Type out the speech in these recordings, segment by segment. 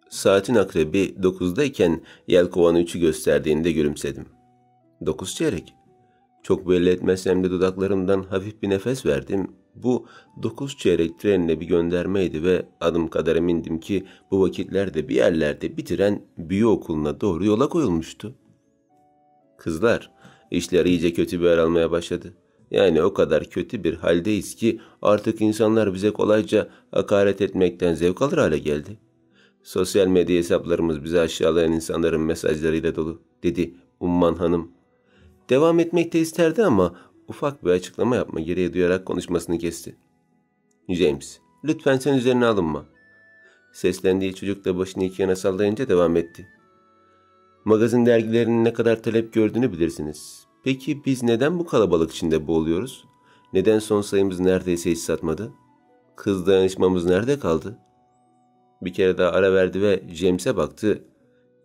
Saatin akrebi 9'dayken yelkovan 3'ü gösterdiğinde gülümsedim. 9 çeyrek. Çok belli etmezsem de dudaklarımdan hafif bir nefes verdim. Bu 9 çeyrek trenine bir göndermeydi ve adım kadar emindim ki bu vakitlerde bir yerlerde bitiren büyü okuluna doğru yola koyulmuştu. Kızlar, işler iyice kötü bir hal almaya başladı. Yani o kadar kötü bir haldeyiz ki artık insanlar bize kolayca hakaret etmekten zevk alır hale geldi. Sosyal medya hesaplarımız bizi aşağılayan insanların mesajlarıyla dolu, dedi Umman Hanım. Devam etmek de isterdi ama ufak bir açıklama yapma gereği duyarak konuşmasını kesti. James, lütfen sen üzerine alınma. Seslendiği çocuk da başını iki yana sallayınca devam etti. Magazin dergilerinin ne kadar talep gördüğünü bilirsiniz. Peki biz neden bu kalabalık içinde boğuluyoruz? Neden son sayımız neredeyse hiç satmadı? Kız dayanışmamız nerede kaldı? Bir kere daha ara verdi ve James'e baktı.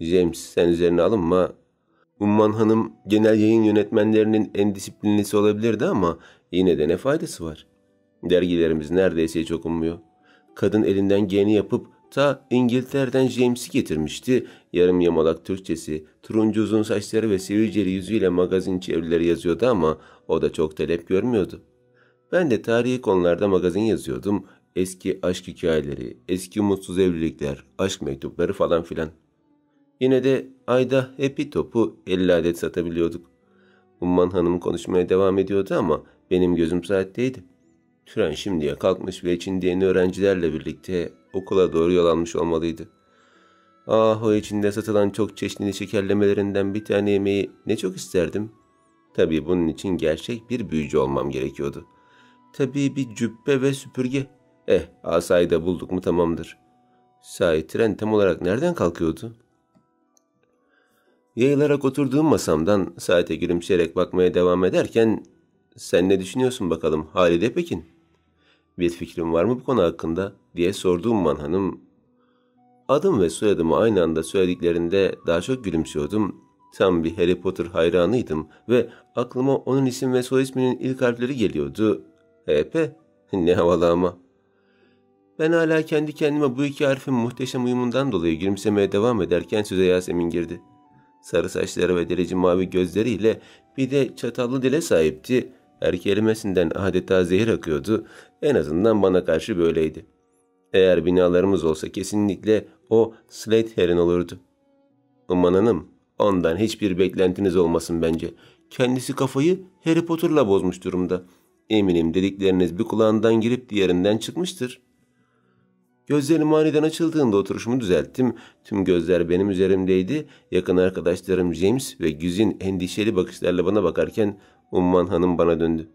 James, sen üzerine alınma. Umman Hanım genel yayın yönetmenlerinin en disiplinlisi olabilirdi ama yine de ne faydası var? Dergilerimiz neredeyse hiç okunmuyor. Kadın elinden geleni yapıp ta İngiltere'den James'i getirmişti. Yarım yamalak Türkçesi, turuncu uzun saçları ve sivilceli yüzüyle magazin çevirileri yazıyordu ama o da çok talep görmüyordu. Ben de tarihi konularda magazin yazıyordum. Eski aşk hikayeleri, eski mutsuz evlilikler, aşk mektupları falan filan. Yine de ayda hepi topu 50 adet satabiliyorduk. Umman Hanım konuşmaya devam ediyordu ama benim gözüm saatteydi. Tren şimdiye kalkmış ve içinde yeni öğrencilerle birlikte okula doğru yol almış olmalıydı. Ah, o içinde satılan çok çeşitli şekerlemelerinden bir tane yemeği ne çok isterdim. Tabii bunun için gerçek bir büyücü olmam gerekiyordu. Tabii bir cübbe ve süpürge. Asayı da bulduk mu tamamdır. Sahi tren tam olarak nereden kalkıyordu? Yayılarak oturduğum masamdan saate gülümseyerek bakmaya devam ederken sen ne düşünüyorsun bakalım Halide Pekin? Bir fikrin var mı bu konu hakkında diye sordu Umman Hanım. Adım ve soyadımı aynı anda söylediklerinde daha çok gülümsüyordum. Tam bir Harry Potter hayranıydım ve aklıma onun isim ve soy isminin ilk harfleri geliyordu. HP? Ne havalı ama. Ben hala kendi kendime bu iki harfin muhteşem uyumundan dolayı gülümsemeye devam ederken söze Yasemin girdi. Sarı saçları ve derici mavi gözleriyle bir de çatallı dile sahipti. Her kelimesinden adeta zehir akıyordu. En azından bana karşı böyleydi. Eğer binalarımız olsa kesinlikle o Slytherin olurdu. Aman hanım, ondan hiçbir beklentiniz olmasın bence. Kendisi kafayı Harry Potter'la bozmuş durumda. Eminim dedikleriniz bir kulağından girip diğerinden çıkmıştır. Gözlerim aniden açıldığında oturuşumu düzelttim. Tüm gözler benim üzerimdeydi. Yakın arkadaşlarım James ve Güzin endişeli bakışlarla bana bakarken Umman Hanım bana döndü.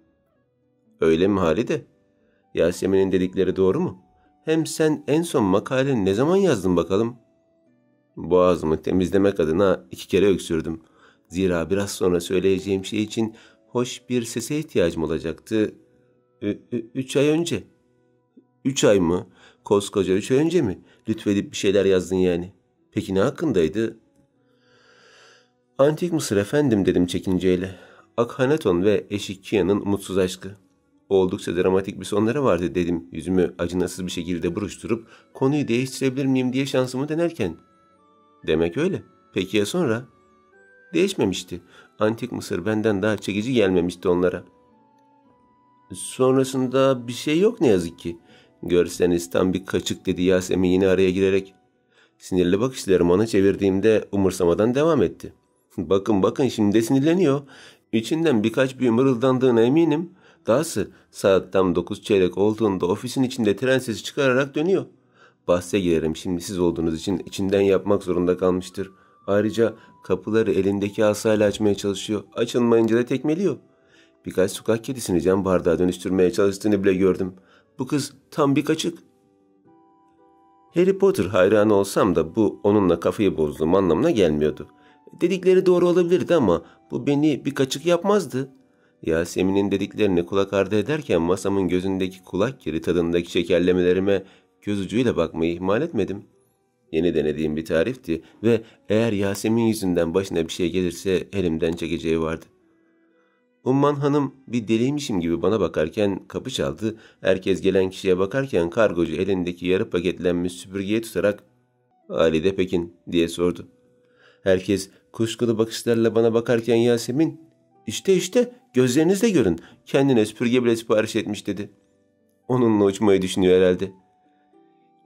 Öyle mi Halide? Yasemin'in dedikleri doğru mu? Hem sen en son makaleni ne zaman yazdın bakalım? Boğazımı temizlemek adına 2 kere öksürdüm. Zira biraz sonra söyleyeceğim şey için hoş bir sese ihtiyacım olacaktı. 3 ay önce. 3 ay mı? Koskoca 3 ay önce mi? Lütfedip bir şeyler yazdın yani. Peki ne hakkındaydı? Antik Mısır efendim dedim çekinceyle. Akhenaton ve Eşikçiya'nın mutsuz aşkı. Oldukça dramatik bir sonları vardı dedim yüzümü acınasız bir şekilde buruşturup konuyu değiştirebilir miyim diye şansımı denerken. Demek öyle. Peki ya sonra? Değişmemişti. Antik Mısır benden daha çekici gelmemişti onlara. Sonrasında bir şey yok ne yazık ki. Görseniz tam bir kaçık dedi Yasemin yine araya girerek. Sinirli bakışlarımı ona çevirdiğimde umursamadan devam etti. Bakın şimdi de sinirleniyor. İçinden birkaç büyü mırıldandığına eminim. Dahası saat tam 9 çeyrek olduğunda ofisin içinde tren sesi çıkararak dönüyor. Bahse girerim şimdi siz olduğunuz için içinden yapmak zorunda kalmıştır. Ayrıca kapıları elindeki asayla açmaya çalışıyor. Açılmayınca da tekmeliyor. Birkaç sokak kedisini cam bardağa dönüştürmeye çalıştığını bile gördüm. Bu kız tam bir kaçık. Harry Potter hayranı olsam da bu onunla kafayı bozduğum anlamına gelmiyordu. Dedikleri doğru olabilirdi ama bu beni bir kaçık yapmazdı. Yasemin'in dediklerini kulak ardı ederken masamın gözündeki kulak kiri tadındaki şekerlemelerime göz ucuyla bakmayı ihmal etmedim. Yeni denediğim bir tarifti ve eğer Yasemin yüzünden başına bir şey gelirse elimden çekeceği vardı. Umman Hanım bir deliymişim gibi bana bakarken kapı çaldı. Herkes gelen kişiye bakarken kargocu elindeki yarı paketlenmiş süpürgeyi tutarak Halide Pekin diye sordu. Herkes kuşkulu bakışlarla bana bakarken Yasemin, işte gözlerinizle görün, kendine süpürge bile sipariş etmiş dedi. Onunla uçmayı düşünüyor herhalde.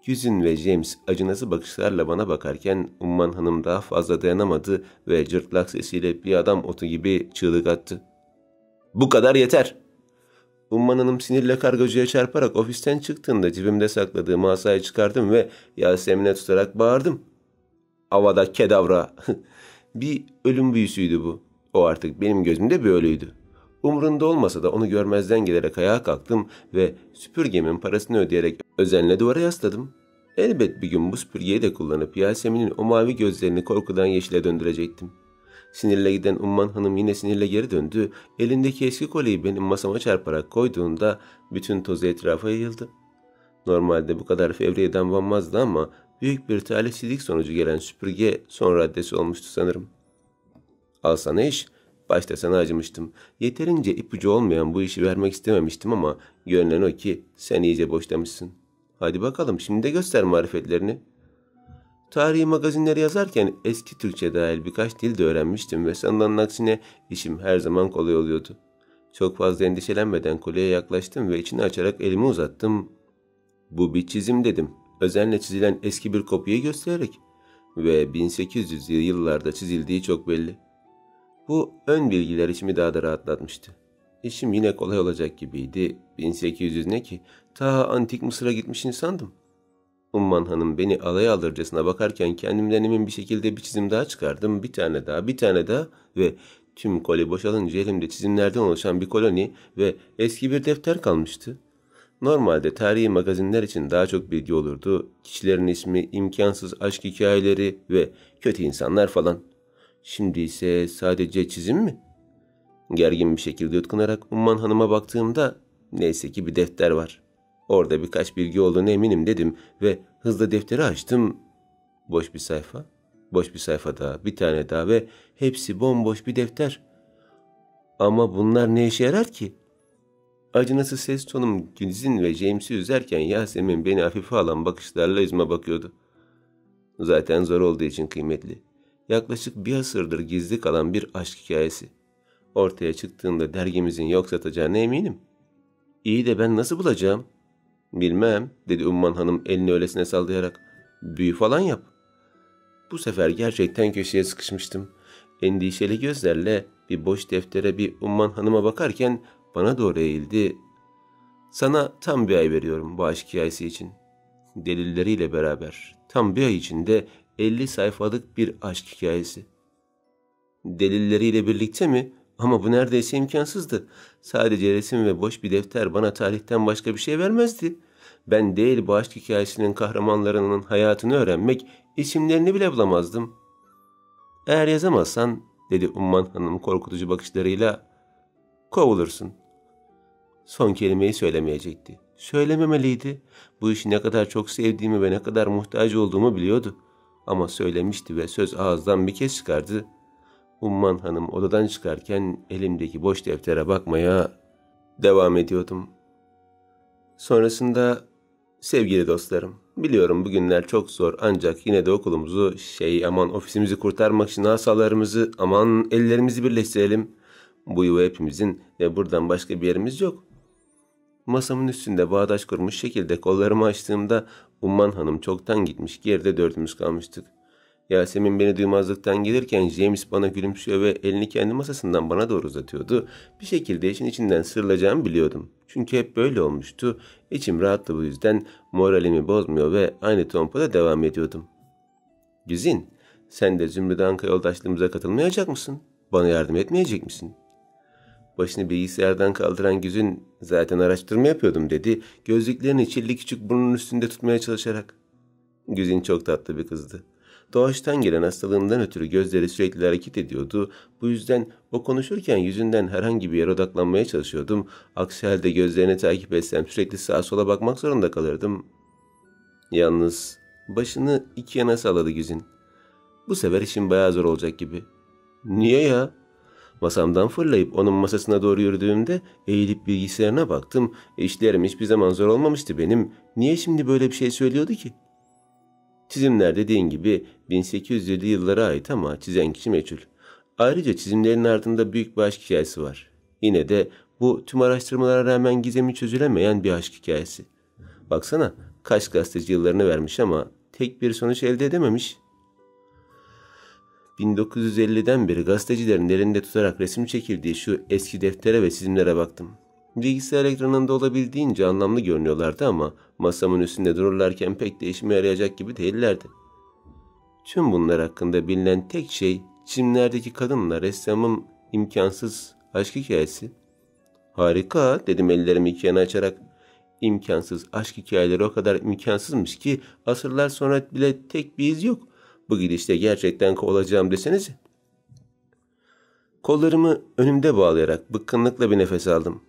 Güzin ve James acınası bakışlarla bana bakarken Umman Hanım daha fazla dayanamadı ve cırtlak sesiyle bir adam otu gibi çığlık attı. Bu kadar yeter. Umman Hanım sinirle kargocuya çarparak ofisten çıktığında cebimde sakladığım asayı çıkardım ve Yasemin'e tutarak bağırdım. Avada kedavra. Bir ölüm büyüsüydü bu. O artık benim gözümde bir ölüydü. Umrunda olmasa da onu görmezden gelerek ayağa kalktım ve süpürgemin parasını ödeyerek özenle duvara yasladım. Elbet bir gün bu süpürgeyi de kullanıp Yasemin'in o mavi gözlerini korkudan yeşile döndürecektim. Sinirle giden Umman Hanım yine sinirle geri döndü. Elindeki eski kolyeyi benim masama çarparak koyduğunda bütün tozu etrafa yayıldı. Normalde bu kadar fevri davranmazdı ama büyük bir talihsizlik sonucu gelen süpürge son raddesi olmuştu sanırım. Al sana iş. Başta sana acımıştım. Yeterince ipucu olmayan bu işi vermek istememiştim ama görünen o ki sen iyice boşlamışsın. Hadi bakalım şimdi de göster marifetlerini. Tarihi magazinleri yazarken eski Türkçe dahil birkaç dil de öğrenmiştim ve sanılanın aksine işim her zaman kolay oluyordu. Çok fazla endişelenmeden kolyeye yaklaştım ve içini açarak elimi uzattım. Bu bir çizim dedim. Özenle çizilen eski bir kopyayı göstererek. Ve 1800'lü yıllarda çizildiği çok belli. Bu ön bilgiler içimi daha da rahatlatmıştı. İşim yine kolay olacak gibiydi. 1800 ne ki? Ta antik Mısır'a gitmişsin sandım. Umman Hanım beni alay alırcasına bakarken kendimden emin bir şekilde bir çizim daha çıkardım. Bir tane daha ve tüm koli boşalınca elimde çizimlerden oluşan bir koloni ve eski bir defter kalmıştı. Normalde tarihi magazinler için daha çok bilgi olurdu. Kişilerin ismi, imkansız aşk hikayeleri ve kötü insanlar falan. Şimdi ise sadece çizim mi? Gergin bir şekilde yutkunarak Umman Hanım'a baktığımda neyse ki bir defter var. Orada birkaç bilgi olduğunu eminim dedim ve hızla defteri açtım. Boş bir sayfa, boş bir sayfa daha, bir tane daha ve hepsi bomboş bir defter. Ama bunlar ne işe yarar ki? Acınası ses tonum Gülizin ve James'i üzerken Yasemin beni hafife alan bakışlarla yüzüme bakıyordu. Zaten zor olduğu için kıymetli. Yaklaşık bir asırdır gizli kalan bir aşk hikayesi. Ortaya çıktığında dergimizin yok satacağına eminim. İyi de ben nasıl bulacağım? Bilmem, dedi Umman Hanım elini öylesine sallayarak. Büyü falan yap. Bu sefer gerçekten köşeye sıkışmıştım. Endişeli gözlerle bir boş deftere bir Umman Hanım'a bakarken bana doğru eğildi. Sana tam bir ay veriyorum bu aşk hikayesi için. Delilleriyle beraber tam bir ay içinde 50 sayfalık bir aşk hikayesi. Delilleriyle birlikte mi? Ama bu neredeyse imkansızdı. Sadece resim ve boş bir defter bana tarihten başka bir şey vermezdi. Ben değil bu aşk hikayesinin kahramanlarının hayatını öğrenmek, isimlerini bile bulamazdım. Eğer yazamazsan, dedi Umman Hanım korkutucu bakışlarıyla, kovulursun. Son kelimeyi söylemeyecekti. Söylememeliydi. Bu işi ne kadar çok sevdiğimi ve ne kadar muhtaç olduğumu biliyordu. Ama söylemişti ve söz ağızdan bir kez çıkardı. Umman Hanım odadan çıkarken elimdeki boş deftere bakmaya devam ediyordum. Sonrasında sevgili dostlarım, biliyorum bugünler çok zor ancak yine de okulumuzu ofisimizi kurtarmak için asalarımızı ellerimizi birleştirelim. Bu yuva hepimizin ve buradan başka bir yerimiz yok. Masamın üstünde bağdaş kurmuş şekilde kollarımı açtığımda Umman Hanım çoktan gitmiş, geride dördümüz kalmıştık. Yasemin beni duymazlıktan gelirken James bana gülümsüyor ve elini kendi masasından bana doğru uzatıyordu. Bir şekilde işin içinden sıyrılacağımı biliyordum. Çünkü hep böyle olmuştu. İçim rahattı bu yüzden moralimi bozmuyor ve aynı tempoda devam ediyordum. Güzin, sen de Zümrüt Anka yoldaşlığımıza katılmayacak mısın? Bana yardım etmeyecek misin? Başını bilgisayardan kaldıran Güzin, zaten araştırma yapıyordum dedi. Gözlüklerini çilli küçük burnunun üstünde tutmaya çalışarak. Güzin çok tatlı bir kızdı. Doğuştan gelen hastalığından ötürü gözleri sürekli hareket ediyordu. Bu yüzden o konuşurken yüzünden herhangi bir yere odaklanmaya çalışıyordum. Aksi halde gözlerini takip etsem sürekli sağa sola bakmak zorunda kalırdım. Yalnız başını iki yana salladı Güzin. Bu sefer işim bayağı zor olacak gibi. Niye ya? Masamdan fırlayıp onun masasına doğru yürüdüğümde eğilip bilgisayarına baktım. İşlerim hiçbir zaman zor olmamıştı benim. Niye şimdi böyle bir şey söylüyordu ki? Çizimler dediğin gibi 1800'lü yıllara ait ama çizen kişi meçhul. Ayrıca çizimlerin ardında büyük bir aşk hikayesi var. Yine de bu tüm araştırmalara rağmen gizemi çözülemeyen bir aşk hikayesi. Baksana, kaç gazeteci yıllarını vermiş ama tek bir sonuç elde edememiş. 1950'den beri gazetecilerin elinde tutarak resim çekildiği şu eski deftere ve çizimlere baktım. Bilgisayar ekranında olabildiğince anlamlı görünüyorlardı ama masamın üstünde dururlarken pek de işime yarayacak gibi değillerdi. Tüm bunlar hakkında bilinen tek şey çizimlerdeki kadınla ressamın imkansız aşk hikayesi. Harika dedim ellerimi iki yana açarak. İmkansız aşk hikayeleri o kadar imkansızmış ki asırlar sonra bile tek bir iz yok. Bu gidişte gerçekten kovulacağım desenize. Kollarımı önümde bağlayarak bıkkınlıkla bir nefes aldım.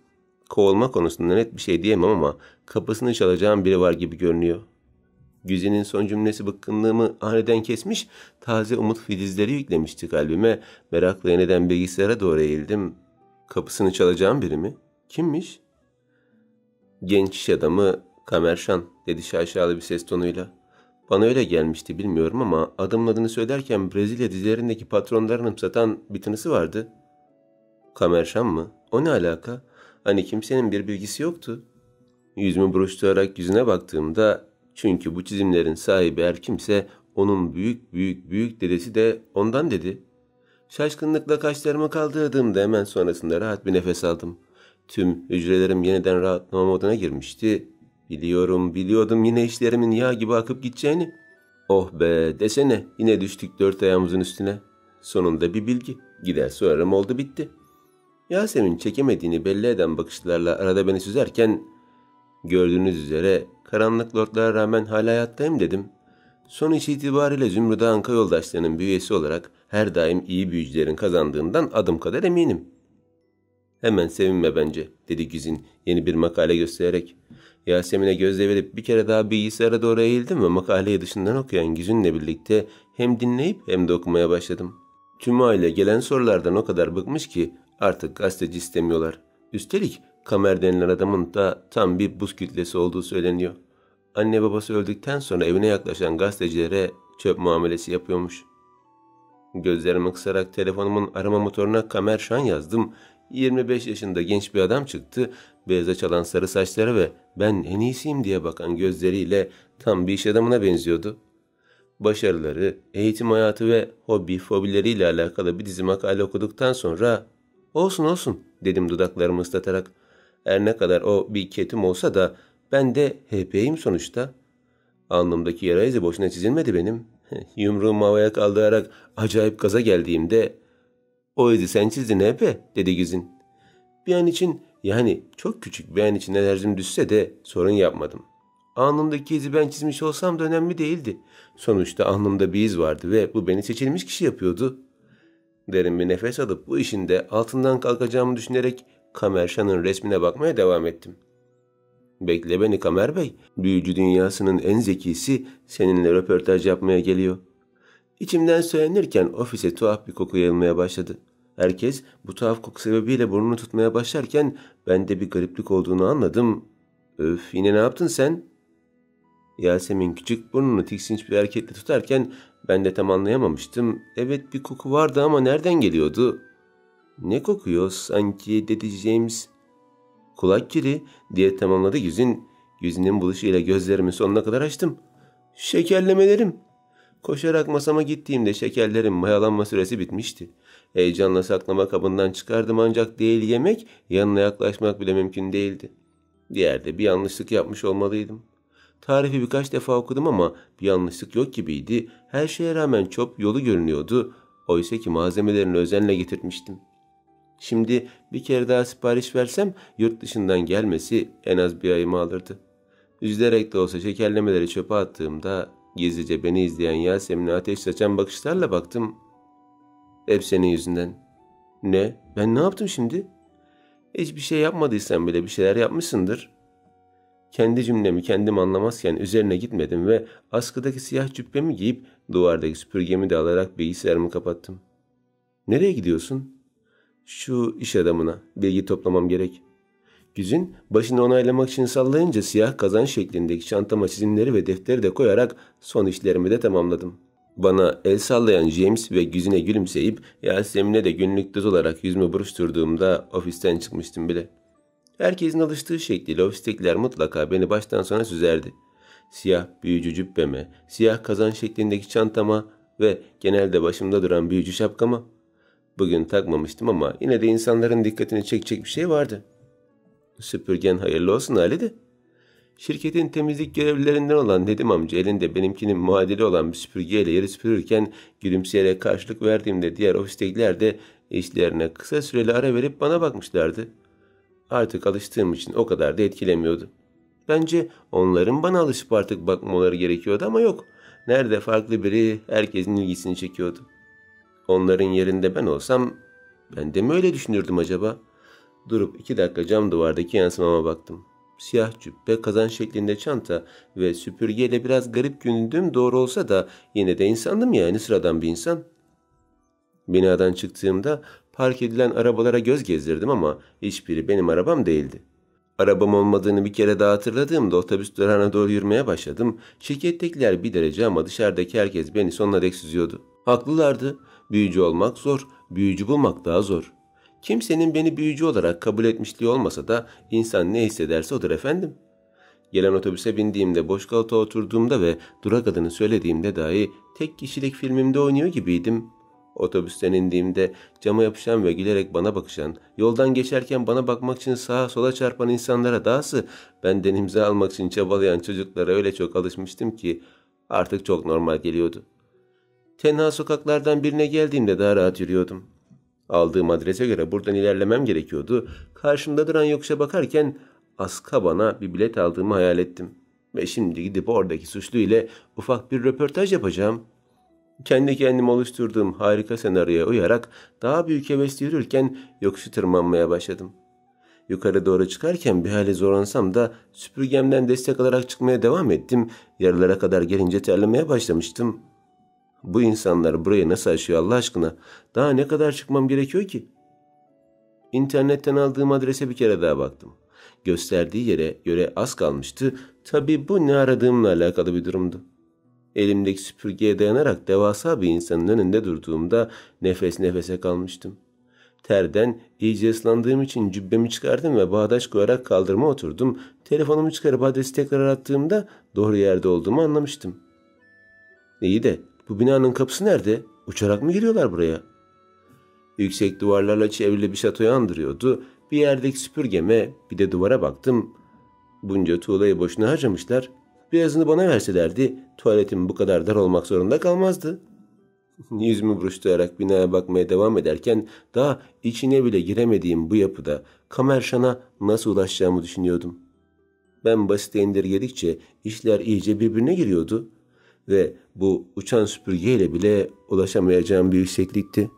Kovulma konusunda net bir şey diyemem ama kapısını çalacağım biri var gibi görünüyor. Güzi'nin son cümlesi bıkkınlığımı aniden kesmiş, taze umut filizleri yüklemişti kalbime. Merakla yeniden bilgisayara doğru eğildim. Kapısını çalacağım biri mi? Kimmiş? Genç iş adamı Kamerşan dedi şaşalı bir ses tonuyla. Bana öyle gelmişti bilmiyorum ama adamın adını söylerken Brezilya dizilerindeki patronlarını anımsatan bir tınısı vardı. Kamerşan mı? O ne alaka? Hani kimsenin bir bilgisi yoktu. Yüzümü buruşturarak yüzüne baktığımda çünkü bu çizimlerin sahibi her kimse onun büyük dedesi de ondan dedi. Şaşkınlıkla kaşlarımı kaldırdığımda hemen sonrasında rahat bir nefes aldım. Tüm hücrelerim yeniden rahatlama moduna girmişti. Biliyordum yine işlerimin yağ gibi akıp gideceğini. Oh be desene yine düştük dört ayağımızın üstüne. Sonunda bir bilgi. Gider sorarım oldu bitti. Yasemin çekemediğini belli eden bakışlarla arada beni süzerken gördüğünüz üzere karanlık lordlara rağmen hala hayattayım dedim. Sonuç itibariyle Zümrüt Anka yoldaşlarının bir üyesi olarak her daim iyi büyücülerin kazandığından adım kadar eminim. Hemen sevinme bence dedi Güzin yeni bir makale göstererek. Yasemin'e gözle verip bir kere daha bilgisayara doğru eğildim ve makaleyi dışından okuyan Güzin'le birlikte hem dinleyip hem de okumaya başladım. Tüm aile gelen sorulardan o kadar bıkmış ki artık gazeteci istemiyorlar. Üstelik Kamer denilen adamın da tam bir buz kütlesi olduğu söyleniyor. Anne babası öldükten sonra evine yaklaşan gazetecilere çöp muamelesi yapıyormuş. Gözlerimi kısarak telefonumun arama motoruna Kamerşan yazdım. 25 yaşında genç bir adam çıktı. Beyaza çalan sarı saçları ve ben en iyisiyim diye bakan gözleriyle tam bir iş adamına benziyordu. Başarıları, eğitim hayatı ve fobileriyle alakalı bir dizi makale okuduktan sonra olsun dedim dudaklarımı ıslatarak. Her ne kadar o bir ketum olsa da ben de HP'yim sonuçta. Alnımdaki yara izi boşuna çizilmedi benim. Yumruğumu havaya kaldırarak acayip gaza geldiğimde o izi sen çizdin HP dedi Güzin. Bir an için yani çok küçük bir an için enerjim düşse de sorun yapmadım. Alnımdaki izi ben çizmiş olsam da önemli değildi. Sonuçta alnımda bir iz vardı ve bu beni seçilmiş kişi yapıyordu. Derin bir nefes alıp bu işin de altından kalkacağımı düşünerek Kamerşan'ın resmine bakmaya devam ettim. Bekle beni Kamer Bey, büyücü dünyasının en zekisi seninle röportaj yapmaya geliyor. İçimden söylenirken ofise tuhaf bir koku yayılmaya başladı. Herkes bu tuhaf koku sebebiyle burnunu tutmaya başlarken ben de bir gariplik olduğunu anladım. Öf yine ne yaptın sen? Yasemin küçük burnunu tiksinç bir hareketle tutarken ben de tam anlayamamıştım. Evet bir koku vardı ama nereden geliyordu? Ne kokuyor sanki dedi James. Kulak kiri diye tamamladı Güzin. Güzin'in buluşuyla gözlerimi sonuna kadar açtım. Şekerlemelerim. Koşarak masama gittiğimde şekerlerin mayalanma süresi bitmişti. Heyecanla saklama kabından çıkardım ancak değil yemek, yanına yaklaşmak bile mümkün değildi. Bir yerde bir yanlışlık yapmış olmalıydım. Tarifi birkaç defa okudum ama bir yanlışlık yok gibiydi. Her şeye rağmen çok yolu görünüyordu. Oysa ki malzemelerini özenle getirtmiştim. Şimdi bir kere daha sipariş versem yurt dışından gelmesi en az bir ayımı alırdı. Üzülerek de olsa şekerlemeleri çöpe attığımda gizlice beni izleyen Yasemin'e ateş saçan bakışlarla baktım. Hep senin yüzünden. Ne? Ben ne yaptım şimdi? Hiçbir şey yapmadıysan bile bir şeyler yapmışsındır. Kendi cümlemi kendim anlamazken üzerine gitmedim ve askıdaki siyah cübbemi giyip duvardaki süpürgemi de alarak bilgisayarımı kapattım. Nereye gidiyorsun? Şu iş adamına bilgi toplamam gerek. Güzin başını onaylamak için sallayınca siyah kazan şeklindeki çantama çizimleri ve defteri de koyarak son işlerimi de tamamladım. Bana el sallayan James ve Güzin'e gülümseyip Yasemin'e de günlük düz olarak yüzümü buruşturduğumda ofisten çıkmıştım bile. Herkesin alıştığı şekliyle ofistekiler mutlaka beni baştan sona süzerdi. Siyah büyücü cübbeme, siyah kazan şeklindeki çantama ve genelde başımda duran büyücü şapkama. Bugün takmamıştım ama yine de insanların dikkatini çekecek bir şey vardı. Süpürgen hayırlı olsun Halide. Şirketin temizlik görevlilerinden olan Nedim amca elinde benimkinin muadili olan bir süpürgeyle yeri süpürürken gülümseyerek karşılık verdiğimde diğer ofistekiler de işlerine kısa süreli ara verip bana bakmışlardı. Artık alıştığım için o kadar da etkilemiyordu. Bence onların bana alışıp artık bakmaları gerekiyordu ama yok. Nerede farklı biri herkesin ilgisini çekiyordu. Onların yerinde ben olsam ben de mi öyle düşünürdüm acaba? Durup 2 dakika cam duvardaki yansımama baktım. Siyah cübbe, kazan şeklinde çanta ve süpürgeyle biraz garip göründüğüm doğru olsa da yine de insandım yani, sıradan bir insan. Binadan çıktığımda park edilen arabalara göz gezdirdim ama hiçbiri benim arabam değildi. Arabam olmadığını bir kere daha hatırladığımda otobüs durağına doğru yürümeye başladım. Şirkettekiler bir derece ama dışarıdaki herkes beni sonuna dek süzüyordu. Haklılardı. Büyücü olmak zor, büyücü bulmak daha zor. Kimsenin beni büyücü olarak kabul etmişliği olmasa da insan ne hissederse odur efendim. Gelen otobüse bindiğimde, boş koltuğa oturduğumda ve durak adını söylediğimde dahi tek kişilik filmimde oynuyor gibiydim. Otobüsten indiğimde cama yapışan ve gülerek bana bakışan, yoldan geçerken bana bakmak için sağa sola çarpan insanlara, dahası benden imza almak için çabalayan çocuklara öyle çok alışmıştım ki artık çok normal geliyordu. Tenha sokaklardan birine geldiğimde daha rahat yürüyordum. Aldığım adrese göre buradan ilerlemem gerekiyordu. Karşımda duran yokuşa bakarken Azkaban'a bir bilet aldığımı hayal ettim. Ve şimdi gidip oradaki suçlu ile ufak bir röportaj yapacağım. Kendi kendime oluşturduğum harika senaryoya uyarak daha büyük hevesle yürürken yokuşu tırmanmaya başladım. Yukarı doğru çıkarken bir hali zorlansam da süpürgemden destek alarak çıkmaya devam ettim. Yarılara kadar gelince terlemeye başlamıştım. Bu insanlar burayı nasıl aşıyor Allah aşkına? Daha ne kadar çıkmam gerekiyor ki? İnternetten aldığım adrese bir kere daha baktım. Gösterdiği yere göre az kalmıştı. Tabii bu ne aradığımla alakalı bir durumdu. Elimdeki süpürgeye dayanarak devasa bir insanın önünde durduğumda nefes nefese kalmıştım. Terden iyice ıslandığım için cübbemi çıkardım ve bağdaş koyarak kaldırıma oturdum. Telefonumu çıkarıp adresi tekrar arattığımda doğru yerde olduğumu anlamıştım. İyi de bu binanın kapısı nerede? Uçarak mı giriyorlar buraya? Yüksek duvarlarla çevrili bir şatoyu andırıyordu. Bir yerdeki süpürgeme, bir de duvara baktım. Bunca tuğlayı boşuna harcamışlar. Birazını bana verselerdi tuvaletim bu kadar dar olmak zorunda kalmazdı. Yüzümü buruşturarak binaya bakmaya devam ederken daha içine bile giremediğim bu yapıda Kamerşan'a nasıl ulaşacağımı düşünüyordum. Ben basite indirgedikçe işler iyice birbirine giriyordu ve bu uçan süpürgeyle bile ulaşamayacağım bir yükseklikti.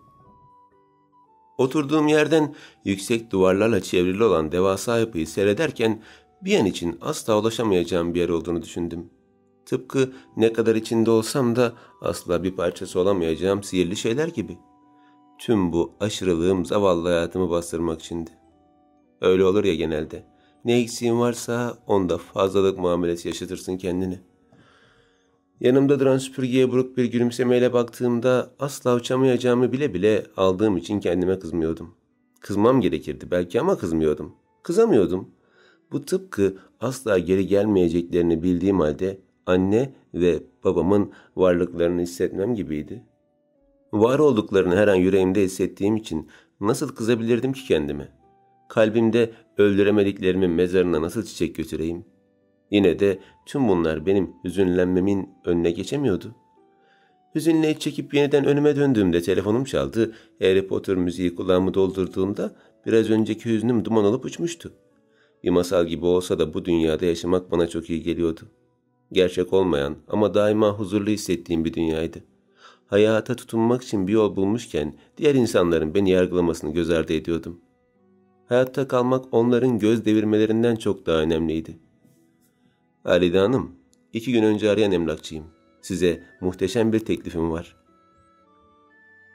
Oturduğum yerden yüksek duvarlarla çevrili olan devasa yapıyı seyrederken bir an için asla ulaşamayacağım bir yer olduğunu düşündüm. Tıpkı ne kadar içinde olsam da asla bir parçası olamayacağım sihirli şeyler gibi. Tüm bu aşırılığım zavallı hayatımı bastırmak içindi. Öyle olur ya genelde. Ne eksiğin varsa onda fazlalık muamelesi yaşatırsın kendini. Yanımda duran süpürgeye buruk bir gülümsemeyle baktığımda asla uçamayacağımı bile bile aldığım için kendime kızmıyordum. Kızmam gerekirdi belki ama kızmıyordum. Kızamıyordum. Bu tıpkı asla geri gelmeyeceklerini bildiğim halde anne ve babamın varlıklarını hissetmem gibiydi. Var olduklarını her an yüreğimde hissettiğim için nasıl kızabilirdim ki kendime? Kalbimde öldüremediklerimin mezarına nasıl çiçek götüreyim? Yine de tüm bunlar benim hüzünlenmemin önüne geçemiyordu. Hüzünle iç çekip yeniden önüme döndüğümde telefonum çaldı. Harry Potter müziği kulağımı doldurduğunda biraz önceki hüznüm duman olup uçmuştu. Bir masal gibi olsa da bu dünyada yaşamak bana çok iyi geliyordu. Gerçek olmayan ama daima huzurlu hissettiğim bir dünyaydı. Hayata tutunmak için bir yol bulmuşken diğer insanların beni yargılamasını göz ardı ediyordum. Hayatta kalmak onların göz devirmelerinden çok daha önemliydi. Halide Hanım, 2 gün önce arayan emlakçıyım. Size muhteşem bir teklifim var.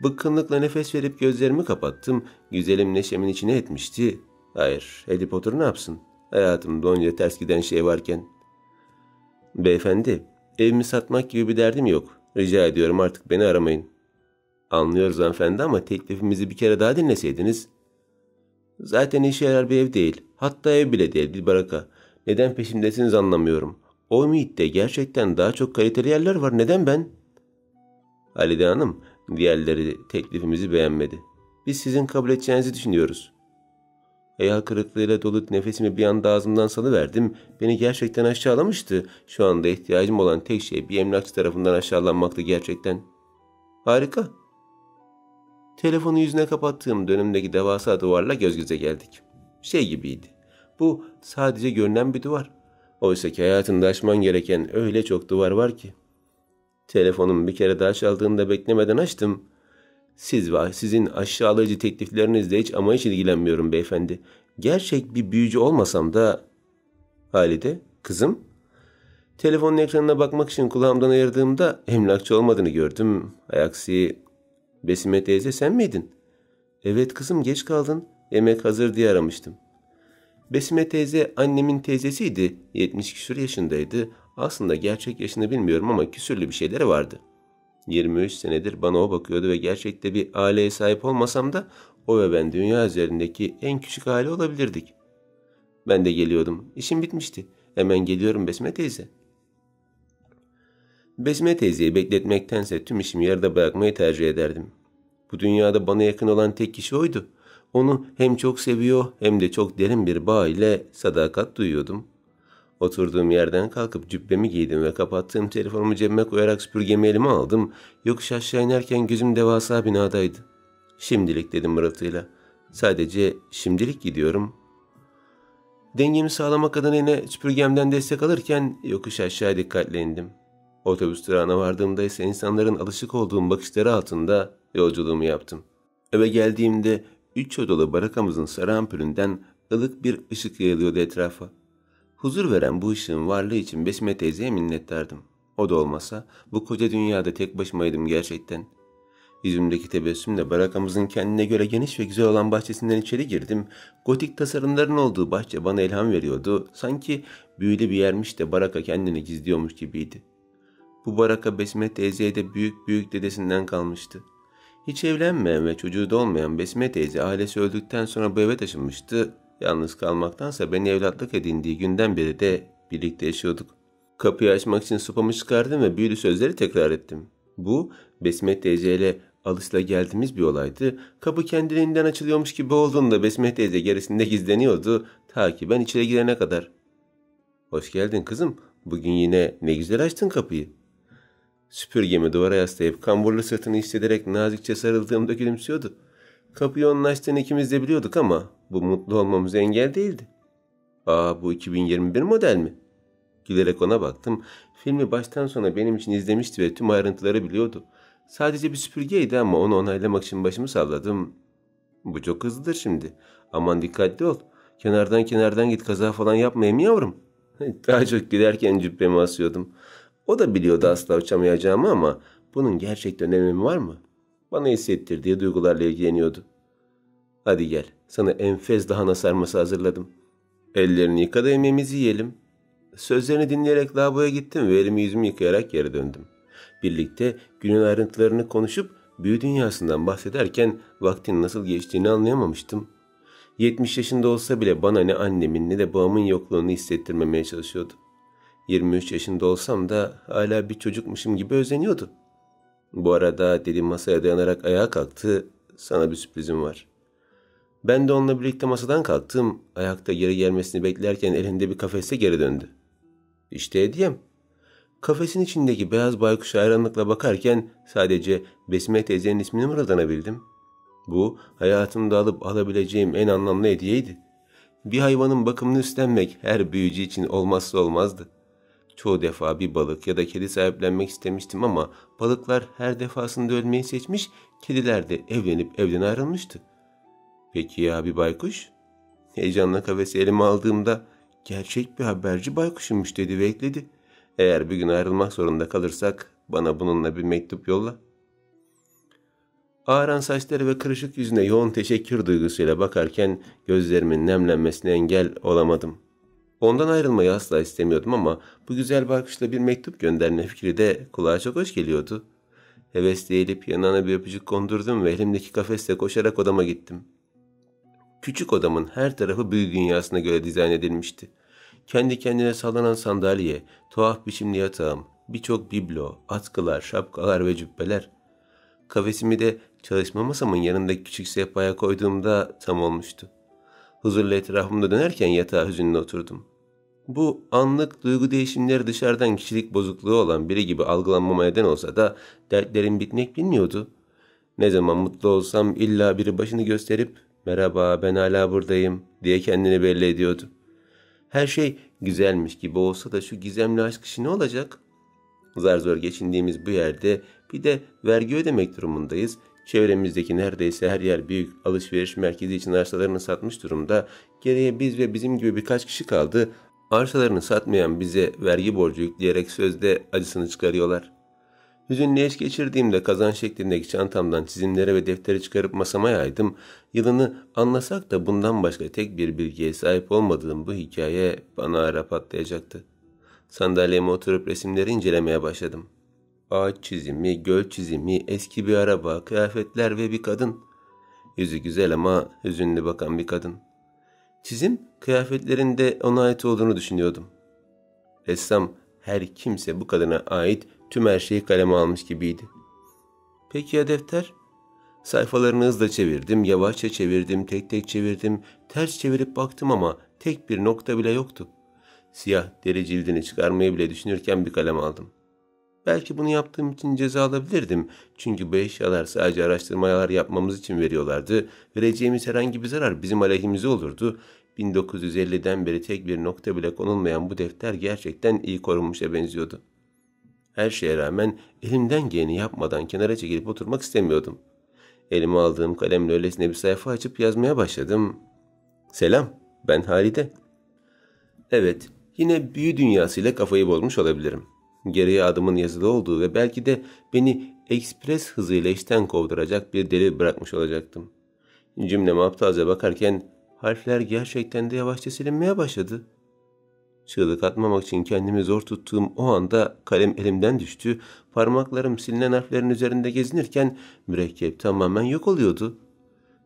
Bıkkınlıkla nefes verip gözlerimi kapattım. Güzelim neşemin içine etmişti. Hayır, Harry Potter ne yapsın? Hayatımda onca ters giden şey varken. Beyefendi, evimi satmak gibi bir derdim yok. Rica ediyorum artık beni aramayın. Anlıyoruz hanımefendi ama teklifimizi bir kere daha dinleseydiniz. Zaten işe yarar bir ev değil. Hatta ev bile değil, bir baraka. Neden peşimdesiniz anlamıyorum. O ümitte gerçekten daha çok kaliteli yerler var. Neden ben? Halide Hanım, diğerleri teklifimizi beğenmedi. Biz sizin kabul edeceğinizi düşünüyoruz. Hayal kırıklığıyla dolu nefesimi bir anda ağzımdan salıverdim. Beni gerçekten aşağılamıştı. Şu anda ihtiyacım olan tek şey bir emlakçı tarafından aşağılanmaktı gerçekten. Harika. Telefonu yüzüne kapattığım dönümdeki devasa duvarla göz göze geldik. Şey gibiydi. Bu sadece görünen bir duvar. Oysa ki hayatında aşman gereken öyle çok duvar var ki. Telefonum bir kere daha çaldığında beklemeden açtım. Siz ve sizin aşağılayıcı tekliflerinizle hiç ilgilenmiyorum beyefendi. Gerçek bir büyücü olmasam da... Halide, kızım. Telefonun ekranına bakmak için kulağımdan ayırdığımda emlakçı olmadığını gördüm. Aksi, Besime teyze sen miydin? Evet kızım, geç kaldın. Yemek hazır diye aramıştım. Besime teyze annemin teyzesiydi. 70 küsur yaşındaydı. Aslında gerçek yaşını bilmiyorum ama küsürlü bir şeyleri vardı. 23 senedir bana o bakıyordu ve gerçekte bir aileye sahip olmasam da o ve ben dünya üzerindeki en küçük aile olabilirdik. Ben de geliyordum. İşim bitmişti. Hemen geliyorum Besme teyze. Besme teyzeyi bekletmektense tüm işimi yarıda bırakmayı tercih ederdim. Bu dünyada bana yakın olan tek kişi oydu. Onu hem çok seviyor hem de çok derin bir bağ ile sadakat duyuyordum. Oturduğum yerden kalkıp cübbemi giydim ve kapattığım telefonumu cebime koyarak süpürgemi elime aldım. Yokuş aşağı inerken gözüm devasa binadaydı. Şimdilik dedim mırıltıyla. Sadece şimdilik gidiyorum. Dengemi sağlamak adına yine süpürgemden destek alırken yokuş aşağı dikkatli indim. Otobüs durağına vardığımda ise insanların alışık olduğum bakışları altında yolculuğumu yaptım. Eve geldiğimde 3 odalı barakamızın sarı ampulünden ılık bir ışık yayılıyordu etrafa. Huzur veren bu ışığın varlığı için Besime teyzeye minnettardım. O da olmasa bu koca dünyada tek başımaydım gerçekten. Yüzümdeki tebessümle barakamızın kendine göre geniş ve güzel olan bahçesinden içeri girdim. Gotik tasarımların olduğu bahçe bana ilham veriyordu. Sanki büyülü bir yermiş de baraka kendini gizliyormuş gibiydi. Bu baraka Besime teyzeye de büyük dedesinden kalmıştı. Hiç evlenmeyen ve çocuğu da olmayan Besime teyze ailesi öldükten sonra bu eve taşınmıştı. Yalnız kalmaktansa beni evlatlık edindiği günden beri de birlikte yaşıyorduk. Kapıyı açmak için sopamı çıkardım ve büyülü sözleri tekrar ettim. Bu Besme teyzeyle alışılageldiğimiz bir olaydı. Kapı kendiliğinden açılıyormuş gibi olduğunda Besme teyze gerisinde gizleniyordu ta ki ben içeri girene kadar. Hoş geldin kızım. Bugün yine ne güzel açtın kapıyı. Süpürgemi duvara yaslayıp kamburlu sırtını hissederek nazikçe sarıldığımda gülümsüyordu. Kapıyı onun açtığını ikimiz de biliyorduk ama bu mutlu olmamıza engel değildi. Bu 2021 model mi? Gülerek ona baktım. Filmi baştan sona benim için izlemişti ve tüm ayrıntıları biliyordu. Sadece bir süpürgeydi ama onu onaylamak için başımı salladım. Bu çok hızlıdır şimdi. Aman dikkatli ol. Kenardan git, kaza falan yapmayayım yavrum. Daha çok gülerken cübbemi asıyordum. O da biliyordu asla uçamayacağımı ama bunun gerçekten önemi var mı? Bana hissettirdiği duygularla ilgileniyordu. Hadi gel, sana enfes lahana sarması hazırladım. Ellerini yıka da yemeğimizi yiyelim. Sözlerini dinleyerek lavaboya gittim ve elimi yüzümü yıkayarak geri döndüm. Birlikte günün ayrıntılarını konuşup büyü dünyasından bahsederken vaktin nasıl geçtiğini anlayamamıştım. 70 yaşında olsa bile bana ne annemin ne de babamın yokluğunu hissettirmemeye çalışıyordu. 23 yaşında olsam da hala bir çocukmuşum gibi özeniyordu. Bu arada dedi, masaya dayanarak ayağa kalktı. Sana bir sürprizim var. Ben de onunla birlikte masadan kalktım. Ayakta geri gelmesini beklerken elinde bir kafeste geri döndü. İşte hediyem. Kafesin içindeki beyaz baykuşa hayranlıkla bakarken sadece Besime teyzenin ismini mırıldanabildim. Bu hayatımda alıp alabileceğim en anlamlı hediyeydi. Bir hayvanın bakımını üstlenmek her büyücü için olmazsa olmazdı. Çoğu defa bir balık ya da kedi sahiplenmek istemiştim ama balıklar her defasında ölmeyi seçmiş, kediler de evlenip evden ayrılmıştı. Peki ya bir baykuş? Heyecanla kafesi elime aldığımda gerçek bir haberci baykuşummuş dedi ve ekledi. Eğer bir gün ayrılmak zorunda kalırsak bana bununla bir mektup yolla. Ağaran saçları ve kırışık yüzüne yoğun teşekkür duygusuyla bakarken gözlerimin nemlenmesine engel olamadım. Ondan ayrılmayı asla istemiyordum ama bu güzel bakışla bir mektup gönderme fikri de kulağa çok hoş geliyordu. Hevesle eğilip yanına bir öpücük kondurdum ve elimdeki kafesle koşarak odama gittim. Küçük odamın her tarafı büyü dünyasına göre dizayn edilmişti. Kendi kendine sallanan sandalye, tuhaf biçimli yatağım, birçok biblo, atkılar, şapkalar ve cübbeler. Kafesimi de çalışma masamın yanındaki küçük sehpaya koyduğumda tam olmuştu. Huzurla etrafımda dönerken yatağa hüzünle oturdum. Bu anlık duygu değişimleri dışarıdan kişilik bozukluğu olan biri gibi algılanmama neden olsa da dertlerim bitmek bilmiyordu. Ne zaman mutlu olsam illa biri başını gösterip "Merhaba, ben hala buradayım" diye kendini belli ediyordu. Her şey güzelmiş gibi olsa da şu gizemli aşk işi ne olacak? Zar zor geçindiğimiz bu yerde bir de vergi ödemek durumundayız. Çevremizdeki neredeyse her yer büyük alışveriş merkezi için arsalarını satmış durumda. Geriye biz ve bizim gibi birkaç kişi kaldı. Arsalarını satmayan bize vergi borcu yükleyerek sözde acısını çıkarıyorlar. Hüzünlü eş geçirdiğimde kazan şeklindeki çantamdan çizimleri ve defteri çıkarıp masama yaydım. Yılını anlasak da bundan başka tek bir bilgiye sahip olmadığım bu hikaye bana ara patlayacaktı. Sandalyeme oturup resimleri incelemeye başladım. Ağaç çizimi, göl çizimi, eski bir araba, kıyafetler ve bir kadın. Yüzü güzel ama hüzünlü bakan bir kadın. Çizim, kıyafetlerinde ona ait olduğunu düşünüyordum. Ressam her kimse bu kadına ait tüm her şeyi kaleme almış gibiydi. Peki ya defter? Sayfalarını hızla çevirdim, yavaşça çevirdim, tek tek çevirdim, ters çevirip baktım ama tek bir nokta bile yoktu. Siyah deri cildini çıkarmayı bile düşünürken bir kalem aldım. Belki bunu yaptığım için ceza alabilirdim. Çünkü bu eşyalar sadece araştırmalar yapmamız için veriyorlardı. Vereceğimiz herhangi bir zarar bizim aleyhimize olurdu. 1950'den beri tek bir nokta bile konulmayan bu defter gerçekten iyi korunmuşa benziyordu. Her şeye rağmen elimden geleni yapmadan kenara çekilip oturmak istemiyordum. Elime aldığım kalemle öylesine bir sayfa açıp yazmaya başladım. Selam, ben Halide. Evet, yine büyü dünyasıyla kafayı bozmuş olabilirim. Geriye adımın yazılı olduğu ve belki de beni ekspres hızıyla işten kovduracak bir delil bırakmış olacaktım. Cümleme aptalca bakarken harfler gerçekten de yavaşça silinmeye başladı. Çığlık atmamak için kendimi zor tuttuğum o anda kalem elimden düştü. Parmaklarım silinen harflerin üzerinde gezinirken mürekkep tamamen yok oluyordu.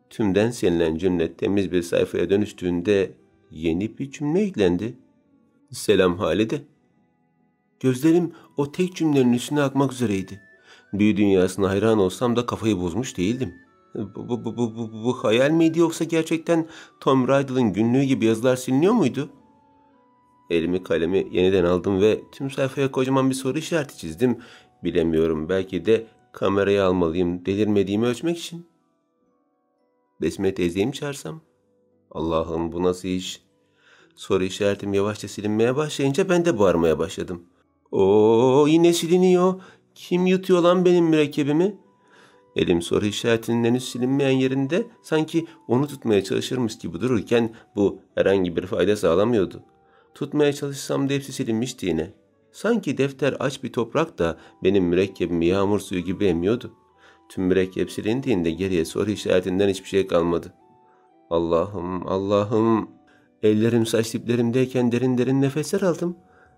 Tümden silinen cümle temiz bir sayfaya dönüştüğünde yeni bir cümle eklendi. Selam Halide. Gözlerim o tek cümlenin üstüne akmak üzereydi. Büyü dünyasına hayran olsam da kafayı bozmuş değildim. Bu hayal miydi yoksa gerçekten Tom Riddle'ın günlüğü gibi yazılar siliniyor muydu? Elimi kalemi yeniden aldım ve tüm sayfaya kocaman bir soru işareti çizdim. Bilemiyorum, belki de kamerayı almalıyım delirmediğimi ölçmek için. Besme teyzeyi mi çağırsam? Allah'ım, bu nasıl iş? Soru işaretim yavaşça silinmeye başlayınca ben de bağırmaya başladım. Oo, yine siliniyor. Kim yutuyor lan benim mürekkebimi? Elim soru işaretinin henüz silinmeyen yerinde sanki onu tutmaya çalışırmış gibi dururken bu herhangi bir fayda sağlamıyordu. Tutmaya çalışsam da hepsi silinmişti yine. Sanki defter aç bir toprak da benim mürekkebimi yağmur suyu gibi emiyordu. Tüm mürekkep silindiğinde geriye soru işaretinden hiçbir şey kalmadı. Allah'ım, Allah'ım. Ellerim saç diplerimdeyken derin derin nefesler aldım.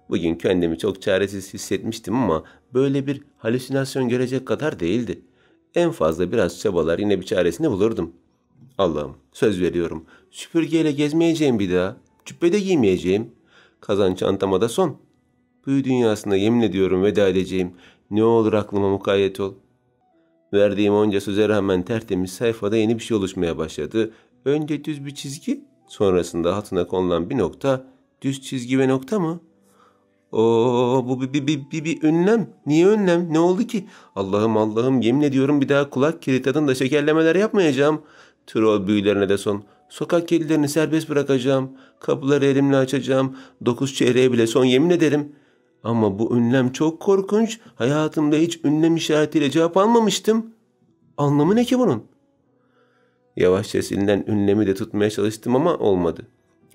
Bugün kendimi çok çaresiz hissetmiştim ama böyle bir halüsinasyon görecek kadar değildi. En fazla biraz çabalar yine bir çaresini bulurdum. Allah'ım, söz veriyorum. Süpürgeyle gezmeyeceğim bir daha. Cübbe de giymeyeceğim. Kazan çantama da son. Büyü dünyasına yemin ediyorum veda edeceğim. Ne olur aklıma mukayyet ol. Verdiğim onca söze rağmen tertemiz sayfada yeni bir şey oluşmaya başladı. Önce düz bir çizgi, sonrasında hatına konulan bir nokta. Düz çizgi ve nokta mı? Oo, bu bir ünlem. Niye ünlem? Ne oldu ki? Allah'ım, Allah'ım, yemin ediyorum bir daha kulak kiri tadında şekerlemeler yapmayacağım. Troll büyülerine de son. Sokak kedilerini serbest bırakacağım. Kapıları elimle açacağım. 9 çeyreğe bile son, yemin ederim. Ama bu ünlem çok korkunç. Hayatımda hiç ünlem işaretiyle cevap almamıştım. Anlamı ne ki bunun? Yavaşça silinen ünlemi de tutmaya çalıştım ama olmadı.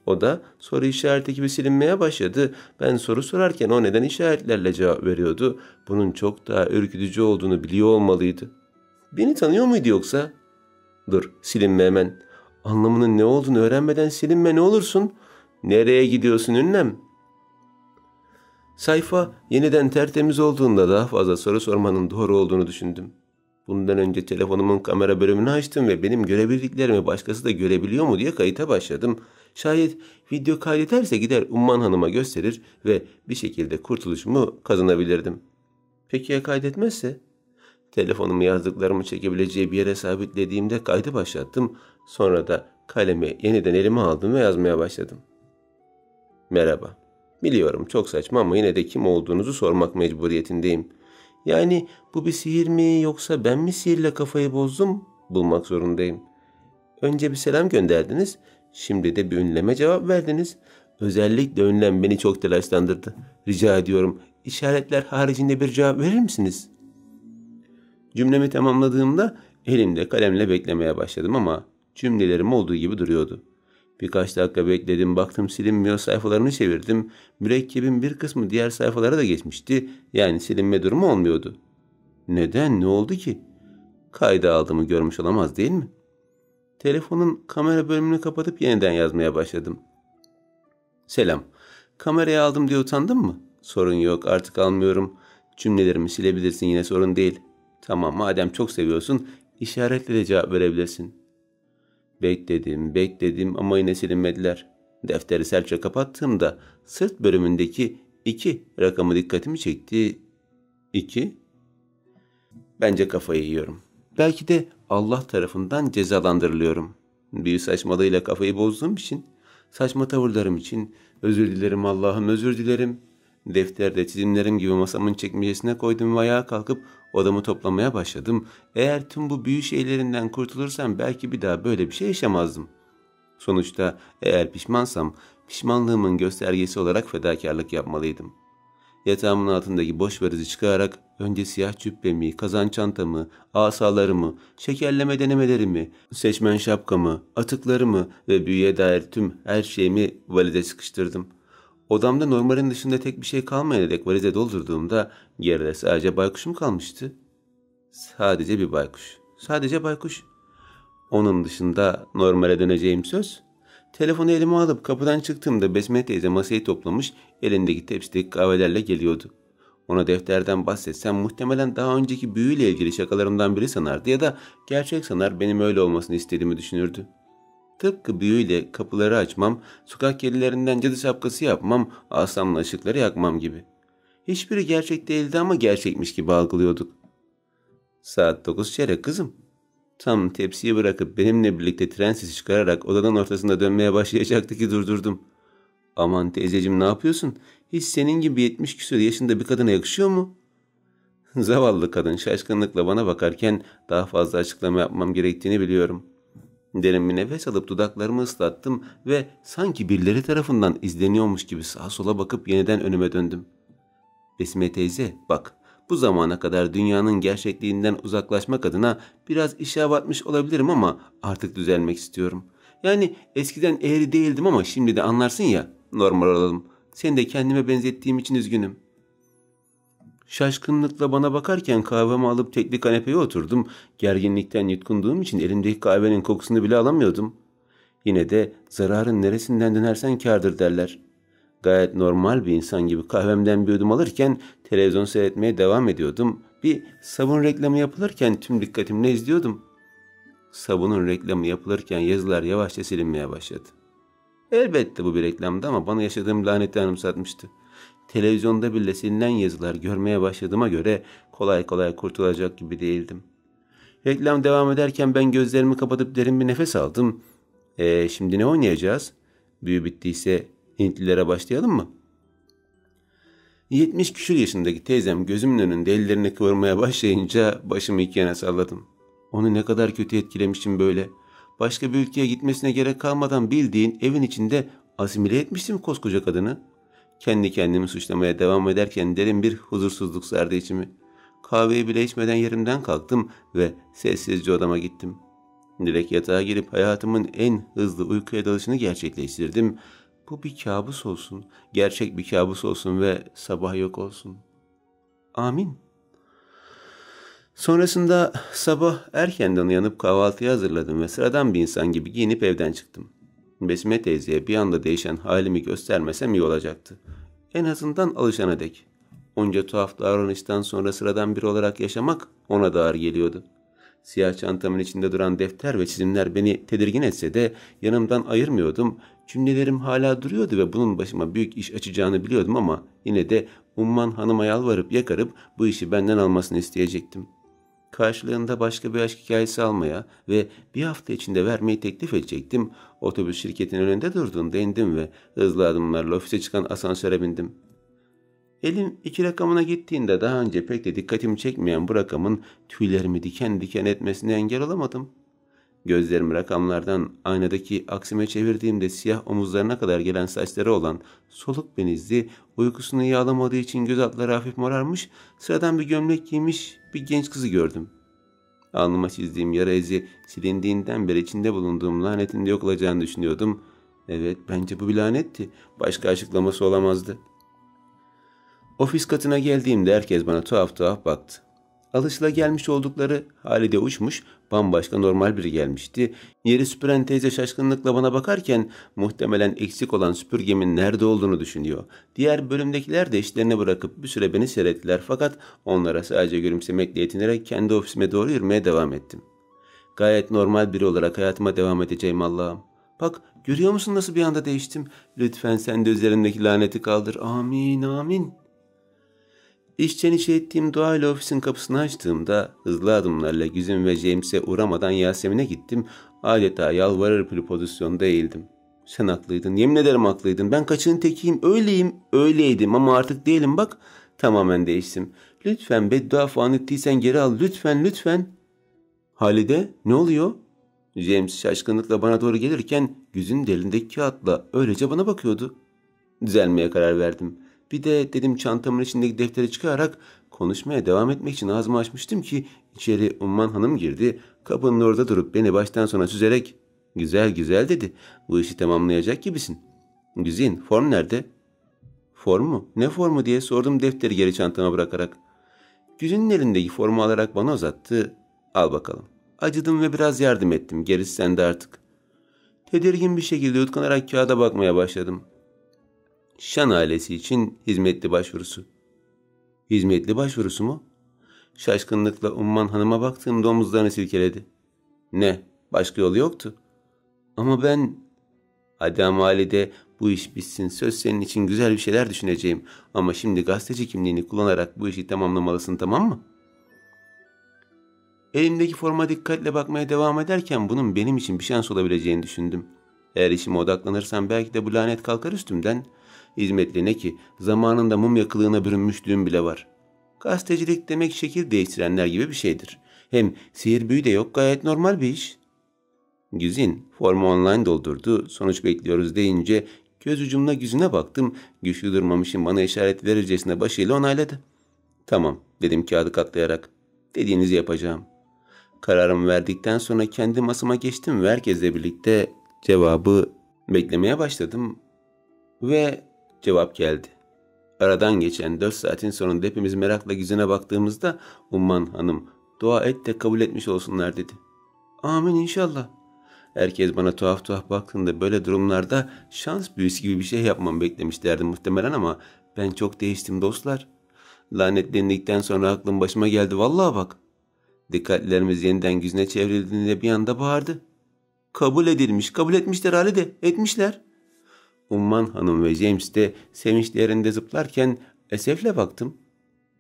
O da soru işareti gibi silinmeye başladı. Ben soru sorarken o neden işaretlerle cevap veriyordu? Bunun çok daha ürkütücü olduğunu biliyor olmalıydı. Beni tanıyor muydu yoksa? Dur, silinme hemen. Anlamının ne olduğunu öğrenmeden silinme ne olursun. Nereye gidiyorsun ünlem? Sayfa yeniden tertemiz olduğunda daha fazla soru sormanın doğru olduğunu düşündüm. Bundan önce telefonumun kamera bölümünü açtım ve benim görebildiklerimi başkası da görebiliyor mu diye kayıta başladım. Şayet video kaydederse gider Umman Hanım'a gösterir ve bir şekilde kurtuluşumu kazanabilirdim. Peki ya kaydetmezse? Telefonumu yazdıklarımı çekebileceği bir yere sabitlediğimde kaydı başlattım. Sonra da kalemi yeniden elime aldım ve yazmaya başladım. Merhaba. Biliyorum çok saçma ama yine de kim olduğunuzu sormak mecburiyetindeyim. Yani bu bir sihir mi yoksa ben mi sihirle kafayı bozdum? Bulmak zorundayım. Önce bir selam gönderdiniz. Şimdi de bir ünleme cevap verdiniz. Özellikle ünlem beni çok telaşlandırdı. Rica ediyorum işaretler haricinde bir cevap verir misiniz? Cümlemi tamamladığımda elimde kalemle beklemeye başladım ama cümlelerim olduğu gibi duruyordu. Birkaç dakika bekledim, baktım silinmiyor, sayfalarını çevirdim. Mürekkebin bir kısmı diğer sayfalara da geçmişti. Yani silinme durumu olmuyordu. Neden? Ne oldu ki? Kayda aldığımı görmüş olamaz değil mi? Telefonun kamera bölümünü kapatıp yeniden yazmaya başladım. Selam. Kamerayı aldım diye utandın mı? Sorun yok, artık almıyorum. Cümlelerimi silebilirsin, yine sorun değil. Tamam, madem çok seviyorsun, işaretle de cevap verebilirsin. Bekledim ama yine silinmediler. Defteri sertçe kapattığımda sırt bölümündeki 2 rakamı dikkatimi çekti. 2? Bence kafayı yiyorum. Belki de Allah tarafından cezalandırılıyorum. Bir saçmalığıyla kafayı bozduğum için, saçma tavırlarım için özür dilerim Allah'ım, özür dilerim. Defterde çizimlerim gibi masamın çekmecesine koydum ve ayağa kalkıp odamı toplamaya başladım. Eğer tüm bu büyü şeylerinden kurtulursam belki bir daha böyle bir şey yaşamazdım. Sonuçta eğer pişmansam pişmanlığımın göstergesi olarak fedakarlık yapmalıydım. Yatağımın altındaki boş valizi çıkararak önce siyah cübbemi, kazan çantamı, asalarımı, şekerleme denemelerimi, seçmen şapkamı, atıklarımı ve büyüye dair tüm her şeyimi valize sıkıştırdım. Odamda normalin dışında tek bir şey kalmayana dek valize doldurduğumda geride sadece baykuşum kalmıştı. Sadece bir baykuş. Sadece baykuş. Onun dışında normale döneceğim söz. Telefonu elime alıp kapıdan çıktığımda Besme teyze masayı toplamış, elindeki tepsideki kahvelerle geliyordu. Ona defterden bahsetsem muhtemelen daha önceki büyüyle ilgili şakalarımdan biri sanardı ya da gerçek sanar, benim öyle olmasını istediğimi düşünürdü. Tıpkı büyüyle kapıları açmam, sokak kedilerinden cadı şapkası yapmam, asamla ışıkları yakmam gibi. Hiçbiri gerçek değildi ama gerçekmiş gibi algılıyorduk. Saat 9 çeyrek kızım. Tam tepsiyi bırakıp benimle birlikte tren sesi çıkararak odanın ortasında dönmeye başlayacaktı ki durdurdum. Aman teyzeciğim, ne yapıyorsun? Hiç senin gibi 70 küsur yaşında bir kadına yakışıyor mu? Zavallı kadın şaşkınlıkla bana bakarken daha fazla açıklama yapmam gerektiğini biliyorum. Derin bir nefes alıp dudaklarımı ıslattım ve sanki birileri tarafından izleniyormuş gibi sağa sola bakıp yeniden önüme döndüm. Besme teyze, bak, bu zamana kadar dünyanın gerçekliğinden uzaklaşmak adına biraz işe batmış olabilirim ama artık düzelmek istiyorum. Yani eskiden eğri değildim ama şimdi de anlarsın ya, normal olalım. Seni de kendime benzettiğim için üzgünüm. Şaşkınlıkla bana bakarken kahvemi alıp tekli kanepeye oturdum. Gerginlikten yutkunduğum için elimdeki kahvenin kokusunu bile alamıyordum. Yine de zararın neresinden dönersen kârdır derler. Gayet normal bir insan gibi kahvemden bir yudum alırken televizyon seyretmeye devam ediyordum. Bir sabun reklamı yapılırken tüm dikkatimle izliyordum. Sabunun reklamı yapılırken yazılar yavaşça silinmeye başladı. Elbette bu bir reklamdı ama bana yaşadığım laneti anımsatmıştı. Televizyonda bile silinen yazılar görmeye başladığıma göre kolay kolay kurtulacak gibi değildim. Reklam devam ederken ben gözlerimi kapatıp derin bir nefes aldım. Şimdi ne oynayacağız? Büyü bittiyse Hintlilere başlayalım mı? 70 küsur yaşındaki teyzem gözümün önünde ellerini kıvırmaya başlayınca başımı iki yana salladım. Onu ne kadar kötü etkilemişim böyle. Başka bir ülkeye gitmesine gerek kalmadan bildiğin evin içinde asimile etmiştim koskoca kadını. Kendi kendimi suçlamaya devam ederken derin bir huzursuzluk sardı içimi. Kahveyi bile içmeden yerimden kalktım ve sessizce odama gittim. Direkt yatağa girip hayatımın en hızlı uykuya dalışını gerçekleştirdim. Bu bir kabus olsun, gerçek bir kabus olsun ve sabah yok olsun. Amin. Sonrasında sabah erkenden uyanıp kahvaltıyı hazırladım ve sıradan bir insan gibi giyinip evden çıktım. Besime teyzeye bir anda değişen halimi göstermesem iyi olacaktı. En azından alışana dek. Onca tuhaf davranıştan sonra sıradan biri olarak yaşamak ona da ağır geliyordu. Siyah çantamın içinde duran defter ve çizimler beni tedirgin etse de yanımdan ayırmıyordum. Cümlelerim hala duruyordu ve bunun başıma büyük iş açacağını biliyordum ama yine de Umman Hanım'a yalvarıp yakarıp bu işi benden almasını isteyecektim. Karşılığında başka bir aşk hikayesi almaya ve bir hafta içinde vermeyi teklif edecektim. Otobüs şirketinin önünde durduğunda indim ve hızlı adımlarla ofise çıkan asansöre bindim. Elim 2 rakamına gittiğinde daha önce pek de dikkatimi çekmeyen bu rakamın tüylerimi diken diken etmesine engel olamadım. Gözlerimi rakamlardan aynadaki aksime çevirdiğimde siyah omuzlarına kadar gelen saçları olan soluk benizli, uykusunu iyi alamadığı için göz altları hafif morarmış, sıradan bir gömlek giymiş bir genç kızı gördüm. Alnıma çizdiğim yara izi silindiğinden beri içinde bulunduğum lanetin de yok olacağını düşünüyordum. Evet, bence bu bir lanetti. Başka açıklaması olamazdı. Ofis katına geldiğimde herkes bana tuhaf tuhaf baktı. Alışılagelmiş oldukları Halide uçmuş, bambaşka normal biri gelmişti. Yeri süpüren teyze şaşkınlıkla bana bakarken muhtemelen eksik olan süpürgemin nerede olduğunu düşünüyor. Diğer bölümdekiler de işlerini bırakıp bir süre beni seyrettiler fakat onlara sadece gülümsemekle yetinerek kendi ofisime doğru yürümeye devam ettim. Gayet normal biri olarak hayatıma devam edeceğim Allah'ım. Bak, görüyor musun nasıl bir anda değiştim? Lütfen sen de üzerimdeki laneti kaldır. Amin amin. İçten içe ettiğim duayla ofisin kapısını açtığımda hızlı adımlarla Güzin ve James'e uğramadan Yasemin'e gittim. Adeta yalvarır bir pozisyonda eğildim. Sen haklıydın, yemin ederim haklıydın. Ben kaçığın tekiyim, öyleyim, öyleydim ama artık değilim bak. Tamamen değiştim. Lütfen beddua falan ettiysen geri al, lütfen, lütfen. Halide, ne oluyor? James şaşkınlıkla bana doğru gelirken Güzin de elindeki kağıtla öylece bana bakıyordu. Düzelmeye karar verdim. Bir de dedim çantamın içindeki defteri çıkararak konuşmaya devam etmek için ağzımı açmıştım ki içeri Umman Hanım girdi. Kapının orada durup beni baştan sona süzerek güzel güzel dedi. Bu işi tamamlayacak gibisin. Güzin, form nerede? Form mu? Ne formu diye sordum defteri geri çantama bırakarak. Güzin'in elindeki formu alarak bana uzattı. Al bakalım. Acıdım ve biraz yardım ettim. Gerisi sende artık. Tedirgin bir şekilde yutkanarak kağıda bakmaya başladım. Şan ailesi için hizmetli başvurusu. Hizmetli başvurusu mu? Şaşkınlıkla Umman Hanım'a baktığımda omuzlarını silkeledi. Ne? Başka yolu yoktu. Ama ben... Hadi ama Halide, bu iş bitsin. Söz senin için güzel bir şeyler düşüneceğim. Ama şimdi gazeteci kimliğini kullanarak bu işi tamamlamalısın, tamam mı? Elimdeki forma dikkatle bakmaya devam ederken bunun benim için bir şans olabileceğini düşündüm. Eğer işime odaklanırsam belki de bu lanet kalkar üstümden. Hizmetli ne ki zamanında mumya kılığına bürünmüşlüğüm bile var. Gazetecilik demek şekil değiştirenler gibi bir şeydir. Hem sihir büyü de yok, gayet normal bir iş. Güzin formu online doldurdu, sonuç bekliyoruz deyince göz ucumla Güzin'e baktım. Güçlü durmamışım, bana işaret verircesine başıyla onayladı. Tamam dedim kağıdı katlayarak. Dediğinizi yapacağım. Kararımı verdikten sonra kendi masama geçtim ve herkesle birlikte cevabı beklemeye başladım. Ve cevap geldi. Aradan geçen 4 saatin sonunda hepimiz merakla Güzin'e baktığımızda Umman Hanım dua et de kabul etmiş olsunlar dedi. Amin inşallah. Herkes bana tuhaf tuhaf baktığında böyle durumlarda şans büyüsü gibi bir şey yapmamı beklemişlerdi muhtemelen ama ben çok değiştim dostlar. Lanetlendikten sonra aklım başıma geldi vallahi bak. Dikkatlerimiz yeniden Güzin'e çevrildiğinde bir anda bağırdı. Kabul edilmiş, kabul etmişler Halide, etmişler. Umman Hanım ve James de sevinçlerinde zıplarken esefle baktım.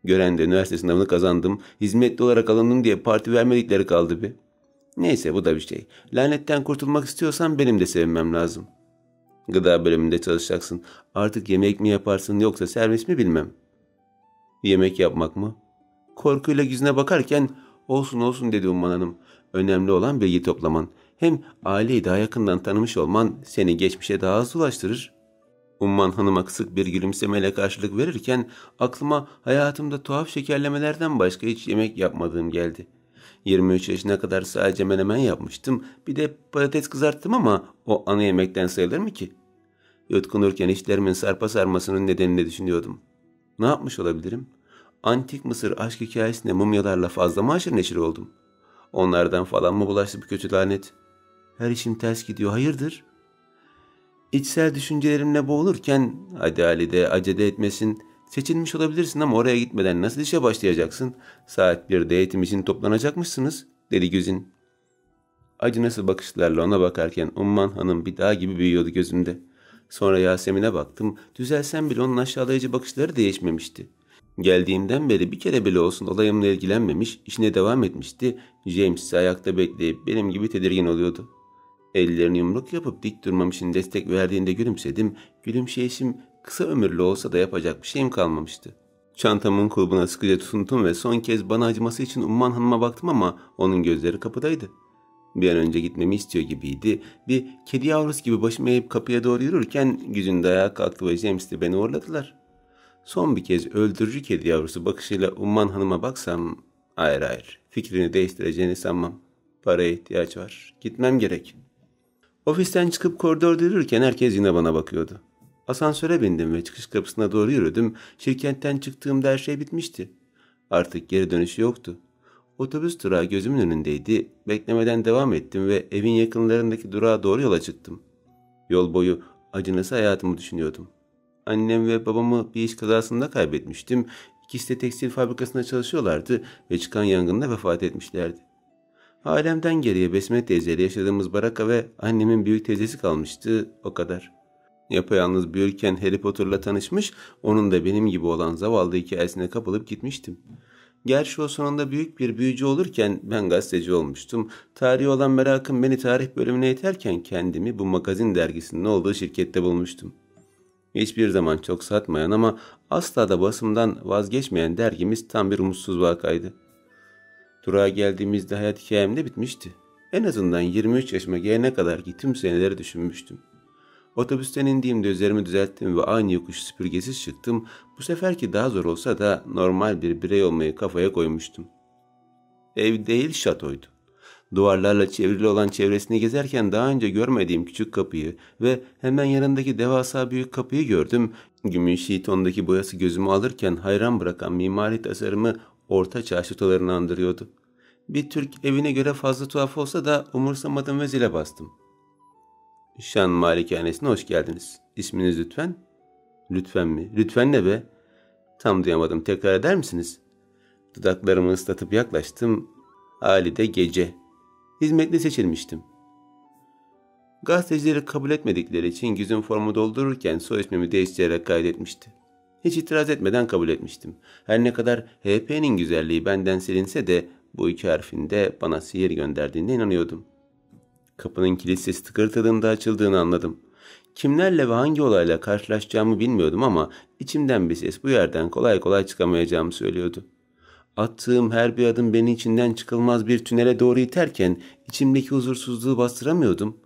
Gören de üniversite sınavını kazandım, hizmetli olarak alındım diye parti vermedikleri kaldı be. Neyse bu da bir şey. Lanetten kurtulmak istiyorsan benim de sevinmem lazım. Gıda bölümünde çalışacaksın. Artık yemek mi yaparsın yoksa servis mi bilmem. Yemek yapmak mı? Korkuyla yüzüne bakarken olsun olsun dedi Umman Hanım. Önemli olan bilgi toplaman. Hem aileyi daha yakından tanımış olman seni geçmişe daha hızlı ulaştırır. Umman Hanım'a kısık bir gülümsemeyle karşılık verirken aklıma hayatımda tuhaf şekerlemelerden başka hiç yemek yapmadığım geldi. 23 yaşına kadar sadece menemen yapmıştım. Bir de patates kızarttım ama o ana yemekten sayılır mı ki? Yutkunurken işlerimin sarpa sarmasının nedenini düşünüyordum. Ne yapmış olabilirim? Antik Mısır aşk hikayesinde mumyalarla fazla mı haşır neşir oldum? Onlardan falan mı bulaştı bu kötü lanet? Her işim ters gidiyor, hayırdır? İçsel düşüncelerimle boğulurken, hadi Halide acele etmesin, seçilmiş olabilirsin ama oraya gitmeden nasıl işe başlayacaksın? Saat 1'de eğitim için toplanacakmışsınız, dedi Güzin. Acınası bakışlarla ona bakarken Umman Hanım bir dağ gibi büyüyordu gözümde. Sonra Yasemin'e baktım, düzelsem bile onun aşağılayıcı bakışları değişmemişti. Geldiğimden beri bir kere bile olsun olayımla ilgilenmemiş, işine devam etmişti. James ise ayakta bekleyip benim gibi tedirgin oluyordu. Ellerini yumruk yapıp dik durmam için destek verdiğinde gülümsedim. Gülümseyişim kısa ömürlü olsa da yapacak bir şeyim kalmamıştı. Çantamın kulbuna sıkıca tutundum ve son kez bana acıması için Umman Hanım'a baktım ama onun gözleri kapıdaydı. Bir an önce gitmemi istiyor gibiydi. Bir kedi yavrusu gibi başımı eğip kapıya doğru yürürken Güzin de ayağa kalktı ve James de beni uğurladılar. Son bir kez öldürücü kedi yavrusu bakışıyla Umman Hanım'a baksam, hayır, fikrini değiştireceğini sanmam. Paraya ihtiyaç var. Gitmem gerek. Ofisten çıkıp koridorda yürürken herkes yine bana bakıyordu. Asansöre bindim ve çıkış kapısına doğru yürüdüm. Şirketten çıktığımda her şey bitmişti. Artık geri dönüşü yoktu. Otobüs durağı gözümün önündeydi. Beklemeden devam ettim ve evin yakınlarındaki durağa doğru yola çıktım. Yol boyu acınası hayatımı düşünüyordum. Annem ve babamı bir iş kazasında kaybetmiştim. İkisi de tekstil fabrikasında çalışıyorlardı ve çıkan yangında vefat etmişlerdi. Ailemden geriye Besme teyzeyle yaşadığımız baraka ve annemin büyük teyzesi kalmıştı, o kadar. Yapayalnız büyürken Harry Potter'la tanışmış, onun da benim gibi olan zavallı hikayesine kapılıp gitmiştim. Gerçi o sonunda büyük bir büyücü olurken ben gazeteci olmuştum. Tarihi olan merakım beni tarih bölümüne iterken kendimi bu magazin dergisinin olduğu şirkette bulmuştum. Hiçbir zaman çok satmayan ama asla da basımdan vazgeçmeyen dergimiz tam bir umutsuz vakaydı. Durağa geldiğimizde hayat hikayem de bitmişti. En azından 23 yaşıma gelene kadar ki tüm seneleri düşünmüştüm. Otobüsten indiğimde üzerimi düzelttim ve aynı yokuş süpürgesiz çıktım. Bu seferki daha zor olsa da normal bir birey olmayı kafaya koymuştum. Ev değil, şatoydu. Duvarlarla çevrili olan çevresini gezerken daha önce görmediğim küçük kapıyı ve hemen yanındaki devasa büyük kapıyı gördüm. Gümüşi tondaki boyası gözümü alırken hayran bırakan mimari tasarımı orta çağ şatolarını andırıyordu. Bir Türk evine göre fazla tuhaf olsa da umursamadım ve zile bastım. Şan malikanesine hoş geldiniz. İsminiz lütfen? Lütfen mi? Lütfen ne be? Tam duyamadım. Tekrar eder misiniz? Dudaklarımı ıslatıp yaklaştım. Halide Gece. Hizmetli seçilmiştim. Gazetecileri kabul etmedikleri için Güzin formu doldururken soy ismimi değiştirerek kaydetmişti. Hiç itiraz etmeden kabul etmiştim. Her ne kadar HP'nin güzelliği benden silinse de bu iki harfin de bana sihir gönderdiğine inanıyordum. Kapının kilit sesi tıkırtıdığında açıldığını anladım. Kimlerle ve hangi olayla karşılaşacağımı bilmiyordum ama içimden bir ses bu yerden kolay kolay çıkamayacağımı söylüyordu. Attığım her bir adım beni içinden çıkılmaz bir tünele doğru iterken içimdeki huzursuzluğu bastıramıyordum.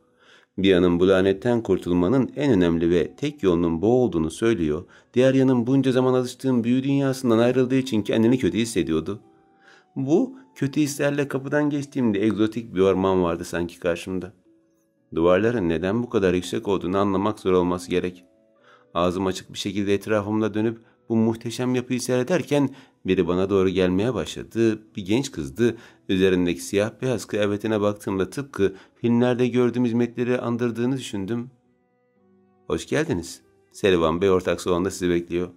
Bir yanım bu lanetten kurtulmanın en önemli ve tek yolunun bu olduğunu söylüyor, diğer yanım bunca zaman alıştığım büyü dünyasından ayrıldığı için kendini kötü hissediyordu. Bu kötü hislerle kapıdan geçtiğimde egzotik bir orman vardı sanki karşımda. Duvarların neden bu kadar yüksek olduğunu anlamak zor olması gerek. Ağzım açık bir şekilde etrafımda dönüp bu muhteşem yapıyı seyrederken biri bana doğru gelmeye başladı. Bir genç kızdı. Üzerindeki siyah beyaz kıyafetine baktığımda tıpkı filmlerde gördüğüm hizmetleri andırdığını düşündüm. Hoş geldiniz. Serivan Bey ortak salonda sizi bekliyor.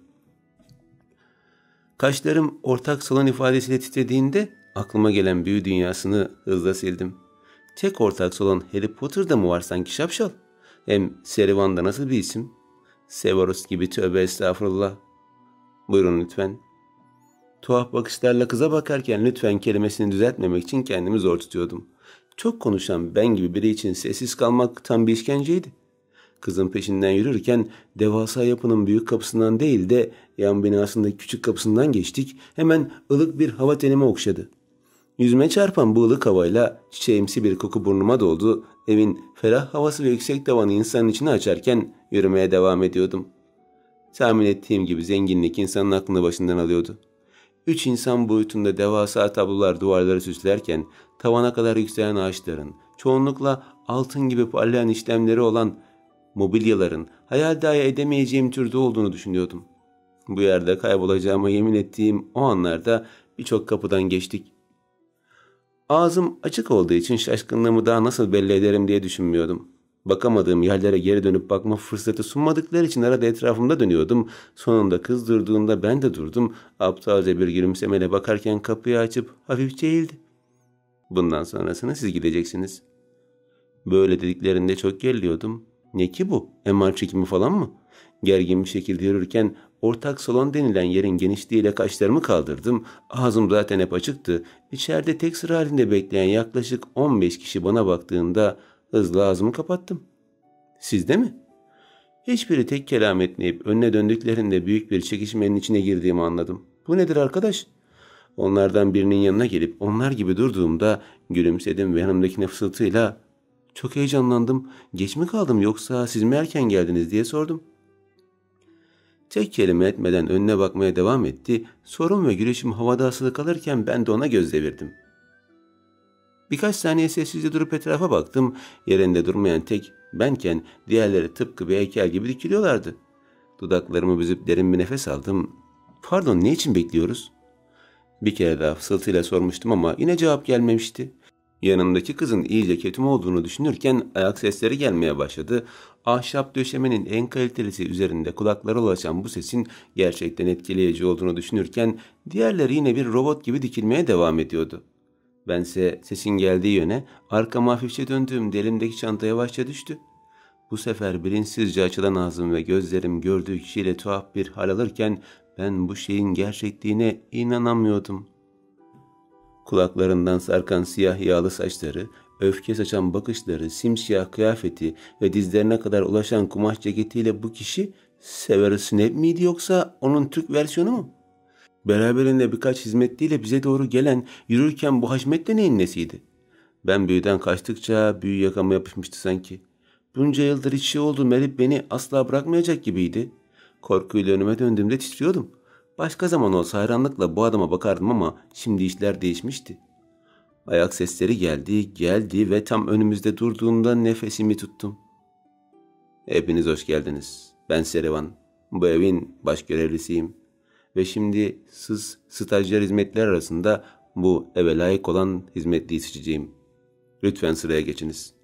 Kaşlarım ortak salon ifadesiyle titrediğinde aklıma gelen büyü dünyasını hızla sildim. Tek ortak salon Harry Potter'da mı var sanki şapşal? Hem Serivan'da nasıl bir isim? Severus gibi, tövbe estağfurullah. Buyurun lütfen. Tuhaf bakışlarla kıza bakarken lütfen kelimesini düzeltmemek için kendimi zor tutuyordum. Çok konuşan ben gibi biri için sessiz kalmak tam bir işkenceydi. Kızın peşinden yürürken devasa yapının büyük kapısından değil de yan binasındaki küçük kapısından geçtik. Hemen ılık bir hava tenime okşadı. Yüzüme çarpan bu ılık havayla çiçeğimsi bir koku burnuma doldu. Evin ferah havası ve yüksek tavanı insanın içine açarken yürümeye devam ediyordum. Tahmin ettiğim gibi zenginlik insanın aklını başından alıyordu. 3 insan boyutunda devasa tablolar duvarları süslerken tavana kadar yükselen ağaçların, çoğunlukla altın gibi parlayan işlemleri olan mobilyaların hayal dahi edemeyeceğim türde olduğunu düşünüyordum. Bu yerde kaybolacağıma yemin ettiğim o anlarda birçok kapıdan geçtik. Ağzım açık olduğu için şaşkınlığımı daha nasıl belli ederim diye düşünmüyordum. Bakamadığım yerlere geri dönüp bakma fırsatı sunmadıkları için arada etrafımda dönüyordum. Sonunda kız durduğunda ben de durdum. Aptalca bir gülümsemeyle bakarken kapıyı açıp hafifçe eğildi. Bundan sonrasını siz gideceksiniz. Böyle dediklerinde çok geriliyordum. Ne ki bu? MR çekimi falan mı? Gergin bir şekilde yürürken ortak salon denilen yerin genişliğiyle kaşlarımı kaldırdım. Ağzım zaten hep açıktı. İçeride tek sıra halinde bekleyen yaklaşık 15 kişi bana baktığında hızlı ağzımı kapattım. Siz de mi? Hiçbiri tek kelam etmeyip önüne döndüklerinde büyük bir çekişmenin içine girdiğimi anladım. Bu nedir arkadaş? Onlardan birinin yanına gelip onlar gibi durduğumda gülümsedim ve yanımdakine fısıltıyla "Çok heyecanlandım. Geç mi kaldım yoksa siz mi erken geldiniz?" diye sordum. Tek kelime etmeden önüne bakmaya devam etti. Sorum ve gülüşüm havada asılı kalırken ben de ona göz devirdim. Birkaç saniye sessizce durup etrafa baktım. Yerinde durmayan tek benken diğerleri tıpkı bir heykel gibi dikiliyorlardı. Dudaklarımı büzüp derin bir nefes aldım. "Pardon, ne için bekliyoruz?" Bir kere daha fısıltıyla sormuştum ama yine cevap gelmemişti. Yanımdaki kızın iyice ketum olduğunu düşünürken ayak sesleri gelmeye başladı. Ahşap döşemenin en kalitelisi üzerinde kulaklara ulaşan bu sesin gerçekten etkileyici olduğunu düşünürken diğerleri yine bir robot gibi dikilmeye devam ediyordu. Bense sesin geldiği yöne arkama hafifçe döndüğümde elimdeki çanta yavaşça düştü. Bu sefer bilinçsizce açılan ağzım ve gözlerim gördüğü kişiyle tuhaf bir hal alırken ben bu şeyin gerçekliğine inanamıyordum. Kulaklarından sarkan siyah yağlı saçları, öfke saçan bakışları, simsiyah kıyafeti ve dizlerine kadar ulaşan kumaş ceketiyle bu kişi Severus Snape miydi yoksa onun Türk versiyonu mu? Beraberinde birkaç hizmetliyle bize doğru gelen, yürürken bu haşmet de neyin nesiydi? Ben büyüden kaçtıkça büyü yakama yapışmıştı sanki. Bunca yıldır hiç şey olduğum herif beni asla bırakmayacak gibiydi. Korkuyla önüme döndüğümde titriyordum. Başka zaman olsa hayranlıkla bu adama bakardım ama şimdi işler değişmişti. Ayak sesleri geldi ve tam önümüzde durduğunda nefesimi tuttum. "Hepiniz hoş geldiniz. Ben Serivan. Bu evin baş görevlisiyim. Ve şimdi siz stajyer hizmetler arasında bu eve layık olan hizmetliyi seçeceğim. Lütfen sıraya geçiniz."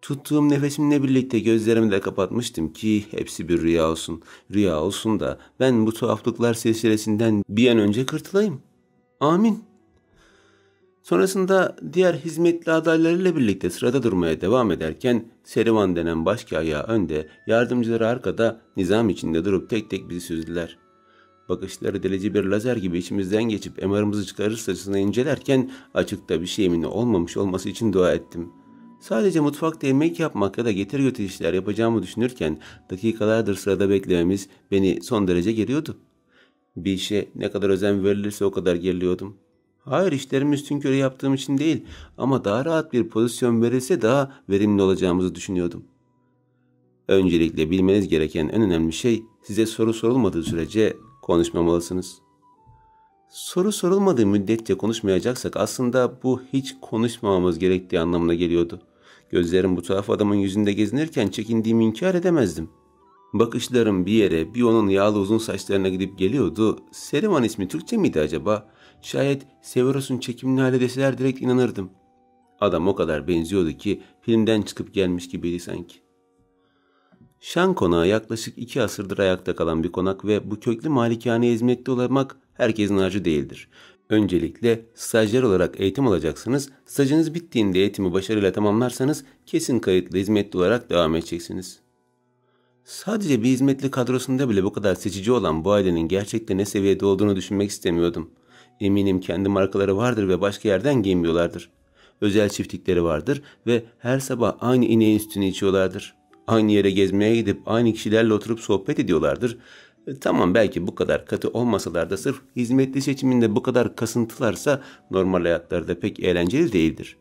Tuttuğum nefesimle birlikte gözlerimi de kapatmıştım ki hepsi bir rüya olsun. Rüya olsun da ben bu tuhaflıklar silsilesinden bir an önce kurtulayım. Amin. Sonrasında diğer hizmetli adaylarıyla birlikte sırada durmaya devam ederken Serivan denen başka ayağı önde, yardımcıları arkada nizam içinde durup tek tek bizi süzdüler. Bakışları delici bir lazer gibi içimizden geçip MR'ımızı çıkarırsacasına incelerken açıkta bir şeyimin olmamış olması için dua ettim. Sadece mutfakta yemek yapmak ya da getir götür işler yapacağımı düşünürken dakikalardır sırada beklememiz beni son derece geriyordu. Bir işe ne kadar özen verilirse o kadar geriliyordum. Hayır, işlerimi üstünkörü yaptığım için değil ama daha rahat bir pozisyon verilse daha verimli olacağımızı düşünüyordum. Öncelikle bilmeniz gereken en önemli şey size soru sorulmadığı sürece konuşmamalısınız. Soru sorulmadığı müddetçe konuşmayacaksak aslında bu hiç konuşmamamız gerektiği anlamına geliyordu. Gözlerim bu tuhaf adamın yüzünde gezinirken çekindiğimi inkar edemezdim. Bakışlarım bir yere, bir onun yağlı uzun saçlarına gidip geliyordu. Serivan ismi Türkçe miydi acaba? Şayet Severus'un çekimini hale deseler direkt inanırdım. Adam o kadar benziyordu ki filmden çıkıp gelmiş gibiydi sanki. Şan Konağı yaklaşık 2 asırdır ayakta kalan bir konak ve bu köklü malikaneye hizmetli olmak herkesin harcı değildir. Öncelikle stajyer olarak eğitim alacaksınız. Stajınız bittiğinde eğitimi başarıyla tamamlarsanız kesin kayıtlı hizmetli olarak devam edeceksiniz. Sadece bir hizmetli kadrosunda bile bu kadar seçici olan bu ailenin gerçekten ne seviyede olduğunu düşünmek istemiyordum. Eminim kendi markaları vardır ve başka yerden giymiyorlardır. Özel çiftlikleri vardır ve her sabah aynı ineğin sütünü içiyorlardır. Aynı yere gezmeye gidip aynı kişilerle oturup sohbet ediyorlardır. Tamam, belki bu kadar katı olmasalar da sırf hizmetli seçiminde bu kadar kasıntılarsa normal hayatlarda pek eğlenceli değildir.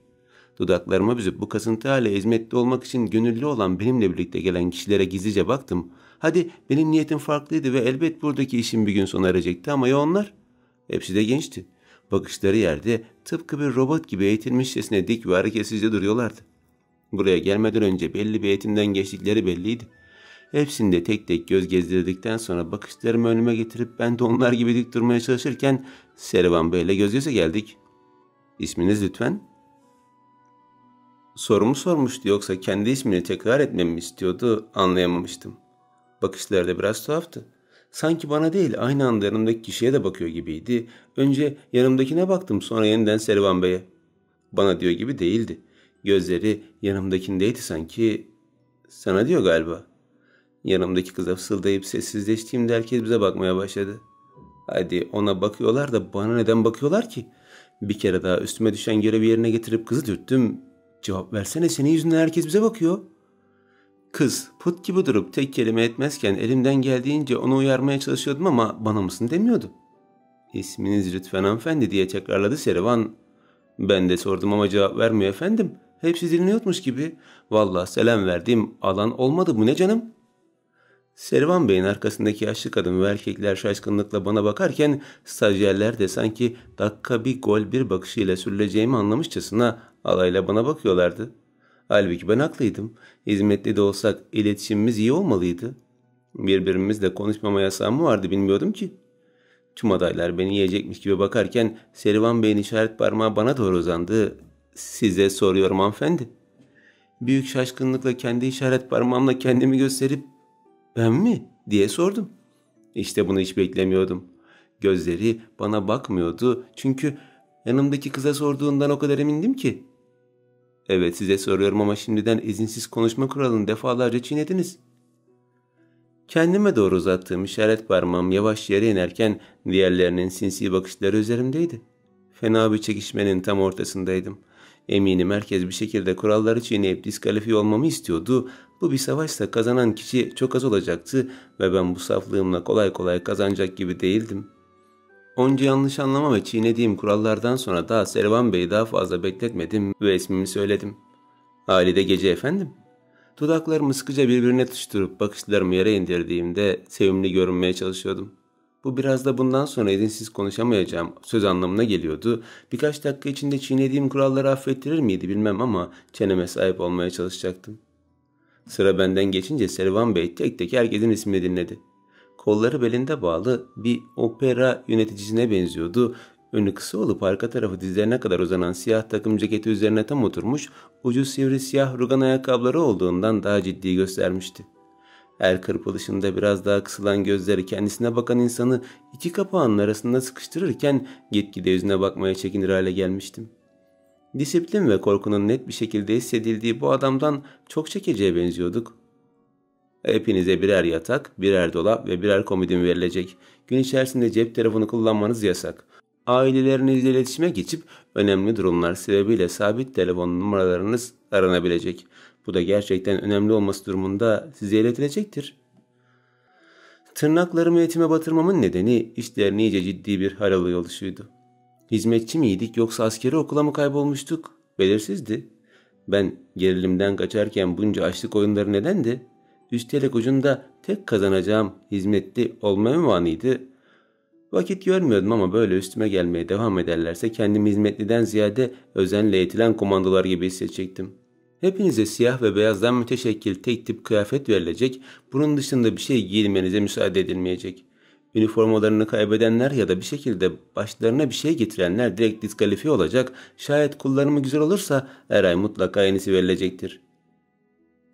Dudaklarıma büzüp bu kasıntı hale hizmetli olmak için gönüllü olan benimle birlikte gelen kişilere gizlice baktım. Hadi benim niyetim farklıydı ve elbet buradaki işim bir gün sona erecekti ama ya onlar? Hepsi de gençti. Bakışları yerde tıpkı bir robot gibi eğitilmişçesine dik ve hareketsizce duruyorlardı. Buraya gelmeden önce belli bir eğitimden geçtikleri belliydi. Hepsinde tek tek göz gezdirdikten sonra bakışlarımı önüme getirip ben de onlar gibi dik durmaya çalışırken Servan Bey'le göz göze geldik. İsminiz lütfen? Sorumu sormuştu, yoksa kendi ismini tekrar etmemi istiyordu, anlayamamıştım. Bakışları da biraz tuhaftı. Sanki bana değil, aynı anda yanımdaki kişiye de bakıyor gibiydi. Önce yanımdakine baktım, sonra yeniden Servan Bey'e. Bana diyor gibi değildi. Gözleri yanımdakindeydi sanki. Sana diyor galiba. Yanımdaki kıza fısıldayıp sessizleştiğimde herkes bize bakmaya başladı. Hadi ona bakıyorlar da bana neden bakıyorlar ki? Bir kere daha üstüme düşen görevi yerine getirip kızı dürttüm. Cevap versene, senin yüzünden herkes bize bakıyor. Kız put gibi durup tek kelime etmezken elimden geldiğince onu uyarmaya çalışıyordum ama bana mısın demiyordu. İsminiz lütfen hanımefendi diye tekrarladı Servan. Ben de sordum ama cevap vermiyor efendim. Hepsi dinliyormuş gibi. Vallahi selam verdiğim alan olmadı, bu ne canım? Servan Bey'in arkasındaki yaşlı kadın ve erkekler şaşkınlıkla bana bakarken stajyerler de sanki dakika bir gol bir bakışıyla sürüleceğimi anlamışçasına alayla bana bakıyorlardı. Halbuki ben haklıydım. Hizmetli de olsak iletişimimiz iyi olmalıydı. Birbirimizle konuşmama yasağı mı vardı bilmiyordum ki. Tüm adaylar beni yiyecekmiş gibi bakarken Servan Bey'in işaret parmağı bana doğru uzandı. Size soruyorum hanımefendi. Büyük şaşkınlıkla kendi işaret parmağımla kendimi gösterip ben mi diye sordum. İşte bunu hiç beklemiyordum. Gözleri bana bakmıyordu çünkü yanımdaki kıza sorduğundan o kadar emindim ki. Evet, size soruyorum ama şimdiden izinsiz konuşma kuralını defalarca çiğnediniz. Kendime doğru uzattığım işaret parmağım yavaş yere inerken diğerlerinin sinsi bakışları üzerimdeydi. Fena bir çekişmenin tam ortasındaydım. Eminim herkes bir şekilde kuralları çiğneyip diskalifiye olmamı istiyordu. Bu bir savaşsa kazanan kişi çok az olacaktı ve ben bu saflığımla kolay kolay kazanacak gibi değildim. Onca yanlış anlama ve çiğnediğim kurallardan sonra daha Servan Bey'i daha fazla bekletmedim ve ismimi söyledim. Halide Gece efendim. Dudaklarımı sıkıca birbirine tutuşturup bakışlarımı yere indirdiğimde sevimli görünmeye çalışıyordum. Bu biraz da bundan sonra izinsiz konuşamayacağım söz anlamına geliyordu. Birkaç dakika içinde çiğnediğim kuralları affettirir miydi bilmem ama çeneme sahip olmaya çalışacaktım. Sıra benden geçince Servan Bey tek tek herkesin ismini dinledi. Kolları belinde bağlı bir opera yöneticisine benziyordu. Önü kısa olup arka tarafı dizlerine kadar uzanan siyah takım ceketi üzerine tam oturmuş, ucu sivri siyah rugan ayakkabıları olduğundan daha ciddi göstermişti. Her kırpılışında biraz daha kısılan gözleri kendisine bakan insanı iki kapağının arasında sıkıştırırken gitgide yüzüne bakmaya çekinir hale gelmiştim. Disiplin ve korkunun net bir şekilde hissedildiği bu adamdan çok çekeceğe benziyorduk. Hepinize birer yatak, birer dolap ve birer komodin verilecek. Gün içerisinde cep telefonu kullanmanız yasak. Ailelerinizle iletişime geçip önemli durumlar sebebiyle sabit telefon numaralarınız aranabilecek. Bu da gerçekten önemli olması durumunda size iletilecektir. Tırnaklarımı etime batırmamın nedeni işlerin iyice ciddi bir hal alıyor oluşuydu. Hizmetçi miydik yoksa askeri okula mı kaybolmuştuk? Belirsizdi. Ben gerilimden kaçarken bunca açlık oyunları nedendi? Üstelik ucunda tek kazanacağım hizmetli olma ünvanıydı. Vakit görmüyordum ama böyle üstüme gelmeye devam ederlerse kendimi hizmetliden ziyade özenle eğitilen komandolar gibi hissedecektim. Hepinize siyah ve beyazdan müteşekkil tek tip kıyafet verilecek, bunun dışında bir şey giyilmenize müsaade edilmeyecek. Üniformalarını kaybedenler ya da bir şekilde başlarına bir şey getirenler direkt diskalifiye olacak, şayet kullanımı güzel olursa her ay mutlaka yenisi verilecektir.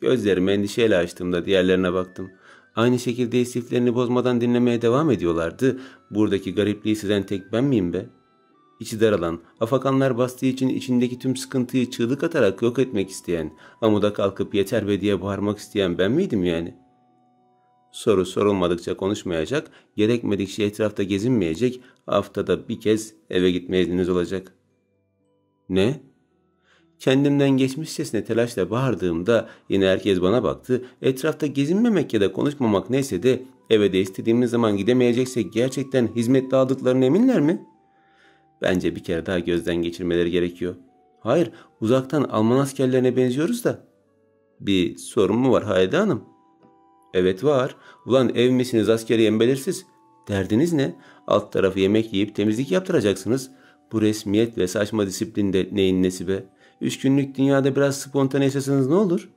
Gözlerimi endişeyle açtığımda diğerlerine baktım. Aynı şekilde istiflerini bozmadan dinlemeye devam ediyorlardı. Buradaki garipliği sezen tek ben miyim be? İçi daralan, afakanlar bastığı için içindeki tüm sıkıntıyı çığlık atarak yok etmek isteyen, amuda kalkıp yeter be diye bağırmak isteyen ben miydim yani? Soru sorulmadıkça konuşmayacak, gerekmedikçe etrafta gezinmeyecek, haftada bir kez eve gitme izniniz olacak. Ne? Kendimden geçmişçesine telaşla bağırdığımda yine herkes bana baktı. Etrafta gezinmemek ya da konuşmamak neyse de eve de istediğimiz zaman gidemeyeceksek gerçekten hizmetli aldıklarına eminler mi? Bence bir kere daha gözden geçirmeleri gerekiyor. Hayır, uzaktan Alman askerlerine benziyoruz da. Bir sorun mu var Halide Hanım? Evet var. Ulan ev misiniz askeriye belirsiz. Derdiniz ne? Alt tarafı yemek yiyip temizlik yaptıracaksınız. Bu resmiyet ve saçma disiplinde neyin nesi be? 3 günlük dünyada biraz spontane yaşasanız ne olur?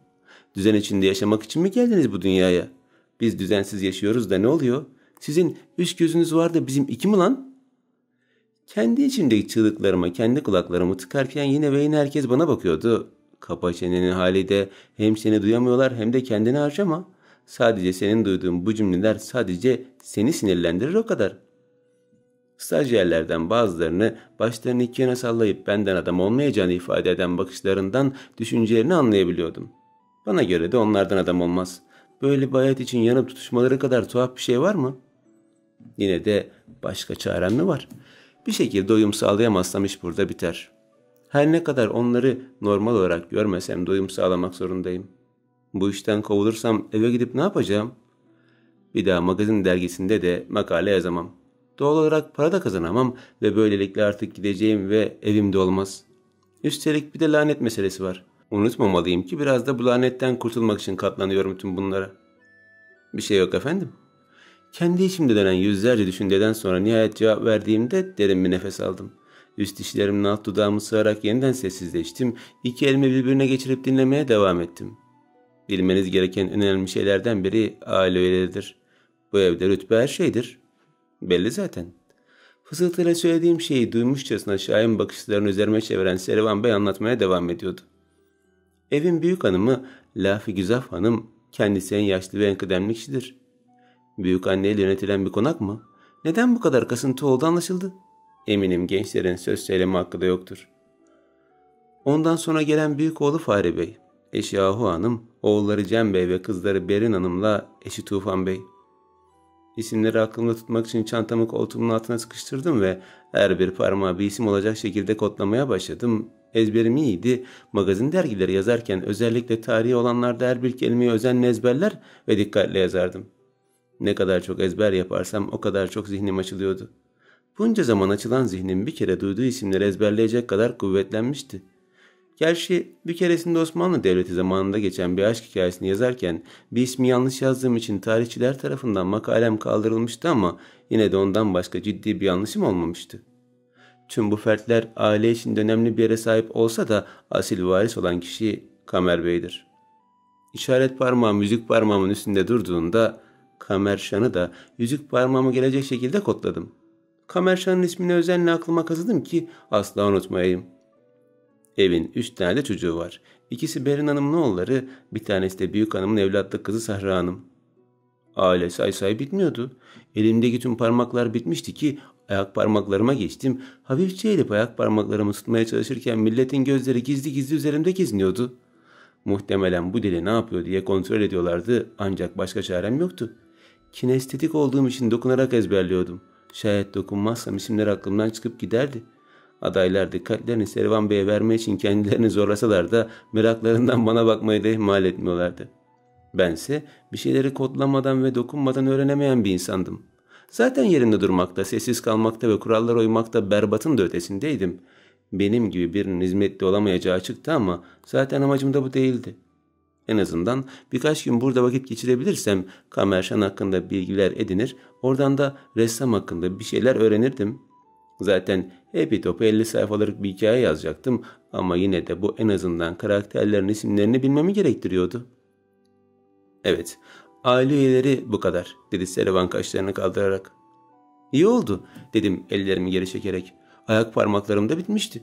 Düzen içinde yaşamak için mi geldiniz bu dünyaya? Biz düzensiz yaşıyoruz da ne oluyor? Sizin 3 gözünüz var da bizim 2 mi lan? Kendi içimdeki çığlıklarıma kendi kulaklarımı tıkarken yine ve yine herkes bana bakıyordu. Kapa çenenin hali de hem seni duyamıyorlar hem de kendini harcama. Sadece senin duyduğun bu cümleler sadece seni sinirlendirir o kadar. Stajyerlerden bazılarını başlarını iki yana sallayıp benden adam olmayacağını ifade eden bakışlarından düşüncelerini anlayabiliyordum. Bana göre de onlardan adam olmaz. Böyle bir hayat için yanıp tutuşmaları kadar tuhaf bir şey var mı? Yine de başka çarem mi var? Bir şekilde uyum sağlayamazsam iş burada biter. Her ne kadar onları normal olarak görmesem de uyum sağlamak zorundayım. Bu işten kovulursam eve gidip ne yapacağım? Bir daha magazin dergisinde de makale yazamam. Doğal olarak para da kazanamam ve böylelikle artık gideceğim ve evimde olmaz. Üstelik bir de lanet meselesi var. Unutmamalıyım ki biraz da bu lanetten kurtulmak için katlanıyorum tüm bunlara. Bir şey yok efendim. Kendi içimde dönen yüzlerce düşünceden sonra nihayet cevap verdiğimde derin bir nefes aldım. Üst dişlerimin alt dudağımı sığarak yeniden sessizleştim. İki elimi birbirine geçirip dinlemeye devam ettim. Bilmeniz gereken önemli şeylerden biri aile üyeleridir. Bu evde rütbe her şeydir. Belli zaten. Fısıltıyla söylediğim şeyi duymuşçasına şahin bakışlarını üzerime çeviren Serivan Bey anlatmaya devam ediyordu. Evin büyük hanımı Lafi Güzaf Hanım kendisi en yaşlı ve en kıdemli kişidir. Büyük anneyle yönetilen bir konak mı? Neden bu kadar kasıntı oldu anlaşıldı. Eminim gençlerin söz söyleme hakkı da yoktur. Ondan sonra gelen büyük oğlu Fahri Bey, eşi Ahu Hanım, oğulları Cem Bey ve kızları Berin Hanım'la eşi Tufan Bey. İsimleri aklımda tutmak için çantamı koltuğumun altına sıkıştırdım ve her bir parmağı bir isim olacak şekilde kodlamaya başladım. Ezberim iyiydi. Magazin dergileri yazarken özellikle tarihi olanlarda her bir kelimeyi özenle ezberler ve dikkatle yazardım. Ne kadar çok ezber yaparsam o kadar çok zihnim açılıyordu. Bunca zaman açılan zihnim bir kere duyduğu isimleri ezberleyecek kadar kuvvetlenmişti. Gerçi bir keresinde Osmanlı Devleti zamanında geçen bir aşk hikayesini yazarken bir ismi yanlış yazdığım için tarihçiler tarafından makalem kaldırılmıştı ama yine de ondan başka ciddi bir yanlışım olmamıştı. Tüm bu fertler aile için önemli bir yere sahip olsa da asil varis olan kişi Kamer Bey'dir. İşaret parmağım yüzük parmağımın üstünde durduğunda Kamer Şan'ı da yüzük parmağıma gelecek şekilde kodladım. Kamer Şan'ın ismini özenle aklıma kazıdım ki asla unutmayayım. Evin 3 tane de çocuğu var. İkisi Berin Hanım'ın oğulları, bir tanesi de büyük hanımın evlatlık kızı Sahra Hanım. Aile say bitmiyordu. Elimdeki tüm parmaklar bitmişti ki ayak parmaklarıma geçtim. Hafifçe eğilip ayak parmaklarımı tutmaya çalışırken milletin gözleri gizli gizli üzerimde geziniyordu. Muhtemelen bu deli ne yapıyor diye kontrol ediyorlardı ancak başka çarem yoktu. Kinestetik olduğum için dokunarak ezberliyordum. Şayet dokunmazsam isimler aklımdan çıkıp giderdi. Adaylar dikkatlerini Serivan Bey'e vermek için kendilerini zorlasalar da meraklarından bana bakmayı da ihmal etmiyorlardı. Bense bir şeyleri kodlamadan ve dokunmadan öğrenemeyen bir insandım. Zaten yerimde durmakta, sessiz kalmakta ve kurallara uymakta berbatın da ötesindeydim. Benim gibi birinin hizmetli olamayacağı çıktı ama zaten amacım da bu değildi. En azından birkaç gün burada vakit geçirebilirsem Kamerşan hakkında bilgiler edinir, oradan da ressam hakkında bir şeyler öğrenirdim. Zaten epi topu 50 sayfalık bir hikaye yazacaktım ama yine de bu en azından karakterlerin isimlerini bilmemi gerektiriyordu. Evet, aile üyeleri bu kadar, dedi Serivan kaşlarını kaldırarak. İyi oldu, dedim ellerimi geri çekerek. Ayak parmaklarım da bitmişti.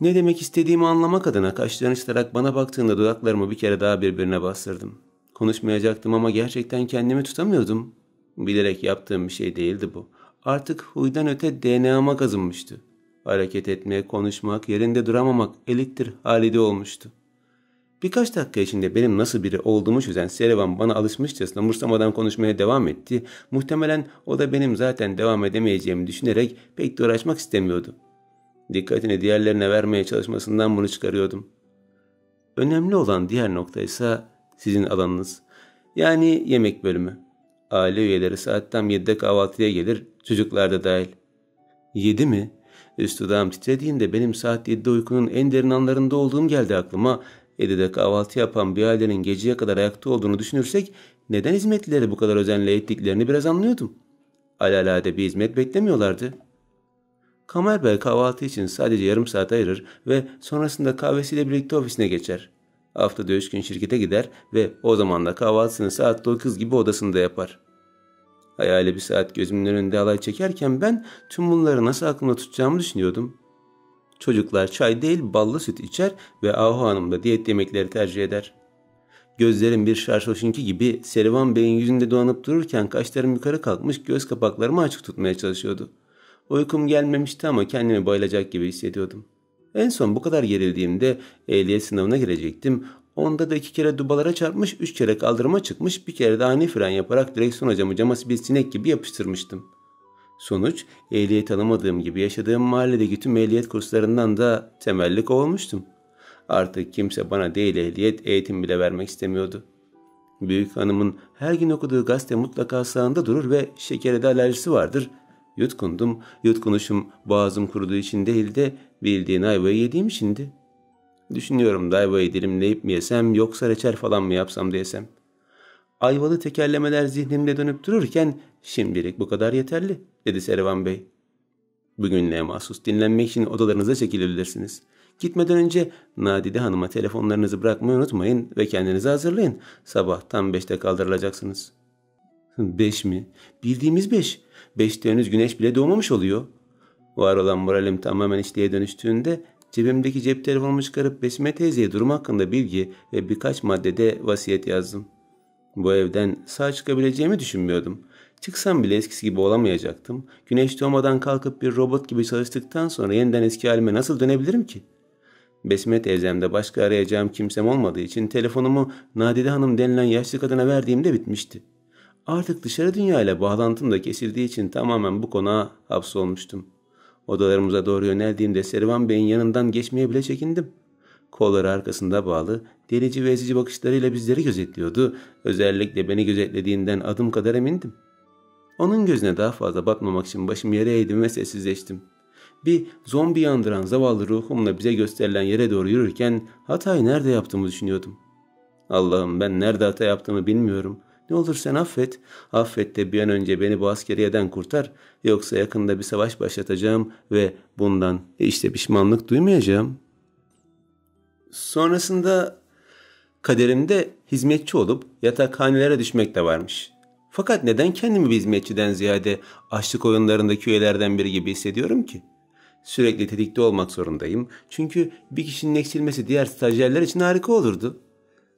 Ne demek istediğimi anlamak adına kaşlarını çıtarak bana baktığında dudaklarımı bir kere daha birbirine bastırdım. Konuşmayacaktım ama gerçekten kendimi tutamıyordum. Bilerek yaptığım bir şey değildi bu. Artık huydan öte DNA'ma kazınmıştı. Hareket etmek, konuşmak, yerinde duramamak eliktir halide olmuştu. Birkaç dakika içinde benim nasıl biri olduğumu çözen Serivan bana alışmışçasına umursamadan konuşmaya devam etti. Muhtemelen o da benim zaten devam edemeyeceğimi düşünerek pek de uğraşmak istemiyordu. Dikkatini diğerlerine vermeye çalışmasından bunu çıkarıyordum. Önemli olan diğer nokta ise sizin alanınız. Yani yemek bölümü. Aile üyeleri saat tam 7'de kahvaltıya gelir, çocuklar da dahil. 7 mi? Üst dudağım titrediğinde benim saat 7'de uykunun en derin anlarında olduğum geldi aklıma. 7'de kahvaltı yapan bir ailenin geceye kadar ayakta olduğunu düşünürsek neden hizmetlileri bu kadar özenle ettiklerini biraz anlıyordum. Alelade bir hizmet beklemiyorlardı. Kamer Bey kahvaltı için sadece yarım saat ayırır ve sonrasında kahvesiyle birlikte ofisine geçer. Haftada 3 gün şirkete gider ve o zaman da kahvaltısını saat 9 gibi odasında yapar. Hayali bir saat gözümün önünde alay çekerken ben tüm bunları nasıl aklımda tutacağımı düşünüyordum. Çocuklar çay değil ballı süt içer ve Ahu Hanım da diyet yemekleri tercih eder. Gözlerim bir şarşoşinki gibi Serivan Bey'in yüzünde dolanıp dururken kaşlarım yukarı kalkmış göz kapaklarımı açık tutmaya çalışıyordu. Uykum gelmemişti ama kendimi bayılacak gibi hissediyordum. En son bu kadar gerildiğimde ehliyet sınavına girecektim. Onda da 2 kere dubalara çarpmış, 3 kere kaldırıma çıkmış, bir kere de ani fren yaparak direksiyon hocamı caması bir sinek gibi yapıştırmıştım. Sonuç, ehliyet alamadığım gibi yaşadığım mahalledeki tüm ehliyet kurslarından da temelli kovulmuştum. Artık kimse bana değil ehliyet eğitim bile vermek istemiyordu. Büyük hanımın her gün okuduğu gazete mutlaka sağında durur ve şekere de alerjisi vardır. Yutkundum, yutkunuşum boğazım kuruduğu için değil de bildiğin ayvayı yediğim içindi. Düşünüyorum da ayvayı dilimleyip mi yesem yoksa reçel falan mı yapsam da yesem. Ayvalı tekerlemeler zihnimde dönüp dururken şimdilik bu kadar yeterli dedi Serivan Bey. Bugünlüğe mahsus dinlenmek için odalarınıza çekilebilirsiniz. Gitmeden önce Nadide Hanım'a telefonlarınızı bırakmayı unutmayın ve kendinizi hazırlayın. Sabah tam 5'te kaldırılacaksınız. 5 mi? Bildiğimiz 5. 5'te henüz güneş bile doğmamış oluyor. Var olan moralim tamamen içliğe dönüştüğünde cebimdeki cep telefonumu çıkarıp Besime teyzeye durum hakkında bilgi ve birkaç maddede vasiyet yazdım. Bu evden sağ çıkabileceğimi düşünmüyordum. Çıksam bile eskisi gibi olamayacaktım. Güneş doğmadan kalkıp bir robot gibi çalıştıktan sonra yeniden eski halime nasıl dönebilirim ki? Besime teyzemde başka arayacağım kimsem olmadığı için telefonumu Nadide Hanım denilen yaşlı kadına verdiğimde bitmişti. Artık dışarı dünyayla bağlantım da kesildiği için tamamen bu konuğa hapsolmuştum. Odalarımıza doğru yöneldiğimde Serivan Bey'in yanından geçmeye bile çekindim. Kolları arkasında bağlı, delici ve ezici bakışlarıyla bizleri gözetliyordu. Özellikle beni gözetlediğinden adım kadar emindim. Onun gözüne daha fazla batmamak için başımı yere eğdim ve sessizleştim. Bir zombi andıran zavallı ruhumla bize gösterilen yere doğru yürürken hatayı nerede yaptığımı düşünüyordum. Allah'ım ben nerede hata yaptığımı bilmiyorum. Ne olur sen affet. Affet de bir an önce beni bu askeriyeden kurtar. Yoksa yakında bir savaş başlatacağım ve bundan işte pişmanlık duymayacağım. Sonrasında kaderimde hizmetçi olup yatakhanelere düşmek de varmış. Fakat neden kendimi bir hizmetçiden ziyade açlık oyunlarındaki üyelerden biri gibi hissediyorum ki? Sürekli tetikte olmak zorundayım. Çünkü bir kişinin eksilmesi diğer stajyerler için harika olurdu.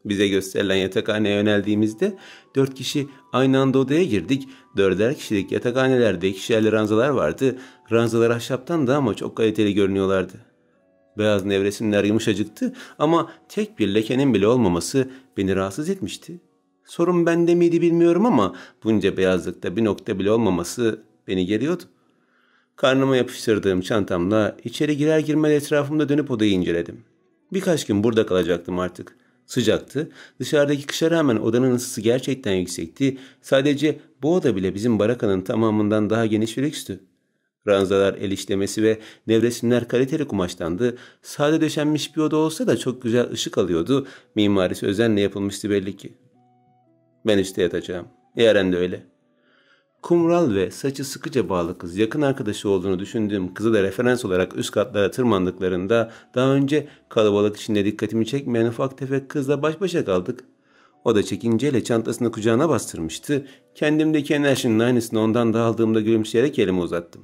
Bize gösterilen yatakhaneye yöneldiğimizde 4 kişi aynı anda odaya girdik. 4'er kişilik yatakhanelerde 2'şerli ranzalar vardı. Ranzalar ahşaptan da ama çok kaliteli görünüyorlardı. Beyaz nevresimler yumuşacıktı ama tek bir lekenin bile olmaması beni rahatsız etmişti. Sorun bende miydi bilmiyorum ama bunca beyazlıkta bir nokta bile olmaması beni geriyordu. Karnıma yapıştırdığım çantamla içeri girer girmez etrafımda dönüp odayı inceledim. Birkaç gün burada kalacaktım artık. Sıcaktı. Dışarıdaki kışa rağmen odanın ısısı gerçekten yüksekti. Sadece bu oda bile bizim barakanın tamamından daha geniş ve lükstü. Ranzalar el işlemesi ve nevresimler kaliteli kumaştandı. Sade döşenmiş bir oda olsa da çok güzel ışık alıyordu. Mimarisi özenle yapılmıştı belli ki. Ben üstte yatacağım. Yaren de öyle. Kumral ve saçı sıkıca bağlı kız yakın arkadaşı olduğunu düşündüğüm kızı da referans olarak üst katlara tırmandıklarında daha önce kalabalık içinde dikkatimi çekmeyen ufak tefek kızla baş başa kaldık. O da çekinceyle çantasını kucağına bastırmıştı. Kendimdeki enerjinin aynısını ondan da aldığımda gülümseyerek elimi uzattım.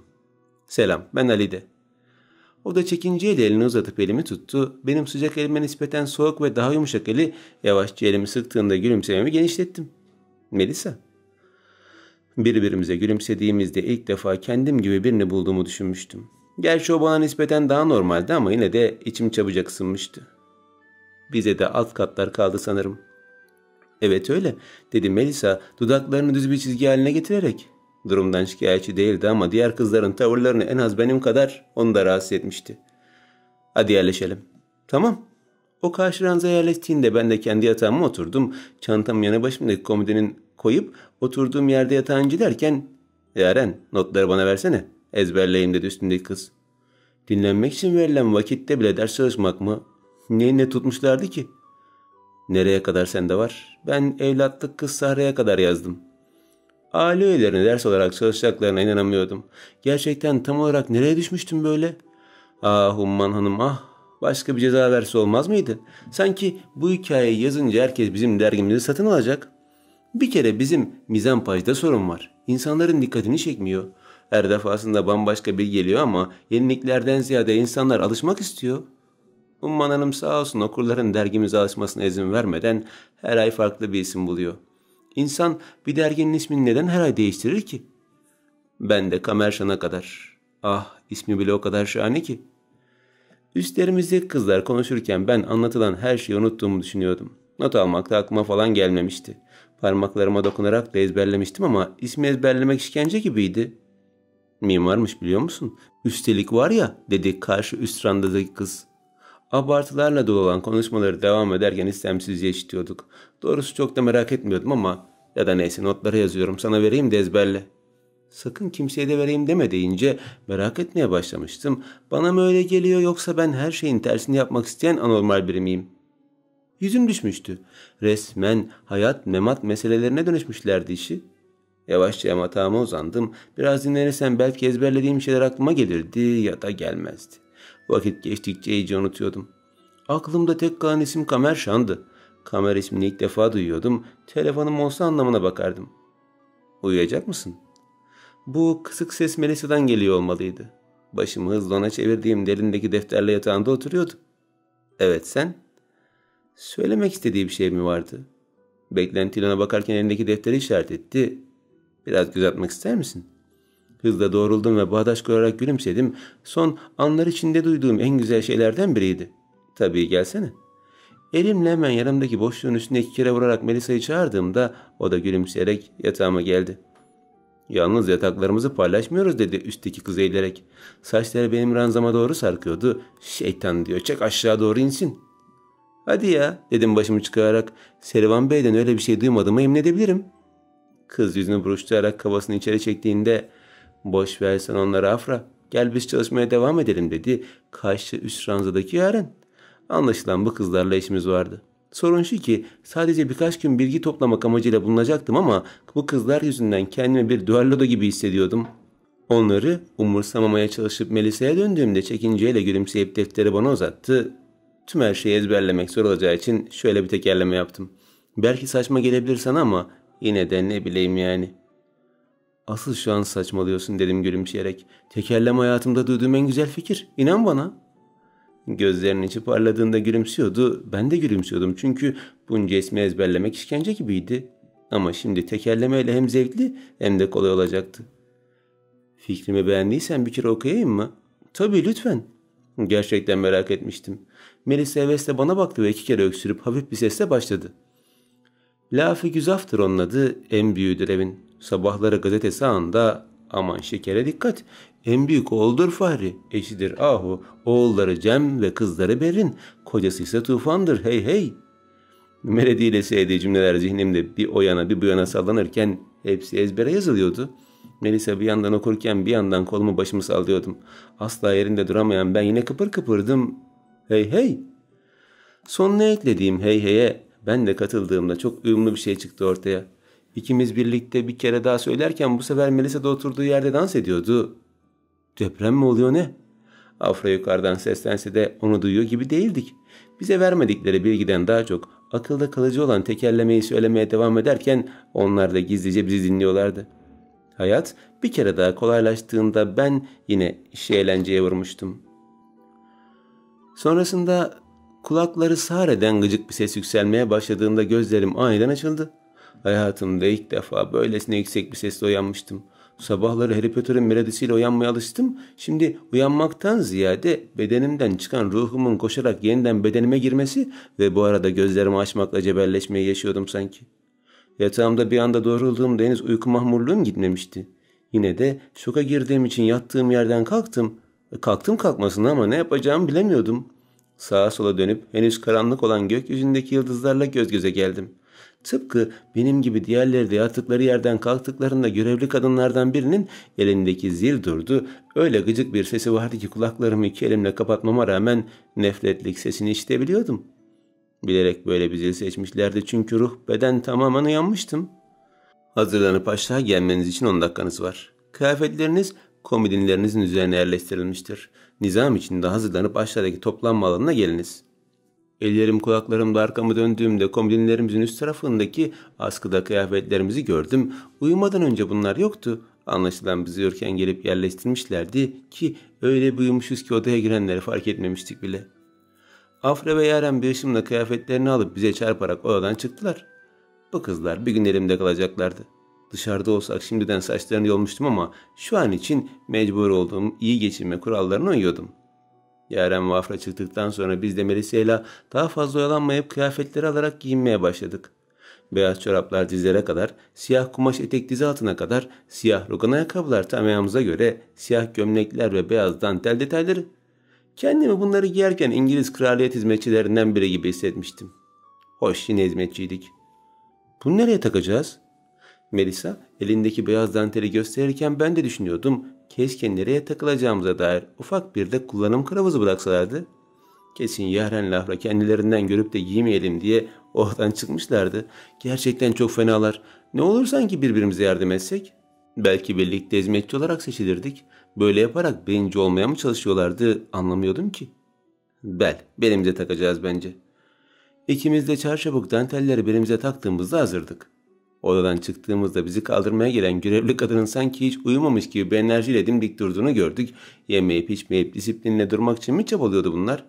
Selam, ben Halide. O da çekinceyle elini uzatıp elimi tuttu. Benim sıcak elime nispeten soğuk ve daha yumuşak eli yavaşça elimi sıktığında gülümsememi genişlettim. Melisa. Birbirimize gülümsediğimizde ilk defa kendim gibi birini bulduğumu düşünmüştüm. Gerçi o bana nispeten daha normaldi ama yine de içim çabucak ısınmıştı. Bize de alt katlar kaldı sanırım. Evet öyle, dedi Melisa dudaklarını düz bir çizgi haline getirerek. Durumdan şikayetçi değildi ama diğer kızların tavırlarını en az benim kadar onu da rahatsız etmişti. Hadi yerleşelim. Tamam. O karşı ranzaya yerleştiğinde ben de kendi yatağıma oturdum. Çantamı yanı başımdaki komodinin koyup oturduğum yerde yatağa incilerken Yaren notları bana versene. Ezberleyeyim dedi üstündeki kız. Dinlenmek için verilen vakitte bile ders çalışmak mı? Ne tutmuşlardı ki? Nereye kadar sende var? Ben evlatlık kız Sahra'ya kadar yazdım. Aile üyelerine ders olarak çalışacaklarına inanamıyordum. Gerçekten tam olarak nereye düşmüştüm böyle? Ah Umman Hanım ah. Başka bir ceza verse olmaz mıydı? Sanki bu hikayeyi yazınca herkes bizim dergimizi satın alacak. Bir kere bizim mizampajda sorun var. İnsanların dikkatini çekmiyor. Her defasında bambaşka bir geliyor ama yeniliklerden ziyade insanlar alışmak istiyor. Umman Hanım sağ olsun okurların dergimize alışmasına izin vermeden her ay farklı bir isim buluyor. İnsan bir derginin ismini neden her ay değiştirir ki? Ben de Kamerşan'a kadar. Ah, ismi bile o kadar şahane ki. Üstlerimizdeki kızlar konuşurken ben anlatılan her şeyi unuttuğumu düşünüyordum. Not almak da aklıma falan gelmemişti. Parmaklarıma dokunarak da ezberlemiştim ama ismi ezberlemek işkence gibiydi. Mimarmış biliyor musun? Üstelik var ya, dedi karşı üst randadaki kız. Abartılarla dolu olan konuşmaları devam ederken istemsizce işitiyorduk. Doğrusu çok da merak etmiyordum ama ya da neyse notlara yazıyorum, sana vereyim de ezberle. Sakın kimseye de vereyim deme deyince merak etmeye başlamıştım. Bana mı öyle geliyor yoksa ben her şeyin tersini yapmak isteyen anormal biri miyim? Yüzüm düşmüştü. Resmen hayat memat meselelerine dönüşmüşlerdi işi. Yavaşça yatağıma uzandım. Biraz dinlenirsem belki ezberlediğim şeyler aklıma gelirdi ya da gelmezdi. Vakit geçtikçe iyice unutuyordum. Aklımda tek kalan isim Kamerşan'dı. Kamer ismini ilk defa duyuyordum. Telefonum olsa anlamına bakardım. Uyuyacak mısın? Bu kısık ses Melisa'dan geliyor olmalıydı. Başımı hızla ona çevirdiğim elindeki defterle yatağında oturuyordu. Evet, sen? Söylemek istediği bir şey mi vardı? Beklentiyle ona bakarken elindeki defteri işaret etti. Biraz göz atmak ister misin? Hızla doğruldum ve bağdaş kurarak gülümsedim. Son anlar içinde duyduğum en güzel şeylerden biriydi. Tabii, gelsene. Elimle hemen yanımdaki boşluğun üstüne 2 kere vurarak Melisa'yı çağırdığımda o da gülümseyerek yatağıma geldi. Yalnız yataklarımızı paylaşmıyoruz, dedi üstteki kız eğilerek. Saçları benim ranzama doğru sarkıyordu. Şeytan diyor, çek aşağı doğru insin. Hadi ya, dedim başımı çıkararak. Serivan Bey'den öyle bir şey duymadığıma emin edebilirim. Kız yüzünü buruşturarak kafasını içeri çektiğinde boş versen onları Afra, gel biz çalışmaya devam edelim, dedi karşı üst ranzadaki Yaren. Anlaşılan bu kızlarla işimiz vardı. Sorun şu ki sadece birkaç gün bilgi toplamak amacıyla bulunacaktım ama bu kızlar yüzünden kendimi bir düelloda gibi hissediyordum. Onları umursamamaya çalışıp Melisa'ya döndüğümde çekinceyle gülümseyip defteri bana uzattı. Tüm her şeyi ezberlemek zor olacağı için şöyle bir tekerleme yaptım. Belki saçma gelebilir sana ama yine de ne bileyim yani. Asıl şu an saçmalıyorsun, dedim gülümseyerek. Tekerleme hayatımda duyduğum en güzel fikir. İnan bana. Gözlerinin içi parladığında gülümsüyordu. Ben de gülümsüyordum çünkü bunca ismi ezberlemek işkence gibiydi. Ama şimdi tekerlemeyle hem zevkli hem de kolay olacaktı. Fikrimi beğendiysen bir kere okuyayım mı? Tabii, lütfen. Gerçekten merak etmiştim. Melisa hevesle bana baktı ve 2 kere öksürüp hafif bir sesle başladı. Lafı güzaftır onun adı, en büyüğüdür evin. Sabahları gazete sağında, aman şekere dikkat. En büyük oğuldur Fahri, eşidir Ahu, oğulları Cem ve kızları Berin, kocası ise Tufan'dır, hey hey. Melodi ile söylediği cümleler zihnimde bir o yana bir bu yana sallanırken hepsi ezbere yazılıyordu. Melisa bir yandan okurken bir yandan kolumu başımı sallıyordum. Asla yerinde duramayan ben yine kıpır kıpırdım. Hey hey. Sonuna eklediğim hey hey'e ben de katıldığımda çok uyumlu bir şey çıktı ortaya. İkimiz birlikte bir kere daha söylerken bu sefer Melisa da oturduğu yerde dans ediyordu. Deprem mi oluyor ne? Afra yukarıdan seslense de onu duyuyor gibi değildik. Bize vermedikleri bilgiden daha çok akılda kalıcı olan tekerlemeyi söylemeye devam ederken onlar da gizlice bizi dinliyorlardı. Hayat bir kere daha kolaylaştığında ben yine işi eğlenceye vurmuştum. Sonrasında kulakları sağır eden gıcık bir ses yükselmeye başladığında gözlerim aniden açıldı. Hayatımda ilk defa böylesine yüksek bir sesle uyanmıştım. Sabahları Harry Potter'ın melodisiyle uyanmaya alıştım. Şimdi uyanmaktan ziyade bedenimden çıkan ruhumun koşarak yeniden bedenime girmesi ve bu arada gözlerimi açmakla cebelleşmeyi yaşıyordum sanki. Yatağımda bir anda doğrulduğumda henüz uyku mahmurluğum gitmemişti. Yine de şoka girdiğim için yattığım yerden kalktım. Kalktım kalkmasına ama ne yapacağımı bilemiyordum. Sağa sola dönüp henüz karanlık olan gökyüzündeki yıldızlarla göz göze geldim. Tıpkı benim gibi diğerleri de yattıkları yerden kalktıklarında görevli kadınlardan birinin elindeki zil durdu. Öyle gıcık bir sesi vardı ki kulaklarımı 2 elimle kapatmama rağmen nefretlik sesini işitebiliyordum. Bilerek böyle bir zil seçmişlerdi çünkü ruh beden tamamen uyanmıştım. Hazırlanıp aşağı gelmeniz için 10 dakikanız var. Kıyafetleriniz komodinlerinizin üzerine yerleştirilmiştir. Nizam içinde hazırlanıp aşağıdaki toplanma alanına geliniz. Ellerim kulaklarımda arkamı döndüğümde komodinlerimizin üst tarafındaki askıda kıyafetlerimizi gördüm. Uyumadan önce bunlar yoktu. Anlaşılan bizi uyurken gelip yerleştirmişlerdi ki öyle uyumuşuz ki odaya girenleri fark etmemiştik bile. Afra ve Yaren bir ışımla kıyafetlerini alıp bize çarparak odadan çıktılar. Bu kızlar bir gün elimde kalacaklardı. Dışarıda olsak şimdiden saçlarını yolmuştum ama şu an için mecbur olduğum iyi geçinme kurallarına uyuyordum. Yaren ve Afra çıktıktan sonra biz de Melisa'yla daha fazla oyalanmayıp kıyafetleri alarak giyinmeye başladık. Beyaz çoraplar dizlere kadar, siyah kumaş etek diz altına kadar, siyah rugan ayakkabılar tam ayağımıza göre, siyah gömlekler ve beyaz dantel detayları. Kendimi bunları giyerken İngiliz kraliyet hizmetçilerinden biri gibi hissetmiştim. Hoş, yine hizmetçiydik. Bunu nereye takacağız? Melisa elindeki beyaz danteli gösterirken ben de düşünüyordum. Keşke nereye takılacağımıza dair ufak bir de kullanım kılavuzu bıraksalardı. Kesin Yaren'le Afra kendilerinden görüp de giymeyelim diye oradan çıkmışlardı. Gerçekten çok fenalar. Ne olur sanki birbirimize yardım etsek? Belki birlikte hizmetçi olarak seçilirdik. Böyle yaparak birinci olmaya mı çalışıyorlardı, anlamıyordum ki. Belimize takacağız bence. İkimiz de çarşabuk dantelleri belimize taktığımızda hazırdık. Odadan çıktığımızda bizi kaldırmaya gelen görevli kadının sanki hiç uyumamış gibi bir enerjiyle dimdik durduğunu gördük. Yemeyip içmeyip disiplinle durmak için mi çabalıyordu bunlar?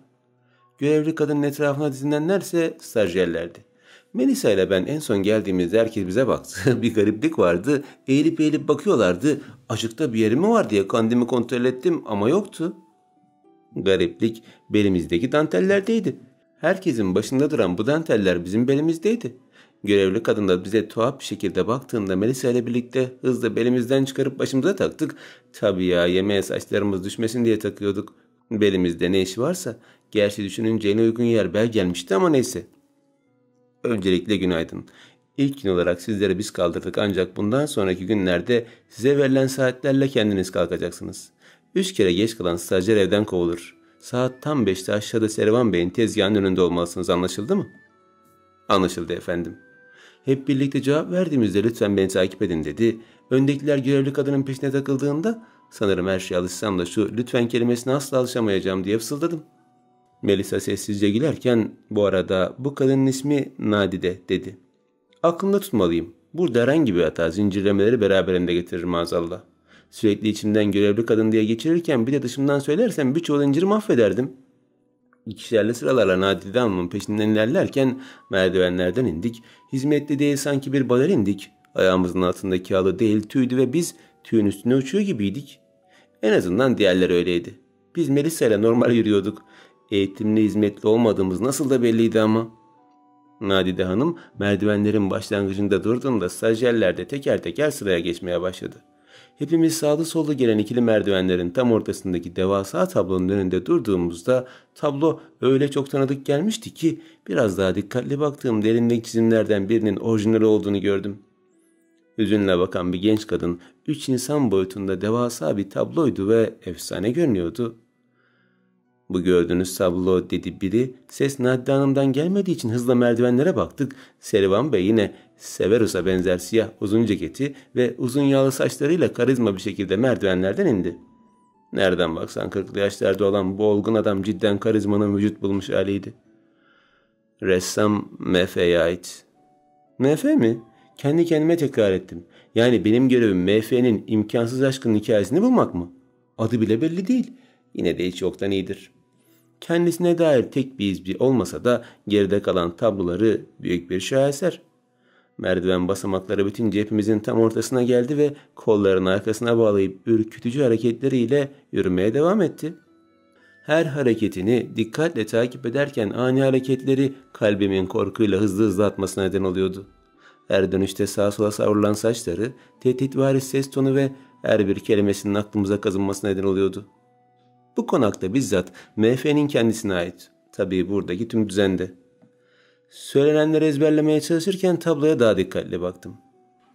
Görevli kadının etrafına dizilenlerse stajyerlerdi. Melisa ile ben en son geldiğimizde herkes bize baktı. Bir gariplik vardı. Eğilip eğilip bakıyorlardı. Açıkta bir yerim mi var diye kendimi kontrol ettim ama yoktu. Gariplik belimizdeki dantellerdeydi. Herkesin başında duran bu danteller bizim belimizdeydi. Görevli kadın da bize tuhaf bir şekilde baktığında Melisa ile birlikte hızla belimizden çıkarıp başımıza taktık. Tabii ya, yemeğe saçlarımız düşmesin diye takıyorduk. Belimizde ne işi varsa. Gerçi düşününce en uygun yer bel gelmişti ama neyse. Öncelikle günaydın. İlk gün olarak sizleri biz kaldırdık ancak bundan sonraki günlerde size verilen saatlerle kendiniz kalkacaksınız. 3 kere geç kalan stajyer evden kovulur. Saat tam 5'te aşağıda Servan Bey'in tezgahının önünde olmalısınız, anlaşıldı mı? Anlaşıldı efendim. Hep birlikte cevap verdiğimizde lütfen beni takip edin dedi. Öndekiler görevli kadının peşine takıldığında sanırım her şeye alışsam da şu lütfen kelimesine asla alışamayacağım diye fısıldadım. Melisa sessizce gülerken bu arada bu kadının ismi Nadide dedi. Aklımda tutmalıyım. Burada herhangi bir hata zincirlemeleri beraberinde getirir maazallah. Sürekli içimden görevli kadın diye geçirirken bir de dışımdan söylersem birçoğu zinciri mahvederdim. İkişerli sıralarla Nadide Hanım'ın peşinden ilerlerken merdivenlerden indik. Hizmetli değil sanki bir balerindik. Ayağımızın altındaki halı değil tüydü ve biz tüyün üstüne uçuyor gibiydik. En azından diğerleri öyleydi. Biz Melisa ile normal yürüyorduk. Eğitimli hizmetli olmadığımız nasıl da belliydi ama. Nadide Hanım merdivenlerin başlangıcında durduğunda stajyerler de teker teker sıraya geçmeye başladı. Hepimiz sağlı sollu gelen ikili merdivenlerin tam ortasındaki devasa tablonun önünde durduğumuzda tablo öyle çok tanıdık gelmişti ki biraz daha dikkatli baktığımda elimdeki çizimlerden birinin orijinali olduğunu gördüm. Hüzünle bakan bir genç kadın 3 insan boyutunda devasa bir tabloydu ve efsane görünüyordu. Bu gördüğünüz tablo dedi biri. Ses Nadide Hanım'dan gelmediği için hızla merdivenlere baktık. Servan Bey yine Severus'a benzer siyah uzun ceketi ve uzun yağlı saçlarıyla karizma bir şekilde merdivenlerden indi. Nereden baksan 40'lı yaşlarda olan bu olgun adam cidden karizmanın vücut bulmuş haliydi. Ressam M.F.'ye ait. M.F. mi? Kendi kendime tekrar ettim. Yani benim görevim M.F.'nin imkansız aşkının hikayesini bulmak mı? Adı bile belli değil. Yine de hiç yoktan iyidir. Kendisine dair tek bir iz olmasa da geride kalan tabloları büyük bir şaheser. Merdiven basamakları bitince hepimizin tam ortasına geldi ve kollarını arkasına bağlayıp ürkütücü hareketleriyle yürümeye devam etti. Her hareketini dikkatle takip ederken ani hareketleri kalbimin korkuyla hızlı hızlı atmasına neden oluyordu. Her dönüşte sağa sola savrulan saçları, tehditvari ses tonu ve her bir kelimesinin aklımıza kazınmasına neden oluyordu. Bu konakta bizzat M.F.'nin kendisine ait. Tabii buradaki tüm düzende. Söylenenleri ezberlemeye çalışırken tabloya daha dikkatli baktım.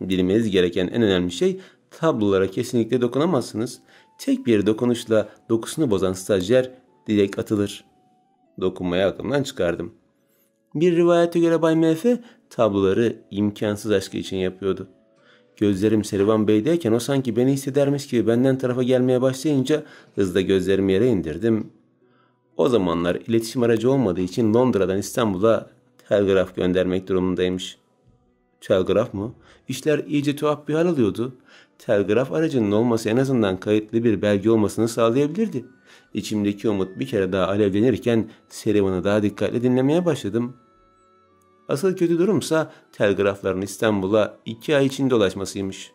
Bilmeniz gereken en önemli şey tablolara kesinlikle dokunamazsınız. Tek bir dokunuşla dokusunu bozan stajyer direkt atılır. Dokunmayı aklımdan çıkardım. Bir rivayete göre Bay M.F. tabloları imkansız aşkı için yapıyordu. Gözlerim Serivan Bey'deyken o sanki beni hissedermiş gibi benden tarafa gelmeye başlayınca hızla gözlerimi yere indirdim. O zamanlar iletişim aracı olmadığı için Londra'dan İstanbul'a telgraf göndermek durumundaymış. Telgraf mı? İşler iyice tuhaf bir hal alıyordu. Telgraf aracının olması en azından kayıtlı bir belge olmasını sağlayabilirdi. İçimdeki umut bir kere daha alevlenirken Serivan'ı daha dikkatli dinlemeye başladım. Asıl kötü durumsa telgrafların İstanbul'a 2 ay içinde ulaşmasıymış.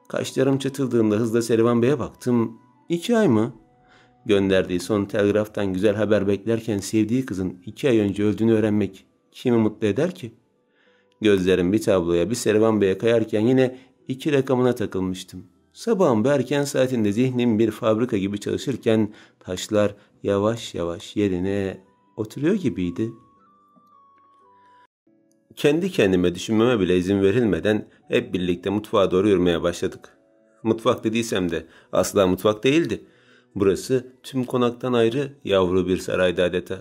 Kaşlarım çatıldığında hızla Serivan Bey'e baktım. 2 ay mı? Gönderdiği son telgraftan güzel haber beklerken sevdiği kızın 2 ay önce öldüğünü öğrenmek kimi mutlu eder ki? Gözlerim bir tabloya bir Serivan Bey'e kayarken yine 2 rakamına takılmıştım. Sabahın bu erken saatinde zihnim bir fabrika gibi çalışırken taşlar yavaş yavaş yerine oturuyor gibiydi. Kendi kendime düşünmeme bile izin verilmeden hep birlikte mutfağa doğru yürümeye başladık. Mutfak dediysem de asla mutfak değildi. Burası tüm konaktan ayrı yavru bir saraydı adeta.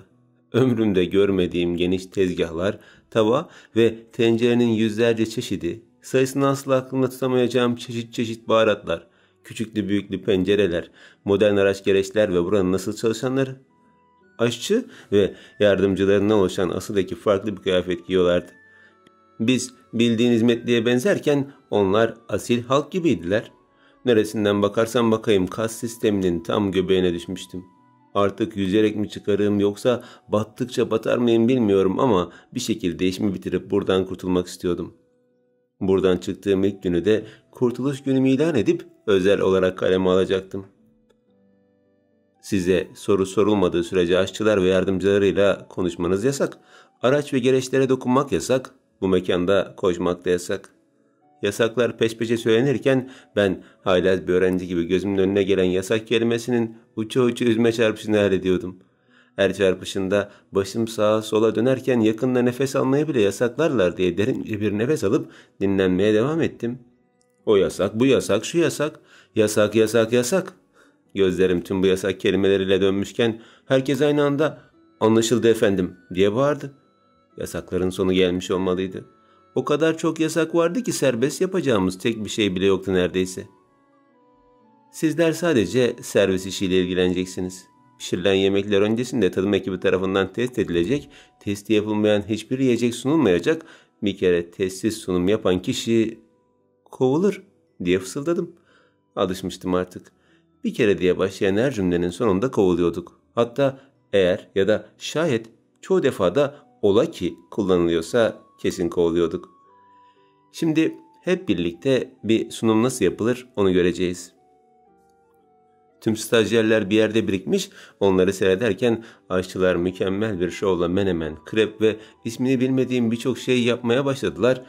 Ömrümde görmediğim geniş tezgahlar, tava ve tencerenin yüzlerce çeşidi, sayısını asla aklımda tutamayacağım çeşit çeşit baharatlar, küçüklü büyüklü pencereler, modern araç gereçler ve buranın nasıl çalışanları. Aşçı ve yardımcılarından oluşan asıl ekip farklı bir kıyafet giyiyorlardı. Biz bildiğin hizmetliye benzerken onlar asil halk gibiydiler. Neresinden bakarsam bakayım kas sisteminin tam göbeğine düşmüştüm. Artık yüzerek mi çıkarım yoksa battıkça batar mıyım bilmiyorum ama bir şekilde işimi bitirip buradan kurtulmak istiyordum. Buradan çıktığım ilk günü de kurtuluş günümü ilan edip özel olarak kaleme alacaktım. Size soru sorulmadığı sürece aşçılar ve yardımcılarıyla konuşmanız yasak. Araç ve gereçlere dokunmak yasak. Bu mekanda koşmak da yasak. Yasaklar peş peşe söylenirken ben haylaz bir öğrenci gibi gözümün önüne gelen yasak kelimesinin uça uça yüzüme çarpışını hayal ediyordum. Her çarpışında başım sağa sola dönerken yakında nefes almayı bile yasaklarlar diye derince bir nefes alıp dinlenmeye devam ettim. O yasak, bu yasak, şu yasak. Yasak, yasak, yasak. Gözlerim tüm bu yasak kelimeleriyle dönmüşken herkes aynı anda "Anlaşıldı efendim" diye bağırdı. Yasakların sonu gelmiş olmalıydı. O kadar çok yasak vardı ki serbest yapacağımız tek bir şey bile yoktu neredeyse. Sizler sadece servis işiyle ilgileneceksiniz. Pişirilen yemekler öncesinde tadım ekibi tarafından test edilecek, testi yapılmayan hiçbir yiyecek sunulmayacak, bir kere testsiz sunum yapan kişi kovulur diye fısıldadım. Alışmıştım artık. Bir kere diye başlayan her cümlenin sonunda kovuluyorduk. Hatta eğer ya da şayet çoğu defada ola ki kullanılıyorsa kesin kovuluyorduk. Şimdi hep birlikte bir sunum nasıl yapılır onu göreceğiz. Tüm stajyerler bir yerde birikmiş, onları seyrederken aşçılar mükemmel bir şovla menemen, krep ve ismini bilmediğim birçok şey yapmaya başladılar.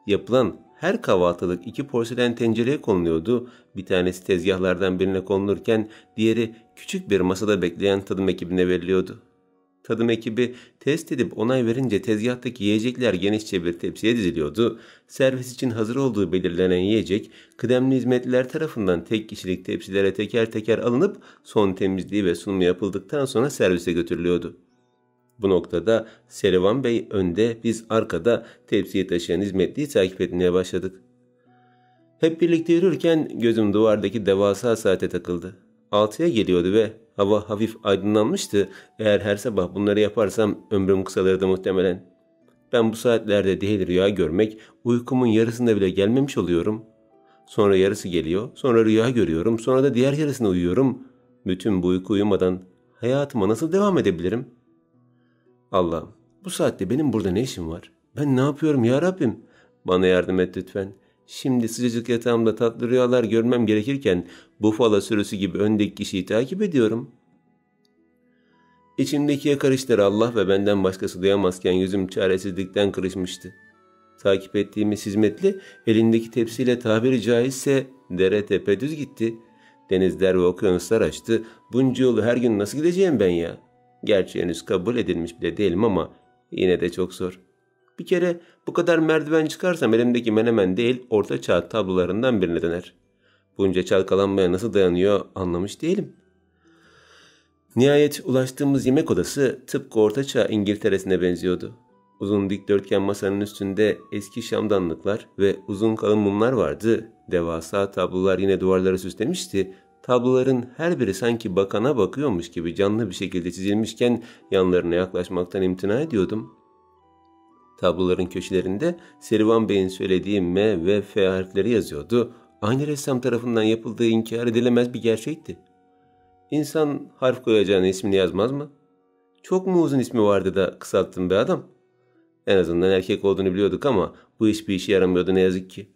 Yapılan her kahvaltılık 2 porselen tencereye konuluyordu. Bir tanesi tezgahlardan birine konulurken diğeri küçük bir masada bekleyen tadım ekibine veriliyordu. Tadım ekibi test edip onay verince tezgahtaki yiyecekler genişçe bir tepsiye diziliyordu. Servis için hazır olduğu belirlenen yiyecek kıdemli hizmetliler tarafından tek kişilik tepsilere teker teker alınıp son temizliği ve sunumu yapıldıktan sonra servise götürülüyordu. Bu noktada Serivan Bey önde, biz arkada tepsiyi taşıyan hizmetliyi takip etmeye başladık. Hep birlikte yürürken gözüm duvardaki devasa saate takıldı. 6'ya geliyordu ve hava hafif aydınlanmıştı. Eğer her sabah bunları yaparsam ömrüm kısalırdı muhtemelen. Ben bu saatlerde değil rüya görmek, uykumun yarısında bile gelmemiş oluyorum. Sonra yarısı geliyor, sonra rüya görüyorum, sonra da diğer yarısını uyuyorum. Bütün bu uyku uyumadan hayatıma nasıl devam edebilirim? Allah'ım, bu saatte benim burada ne işim var? Ben ne yapıyorum ya Rabbim? Bana yardım et lütfen. Şimdi sıcacık yatağımda tatlı rüyalar görmem gerekirken bufala sürüsü gibi öndeki kişiyi takip ediyorum. İçimdeki yakarışları Allah ve benden başkası duyamazken yüzüm çaresizlikten kırışmıştı. Takip ettiğimiz hizmetli elindeki tepsiyle tabiri caizse dere tepe düz gitti. Denizler ve okyanuslar açtı. Bunca yolu her gün nasıl gideceğim ben ya? Gerçi henüz kabul edilmiş bile değilim ama yine de çok zor. Bir kere bu kadar merdiven çıkarsam elimdeki menemen değil orta çağ tablolarından birine döner. Bunca çalkalanmaya nasıl dayanıyor anlamış değilim. Nihayet ulaştığımız yemek odası tıpkı orta çağ İngiltere'sine benziyordu. Uzun dikdörtgen masanın üstünde eski şamdanlıklar ve uzun kalın mumlar vardı. Devasa tablolar yine duvarları süslemişti. Tabloların her biri sanki bakana bakıyormuş gibi canlı bir şekilde çizilmişken yanlarına yaklaşmaktan imtina ediyordum. Tabloların köşelerinde Servan Bey'in söylediği M ve F harfleri yazıyordu. Aynı ressam tarafından yapıldığı inkar edilemez bir gerçekti. İnsan harf koyacağına ismini yazmaz mı? Çok mu uzun ismi vardı da kısalttın be adam? En azından erkek olduğunu biliyorduk ama bu iş bir işe yaramıyordu ne yazık ki.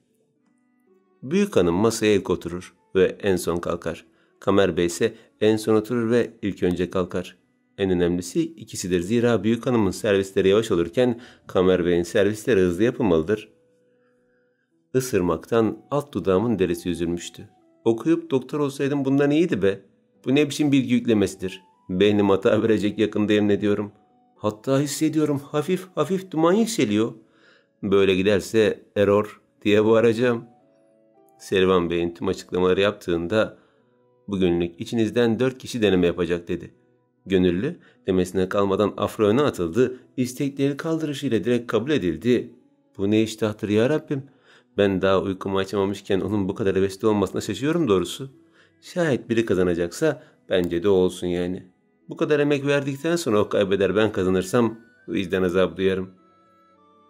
Büyük hanım masaya ilk oturur ve en son kalkar. Kamer Bey ise en son oturur ve ilk önce kalkar. En önemlisi ikisidir. Zira büyük hanımın servisleri yavaş olurken Kamer Bey'in servisleri hızlı yapılmalıdır. Isırmaktan alt dudağımın derisi üzülmüştü. Okuyup doktor olsaydım bundan iyiydi be. Bu ne biçim bilgi yüklemesidir. Beynim hata verecek yakında yemin ediyorum. Hatta hissediyorum hafif hafif duman yükseliyor. Böyle giderse error diye bağıracağım. Servan Bey'in tüm açıklamaları yaptığında bugünlük içinizden 4 kişi deneme yapacak dedi. Gönüllü demesine kalmadan afra öne atıldı. İstekleri kaldırışıyla direkt kabul edildi. Bu ne iştahtır ya Rabbim. Ben daha uykumu açamamışken onun bu kadar hevesli olmasına şaşıyorum doğrusu. Şayet biri kazanacaksa bence de o olsun yani. Bu kadar emek verdikten sonra o kaybeder ben kazanırsam vicdan azabı duyarım.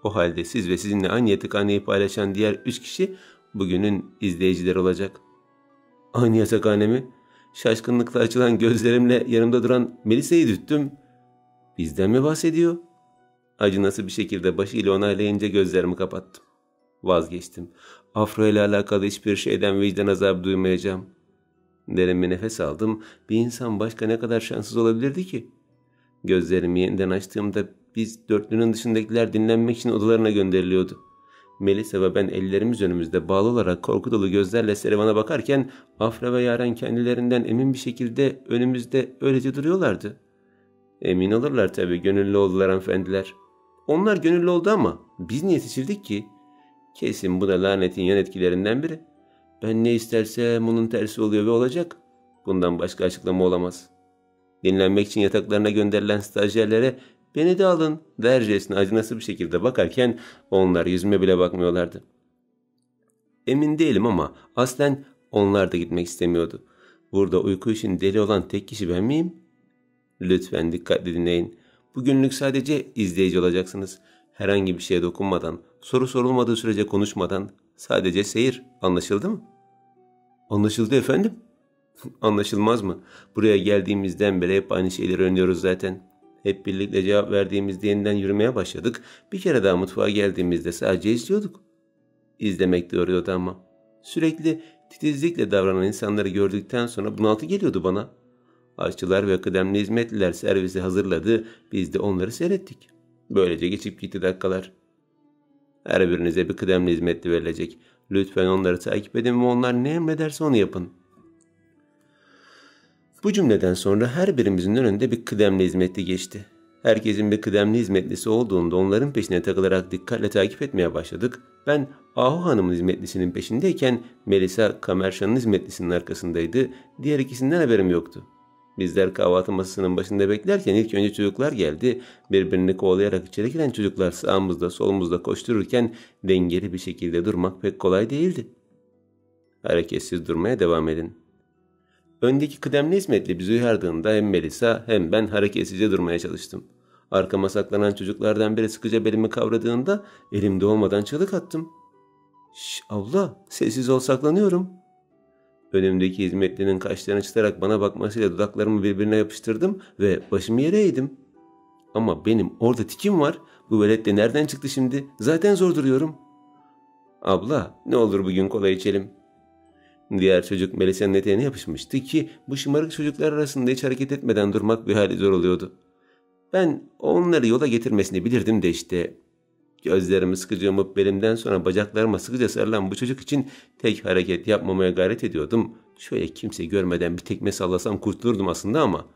O halde siz ve sizinle aynı yatakhaneyi paylaşan diğer 3 kişi bugünün izleyicileri olacak. Aynı yatakhane mi? Şaşkınlıkla açılan gözlerimle yanımda duran Melisa'yı düttüm. Bizden mi bahsediyor? Acınası bir şekilde başıyla onaylayınca gözlerimi kapattım. Vazgeçtim. Afro ile alakalı hiçbir şeyden vicdan azabı duymayacağım. Derin bir nefes aldım. Bir insan başka ne kadar şanssız olabilirdi ki? Gözlerimi yeniden açtığımda biz dörtlünün dışındakiler dinlenmek için odalarına gönderiliyordu. Melisa ve ben ellerimiz önümüzde bağlı olarak korku dolu gözlerle Servan'a bakarken Afra ve Yaren kendilerinden emin bir şekilde önümüzde öylece duruyorlardı. Emin olurlar tabii, gönüllü oldular hanımefendiler. Onlar gönüllü oldu ama biz niye seçildik ki? Kesin bu da lanetin yan etkilerinden biri. Ben ne istersem onun tersi oluyor ve olacak. Bundan başka açıklama olamaz. Dinlenmek için yataklarına gönderilen stajyerlere beni de alın dercesine acınası bir şekilde bakarken onlar yüzüme bile bakmıyorlardı. Emin değilim ama aslen onlar da gitmek istemiyordu. Burada uyku için deli olan tek kişi ben miyim? Lütfen dikkatli dinleyin. Bugünlük sadece izleyici olacaksınız. Herhangi bir şeye dokunmadan, soru sorulmadığı sürece konuşmadan, sadece seyir. Anlaşıldı mı? Anlaşıldı efendim. Anlaşılmaz mı? Buraya geldiğimizden beri hep aynı şeyleri önlüyoruz zaten. Hep birlikte cevap verdiğimizde yeniden yürümeye başladık. Bir kere daha mutfağa geldiğimizde sadece izliyorduk. İzlemek de yoruyordu ama. Sürekli titizlikle davranan insanları gördükten sonra bunaltı geliyordu bana. Aşçılar ve kıdemli hizmetliler servisi hazırladı. Biz de onları seyrettik. Böylece geçip gitti dakikalar. Her birinize bir kıdemli hizmetli verilecek. Lütfen onları takip edin ve onlar ne emrederse onu yapın. Bu cümleden sonra her birimizin önünde bir kıdemli hizmetli geçti. Herkesin bir kıdemli hizmetlisi olduğunda onların peşine takılarak dikkatle takip etmeye başladık. Ben Ahu Hanım'ın hizmetlisinin peşindeyken Melisa Kamerşan'ın hizmetlisinin arkasındaydı. Diğer ikisinden haberim yoktu. Bizler kahvaltı masasının başında beklerken ilk önce çocuklar geldi. Birbirini kovalayarak içeri giren çocuklar sağımızda solumuzda koştururken dengeli bir şekilde durmak pek kolay değildi. Hareketsiz durmaya devam edin. Öndeki kıdemli hizmetli bizi uyardığında hem Melisa hem ben hareketsizce durmaya çalıştım. Arkama saklanan çocuklardan biri sıkıca belimi kavradığında elimde olmadan çığlık attım. "Şş abla, sessiz ol, saklanıyorum." Önümdeki hizmetlinin kaşlarını çıtarak bana bakmasıyla dudaklarımı birbirine yapıştırdım ve başımı yere eğdim. Ama benim orada tikim var. Bu velet de nereden çıktı şimdi? Zaten zor duruyorum. "Abla, ne olur bugün kola içelim." Diğer çocuk Melisa'nın eteğine yapışmıştı ki bu şımarık çocuklar arasında hiç hareket etmeden durmak bir hali zor oluyordu. Ben onları yola getirmesini bilirdim de işte. Gözlerimi sıkıca yumup belimden sonra bacaklarıma sıkıca sarılan bu çocuk için tek hareket yapmamaya gayret ediyordum. Şöyle kimse görmeden bir tekme sallasam kurtulurdum aslında ama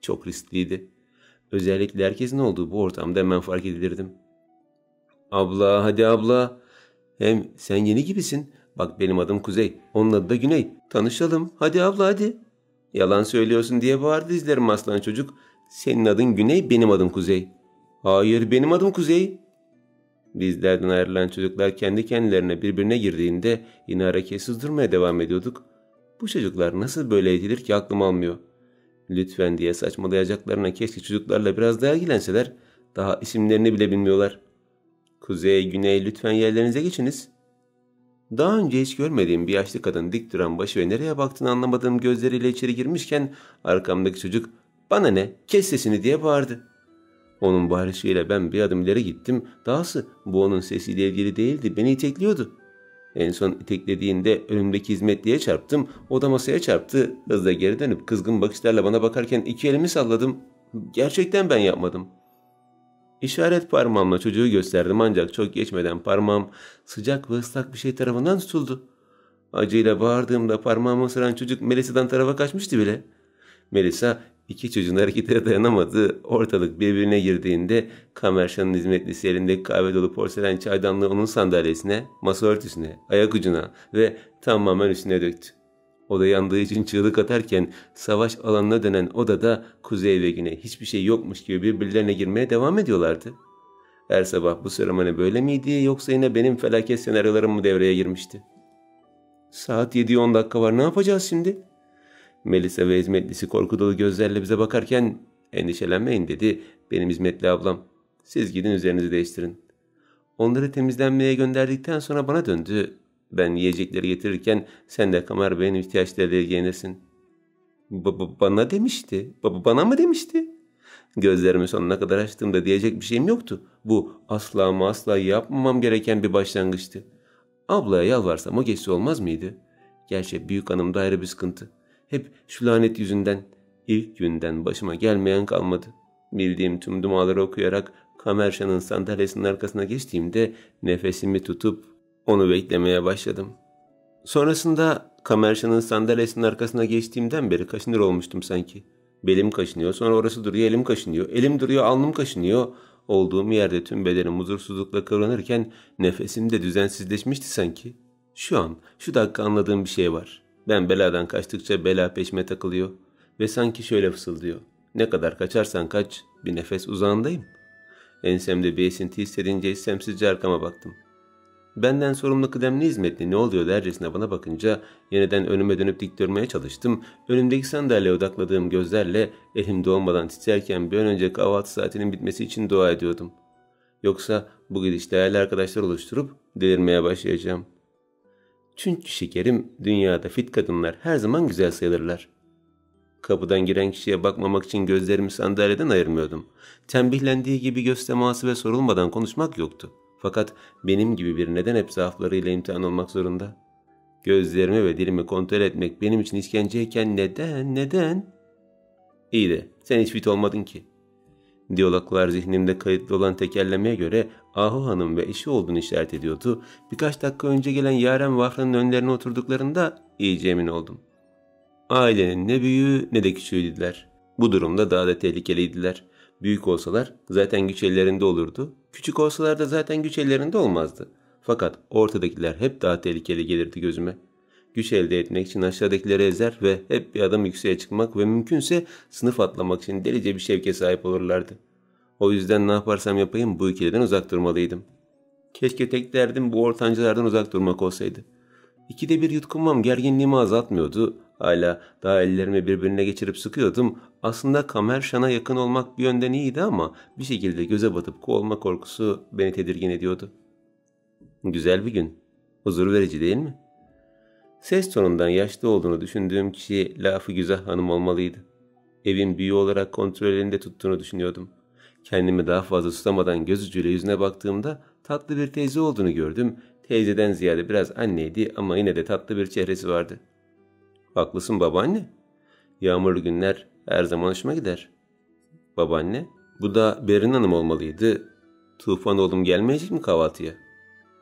çok riskliydi. Özellikle herkesin olduğu bu ortamda hemen fark edilirdim. "Abla, hadi abla. Hem sen yeni gibisin. Bak benim adım Kuzey, onun adı da Güney. Tanışalım. Hadi abla hadi." "Yalan söylüyorsun" diye bağırdı dizlerim aslan çocuk. "Senin adın Güney, benim adım Kuzey." Hayır, benim adım Kuzey. Bizlerden ayrılan çocuklar kendi kendilerine birbirine girdiğinde yine hareketsiz durmaya devam ediyorduk. Bu çocuklar nasıl böyle eğitilir ki aklım almıyor. Lütfen diye saçmalayacaklarına keşke çocuklarla biraz daha ilgilenseler. Daha isimlerini bile bilmiyorlar. Kuzey, güney, lütfen yerlerinize geçiniz. Daha önce hiç görmediğim bir yaşlı kadın dik duran başı ve nereye baktığını anlamadığım gözleriyle içeri girmişken arkamdaki çocuk "Bana ne, kes sesini" diye bağırdı. Onun bağırışıyla ben bir adım ileri gittim. Dahası bu onun sesiyle ilgili değildi, beni itekliyordu. En son iteklediğinde önümdeki hizmetliye çarptım, o da masaya çarptı. Hızla geri dönüp kızgın bakışlarla bana bakarken iki elimi salladım. Gerçekten ben yapmadım. İşaret parmağımla çocuğu gösterdim ancak çok geçmeden parmağım sıcak ve ıslak bir şey tarafından tutuldu. Acıyla bağırdığımda parmağımı ısıran çocuk Melisa'dan tarafa kaçmıştı bile. Melisa iki çocuğun hareketlere dayanamadı. Ortalık birbirine girdiğinde kamerşanın hizmetlisi elindeki kahve dolu porselen çaydanlığı onun sandalyesine, masa örtüsüne, ayak ucuna ve tamamen üstüne döktü. Oda yandığı için çığlık atarken savaş alanına dönen odada kuzey ve güney hiçbir şey yokmuş gibi birbirlerine girmeye devam ediyorlardı. Her sabah bu seremoni böyle miydi yoksa yine benim felaket senaryolarım mı devreye girmişti? Saat 7'ye 10 dakika var, ne yapacağız şimdi? Melisa ve hizmetlisi korku dolu gözlerle bize bakarken "Endişelenmeyin" dedi benim hizmetli ablam. "Siz gidin üzerinizi değiştirin." Onları temizlenmeye gönderdikten sonra bana döndü. "Ben yiyecekleri getirirken sen de Kamer Bey'in ihtiyaçlarıyla ilgilenirsin." Bana demişti. Bana mı demişti? Gözlerimi sonuna kadar açtığımda diyecek bir şeyim yoktu. Bu asla ama asla yapmamam gereken bir başlangıçtı. Ablaya yalvarsam o geçse olmaz mıydı? Gerçi büyük hanım da ayrı bir sıkıntı. Hep şu lanet yüzünden, ilk günden başıma gelmeyen kalmadı. Bildiğim tüm duaları okuyarak Kamerşan'ın sandalyesinin arkasına geçtiğimde nefesimi tutup onu beklemeye başladım. Sonrasında Kamerşan'ın sandalyesinin arkasına geçtiğimden beri kaşınır olmuştum sanki. Belim kaşınıyor, sonra orası duruyor, elim kaşınıyor, elim duruyor, alnım kaşınıyor. Olduğum yerde tüm bedenim huzursuzlukla kıvranırken nefesim de düzensizleşmişti sanki. Şu an, şu dakika anladığım bir şey var. Ben beladan kaçtıkça bela peşime takılıyor ve sanki şöyle fısıldıyor: "Ne kadar kaçarsan kaç, bir nefes uzağındayım." Ensemde bir esinti hissedince istemsizce arkama baktım. Benden sorumlu kıdemli hizmetli ne oluyor dercesine bana bakınca yeniden önüme dönüp dik durmaya çalıştım. Önümdeki sandalyeye odakladığım gözlerle elimde olmadan titrerken bir an önce kahvaltı saatinin bitmesi için dua ediyordum. Yoksa bu gidişle değerli arkadaşlar oluşturup delirmeye başlayacağım. Çünkü şekerim, dünyada fit kadınlar her zaman güzel sayılırlar. Kapıdan giren kişiye bakmamak için gözlerimi sandalyeden ayırmıyordum. Tembihlendiği gibi göz teması ve sorulmadan konuşmak yoktu. Fakat benim gibi bir neden hep zaaflarıyla imtihan olmak zorunda? Gözlerimi ve dilimi kontrol etmek benim için işkenceyken neden? İyi de sen hiç fit olmadın ki. Diyaloglar zihnimde kayıtlı olan tekerlemeye göre Ahu Hanım ve eşi olduğunu işaret ediyordu. Birkaç dakika önce gelen Yaren Vafra'nın önlerine oturduklarında iyice emin oldum. Ailenin ne büyüğü ne de küçüğüydüler. Bu durumda daha da tehlikeliydiler. Büyük olsalar zaten güç ellerinde olurdu. Küçük olsalar da zaten güç ellerinde olmazdı. Fakat ortadakiler hep daha tehlikeli gelirdi gözüme. Güç elde etmek için aşağıdakileri ezer ve hep bir adım yükseğe çıkmak ve mümkünse sınıf atlamak için delice bir şevke sahip olurlardı. O yüzden ne yaparsam yapayım bu ikiliden uzak durmalıydım. Keşke tek derdim bu ortancılardan uzak durmak olsaydı. İkide bir yutkunmam gerginliğimi azaltmıyordu. Hala daha ellerimi birbirine geçirip sıkıyordum. Aslında Kamerşan'a yakın olmak bir yönden iyiydi ama bir şekilde göze batıp kovulma korkusu beni tedirgin ediyordu. Güzel bir gün. Huzur verici değil mi? Ses tonundan yaşlı olduğunu düşündüğüm kişi lafı güzel hanım olmalıydı. Evin büyüğü olarak kontrol elinde tuttuğunu düşünüyordum. Kendimi daha fazla tutamadan göz ucuyla yüzüne baktığımda tatlı bir teyze olduğunu gördüm. Teyzeden ziyade biraz anneydi ama yine de tatlı bir çehresi vardı. Haklısın babaanne. Yağmurlu günler her zaman hoşuma gider. Babaanne, bu da Berin Hanım olmalıydı. Tufan oğlum gelmeyecek mi kahvaltıya?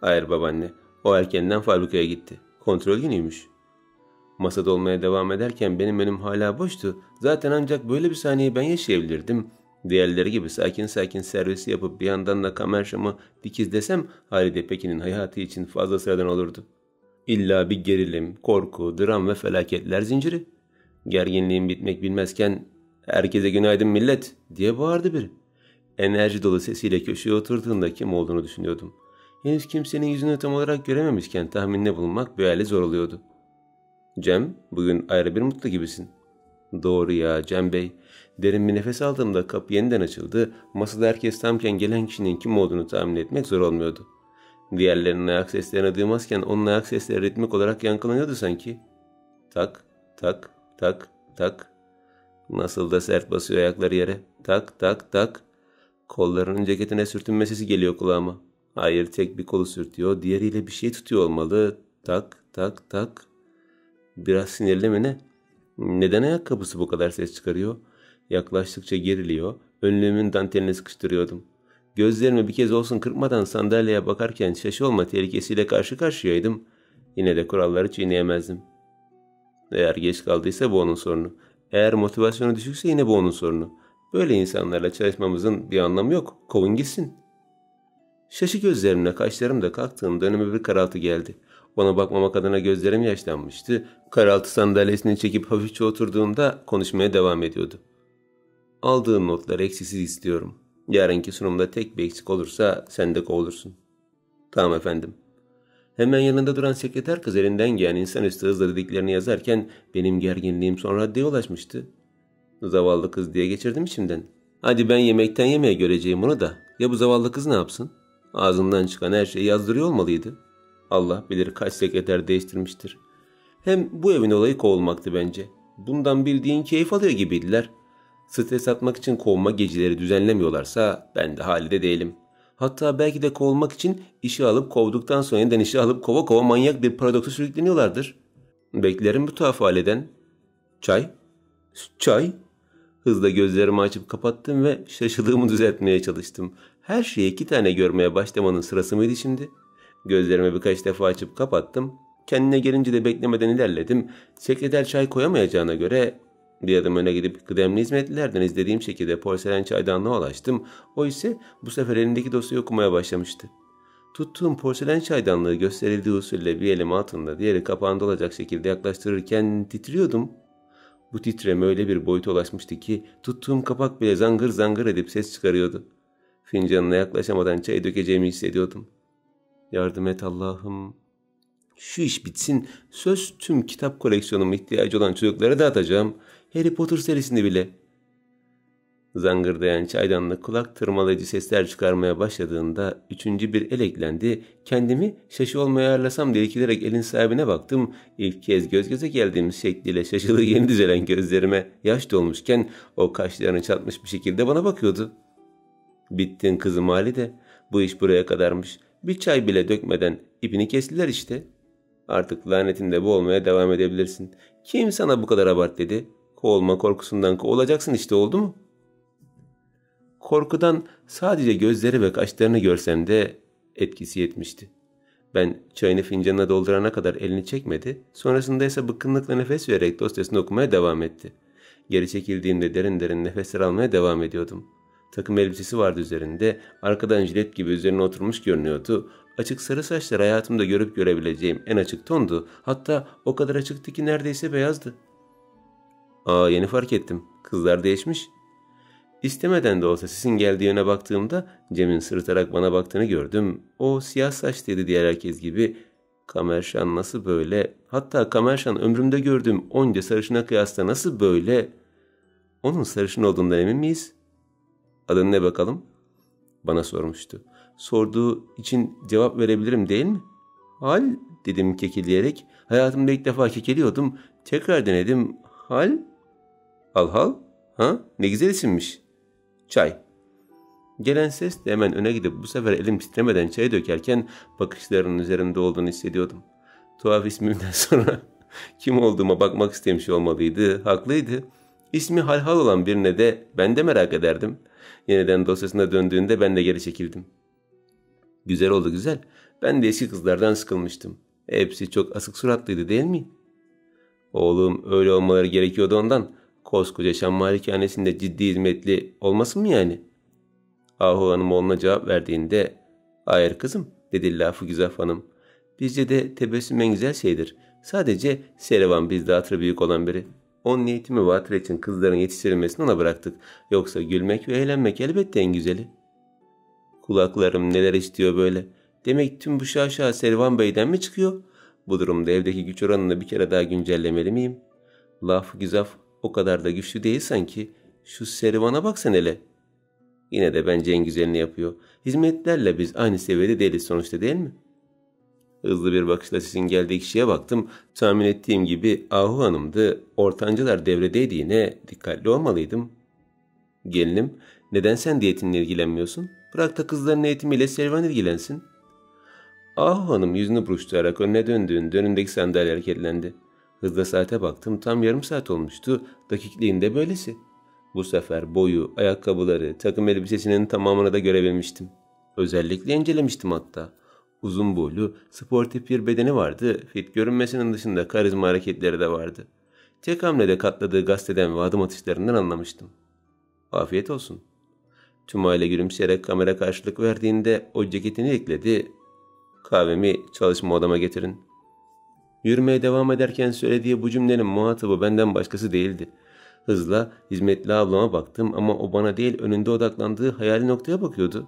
Hayır babaanne, o erkenden fabrikaya gitti. Kontrol günüymüş. Masada olmaya devam ederken benim önüm hala boştu. Zaten ancak böyle bir saniye ben yaşayabilirdim. Diğerleri gibi sakin sakin servisi yapıp bir yandan da Kamerşam'ı dikizlesem Halide Pekin'in hayatı için fazla sıradan olurdu. İlla bir gerilim, korku, dram ve felaketler zinciri. Gerginliğim bitmek bilmezken "Herkese günaydın millet" diye bağırdı biri. enerji dolu sesiyle köşeye oturduğunda kim olduğunu düşünüyordum. Henüz kimsenin yüzünü tam olarak görememişken tahminde bulunmak böyle zor oluyordu. Cem, bugün ayrı bir mutlu gibisin. Doğru ya Cem Bey. Derin bir nefes aldığımda kapı yeniden açıldı. Masada herkes tamken gelen kişinin kim olduğunu tahmin etmek zor olmuyordu. Diğerlerinin ayak seslerini duymazken onun ayak sesleri ritmik olarak yankılanıyordu sanki. Tak, tak, tak, tak. Nasıl da sert basıyor ayakları yere. Tak, tak, tak. Kollarının ceketine sürtünme sesi geliyor kulağıma. Hayır, tek bir kolu sürtüyor, diğeriyle bir şey tutuyor olmalı. Tak, tak, tak. Biraz sinirli mi ne? Neden ayakkabısı bu kadar ses çıkarıyor? Yaklaştıkça geriliyor, önlüğümün dantelini sıkıştırıyordum. Gözlerimi bir kez olsun kırpmadan sandalyeye bakarken şaşı olma tehlikesiyle karşı karşıyaydım. Yine de kuralları çiğneyemezdim. Eğer geç kaldıysa bu onun sorunu. Eğer motivasyonu düşükse yine bu onun sorunu. Böyle insanlarla çalışmamızın bir anlamı yok. Kovun gitsin. Şaşı gözlerimle kaşlarım da kalktığımda önüme bir karaltı geldi. Ona bakmamak adına gözlerim yaşlanmıştı. Karaltı sandalyesini çekip hafifçe oturduğunda konuşmaya devam ediyordu. Aldığın notları eksiksiz istiyorum. Yarınki sunumda tek bir eksik olursa sen de kovulursun. Tamam efendim. Hemen yanında duran sekreter kız elinden gelen insanüstü hızla dediklerini yazarken benim gerginliğim son raddeye ulaşmıştı. Zavallı kız diye geçirdim içimden. Hadi ben yemekten yemeğe göreceğim onu da. Ya bu zavallı kız ne yapsın? Ağzından çıkan her şeyi yazdırıyor olmalıydı. Allah bilir kaç sekreter değiştirmiştir. Hem bu evin olayı kovulmaktı bence. Bundan bildiğin keyif alıyor gibiydiler. Stres atmak için kovma geceleri düzenlemiyorlarsa ben de halide değilim. Hatta belki de kovulmak için işe alıp kovduktan sonra yeniden işe alıp kova kova manyak bir paradoksa sürükleniyorlardır. Beklerim bu tuhaf haleden. Çay? Çay? Hızla gözlerimi açıp kapattım ve şaşılığımı düzeltmeye çalıştım. Her şeyi 2 tane görmeye başlamanın sırası mıydı şimdi? Gözlerimi birkaç defa açıp kapattım. Kendine gelince de beklemeden ilerledim. Sekreter çay koyamayacağına göre bir adım öne gidip kıdemli hizmetlilerden izlediğim şekilde porselen çaydanlığa ulaştım. O ise bu sefer elindeki dosyayı okumaya başlamıştı. Tuttuğum porselen çaydanlığı gösterildiği usulle bir elim altında diğeri kapağında olacak şekilde yaklaştırırken titriyordum. Bu titreme öyle bir boyuta ulaşmıştı ki tuttuğum kapak bile zangır zangır edip ses çıkarıyordu. Fincanına yaklaşamadan çay dökeceğimi hissediyordum. Yardım et Allah'ım. Şu iş bitsin, söz tüm kitap koleksiyonuma ihtiyacı olan çocuklara dağıtacağım. Harry Potter serisini bile. Zangırdayan çaydanlık kulak tırmalayıcı sesler çıkarmaya başladığında 3. bir el eklendi. Kendimi şaşı olmaya ayarlasam diye ikilerek elin sahibine baktım. İlk kez göz göze geldiğimiz şekliyle şaşılı yeni düzelen gözlerime yaş dolmuşken o kaşlarını çatmış bir şekilde bana bakıyordu. Bittin kızım Halide. Bu iş buraya kadarmış. Bir çay bile dökmeden ipini kestiler işte. Artık lanetinde bu olmaya devam edebilirsin. Kim sana bu kadar abart dedi? Kovulma korkusundan kovulacaksın işte, oldu mu? Korkudan sadece gözleri ve kaşlarını görsem de etkisi yetmişti. Ben çayını fincanına doldurana kadar elini çekmedi. Sonrasında ise bıkkınlıkla nefes vererek dosyasını okumaya devam etti. Geri çekildiğimde derin derin nefesler almaya devam ediyordum. Takım elbisesi vardı üzerinde. Arkadan jilet gibi üzerine oturmuş görünüyordu. Açık sarı saçlar hayatımda görüp görebileceğim en açık tondu. Hatta o kadar açıktı ki neredeyse beyazdı. Aa, yeni fark ettim. Kızlar değişmiş. İstemeden de olsa sesin geldiği yöne baktığımda Cem'in sırıtarak bana baktığını gördüm. O siyah saçlıydı diğer herkes gibi. Kamerşan nasıl böyle? Hatta Kamerşan ömrümde gördüğüm onca sarışına kıyasla nasıl böyle? Onun sarışın olduğundan emin miyiz? Adın ne bakalım? Bana sormuştu. Sorduğu için cevap verebilirim değil mi? Hal dedim kekeleyerek. Hayatımda ilk defa kekeliyordum. Tekrar denedim. Hal? Hal? Ha? Ne güzel isimmiş. Çay. Gelen ses de hemen öne gidip bu sefer elim titremeden çayı dökerken bakışlarının üzerinde olduğunu hissediyordum. Tuhaf ismimden sonra kim olduğuma bakmak istemiş olmalıydı. Haklıydı. İsmi Hal olan birine de ben de merak ederdim. Yeniden dosyasına döndüğünde ben de geri çekildim. Güzel oldu güzel. Ben de eski kızlardan sıkılmıştım. Hepsi çok asık suratlıydı değil mi? Oğlum, öyle olmaları gerekiyordu ondan. Koskoca Şam malikanesinde ciddi hizmetli olmasın mı yani? Ahu Hanım oğluna cevap verdiğinde hayır kızım dedi lafı güzel hanım. Bizce de tebessüm en güzel şeydir. Sadece Serivan bizde hatırı büyük olan biri. Onun eğitimi ve hatırı için kızların yetiştirilmesini ona bıraktık. Yoksa gülmek ve eğlenmek elbette en güzeli. Kulaklarım neler istiyor böyle. Demek tüm bu şaşa Servan Bey'den mi çıkıyor? Bu durumda evdeki güç oranını bir kere daha güncellemeli miyim? Laf güzaf o kadar da güçlü değil sanki. Şu Servan'a bak sen hele. Yine de bence en güzelini yapıyor. Hizmetlerle biz aynı seviyede değiliz sonuçta, değil mi? Hızlı bir bakışla sesin geldiği kişiye baktım. Tahmin ettiğim gibi Ahu Hanım'dı. Ortancılar devredeydi yine. Dikkatli olmalıydım. Gelinim, neden sen diyetinle ilgilenmiyorsun? Bırak da kızların eğitimiyle Servan ilgilensin. Ahu Hanım yüzünü buruşturarak önüne döndüğünde önündeki sandalye hareketlendi. Hızla saate baktım. Tam yarım saat olmuştu. Dakikliğinde böylesi. Bu sefer boyu, ayakkabıları, takım elbisesinin tamamını da görebilmiştim. Özellikle incelemiştim hatta. Uzun boylu, sportif bir bedeni vardı. Fit görünmesinin dışında karizma hareketleri de vardı. Tek hamlede katladığı gazeteden ve adım atışlarından anlamıştım. Afiyet olsun. Tüm aile gülümseyerek kamera karşılık verdiğinde o ceketini ekledi. Kahvemi çalışma odama getirin. Yürümeye devam ederken söylediği bu cümlenin muhatabı benden başkası değildi. Hızla hizmetli ablama baktım ama o bana değil önünde odaklandığı hayali noktaya bakıyordu.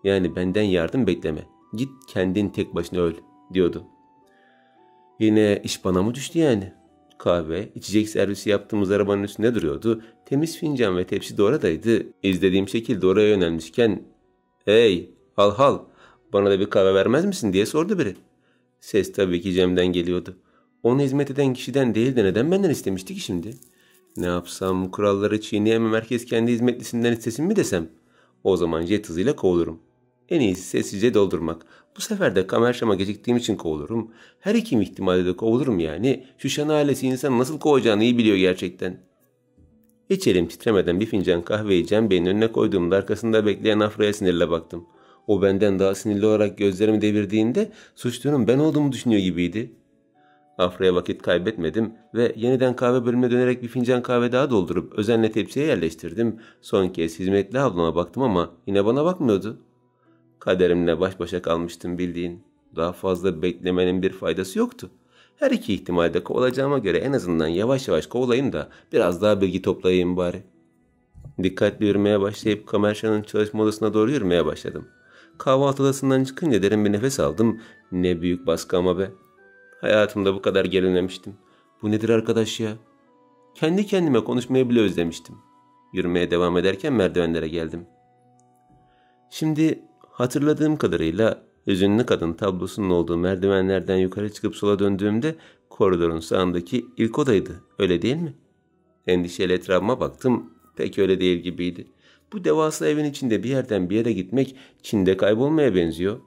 Yani benden yardım bekleme. Git kendin tek başına öl diyordu. Yine iş bana mı düştü yani? Kahve, içecek servisi yaptığımız arabanın üstünde duruyordu. Temiz fincan ve tepsi de oradaydı. İzlediğim şekilde oraya yönelmişken "Hey, hal hal, bana da bir kahve vermez misin?" diye sordu biri. Ses tabii ki Cem'den geliyordu. Onu hizmet eden kişiden değil de neden benden istemişti ki şimdi? Ne yapsam, kuralları çiğneyemem, herkes kendi hizmetlisinden istesin mi desem? O zaman jet hızıyla kovulurum. En iyisi sessizce doldurmak. Bu sefer de Kamerşam'a geciktiğim için kovulurum. Her iki ihtimalle de kovulurum yani. Şu Şan ailesi insanı nasıl kovacağını iyi biliyor gerçekten. Hiç elim titremeden bir fincan kahveyi Cem Bey'in önüne koyduğumda arkasında bekleyen Afra'ya sinirle baktım. O benden daha sinirli olarak gözlerimi devirdiğinde suçlunun ben olduğumu düşünüyor gibiydi. Afra'ya vakit kaybetmedim ve yeniden kahve bölümüne dönerek bir fincan kahve daha doldurup özenle tepsiye yerleştirdim. Son kez hizmetli ablama baktım ama yine bana bakmıyordu. Kaderimle baş başa kalmıştım bildiğin. Daha fazla beklemenin bir faydası yoktu. Her iki ihtimalde kovulacağıma göre en azından yavaş yavaş kovulayım da biraz daha bilgi toplayayım bari. Dikkatli yürümeye başlayıp Kamerşan'ın çalışma odasına doğru yürümeye başladım. Kahvaltı odasından çıkınca derin bir nefes aldım. Ne büyük baskı ama be. Hayatımda bu kadar gerilmemiştim. Bu nedir arkadaş ya? Kendi kendime konuşmayı bile özlemiştim. Yürümeye devam ederken merdivenlere geldim. Şimdi hatırladığım kadarıyla hüzünlü kadın tablosunun olduğu merdivenlerden yukarı çıkıp sola döndüğümde koridorun sağındaki ilk odaydı. Öyle değil mi? Endişeyle etrafıma baktım. Pek öyle değil gibiydi. Bu devasa evin içinde bir yerden bir yere gitmek Çin'de kaybolmaya benziyor.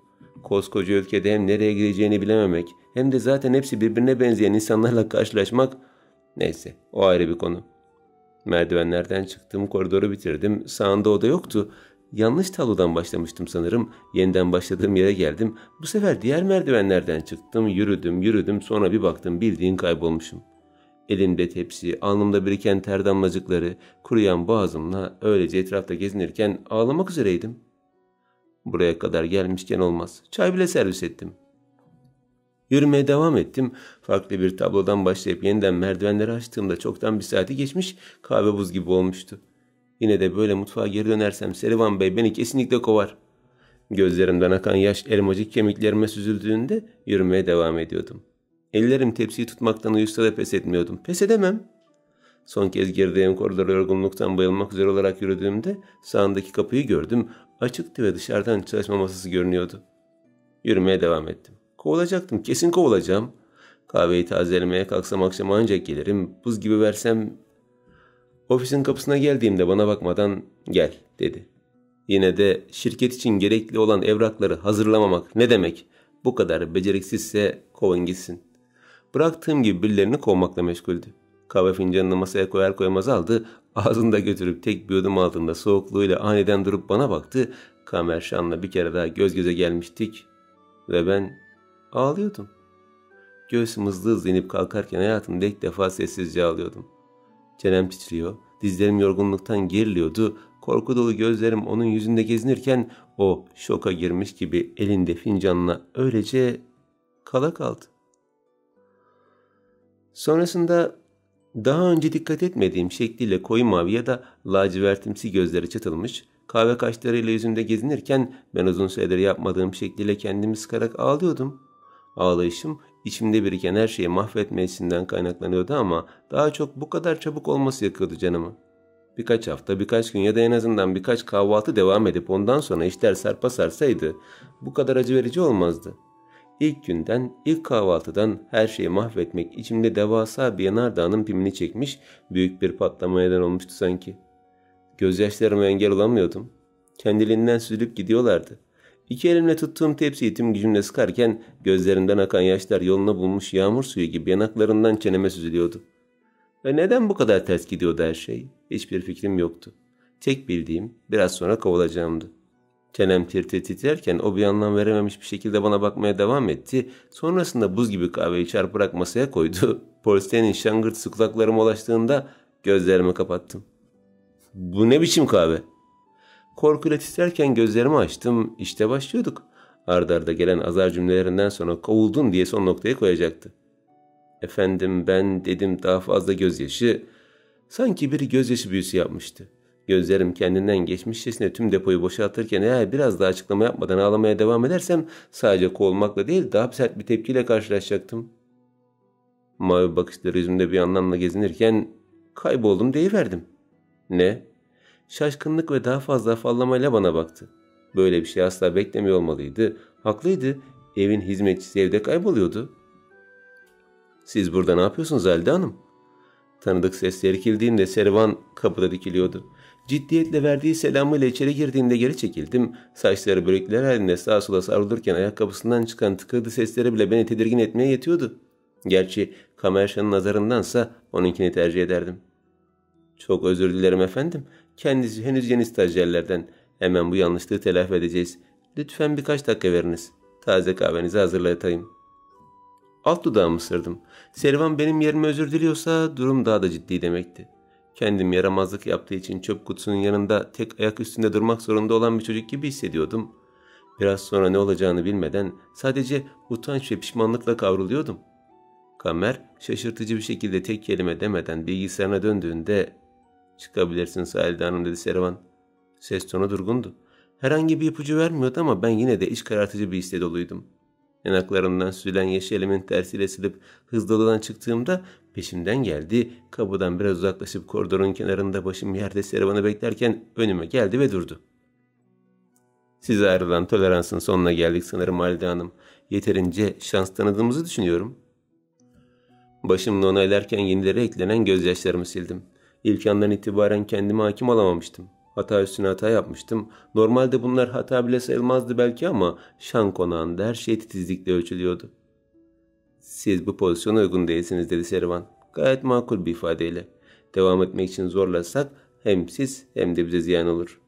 Koskoca ülkede hem nereye gideceğini bilememek hem de zaten hepsi birbirine benzeyen insanlarla karşılaşmak, neyse o ayrı bir konu. Merdivenlerden çıktım, koridoru bitirdim. Sağında oda yoktu. Yanlış tablodan başlamıştım sanırım. Yeniden başladığım yere geldim. Bu sefer diğer merdivenlerden çıktım. Yürüdüm. Sonra bir baktım bildiğin kaybolmuşum. Elimde tepsi, alnımda biriken ter damlacıkları, kuruyan boğazımla öylece etrafta gezinirken ağlamak üzereydim. Buraya kadar gelmişken olmaz. Çay bile servis ettim. Yürümeye devam ettim. Farklı bir tablodan başlayıp yeniden merdivenleri açtığımda çoktan bir saati geçmiş, kahve buz gibi olmuştu. Yine de böyle mutfağa geri dönersem Serivan Bey beni kesinlikle kovar. Gözlerimden akan yaş elmacık kemiklerime süzüldüğünde yürümeye devam ediyordum. Ellerim tepsiyi tutmaktan uyuşsa da pes etmiyordum. Pes edemem. Son kez girdiğim koridora yorgunluktan bayılmak üzere olarak yürüdüğümde sağındaki kapıyı gördüm. Açıktı ve dışarıdan çalışma masası görünüyordu. Yürümeye devam ettim. Kovulacaktım. Kesin kovulacağım. Kahveyi tazelemeye kalksam akşam ancak gelirim. Buz gibi versem... Ofisin kapısına geldiğimde bana bakmadan "Gel" dedi. Yine de şirket için gerekli olan evrakları hazırlamamak ne demek? Bu kadar beceriksizse kovun gitsin. Bıraktığım gibi birilerini kovmakla meşguldü. Kahve fincanını masaya koyar koymaz aldı. Ağzında götürüp tek bir yudum altında soğukluğuyla aniden durup bana baktı. Kamerşan'la bir kere daha göz göze gelmiştik. Ve ben ağlıyordum. Göğsüm hızlı inip kalkarken hayatımda ilk defa sessizce ağlıyordum. Çenem titriyor, dizlerim yorgunluktan geriliyordu. Korku dolu gözlerim onun yüzünde gezinirken o şoka girmiş gibi elinde fincanla öylece kala kaldı. Sonrasında Daha önce dikkat etmediğim şekliyle koyu mavi ya da lacivertimsi gözleri çatılmış, kahve kaşlarıyla yüzümde gezinirken ben uzun süredir yapmadığım şekliyle kendimi sıkarak ağlıyordum. Ağlayışım içimde biriken her şeyi mahvetmesinden kaynaklanıyordu ama daha çok bu kadar çabuk olması yakıyordu canımı. Birkaç hafta, birkaç gün ya da en azından birkaç kahvaltı devam edip ondan sonra işler sarpa sarsaydı bu kadar acı verici olmazdı. İlk günden, ilk kahvaltıdan her şeyi mahvetmek içimde devasa bir yanardağın pimini çekmiş, büyük bir patlama neden olmuştu sanki. Gözyaşlarıma engel olamıyordum. Kendiliğinden süzülüp gidiyorlardı. İki elimle tuttuğum tepsiyi tüm gücümle sıkarken gözlerimden akan yaşlar yolunu bulmuş yağmur suyu gibi yanaklarından çeneme süzülüyordu. Ve neden bu kadar ters gidiyordu her şey? Hiçbir fikrim yoktu. Tek bildiğim biraz sonra kovulacağımdı. Çenem tir tir titrerken o bir anlam verememiş bir şekilde bana bakmaya devam etti. Sonrasında buz gibi kahveyi çarpırarak masaya koydu. Porselenin şangırtısı kulaklarıma ulaştığında gözlerimi kapattım. Bu ne biçim kahve? Korkuyla titrerken gözlerimi açtım. İşte başlıyorduk. Arda arda gelen azar cümlelerinden sonra kovuldun diye son noktayı koyacaktı. Efendim ben dedim daha fazla gözyaşı. Sanki biri gözyaşı büyüsü yapmıştı. Gözlerim kendinden geçmişçesine tüm depoyu boşaltırken eğer biraz daha açıklama yapmadan ağlamaya devam edersem sadece kovulmakla değil daha sert bir tepkiyle karşılaşacaktım. Mavi bakışları yüzümde bir anlamla gezinirken kayboldum deyiverdim. Ne? Şaşkınlık ve daha fazla afallamayla bana baktı. Böyle bir şey asla beklemiyor olmalıydı. Haklıydı. Evin hizmetçisi evde kayboluyordu. Siz burada ne yapıyorsunuz Halide Hanım? Tanıdık sesler irkildiğinde Servan kapıda dikiliyordu. Ciddiyetle verdiği selamıyla içeri girdiğinde geri çekildim. Saçları börekler halinde sağa sola savrulurken ayakkabısından çıkan tıkırdı sesleri bile beni tedirgin etmeye yetiyordu. Gerçi Kamerşan'ın nazarındansa onunkini tercih ederdim. Çok özür dilerim efendim. Kendisi henüz yeni stajyerlerden. Hemen bu yanlışlığı telafi edeceğiz. Lütfen birkaç dakika veriniz. Taze kahvenizi hazırlatayım. Alt dudağımı ısırdım. Servan benim yerime özür diliyorsa durum daha da ciddi demekti. Kendim yaramazlık yaptığı için çöp kutusunun yanında tek ayak üstünde durmak zorunda olan bir çocuk gibi hissediyordum. Biraz sonra ne olacağını bilmeden sadece utanç ve pişmanlıkla kavruluyordum. Kamer şaşırtıcı bir şekilde tek kelime demeden bilgisayarına döndüğünde "Çıkabilirsin Halide Hanım" dedi Servan. Ses tonu durgundu. Herhangi bir ipucu vermiyordu ama ben yine de iç karartıcı bir hisle doluydum. Yanaklarımdan süzülen yeşil elimin tersiyle silip hızlı odadan çıktığımda peşimden geldi. Kapıdan biraz uzaklaşıp koridorun kenarında başım yerde Servan'ı beklerken önüme geldi ve durdu. Size ayrılan toleransın sonuna geldik sanırım Halide Hanım. Yeterince şans tanıdığımızı düşünüyorum. Başımla onaylarken yenilere eklenen gözyaşlarımı sildim. İlk andan itibaren kendime hakim olamamıştım. Hata üstüne hata yapmıştım. Normalde bunlar hata bile sayılmazdı belki ama şan konağında her şey titizlikle ölçülüyordu. Siz bu pozisyona uygun değilsiniz dedi Servan. Gayet makul bir ifadeyle. Devam etmek için zorlasak hem siz hem de bize ziyan olur.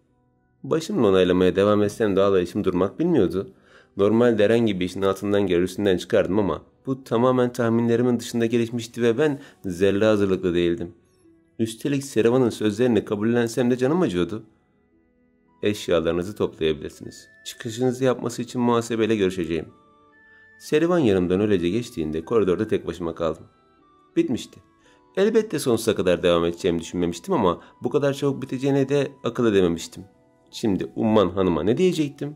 Başımla onaylamaya devam etsem de ağlayışım durmak bilmiyordu. Normalde herhangi bir işin altından gelir üstünden çıkardım ama bu tamamen tahminlerimin dışında gelişmişti ve ben zerre hazırlıklı değildim. Üstelik Servan'ın sözlerini kabullensem de canım acıyordu. Eşyalarınızı toplayabilirsiniz. Çıkışınızı yapması için muhasebeyle görüşeceğim. Servan yanımdan öylece geçtiğinde koridorda tek başıma kaldım. Bitmişti. Elbette sonsuza kadar devam edeceğimi düşünmemiştim ama bu kadar çabuk biteceğine de akıl edememiştim. Şimdi Umman Hanım'a ne diyecektim?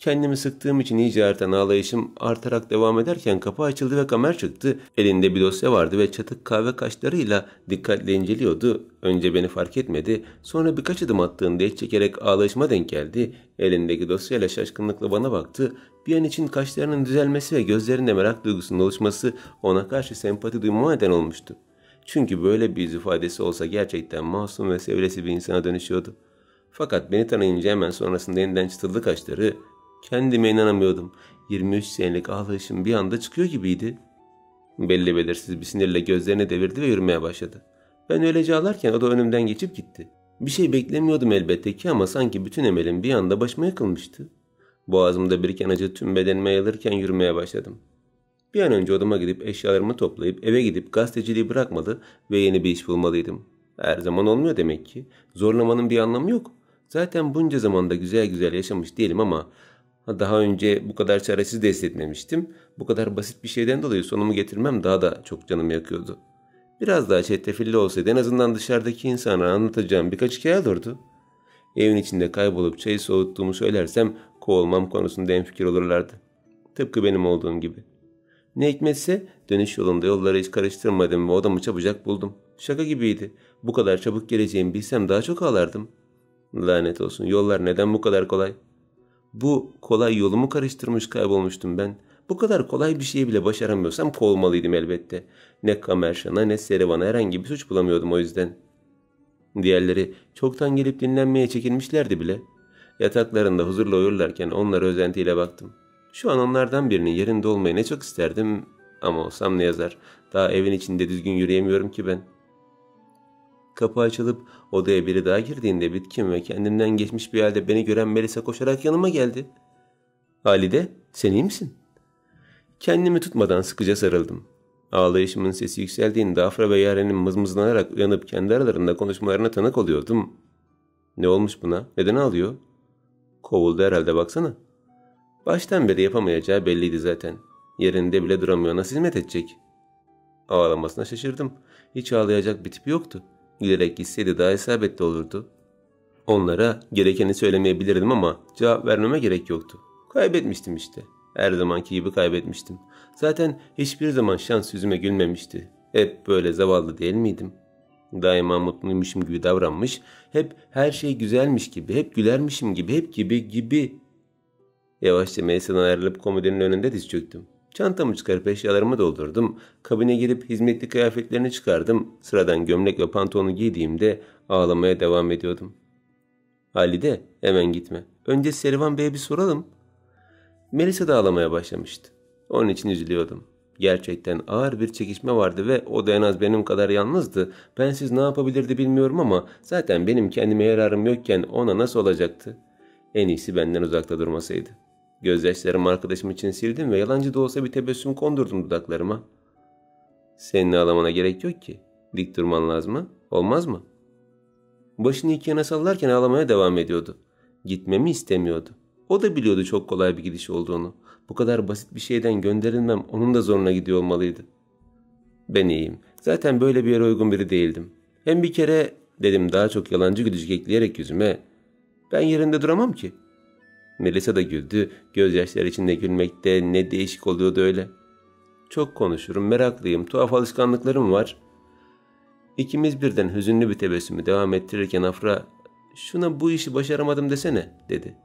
Kendimi sıktığım için iyice artan ağlayışım artarak devam ederken kapı açıldı ve Kamer çıktı. Elinde bir dosya vardı ve çatık kahve kaşlarıyla dikkatle inceliyordu. Önce beni fark etmedi. Sonra birkaç adım attığında iç çekerek ağlayışıma denk geldi. Elindeki dosyayla şaşkınlıkla bana baktı. Bir an için kaşlarının düzelmesi ve gözlerinde merak duygusunun oluşması ona karşı sempati duymama neden olmuştu. Çünkü böyle bir yüz ifadesi olsa gerçekten masum ve sevilesi bir insana dönüşüyordu. Fakat beni tanıyınca hemen sonrasında yeniden çıtıldı kaşları. Kendime inanamıyordum. 23 senelik ağlayışım bir anda çıkıyor gibiydi. Belli belirsiz bir sinirle gözlerini devirdi ve yürümeye başladı. Ben öylece ağlarken o da önümden geçip gitti. Bir şey beklemiyordum elbette ki ama sanki bütün emelim bir anda başıma yıkılmıştı. Boğazımda biriken acı tüm bedenime yayılırken yürümeye başladım. Bir an önce odama gidip eşyalarımı toplayıp eve gidip gazeteciliği bırakmalı ve yeni bir iş bulmalıydım. Her zaman olmuyor demek ki. Zorlamanın bir anlamı yok. Zaten bunca zamanda güzel güzel yaşamış değilim ama daha önce bu kadar çaresiz de hissetmemiştim. Bu kadar basit bir şeyden dolayı sonumu getirmem daha da çok canımı yakıyordu. Biraz daha çetrefilli olsaydı en azından dışarıdaki insana anlatacağım birkaç hikaye olurdu. Evin içinde kaybolup çayı soğuttuğumu söylersem kovulmam konusunda hemfikir olurlardı. Tıpkı benim olduğum gibi. Ne hikmetse dönüş yolunda yolları hiç karıştırmadım ve odamı çabucak buldum. Şaka gibiydi. Bu kadar çabuk geleceğimi bilsem daha çok ağlardım. Lanet olsun, yollar neden bu kadar kolay? Bu kolay yolumu karıştırmış kaybolmuştum ben. Bu kadar kolay bir şeyi bile başaramıyorsam kovulmalıydım elbette. Ne Kamerşan'a ne Serivan'a herhangi bir suç bulamıyordum o yüzden. Diğerleri çoktan gelip dinlenmeye çekilmişlerdi bile. Yataklarında huzurla uyurlarken onlara özentiyle baktım. Şu an onlardan birinin yerinde olmayı ne çok isterdim ama olsam ne yazar. Daha evin içinde düzgün yürüyemiyorum ki ben. Kapı açılıp odaya biri daha girdiğinde bitkin ve kendinden geçmiş bir halde beni gören Melisa koşarak yanıma geldi. "Halide, sen iyi misin?" Kendimi tutmadan sıkıca sarıldım. Ağlayışımın sesi yükseldiğinde Afra ve Yaren'in mızmızlanarak uyanıp kendi aralarında konuşmalarına tanık oluyordum. "Ne olmuş buna? Neden ağlıyor?" "Kovuldu herhalde, baksana." Baştan beri yapamayacağı belliydi zaten. Yerinde bile duramıyor, nasıl hizmet edecek? Ağlamasına şaşırdım. Hiç ağlayacak bir tipi yoktu. Gülerek gitseydi daha isabetli olurdu. Onlara gerekeni söylemeyebilirdim ama cevap vermeme gerek yoktu. Kaybetmiştim işte. Her zamanki gibi kaybetmiştim. Zaten hiçbir zaman şans yüzüme gülmemişti. Hep böyle zavallı değil miydim? Daima mutluymuşum gibi davranmış, hep her şey güzelmiş gibi, hep gülermişim gibi, hep gibi. Yavaşça Melisa'dan ayrılıp komodinin önünde diz çöktüm. Çantamı çıkarıp eşyalarımı doldurdum. Kabine girip hizmetli kıyafetlerini çıkardım. Sıradan gömlek ve pantolonu giydiğimde ağlamaya devam ediyordum. "Halide, hemen gitme. Önce Serivan Bey'e bir soralım." Melisa da ağlamaya başlamıştı. Onun için üzülüyordum. Gerçekten ağır bir çekişme vardı ve o da en az benim kadar yalnızdı. Bensiz ne yapabilirdi bilmiyorum ama zaten benim kendime yararım yokken ona nasıl olacaktı? En iyisi benden uzakta durmasaydı. Gözyaşlarımı arkadaşım için sildim ve yalancı da olsa bir tebessüm kondurdum dudaklarıma. "Senin ağlamana gerek yok ki. Dik durman lazım mı? Olmaz mı?" Başını iki yana sallarken ağlamaya devam ediyordu. Gitmemi istemiyordu. O da biliyordu çok kolay bir gidiş olduğunu. Bu kadar basit bir şeyden gönderilmem onun da zoruna gidiyor olmalıydı. "Ben iyiyim. Zaten böyle bir yere uygun biri değildim. Hem bir kere," dedim daha çok yalancı gülücük ekleyerek yüzüme, "ben yerinde duramam ki." Melisa da güldü. Gözyaşları içinde gülmekte ne değişik oluyordu öyle. "Çok konuşurum, meraklıyım, tuhaf alışkanlıklarım var." İkimiz birden hüzünlü bir tebessümü devam ettirirken Afra, "Şuna bu işi başaramadım desene," dedi.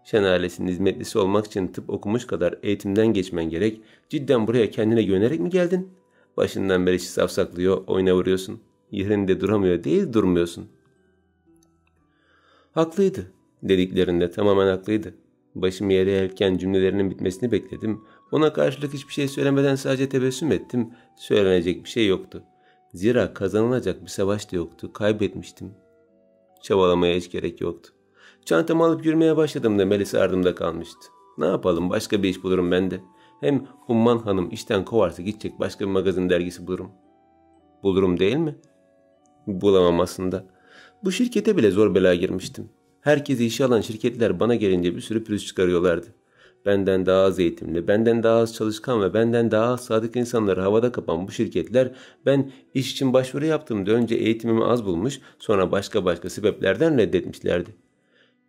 "Şen ailesinin hizmetlisi olmak için tıp okumuş kadar eğitimden geçmen gerek. Cidden buraya kendine güvenerek mi geldin? Başından beri işi safsaklıyor, oyuna vuruyorsun. Yerinde duramıyor değil, durmuyorsun." Haklıydı. Dediklerinde tamamen haklıydı. Başımı yere eğerken cümlelerinin bitmesini bekledim. Ona karşılık hiçbir şey söylemeden sadece tebessüm ettim. Söylenecek bir şey yoktu. Zira kazanılacak bir savaş da yoktu. Kaybetmiştim. Çabalamaya hiç gerek yoktu. Çantamı alıp yürümeye başladığımda Melisa ardımda kalmıştı. Ne yapalım, başka bir iş bulurum ben de. Hem Umman Hanım işten kovarsa gidecek başka bir magazin dergisi bulurum. Bulurum değil mi? Bulamam aslında. Bu şirkete bile zor bela girmiştim. Herkesi işe alan şirketler bana gelince bir sürü pürüz çıkarıyorlardı. Benden daha az eğitimli, benden daha az çalışkan ve benden daha az sadık insanları havada kapan bu şirketler, ben iş için başvuru yaptığımda önce eğitimimi az bulmuş, sonra başka sebeplerden reddetmişlerdi.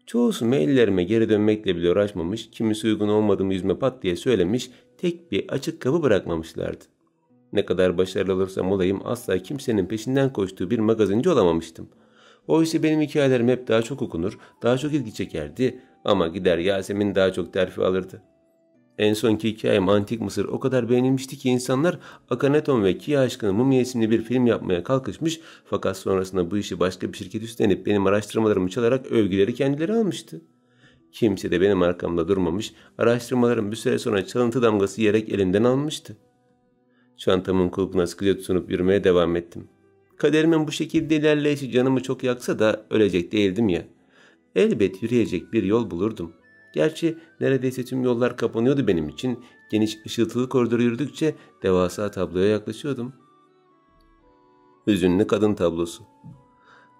Çoğusu maillerime geri dönmekle bile uğraşmamış, kimisi uygun olmadığımı yüzüme pat diye söylemiş, tek bir açık kapı bırakmamışlardı. Ne kadar başarılı olursam olayım asla kimsenin peşinden koştuğu bir magazinci olamamıştım. Oysa benim hikayelerim hep daha çok okunur, daha çok ilgi çekerdi ama gider Yasemin daha çok terfi alırdı. En sonki hikayem Antik Mısır o kadar beğenilmişti ki insanlar Akhenaton ve Kia Aşkı'nın Mumya isimli bir film yapmaya kalkışmış, fakat sonrasında bu işi başka bir şirket üstlenip benim araştırmalarımı çalarak övgüleri kendileri almıştı. Kimse de benim arkamda durmamış, araştırmalarım bir süre sonra çalıntı damgası yiyerek elinden almıştı. Çantamın kulpuna sıkıca tutunup yürümeye devam ettim. Kaderimin bu şekilde ilerleyişi canımı çok yaksa da ölecek değildim ya. Elbet yürüyecek bir yol bulurdum. Gerçi neredeyse tüm yollar kapanıyordu benim için. Geniş ışıltılı koridoru yürüdükçe devasa tabloya yaklaşıyordum. Hüzünlü kadın tablosu.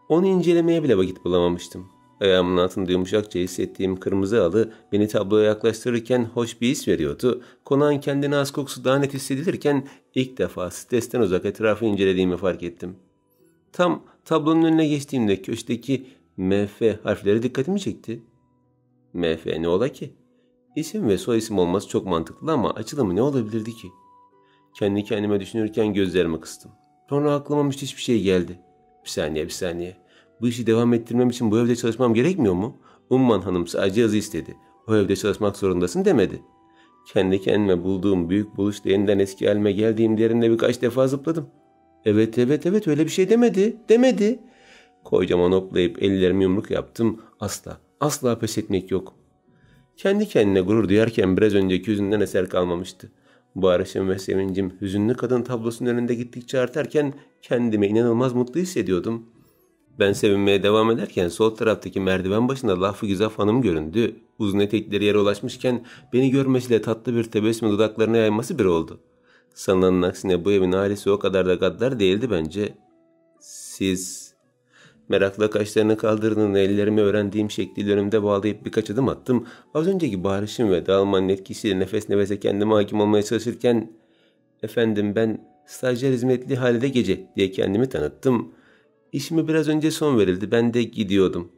Onu incelemeye bile vakit bulamamıştım. Ayağımın altında yumuşakça hissettiğim kırmızı halı beni tabloya yaklaştırırken hoş bir his veriyordu. Konağın kendine az kokusu daha net hissedilirken ilk defa stresten uzak etrafı incelediğimi fark ettim. Tam tablonun önüne geçtiğimde köşkteki MF harfleri dikkatimi çekti. MF ne ola ki? İsim ve soyisim olması çok mantıklı ama açılımı ne olabilirdi ki? Kendi kendime düşünürken gözlerimi kıstım. Sonra aklıma müthiş bir şey geldi. Bir saniye. Bu işi devam ettirmem için bu evde çalışmam gerekmiyor mu? Umman Hanım sadece yazı istedi. O evde çalışmak zorundasın demedi. Kendi kendime bulduğum büyük buluşta yeniden eski halime geldiğim yerinde birkaç defa zıpladım. Evet öyle bir şey demedi. Kocaman hoplayıp ellerimi yumruk yaptım. Asla pes etmek yok. Kendi kendine gurur duyarken biraz önceki yüzünden eser kalmamıştı. Barışım ve sevincim hüzünlü kadın tablosunun önünde gittikçe artarken kendimi inanılmaz mutlu hissediyordum. Ben sevinmeye devam ederken sol taraftaki merdiven başında Lafı Güzaf Hanım göründü. Uzun etekleri yere ulaşmışken beni görmesiyle tatlı bir tebessüm dudaklarına yayması bir oldu. Sanılanın aksine bu evin ailesi o kadar da gaddar değildi bence. Siz... Merakla kaşlarını kaldırdığında ellerimi öğrendiğim şekliyle önümde bağlayıp birkaç adım attım. Az önceki bağırışım ve dağılmanın etkisiyle nefes nefese kendime hakim olmaya çalışırken "Efendim ben stajyer hizmetli Halide Gece" diye kendimi tanıttım. İşime biraz önce son verildi. Ben de gidiyordum.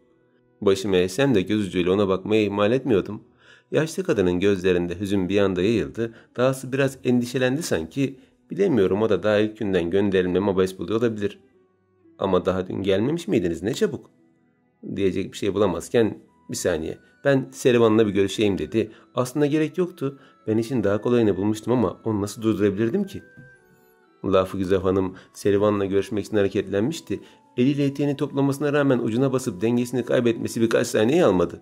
Başımı eğsem de göz ucuyla ona bakmayı ihmal etmiyordum. Yaşlı kadının gözlerinde hüzün bir anda yayıldı. Dahası biraz endişelendi sanki. Bilemiyorum, o da daha ilk günden gönderilmeme abes buluyor olabilir. Ama daha dün gelmemiş miydiniz, ne çabuk? Diyecek bir şey bulamazken bir saniye, ben Serivan'la bir görüşeyim dedi. Aslında gerek yoktu. Ben işin daha kolayını bulmuştum ama onu nasıl durdurabilirdim ki? Lafı Güzel Hanım Serivan'la görüşmek için hareketlenmişti. Eliyle eteğini toplamasına rağmen ucuna basıp dengesini kaybetmesi birkaç saniye almadı.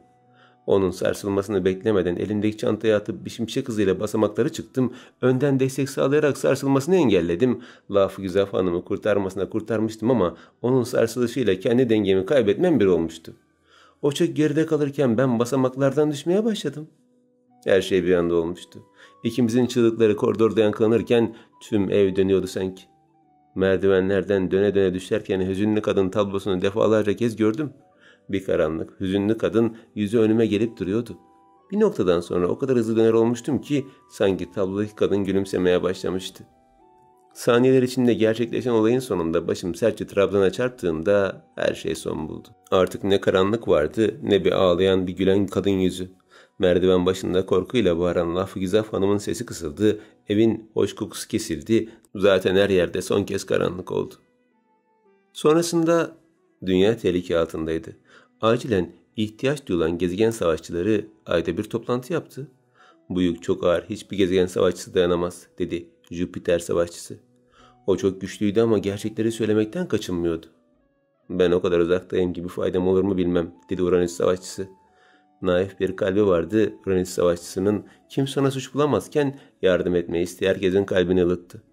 Onun sarsılmasını beklemeden elimdeki çantaya atıp bir şimşek hızıyla basamakları çıktım. Önden destek sağlayarak sarsılmasını engelledim. Lafı Güzel Hanım'ı kurtarmıştım ama onun sarsılışıyla kendi dengemi kaybetmem bir olmuştu. O çok geride kalırken ben basamaklardan düşmeye başladım. Her şey bir anda olmuştu. İkimizin çığlıkları koridorda yankılanırken tüm ev dönüyordu sanki. Merdivenlerden döne döne düşerken hüzünlü kadın tablosunu defalarca kez gördüm. Bir karanlık, hüzünlü kadın yüzü önüme gelip duruyordu. Bir noktadan sonra o kadar hızlı döner olmuştum ki sanki tablodaki kadın gülümsemeye başlamıştı. Saniyeler içinde gerçekleşen olayın sonunda başım sertçe Trabzon'a çarptığında her şey son buldu. Artık ne karanlık vardı ne bir ağlayan bir gülen kadın yüzü. Merdiven başında korkuyla bağıran Lafı Güzaf Hanım'ın sesi kısıldı. Evin hoş kokusu kesildi. Zaten her yerde son kez karanlık oldu. Sonrasında dünya tehlike altındaydı. Acilen ihtiyaç duyulan gezegen savaşçıları ayda bir toplantı yaptı. "Bu yük çok ağır, hiçbir gezegen savaşçısı dayanamaz," dedi Jüpiter savaşçısı. O çok güçlüydü ama gerçekleri söylemekten kaçınmıyordu. "Ben o kadar uzaktayım ki bir faydam olur mu bilmem," dedi Uranüs savaşçısı. Naif bir kalbi vardı Uranüs savaşçısının. Kimse ona suç bulamazken yardım etmeyi isteyen herkesin kalbini ılıttı.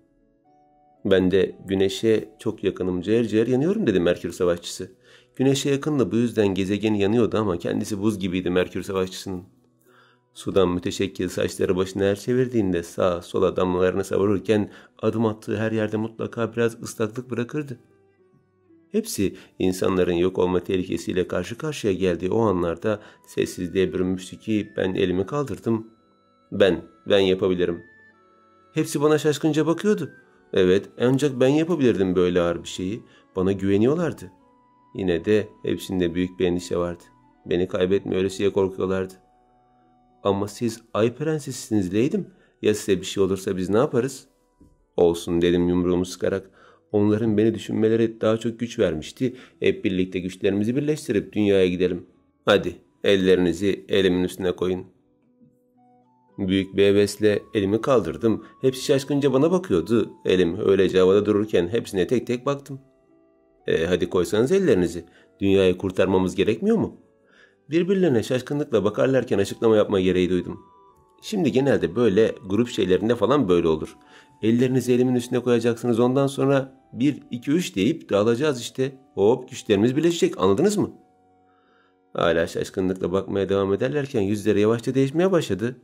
"Ben de güneşe çok yakınım, ciğer ciğer yanıyorum," dedi Merkür savaşçısı. Güneşe yakındı, bu yüzden gezegeni yanıyordu ama kendisi buz gibiydi Merkür savaşçısının. Sudan müteşekkil saçları başını her çevirdiğinde sağa sola damlalarını savururken adım attığı her yerde mutlaka biraz ıslaklık bırakırdı. Hepsi insanların yok olma tehlikesiyle karşı karşıya geldiği o anlarda sessizliğe bürünmüştü ki ben elimi kaldırdım. Ben yapabilirim. Hepsi bana şaşkınca bakıyordu. Evet, ancak ben yapabilirdim böyle ağır bir şeyi. Bana güveniyorlardı. Yine de hepsinde büyük bir endişe vardı. Beni kaybetme ölesiye korkuyorlardı. "Ama siz Ay Prensesisiniz Leydim. Ya size bir şey olursa biz ne yaparız?" "Olsun," dedim yumruğumu sıkarak. Onların beni düşünmeleri daha çok güç vermişti. "Hep birlikte güçlerimizi birleştirip dünyaya gidelim. Hadi ellerinizi elimin üstüne koyun." Büyük bir hevesle elimi kaldırdım. Hepsi şaşkınca bana bakıyordu. Elim öylece havada dururken hepsine tek tek baktım. Hadi koysanız ellerinizi. Dünyayı kurtarmamız gerekmiyor mu?" Birbirlerine şaşkınlıkla bakarlarken açıklama yapma gereği duydum. "Şimdi genelde böyle grup şeylerinde falan böyle olur. Ellerinizi elimin üstüne koyacaksınız, ondan sonra 1, 2, 3 deyip dağılacağız işte. Hop, güçlerimiz birleşecek, anladınız mı?" Hala şaşkınlıkla bakmaya devam ederlerken yüzleri yavaşça değişmeye başladı.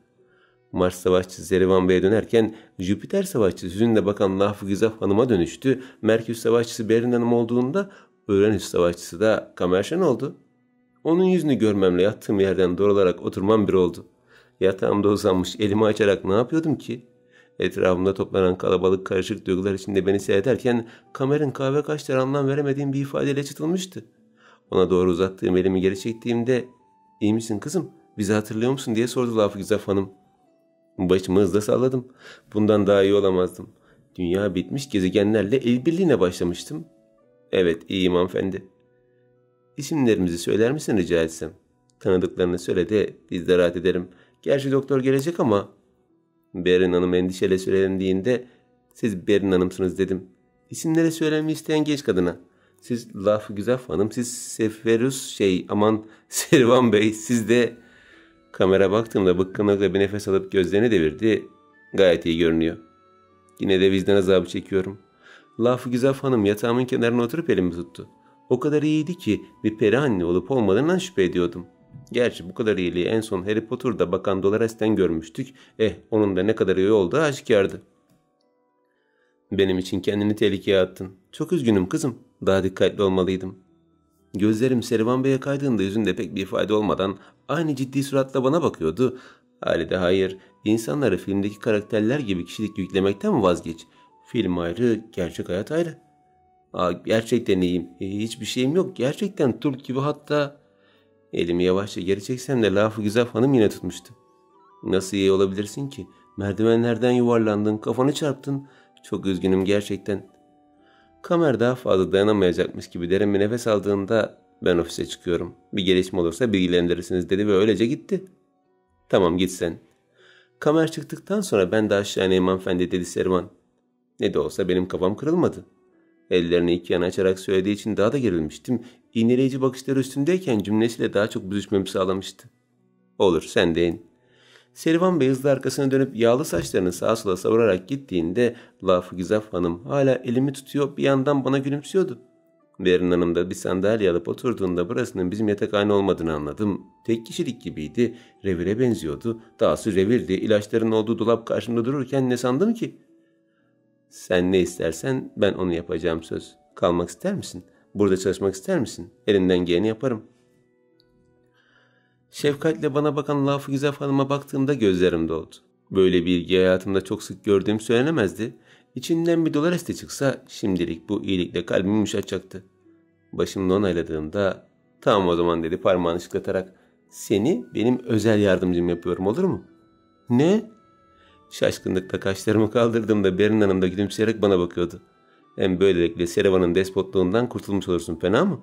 Mars savaşçısı Serivan Bey'e dönerken Jüpiter savaşçısı hüzünle bakan Lafı Güzaf Hanım'a dönüştü. Merkür savaşçısı Berin Hanım olduğunda Uranüs savaşçısı da Kamerşen oldu. Onun yüzünü görmemle yattığım yerden doğrularak oturmam bir oldu. Yatağımda uzanmış elimi açarak ne yapıyordum ki? Etrafımda toplanan kalabalık karışık duygular içinde beni seyrederken Kamer'in kahve kaşları anlam veremediğim bir ifadeyle çıtılmıştı. Ona doğru uzattığım elimi geri çektiğimde "İyi misin kızım? Bizi hatırlıyor musun?" diye sordu Lafı Hanım. Başımı hızla salladım. Bundan daha iyi olamazdım. Dünya bitmiş gezegenlerle el birliğine başlamıştım. "Evet, iyiyim hanımefendi." "İsimlerimizi söyler misin rica etsem?" "Tanıdıklarını söyle de biz de rahat edelim. Gerçi doktor gelecek ama..." Berin Hanım endişeyle söylendiğinde "Siz Berin Hanım'sınız" dedim. İsimleri söylememi isteyen genç kadına. "Siz Lafı Hanım, siz Seferus Servan Bey, siz de..." Kamera baktığımda bıkkınlıkla bir nefes alıp gözlerini devirdi. "Gayet iyi görünüyor." Yine de vicdan azabı çekiyorum. Lafı Hanım yatağımın kenarına oturup elimi tuttu. O kadar iyiydi ki bir peri anne olup olmadığından şüphe ediyordum. Gerçi bu kadar iyiliği en son Harry Potter'da Bakan Dolores'ten görmüştük. Onun da ne kadar iyi olduğu aşikardı. "Benim için kendini tehlikeye attın. Çok üzgünüm kızım. Daha dikkatli olmalıydım." Gözlerim Servan Bey'e kaydığında yüzünde pek bir ifade olmadan aynı ciddi suratla bana bakıyordu. Halide hayır, insanları filmdeki karakterler gibi kişilik yüklemekten vazgeç. Film ayrı, gerçek hayat ayrı. Gerçekten iyiyim. Hiçbir şeyim yok. Gerçekten turp gibi hatta... Elimi yavaşça geri çeksem de Lafı Hanım yine tutmuştu. "Nasıl iyi olabilirsin ki? Merdivenlerden yuvarlandın, kafanı çarptın. Çok üzgünüm gerçekten." Kamer daha fazla dayanamayacakmış gibi derin bir nefes aldığında "Ben ofise çıkıyorum. Bir gelişme olursa bilgilendirirsiniz" dedi ve öylece gitti. "Tamam, git sen." Kamer çıktıktan sonra "Ben de aşağı ineyim hanımefendi" dedi Servan. Ne de olsa benim kafam kırılmadı. Ellerini iki yana açarak söylediği için daha da gerilmiştim. İğneleyici bakışları üstümdeyken cümlesiyle daha çok büzüşmemi sağlamıştı. "Olur, sen de in." Servan Bey hızla arkasına dönüp yağlı saçlarını sağa sola savurarak gittiğinde Lafı Hanım hala elimi tutuyor, bir yandan bana gülümsüyordu. Berin Hanım da bir sandalye alıp oturduğunda burasının bizim yatakhane olmadığını anladım. Tek kişilik gibiydi, revire benziyordu. Dahası revirdi, ilaçların olduğu dolap karşımda dururken ne sandım ki? "Sen ne istersen ben onu yapacağım söz. Kalmak ister misin? Burada çalışmak ister misin? Elimden geleni yaparım." Şefkatle bana bakan Lafı Hanım'a baktığımda gözlerim doldu. Böyle bir ilgi hayatımda çok sık gördüğüm söylenemezdi. İçinden bir Dolores de çıksa şimdilik bu iyilikle kalbimi yumuşatacaktı. Başımla onayladığımda "Tamam o zaman" dedi parmağını şıklatarak. "Seni benim özel yardımcım yapıyorum, olur mu?" "Ne?" Şaşkınlıkla kaşlarımı kaldırdığımda Berin Hanım da gülümseyerek bana bakıyordu. "Hem böylelikle Servan'ın despotluğundan kurtulmuş olursun, fena mı?"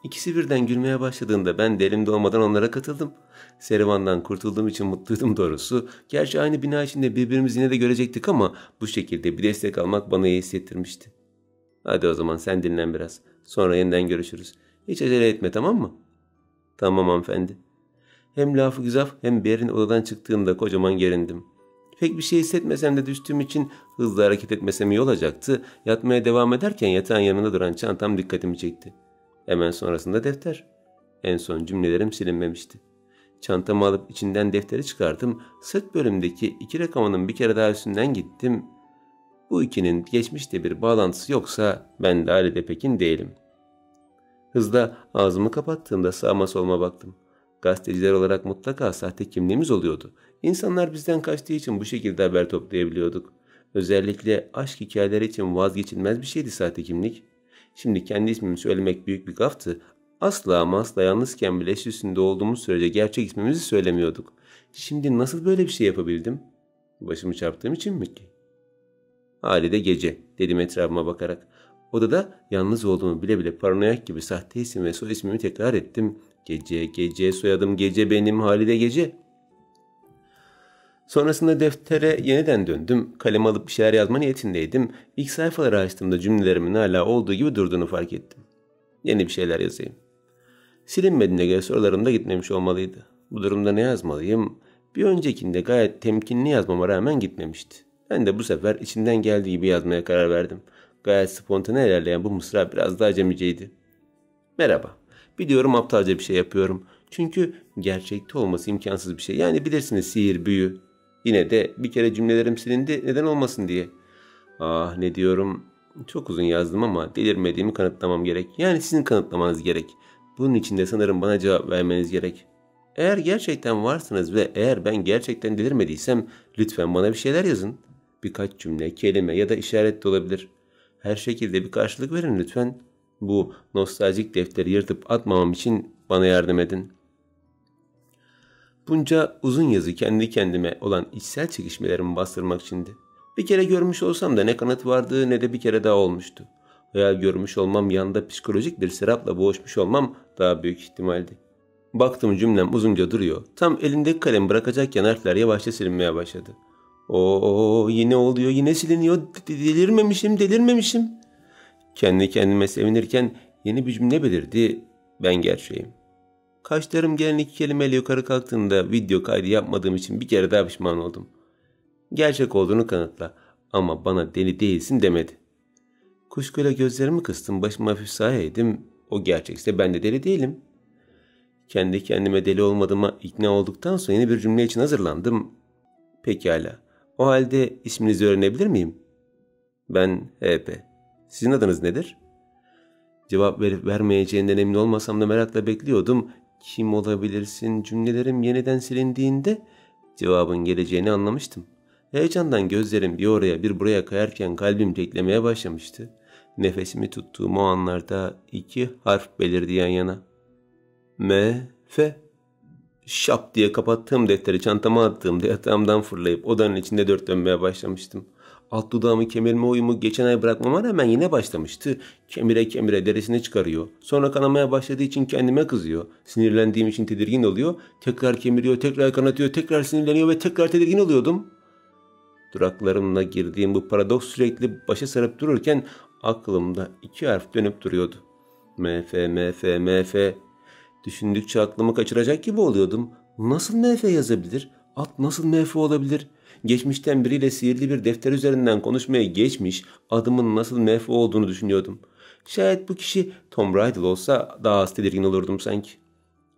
İkisi birden gülmeye başladığında ben de elimde olmadan onlara katıldım. Servan'dan kurtulduğum için mutluydum doğrusu. Gerçi aynı bina içinde birbirimizi yine de görecektik ama bu şekilde bir destek almak bana iyi hissettirmişti. "Hadi o zaman sen dinlen biraz. Sonra yeniden görüşürüz. Hiç acele etme, tamam mı?" "Tamam hanımefendi." Hem Lafı hem Berin odadan çıktığında kocaman gerindim. Pek bir şey hissetmesem de düştüğüm için hızlı hareket etmesem iyi olacaktı. Yatmaya devam ederken yatağın yanında duran çantam dikkatimi çekti. Hemen sonrasında defter. En son cümlelerim silinmemişti. Çantamı alıp içinden defteri çıkardım. Sırt bölümdeki 2 rakamının bir kere daha üstünden gittim. Bu ikinin geçmişte bir bağlantısı yoksa ben de Halide Pekin değilim. Hızla ağzımı kapattığımda sağıma soluma baktım. Gazeteciler olarak mutlaka sahte kimliğimiz oluyordu. İnsanlar bizden kaçtığı için bu şekilde haber toplayabiliyorduk. Özellikle aşk hikayeleri için vazgeçilmez bir şeydi sahte kimlik. Şimdi kendi ismimi söylemek büyük bir gaftı. Asla ama asla yalnızken bile eş üstünde olduğumuz sürece gerçek ismimizi söylemiyorduk. Şimdi nasıl böyle bir şey yapabildim? Başımı çarptığım için mi ki? "Halide Gece" dedim etrafıma bakarak. Odada yalnız olduğumu bile bile paranoyak gibi sahte isim ve soy ismimi tekrar ettim. Gece, soyadım Gece, benim Halide Gece. Sonrasında deftere yeniden döndüm. Kalem alıp bir şeyler yazma niyetindeydim. İlk sayfaları açtığımda cümlelerimin hala olduğu gibi durduğunu fark ettim. Yeni bir şeyler yazayım. Silinmediğine göre sorularım da gitmemiş olmalıydı. Bu durumda ne yazmalıyım? Bir öncekinde gayet temkinli yazmama rağmen gitmemişti. Ben de bu sefer içimden geldiği gibi yazmaya karar verdim. Gayet spontane ilerleyen bu mısra biraz da acemiceydi. "Merhaba. Biliyorum aptalca bir şey yapıyorum. Çünkü gerçekte olması imkansız bir şey. Yani bilirsiniz, sihir, büyü. Yine de bir kere cümlelerim silindi, neden olmasın diye. Ah ne diyorum. Çok uzun yazdım ama delirmediğimi kanıtlamam gerek. Yani sizin kanıtlamanız gerek. Bunun için de sanırım bana cevap vermeniz gerek. Eğer gerçekten varsınız ve eğer ben gerçekten delirmediysem lütfen bana bir şeyler yazın. Birkaç cümle, kelime ya da işaret de olabilir. Her şekilde bir karşılık verin lütfen. Bu nostaljik defteri yırtıp atmamam için bana yardım edin. Bunca uzun yazı kendi kendime olan içsel çekişmelerimi bastırmak içindi. Bir kere görmüş olsam da ne kanıt vardı ne de bir kere daha olmuştu. Veya görmüş olmam yanında psikolojik bir serapla boğuşmuş olmam daha büyük ihtimaldi. Baktım cümlem uzunca duruyor. Tam elindeki kalemi bırakacakken harfler yavaşça silinmeye başladı. Yine oluyor, yine siliniyor. Delirmemişim. Kendi kendime sevinirken yeni bir cümle belirdi. Ben gerçeğim. Kaşlarım gelen 2 kelimeyle yukarı kalktığında video kaydı yapmadığım için bir kere daha pişman oldum. Gerçek olduğunu kanıtla ama bana deli değilsin demedi. Kuşkuyla gözlerimi kıstım, başımı hafif sağa eğdim. O gerçekse ben de deli değilim. Kendi kendime deli olmadığıma ikna olduktan sonra yeni bir cümle için hazırlandım. Pekala. O halde isminizi öğrenebilir miyim? Ben HP. Sizin adınız nedir? Cevap verip vermeyeceğinden emin olmasam da merakla bekliyordum. Kim olabilirsin cümlelerim yeniden silindiğinde cevabın geleceğini anlamıştım. Heyecandan gözlerim bir oraya bir buraya kayarken kalbim teklemeye başlamıştı. Nefesimi tuttuğum o anlarda 2 harf belirdi yan yana. M, F. Şap diye kapattığım defteri çantama attığımda yatağımdan fırlayıp odanın içinde dört dönmeye başlamıştım. Alt dudağımı kemirme uyumu geçen ay bırakmama rağmen yine başlamıştı. Kemire kemire derisini çıkarıyor. Sonra kanamaya başladığı için kendime kızıyor. Sinirlendiğim için tedirgin oluyor. Tekrar kemiriyor, tekrar kanatıyor, tekrar sinirleniyor ve tekrar tedirgin oluyordum. Duraklarımla girdiğim bu paradoks sürekli başa sarıp dururken aklımda 2 harf dönüp duruyordu. MF. Düşündükçe aklımı kaçıracak gibi oluyordum. Nasıl MF yazabilir? At nasıl MF olabilir? Geçmişten biriyle sihirli bir defter üzerinden konuşmaya geçmiş, adımın nasıl MF olduğunu düşünüyordum. Şayet bu kişi Tom Riddle olsa daha az tedirgin olurdum sanki.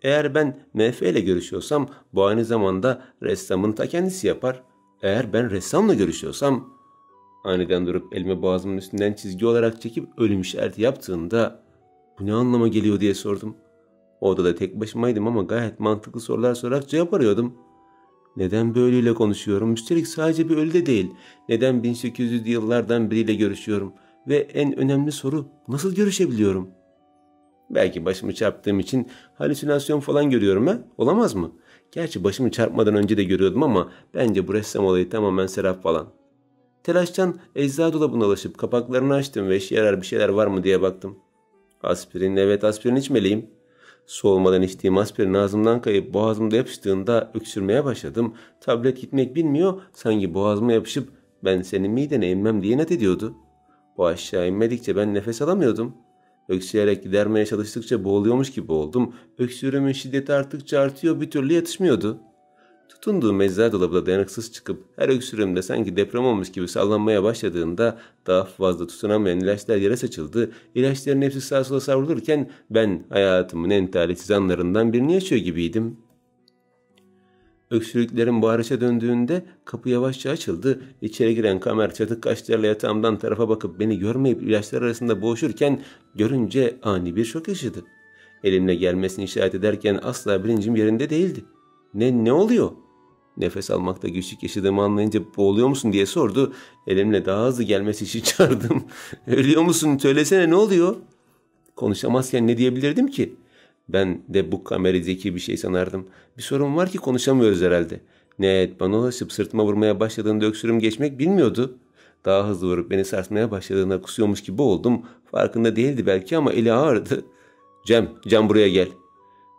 Eğer ben MF ile görüşüyorsam bu aynı zamanda ressamın ta kendisi yapar. Eğer ben ressamla görüşüyorsam... Aniden durup elime boğazımın üstünden çizgi olarak çekip ölüm işareti yaptığında bu ne anlama geliyor diye sordum. O odada tek başımaydım ama gayet mantıklı sorular sorarak cevap arıyordum. Neden bir ölüyle konuşuyorum? Üstelik sadece bir ölü de değil. Neden 1800'lü yıllardan biriyle görüşüyorum? Ve en önemli soru, nasıl görüşebiliyorum? Belki başımı çarptığım için halüsinasyon falan görüyorum ha? Olamaz mı? Gerçi başımı çarpmadan önce de görüyordum ama bence bu ressam olayı tamamen serap falan. Telaştan eczacı dolabına ulaşıp kapaklarını açtım ve işe yarar bir şeyler var mı diye baktım. Aspirin, evet aspirin içmeliyim. Soğumadan içtiğim aspirin ağzımdan kayıp boğazımda yapıştığında öksürmeye başladım. Tablet gitmek bilmiyor, sanki boğazıma yapışıp ben senin midene inmem diye inat ediyordu. Bu aşağı inmedikçe ben nefes alamıyordum. Öksürerek gidermeye çalıştıkça boğuluyormuş gibi oldum. Öksürüğümün şiddeti arttıkça artıyor, bir türlü yatışmıyordu. Tutunduğum eczacı dolabına dayanıksız çıkıp her öksürüğümde sanki deprem olmuş gibi sallanmaya başladığında daha fazla tutunamayan ilaçlar yere saçıldı. İlaçların hepsi sağa sola savrulurken ben hayatımın en talihsiz anlarından birini yaşıyor gibiydim. Öksürüklerim bağırışa döndüğünde kapı yavaşça açıldı. İçeri giren Kamer çatık kaşlarla yatağımdan tarafa bakıp beni görmeyip ilaçlar arasında boğuşurken görünce ani bir şok yaşadı. Elimle gelmesini işaret ederken asla bilincim yerinde değildi. Ne oluyor? Nefes almakta güçlük yaşadığımı anlayınca boğuluyor musun diye sordu. Elimle daha hızlı gelmesi için çağırdım. Ölüyor musun? Söylesene ne oluyor? Konuşamazken ne diyebilirdim ki? Ben de bu kamerayı zeki bir şey sanardım. Bir sorun var ki konuşamıyoruz herhalde. Nihayet bana ulaşıp sırtıma vurmaya başladığında öksürüm geçmek bilmiyordu. Daha hızlı vurup beni sarsmaya başladığında kusuyormuş gibi oldum. Farkında değildi belki ama eli ağırdı. Cem buraya gel.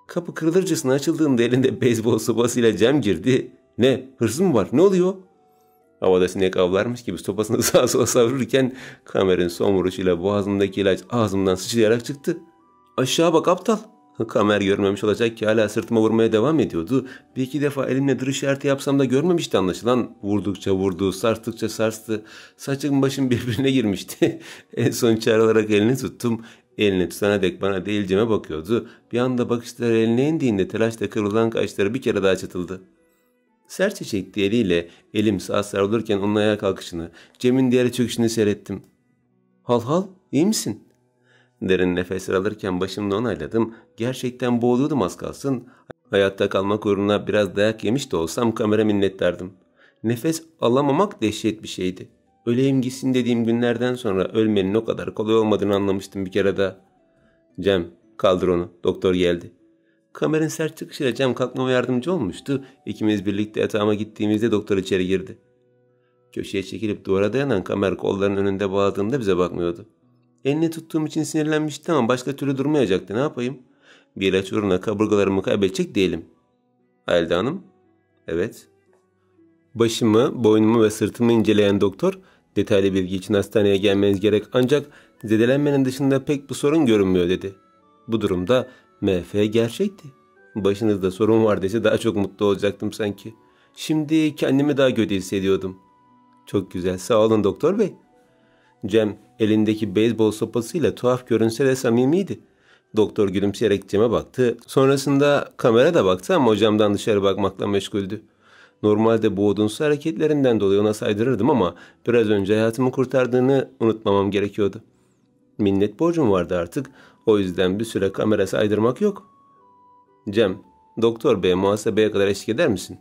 Kapı kırılırcasına açıldığında elinde beyzbol sopasıyla Cem girdi. Ne? Hırsız mı var? Ne oluyor? Havada sinek avlarmış gibi sopasını sağa sola savrulurken kameranın son vuruşuyla boğazımdaki ilaç ağzımdan sıçrayarak çıktı. Aşağı bak aptal. Kamer görmemiş olacak ki hala sırtıma vurmaya devam ediyordu. Bir iki defa elimle dur işareti yapsam da görmemişti anlaşılan. Vurdukça vurdu, sarstıkça sarstı. Saçım başım birbirine girmişti. En son çağrılarak elini tuttum. Elini tutana dek bana değil Cem'e bakıyordu. Bir anda bakışları eline indiğinde telaşla kıvrılan kaşları bir kere daha çatıldı. Sertçe çektiği eliyle elim sağa sarılırken onun ayağa kalkışını, Cem'in diğer çöküşünü seyrettim. Hal, iyi misin? Derin nefesler alırken başımla onayladım. Gerçekten boğuluyordum az kalsın. Hayatta kalmak uğruna biraz dayak yemiş de olsam kamera minnettardım. Nefes alamamak dehşet bir şeydi. Öleyim gitsin dediğim günlerden sonra ölmenin o kadar kolay olmadığını anlamıştım bir kere daha. Cem, kaldır onu. Doktor geldi. Kamerın sert çıkışıyla Cem kalkmama yardımcı olmuştu. İkimiz birlikte yatağıma gittiğimizde doktor içeri girdi. Köşeye çekilip duvara dayanan Kamer kollarının önünde bağladığımda bize bakmıyordu. Elini tuttuğum için sinirlenmişti ama başka türlü durmayacaktı. Ne yapayım? Bir ilaç uğruna kaburgalarımı kaybedecek değilim. Halide Hanım? Evet. Başımı, boynumu ve sırtımı inceleyen doktor, detaylı bilgi için hastaneye gelmeniz gerek ancak zedelenmenin dışında pek bir sorun görünmüyor dedi. Bu durumda MF gerçekti. Başınızda sorun var dese daha çok mutlu olacaktım sanki. Şimdi kendimi daha kötü hissediyordum. Çok güzel, sağ olun doktor bey. Cem elindeki beyzbol sopasıyla tuhaf görünse de samimiydi. Doktor gülümseyerek Cem'e baktı. Sonrasında kamera da baktı ama camdan dışarı bakmakla meşguldü. Normalde bu odunsu hareketlerinden dolayı ona saydırırdım ama biraz önce hayatımı kurtardığını unutmamam gerekiyordu. Minnet borcum vardı artık. O yüzden bir süre kamera saydırmak yok. Cem, doktor bey muhasebeye kadar eşlik eder misin?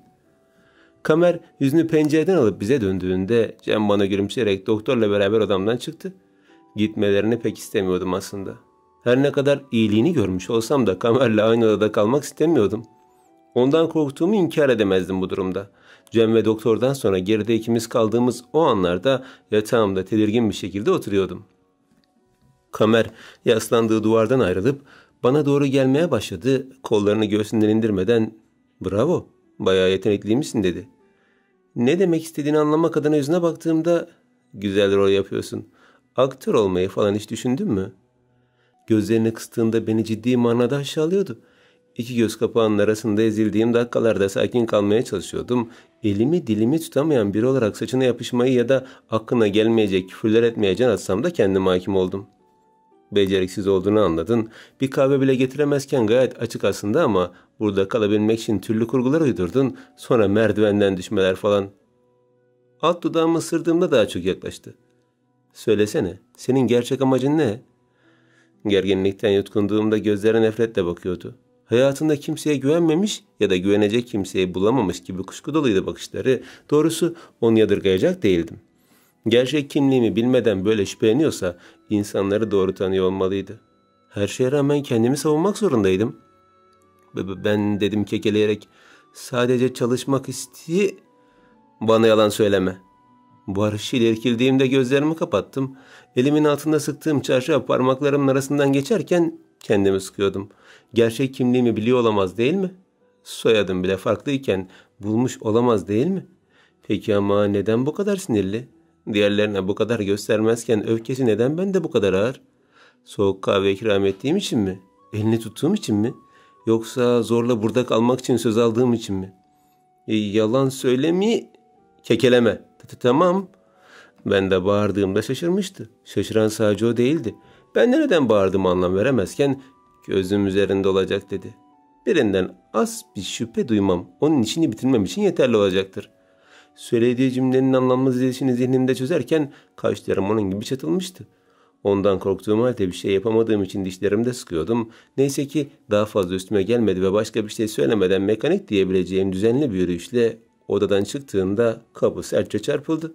Kamer yüzünü pencereden alıp bize döndüğünde Cem bana gülümseyerek doktorla beraber odamdan çıktı. Gitmelerini pek istemiyordum aslında. Her ne kadar iyiliğini görmüş olsam da Kamer'le aynı odada kalmak istemiyordum. Ondan korktuğumu inkar edemezdim bu durumda. Cem ve doktordan sonra geride ikimiz kaldığımız o anlarda yatağımda tedirgin bir şekilde oturuyordum. Kamer yaslandığı duvardan ayrılıp bana doğru gelmeye başladı. Kollarını göğsünden indirmeden "Bravo, bayağı yetenekliymişsin" dedi. Ne demek istediğini anlamak adına yüzüne baktığımda "Güzel rol yapıyorsun. Aktör olmayı falan hiç düşündün mü?" Gözlerini kıstığında beni ciddi manada aşağılıyordu. İki göz kapağının arasında ezildiğim dakikalarda sakin kalmaya çalışıyordum. Elimi dilimi tutamayan biri olarak saçına yapışmayı ya da aklına gelmeyecek küfürler etmeye can atsam da kendime hakim oldum. Beceriksiz olduğunu anladın. Bir kahve bile getiremezken gayet açık aslında ama burada kalabilmek için türlü kurgular uydurdun. Sonra merdivenden düşmeler falan. Alt dudağımı ısırdığımda daha çok yaklaştı. Söylesene, senin gerçek amacın ne? Gerginlikten yutkunduğumda gözlerine nefretle bakıyordu. Hayatında kimseye güvenmemiş ya da güvenecek kimseyi bulamamış gibi kuşku doluydu bakışları. Doğrusu onu yadırgayacak değildim. Gerçek kimliğimi bilmeden böyle şüpheleniyorsa insanları doğru tanıyor olmalıydı. Her şeye rağmen kendimi savunmak zorundaydım. Ben dedim kekeleyerek, sadece çalışmak isteği... Bana yalan söyleme. Barış'ıyla irkildiğimde gözlerimi kapattım. Elimin altında sıktığım çarşaf parmaklarımın arasından geçerken kendimi sıkıyordum. Gerçek kimliğimi biliyor olamaz değil mi? Soyadım bile farklıyken bulmuş olamaz değil mi? Peki ama neden bu kadar sinirli? Diğerlerine bu kadar göstermezken öfkesi neden bende bu kadar ağır? Soğuk kahve ikram ettiğim için mi? Elini tuttuğum için mi? Yoksa zorla burada kalmak için söz aldığım için mi? Yalan söylemi... Kekeleme. Tamam. Ben de bağırdığımda şaşırmıştı. Şaşıran sadece o değildi. Ben de neden bağırdığımı anlam veremezken gözüm üzerinde olacak dedi. Birinden az bir şüphe duymam. Onun işini bitirmem için yeterli olacaktır. Söylediği cümlenin anlamlı dizilişini zihnimde çözerken kaşlarım onun gibi çatılmıştı. Ondan korktuğum halde bir şey yapamadığım için dişlerimde sıkıyordum. Neyse ki daha fazla üstüme gelmedi ve başka bir şey söylemeden mekanik diyebileceğim düzenli bir yürüyüşle odadan çıktığında kapı sertçe çarpıldı.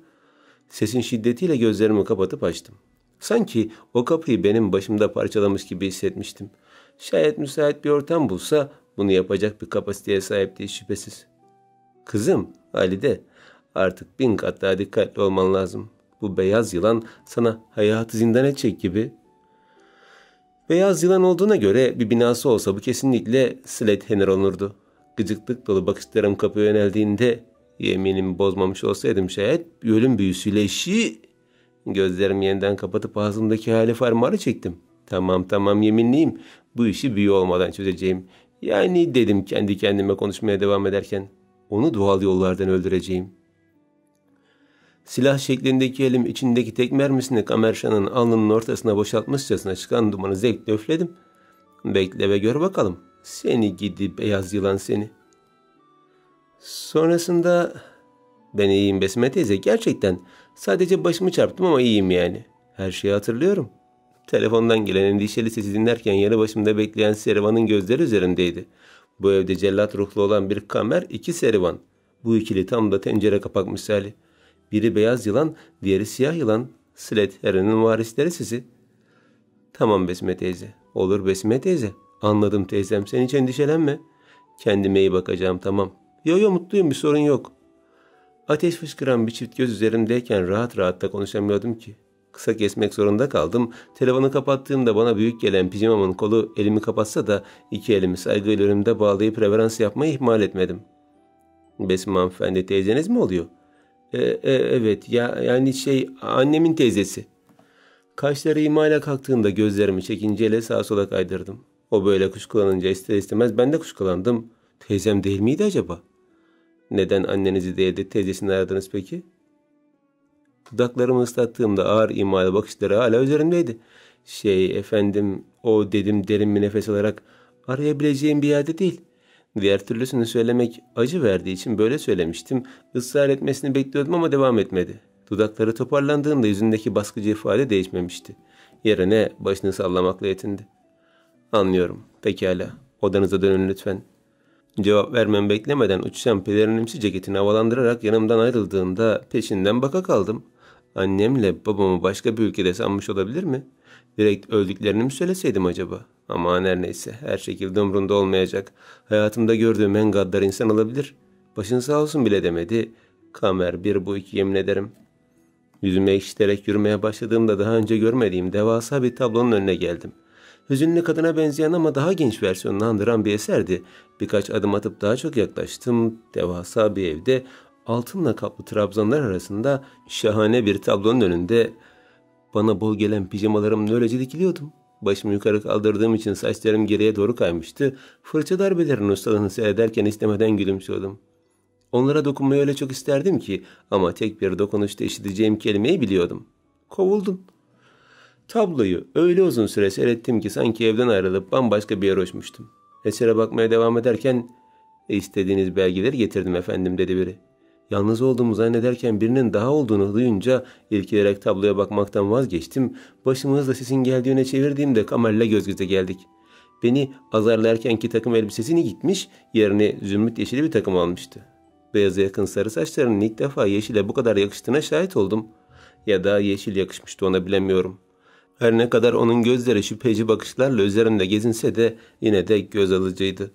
Sesin şiddetiyle gözlerimi kapatıp açtım. Sanki o kapıyı benim başımda parçalamış gibi hissetmiştim. Şayet müsait bir ortam bulsa bunu yapacak bir kapasiteye sahip değil şüphesiz. Kızım, Halide, artık 1000 kat daha dikkatli olman lazım. Bu beyaz yılan sana hayatı zindan edecek gibi. Beyaz yılan olduğuna göre bir binası olsa bu kesinlikle Sledgehammer olurdu. Gıcıklık dolu bakışlarım kapıya yöneldiğinde yeminimi bozmamış olsaydım şayet bir ölüm büyüsüyle işi... Gözlerimi yeniden kapatıp ağzımdaki hali fermuarı çektim. Tamam yeminliyim. Bu işi büyü olmadan çözeceğim. Yani dedim kendi kendime konuşmaya devam ederken. Onu doğal yollardan öldüreceğim. Silah şeklindeki elim içindeki tek mermisini Kamerşan'ın alnının ortasına boşaltmışçasına çıkan dumanı zevkle üfledim. Bekle ve gör bakalım. Seni gidi beyaz yılan seni. Sonrasında ben iyiyim Besme teyze gerçekten. Sadece başımı çarptım ama iyiyim yani. Her şeyi hatırlıyorum. Telefondan gelen endişeli sesi dinlerken yanı başımda bekleyen Serivan'ın gözleri üzerimdeydi. Bu evde cellat ruhlu olan bir Kamer, 2 Serivan. Bu ikili tam da tencere kapak misali. Biri beyaz yılan, diğeri siyah yılan. Silet Heren'in varisleri sizi. Tamam Besme teyze. Olur Besme teyze. Anladım teyzem, sen hiç endişelenme. Kendime iyi bakacağım, tamam. Yo mutluyum, bir sorun yok. Ateş fışkıran bir çift göz üzerimdeyken rahat rahat da konuşamıyordum ki. Kısa kesmek zorunda kaldım. Telefonu kapattığımda bana büyük gelen pijamamın kolu elimi kapatsa da 2 elimi saygıyla önümde bağlayıp reverans yapmayı ihmal etmedim. Besme hanımefendi teyzeniz mi oluyor? Evet yani annemin teyzesi. Kaşları imale kalktığında gözlerimi çekinceyle sağa sola kaydırdım. O böyle kuşkulanınca ister istemez ben de kuşkulandım. Teyzem değil miydi acaba? Neden annenizi değil de teyzesini aradınız peki? Dudaklarımı ıslattığımda ağır imalı bakışları hala üzerimdeydi. Efendim, o dedim derin bir nefes alarak, arayabileceğim bir yerde değil. Diğer türlüsünü söylemek acı verdiği için böyle söylemiştim. Israr etmesini bekliyordum ama devam etmedi. Dudakları toparlandığında yüzündeki baskıcı ifade değişmemişti. Yerine başını sallamakla yetindi. Anlıyorum. Pekala. Odanıza dönün lütfen. Cevap vermem beklemeden uçuşan pelerinimsi ceketini havalandırarak yanımdan ayrıldığında peşinden baka kaldım. Annemle babamı başka bir ülkede sanmış olabilir mi? Direkt öldüklerini mi söyleseydim acaba? Aman her neyse, her şekilde umrunda olmayacak. Hayatımda gördüğüm en gaddar insan olabilir. Başın sağ olsun bile demedi. Kamer 1 bu 2 yemin ederim. Yüzüme ekşiterek yürümeye başladığımda daha önce görmediğim devasa bir tablonun önüne geldim. Hüzünlü kadına benzeyen ama daha genç versiyonunu andıran bir eserdi. Birkaç adım atıp daha çok yaklaştım. Devasa bir evde altınla kaplı trabzanlar arasında şahane bir tablonun önünde bana bol gelen pijamalarımla öylece dikiliyordum. Başımı yukarı kaldırdığım için saçlarım geriye doğru kaymıştı. Fırça darbelerinin ustalığını seyrederken istemeden gülümsüyordum. Onlara dokunmayı öyle çok isterdim ki ama tek bir dokunuşta işiteceğim kelimeyi biliyordum. Kovuldun. Tabloyu öyle uzun süre seyrettim ki sanki evden ayrılıp bambaşka bir yere uçmuştum. Esere bakmaya devam ederken istediğiniz belgeleri getirdim efendim dedi biri. Yalnız olduğumu zannederken birinin daha olduğunu duyunca irkilerek tabloya bakmaktan vazgeçtim. Başımı hızla sesin geldiği yöne çevirdiğimde Kamer'le göz göze geldik. Beni azarlarkenki takım elbisesini gitmiş, yerine zümrüt yeşili bir takım almıştı. Beyaza yakın sarı saçlarının ilk defa yeşile bu kadar yakıştığına şahit oldum. Ya da yeşil yakışmıştı, ona bilemiyorum. Her ne kadar onun gözleri şüpheci bakışlarla üzerimde gezinse de yine de göz alıcıydı.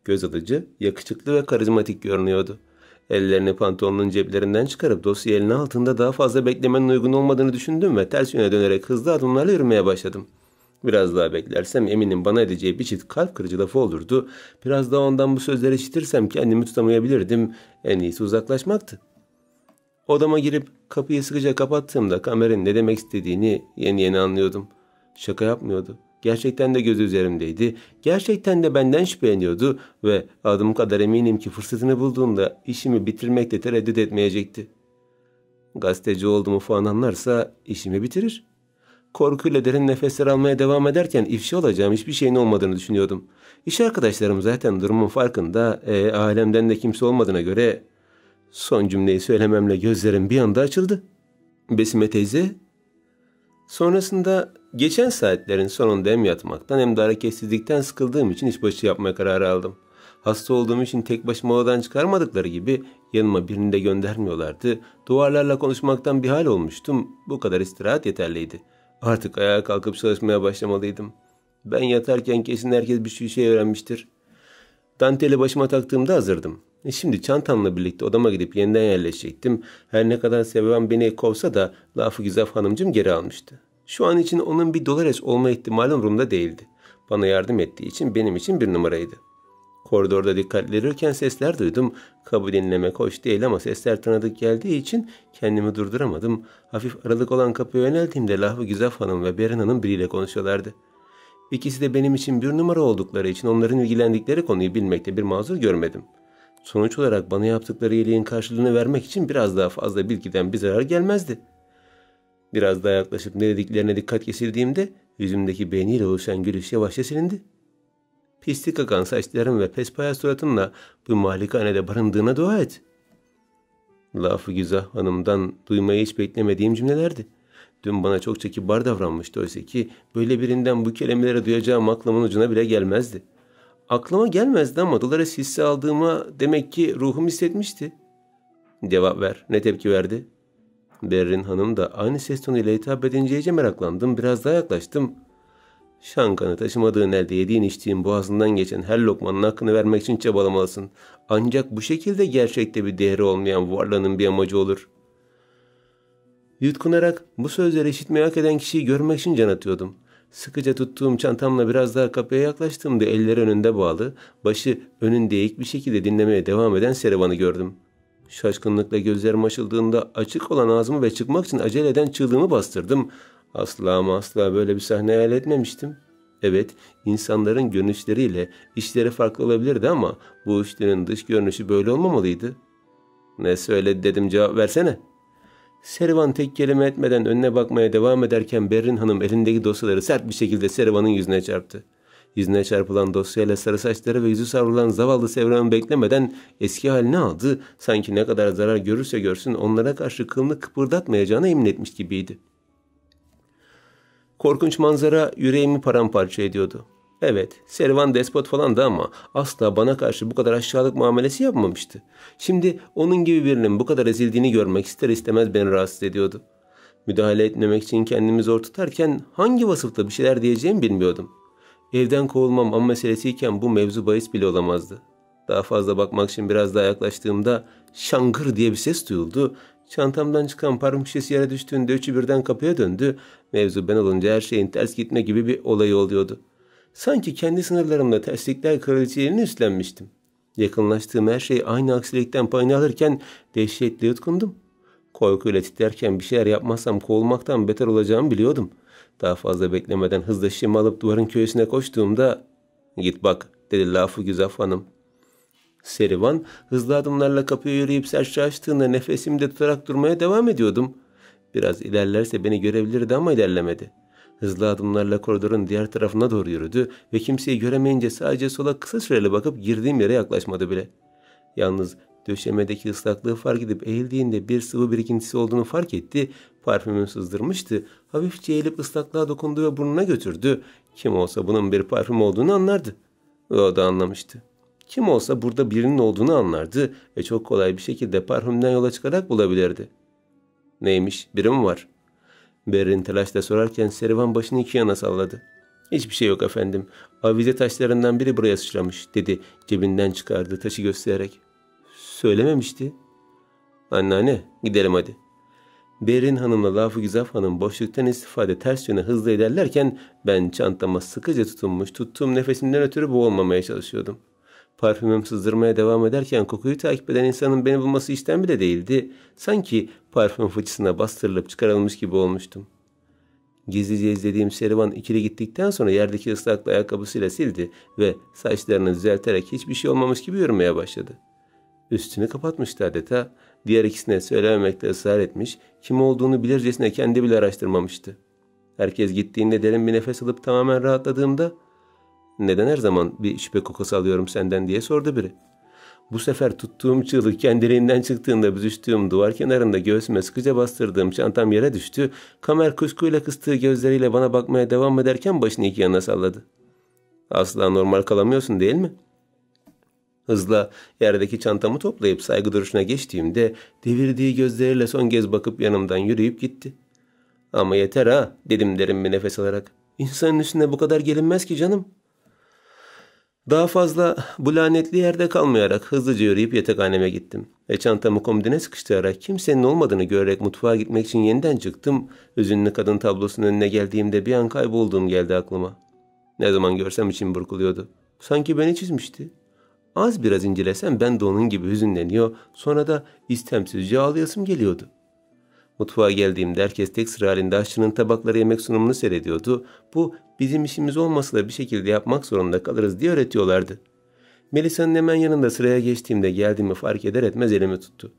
Göz alıcı, yakışıklı ve karizmatik görünüyordu. Ellerini pantolonun ceplerinden çıkarıp dosya elinin altında daha fazla beklemenin uygun olmadığını düşündüm ve ters yöne dönerek hızlı adımlarla yürümeye başladım. Biraz daha beklersem eminim bana edeceği bir çift kalp kırıcı lafı olurdu. Biraz daha ondan bu sözleri işitirsem kendimi tutamayabilirdim. En iyisi uzaklaşmaktı. Odama girip kapıyı sıkıca kapattığımda Kamer'in ne demek istediğini yeni yeni anlıyordum. Şaka yapmıyordu. Gerçekten de gözü üzerimdeydi. Gerçekten de benden şüpheleniyordu ve adım kadar eminim ki fırsatını bulduğunda işimi bitirmekte tereddüt etmeyecekti. Gazeteci olduğumu falan anlarsa işimi bitirir. Korkuyla derin nefesler almaya devam ederken ifşa olacağım hiçbir şeyin olmadığını düşünüyordum. İş arkadaşlarım zaten durumun farkında, alemden de kimse olmadığına göre son cümleyi söylememle gözlerim bir anda açıldı. Besime teyze. Sonrasında geçen saatlerin sonunda hem yatmaktan hem de hareketsizlikten sıkıldığım için işbaşı yapmaya kararı aldım. Hasta olduğum için tek başıma odadan çıkarmadıkları gibi yanıma birini de göndermiyorlardı. Duvarlarla konuşmaktan bir hal olmuştum. Bu kadar istirahat yeterliydi. Artık ayağa kalkıp çalışmaya başlamalıydım. Ben yatarken kesin herkes bir şey öğrenmiştir. Danteli başıma taktığımda hazırdım. Şimdi çantamla birlikte odama gidip yeniden yerleşecektim. Her ne kadar seven beni kovsa da lafı güzel hanımcım geri almıştı. Şu an için onun bir Dolores olma ihtimali umurumda değildi. Bana yardım ettiği için benim için bir numaraydı. Koridorda dikkat verirken sesler duydum. Kabul dinlemek hoş değil ama sesler tanıdık geldiği için kendimi durduramadım. Hafif aralık olan kapıya yöneldiğimde lafı güzel hanım ve Beren Hanım biriyle konuşuyorlardı. İkisi de benim için bir numara oldukları için onların ilgilendikleri konuyu bilmekte bir mazur görmedim. Sonuç olarak bana yaptıkları iyiliğin karşılığını vermek için biraz daha fazla bilgiden bir zarar gelmezdi. Biraz daha yaklaşıp ne dediklerine dikkat kesildiğimde yüzümdeki beğeniyle oluşan gülüş yavaşça silindi. Pislik akan saçlarım ve pespaya suratımla bu malikanede barındığına dua et. Lafı güzel hanımdan duymayı hiç beklemediğim cümlelerdi. Dün bana çokça kibar davranmıştı, oysa ki böyle birinden bu kelimeleri duyacağım aklımın ucuna bile gelmezdi. Aklıma gelmezdi ama Dolores hisse aldığıma demek ki ruhum hissetmişti. Cevap ver, ne tepki verdi? Berrin Hanım da aynı ses tonuyla hitap edince iyice meraklandım, biraz daha yaklaştım. Şankanı taşımadığın elde yediğin içtiğin boğazından geçen her lokmanın hakkını vermek için çabalamalısın. Ancak bu şekilde gerçekte bir değeri olmayan varlığının bir amacı olur. Yutkunarak bu sözleri işitmeyi hak eden kişiyi görmek için can atıyordum. Sıkıca tuttuğum çantamla biraz daha kapıya yaklaştığımda elleri önünde bağlı, başı önünde eğik bir şekilde dinlemeye devam eden Serivan'ı gördüm. Şaşkınlıkla gözlerim açıldığında açık olan ağzımı ve çıkmak için acele eden çığlığımı bastırdım. Asla ama asla böyle bir sahne hayal etmemiştim. Evet, insanların görünüşleriyle işleri farklı olabilirdi ama bu işlerin dış görünüşü böyle olmamalıydı. Ne söyledi dedim, cevap versene. Serivan tek kelime etmeden önüne bakmaya devam ederken Berrin Hanım elindeki dosyaları sert bir şekilde Serivan'ın yüzüne çarptı. Yüzüne çarpılan dosyayla sarı saçları ve yüzü savrulan zavallı Serivan'ı beklemeden eski halini aldı. Sanki ne kadar zarar görürse görsün onlara karşı kılını kıpırdatmayacağına emin etmiş gibiydi. Korkunç manzara yüreğimi paramparça ediyordu. Evet, Serivan despot falandı ama asla bana karşı bu kadar aşağılık muamelesi yapmamıştı. Şimdi onun gibi birinin bu kadar ezildiğini görmek ister istemez beni rahatsız ediyordu. Müdahale etmemek için kendimi zor tutarken hangi vasıfla bir şeyler diyeceğimi bilmiyordum. Evden kovulmam an meselesiyken bu mevzu bahis bile olamazdı. Daha fazla bakmak için biraz daha yaklaştığımda şangır diye bir ses duyuldu. Çantamdan çıkan parfüm şişesi yere düştüğünde üçü birden kapıya döndü. Mevzu ben olunca her şeyin ters gitme gibi bir olayı oluyordu. Sanki kendi sınırlarımda terslikler kraliçeliğini üstlenmiştim. Yakınlaştığım her şey aynı aksilikten payını alırken dehşetle yutkundum. Korkuyla titrerken bir şeyler yapmazsam kovulmaktan beter olacağımı biliyordum. Daha fazla beklemeden hızla şişemi alıp duvarın köşesine koştuğumda "Git bak," dedi lafı Güzaf Hanım. Serivan hızlı adımlarla kapıya yürüyüp sertçe açtığında nefesimi de tutarak durmaya devam ediyordum. Biraz ilerlerse beni görebilirdi ama ilerlemedi. Hızlı adımlarla koridorun diğer tarafına doğru yürüdü ve kimseyi göremeyince sadece sola kısa süreli bakıp girdiğim yere yaklaşmadı bile. Yalnız döşemedeki ıslaklığı fark edip eğildiğinde bir sıvı birikintisi olduğunu fark etti. Parfümünü sızdırmıştı. Hafifçe eğilip ıslaklığa dokundu ve burnuna götürdü. Kim olsa bunun bir parfüm olduğunu anlardı. O da anlamıştı. Kim olsa burada birinin olduğunu anlardı ve çok kolay bir şekilde parfümden yola çıkarak bulabilirdi. Neymiş, biri mi var? Berrin telaşla sorarken Serivan başını iki yana salladı. Hiçbir şey yok efendim. Avize taşlarından biri buraya sıçramış, dedi cebinden çıkardığı taşı göstererek. Söylememişti. Anneanne, gidelim hadi. Berrin Hanım'la Lafı Güzaf Hanım boşluktan istifade ters yöne hızla ilerlerken ben çantama sıkıca tutunmuş, tuttuğum nefesimden ötürü boğulmamaya çalışıyordum. Parfümüm sızdırmaya devam ederken kokuyu takip eden insanın beni bulması işten bile değildi. Sanki parfüm fıçısına bastırılıp çıkarılmış gibi olmuştum. Gizlice izlediğim Serivan ikili gittikten sonra yerdeki ıslaklı ayakkabısıyla sildi ve saçlarını düzelterek hiçbir şey olmamış gibi yürümeye başladı. Üstünü kapatmıştı adeta. Diğer ikisine söylememekte ısrar etmiş, kim olduğunu bilircesine kendi bile araştırmamıştı. Herkes gittiğinde derin bir nefes alıp tamamen rahatladığımda "Neden her zaman bir şüphe kokusu alıyorum senden?" diye sordu biri. Bu sefer tuttuğum çığlık kendiliğinden çıktığında büzüştüğüm duvar kenarında göğsüme sıkıca bastırdığım çantam yere düştü. Kamer kuşkuyla kıstığı gözleriyle bana bakmaya devam ederken başını iki yana salladı. "Asla normal kalamıyorsun değil mi?" Hızla yerdeki çantamı toplayıp saygı duruşuna geçtiğimde devirdiği gözleriyle son kez bakıp yanımdan yürüyüp gitti. "Ama yeter ha," dedim derin bir nefes alarak. "İnsanın üstüne bu kadar gelinmez ki canım." Daha fazla bu lanetli yerde kalmayarak hızlıca yürüyüp yatakhaneme gittim. Ve çantamı komodine sıkıştırarak kimsenin olmadığını görerek mutfağa gitmek için yeniden çıktım. Hüzünlü kadın tablosunun önüne geldiğimde bir an kaybolduğum geldi aklıma. Ne zaman görsem içim burkuluyordu. Sanki beni çizmişti. Az biraz incelesem ben de onun gibi hüzünleniyor, sonra da istemsizce ağlayasım geliyordu. Mutfağa geldiğimde herkes tek sıra halinde aşçının tabakları yemek sunumunu seyrediyordu. Bu bizim işimiz olmasa da bir şekilde yapmak zorunda kalırız diye öğretiyorlardı. Melisa'nın hemen yanında sıraya geçtiğimde geldiğimi fark eder etmez elimi tuttu.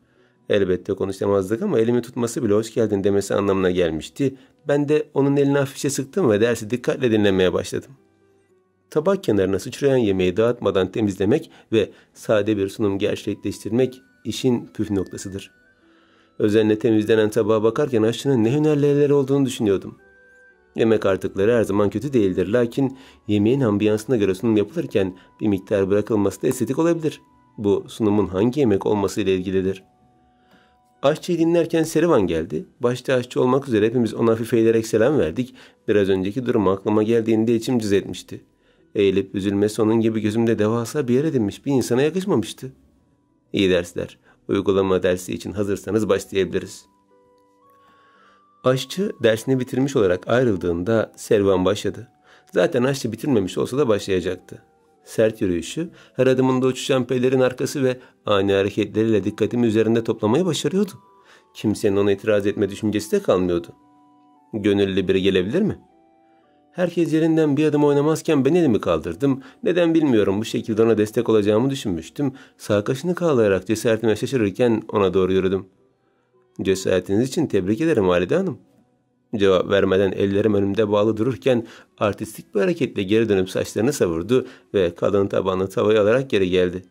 Elbette konuşamazdık ama elimi tutması bile hoş geldin demesi anlamına gelmişti. Ben de onun elini hafifçe sıktım ve dersi dikkatle dinlemeye başladım. Tabak kenarına sıçrayan yemeği dağıtmadan temizlemek ve sade bir sunum gerçekleştirmek işin püf noktasıdır. Özenle temizlenen tabağa bakarken aşçının ne hünerli elleri olduğunu düşünüyordum. Yemek artıkları her zaman kötü değildir. Lakin yemeğin ambiyansına göre sunum yapılırken bir miktar bırakılması da estetik olabilir. Bu sunumun hangi yemek olması ile ilgilidir. Aşçıyı dinlerken Serivan geldi. Başta aşçı olmak üzere hepimiz ona hafif eğilerek selam verdik. Biraz önceki durum aklıma geldiğinde içim cız etmişti. Eğilip üzülmesi onun gibi gözümde devasa bir yer edinmiş bir insana yakışmamıştı. İyi dersler. Uygulama dersi için hazırsanız başlayabiliriz. Aşçı dersini bitirmiş olarak ayrıldığında serüven başladı. Zaten aşçı bitirmemiş olsa da başlayacaktı. Sert yürüyüşü, her adımında uçuşan pelerin arkası ve ani hareketleriyle dikkatimi üzerinde toplamayı başarıyordu. Kimsenin ona itiraz etme düşüncesi de kalmıyordu. Gönüllü biri gelebilir mi? Herkes yerinden bir adım oynamazken ben elimi kaldırdım. Neden bilmiyorum, bu şekilde ona destek olacağımı düşünmüştüm. Sağ kaşını kağlayarak cesaretime şaşırırken ona doğru yürüdüm. Cesaretiniz için tebrik ederim Valide Hanım. Cevap vermeden ellerim önümde bağlı dururken artistik bir hareketle geri dönüp saçlarını savurdu ve kalın tabanlı tavayı alarak geri geldi.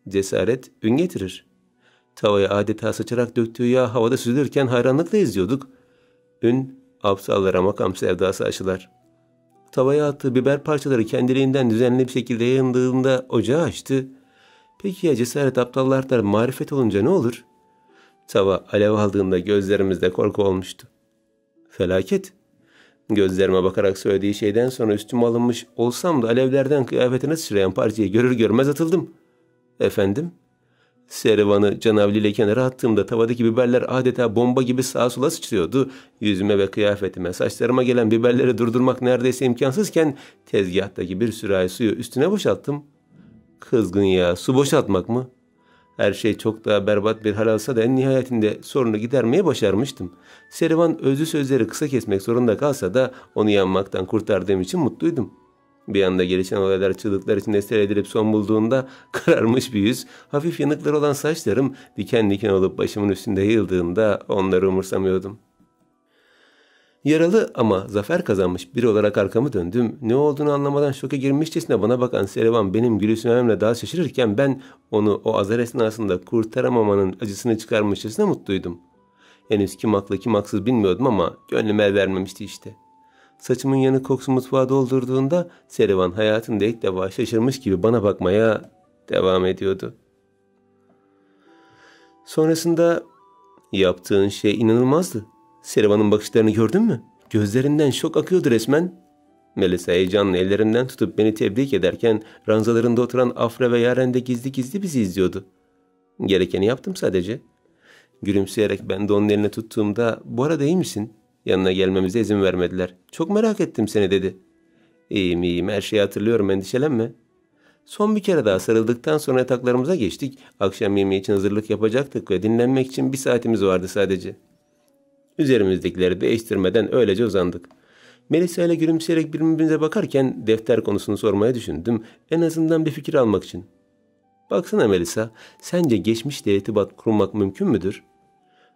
Cesaret ün getirir. Tavayı adeta saçarak döktüğü yağ havada süzülürken hayranlıkla izliyorduk. Ün aptallara makam sevdası aşılar. Tavaya attığı biber parçaları kendiliğinden düzenli bir şekilde yayındığında ocağı açtı. Peki ya cesaret aptallarda marifet olunca ne olur? Tava alev aldığında gözlerimizde korku olmuştu. Felaket. Gözlerime bakarak söylediği şeyden sonra üstüme alınmış olsam da alevlerden kıyafetine sıçrayan parçayı görür görmez atıldım. Efendim? Serivanı canavliyle kenara attığımda tavadaki biberler adeta bomba gibi sağa sola sıçrıyordu. Yüzüme ve kıyafetime, saçlarıma gelen biberleri durdurmak neredeyse imkansızken tezgahtaki bir sürahi suyu üstüne boşalttım. Kızgın yağ, su boşaltmak mı? Her şey çok daha berbat bir hal alsa da en nihayetinde sorunu gidermeye başarmıştım. Serivan özlü sözleri kısa kesmek zorunda kalsa da onu yanmaktan kurtardığım için mutluydum. Bir anda gelişen olaylar çığlıklar içinde seyredilip son bulduğunda kararmış bir yüz, hafif yanıkları olan saçlarım diken diken olup başımın üstünde yayıldığında onları umursamıyordum. Yaralı ama zafer kazanmış biri olarak arkamı döndüm. Ne olduğunu anlamadan şoka girmişçesine bana bakan Serivan benim gülümsememle daha şaşırırken ben onu o azar esnasında kurtaramamanın acısını çıkarmışçasına mutluydum. Henüz kim haklı kim haksız bilmiyordum ama gönlüm el vermemişti işte. Saçımın yanık kokusu mutfağı doldurduğunda Serivan hayatında ilk defa şaşırmış gibi bana bakmaya devam ediyordu. Sonrasında yaptığın şey inanılmazdı. Serivan'ın bakışlarını gördün mü? Gözlerinden şok akıyordu resmen. Melisa heyecanla ellerinden tutup beni tebrik ederken ranzalarında oturan Afra ve Yaren de gizli gizli bizi izliyordu. Gerekeni yaptım sadece. Gülümseyerek ben de onun eline tuttuğumda "Bu arada iyi misin?" Yanına gelmemize izin vermediler. "Çok merak ettim seni," dedi. İyiyim, her şeyi hatırlıyorum, endişelenme." Son bir kere daha sarıldıktan sonra yataklarımıza geçtik. Akşam yemeği için hazırlık yapacaktık ve dinlenmek için 1 saatimiz vardı sadece. Üzerimizdekileri değiştirmeden öylece uzandık. Melisa ile gülümseyerek birbirimize bakarken defter konusunu sormaya düşündüm. En azından bir fikir almak için. "Baksana Melisa, sence geçmişle irtibat kurmak mümkün müdür?"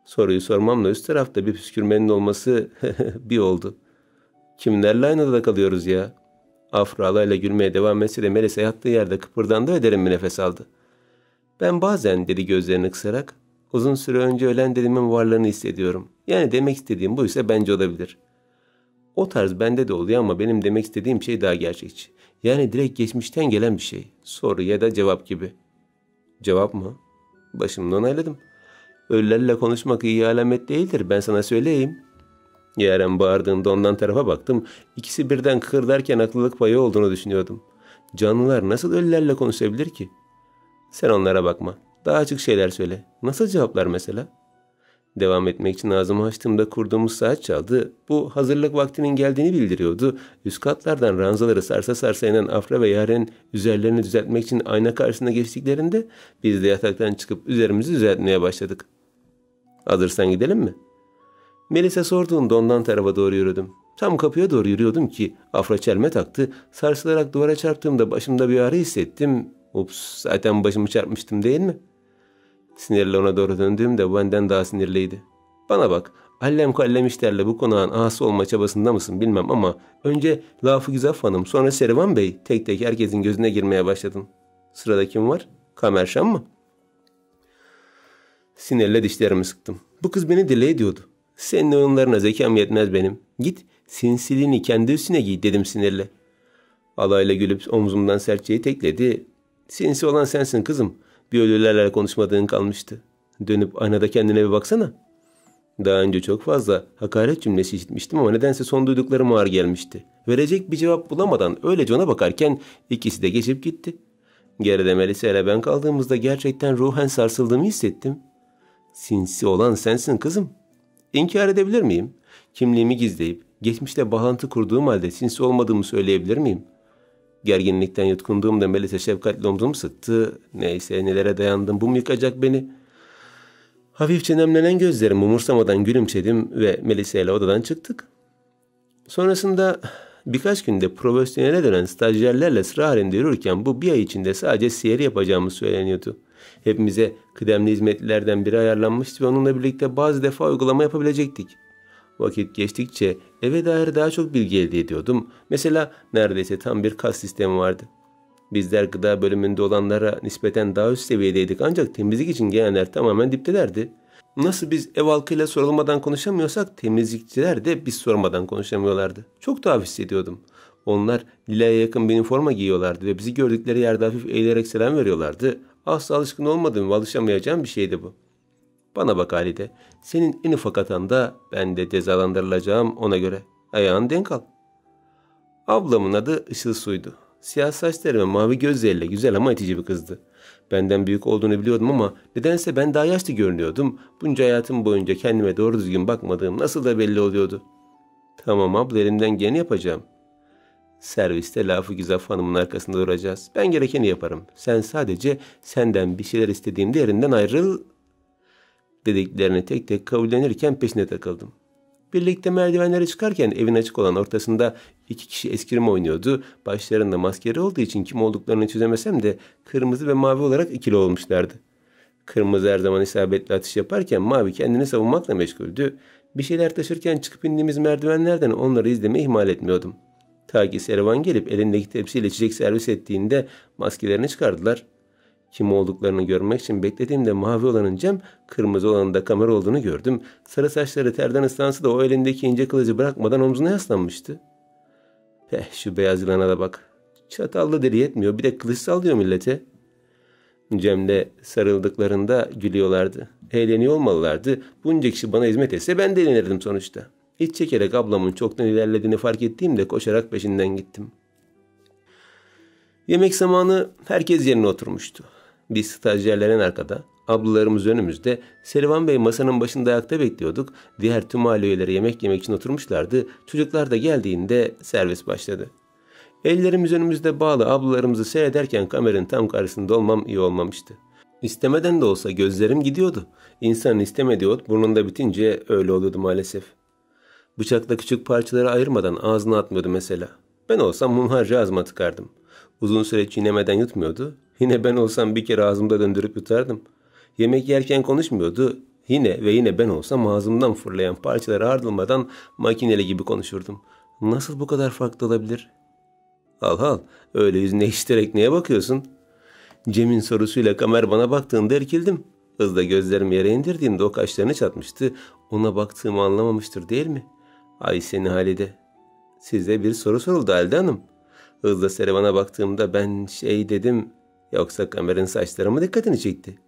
Soruyu sormamla üst tarafta bir püskürmenin olması bir oldu. "Kimlerle aynı odada kalıyoruz ya?" Afra alayla gülmeye devam etse de Melisa yattığı yerde kıpırdandı ve derin bir nefes aldı. "Ben bazen," dedi gözlerini kısarak, "uzun süre önce ölen dedemin varlığını hissediyorum. Yani demek istediğim buysa bence olabilir. O tarz bende de oluyor ama benim demek istediğim şey daha gerçekçi. Yani direkt geçmişten gelen bir şey. Soru ya da cevap gibi." "Cevap mı?" Başımla onayladım. "Ölülerle konuşmak iyi alamet değildir, ben sana söyleyeyim." Yaren bağırdığında ondan tarafa baktım. İkisi birden kıkırdarken haklılık payı olduğunu düşünüyordum. Canlılar nasıl ölülerle konuşabilir ki? "Sen onlara bakma. Daha açık şeyler söyle. Nasıl cevaplar mesela?" Devam etmek için ağzımı açtığımda kurduğumuz saat çaldı. Bu hazırlık vaktinin geldiğini bildiriyordu. Üst katlardan ranzaları sarsa sarsa inen Afra ve Yaren üzerlerini düzeltmek için ayna karşısına geçtiklerinde biz de yataktan çıkıp üzerimizi düzeltmeye başladık. "Hazırsan gidelim mi?" Melisa sorduğunda ondan tarafa doğru yürüdüm. Tam kapıya doğru yürüyordum ki Afra çelme taktı. Sarsılarak duvara çarptığımda başımda bir ağrı hissettim. Ups, zaten başımı çarpmıştım değil mi? Sinirle ona doğru döndüğümde benden daha sinirliydi. "Bana bak, allem kallem işlerle bu konağın ağası olma çabasında mısın bilmem ama önce Lafı Güzaf Hanım, sonra Serivan Bey tek tek herkesin gözüne girmeye başladın. Sırada kim var? Kamerşan mı?" Sinirle dişlerimi sıktım. Bu kız beni deli ediyordu. Senin oyunlarına zekam yetmez benim. Git sinsiliğini kendi üstüne giy dedim sinirle. Alayla gülüp omzumdan sertçe itekledi. Sinsi olan sensin kızım. Bir ölülerle konuşmadığın kalmıştı. Dönüp aynada kendine bir baksana. Daha önce çok fazla hakaret cümlesi işitmiştim ama nedense son duyduklarım ağır gelmişti. Verecek bir cevap bulamadan öylece ona bakarken ikisi de geçip gitti. Geride Melisa ile ben kaldığımızda gerçekten ruhen sarsıldığımı hissettim. Sinsi olan sensin kızım. İnkar edebilir miyim? Kimliğimi gizleyip geçmişte bağlantı kurduğum halde sinsi olmadığımı söyleyebilir miyim? Gerginlikten yutkunduğumda Melisa şefkatli omzumu sıktı. Neyse nelere dayandım, bu mu yıkacak beni? Hafifçe nemlenen gözlerimi umursamadan gülümsedim ve Melisa ile odadan çıktık. Sonrasında birkaç günde profesyonele dönen stajyerlerle sıra halinde yürürken bu bir ay içinde sadece seyir yapacağımız söyleniyordu. Hepimize kıdemli hizmetlilerden biri ayarlanmıştı ve onunla birlikte bazı defa uygulama yapabilecektik. Vakit geçtikçe eve dair daha çok bilgi elde ediyordum. Mesela neredeyse tam bir kas sistemi vardı. Bizler gıda bölümünde olanlara nispeten daha üst seviyedeydik ancak temizlik için gelenler tamamen diptelerdi. Nasıl biz ev halkıyla sorulmadan konuşamıyorsak temizlikçiler de biz sormadan konuşamıyorlardı. Çok tuhaf hissediyordum. Onlar Lila'ya yakın bir üniforma giyiyorlardı ve bizi gördükleri yerde hafif eğilerek selam veriyorlardı. Asla alışkın olmadığım ve alışamayacağım bir şeydi bu. Bana bak Halide, senin en ufak hatanda ben de cezalandırılacağım, ona göre. Ayağın denk al. Ablamın adı Işıl Su'ydu. Siyah saçları ve mavi gözleriyle güzel ama itici bir kızdı. Benden büyük olduğunu biliyordum ama nedense ben daha yaşlı görünüyordum. Bunca hayatım boyunca kendime doğru düzgün bakmadığım nasıl da belli oluyordu. Tamam abla, elimden geleni yapacağım. Serviste Lafı Güzaf Hanım'ın arkasında duracağız. Ben gerekeni yaparım. Sen sadece senden bir şeyler istediğimde yerinden ayrıl dediklerini tek tek kabullenirken peşine takıldım. Birlikte merdivenlere çıkarken evin açık olan ortasında 2 kişi eskrim oynuyordu. Başlarında maskeli olduğu için kim olduklarını çözemesem de kırmızı ve mavi olarak ikili olmuşlardı. Kırmızı her zaman isabetli atış yaparken mavi kendini savunmakla meşguldü. Bir şeyler taşırken çıkıp indiğimiz merdivenlerden onları izlemeyi ihmal etmiyordum. Ta ki Servan gelip elindeki tepsiyle içecek servis ettiğinde maskelerini çıkardılar. Kim olduklarını görmek için beklediğimde mavi olanın Cem, kırmızı olanın da Kamer olduğunu gördüm. Sarı saçları terden ıslansa da o elindeki ince kılıcı bırakmadan omzuna yaslanmıştı. Şu beyaz yılana da bak. Çatallı deli yetmiyor, bir de kılıç sallıyor millete. Cem'le sarıldıklarında gülüyorlardı. Eğleniyor olmalılardı. Bunca kişi bana hizmet etse ben de eğlenirdim sonuçta. İç çekerek ablamın çoktan ilerlediğini fark ettiğimde koşarak peşinden gittim. Yemek zamanı herkes yerine oturmuştu. Biz stajyerler en arkada, ablalarımız önümüzde, Serivan Bey masanın başında ayakta bekliyorduk. Diğer tüm aile üyeleri yemek yemek için oturmuşlardı. Çocuklar da geldiğinde servis başladı. Ellerimiz önümüzde bağlı ablalarımızı seyrederken kameranın tam karşısında olmam iyi olmamıştı. İstemeden de olsa gözlerim gidiyordu. İnsanın istemediği ot burnunda bitince öyle oluyordu maalesef. Bıçakla küçük parçaları ayırmadan ağzına atmıyordu mesela. Ben olsam hunharca ağzıma tıkardım. Uzun süre çiğnemeden yutmuyordu. Yine ben olsam bir kere ağzımda döndürüp yutardım. Yemek yerken konuşmuyordu. Yine ve yine ben olsam ağzımdan fırlayan parçaları ardılmadan makineli gibi konuşurdum. Nasıl bu kadar farklı olabilir? Al öyle yüzüne işiterek neye bakıyorsun? Cem'in sorusuyla Kamer bana baktığında irkildim. Hızla gözlerimi yere indirdiğimde o kaşlarını çatmıştı. Ona baktığımı anlamamıştır değil mi? Ay seni Halide. Size bir soru soruldu Halide Hanım. Hızla Serivan'a baktığımda ben dedim. Yoksa Kamer'in saçları mı dikkatini çekti?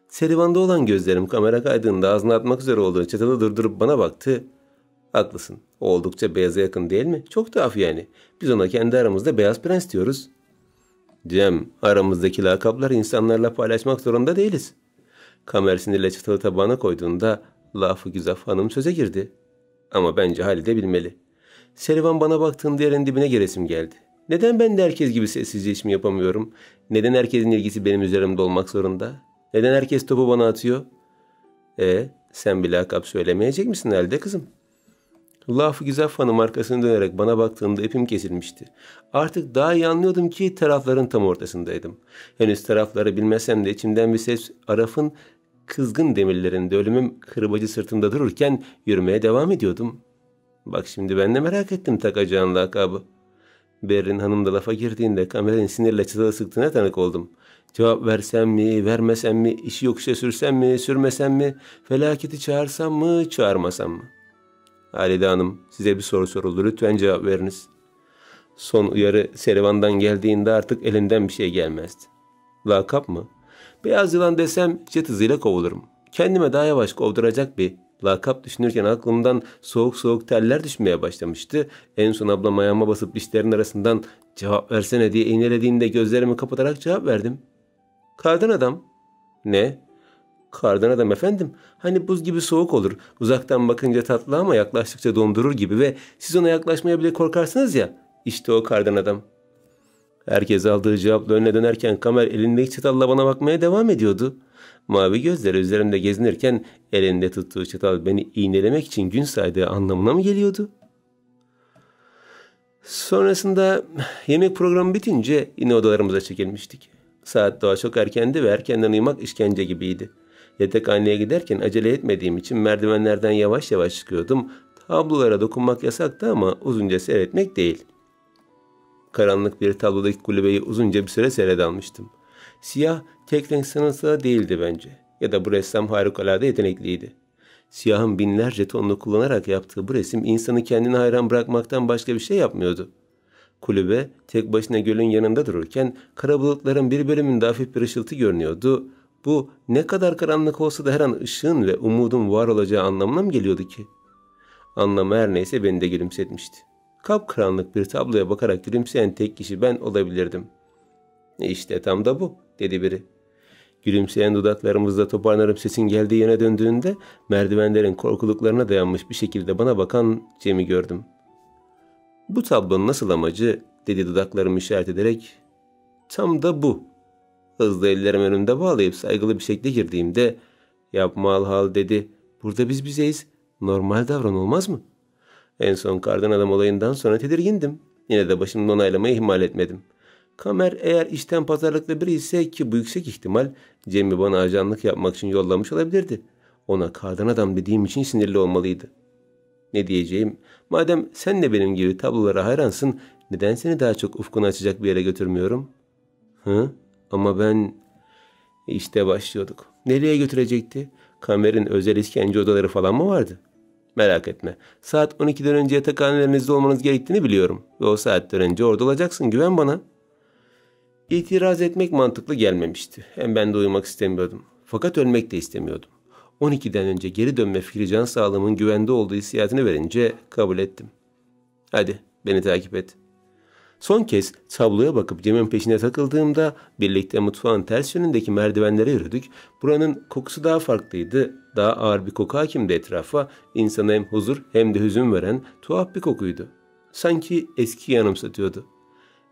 Serivan'da olan gözlerim kamera kaydığında ağzına atmak üzere olduğu çatalı durdurup bana baktı. Haklısın. O oldukça beyaza yakın değil mi? Çok tuhaf yani. Biz ona kendi aramızda Beyaz Prens diyoruz. Cem, aramızdaki lakapları insanlarla paylaşmak zorunda değiliz. Kamer sinirle çatalı tabağına koyduğunda Lafı Güzaf Hanım söze girdi. Ama bence Halide bilmeli. Serivan bana baktığında yerin dibine giresim geldi. Neden ben de herkes gibi sessizce işimi yapamıyorum? Neden herkesin ilgisi benim üzerimde olmak zorunda? Neden herkes topu bana atıyor? Sen bir lakap söylemeyecek misin Halide kızım? Lafı Güzaf Hanım arkasını dönerek bana baktığında ipim kesilmişti. Artık daha iyi anlıyordum ki tarafların tam ortasındaydım. Henüz tarafları bilmesem de içimden bir ses Araf'ın kızgın demirlerinde ölümüm kırbacı sırtımda dururken yürümeye devam ediyordum. Bak şimdi ben de merak ettim takacağın lakabı. Berrin Hanım da lafa girdiğinde kameranın sinirle çatalı sıktığına tanık oldum. Cevap versem mi, vermesem mi, işi yokuşa sürsem mi, sürmesem mi, felaketi çağırsam mı, çağırmasam mı? Halide Hanım, size bir soru soruldu. Lütfen cevap veriniz. Son uyarı Serivan'dan geldiğinde artık elinden bir şey gelmezdi. Lakap mı? Beyaz yılan desem jet hızıyla kovulurum. Kendime daha yavaş kovduracak bir lakap düşünürken aklımdan soğuk soğuk teller düşmeye başlamıştı. En son ablam ayağıma basıp dişlerin arasından cevap versene diye iğnelediğinde gözlerimi kapatarak cevap verdim. Kardan adam. Ne? Kardan adam efendim. Hani buz gibi soğuk olur. Uzaktan bakınca tatlı ama yaklaştıkça dondurur gibi ve siz ona yaklaşmaya bile korkarsınız ya. İşte o kardan adam. Herkes aldığı cevapla önüne dönerken Kamer elindeki çatalla bana bakmaya devam ediyordu. Mavi gözleri üzerimde gezinirken elinde tuttuğu çatal beni iğnelemek için gün saydığı anlamına mı geliyordu? Sonrasında yemek programı bitince yine odalarımıza çekilmiştik. Saat daha çok erkendi ve erkenden uyumak işkence gibiydi. Yatakhaneye giderken acele etmediğim için merdivenlerden yavaş yavaş çıkıyordum. Tablolara dokunmak yasaktı ama uzunca seyretmek değil. Karanlık bir tablodaki kulübeyi uzunca bir süre seyredalmıştım. Siyah tek renk sanatı değildi bence. Ya da bu ressam harikulade yetenekliydi. Siyahın binlerce tonunu kullanarak yaptığı bu resim insanı kendine hayran bırakmaktan başka bir şey yapmıyordu. Kulübe tek başına gölün yanında dururken kara bulutların bir bölümünde hafif bir ışıltı görünüyordu. Bu ne kadar karanlık olsa da her an ışığın ve umudun var olacağı anlamına mı geliyordu ki? Anlamı her neyse beni de gülümsetmişti. Kapkaranlık bir tabloya bakarak gülümseyen tek kişi ben olabilirdim. İşte tam da bu, dedi biri. Gülümseyen dudaklarımızla toparlanıp sesin geldiği yöne döndüğünde merdivenlerin korkuluklarına dayanmış bir şekilde bana bakan Cem'i gördüm. Bu tablonun nasıl amacı, dedi dudaklarımı işaret ederek. Tam da bu. Hızlı ellerimi önümde bağlayıp saygılı bir şekilde girdiğimde yapma hal dedi. Burada biz bizeyiz. Normal davran olmaz mı? En son kardan adam olayından sonra tedirgindim. Yine de başımda onaylamayı ihmal etmedim. Kamer eğer işten pazarlıklı biri ise ki bu yüksek ihtimal Cem'i bana ajanlık yapmak için yollamış olabilirdi. Ona kardan adam dediğim için sinirli olmalıydı. Ne diyeceğim? Madem sen de benim gibi tablolara hayransın, neden seni daha çok ufkunu açacak bir yere götürmüyorum? Hı? Ama ben... İşte başlıyorduk. Nereye götürecekti? Kamer'in özel işkence odaları falan mı vardı? Merak etme. Saat 12'den önce yatakhanelerinizde olmanız gerektiğini biliyorum. Ve o saatten önce orada olacaksın. Güven bana. İtiraz etmek mantıklı gelmemişti. Hem ben de uyumak istemiyordum. Fakat ölmek de istemiyordum. 12'den önce geri dönme fikri can sağlığımın güvende olduğu hissiyatını verince kabul ettim. Hadi beni takip et. Son kez tabloya bakıp Cem'in peşine takıldığımda birlikte mutfağın ters yönündeki merdivenlere yürüdük. Buranın kokusu daha farklıydı. Daha ağır bir koku hakimdi etrafa. İnsana hem huzur hem de hüzün veren tuhaf bir kokuydu. Sanki eskiyi anımsatıyordu.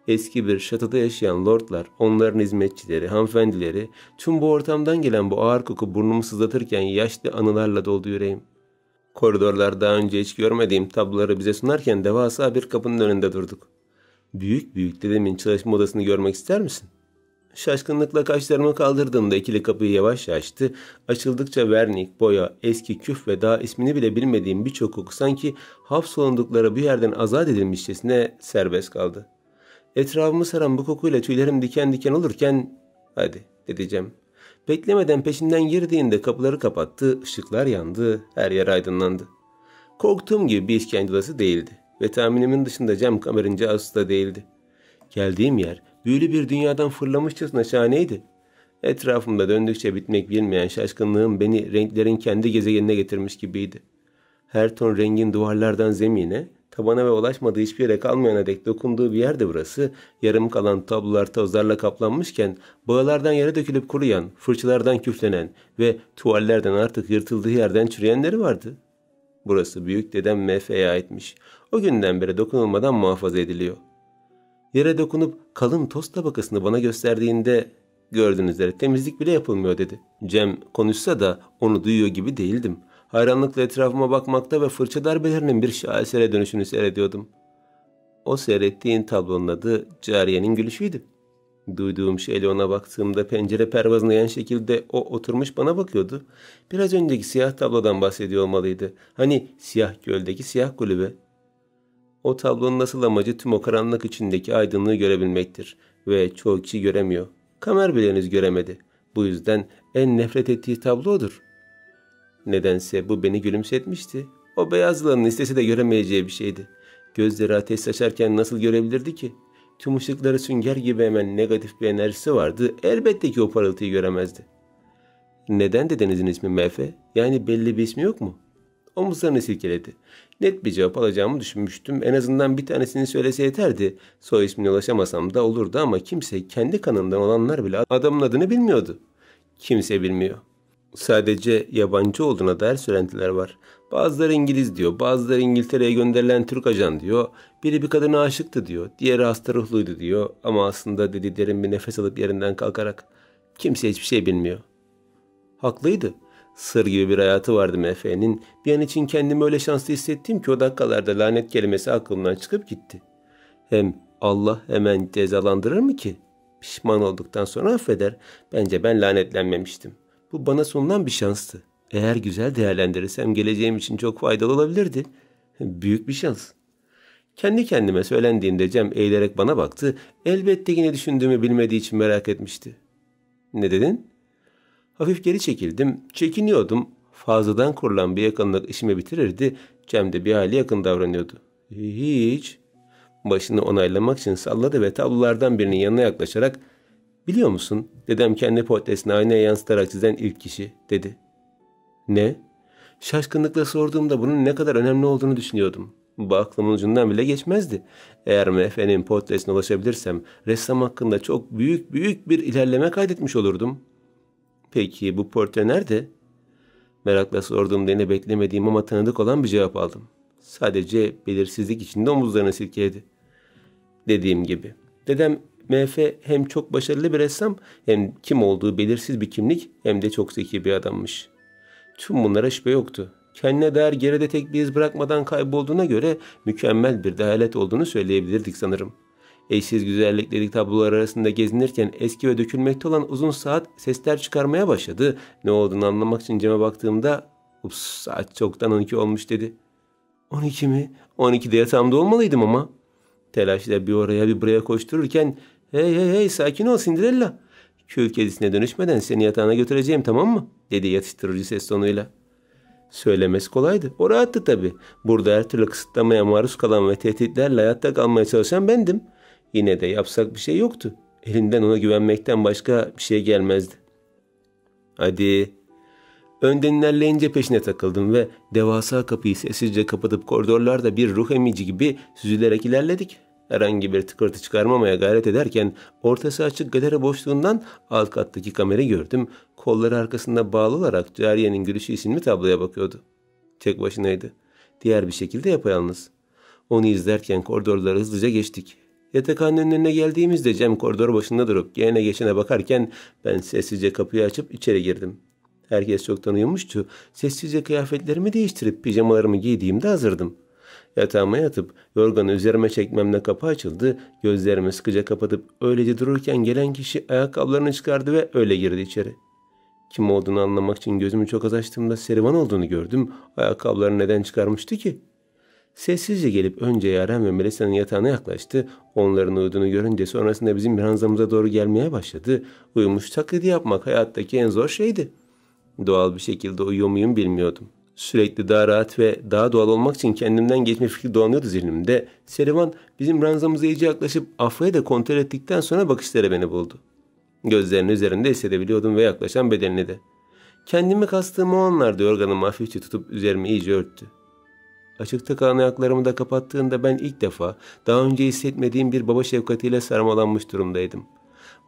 Eski bir şatoda yaşayan lordlar, onların hizmetçileri, hanımefendileri, tüm bu ortamdan gelen bu ağır koku burnumu sızlatırken yaşlı anılarla doldu yüreğim. Koridorlar daha önce hiç görmediğim tabloları bize sunarken devasa bir kapının önünde durduk. Büyük büyük dedemin çalışma odasını görmek ister misin? Şaşkınlıkla kaşlarımı kaldırdığımda ikili kapıyı yavaş açtı. Açıldıkça vernik, boya, eski küf ve daha ismini bile bilmediğim birçok koku sanki hapsolundukları bir yerden azat edilmişçesine serbest kaldı. Etrafımı saran bu kokuyla tüylerim diken diken olurken hadi dedeceğim. Beklemeden peşinden girdiğinde kapıları kapattı, ışıklar yandı, her yer aydınlandı. Korktuğum gibi bir işkence odası değildi ve tahminimin dışında cam kamerin casusu da değildi. Geldiğim yer büyülü bir dünyadan fırlamışçasına şahaneydi. Etrafımda döndükçe bitmek bilmeyen şaşkınlığım beni renklerin kendi gezegenine getirmiş gibiydi. Her ton rengin duvarlardan zemine, tabana ve ulaşmadığı hiçbir yere kalmayana dek dokunduğu bir yerde burası, yarım kalan tablolar tozlarla kaplanmışken, bağlardan yere dökülüp kuruyan, fırçalardan küflenen ve tuvallerden artık yırtıldığı yerden çürüyenleri vardı. Burası büyük dedem M.F.'ye aitmiş. O günden beri dokunulmadan muhafaza ediliyor. Yere dokunup kalın toz tabakasını bana gösterdiğinde gördüğünüz üzere temizlik bile yapılmıyor dedi. Cem konuşsa da onu duyuyor gibi değildim. Hayranlıkla etrafıma bakmakta ve fırça darbelerinin bir şahesere dönüşünü seyrediyordum. O seyrettiğin tablonun adı Cariye'nin gülüşüydü. Duyduğum şeyle ona baktığımda pencere pervazına yan şekilde o oturmuş bana bakıyordu. Biraz önceki siyah tablodan bahsediyor olmalıydı. Hani siyah göldeki siyah kulübe. O tablonun asıl amacı tüm o karanlık içindeki aydınlığı görebilmektir. Ve çoğu kişi göremiyor. Kamer bile henüz göremedi. Bu yüzden en nefret ettiği tablo odur. Nedense bu beni gülümsetmişti. O beyazlığın istese de göremeyeceği bir şeydi. Gözleri ateş saçarken nasıl görebilirdi ki? Tüm ışıkları sünger gibi hemen negatif bir enerjisi vardı. Elbette ki o parıltıyı göremezdi. Neden dedenizin ismi Mefe? Yani belli bir ismi yok mu? Omuzlarını silkeledi. Net bir cevap alacağımı düşünmüştüm. En azından bir tanesini söylese yeterdi. Soy ismine ulaşamasam da olurdu ama kimse, kendi kanından olanlar bile adamın adını bilmiyordu. Kimse bilmiyor. Sadece yabancı olduğuna dair söylentiler var. Bazıları İngiliz diyor, bazıları İngiltere'ye gönderilen Türk ajan diyor. Biri bir kadına aşıktı diyor, diğeri hasta ruhluydu diyor. Ama aslında dedi derin bir nefes alıp yerinden kalkarak. Kimse hiçbir şey bilmiyor. Haklıydı. Sır gibi bir hayatı vardı MF'nin. Bir an için kendimi öyle şanslı hissettim ki o dakikalarda lanet kelimesi aklımdan çıkıp gitti. Hem Allah hemen cezalandırır mı ki? Pişman olduktan sonra affeder. Bence ben lanetlenmemiştim. Bu bana sunulan bir şanstı. Eğer güzel değerlendirirsem geleceğim için çok faydalı olabilirdi. Büyük bir şans. Kendi kendime söylendiğinde Cem eğilerek bana baktı. Elbette yine düşündüğümü bilmediği için merak etmişti. Ne dedin? Hafif geri çekildim. Çekiniyordum. Fazladan kurulan bir yakınlık işimi bitirirdi. Cem de bir hali yakın davranıyordu. Hiç. Başını onaylamak için salladı ve tablolardan birinin yanına yaklaşarak "Biliyor musun? Dedem kendi portresini aynaya yansıtarak çizen ilk kişi," dedi. Ne? Şaşkınlıkla sorduğumda bunun ne kadar önemli olduğunu düşünüyordum. Bu aklımın ucundan bile geçmezdi. Eğer MF'nin portresine ulaşabilirsem ressam hakkında çok büyük bir ilerleme kaydetmiş olurdum. Peki bu portre nerede? Merakla sorduğumda yine beklemediğim ama tanıdık olan bir cevap aldım. Sadece belirsizlik içinde omuzlarını silkeledi. Dediğim gibi. Dedem MF hem çok başarılı bir ressam, hem kim olduğu belirsiz bir kimlik, hem de çok zeki bir adammış. Tüm bunlara şüphe yoktu. Kendine dair geride tek bir iz bırakmadan kaybolduğuna göre mükemmel bir dehalet olduğunu söyleyebilirdik sanırım. Eşsiz güzellikleri tablolar arasında gezinirken eski ve dökülmekte olan uzun saat sesler çıkarmaya başladı. Ne olduğunu anlamak için Cem'e baktığımda "Ups, saat çoktan 12 olmuş," dedi. 12 mi? 12'de yatağımda olmalıydım ama. Telaşla bir oraya bir buraya koştururken hey sakin ol Cinderella. Kül kedisine dönüşmeden seni yatağına götüreceğim, tamam mı?" dedi yatıştırıcı ses tonuyla. Söylemesi kolaydı. O rahattı tabii. Burada her türlü kısıtlamaya maruz kalan ve tehditlerle hayatta kalmaya çalışan bendim. Yine de yapsak bir şey yoktu. Elinden ona güvenmekten başka bir şey gelmezdi. Hadi. Önden ilerleyince peşine takıldım ve devasa kapıyı sessizce kapatıp koridorlarda bir ruh emici gibi süzülerek ilerledik. Herhangi bir tıkırtı çıkarmamaya gayret ederken ortası açık galeri boşluğundan alt kattaki kamerayı gördüm. Kolları arkasında bağlı olarak Cariye'nin Gülüşü isimli tabloya bakıyordu. Tek başınaydı. Diğer bir şekilde yapayalnız. Onu izlerken koridorları hızlıca geçtik. Yatakhanenin önüne geldiğimizde Cem koridor başında durup gelene geçene bakarken ben sessizce kapıyı açıp içeri girdim. Herkes çoktan uyumuştu. Sessizce kıyafetlerimi değiştirip pijamalarımı giydiğimde hazırdım. Yatağıma yatıp yorganı üzerime çekmemle kapı açıldı. Gözlerimi sıkıca kapatıp öylece dururken gelen kişi ayakkabılarını çıkardı ve öyle girdi içeri. Kim olduğunu anlamak için gözümü çok az açtığımda Serivan olduğunu gördüm. Ayakkabılarını neden çıkarmıştı ki? Sessizce gelip önce Yaren ve Melisa'nın yatağına yaklaştı. Onların uyuduğunu görünce sonrasında bizim ranzamıza doğru gelmeye başladı. Uyumuş taklidi yapmak hayattaki en zor şeydi. Doğal bir şekilde uyuyor muyum bilmiyordum. Sürekli daha rahat ve daha doğal olmak için kendimden geçme fikri dolanıyordu zihnimde. Serivan bizim ranzamıza iyice yaklaşıp Afra'yı da kontrol ettikten sonra bakışları beni buldu. Gözlerinin üzerinde hissedebiliyordum ve yaklaşan bedenini de. Kendimi kastığım o anlarda yorganımı hafifçe tutup üzerimi iyice örttü. Açıkta kalan ayaklarımı da kapattığında ben ilk defa daha önce hissetmediğim bir baba şefkatiyle sarmalanmış durumdaydım.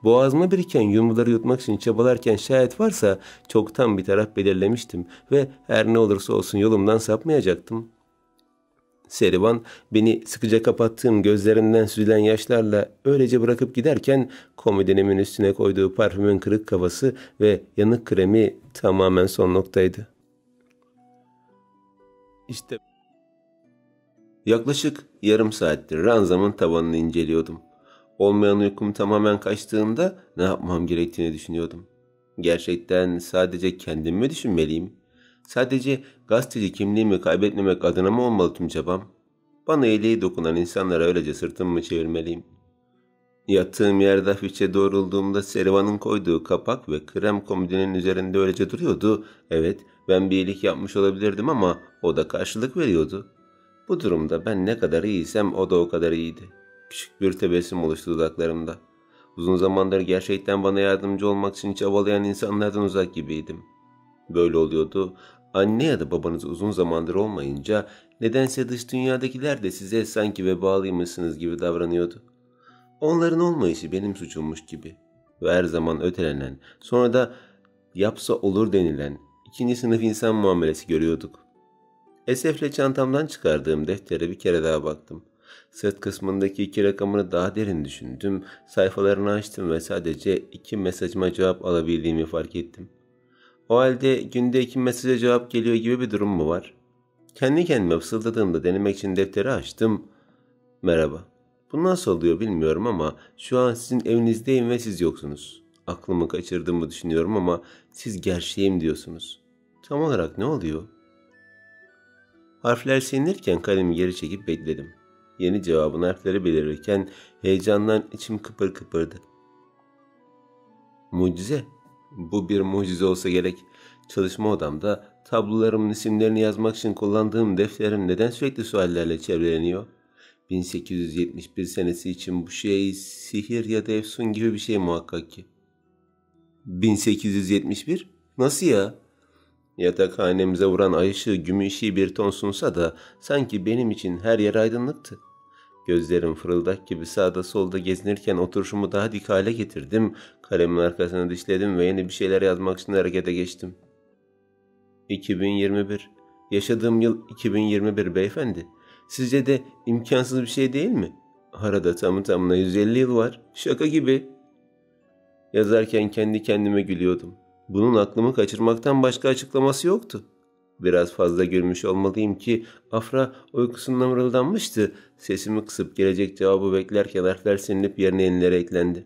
Boğazıma biriken yumruları yutmak için çabalarken şayet varsa çoktan bir taraf belirlemiştim ve her ne olursa olsun yolumdan sapmayacaktım. Serivan beni sıkıca kapattığım gözlerinden süzülen yaşlarla öylece bırakıp giderken komodinimin üstüne koyduğu parfümün kırık kafası ve yanık kremi tamamen son noktaydı. İşte yaklaşık yarım saattir ranzamın tavanını inceliyordum. Olmayan uykum tamamen kaçtığında ne yapmam gerektiğini düşünüyordum. Gerçekten sadece kendimi mi düşünmeliyim? Sadece gazeteci kimliğimi kaybetmemek adına mı olmalı tüm çabam? Bana iyiliği dokunan insanlara öylece sırtımı mı çevirmeliyim? Yattığım yerde hafifçe doğrulduğumda Serivan'ın koyduğu kapak ve krem komodinin üzerinde öylece duruyordu. Evet, ben bir iyilik yapmış olabilirdim ama o da karşılık veriyordu. Bu durumda ben ne kadar iyiysem o da o kadar iyiydi. Küçük bir tebessüm oluştu dudaklarımda. Uzun zamandır gerçekten bana yardımcı olmak için çabalayan insanlardan uzak gibiydim. Böyle oluyordu. Anne ya da babanız uzun zamandır olmayınca nedense dış dünyadakiler de size sanki vebalıymışsınız gibi davranıyordu. Onların olmayışı benim suçummuş gibi ve her zaman ötelenen, sonra da yapsa olur denilen ikinci sınıf insan muamelesi görüyorduk. Esefle çantamdan çıkardığım deftere bir kere daha baktım. Sırt kısmındaki 2 rakamını daha derin düşündüm, sayfalarını açtım ve sadece 2 mesajıma cevap alabildiğimi fark ettim. O halde günde 2 mesaja cevap geliyor gibi bir durum mu var? Kendi kendime fısıldadığımda denemek için defteri açtım. Merhaba. Bu nasıl oluyor bilmiyorum ama şu an sizin evinizdeyim ve siz yoksunuz. Aklımı kaçırdığımı düşünüyorum ama siz gerçeğim diyorsunuz. Tam olarak ne oluyor? Harfler silinirken kalemi geri çekip bekledim. Yeni cevabın harfleri belirirken heyecandan içim kıpır kıpırdı. Mucize. Bu bir mucize olsa gerek. Çalışma odamda tablolarımın isimlerini yazmak için kullandığım defterim neden sürekli suallerle çevreleniyor? 1871 senesi için bu şey sihir ya da efsun gibi bir şey muhakkak ki. 1871? Nasıl ya? Yatakhanemize vuran ay ışığı gümüşi bir ton sunsa da sanki benim için her yer aydınlıktı. Gözlerim fırıldak gibi sağda solda gezinirken oturuşumu daha dik hale getirdim. Kalemin arkasını dişledim ve yeni bir şeyler yazmak için harekete geçtim. 2021. Yaşadığım yıl 2021 beyefendi. Sizce de imkansız bir şey değil mi? Arada tamı tamına 150 yıl var. Şaka gibi. Yazarken kendi kendime gülüyordum. Bunun aklımı kaçırmaktan başka açıklaması yoktu. Biraz fazla gülmüş olmalıyım ki Afra uykusundan mırıldanmıştı. Sesimi kısıp gelecek cevabı beklerken harfler silinip yerine yenilere eklendi.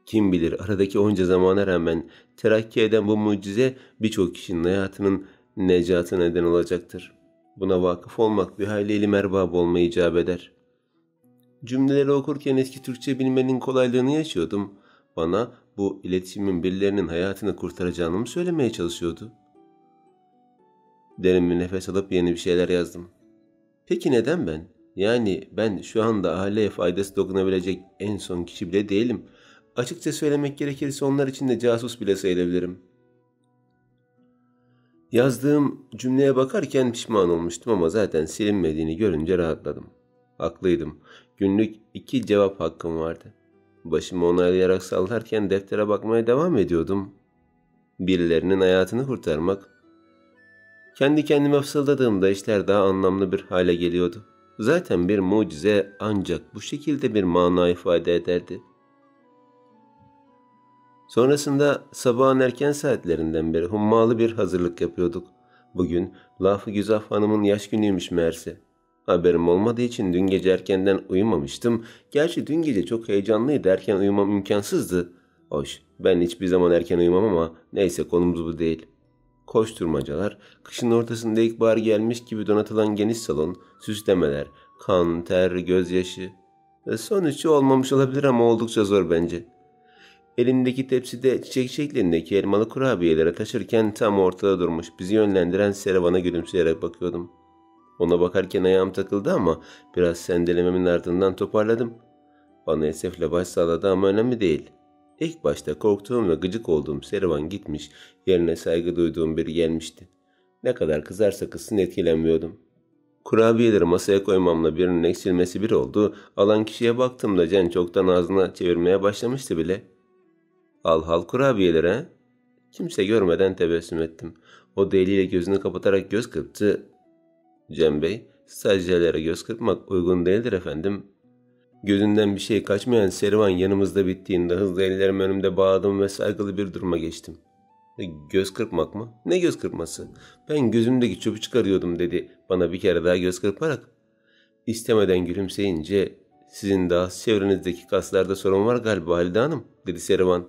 Kim bilir aradaki onca zamana rağmen terakki eden bu mucize birçok kişinin hayatının necatı neden olacaktır. Buna vakıf olmak bir hayli ilim erbabı olmayı icap eder. Cümleleri okurken eski Türkçe bilmenin kolaylığını yaşıyordum. Bana bu iletişimin birilerinin hayatını kurtaracağını mı söylemeye çalışıyordu? Derin bir nefes alıp yeni bir şeyler yazdım. Peki neden ben? Yani ben şu anda aileye faydası dokunabilecek en son kişi bile değilim. Açıkça söylemek gerekirse onlar için de casus bile sayılabilirim. Yazdığım cümleye bakarken pişman olmuştum ama zaten silinmediğini görünce rahatladım. Haklıydım. Günlük 2 cevap hakkım vardı. Başımı onaylayarak sallarken deftere bakmaya devam ediyordum. Birilerinin hayatını kurtarmak. Kendi kendime fısıldadığımda işler daha anlamlı bir hale geliyordu. Zaten bir mucize ancak bu şekilde bir mana ifade ederdi. Sonrasında sabahın erken saatlerinden beri hummalı bir hazırlık yapıyorduk. Bugün Laf-ı Güzaf Hanım'ın yaş günüymüş meğerse. Haberim olmadığı için dün gece erkenden uyumamıştım. Gerçi dün gece çok heyecanlıydı, erken uyumam imkansızdı. Hoş, ben hiçbir zaman erken uyumam ama neyse konumuz bu değil. Koşturmacalar, kışın ortasında ilkbahar gelmiş gibi donatılan geniş salon, süslemeler, kan, ter, gözyaşı. Sonuçta olmamış olabilir ama oldukça zor bence. Elimdeki tepside çiçek şeklindeki elmalı kurabiyelere taşırken tam ortada durmuş bizi yönlendiren Serivan'a gülümseyerek bakıyordum. Ona bakarken ayağım takıldı ama biraz sendelememin ardından toparladım. Bana esefle baş sağladı ama önemli değil. İlk başta korktuğum ve gıcık olduğum Serivan gitmiş, yerine saygı duyduğum biri gelmişti. Ne kadar kızarsa kızsın etkilenmiyordum. Kurabiyeleri masaya koymamla birinin eksilmesi bir oldu. Alan kişiye baktığımda Cen çoktan ağzına çevirmeye başlamıştı bile. Al hal kurabiyeleri. Kimse görmeden tebessüm ettim. O deliyle gözünü kapatarak göz kırptı. Cem Bey, stajyerlere göz kırpmak uygun değildir efendim. Gözünden bir şey kaçmayan Serivan yanımızda bittiğinde hızlı ellerimi önümde bağladım ve saygılı bir duruma geçtim. Göz kırpmak mı? Ne göz kırpması? Ben gözümdeki çöpü çıkarıyordum dedi bana bir kere daha göz kırparak. İstemeden gülümseyince sizin daha çevrenizdeki kaslarda sorun var galiba Halide Hanım dedi Serivan.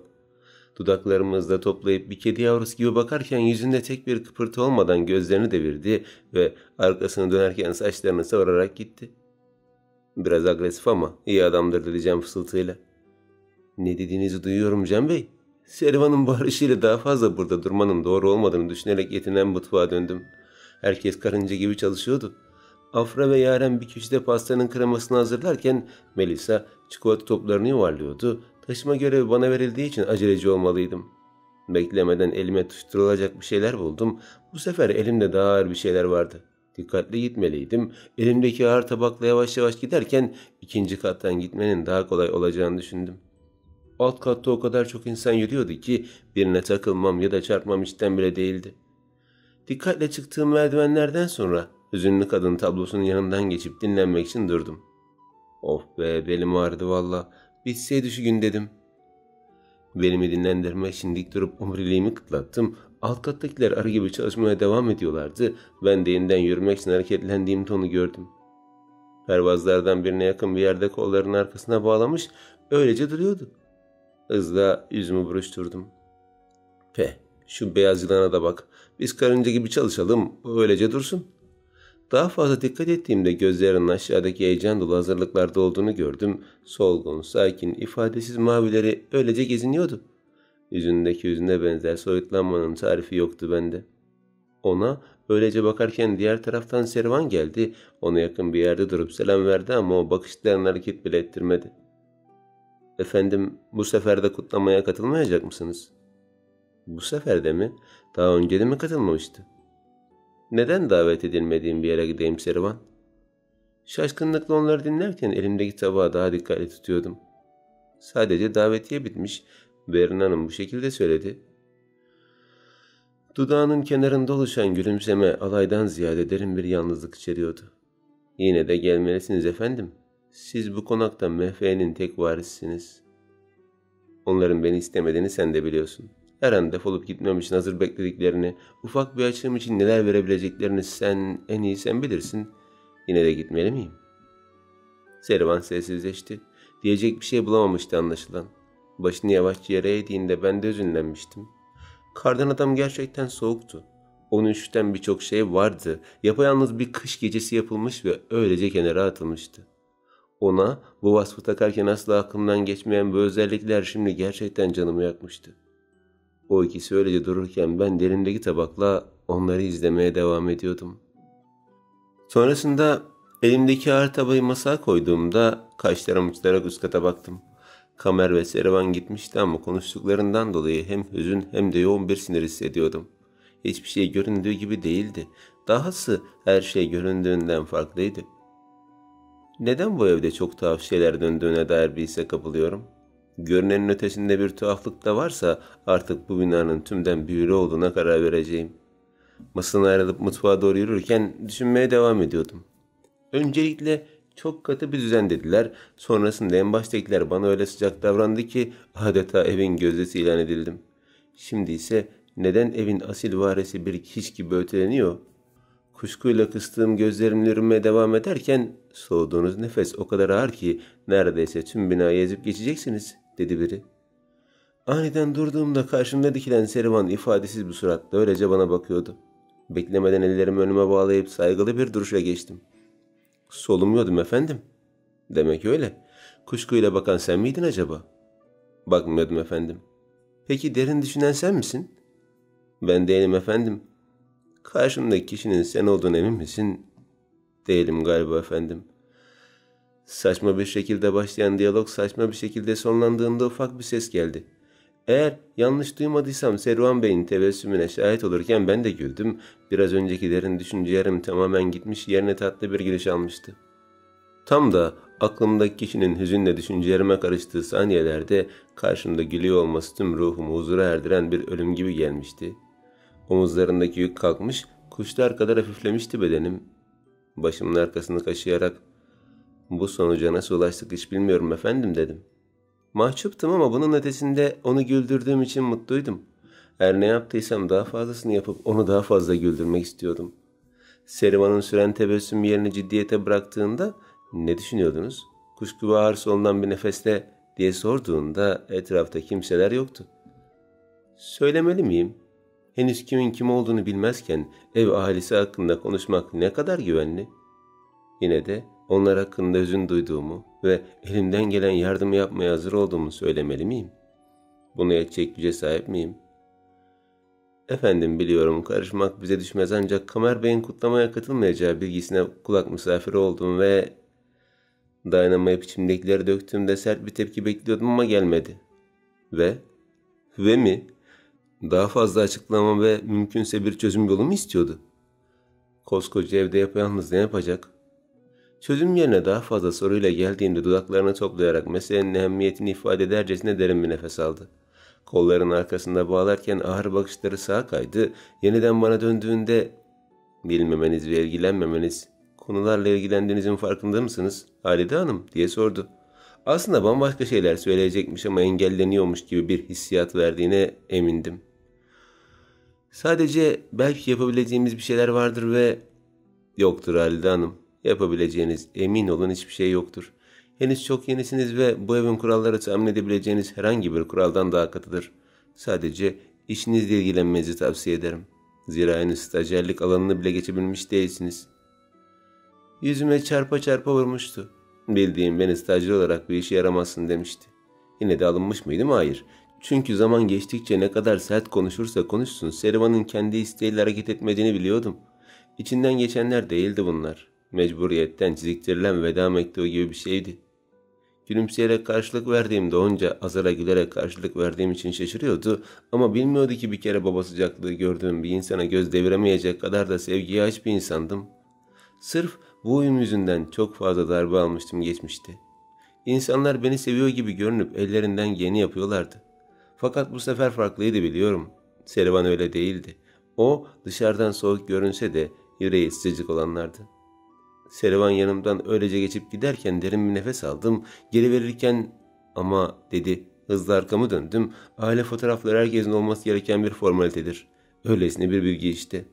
Dudaklarımızda toplayıp bir kedi yavrusu gibi bakarken yüzünde tek bir kıpırtı olmadan gözlerini devirdi ve arkasını dönerken saçlarını savurarak gitti. Biraz agresif ama iyi adamdır diyeceğim fısıltıyla. Ne dediğinizi duyuyorum Cem Bey. Servan'ın bağırışıyla daha fazla burada durmanın doğru olmadığını düşünerek yetinen mutfağa döndüm. Herkes karınca gibi çalışıyordu. Afra ve Yaren bir köşede pastanın kremasını hazırlarken Melisa çikolata toplarını yuvarlıyordu. Taşıma görevi bana verildiği için aceleci olmalıydım. Beklemeden elime tutturulacak bir şeyler buldum. Bu sefer elimde daha ağır bir şeyler vardı. Dikkatli gitmeliydim. Elimdeki ağır tabakla yavaş yavaş giderken ikinci kattan gitmenin daha kolay olacağını düşündüm. Alt katta o kadar çok insan yürüyordu ki birine takılmam ya da çarpmam işten bile değildi. Dikkatle çıktığım merdivenlerden sonra hüzünlü kadın tablosunun yanından geçip dinlenmek için durdum. Of be, belim ağrıdı valla. Bitseydi şu gün dedim. Belimi dinlendirmek için dik durup omuriliğimi kıtlattım. Alt kattakiler arı gibi çalışmaya devam ediyorlardı. Ben de yeniden yürümek için hareketlendiğimde onu gördüm. Pervazlardan birine yakın bir yerde kollarının arkasına bağlamış, öylece duruyordu. Hızla yüzümü buruşturdum. Şu beyaz yılana da bak. Biz karınca gibi çalışalım, o öylece dursun. Daha fazla dikkat ettiğimde gözlerinin aşağıdaki heyecan dolu hazırlıklarda olduğunu gördüm. Solgun, sakin, ifadesiz mavileri öylece geziniyordu. Yüzündeki yüzüne benzer soyutlanmanın tarifi yoktu bende. Ona öylece bakarken diğer taraftan Servan geldi. Ona yakın bir yerde durup selam verdi ama o bakışlarını hareket bile ettirmedi. Efendim, bu sefer de kutlamaya katılmayacak mısınız? Bu sefer de mi? Daha önce de mi katılmamıştı? Neden davet edilmediğim bir yere gideyim Servan? Şaşkınlıkla onları dinlerken elimdeki tabağı daha dikkatli tutuyordum. Sadece davetiye bitmiş. Berin Hanım bu şekilde söyledi. Dudağının kenarında oluşan gülümseme alaydan ziyade derin bir yalnızlık içeriyordu. Yine de gelmelisiniz efendim. Siz bu konakta Mehve'nin tek varisisiniz. Onların beni istemediğini sen de biliyorsun. Her an defolup gitmem için hazır beklediklerini, ufak bir açığım için neler verebileceklerini en iyi sen bilirsin. Yine de gitmeli miyim? Servan sessizleşti. Diyecek bir şey bulamamıştı anlaşılan. Başını yavaşça yere eğdiğinde ben de üzünlenmiştim. Kardan adam gerçekten soğuktu. Onu üşüten birçok şey vardı. Yapayalnız bir kış gecesi yapılmış ve öylece kenara atılmıştı. Ona bu vasfı takarken asla aklımdan geçmeyen bu özellikler şimdi gerçekten canımı yakmıştı. O ikisi öylece dururken ben derindeki tabakla onları izlemeye devam ediyordum. Sonrasında elimdeki ağır tabağı masaya koyduğumda kaşlarım uçlarak üst kata baktım. Kamer ve Servan gitmişti ama konuştuklarından dolayı hem hüzün hem de yoğun bir sinir hissediyordum. Hiçbir şey göründüğü gibi değildi. Dahası her şey göründüğünden farklıydı. Neden bu evde çok tuhaf şeyler döndüğüne dair bir hisse kapılıyorum? Görünenin ötesinde bir tuhaflık da varsa artık bu binanın tümden büyülü olduğuna karar vereceğim. Masadan ayrılıp mutfağa doğru yürürken düşünmeye devam ediyordum. Öncelikle çok katı bir düzen dediler. Sonrasında en baştakiler bana öyle sıcak davrandı ki adeta evin gözdesi ilan edildim. Şimdi ise neden evin asil varisi bir hiç gibi öteleniyor? Kuşkuyla kıstığım gözlerimle yürümeye devam ederken soğuduğunuz nefes o kadar ağır ki neredeyse tüm binayı ezip geçeceksiniz, dedi biri. Aniden durduğumda karşımda dikilen Servan ifadesiz bir suratla öylece bana bakıyordu. Beklemeden ellerimi önüme bağlayıp saygılı bir duruşa geçtim. Solumuyordum efendim. Demek öyle. Kuşkuyla bakan sen miydin acaba? Bakmıyordum efendim. Peki derin düşünen sen misin? Ben değilim efendim. Karşımdaki kişinin sen olduğuna emin misin? Değilim galiba efendim. Saçma bir şekilde başlayan diyalog saçma bir şekilde sonlandığında ufak bir ses geldi. Eğer yanlış duymadıysam Servan Bey'in tebessümüne şahit olurken ben de güldüm. Biraz önceki derin düşüncelerim tamamen gitmiş, yerine tatlı bir gülüş almıştı. Tam da aklımdaki kişinin hüzünle düşüncelerime karıştığı saniyelerde karşımda gülüyor olması tüm ruhumu huzura erdiren bir ölüm gibi gelmişti. Omuzlarındaki yük kalkmış, kuşlar kadar hafiflemişti bedenim. Başımın arkasını kaşıyarak "Bu sonuca nasıl ulaştık hiç bilmiyorum efendim," dedim. Mahcuptum ama bunun ötesinde onu güldürdüğüm için mutluydum. Her ne yaptıysam daha fazlasını yapıp onu daha fazla güldürmek istiyordum. Servan'ın süren tebessüm yerini ciddiyete bıraktığında "Ne düşünüyordunuz? Kuşku ve ağır solunan bir nefesle," diye sorduğunda etrafta kimseler yoktu. Söylemeli miyim? Henüz kimin kim olduğunu bilmezken ev ahalisi hakkında konuşmak ne kadar güvenli? Yine de Onlar hakkında hüzün duyduğumu ve elimden gelen yardımı yapmaya hazır olduğumu söylemeli miyim? Buna yetecek güce sahip miyim? Efendim, biliyorum karışmak bize düşmez, ancak Kamer Bey'in kutlamaya katılmayacağı bilgisine kulak misafiri oldum ve dayanamayıp içimdekileri döktüğümde sert bir tepki bekliyordum ama gelmedi. Ve mi? Daha fazla açıklama ve mümkünse bir çözüm yolu mu istiyordu? Koskoca evde yapayalnız ne yapacak? Çözüm yerine daha fazla soruyla geldiğimde dudaklarını toplayarak meselenin ehemmiyetini ifade edercesine derin bir nefes aldı. Kollarının arkasında bağlarken ağır bakışları sağa kaydı. Yeniden bana döndüğünde bilmemeniz ve ilgilenmemeniz, konularla ilgilendiğinizin farkında mısınız Halide Hanım diye sordu. Aslında bambaşka şeyler söyleyecekmiş ama engelleniyormuş gibi bir hissiyat verdiğine emindim. Sadece belki yapabileceğimiz bir şeyler vardır ve yoktur Halide Hanım. Yapabileceğiniz, emin olun, hiçbir şey yoktur. Henüz çok yenisiniz ve bu evin kuralları tahmin edebileceğiniz herhangi bir kuraldan daha katıdır. Sadece işinizle ilgilenmenizi tavsiye ederim. Zira henüz stajyerlik alanını bile geçebilmiş değilsiniz. Yüzüme çarpa çarpa vurmuştu. Bildiğim beni stajyer olarak bir işe yaramazsın demişti. Yine de alınmış mıydım? Hayır. Çünkü zaman geçtikçe ne kadar sert konuşursa konuşsun Serivan'ın kendi isteğiyle hareket etmediğini biliyordum. İçinden geçenler değildi bunlar. Mecburiyetten çiziktirilen veda mektubu gibi bir şeydi. Gülümseyerek karşılık verdiğimde onca azara gülerek karşılık verdiğim için şaşırıyordu ama bilmiyordu ki bir kere baba sıcaklığı gördüğüm bir insana göz deviremeyecek kadar da sevgiye aç bir insandım. Sırf bu huyum yüzünden çok fazla darbe almıştım geçmişte. İnsanlar beni seviyor gibi görünüp ellerinden geleni yapıyorlardı. Fakat bu sefer farklıydı, biliyorum. Serivan öyle değildi. O dışarıdan soğuk görünse de yüreği sıcacık olanlardı. Serivan yanımdan öylece geçip giderken derin bir nefes aldım. Geri verirken ama dedi, hızlı arkamı döndüm. Aile fotoğrafları herkesin olması gereken bir formalitedir. Öylesine bir bilgi işte.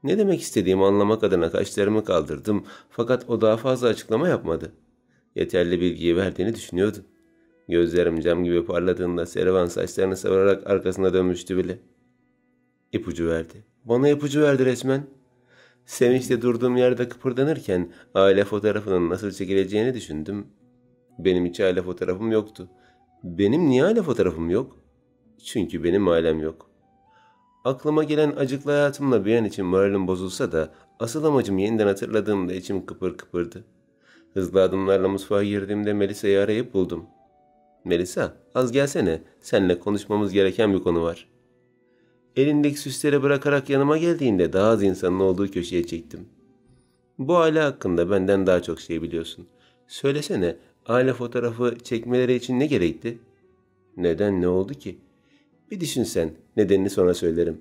Ne demek istediğimi anlamak adına kaşlarımı kaldırdım. Fakat o daha fazla açıklama yapmadı. Yeterli bilgiyi verdiğini düşünüyordu. Gözlerim cam gibi parladığında Serivan saçlarını savurarak arkasına dönmüştü bile. İpucu verdi. Bana ipucu verdi resmen. Sevinçle durduğum yerde kıpırdanırken aile fotoğrafının nasıl çekileceğini düşündüm. Benim hiç aile fotoğrafım yoktu. Benim niye aile fotoğrafım yok? Çünkü benim ailem yok. Aklıma gelen acıklı hayatımla bir an için moralim bozulsa da asıl amacım yeniden hatırladığımda içim kıpır kıpırdı. Hızlı adımlarla mutfağa girdiğimde Melisa'yı arayıp buldum. Melisa, az gelsene. Seninle konuşmamız gereken bir konu var. Elindeki süsleri bırakarak yanıma geldiğinde daha az insanın olduğu köşeye çektim. Bu aile hakkında benden daha çok şey biliyorsun. Söylesene, aile fotoğrafı çekmeleri için ne gerekti? Neden, ne oldu ki? Bir düşün sen, nedenini sonra söylerim.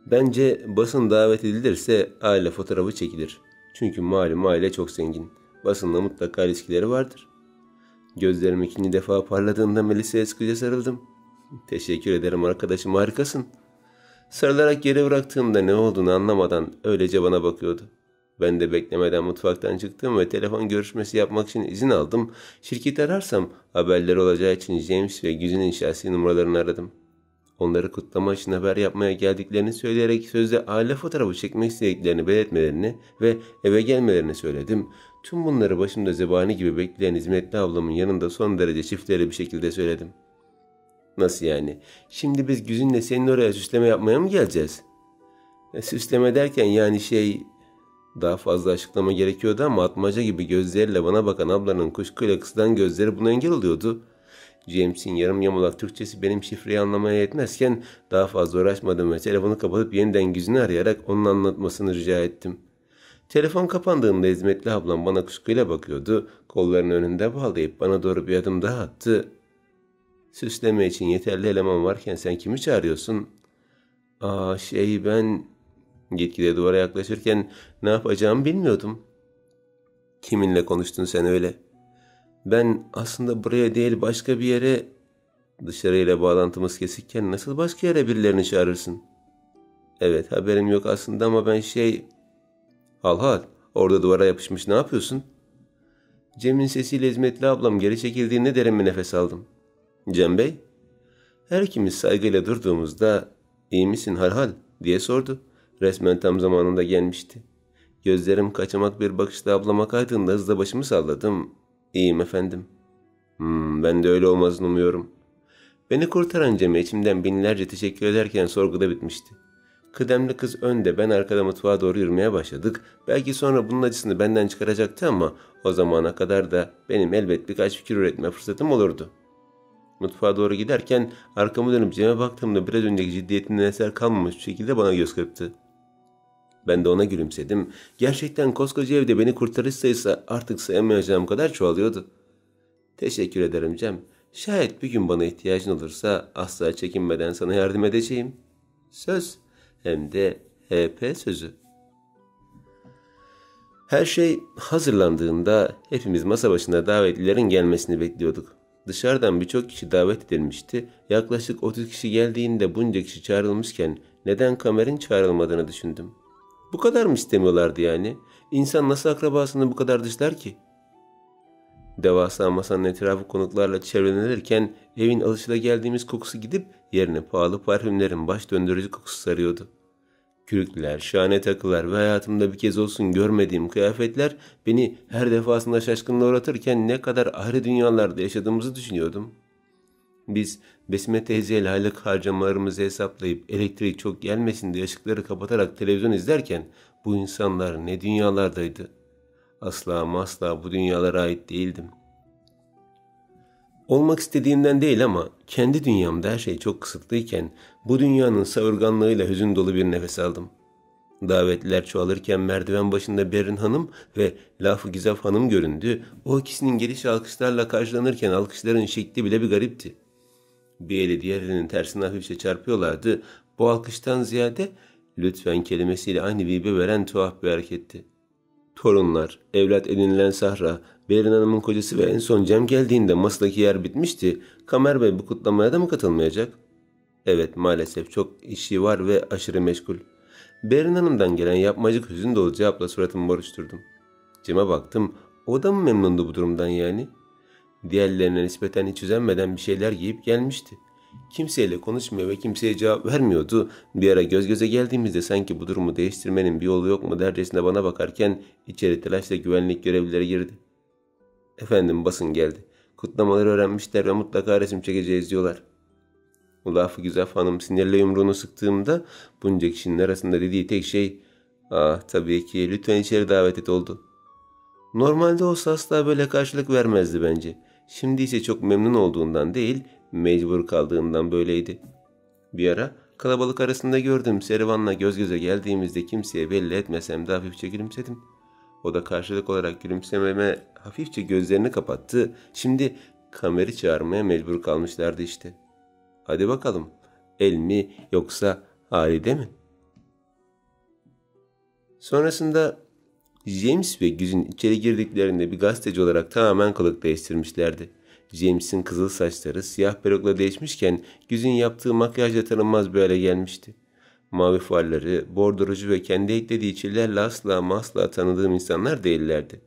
Bence basın davet edilirse aile fotoğrafı çekilir. Çünkü malum aile çok zengin. Basınla mutlaka ilişkileri vardır. Gözlerim ikinci defa parladığında Melisa'ya sıkıca sarıldım. Teşekkür ederim arkadaşım, harikasın. Sarılarak geri bıraktığımda ne olduğunu anlamadan öylece bana bakıyordu. Ben de beklemeden mutfaktan çıktım ve telefon görüşmesi yapmak için izin aldım. Şirketi ararsam haberleri olacağı için James ve Güzin'in şahsi numaralarını aradım. Onları kutlama için haber yapmaya geldiklerini söyleyerek sözde aile fotoğrafı çekmek istediklerini belirtmelerini ve eve gelmelerini söyledim. Tüm bunları başımda zebani gibi bekleyen hizmetli ablamın yanında son derece çiftleri bir şekilde söyledim. Nasıl yani? Şimdi biz Güzin'le senin oraya süsleme yapmaya mı geleceğiz? Süsleme derken yani daha fazla açıklama gerekiyordu ama atmaca gibi gözleriyle bana bakan ablanın kuşkuyla kısılan gözleri buna engel oluyordu. James'in yarım yamalak Türkçesi benim şifreyi anlamaya yetmezken daha fazla uğraşmadım ve telefonu kapatıp yeniden Güzin'i arayarak onun anlatmasını rica ettim. Telefon kapandığında hizmetli ablam bana kuşkuyla bakıyordu. Kollarını önünde bağlayıp bana doğru bir adım daha attı. Süsleme için yeterli eleman varken sen kimi çağırıyorsun? Ben gitgide duvara yaklaşırken ne yapacağımı bilmiyordum. Kiminle konuştun sen öyle? Ben aslında buraya değil başka bir yere, dışarıyla bağlantımız kesikken nasıl başka yere birilerini çağırırsın? Evet, haberim yok aslında ama ben Hal, orada duvara yapışmış ne yapıyorsun? Cem'in sesiyle hizmetli ablam geri çekildiğinde derin bir nefes aldım. Cem Bey? Her ikimiz saygıyla durduğumuzda iyi misin Hal diye sordu. Resmen tam zamanında gelmişti. Gözlerim kaçamak bir bakışla ablama kaydığında hızla başımı salladım. İyiyim efendim. Ben de öyle olmasını umuyorum. Beni kurtaran Cem'e içimden binlerce teşekkür ederken sorguda bitmişti. Kıdemli kız önde, ben arkada mutfağa doğru yürümeye başladık. Belki sonra bunun acısını benden çıkaracaktı ama o zamana kadar da benim elbet birkaç fikir üretme fırsatım olurdu. Mutfağa doğru giderken arkamı dönüp Cem'e baktığımda biraz önceki ciddiyetinden eser kalmamış bir şekilde bana göz kırptı. Ben de ona gülümsedim. Gerçekten koskoca evde beni kurtarış sayısı artık sayamayacağım kadar çoğalıyordu. Teşekkür ederim Cem. Şayet bir gün bana ihtiyacın olursa asla çekinmeden sana yardım edeceğim. Söz. Hem de HP sözü. Her şey hazırlandığında hepimiz masa başında davetlilerin gelmesini bekliyorduk. Dışarıdan birçok kişi davet edilmişti. Yaklaşık 30 kişi geldiğinde bunca kişi çağrılmışken neden Kamer'in çağrılmadığını düşündüm. Bu kadar mı istemiyorlardı yani? İnsan nasıl akrabasını bu kadar dışlar ki? Devasa masanın etrafı konuklarla çevrelenirken evin alışılageldiğimiz kokusu gidip yerine pahalı parfümlerin baş döndürücü kokusu sarıyordu. Kürkler, şahane takılar ve hayatımda bir kez olsun görmediğim kıyafetler beni her defasında şaşkınlığa uğratırken ne kadar ayrı dünyalarda yaşadığımızı düşünüyordum. Biz Besime teyzeyle aylık harcamalarımızı hesaplayıp elektrik çok gelmesin diye ışıkları kapatarak televizyon izlerken bu insanlar ne dünyalardaydı. Asla ama asla bu dünyalara ait değildim. Olmak istediğimden değil ama kendi dünyamda her şey çok kısıtlıyken bu dünyanın savurganlığıyla hüzün dolu bir nefes aldım. Davetliler çoğalırken merdiven başında Berin Hanım ve Lafı Gizaf Hanım göründü. O ikisinin gelişi alkışlarla karşılanırken alkışların şekli bile bir garipti. Bir eli diğer elinin tersine hafifçe çarpıyorlardı. Bu alkıştan ziyade lütfen kelimesiyle aynı vibe veren tuhaf bir hareketti. Torunlar, evlat edinilen Sahra, Berin Hanım'ın kocası ve en son Cem geldiğinde masadaki yer bitmişti. Kamer Bey bu kutlamaya da mı katılmayacak? Evet, maalesef çok işi var ve aşırı meşgul. Berin Hanım'dan gelen yapmacık hüzün dolu cevapla suratımı buruşturdum. Cem'e baktım, o da mı memnundu bu durumdan yani? Diğerlerine nispeten hiç üzenmeden bir şeyler giyip gelmişti. Kimseyle konuşmuyor ve kimseye cevap vermiyordu. Bir ara göz göze geldiğimizde sanki bu durumu değiştirmenin bir yolu yok mu dercesine bana bakarken içeri telaşla güvenlik görevlileri girdi. Efendim, basın geldi. Kutlamaları öğrenmişler ve mutlaka resim çekeceğiz diyorlar. Bu Lafı Güzaf Hanım sinirle yumruğunu sıktığımda bunca kişinin arasında dediği tek şey "Ah tabii ki, lütfen içeri davet et" oldu. Normalde olsa asla böyle karşılık vermezdi bence. Şimdi ise çok memnun olduğundan değil, mecbur kaldığından böyleydi. Bir ara kalabalık arasında gördüğüm Serivan'la göz göze geldiğimizde kimseye belli etmesem de hafifçe gülümsedim. O da karşılık olarak gülümsememe hafifçe gözlerini kapattı. Şimdi Kamer'i çağırmaya mecbur kalmışlardı işte. Hadi bakalım, el mi yoksa Halide mi? Sonrasında James ve Güzin içeri girdiklerinde bir gazeteci olarak tamamen kılık değiştirmişlerdi. James'in kızıl saçları siyah perukla değişmişken Güzin yaptığı makyajla tanınmaz bir hale gelmişti. Mavi farları, bordo ruju ve kendi eklediği çillerle asla ama asla tanıdığım insanlar değillerdi.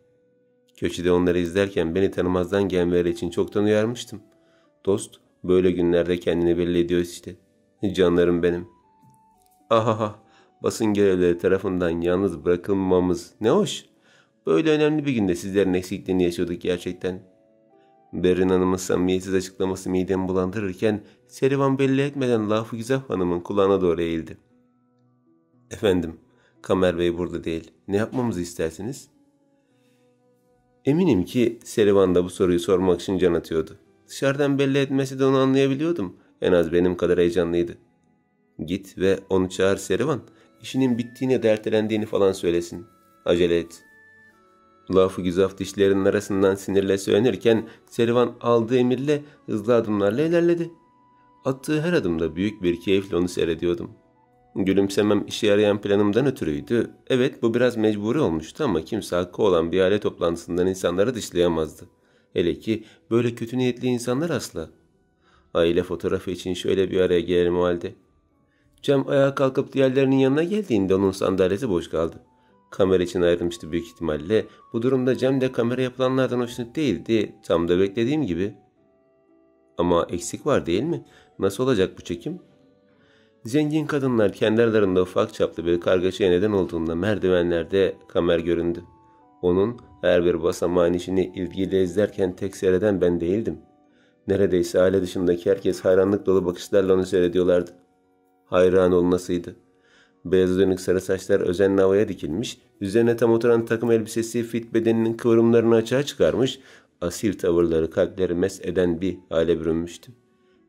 Köşede onları izlerken beni tanımazdan gelmeleri için çoktan uyarmıştım. Dost, böyle günlerde kendini belli ediyor işte. Canlarım benim. Ahaha, basın görevlileri tarafından yalnız bırakılmamamız ne hoş. Böyle önemli bir günde sizlerin eksikliğini yaşıyorduk gerçekten. Berin Hanım'ın samimiyetsiz açıklaması midemi bulandırırken Serivan belli etmeden Lafı Güzaf Hanım'ın kulağına doğru eğildi. Efendim, Kamer Bey burada değil. Ne yapmamızı istersiniz? Eminim ki Serivan da bu soruyu sormak için can atıyordu. Dışarıdan belli etmesi de onu anlayabiliyordum. En az benim kadar heyecanlıydı. Git ve onu çağır Serivan. İşinin bittiğini, dertlendiğini falan söylesin. Acele et. Lafı Güzaf dişlerinin arasından sinirle söylenirken Serivan aldığı emirle hızlı adımlarla ilerledi. Attığı her adımda büyük bir keyifle onu seyrediyordum. Gülümsemem işe yarayan planımdan ötürüydü. Evet, bu biraz mecburi olmuştu ama kimse hakkı olan bir aile toplantısından insanları dışlayamazdı. Hele ki böyle kötü niyetli insanlar asla. Aile fotoğrafı için şöyle bir araya gelelim o halde. Cem ayağa kalkıp diğerlerinin yanına geldiğinde onun sandalyesi boş kaldı. Kamera için ayrılmıştı büyük ihtimalle. Bu durumda Cem de kamera yapılanlardan hoşnut değildi. Tam da beklediğim gibi. Ama eksik var değil mi? Nasıl olacak bu çekim? Zengin kadınlar kendi aralarında ufak çaplı bir kargaşaya neden olduğunda merdivenlerde Kamer göründü. Onun her bir basamağın işini ilgiyle izlerken tek seyreden ben değildim. Neredeyse aile dışındaki herkes hayranlık dolu bakışlarla onu seyrediyorlardı. Hayran olmasıydı. Beyaz dönük sarı saçlar özenle havaya dikilmiş, üzerine tam oturan takım elbisesi fit bedeninin kıvrımlarını açığa çıkarmış, asil tavırları kalpleri mest eden bir hale bürünmüştü.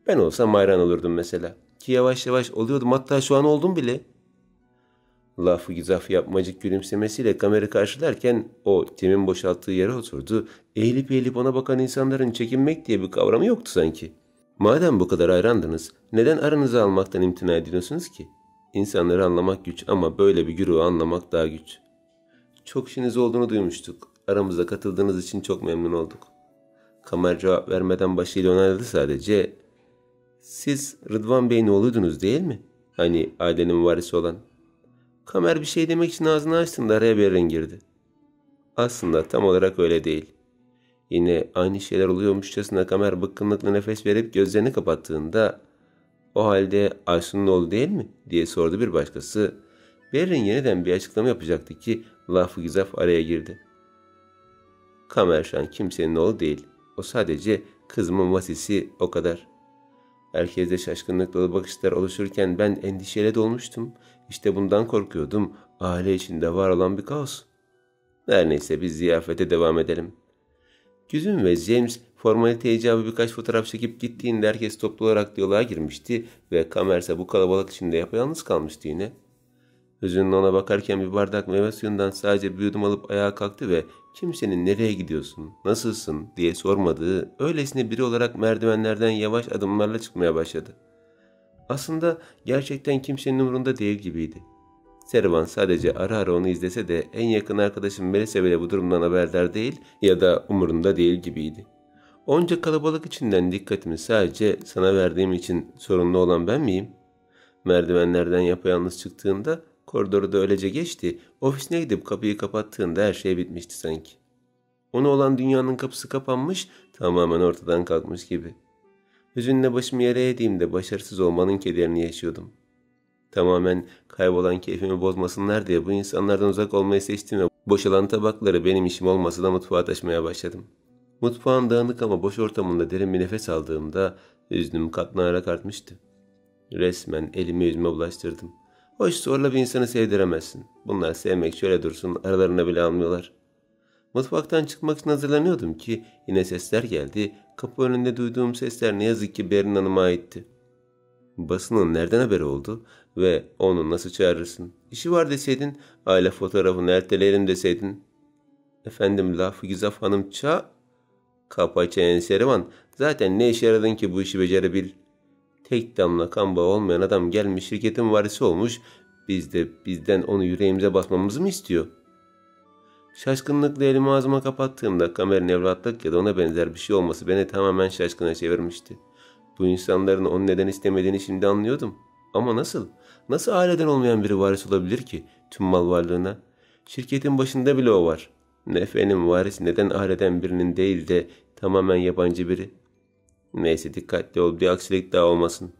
Ben olsam hayran olurdum mesela. Ki yavaş yavaş oluyordum, hatta şu an oldum bile. Lafı gizaf yapmacık gülümsemesiyle Kamer'ı karşılarken o Tim'in boşalttığı yere oturdu. Eğilip eğilip ona bakan insanların çekinmek diye bir kavramı yoktu sanki. Madem bu kadar hayrandınız, neden aranızı almaktan imtina ediyorsunuz ki? İnsanları anlamak güç ama böyle bir güruhu anlamak daha güç. Çok işiniz olduğunu duymuştuk. Aramıza katıldığınız için çok memnun olduk. Kamer cevap vermeden başıyla onayladı sadece. Siz Rıdvan Bey'in oğluydunuz değil mi? Hani ailenin varisi olan. Kamer bir şey demek için ağzını açtığında araya Berrin girdi. Aslında tam olarak öyle değil. Yine aynı şeyler oluyormuşçasına Kamer bıkkınlıkla nefes verip gözlerini kapattığında o halde Aysun'un oğlu değil mi? Diye sordu bir başkası. Berrin yeniden bir açıklama yapacaktı ki lafı gizaf araya girdi. Kamerşan kimsenin oğlu değil. O sadece kızımın vasisi, o kadar. Herkeste şaşkınlık dolu bakışlar oluşurken ben endişeyle dolmuştum. İşte bundan korkuyordum. Aile içinde var olan bir kaos. Her neyse biz ziyafete devam edelim. Güzün ve James formalite icabı birkaç fotoğraf çekip gittiğinde herkes toplu olarak diyaloğa girmişti ve Kamerse bu kalabalık içinde yapayalnız kalmıştı yine. Hüzünlü ona bakarken bir bardak meyve suyundan sadece bir yudum alıp ayağa kalktı ve kimsenin nereye gidiyorsun, nasılsın diye sormadığı öylesine biri olarak merdivenlerden yavaş adımlarla çıkmaya başladı. Aslında gerçekten kimsenin umurunda değil gibiydi. Servan sadece ara ara onu izlese de en yakın arkadaşım Melisa bile bu durumdan haberdar değil ya da umurunda değil gibiydi. Onca kalabalık içinden dikkatimi sadece sana verdiğim için sorumlu olan ben miyim? Merdivenlerden yapayalnız çıktığında koridoru da öylece geçti, ofisine gidip kapıyı kapattığında her şey bitmişti sanki. Ona olan dünyanın kapısı kapanmış, tamamen ortadan kalkmış gibi. Hüzünle başımı yere eğdiğimde başarısız olmanın kederini yaşıyordum. Tamamen kaybolan keyfimi bozmasınlar diye bu insanlardan uzak olmayı seçtim ve boşalan tabakları benim işim olmasa da mutfağa taşımaya başladım. Mutfağın dağınık ama boş ortamında derin bir nefes aldığımda hüznüm katlanarak artmıştı. Resmen elimi yüzüme bulaştırdım. Hoş zorla bir insanı sevdiremezsin. Bunlar sevmek şöyle dursun aralarına bile almıyorlar. Mutfaktan çıkmak için hazırlanıyordum ki yine sesler geldi. Kapı önünde duyduğum sesler ne yazık ki Berin Hanım'a aitti. Basının nereden haberi oldu ve onu nasıl çağırırsın? İşi var deseydin, aile fotoğrafını erteleyelim deseydin. Efendim lafı Gizaf Hanım Kapa çeneni Serivan, zaten ne işe yaradın ki bu işi becerebil? Tek damla kan bağı olmayan adam gelmiş şirketin varisi olmuş, bizden onu yüreğimize basmamızı mı istiyor? Şaşkınlıkla elimi ağzıma kapattığımda Kamer'in evlatlık ya da ona benzer bir şey olması beni tamamen şaşkına çevirmişti. Bu insanların onu neden istemediğini şimdi anlıyordum. Ama nasıl? Nasıl aileden olmayan biri varis olabilir ki tüm mal varlığına? Şirketin başında bile o var. Nefe'nin varisi neden aileden birinin değil de tamamen yabancı biri? Neyse dikkatli ol, bir aksilik daha olmasın.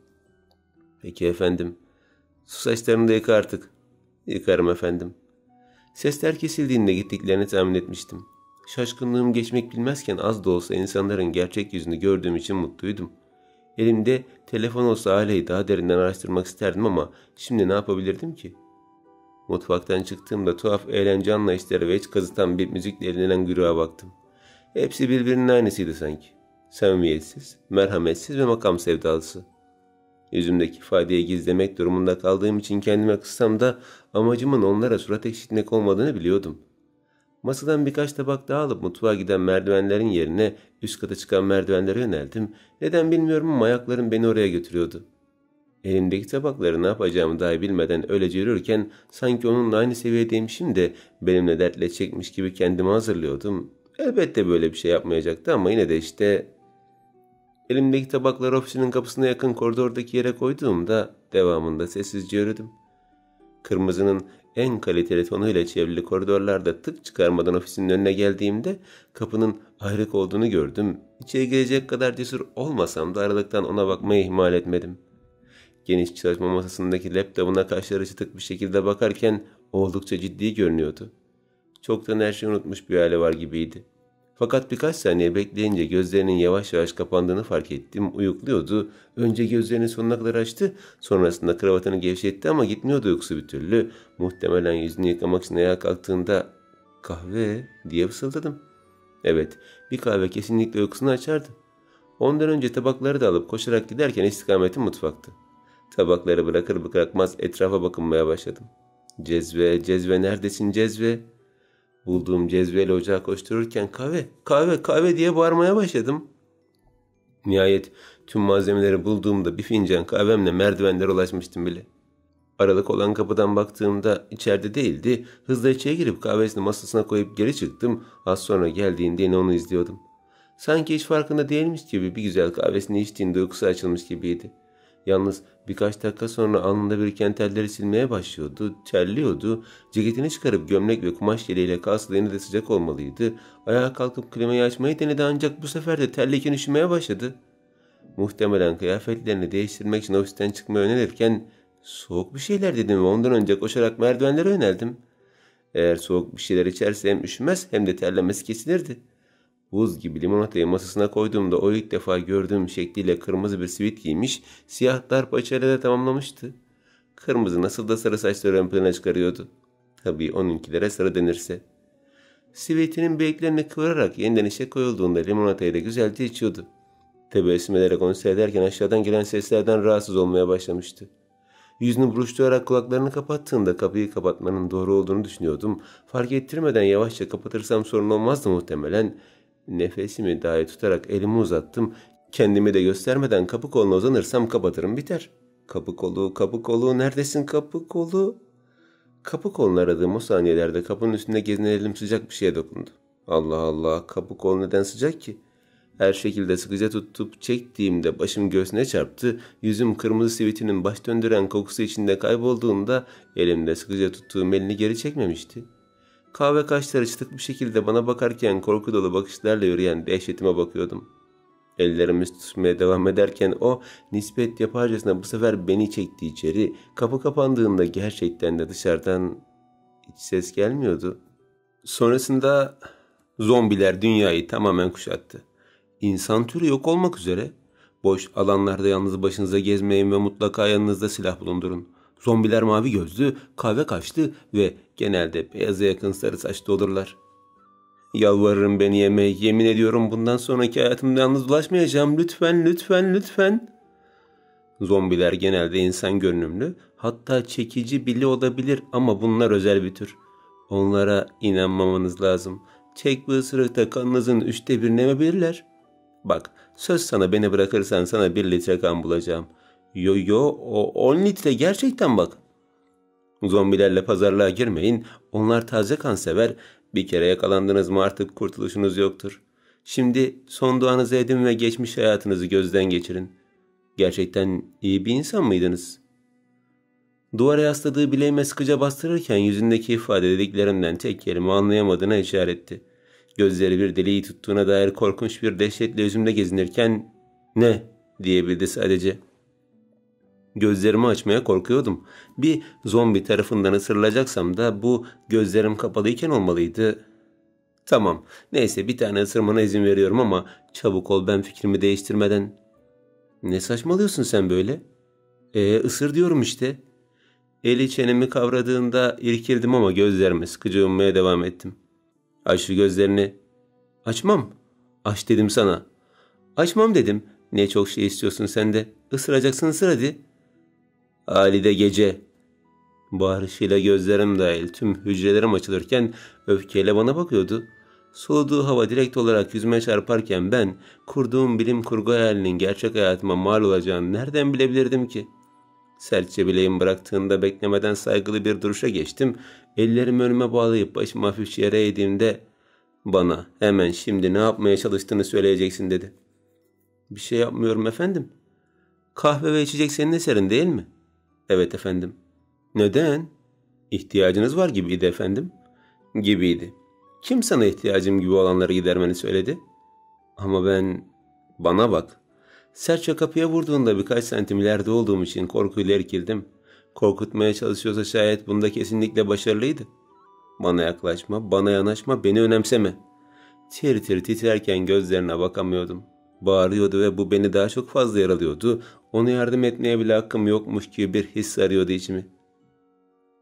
Peki efendim. Su saçlarını da yıka artık. Yıkarım efendim. Sesler kesildiğinde gittiklerini tahmin etmiştim. Şaşkınlığım geçmek bilmezken az da olsa insanların gerçek yüzünü gördüğüm için mutluydum. Elimde telefon olsa aileyi daha derinden araştırmak isterdim ama şimdi ne yapabilirdim ki? Mutfaktan çıktığımda tuhaf eğlence anlayışları ve hiç kazıtan bir müzikle eğlenen güruha baktım. Hepsi birbirinin aynısıydı sanki. Samimiyetsiz, merhametsiz ve makam sevdalısı. Yüzümdeki ifadeyi gizlemek durumunda kaldığım için kendime kızsam da amacımın onlara surat ekşitmek olmadığını biliyordum. Masadan birkaç tabak daha alıp mutfağa giden merdivenlerin yerine üst kata çıkan merdivenlere yöneldim. Neden bilmiyorum ama ayaklarım beni oraya götürüyordu. Elimdeki tabakları ne yapacağımı dahi bilmeden öylece yürürken sanki onunla aynı seviyedeymişim de benimle dertleşecekmiş gibi kendimi hazırlıyordum. Elbette böyle bir şey yapmayacaktı ama yine de işte... Elimdeki tabakları ofisinin kapısına yakın koridordaki yere koyduğumda devamında sessizce yürüdüm. Kırmızının en kaliteli tonuyla çevrili koridorlarda tık çıkarmadan ofisinin önüne geldiğimde kapının ayrık olduğunu gördüm. İçeri girecek kadar cesur olmasam da aralıktan ona bakmayı ihmal etmedim. Geniş çalışma masasındaki laptopuna kaşları çıtık bir şekilde bakarken oldukça ciddi görünüyordu. Çoktan her şeyi unutmuş bir hali var gibiydi. Fakat birkaç saniye bekleyince gözlerinin yavaş yavaş kapandığını fark ettim. Uyukluyordu. Önce gözlerini sonuna kadar açtı. Sonrasında kravatını gevşetti ama gitmiyordu uykusu bir türlü. Muhtemelen yüzünü yıkamak için ayağa kalktığında "Kahve" diye fısıldadım. Evet, bir kahve kesinlikle uykusunu açardı. Ondan önce tabakları da alıp koşarak giderken istikametim mutfaktı. Tabakları bırakır bırakmaz etrafa bakınmaya başladım. "Cezve, cezve neredesin cezve?" Bulduğum cezveyle ocağa koştururken "Kahve, kahve, kahve" diye bağırmaya başladım. Nihayet tüm malzemeleri bulduğumda bir fincan kahvemle merdivenlere ulaşmıştım bile. Aralık olan kapıdan baktığımda içeride değildi. Hızla içeri girip kahvesini masasına koyup geri çıktım. Az sonra geldiğinde yine onu izliyordum. Sanki hiç farkında değilmiş gibi bir güzel kahvesini içtiğinde uykusu açılmış gibiydi. Yalnız birkaç dakika sonra alnında biriken telleri silmeye başlıyordu, terliyordu. Ceketini çıkarıp gömlek ve kumaş yeleğiyle kalsa yine de sıcak olmalıydı. Ayağa kalkıp klimayı açmayı denedi ancak bu sefer de terliyken üşümeye başladı. Muhtemelen kıyafetlerini değiştirmek için ofisten çıkmayı önerirken soğuk bir şeyler dedim ve ondan önce koşarak merdivenlere yöneldim. Eğer soğuk bir şeyler içerse hem üşümez hem de terlemesi kesilirdi. Buz gibi limonatayı masasına koyduğumda o ilk defa gördüğüm şekliyle kırmızı bir sivit giymiş, siyah dar paçayla da tamamlamıştı. Kırmızı nasıl da sarı saçları ön plana çıkarıyordu. Tabii onunkilere sarı denirse. Sivitinin bileklerini kıvırarak yeniden işe koyulduğunda limonatayı da güzelce içiyordu. Tebessüm ederek onu seyrederken aşağıdan gelen seslerden rahatsız olmaya başlamıştı. Yüzünü buruşturarak kulaklarını kapattığında kapıyı kapatmanın doğru olduğunu düşünüyordum. Fark ettirmeden yavaşça kapatırsam sorun olmazdı muhtemelen. Nefesimi dahi tutarak elimi uzattım. Kendimi de göstermeden kapı koluna uzanırsam kapatırım biter. Kapı kolu, kapı kolu, neredesin kapı kolu? Kapı kolunu aradığım o saniyelerde kapının üstünde gezinen elim sıcak bir şeye dokundu. Allah Allah, kapı kolu neden sıcak ki? Her şekilde sıkıca tutup çektiğimde başım göğsüne çarptı. Yüzüm kırmızı sivitinin baş döndüren kokusu içinde kaybolduğunda elimde sıkıca tuttuğum elini geri çekmemişti. Kahve kaşları çıtık bir şekilde bana bakarken korku dolu bakışlarla yürüyen dehşetime bakıyordum. Ellerimi tutmaya devam ederken o nispet yaparcasına bu sefer beni çekti içeri. Kapı kapandığında gerçekten de dışarıdan hiç ses gelmiyordu. Sonrasında zombiler dünyayı tamamen kuşattı. İnsan türü yok olmak üzere. Boş alanlarda yalnız başınıza gezmeyin ve mutlaka yanınızda silah bulundurun. Zombiler mavi gözlü, kahve kaşlı ve genelde beyaza yakın sarı saçlı olurlar. Yalvarırım beni yeme, yemin ediyorum bundan sonraki hayatımda yalnız dolaşmayacağım. Lütfen, lütfen, lütfen. Zombiler genelde insan görünümlü, hatta çekici bile olabilir ama bunlar özel bir tür. Onlara inanmamanız lazım. Tek bir ısırıkta kanınızın 1/3'ünü emebilirler. Bak, söz sana beni bırakırsan sana 1 litre kan bulacağım. Yo, o 10 litre gerçekten bak. Zombilerle pazarlığa girmeyin. Onlar taze kan sever. Bir kere yakalandınız mı artık kurtuluşunuz yoktur. Şimdi son duanızı edin ve geçmiş hayatınızı gözden geçirin. Gerçekten iyi bir insan mıydınız? Duvara yasladığı bileğime sıkıca bastırırken yüzündeki ifade dediklerimden tek kelime anlayamadığına işaretti. Gözleri bir deliği tuttuğuna dair korkunç bir dehşetle yüzümde gezinirken "Ne?" diyebildi sadece. Gözlerimi açmaya korkuyordum. Bir zombi tarafından ısırılacaksam da bu gözlerim kapalıyken olmalıydı. Tamam, neyse bir tane ısırmana izin veriyorum ama çabuk ol ben fikrimi değiştirmeden. Ne saçmalıyorsun sen böyle? Isır diyorum işte. Eli çenemi kavradığında irkildim ama gözlerimi sıkıca yummaya devam ettim. Aç şu gözlerini. Açmam. Aç dedim sana. Açmam dedim. Ne çok şey istiyorsun sen de. Isıracaksın ısır hadi. Halide gece. Bağırışıyla gözlerim dahil tüm hücrelerim açılırken öfkeyle bana bakıyordu. Soğuduğu hava direkt olarak yüzüme çarparken ben kurduğum bilim kurgu hayalinin gerçek hayatıma mal olacağını nereden bilebilirdim ki? Sertçe bileğimi bıraktığında beklemeden saygılı bir duruşa geçtim. Ellerimi önüme bağlayıp başımı hafifçe yere eğdiğimde bana hemen şimdi ne yapmaya çalıştığını söyleyeceksin dedi. Bir şey yapmıyorum efendim. Kahve ve içecek senin eserin değil mi? Evet efendim. Neden? İhtiyacınız var gibiydi efendim. Gibiydi. Kim sana ihtiyacım gibi olanları gidermeni söyledi? Ama ben... Bana bak. Sertçe kapıya vurduğunda birkaç santim ileride olduğum için korkuyla irkildim. Korkutmaya çalışıyorsa şayet bunda kesinlikle başarılıydı. Bana yaklaşma, bana yanaşma, beni önemseme. Tir tir titrerken gözlerine bakamıyordum. Bağırıyordu ve bu beni daha çok fazla yaralıyordu. Ona yardım etmeye bile hakkım yokmuş gibi bir his sarıyordu içimi.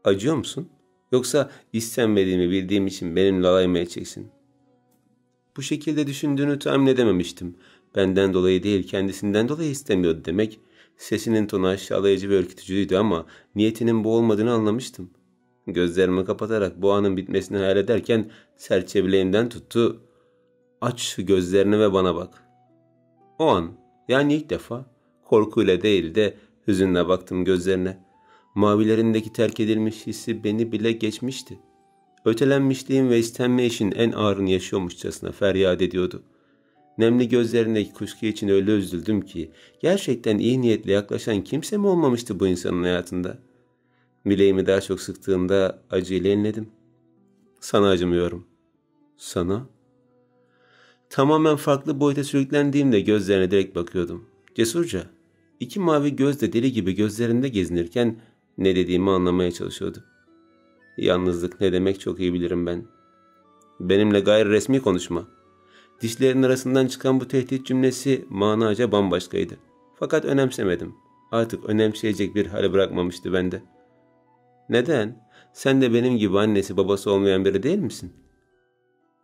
Acıyor musun? Yoksa istenmediğimi bildiğim için benimle alay mı edeceksin? Bu şekilde düşündüğünü tahmin edememiştim. Benden dolayı değil, kendisinden dolayı istemiyordu demek. Sesinin tonu aşağılayıcı ve ürkütücüydü ama niyetinin bu olmadığını anlamıştım. Gözlerimi kapatarak bu anın bitmesini hayal ederken sertçe bileğimden tuttu. Aç şu gözlerini ve bana bak. O an, yani ilk defa, korkuyla değil de hüzünle baktım gözlerine. Mavilerindeki terk edilmiş hissi beni bile geçmişti. Ötelenmişliğim ve istenme işin en ağırını yaşıyormuşçasına feryat ediyordu. Nemli gözlerindeki kuşku için öyle üzüldüm ki gerçekten iyi niyetle yaklaşan kimse mi olmamıştı bu insanın hayatında? Bileğimi daha çok sıktığımda acıyla inledim. Sana acımıyorum. Sana? Tamamen farklı boyuta sürüklendiğimde gözlerine direkt bakıyordum. Cesurca, iki mavi göz de deli gibi gözlerinde gezinirken ne dediğimi anlamaya çalışıyordu. Yalnızlık ne demek çok iyi bilirim ben. Benimle gayri resmi konuşma. Dişlerinin arasından çıkan bu tehdit cümlesi manaca bambaşkaydı. Fakat önemsemedim. Artık önemseyecek bir hale bırakmamıştı bende. Neden? Sen de benim gibi annesi babası olmayan biri değil misin?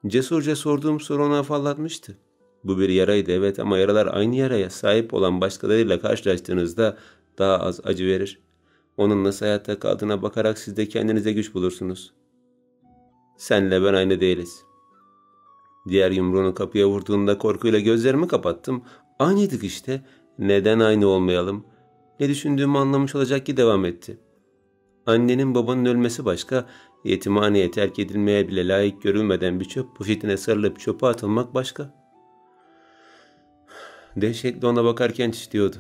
Cesurca sorduğum soru onu afallatmıştı. Bu bir yaraydı evet ama yaralar aynı yaraya sahip olan başkalarıyla karşılaştığınızda daha az acı verir. Onun nasıl hayatta kaldığına bakarak siz de kendinize güç bulursunuz. Senle ben aynı değiliz. Diğer yumruğunu kapıya vurduğunda korkuyla gözlerimi kapattım. Aynıydık işte. Neden aynı olmayalım? Ne düşündüğümü anlamış olacak ki devam etti. Annenin babanın ölmesi başka, yetimhaneye terk edilmeye bile layık görülmeden bir çöp poşetine sarılıp çöpe atılmak başka. Dehşetle ona bakarken titriyordu.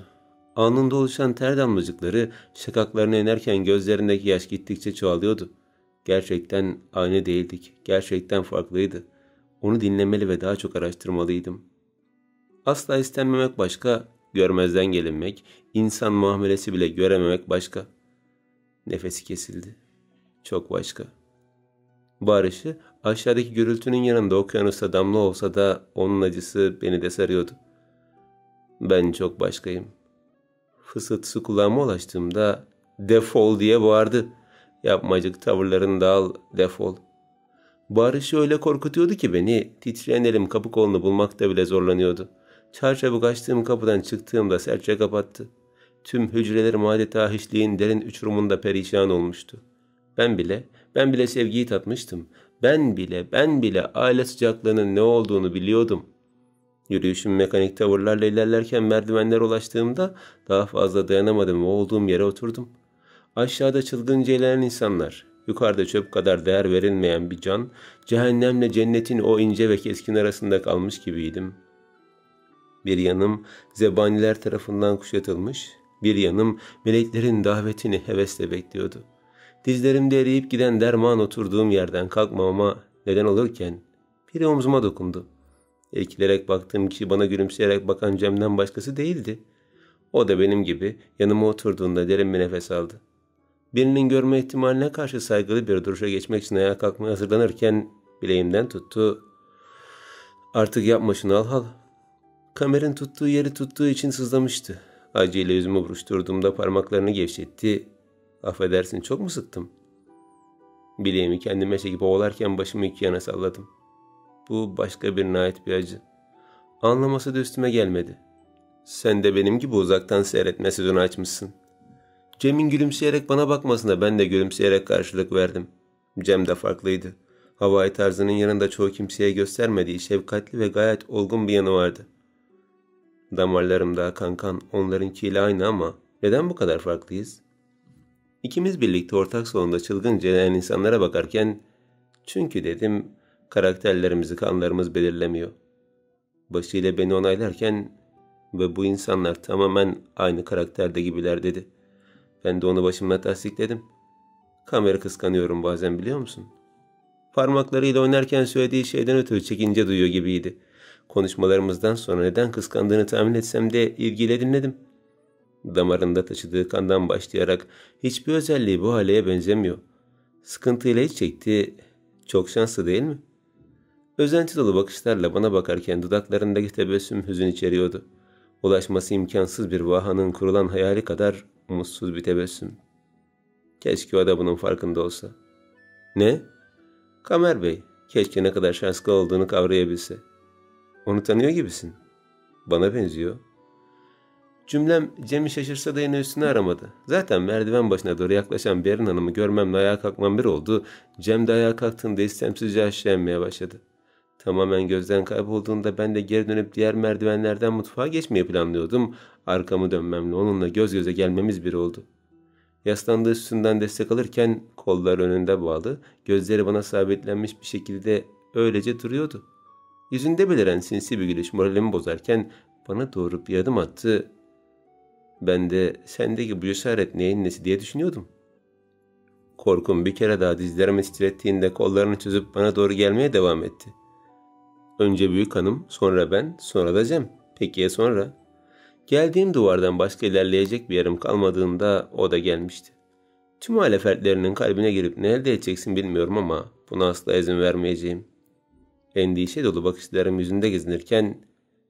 Alnında oluşan ter damlacıkları şakaklarına inerken gözlerindeki yaş gittikçe çoğalıyordu. Gerçekten aynı değildik. Gerçekten farklıydı. Onu dinlemeli ve daha çok araştırmalıydım. Asla istenmemek başka, görmezden gelinmek, insan muamelesi bile görememek başka. Nefesi kesildi. Çok başka. Bağırışı aşağıdaki gürültünün yanında okyanusta damla olsa da onun acısı beni de sarıyordu. Ben çok başkayım. Fısıltısı kulağıma ulaştığımda defol diye bağırdı. Yapmacık tavırlarını da al, defol. Bağırışı öyle korkutuyordu ki beni, titreyen elim kapı kolunu bulmakta bile zorlanıyordu. Çarçabuk açtığım kapıdan çıktığımda sertçe kapattı. Tüm hücrelerim adeta hiçliğin derin uçurumunda perişan olmuştu. Ben bile sevgiyi tatmıştım. Ben bile aile sıcaklığının ne olduğunu biliyordum. Yürüyüşüm mekanik tavırlarla ilerlerken merdivenlere ulaştığımda daha fazla dayanamadım ve olduğum yere oturdum. Aşağıda çılgınca eğlenen insanlar, yukarıda çöp kadar değer verilmeyen bir can, cehennemle cennetin o ince ve keskin arasında kalmış gibiydim. Bir yanım zebaniler tarafından kuşatılmış, bir yanım meleklerin davetini hevesle bekliyordu. Dizlerimde eriyip giden derman oturduğum yerden kalkmamama neden olurken biri omzuma dokundu. İrkilerek baktığım kişi bana gülümseyerek bakan Cem'den başkası değildi. O da benim gibi yanıma oturduğunda derin bir nefes aldı. Birinin görme ihtimaline karşı saygılı bir duruşa geçmek için ayağa kalkmaya hazırlanırken bileğimden tuttu. Artık yapma şunu al. Kamerin tuttuğu yeri tuttuğu için sızlamıştı. Acıyla yüzümü buruşturduğumda parmaklarını gevşetti. Affedersin çok mu sıktım? Bileğimi kendime çekip ovalarken başımı iki yana salladım. Bu başka birine ait bir acı. Anlaması da üstüme gelmedi. Sen de benim gibi uzaktan seyretme sözünü açmışsın. Cem'in gülümseyerek bana bakmasına ben de gülümseyerek karşılık verdim. Cem de farklıydı. Havai tarzının yanında çoğu kimseye göstermediği şefkatli ve gayet olgun bir yanı vardı. Damarlarımda akan kan onlarınkiyle aynı ama neden bu kadar farklıyız? İkimiz birlikte ortak salonda çılgınca eğlenen insanlara bakarken çünkü dedim karakterlerimizi kanlarımız belirlemiyor. Başıyla beni onaylarken ve bu insanlar tamamen aynı karakterde gibiler dedi. Ben de onu başımla tasdikledim. Kamera kıskanıyorum bazen biliyor musun? Parmaklarıyla oynarken söylediği şeyden ötürü çekince duyuyor gibiydi. Konuşmalarımızdan sonra neden kıskandığını tahmin etsem de ilgiyle dinledim. Damarında taşıdığı kandan başlayarak hiçbir özelliği bu haleye benzemiyor. Sıkıntıyla hiç çekti. Çok şanslı değil mi? Özenti dolu bakışlarla bana bakarken dudaklarındaki tebessüm hüzün içeriyordu. Ulaşması imkansız bir vahanın kurulan hayali kadar umutsuz bir tebessüm. Keşke o da bunun farkında olsa. Ne? Kamer Bey, keşke ne kadar şanslı olduğunu kavrayabilse. Onu tanıyor gibisin. Bana benziyor. Cümlem Cem'i şaşırsa da yine üstüne aramadı. Zaten merdiven başına doğru yaklaşan Berin Hanım'ı görmemle ayağa kalkmam bir oldu. Cem de ayağa kalktığında istemsizce aşağı inmeye başladı. Tamamen gözden kaybolduğunda ben de geri dönüp diğer merdivenlerden mutfağa geçmeyi planlıyordum. Arkamı dönmemle onunla göz göze gelmemiz bir oldu. Yaslandığı üstünden destek alırken kollar önünde bağlı, gözleri bana sabitlenmiş bir şekilde öylece duruyordu. Yüzünde beliren sinsi bir gülüş moralimi bozarken bana doğru bir adım attı. Ben de sendeki bu cesaret neyin nesi diye düşünüyordum. Korkum bir kere daha dizlerimi titrettiğinde kollarını çözüp bana doğru gelmeye devam etti. Önce büyük hanım, sonra ben, sonra da Cem. Peki ya sonra? Geldiğim duvardan başka ilerleyecek bir yerim kalmadığında o da gelmişti. Tüm aile fertlerinin kalbine girip ne elde edeceksin bilmiyorum ama buna asla izin vermeyeceğim. Endişe dolu bakışlarım yüzünde gezinirken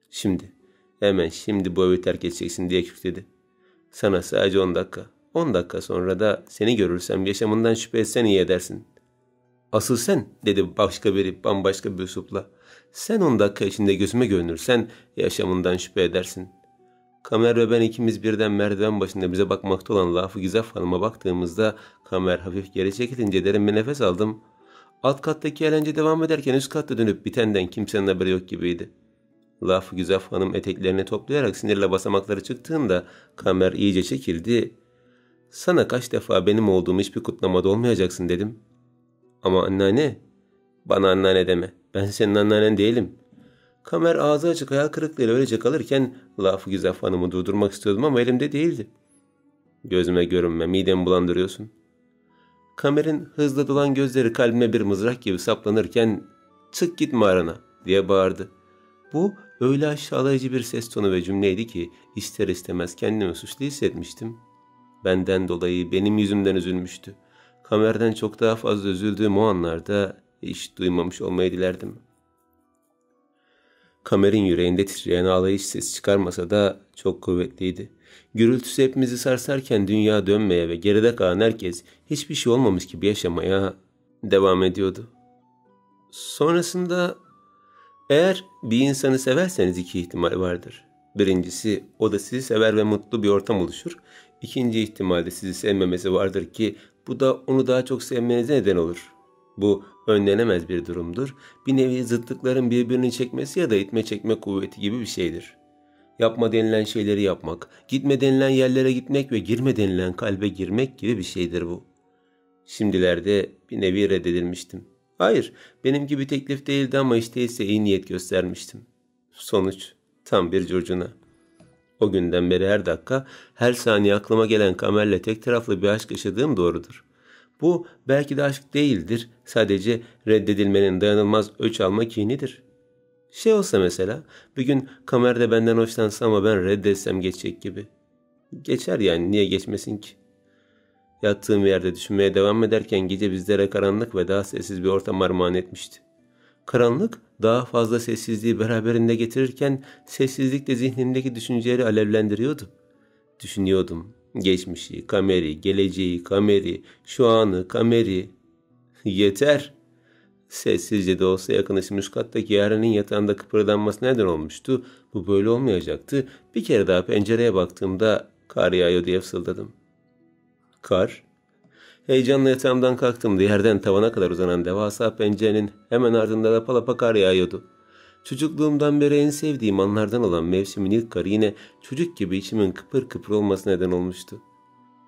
şimdi, hemen şimdi bu evi terk edeceksin diye kükredi. Sana sadece 10 dakika. 10 dakika sonra da seni görürsem yaşamından şüphe etsen iyi edersin. Asıl sen, dedi başka biri bambaşka bir üslupla. Sen 10 dakika içinde gözüme görünürsen yaşamından şüphe edersin. Kamer ve ben ikimiz birden merdiven başında bize bakmakta olan Lafı Güzaf Hanım'a baktığımızda Kamer hafif geri çekilince derin bir nefes aldım. Alt kattaki eğlence devam ederken üst katta dönüp bitenden kimsenin haberi yok gibiydi. Lafı Güzaf Hanım eteklerini toplayarak sinirle basamakları çıktığında Kamer iyice çekildi. Sana kaç defa benim olduğum hiçbir kutlamada olmayacaksın dedim. Ama anneanne, bana anneanne deme. Ben senin anneannen değilim. Kamer ağzı açık hayal kırıklığıyla öylece kalırken Lafı Güzaf Hanım'ı durdurmak istiyordum ama elimde değildi. Gözüme görünme, midemi bulandırıyorsun. Kamer'in hızla dolan gözleri kalbime bir mızrak gibi saplanırken çık git mağarana diye bağırdı. Bu öyle aşağılayıcı bir ses tonu ve cümleydi ki ister istemez kendimi suçlu hissetmiştim. Benden dolayı benim yüzümden üzülmüştü. Kamer'den çok daha fazla üzüldüğüm o anlarda hiç duymamış olmayı dilerdim. Kamer'in yüreğinde titreyen ağlayış ses çıkarmasa da çok kuvvetliydi. Gürültüsü hepimizi sarsarken dünya dönmeye ve geride kalan herkes hiçbir şey olmamış gibi yaşamaya devam ediyordu. Sonrasında eğer bir insanı severseniz 2 ihtimal vardır. Birincisi o da sizi sever ve mutlu bir ortam oluşur. İkinci ihtimalde sizi sevmemesi vardır ki bu da onu daha çok sevmenize neden olur. Bu önlenemez bir durumdur. Bir nevi zıtlıkların birbirini çekmesi ya da itme çekme kuvveti gibi bir şeydir. Yapma denilen şeyleri yapmak, gitme denilen yerlere gitmek ve girme denilen kalbe girmek gibi bir şeydir bu. Şimdilerde bir nevi reddedilmiştim. Hayır, benim gibi teklif değildi ama işte ise iyi niyet göstermiştim. Sonuç tam bir curcuna. O günden beri her dakika, her saniye aklıma gelen Kamer'le tek taraflı bir aşk yaşadığım doğrudur. Bu belki de aşk değildir, sadece reddedilmenin dayanılmaz öç alma kinidir. Şey olsa mesela, bir gün Kamer de benden hoşlansa ama ben reddetsem geçecek gibi. Geçer yani, niye geçmesin ki? Yattığım yerde düşünmeye devam ederken gece bizlere karanlık ve daha sessiz bir ortam armağan etmişti. Karanlık daha fazla sessizliği beraberinde getirirken sessizlik de zihnimdeki düşünceleri alevlendiriyordu. Düşünüyordum. Geçmişi, Kamer'i, geleceği, Kamer'i, şu anı, Kamer'i. Yeter. Sessizce de olsa yakınışım üst kattaki Yaren'in yatağında kıpırdanması neden olmuştu. Bu böyle olmayacaktı. Bir kere daha pencereye baktığımda kar yağıyor diye fısıldadım. Kar. Heyecanla yatağımdan kalktığımda yerden tavana kadar uzanan devasa pencerenin hemen ardında lapa lapa kar yağıyordu. Çocukluğumdan beri en sevdiğim anlardan olan mevsimin ilk karı yine çocuk gibi içimin kıpır kıpır olmasına neden olmuştu.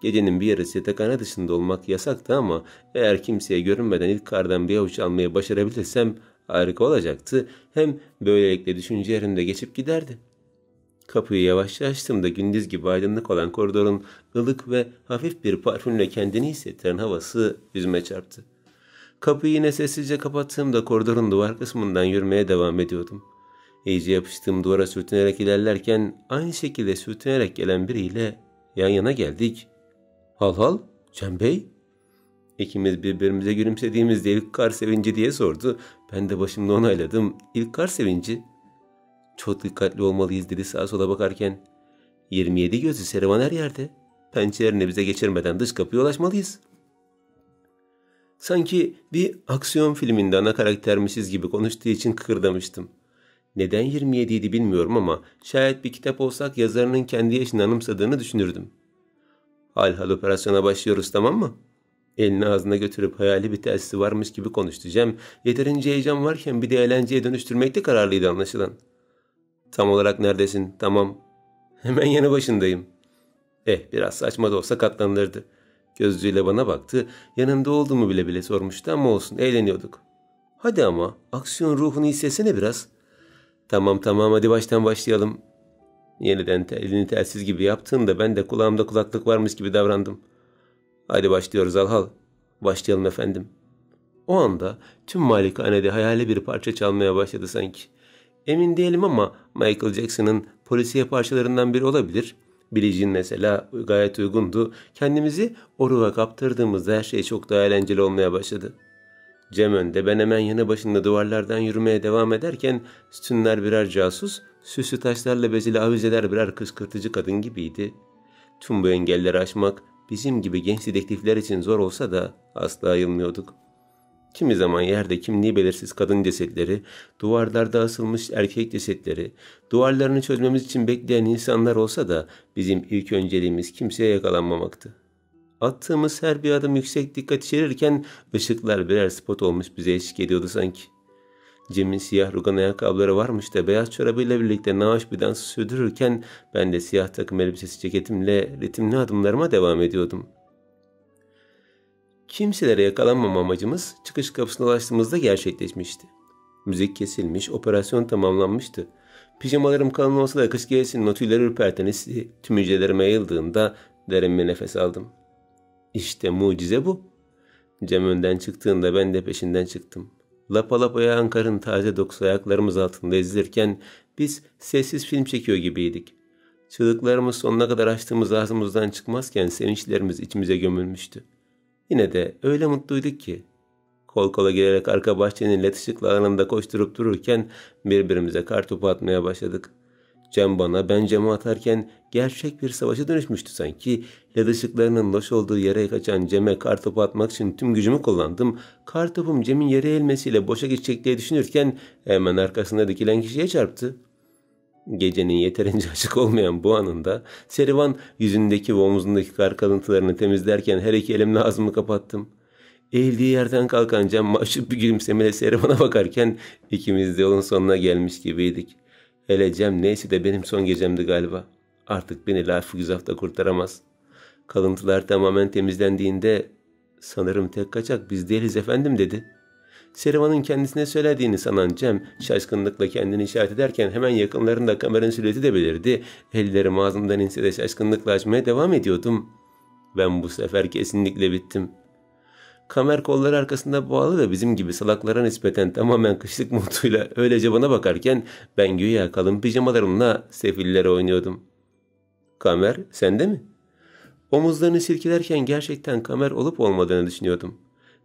Gecenin bir yarısı yatakhane dışında olmak yasaktı ama eğer kimseye görünmeden ilk kardan bir avuç almayı başarabilirsem harika olacaktı. Hem böylelikle düşüncelerim de geçip giderdi. Kapıyı yavaşça açtığımda gündüz gibi aydınlık olan koridorun ılık ve hafif bir parfümle kendini hissettiren havası yüzüme çarptı. Kapıyı yine sessizce kapattığımda koridorun duvar kısmından yürümeye devam ediyordum. İyice yapıştığım duvara sürtünerek ilerlerken aynı şekilde sürtünerek gelen biriyle yan yana geldik. Hal hal, Cem Bey? İkimiz birbirimize gülümsediğimizde ilk kar sevinci diye sordu. Ben de başımla onayladım. İlk kar sevinci. Çok dikkatli olmalıyız dedi sağa sola bakarken. 27 gözlü Serivan her yerde. Pençelerini bize geçirmeden dış kapıya ulaşmalıyız. Sanki bir aksiyon filminde ana karaktermişiz gibi konuştuğu için kıkırdamıştım. Neden 27 idi bilmiyorum ama şayet bir kitap olsak yazarının kendi yaşını anımsadığını düşünürdüm. Hal hal operasyona başlıyoruz, tamam mı? Elini ağzına götürüp hayali bir telsizi varmış gibi konuştu Cem. Yeterince heyecan varken bir de eğlenceye dönüştürmekte kararlıydı anlaşılan. Tam olarak neredesin? Tamam. Hemen yanı başındayım. Biraz saçma da olsa katlanılırdı. Gözlüğüyle bana baktı. Yanında olduğumu bile bile sormuştu ama olsun, eğleniyorduk. Hadi ama aksiyon ruhunu hissetsene biraz. Tamam hadi baştan başlayalım. Yeniden elini telsiz gibi yaptığında ben de kulağımda kulaklık varmış gibi davrandım. Hadi başlıyoruz Alhal. Başlayalım efendim. O anda tüm malikanede hayali bir parça çalmaya başladı sanki. Emin değilim ama Michael Jackson'ın polisiye parçalarından biri olabilir. Billie Jean mesela gayet uygundu. Kendimizi o ruha kaptırdığımızda her şey çok daha eğlenceli olmaya başladı. Cem önde, ben hemen yanı başında duvarlardan yürümeye devam ederken sütunlar birer casus, süslü taşlarla bezeli avizeler birer kışkırtıcı kadın gibiydi. Tüm bu engelleri aşmak bizim gibi genç dedektifler için zor olsa da asla ayılmıyorduk. Kimi zaman yerde kimliği belirsiz kadın cesetleri, duvarlarda asılmış erkek cesetleri, duvarlarını çözmemiz için bekleyen insanlar olsa da bizim ilk önceliğimiz kimseye yakalanmamaktı. Attığımız her bir adım yüksek dikkat içerirken ışıklar birer spot olmuş bize eşlik ediyordu sanki. Cem'in siyah rugan ayakkabıları varmış da beyaz çorabıyla birlikte naaş bir dansı sürdürürken ben de siyah takım elbisesi ceketimle ritimli adımlarıma devam ediyordum. Kimselere yakalanmama amacımız çıkış kapısına ulaştığımızda gerçekleşmişti. Müzik kesilmiş, operasyon tamamlanmıştı. Pijamalarım kalın olsa da kış giyesinin o tüyleri ürperten hissi tüm hücrelerime yayıldığında derin bir nefes aldım. İşte mucize bu. Cem önden çıktığında ben de peşinden çıktım. Lapa lapa yağan karın taze dokusu ayaklarımız altında ezilirken biz sessiz film çekiyor gibiydik. Çığlıklarımız sonuna kadar açtığımız ağzımızdan çıkmazken sevinçlerimiz içimize gömülmüştü. Yine de öyle mutluyduk ki. Kol kola girerek arka bahçenin led ışıklı alanında koşturup dururken birbirimize kartopu atmaya başladık. Cem bana, ben Cem'e atarken gerçek bir savaşa dönüşmüştü sanki. Led ışıklarının loş olduğu yere kaçan Cem'e kartopu atmak için tüm gücümü kullandım. Kartopum Cem'in yere eğilmesiyle boşa gidecek diye düşünürken hemen arkasında dikilen kişiye çarptı. Gecenin yeterince açık olmayan bu anında Serivan yüzündeki ve omuzundaki kar kalıntılarını temizlerken her iki elimle ağzımı kapattım. Eğildiği yerden kalkan Cem mahcup bir gülümsemeyle Serivan'a bakarken ikimiz de yolun sonuna gelmiş gibiydik. Hele Cem neyse de benim son gecemdi galiba. Artık beni laf-ı güzafta kurtaramaz. Kalıntılar tamamen temizlendiğinde sanırım tek kaçak biz değiliz efendim dedi. Serivan'ın kendisine söylediğini sanan Cem şaşkınlıkla kendini işaret ederken hemen yakınlarında kameranın silüeti de belirdi. Ellerim ağzımdan inse de şaşkınlıkla açmaya devam ediyordum. Ben bu sefer kesinlikle bittim. Kamer kolları arkasında bağlı ve bizim gibi salaklara nispeten tamamen kışlık montuyla öylece bana bakarken ben güya kalın pijamalarımla sefillere oynuyordum. Kamer sende mi? Omuzlarını silkelerken gerçekten Kamer olup olmadığını düşünüyordum.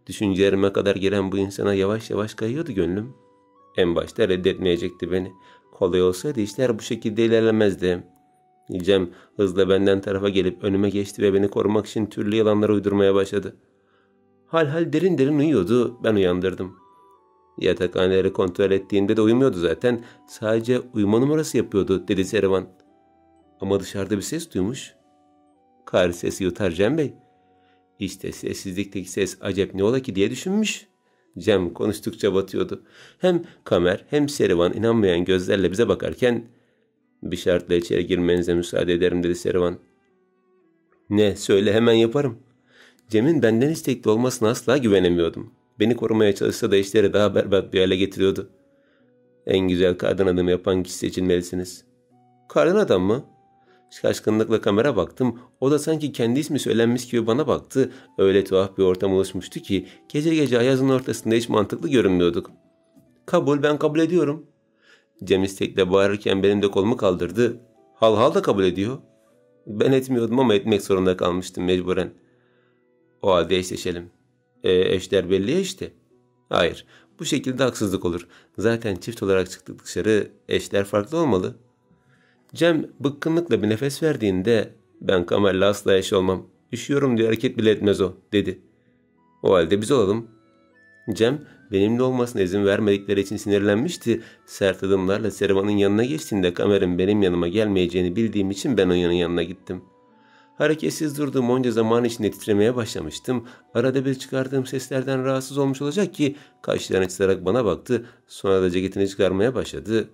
Düşüncelerime kadar giren bu insana yavaş yavaş kayıyordu gönlüm. En başta reddetmeyecekti beni. Kolay olsaydı işler bu şekilde ilerlemezdi. Cem hızla benden tarafa gelip önüme geçti ve beni korumak için türlü yalanlar uydurmaya başladı. Hal derin derin uyuyordu, ben uyandırdım. Yatakhaneleri kontrol ettiğinde de uyumuyordu zaten. Sadece uyuma numarası yapıyordu dedi Serivan. Ama dışarıda bir ses duymuş. Kar sesi yutar Cem Bey. İşte sessizlikteki ses acep ne ola ki diye düşünmüş. Cem konuştukça batıyordu. Hem Kamer hem Serivan inanmayan gözlerle bize bakarken bir şartla içeri girmenize müsaade ederim dedi Serivan. Ne söyle hemen yaparım. Cem'in benden istekli olmasına asla güvenemiyordum. Beni korumaya çalışsa da işleri daha berbat bir hale getiriyordu. En güzel kadın adımı yapan kişi seçilmelisiniz. Kadın adam mı? Şaşkınlıkla Kamer'a baktım. O da sanki kendi ismi söylenmiş gibi bana baktı. Öyle tuhaf bir ortam oluşmuştu ki gece gece ayazın ortasında hiç mantıklı görünmüyorduk. Kabul, ben kabul ediyorum. Cem istekle bağırırken benim de kolumu kaldırdı. Hal hal da kabul ediyor. Ben etmiyordum ama etmek zorunda kalmıştım mecburen. O halde eşleşelim. Eşler belli ya işte. Hayır, bu şekilde haksızlık olur. Zaten çift olarak çıktık dışarı, eşler farklı olmalı. Cem bıkkınlıkla bir nefes verdiğinde ben Kamer'le asla eş olmam. Üşüyorum diye hareket bile etmez o, dedi. O halde biz olalım. Cem benimle olmasına izin vermedikleri için sinirlenmişti. Sert adımlarla Servan'ın yanına geçtiğinde Kamer'in benim yanıma gelmeyeceğini bildiğim için ben onun yanına gittim. Hareketsiz durduğum onca zaman içinde titremeye başlamıştım. Arada bir çıkardığım seslerden rahatsız olmuş olacak ki kaşlarını çizerek bana baktı. Sonra da ceketini çıkarmaya başladı.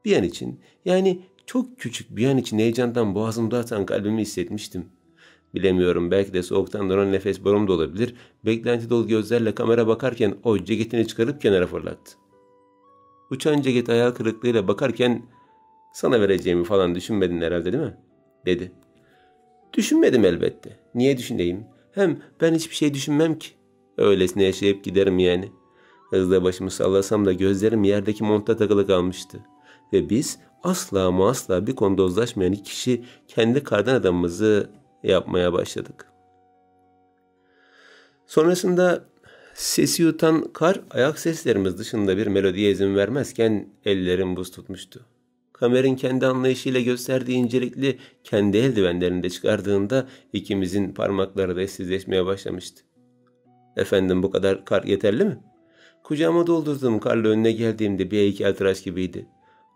Bir an için, yani çok küçük bir an için heyecandan boğazımda atan kalbimi hissetmiştim. Bilemiyorum, belki de soğuktan donan nefes borum da olabilir. Beklenti dolu gözlerle kamera bakarken o ceketini çıkarıp kenara fırlattı. Uçan ceket hayal kırıklığıyla bakarken sana vereceğimi falan düşünmedin herhalde değil mi? Dedi. Düşünmedim elbette. Niye düşüneyim? Hem ben hiçbir şey düşünmem ki. Öylesine yaşayıp giderim yani. Hızla başımı sallasam da gözlerim yerdeki monta takılı kalmıştı. Ve biz asla ama asla bir konuda uzlaşmayan iki kişi kendi kardan adamımızı yapmaya başladık. Sonrasında sesi yutan kar ayak seslerimiz dışında bir melodiye izin vermezken ellerim buz tutmuştu. Kamer'in kendi anlayışıyla gösterdiği incelikli kendi eldivenlerini de çıkardığında ikimizin parmakları da eşsizleşmeye başlamıştı. Efendim, bu kadar kar yeterli mi? Kucağıma doldurduğum karla önüne geldiğimde bir heykeltıraş gibiydi.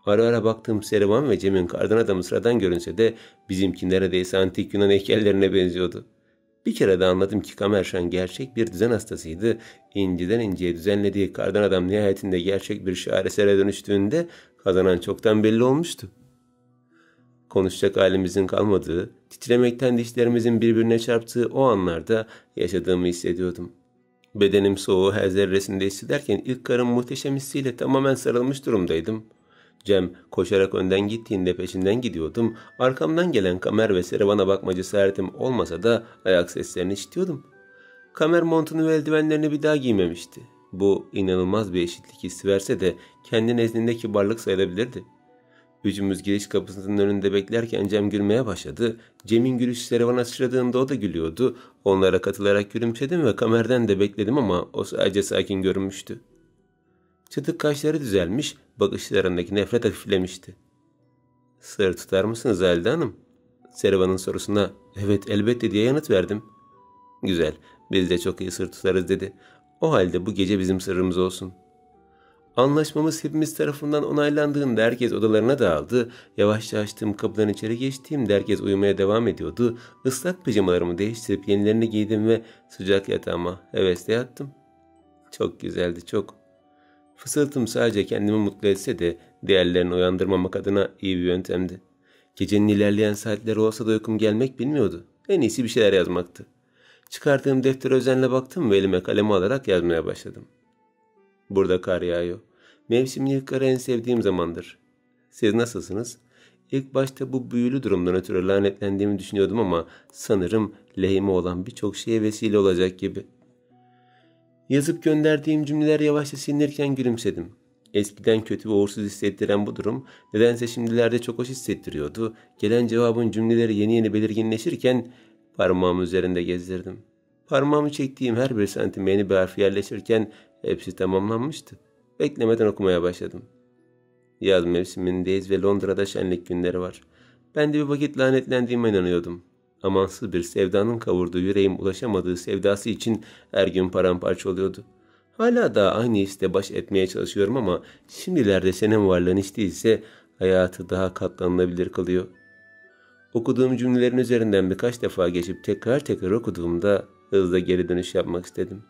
Ara ara baktığım Servan ve Cem'in kardan adamı sıradan görünse de bizimki neredeyse antik Yunan heykellerine benziyordu. Bir kere de anladım ki Kamerşan gerçek bir düzen hastasıydı. İnceden inceye düzenlediği kardan adam nihayetinde gerçek bir şahesere dönüştüğünde kazanan çoktan belli olmuştu. Konuşacak halimizin kalmadığı, titremekten dişlerimizin birbirine çarptığı o anlarda yaşadığımı hissediyordum. Bedenim soğuğu her zerresinde hissederken ilk karın muhteşem hissiyle tamamen sarılmış durumdaydım. Cem koşarak önden gittiğinde peşinden gidiyordum. Arkamdan gelen Kamer ve Servan'a bakma cesaretim olmasa da ayak seslerini işitiyordum. Kamer montunu ve eldivenlerini bir daha giymemişti. Bu inanılmaz bir eşitlik hissi verse de kendi nezdinde kibarlık sayılabilirdi. Üçümüz giriş kapısının önünde beklerken Cem gülmeye başladı. Cem'in gülüşü Servan'a sıçradığında o da gülüyordu. Onlara katılarak gülümsedim ve Kamer'den de bekledim ama o sadece sakin görünmüştü. Çıtık kaşları düzelmiş, bakışlarındaki nefret hafiflemişti. "Sır tutar mısınız Halide Hanım?" Servan'ın sorusuna "Evet, elbette" diye yanıt verdim. "Güzel, biz de çok iyi sır tutarız" dedi. "O halde bu gece bizim sırrımız olsun." Anlaşmamız hepimiz tarafından onaylandığında herkes odalarına dağıldı. Yavaşça açtığım kapıdan içeri geçtiğimde herkes uyumaya devam ediyordu. Islak pijamalarımı değiştirip yenilerini giydim ve sıcak yatağıma hevesle yattım. Çok güzeldi, çok. Fısıltım sadece kendimi mutlu etse de diğerlerini uyandırmamak adına iyi bir yöntemdi. Gecenin ilerleyen saatleri olsa da uykum gelmek bilmiyordu. En iyisi bir şeyler yazmaktı. Çıkardığım deftere özenle baktım ve elime kalemi alarak yazmaya başladım. Burada kar yağıyor. Mevsimin ilk karı en sevdiğim zamandır. Siz nasılsınız? İlk başta bu büyülü durumdan ötürü lanetlendiğimi düşünüyordum ama sanırım lehime olan birçok şeye vesile olacak gibi. Yazıp gönderdiğim cümleler yavaşça silinirken gülümsedim. Eskiden kötü ve uğursuz hissettiren bu durum nedense şimdilerde çok hoş hissettiriyordu. Gelen cevabın cümleleri yeni yeni belirginleşirken parmağımı üzerinde gezdirdim. Parmağımı çektiğim her bir santim yeni bir harf yerleşirken hepsi tamamlanmıştı. Beklemeden okumaya başladım. Yaz mevsimindeyiz ve Londra'da şenlik günleri var. Ben de bir vakit lanetlendiğime inanıyordum. Amansız bir sevdanın kavurduğu yüreğim ulaşamadığı sevdası için her gün paramparça oluyordu. Hala da aynı hisle baş etmeye çalışıyorum ama şimdilerde senin varlığın hiç değilse hayatı daha katlanılabilir kılıyor. Okuduğum cümlelerin üzerinden birkaç defa geçip tekrar okuduğumda hızla geri dönüş yapmak istedim.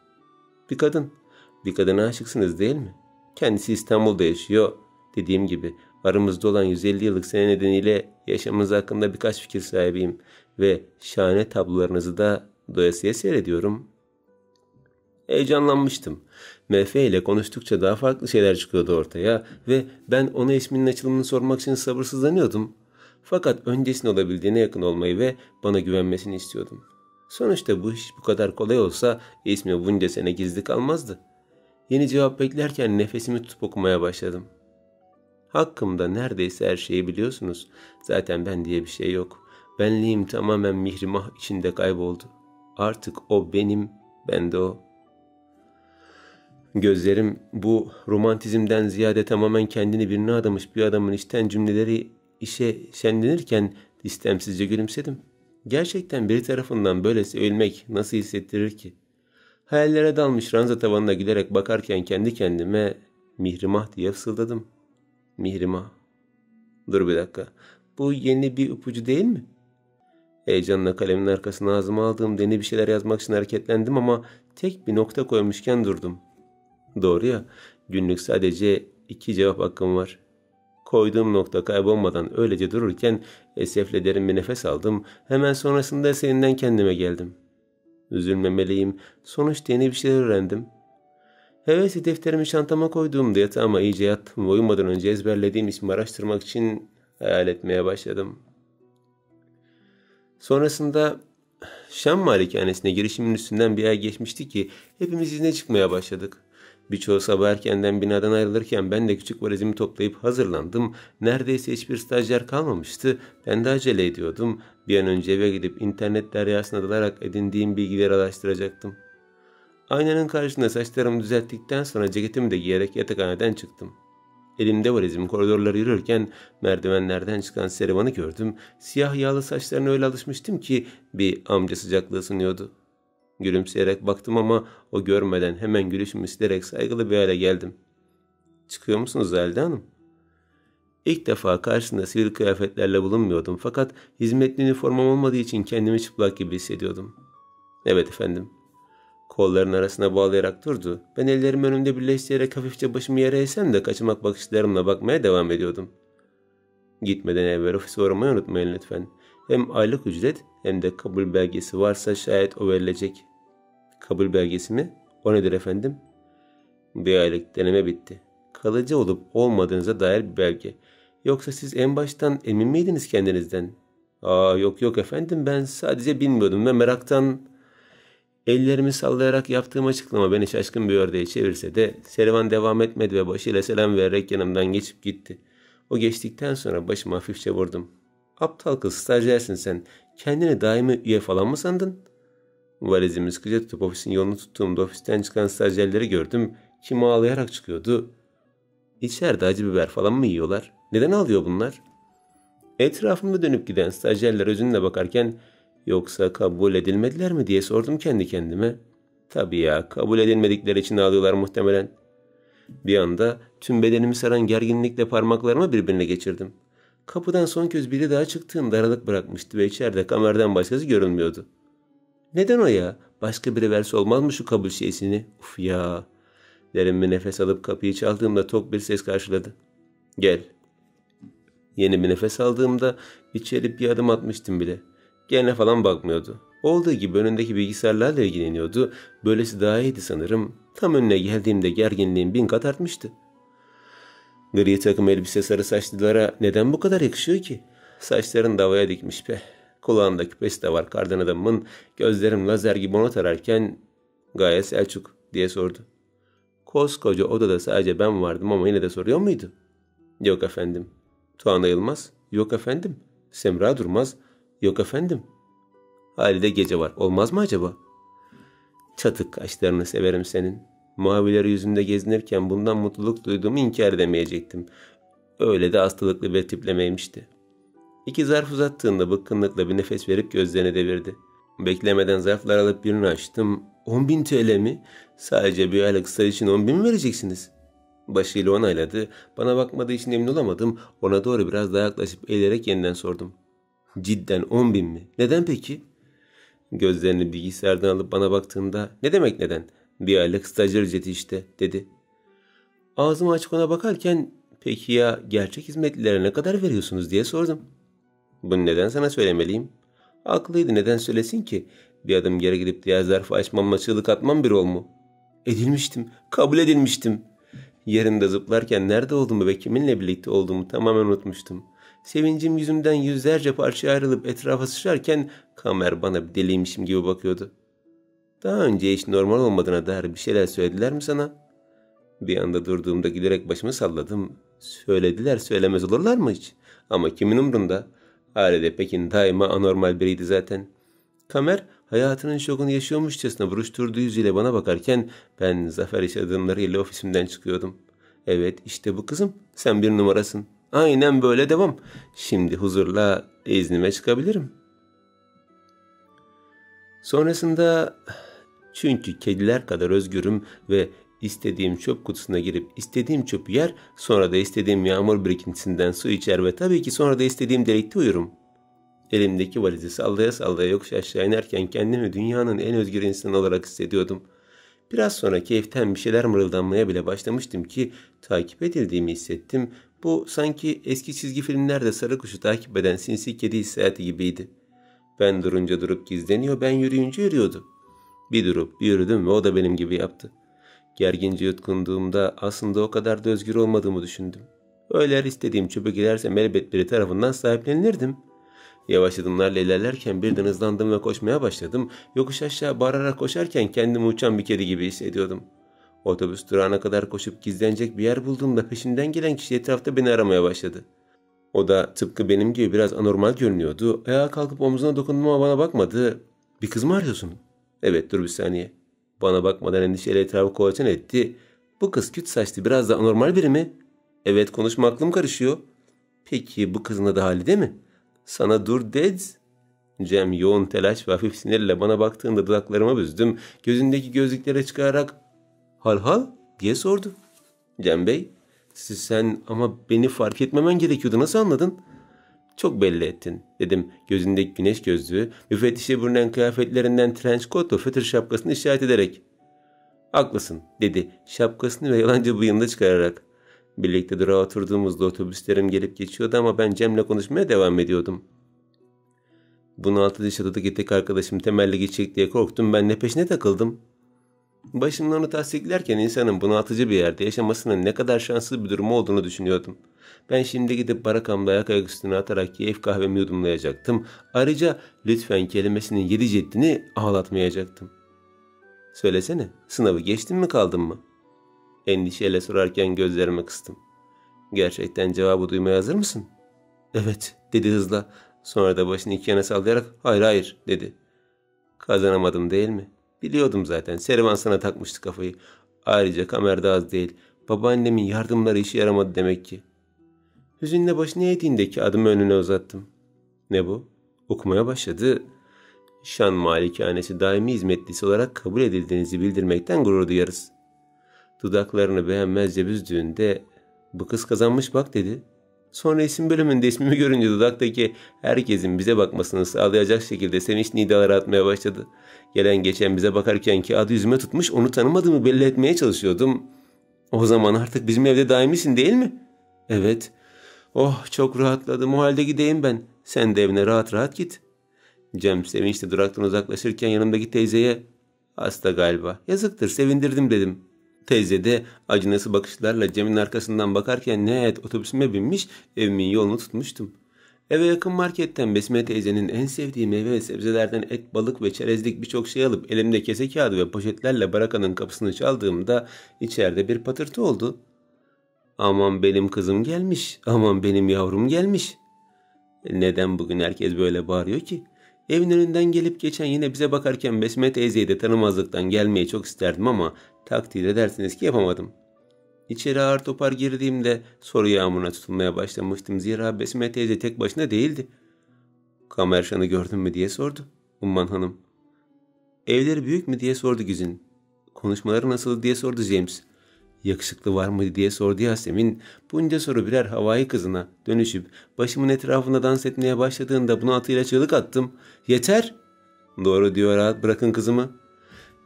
Bir kadına aşıksınız değil mi? Kendisi İstanbul'da yaşıyor. Dediğim gibi aramızda olan 150 yıllık sene nedeniyle yaşamınız hakkında birkaç fikir sahibiyim ve şahane tablolarınızı da doyasıya seyrediyorum. Heyecanlanmıştım. MF ile konuştukça daha farklı şeyler çıkıyordu ortaya ve ben ona isminin açılımını sormak için sabırsızlanıyordum. Fakat öncesinde olabildiğine yakın olmayı ve bana güvenmesini istiyordum. Sonuçta bu iş bu kadar kolay olsa ismi bunca sene gizli kalmazdı. Yeni cevap beklerken nefesimi tutup okumaya başladım. Hakkımda neredeyse her şeyi biliyorsunuz. Zaten ben diye bir şey yok. Benliğim tamamen Mihrimah içinde kayboldu. Artık o benim, ben de o. Gözlerim bu romantizmden ziyade tamamen kendini birine adamış bir adamın içten cümleleri işe şenlenirken istemsizce gülümsedim. Gerçekten biri tarafından böylesi ölmek nasıl hissettirir ki? Hayallere dalmış ranza tavanına gülerek bakarken kendi kendime Mihrimah diye fısıldadım. Mihrimah. Dur bir dakika. Bu yeni bir ipucu değil mi? Heyecanla kalemin arkasına ağzıma aldığım deni bir şeyler yazmak için hareketlendim ama tek bir nokta koymuşken durdum. Doğru ya, günlük sadece 2 cevap hakkım var. Koyduğum nokta kaybolmadan öylece dururken esefle derin bir nefes aldım. Hemen sonrasında eserinden kendime geldim. Üzülmemeliyim. Sonuçta yeni bir şeyler öğrendim. Hevesli defterimi çantama koyduğumda yatağıma iyice yattım ve uyumadan önce ezberlediğim ismi araştırmak için hayal etmeye başladım. Sonrasında Şam malikanesine girişimin üstünden bir ay geçmişti ki hepimiz izne çıkmaya başladık. Birçoğu sabah erkenden binadan ayrılırken ben de küçük valizimi toplayıp hazırlandım. Neredeyse hiçbir stajyer kalmamıştı. Ben de acele ediyordum. Bir an önce eve gidip internet deryasına dalarak edindiğim bilgileri araştıracaktım. Aynanın karşısında saçlarımı düzelttikten sonra ceketimi de giyerek yatakhaneden çıktım. Elimde valizim koridorları yürürken merdivenlerden çıkan Serivan'ı gördüm. Siyah yağlı saçlarına öyle alışmıştım ki bir amca sıcaklığı sunuyordu. Gülümseyerek baktım ama o görmeden hemen gülüşümü silerek saygılı bir hale geldim. "Çıkıyor musunuz Zahide Hanım?" İlk defa karşısında sivil kıyafetlerle bulunmuyordum fakat hizmetli üniformam olmadığı için kendimi çıplak gibi hissediyordum. "Evet efendim." Kollarının arasına bağlayarak durdu. Ben ellerimi önümde birleştirerek hafifçe başımı yere eğsem de kaçamak bakışlarımla bakmaya devam ediyordum. "Gitmeden evvel ofise uğramayı unutmayın lütfen. Hem aylık ücret hem de kabul belgesi varsa şayet o verilecek." "Kabul belgesi mi? O nedir efendim?" "Bir aylık deneme bitti. Kalıcı olup olmadığınıza dair bir belge. Yoksa siz en baştan emin miydiniz kendinizden?" Yok efendim, ben sadece bilmiyordum ve meraktan..." Ellerimi sallayarak yaptığım açıklama beni şaşkın bir ördeğe çevirse de Serivan devam etmedi ve başıyla selam vererek yanımdan geçip gitti. O geçtikten sonra başımı hafifçe vurdum. "Aptal kız, stajyersin sen. Kendini daimi üye falan mı sandın?" Valizimi sıkıca tutup ofisin yolunu tuttuğumda ofisten çıkan stajyerleri gördüm. Kimi ağlayarak çıkıyordu. "İçeride acı biber falan mı yiyorlar? Neden ağlıyor bunlar?" Etrafımda dönüp giden stajyerler özünle bakarken "Yoksa kabul edilmediler mi?" diye sordum kendi kendime. Tabii ya, kabul edilmedikleri için ağlıyorlar muhtemelen. Bir anda tüm bedenimi saran gerginlikle parmaklarımı birbirine geçirdim. Kapıdan son kez biri daha çıktığında aralık bırakmıştı ve içeride kamerden başkası görünmüyordu. Neden o ya? Başka biri verse olmaz mı şu kabul şeysini? Uf ya. Derin bir nefes alıp kapıyı çaldığımda tok bir ses karşıladı. "Gel." Yeni bir nefes aldığımda içeri bir adım atmıştım bile. Gene falan bakmıyordu. Olduğu gibi önündeki bilgisayarlarla ilgileniyordu. Böylesi daha iyiydi sanırım. Tam önüne geldiğimde gerginliğim 1000 kat artmıştı. Gri takım elbise sarı saçlılara neden bu kadar yakışıyor ki? Saçlarını da havaya dikmiş be. Kulağında küpesi de var kardan adamın. Gözlerim lazer gibi ona tararken "Gaye Selçuk?" diye sordu. Koskoca odada sadece ben vardım ama yine de soruyor muydu? "Yok efendim." "Tuana Yılmaz?" "Yok efendim." "Semra Durmaz?" "Yok efendim." "Halide Gece var. Olmaz mı acaba?" Çatık kaşlarını severim senin. Mavileri yüzünde gezinirken bundan mutluluk duyduğumu inkar edemeyecektim. Öyle de hastalıklı bir tiplemeymişti. 2 zarf uzattığında bıkkınlıkla bir nefes verip gözlerini devirdi. Beklemeden zarflar alıp birini açtım. 10.000 TL mi? Sadece bir aylık staj için 10.000 mi vereceksiniz? Başıyla onayladı. Bana bakmadığı için emin olamadım. Ona doğru biraz daha yaklaşıp eğilerek yeniden sordum. "Cidden 10.000 mi? Neden peki?" Gözlerini bilgisayardan alıp bana baktığında "Ne demek neden? Bir aylık stajyer ücreti işte," dedi. Ağzımı açık ona bakarken "Peki ya gerçek hizmetlilere ne kadar veriyorsunuz?" diye sordum. "Bunu neden sana söylemeliyim?" Haklıydı, neden söylesin ki? Bir adım geri gidip diğer zarfı açmamla çığlık atmam bir ol mu? Edilmiştim, kabul edilmiştim. Yerimde zıplarken nerede olduğumu ve kiminle birlikte olduğumu tamamen unutmuştum. Sevincim yüzümden yüzlerce parçaya ayrılıp etrafa sıçrarken Kamer bana bir deliymişim gibi bakıyordu. "Daha önce hiç normal olmadığına dair bir şeyler söylediler mi sana?" Bir anda durduğumda gülerek başımı salladım. Söylediler, söylemez olurlar mı hiç? Ama kimin umrunda? Halide Pekin daima anormal biriydi zaten. Kamer hayatının şokunu yaşıyormuşçasına buruşturduğu yüzüyle bana bakarken ben zafer iş adımlarıyla ofisimden çıkıyordum. Evet, işte bu kızım, sen bir numarasın. Aynen böyle devam. Şimdi huzurla iznime çıkabilirim. Sonrasında çünkü kediler kadar özgürüm ve istediğim çöp kutusuna girip istediğim çöpü yer, sonra da istediğim yağmur birikintisinden su içer ve tabii ki sonra da istediğim delikte uyurum. Elimdeki valizi sallaya sallaya yokuş aşağı inerken kendimi dünyanın en özgür insanı olarak hissediyordum. Biraz sonra keyiften bir şeyler mırıldanmaya bile başlamıştım ki takip edildiğimi hissettim. Bu sanki eski çizgi filmlerde sarı kuşu takip eden sinsi kedi hissiyatı gibiydi. Ben durunca durup gizleniyor, ben yürüyünce yürüyordu. Bir durup bir yürüdüm ve o da benim gibi yaptı. Gergince yutkunduğumda aslında o kadar da özgür olmadığımı düşündüm. Öyle her istediğim çöpe girersem elbet biri tarafından sahiplenilirdim. Yavaş adımlarla ilerlerken birden hızlandım ve koşmaya başladım. Yokuş aşağı bağırarak koşarken kendimi uçan bir kedi gibi hissediyordum. Otobüs durağına kadar koşup gizlenecek bir yer bulduğumda peşinden gelen kişi etrafta beni aramaya başladı. O da tıpkı benim gibi biraz anormal görünüyordu. Ayağa kalkıp omzuna dokundum ama bana bakmadı. Bir kız mı arıyorsun? Evet, dur bir saniye. Bana bakmadan endişeyle etrafı kolaçan etti. Bu kız küt saçlı, biraz da anormal biri mi? Evet, konuşma aklım karışıyor. Peki bu kızın adı Halide mi? Sana dur Deds. Cem yoğun telaş ve hafif sinirle bana baktığında dudaklarıma büzdüm. Gözündeki gözlüklere çıkararak hal hal diye sordu. Cem Bey, sen ama beni fark etmemen gerekiyordu, nasıl anladın? Çok belli ettin dedim, gözündeki güneş gözlüğü, müfettişe bürünen kıyafetlerinden trench coat ve fötr şapkasını işaret ederek. Haklısın dedi, şapkasını ve yalancı bıyığını da çıkararak. Birlikte durağa oturduğumuzda otobüslerim gelip geçiyordu ama ben Cem'le konuşmaya devam ediyordum. Bunaltıcı çatıdaki tek arkadaşım temelli geçecek diye korktum, ben de peşine takıldım. Başımla onu tasdiklerken insanın bunaltıcı bir yerde yaşamasının ne kadar şanslı bir durum olduğunu düşünüyordum. Ben şimdi gidip barakamda ayak üstüne atarak keyif kahvemi yudumlayacaktım. Ayrıca lütfen kelimesinin 7 ciddini ağlatmayacaktım. Söylesene, sınavı geçtin mi kaldın mı? Endişeyle sorarken gözlerimi kıstım. Gerçekten cevabı duymaya hazır mısın? Evet dedi hızla. Sonra da başını iki yana sallayarak hayır hayır dedi. Kazanamadım değil mi? Biliyordum zaten. Servan sana takmıştı kafayı. Ayrıca kamerde az değil. Babaannemin yardımları işe yaramadı demek ki. Hüzünle başını eğdiğindeki adımı önüne uzattım. Ne bu? Okumaya başladı. Şan malikanesi daimi hizmetlisi olarak kabul edildiğinizi bildirmekten gurur duyarız. Dudaklarını beğenmezce büzdüğünde bu kız kazanmış bak dedi. Sonra isim bölümünde ismimi görünce dudaktaki herkesin bize bakmasını sağlayacak şekilde sevinç nidaları atmaya başladı. Gelen geçen bize bakarken ki adı yüzüme tutmuş, onu tanımadığımı belli etmeye çalışıyordum. O zaman artık bizim evde daimisin değil mi? Evet. Oh çok rahatladım, o halde gideyim ben. Sen de evine rahat rahat git. Cem sevinçle duraktan uzaklaşırken yanımdaki teyzeye hasta galiba, yazıktır, sevindirdim dedim. Teyze de acınası bakışlarla Cem'in arkasından bakarken nihayet otobüsüme binmiş, evimin yolunu tutmuştum. Eve yakın marketten Besme teyzenin en sevdiği meyve ve sebzelerden et, balık ve çerezlik birçok şey alıp elimde kese kağıdı ve poşetlerle barakanın kapısını çaldığımda içeride bir patırtı oldu. Aman benim kızım gelmiş, aman benim yavrum gelmiş. Neden bugün herkes böyle bağırıyor ki? Evin önünden gelip geçen yine bize bakarken Besme teyzeyi de tanımazlıktan gelmeyi çok isterdim ama takdir edersiniz ki yapamadım. İçeri ağır topar girdiğimde soru yağmuruna tutulmaya başlamıştım. Zira Besme teyze tek başına değildi. Kamerşan'ı gördün mü diye sordu Umman Hanım. Evleri büyük mü diye sordu Güzin. Konuşmaları nasıl diye sordu James. Yakışıklı var mı diye sordu Yasemin. Bunca soru birer havai kızına dönüşüp başımın etrafında dans etmeye başladığında bunu atıyla çığlık attım. Yeter! Doğru diyor, rahat bırakın kızımı.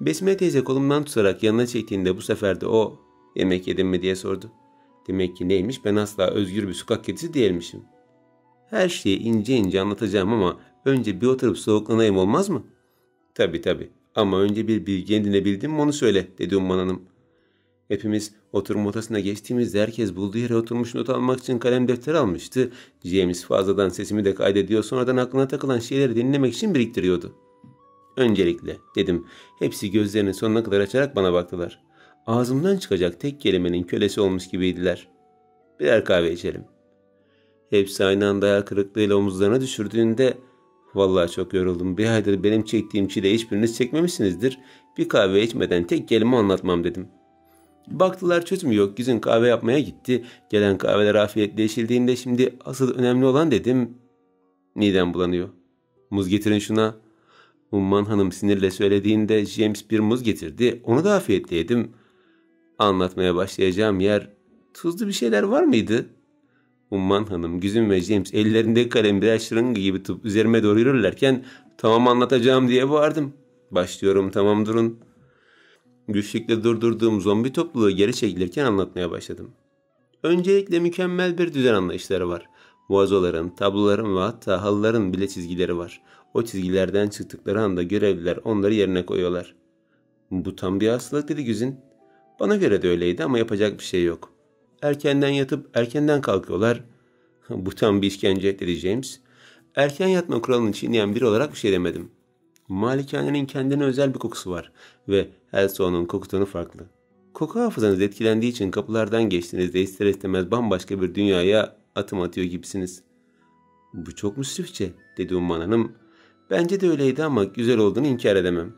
Besme teyze kolumdan tutarak yanına çektiğinde bu sefer de o yemek yedin mi diye sordu. Demek ki neymiş, ben asla özgür bir sokak kedisi değilmişim. Her şeyi ince ince anlatacağım ama önce bir oturup soğuklanayım olmaz mı? Tabii ama önce bir bilgi edinebildin mi onu söyle dedi Umman Hanım. Hepimiz oturma odasına geçtiğimizde herkes bulduğu yere oturmuş not almak için kalem defter almıştı. James fazladan sesimi de kaydediyor, sonradan aklına takılan şeyleri dinlemek için biriktiriyordu. Öncelikle dedim. Hepsi gözlerini sonuna kadar açarak bana baktılar. Ağzımdan çıkacak tek kelimenin kölesi olmuş gibiydiler. Birer kahve içelim. Hepsi aynı anda hayal kırıklığıyla omuzlarına düşürdüğünde vallahi çok yoruldum. Bir aydır benim çektiğim çile hiçbiriniz çekmemişsinizdir. Bir kahve içmeden tek kelime anlatmam dedim. Baktılar çözüm yok. Güzin kahve yapmaya gitti. Gelen kahveler afiyetle içildiğinde şimdi asıl önemli olan dedim. Midem bulanıyor. Muz getirin şuna. Umman Hanım sinirle söylediğinde James bir muz getirdi. Onu da afiyetle yedim. Anlatmaya başlayacağım yer tuzlu bir şeyler var mıydı? Umman Hanım, Güzin ve James ellerinde kalem birer şırınga gibi tutup üzerime doğru yürürlerken tamam anlatacağım diye bağırdım. Başlıyorum, tamam durun. Güçlükle durdurduğum zombi topluluğu geri çekilirken anlatmaya başladım. Öncelikle mükemmel bir düzen anlayışları var. Vazoların, tabloların ve hatta halıların bile çizgileri var. O çizgilerden çıktıkları anda görevliler onları yerine koyuyorlar. Bu tam bir hastalık dedi Güzin. Bana göre de öyleydi ama yapacak bir şey yok. Erkenden yatıp erkenden kalkıyorlar. Bu tam bir işkence dedi James. Erken yatma kuralını çiğneyen biri olarak bir şey demedim. Malikanenin kendine özel bir kokusu var ve her sonun koku tonu farklı. Koku hafızanız etkilendiği için kapılardan geçtiğinizde ister istemez bambaşka bir dünyaya adım atıyor gibisiniz. Bu çok müsrifçe dedi Umman Hanım. Bence de öyleydi ama güzel olduğunu inkar edemem.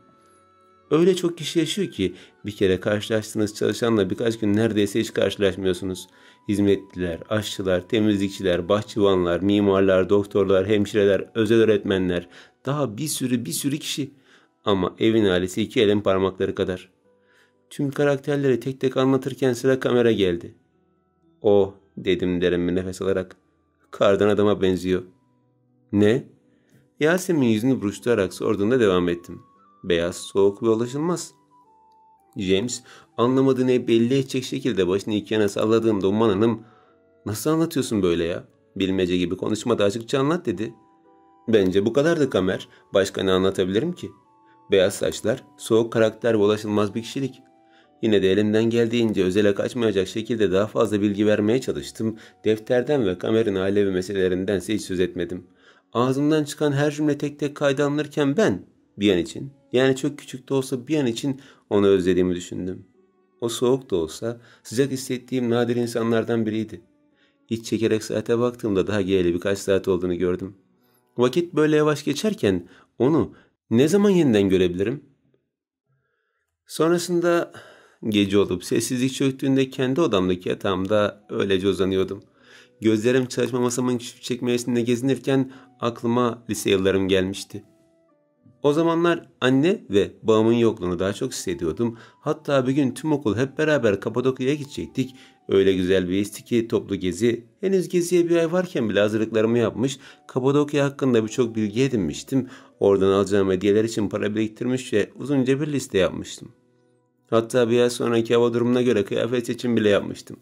Öyle çok kişi yaşıyor ki bir kere karşılaştığınız çalışanla birkaç gün neredeyse hiç karşılaşmıyorsunuz. Hizmetliler, aşçılar, temizlikçiler, bahçıvanlar, mimarlar, doktorlar, hemşireler, özel öğretmenler, daha bir sürü kişi. Ama evin ailesi iki elin parmakları kadar. Tüm karakterleri tek tek anlatırken sıra kamera geldi. O dedim derin bir nefes alarak. Kardan adama benziyor. Ne? Yasemin yüzünü buruşturarak sorduğunda devam ettim. Beyaz, soğuk ve ulaşılmaz. James anlamadığını belli edecek şekilde başını iki yana salladığında Umman Hanım nasıl anlatıyorsun böyle ya? Bilmece gibi konuşmadı, açıkça anlat dedi. Bence bu kadardı Kamer. Başka ne anlatabilirim ki? Beyaz saçlar, soğuk karakter ve ulaşılmaz bir kişilik. Yine de elimden geldiğince özele kaçmayacak şekilde daha fazla bilgi vermeye çalıştım. Defterden ve Kamer'in ailevi meselelerindense hiç söz etmedim. Ağzımdan çıkan her cümle tek tek kayda alınırken ben bir an için, yani çok küçük de olsa bir an için onu özlediğimi düşündüm. O soğuk da olsa sıcak hissettiğim nadir insanlardan biriydi. İç çekerek saate baktığımda daha geleli birkaç saat olduğunu gördüm. Vakit böyle yavaş geçerken onu ne zaman yeniden görebilirim? Sonrasında gece olup sessizlik çöktüğünde kendi odamdaki yatağımda öylece uzanıyordum. Gözlerim çalışma masamın küçük çekmecesinde gezinirken aklıma lise yıllarım gelmişti. O zamanlar anne ve babamın yokluğunu daha çok hissediyordum. Hatta bir gün tüm okul hep beraber Kapadokya'ya gidecektik. Öyle güzel bir histi ki toplu gezi. Henüz geziye bir ay varken bile hazırlıklarımı yapmış, Kapadokya hakkında birçok bilgi edinmiştim. Oradan alacağım hediyeler için para biriktirmiş ve uzunca bir liste yapmıştım. Hatta bir ay sonraki hava durumuna göre kıyafet seçim bile yapmıştım.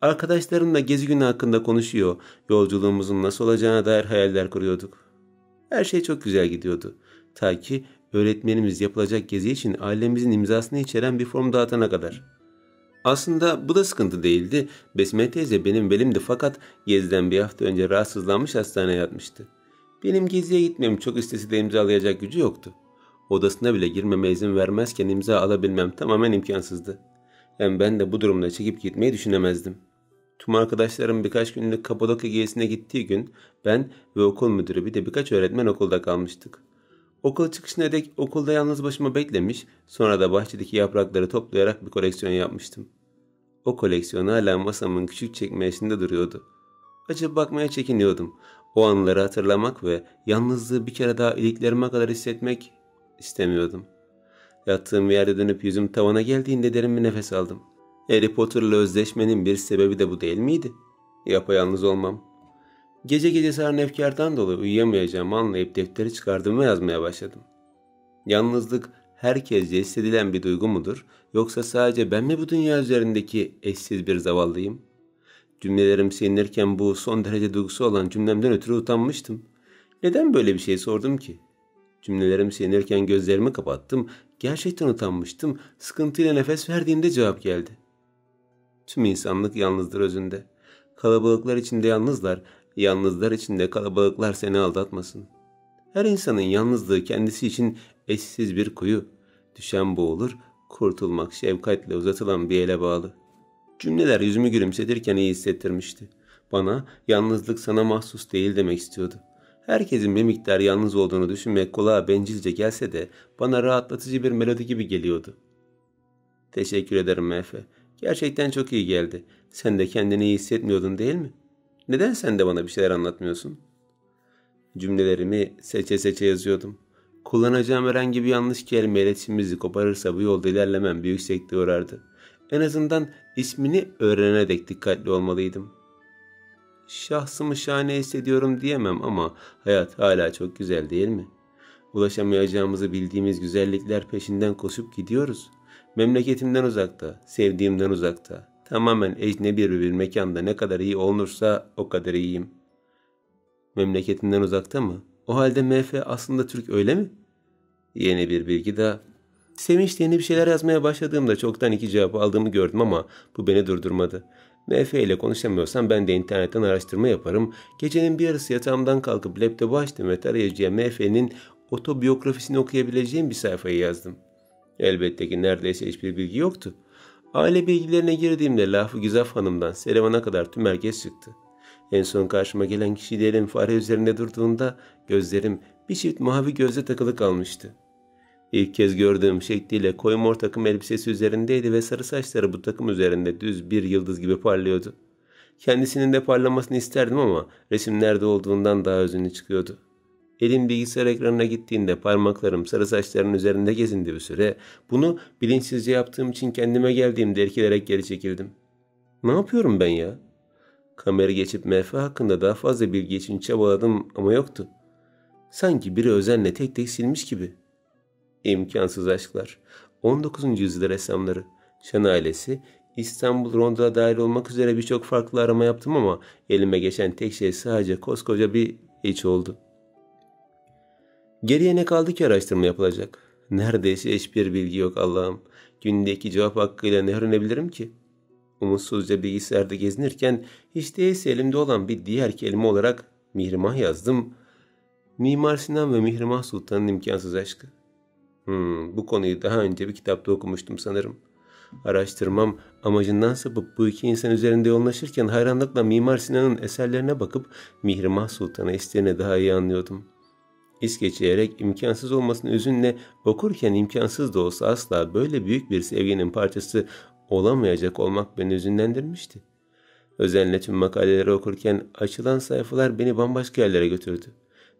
Arkadaşlarımla gezi günü hakkında konuşuyor, yolculuğumuzun nasıl olacağına dair hayaller kuruyorduk. Her şey çok güzel gidiyordu. Ta ki öğretmenimiz yapılacak gezi için ailemizin imzasını içeren bir form dağıtana kadar. Aslında bu da sıkıntı değildi. Besme teyze benim velimdi fakat geziden bir hafta önce rahatsızlanmış hastaneye yatmıştı. Benim geziye gitmem çok istese de imzalayacak gücü yoktu. Odasına bile girmeme izin vermezken imza alabilmem tamamen imkansızdı. Hem ben de bu durumda çekip gitmeyi düşünemezdim. Tüm arkadaşlarım birkaç günlük Kapadokya gezisine gittiği gün ben ve okul müdürü bir de birkaç öğretmen okulda kalmıştık. Okul çıkışına dek okulda yalnız başıma beklemiş, sonra da bahçedeki yaprakları toplayarak bir koleksiyon yapmıştım. O koleksiyon hala masamın küçük çekmecesinde duruyordu. Açıp bakmaya çekiniyordum. O anları hatırlamak ve yalnızlığı bir kere daha iliklerime kadar hissetmek istemiyordum. Yattığım yerde dönüp yüzüm tavana geldiğinde derin bir nefes aldım. Harry Potter'la özleşmenin bir sebebi de bu değil miydi? Yapayalnız olmam. Gece gece saran efkardan dolayı uyuyamayacağımı anlayıp defteri çıkardım ve yazmaya başladım. Yalnızlık herkesce hissedilen bir duygu mudur? Yoksa sadece ben mi bu dünya üzerindeki eşsiz bir zavallıyım? Cümlelerim silinirken bu son derece duygusu olan cümlemden ötürü utanmıştım. Neden böyle bir şey sordum ki? Cümlelerim silinirken gözlerimi kapattım. Gerçekten utanmıştım. Sıkıntıyla nefes verdiğimde cevap geldi. Tüm insanlık yalnızdır özünde. Kalabalıklar içinde yalnızlar, yalnızlar içinde kalabalıklar seni aldatmasın. Her insanın yalnızlığı kendisi için eşsiz bir kuyu. Düşen boğulur, kurtulmak şefkatle uzatılan bir ele bağlı. Cümleler yüzümü gülümsetirken iyi hissettirmişti. Bana yalnızlık sana mahsus değil demek istiyordu. Herkesin bir miktar yalnız olduğunu düşünmek kulağa bencilce gelse de bana rahatlatıcı bir melodi gibi geliyordu. Teşekkür ederim Mefe. Gerçekten çok iyi geldi. Sen de kendini iyi hissetmiyordun değil mi? Neden sen de bana bir şeyler anlatmıyorsun? Cümlelerimi seçe seçe yazıyordum. Kullanacağım herhangi bir yanlış kelime iletişimimizi koparırsa bu yolda ilerlemem büyük sekteye uğrardı. En azından ismini öğrenene dek dikkatli olmalıydım. Şahsımı şahane hissediyorum diyemem ama hayat hala çok güzel değil mi? Ulaşamayacağımızı bildiğimiz güzellikler peşinden koşup gidiyoruz. Memleketimden uzakta, sevdiğimden uzakta, tamamen ecnebi bir mekanda ne kadar iyi olunursa o kadar iyiyim. Memleketinden uzakta mı? O halde MF aslında Türk öyle mi? Yeni bir bilgi daha. Sevinçle yeni bir şeyler yazmaya başladığımda çoktan 2 cevap aldığımı gördüm ama bu beni durdurmadı. MF ile konuşamıyorsam ben de internetten araştırma yaparım. Gecenin bir yarısı yatağımdan kalkıp laptopu açtım ve tarayıcıya MF'nin otobiyografisini okuyabileceğim bir sayfayı yazdım. Elbette ki neredeyse hiçbir bilgi yoktu. Aile bilgilerine girdiğimde Lafı Güzaf Hanım'dan Seleman'a kadar tüm herkes çıktı. En son karşıma gelen kişi de elim fare üzerinde durduğunda gözlerim bir çift mavi gözle takılı kalmıştı. İlk kez gördüğüm şekliyle koyu mor takım elbisesi üzerindeydi ve sarı saçları bu takım üzerinde düz bir yıldız gibi parlıyordu. Kendisinin de parlamasını isterdim ama resimlerde olduğundan daha özünlü çıkıyordu. Elim bilgisayar ekranına gittiğinde parmaklarım sarı saçların üzerinde gezindi bir süre. Bunu bilinçsizce yaptığım için kendime geldiğimde irkilerek geri çekildim. Ne yapıyorum ben ya? Kamera geçip MF hakkında daha fazla bilgi için çabaladım ama yoktu. Sanki biri özenle tek tek silmiş gibi. İmkansız aşklar, 19. yüzyıl ressamları, Şan ailesi, İstanbul Rondo'ya dahil olmak üzere birçok farklı arama yaptım ama elime geçen tek şey sadece koskoca bir hiç oldu. Geriye ne kaldı ki araştırma yapılacak? Neredeyse hiçbir bilgi yok Allah'ım. Günde 2 cevap hakkıyla ne öğrenebilirim ki? Umutsuzca bilgisayarda gezinirken hiç değilse elimde olan bir diğer kelime olarak Mihrimah yazdım. Mimar Sinan ve Mihrimah Sultan'ın imkansız aşkı. Bu konuyu daha önce bir kitapta okumuştum sanırım. Araştırmam amacından sapıp bu iki insan üzerinde yoğunlaşırken hayranlıkla Mimar Sinan'ın eserlerine bakıp Mihrimah Sultan'a isteğini daha iyi anlıyordum. İskeçleyerek imkansız olmasını üzünle okurken imkansız da olsa asla böyle büyük bir sevginin parçası olamayacak olmak beni üzünlendirmişti. Özenle tüm makaleleri okurken açılan sayfalar beni bambaşka yerlere götürdü.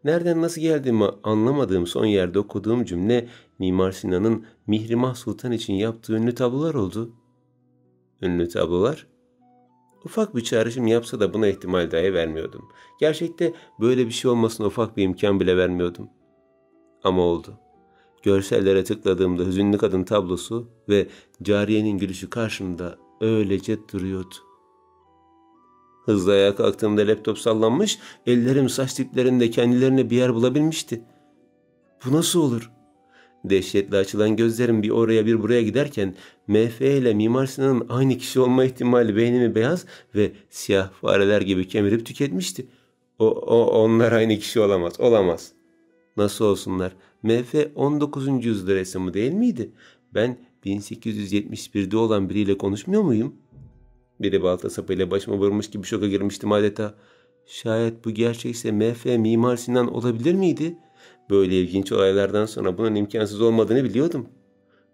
Nereden nasıl geldiğimi anlamadığım son yerde okuduğum cümle Mimar Sinan'ın Mihrimah Sultan için yaptığı ünlü tablolar oldu. Ünlü tablolar? Ufak bir çağrışım yapsa da buna ihtimal dahi vermiyordum. Gerçekte böyle bir şey olmasına ufak bir imkan bile vermiyordum. Ama oldu. Görsellere tıkladığımda hüzünlü kadın tablosu ve cariyenin gülüşü karşımda öylece duruyordu. Hızla ayağa kalktığımda laptop sallanmış, ellerim saç diplerinde kendilerine bir yer bulabilmişti. Bu nasıl olur? Dehşetle açılan gözlerim bir oraya bir buraya giderken MF ile Mimar Sinan'ın aynı kişi olma ihtimali beynimi beyaz ve siyah fareler gibi kemirip tüketmişti. Onlar aynı kişi olamaz. Nasıl olsunlar? MF 19. yüzyıl ressamı değil miydi? Ben 1871'de olan biriyle konuşmuyor muyum? Biri balta sapıyla başıma vurmuş gibi şoka girmiştim adeta. Şayet bu gerçekse MF Mimar Sinan olabilir miydi? Böyle ilginç olaylardan sonra bunun imkansız olmadığını biliyordum.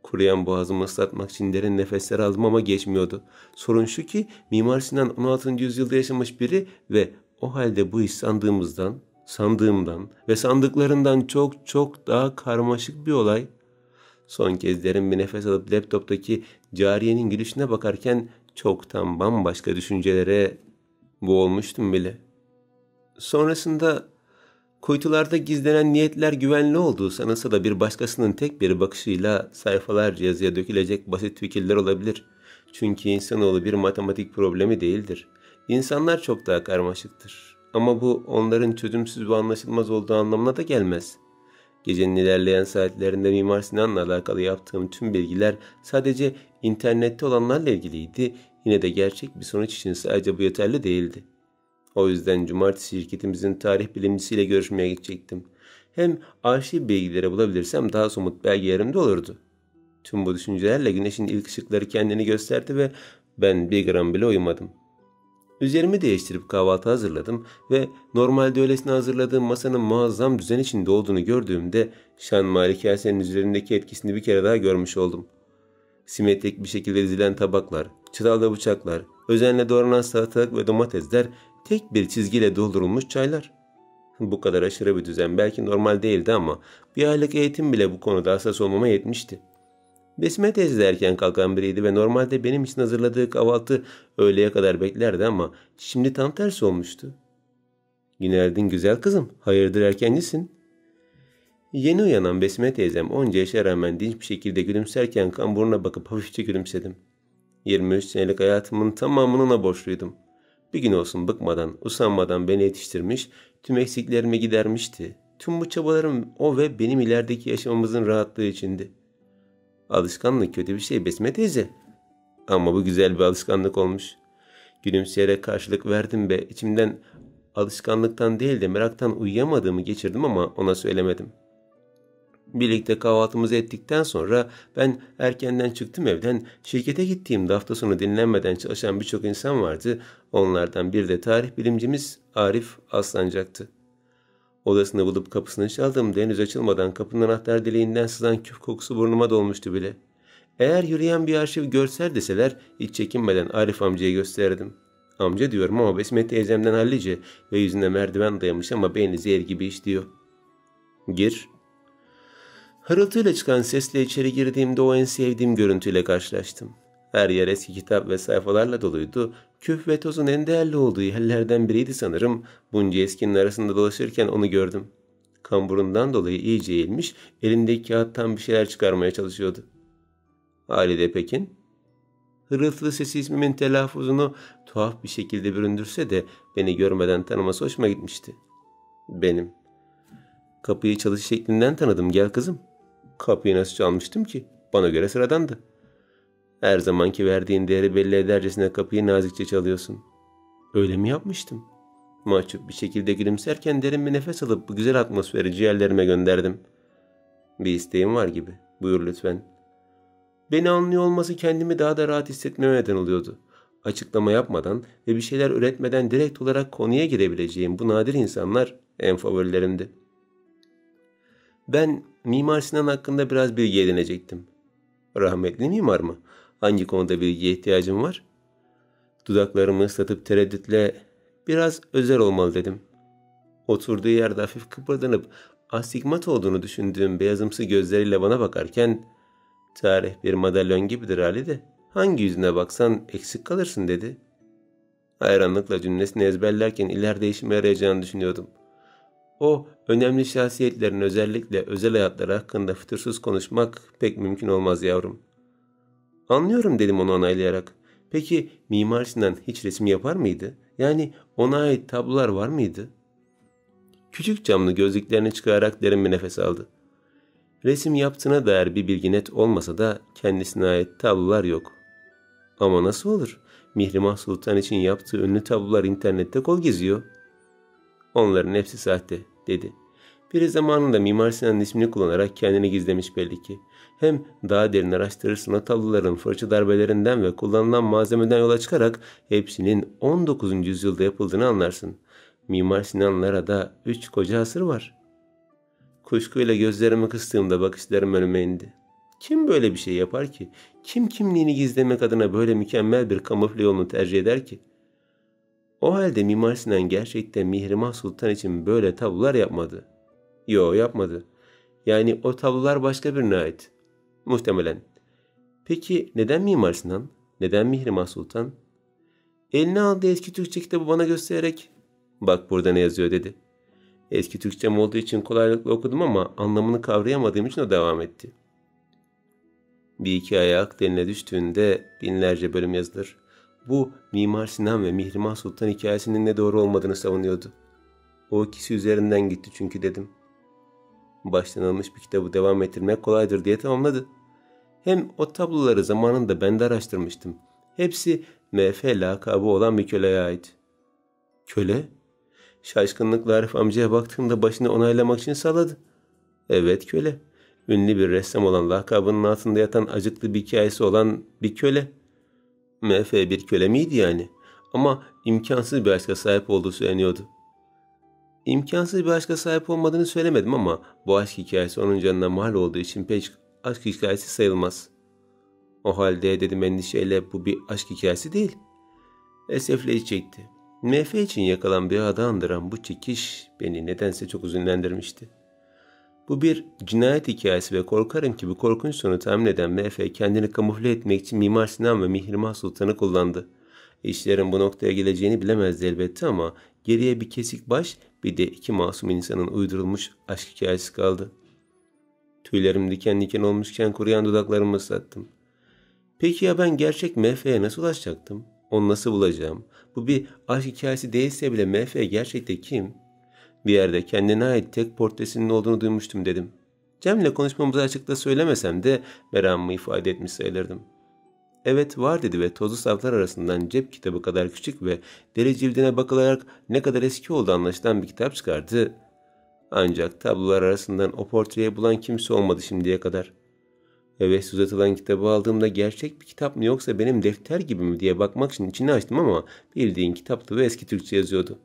Kuruyan boğazımı ıslatmak için derin nefesler aldım ama geçmiyordu. Sorun şu ki Mimar Sinan 16. yüzyılda yaşamış biri ve o halde bu iş sandığımdan ve sandıklarından çok çok daha karmaşık bir olay. Son kez derin bir nefes alıp laptoptaki cariyenin gülüşüne bakarken çoktan bambaşka düşüncelere boğulmuştum bile. Sonrasında kuytularda gizlenen niyetler güvenli olduğu sanılsa da bir başkasının tek bir bakışıyla sayfalarca yazıya dökülecek basit fikirler olabilir. Çünkü insanoğlu bir matematik problemi değildir. İnsanlar çok daha karmaşıktır. Ama bu onların çözümsüz ve anlaşılmaz olduğu anlamına da gelmez. Gecenin ilerleyen saatlerinde Mimar Sinan'la alakalı yaptığım tüm bilgiler sadece internette olanlarla ilgiliydi. Yine de gerçek bir sonuç için sadece bu yeterli değildi. O yüzden cumartesi şirketimizin tarih bilimcisiyle görüşmeye gidecektim. Hem arşiv bilgileri bulabilirsem daha somut belgelerim de olurdu. Tüm bu düşüncelerle güneşin ilk ışıkları kendini gösterdi ve Ben bir gram bile uyumadım. Üzerimi değiştirip kahvaltı hazırladım ve normalde öylesine hazırladığım masanın muazzam düzen içinde olduğunu gördüğümde şan malikasenin üzerindeki etkisini bir kere daha görmüş oldum. Simetrik bir şekilde dizilen tabaklar, çatal bıçaklar, özenle doğranan salatalık ve domatesler, tek bir çizgiyle doldurulmuş çaylar. Bu kadar aşırı bir düzen belki normal değildi ama bir aylık eğitim bile bu konuda hassas olmama yetmişti. Besme teyze de erken kalkan biriydi ve normalde benim için hazırladığı kahvaltı öğleye kadar beklerdi ama şimdi tam tersi olmuştu. "Günaydın güzel kızım, hayırdır erkencisin?" Yeni uyanan Besme teyzem onca yaşa rağmen dinç bir şekilde gülümserken kamburuna bakıp hafifçe gülümsedim. 23 senelik hayatımın tamamını ona borçluydum. Bir gün olsun bıkmadan, usanmadan beni yetiştirmiş, tüm eksiklerimi gidermişti. Tüm bu çabalarım o ve benim ilerideki yaşamımızın rahatlığı içindi. Alışkanlık kötü bir şey Besme teyze. Ama bu güzel bir alışkanlık olmuş. Gülümseyerek karşılık verdim ve içimden alışkanlıktan değil de meraktan uyuyamadığımı geçirdim ama ona söylemedim. Birlikte kahvaltımızı ettikten sonra ben erkenden çıktım evden. Şirkete gittiğimde hafta sonu dinlenmeden çalışan birçok insan vardı. Onlardan biri de tarih bilimcimiz Arif Aslancak'tı. Odasını bulup kapısını çaldığımda henüz açılmadan kapının anahtar deliğinden sızan küf kokusu burnuma dolmuştu bile. Eğer yürüyen bir arşiv görsel deseler hiç çekinmeden Arif amcaya gösterdim. Amca diyorum ama Besme teyzemden hallice ve yüzüne merdiven dayamış ama beyni zehir gibi işliyor. "Gir." Hırıltıyla çıkan sesle içeri girdiğimde o en sevdiğim görüntüyle karşılaştım. Her yer eski kitap ve sayfalarla doluydu. Küf ve tozun en değerli olduğu yerlerden biriydi sanırım. Bunca eskinin arasında dolaşırken onu gördüm. Kamburundan dolayı iyice eğilmiş, elindeki kağıttan bir şeyler çıkarmaya çalışıyordu. "Halide Pekin?" Hırıltılı sesi ismimin telaffuzunu tuhaf bir şekilde büründürse de beni görmeden tanıması hoşuma gitmişti. "Benim." "Kapıyı çalış şeklinden tanıdım, gel kızım." "Kapıyı nasıl çalmıştım ki? Bana göre sıradandı." "Her zamanki verdiğin değeri belli edercesine kapıyı nazikçe çalıyorsun." "Öyle mi yapmıştım?" Mahcup bir şekilde gülümserken derin bir nefes alıp bu güzel atmosferi ciğerlerime gönderdim. "Bir isteğim var gibi. Buyur lütfen." Beni anlıyor olması kendimi daha da rahat hissetmeme neden oluyordu. Açıklama yapmadan ve bir şeyler üretmeden direkt olarak konuya girebileceğim bu nadir insanlar en favorilerimdi. Ben Mimar Sinan hakkında biraz bilgi edinecektim. "Rahmetli mimar mı? Hangi konuda bilgiye ihtiyacım var?" Dudaklarımı ıslatıp tereddütle "Biraz özel olmalı" dedim. Oturduğu yerde hafif kıpırdanıp astigmat olduğunu düşündüğüm beyazımsı gözleriyle bana bakarken "Tarih bir madalyon gibidir Halide. Hangi yüzüne baksan eksik kalırsın" dedi. Hayranlıkla cümlesini ezberlerken ileride işime yarayacağını düşünüyordum. O önemli şahsiyetlerin özellikle özel hayatları hakkında fütursuz konuşmak pek mümkün olmaz yavrum. "Anlıyorum" dedim onu onaylayarak. "Peki Mimar Sinan hiç resim yapar mıydı? Yani ona ait tablolar var mıydı?" Küçük camlı gözlüklerini çıkararak derin bir nefes aldı. "Resim yaptığına dair bir bilgi net olmasa da kendisine ait tablolar yok." "Ama nasıl olur? Mihrimah Sultan için yaptığı ünlü tablolar internette kol geziyor." "Onların hepsi sahte" dedi. Biri zamanında Mimar Sinan'ın ismini kullanarak kendini gizlemiş belli ki. Hem daha derin araştırırsın o tabloların fırça darbelerinden ve kullanılan malzemeden yola çıkarak hepsinin 19. yüzyılda yapıldığını anlarsın. Mimar Sinan'lara da 3 koca asır var. Kuşkuyla gözlerimi kıstığımda bakışlarım önüme indi. Kim böyle bir şey yapar ki? Kim kimliğini gizlemek adına böyle mükemmel bir kamufle yolunu tercih eder ki? O halde Mimar Sinan gerçekten Mihrimah Sultan için böyle tablolar yapmadı. Yo, yapmadı. Yani o tablolar başka birine ait. Muhtemelen. Peki neden Mimar Sinan? Neden Mihrimah Sultan? Eline aldığı eski Türkçe kitabı bana göstererek "Bak burada ne yazıyor" dedi. Eski Türkçem olduğu için kolaylıkla okudum ama anlamını kavrayamadığım için o devam etti. "Bir hikaye Akdeniz'e düştüğünde binlerce bölüm yazılır. Bu Mimar Sinan ve Mihrimah Sultan hikayesinin ne doğru olmadığını savunuyordu. O ikisi üzerinden gitti çünkü" dedim. "Baştan alınmış bir kitabı devam ettirmek kolaydır" diye tamamladı. "Hem o tabloları zamanında ben de araştırmıştım. Hepsi M.F. lakabı olan bir köleye ait." "Köle?" Şaşkınlıkla Arif amcaya baktığımda başını onaylamak için salladı. "Evet, köle. Ünlü bir ressam olan lakabının altında yatan acıklı bir hikayesi olan bir köle." MF bir köle miydi yani? Ama imkansız bir aşka sahip olduğu söyleniyordu. İmkansız bir aşka sahip olmadığını söylemedim ama bu aşk hikayesi onun canına mal olduğu için pek aşk hikayesi sayılmaz. O halde dedim endişeyle, bu bir aşk hikayesi değil. Esefle çekti. MF için yakalan bir adı andıran bu çekiş beni nedense çok üzünlendirmişti. Bu bir cinayet hikayesi ve korkarım ki bu korkunç sonu tahmin eden MF kendini kamufle etmek için Mimar Sinan ve Mihrimah Sultan'ı kullandı. İşlerin bu noktaya geleceğini bilemezdi elbette ama geriye bir kesik baş, bir de iki masum insanın uydurulmuş aşk hikayesi kaldı. Tüylerim diken diken olmuşken kuruyan dudaklarımı ıslattım. Peki ya ben gerçek MF'ye nasıl ulaşacaktım? Onu nasıl bulacağım? Bu bir aşk hikayesi değilse bile MF gerçekte kim? Bir yerde kendine ait tek portresinin olduğunu duymuştum dedim. Cem'le konuşmamızı açıkta söylemesem de meramımı ifade etmiş sayılırdım. Evet var dedi ve tozlu saflar arasından cep kitabı kadar küçük ve deri cildine bakılarak ne kadar eski olduğu anlaşılan bir kitap çıkardı. Ancak tablolar arasından o portreyi bulan kimse olmadı şimdiye kadar. Hevesli uzatılan kitabı aldığımda gerçek bir kitap mı yoksa benim defter gibi mi diye bakmak için içini açtım ama bildiğin kitaptı ve eski Türkçe yazıyordu.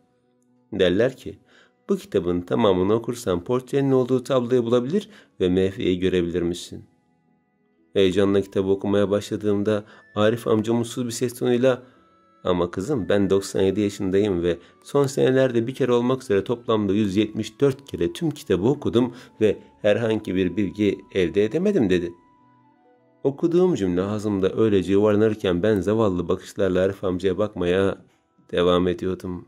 Derler ki bu kitabın tamamını okursan portrenin olduğu tabloyu bulabilir ve MF'yi görebilirmişsin. Heyecanla kitabı okumaya başladığımda Arif amca mutsuz bir ses tonuyla "Ama kızım ben 97 yaşındayım ve son senelerde bir kere olmak üzere toplamda 174 kere tüm kitabı okudum ve herhangi bir bilgi elde edemedim" dedi. Okuduğum cümle ağzımda öylece yuvarlanırken ben zavallı bakışlarla Arif amcaya bakmaya devam ediyordum.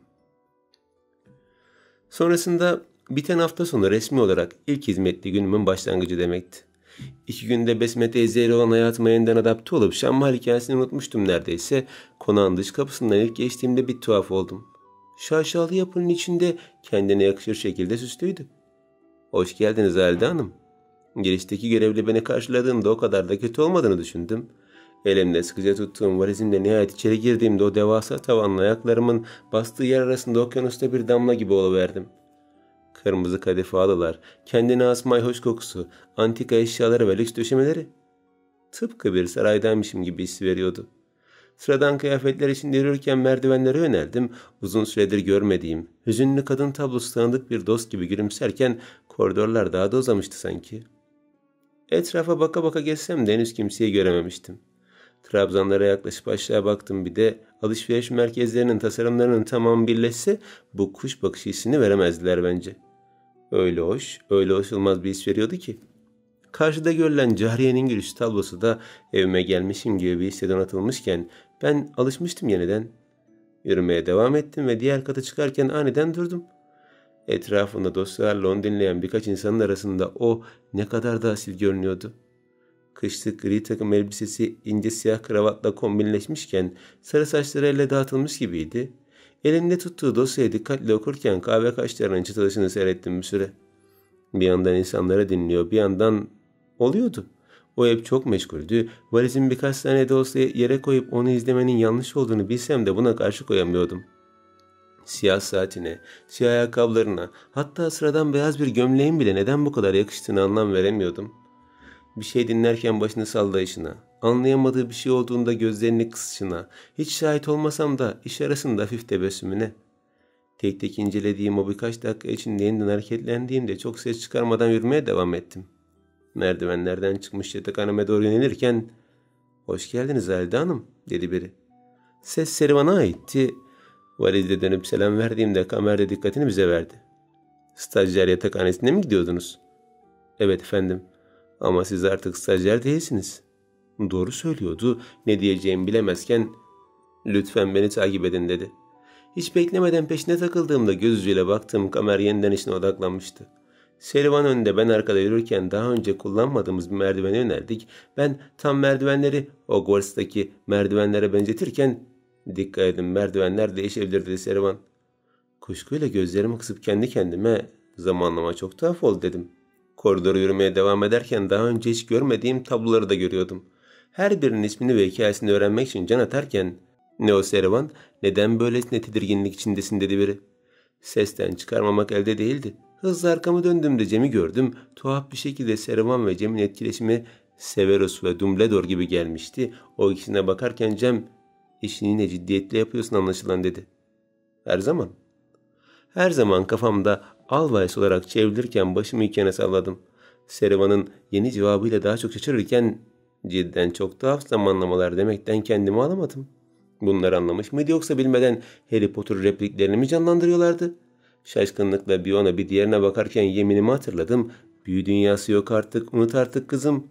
Sonrasında biten hafta sonu resmi olarak ilk hizmetli günümün başlangıcı demekti. 2 günde Besme teyzeyle olan hayatıma yeniden adapte olup Şammal hikayesini unutmuştum neredeyse. Konağın dış kapısından ilk geçtiğimde bir tuhaf oldum. Şaşalı yapının içinde kendine yakışır şekilde süslüydü. "Hoş geldiniz Halide Hanım." Girişteki görevli beni karşıladığında o kadar da kötü olmadığını düşündüm. Elimde sıkıca tuttuğum valizimle nihayet içeri girdiğimde o devasa tavanla ayaklarımın bastığı yer arasında okyanusta bir damla gibi oluverdim. Kırmızı kadife halılar, kendine has mayhoş kokusu, antika eşyaları ve lüks döşemeleri. Tıpkı bir saraydaymışım gibi hissi veriyordu. Sıradan kıyafetler içinde yürürken merdivenlere yöneldim. Uzun süredir görmediğim, hüzünlü kadın tablosu tanıdık bir dost gibi gülümserken koridorlar daha da uzamıştı sanki. Etrafa baka baka geçsem de henüz kimseyi görememiştim. Trabzanlara yaklaşıp aşağı baktım, bir de alışveriş merkezlerinin tasarımlarının tamamı birleşse bu kuş bakışı hissini veremezdiler bence. Öyle hoş, öyle hoşulmaz bir his veriyordu ki. Karşıda görülen cariyenin gülüş tablosu da evime gelmişim gibi bir hisse donatılmışken ben alışmıştım yeniden. Yürümeye devam ettim ve diğer kata çıkarken aniden durdum. Etrafında dosyalarla onu dinleyen birkaç insanın arasında o ne kadar da asil görünüyordu. Kışlık gri takım elbisesi ince siyah kravatla kombinleşmişken sarı saçları elle dağıtılmış gibiydi. Elinde tuttuğu dosyayı dikkatle okurken kahve kaşlarının çıtılışını seyrettim bir süre. Bir yandan insanları dinliyor, bir yandan oluyordu. O hep çok meşguldü. Valizin birkaç tane dosyayı yere koyup onu izlemenin yanlış olduğunu bilsem de buna karşı koyamıyordum. Siyah saatine, siyah ayakkabılarına, hatta sıradan beyaz bir gömleğin bile neden bu kadar yakıştığını anlam veremiyordum. Bir şey dinlerken başını sallayışına, anlayamadığı bir şey olduğunda gözlerini kısışına, hiç şahit olmasam da iş arasında hafif tebessümüne. Tek tek incelediğim o birkaç dakika içinde yeniden hareketlendiğimde çok ses çıkarmadan yürümeye devam ettim. Merdivenlerden çıkmış yatakhaneme doğru yönelirken "Hoş geldiniz Halide Hanım" dedi biri. Ses Serivan'a aitti. Valizle dönüp selam verdiğimde kamerada dikkatini bize verdi. "Stajyer yatakhanesine mi gidiyordunuz?" "Evet efendim. Ama siz artık stajyer değilsiniz." Doğru söylüyordu. Ne diyeceğimi bilemezken "Lütfen beni takip edin" dedi. Hiç beklemeden peşine takıldığımda göz ucuyla baktığım kamer yeniden işine odaklanmıştı. Serivan önde, ben arkada yürürken daha önce kullanmadığımız bir merdivene yöneldik. Ben tam merdivenleri Hogwarts'taki merdivenlere benzetirken "Dikkat edin, merdivenler değişebilir" dedi Serivan. Kuşkuyla gözlerimi kısıp kendi kendime "Zamanlama çok tuhaf oldu" dedim. Koridoru yürümeye devam ederken daha önce hiç görmediğim tabloları da görüyordum. Her birinin ismini ve hikayesini öğrenmek için can atarken "Ne o Serivan, neden böylesine tedirginlik içindesin?" dedi biri. Sesten çıkarmamak elde değildi. Hızla arkamı döndüğümde Cem'i gördüm. Tuhaf bir şekilde Serivan ve Cem'in etkileşimi Severus ve Dumbledore gibi gelmişti. O ikisine bakarken Cem İşini yine ciddiyetle yapıyorsun anlaşılan dedi. Her zaman. Her zaman kafamda Always olarak çevrilirken başımı iki yana salladım. Servan'ın yeni cevabıyla daha çok şaşırırken cidden çok tuhaf zamanlamalar demekten kendimi alamadım. Bunları anlamış mıydı yoksa bilmeden Harry Potter repliklerini mi canlandırıyorlardı? Şaşkınlıkla bir ona bir diğerine bakarken yeminimi hatırladım. Büyü dünyası yok artık, unut artık kızım.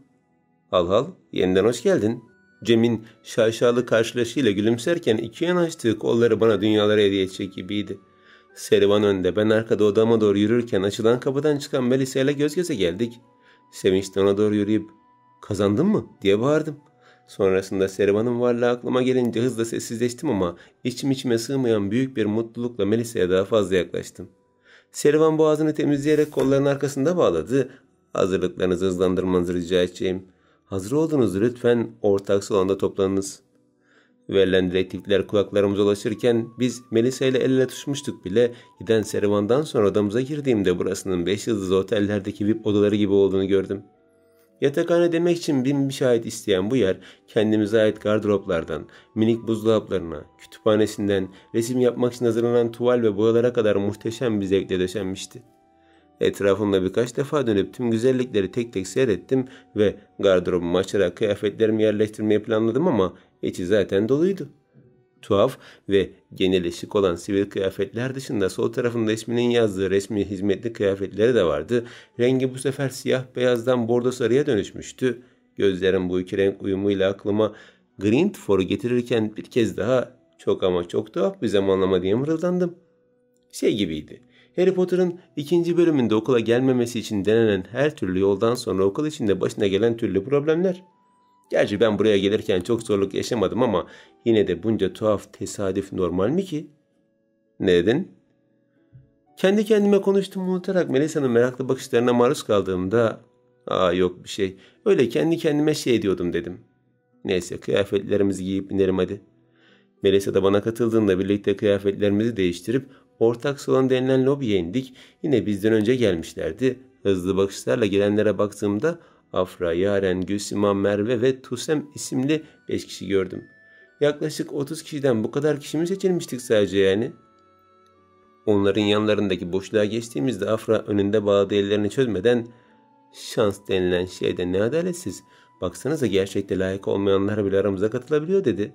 Hal hal, yeniden hoş geldin. Cem'in şaşalı karşılaşıyla gülümserken iki yan açtığı kolları bana dünyalara hediye edecek gibiydi. Servan önde, ben arkada odama doğru yürürken açılan kapıdan çıkan Melisa ile göz göze geldik. Sevinçten ona doğru yürüyüp "Kazandın mı?" diye bağırdım. Sonrasında Servan'ın varlığı aklıma gelince hızla sessizleştim ama içime sığmayan büyük bir mutlulukla Melisa'ya daha fazla yaklaştım. Servan boğazını temizleyerek kollarının arkasında bağladı. "Hazırlıklarınızı hızlandırmanızı rica edeceğim. Hazır olduğunuzda lütfen ortak salonda toplanınız." Verilen direktifler kulaklarımıza ulaşırken biz Melisa ile el ele tutuşmuştuk bile. Giden Servan'dan sonra odamıza girdiğimde burasının 5 yıldızlı otellerdeki VIP odaları gibi olduğunu gördüm. Yatakhane demek için bin bir şahit isteyen bu yer kendimize ait gardıroplardan, minik buzdolaplarına, kütüphanesinden, resim yapmak için hazırlanan tuval ve boyalara kadar muhteşem bir zevkle döşenmişti. Etrafımda birkaç defa dönüp tüm güzellikleri tek tek seyrettim ve gardırobumu açarak kıyafetlerimi yerleştirmeyi planladım ama içi zaten doluydu. Tuhaf ve geneli şık olan sivil kıyafetler dışında sol tarafında isminin yazdığı resmi hizmetli kıyafetleri de vardı. Rengi bu sefer siyah beyazdan bordo sarıya dönüşmüştü. Gözlerim bu iki renk uyumuyla aklıma Grindelwald'u getirirken bir kez daha çok ama çok tuhaf bir zamanlama diye mırıldandım. Şey gibiydi. Harry Potter'ın 2. bölümünde okula gelmemesi için denenen her türlü yoldan sonra okul içinde başına gelen türlü problemler. Gerçi ben buraya gelirken çok zorluk yaşamadım ama yine de bunca tuhaf tesadüf normal mi ki? Neden? Kendi kendime konuştuğumu unutarak Melisa'nın meraklı bakışlarına maruz kaldığımda yok bir şey. Öyle kendi kendime şey diyordum dedim. Neyse kıyafetlerimizi giyip inerim hadi. Melisa da bana katıldığında birlikte kıyafetlerimizi değiştirip ortak salon denilen lobiye indik. Yine bizden önce gelmişlerdi. Hızlı bakışlarla gelenlere baktığımda Afra, Yaren, Gülsüman, Merve ve Tusem isimli 5 kişi gördüm. Yaklaşık 30 kişiden bu kadar kişi mi seçilmiştik sadece yani? Onların yanlarındaki boşluğa geçtiğimizde Afra önünde bağladığı ellerini çözmeden "Şans denilen şey de ne adaletsiz. Baksanıza gerçekte layık olmayanlar bile aramıza katılabiliyor" dedi.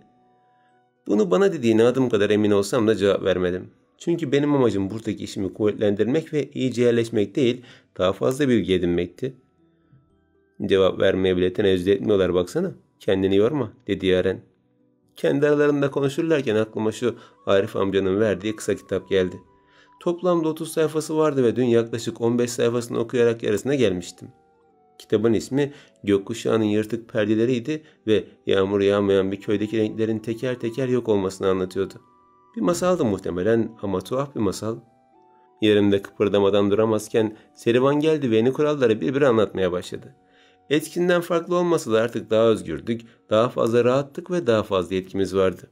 Bunu bana dediğine adım kadar emin olsam da cevap vermedim. Çünkü benim amacım buradaki işimi kuvvetlendirmek ve iyice yerleşmek değil, daha fazla bilgi edinmekti. "Cevap vermeye bile tenezzül etmiyorlar baksana. Kendini yorma" dedi Yaren. Kendi aralarında konuşurlarken aklıma şu Arif amcanın verdiği kısa kitap geldi. Toplamda 30 sayfası vardı ve dün yaklaşık 15 sayfasını okuyarak yarısına gelmiştim. Kitabın ismi Gökkuşağının Yırtık Perdeleriydi ve yağmur yağmayan bir köydeki renklerin teker teker yok olmasını anlatıyordu. Bir masaldı muhtemelen ama tuhaf bir masal. Yerimde kıpırdamadan duramazken Servan geldi ve yeni kuralları bir anlatmaya başladı. Etkinden farklı olmasa da artık daha özgürdük, daha fazla rahattık ve daha fazla yetkimiz vardı.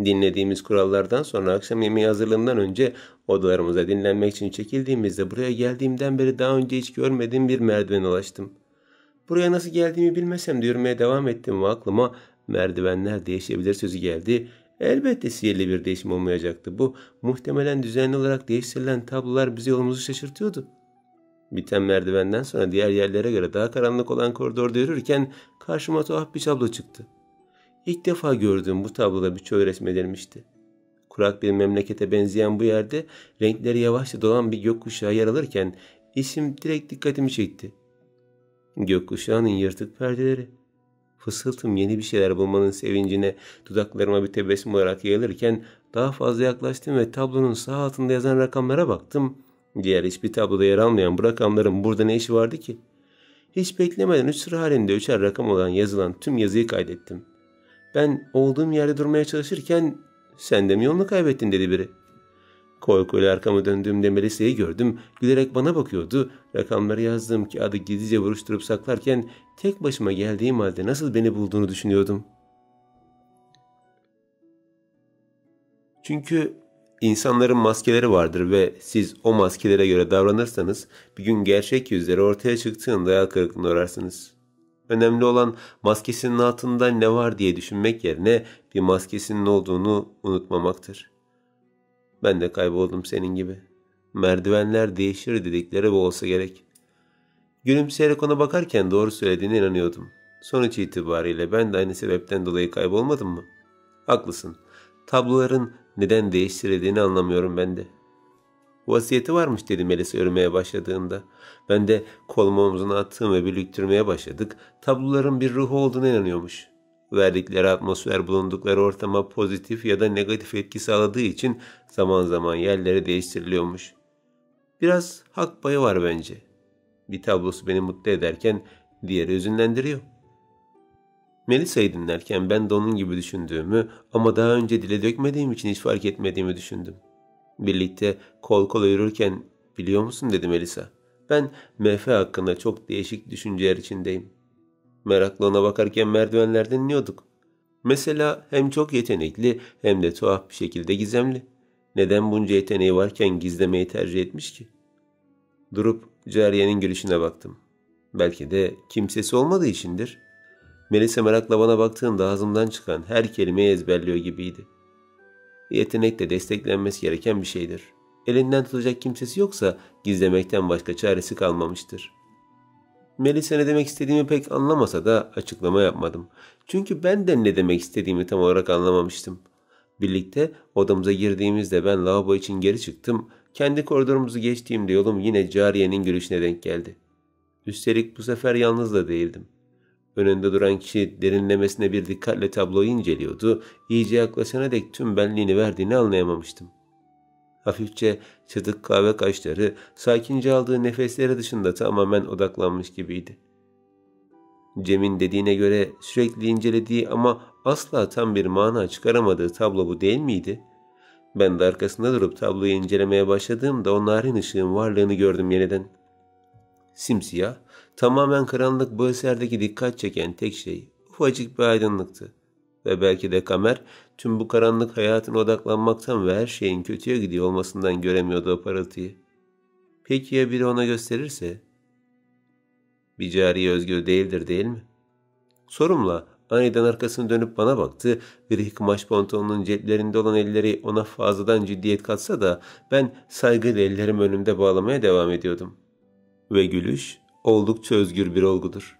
Dinlediğimiz kurallardan sonra akşam yemeği hazırlığından önce odalarımıza dinlenmek için çekildiğimizde buraya geldiğimden beri daha önce hiç görmediğim bir merdivene ulaştım. Buraya nasıl geldiğimi bilmesem de yürümeye devam ettim ve aklıma merdivenler değişebilir sözü geldi. Elbette sihirli bir değişim olmayacaktı. Bu muhtemelen düzenli olarak değiştirilen tablolar bizi yolumuzu şaşırtıyordu. Biten merdivenden sonra diğer yerlere göre daha karanlık olan koridorda yürürken karşıma tuhaf bir tablo çıktı. İlk defa gördüğüm bu tabloda bir çöl resmedilmişti. Kurak bir memlekete benzeyen bu yerde renkleri yavaşça dolan bir gökkuşağı yer alırken isim direkt dikkatimi çekti. Gökkuşağının yırtık perdeleri. Fısıltım yeni bir şeyler bulmanın sevincine dudaklarıma bir tebessüm olarak yayılırken daha fazla yaklaştım ve tablonun sağ altında yazan rakamlara baktım. Diğer hiçbir tabloda yer almayan bu rakamların burada ne işi vardı ki? Hiç beklemeden 3 sıra halinde 3'er rakam olan yazılan tüm yazıyı kaydettim. Ben olduğum yerde durmaya çalışırken "Sen de mi yolunu kaybettin?" dedi biri. Korkuyla arkamı döndüğümde Melisa'yı gördüm. Gülerek bana bakıyordu. Rakamları yazdığım kağıdı gizlice buruşturup saklarken tek başıma geldiğim halde nasıl beni bulduğunu düşünüyordum. Çünkü insanların maskeleri vardır ve siz o maskelere göre davranırsanız bir gün gerçek yüzleri ortaya çıktığında hayal kırıklığına uğrarsınız. Önemli olan maskesinin altında ne var diye düşünmek yerine bir maskesinin olduğunu unutmamaktır. Ben de kayboldum senin gibi. Merdivenler değişir dedikleri bu olsa gerek. Gülümseyerek ona bakarken doğru söylediğine inanıyordum. Sonuç itibariyle ben de aynı sebepten dolayı kaybolmadım mı? Haklısın. Tabloların neden değiştirildiğini anlamıyorum ben de. Vasiyeti varmış dedi Melisa yürümeye başladığında. Ben de kolumu omzuna attım ve birliktirmeye başladık. Tabloların bir ruhu olduğuna inanıyormuş. Verdikleri atmosfer bulundukları ortama pozitif ya da negatif etki sağladığı için zaman zaman yerleri değiştiriliyormuş. Biraz hak payı var bence. Bir tablosu beni mutlu ederken diğeri hüzünlendiriyor. Melisa'yı dinlerken ben de onun gibi düşündüğümü ama daha önce dile dökmediğim için hiç fark etmediğimi düşündüm. Birlikte kol kola yürürken biliyor musun dedi Melisa. Ben MF hakkında çok değişik düşünceler içindeyim. Merakla ona bakarken merdivenlerden iniyorduk. Mesela hem çok yetenekli hem de tuhaf bir şekilde gizemli. Neden bunca yeteneği varken gizlemeyi tercih etmiş ki? Durup cariyenin gülüşüne baktım. Belki de kimsesi olmadığı içindir. Melisa merakla bana baktığında ağzımdan çıkan her kelimeyi ezberliyor gibiydi. Yetenek de desteklenmesi gereken bir şeydir. Elinden tutacak kimsesi yoksa gizlemekten başka çaresi kalmamıştır. Melisa ne demek istediğimi pek anlamasa da açıklama yapmadım. Çünkü ben de ne demek istediğimi tam olarak anlamamıştım. Birlikte odamıza girdiğimizde ben lavabo için geri çıktım. Kendi koridorumuzu geçtiğimde yolum yine cariyenin gülüşüne denk geldi. Üstelik bu sefer yalnız da değildim. Önünde duran kişi derinlemesine bir dikkatle tabloyu inceliyordu. İyice yaklaşana dek tüm benliğini verdiğini anlayamamıştım. Hafifçe çıtık kahve kaşları, sakince aldığı nefesleri dışında tamamen odaklanmış gibiydi. Cem'in dediğine göre sürekli incelediği ama asla tam bir mana çıkaramadığı tablo bu değil miydi? Ben de arkasında durup tabloyu incelemeye başladığımda o narin ışığın varlığını gördüm yeniden. Simsiyah, tamamen karanlık bu eserdeki dikkat çeken tek şey ufacık bir aydınlıktı. Ve belki de Kamer tüm bu karanlık hayatına odaklanmaktan ve her şeyin kötüye gidiyor olmasından göremiyordu o parıltıyı. Peki ya biri ona gösterirse? Bir cariye özgür değildir değil mi? Sorumla aniden arkasını dönüp bana baktı. Gri kumaş pantolonun ceplerinde olan elleri ona fazladan ciddiyet katsa da ben saygıyla ellerimi önümde bağlamaya devam ediyordum. Ve gülüş oldukça özgür bir olgudur.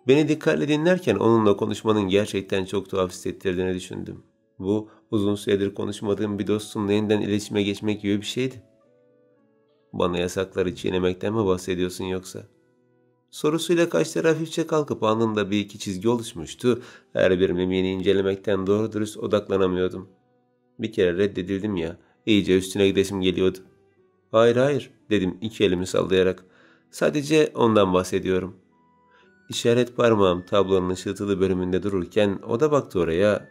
Beni dikkatle dinlerken onunla konuşmanın gerçekten çok tuhaf hissettirdiğini düşündüm. Bu uzun süredir konuşmadığım bir dostumla yeniden iletişime geçmek gibi bir şeydi. Bana yasakları çiğnemekten mi bahsediyorsun yoksa? Sorusuyla kaşları hafifçe kalkıp alnında bir iki çizgi oluşmuştu. Her bir mimini incelemekten doğru dürüst odaklanamıyordum. Bir kere reddedildim ya, iyice üstüne gidesim geliyordu. Hayır dedim iki elimi sallayarak. Sadece ondan bahsediyorum. İşaret parmağım tablonun ışıltılı bölümünde dururken o da baktı oraya.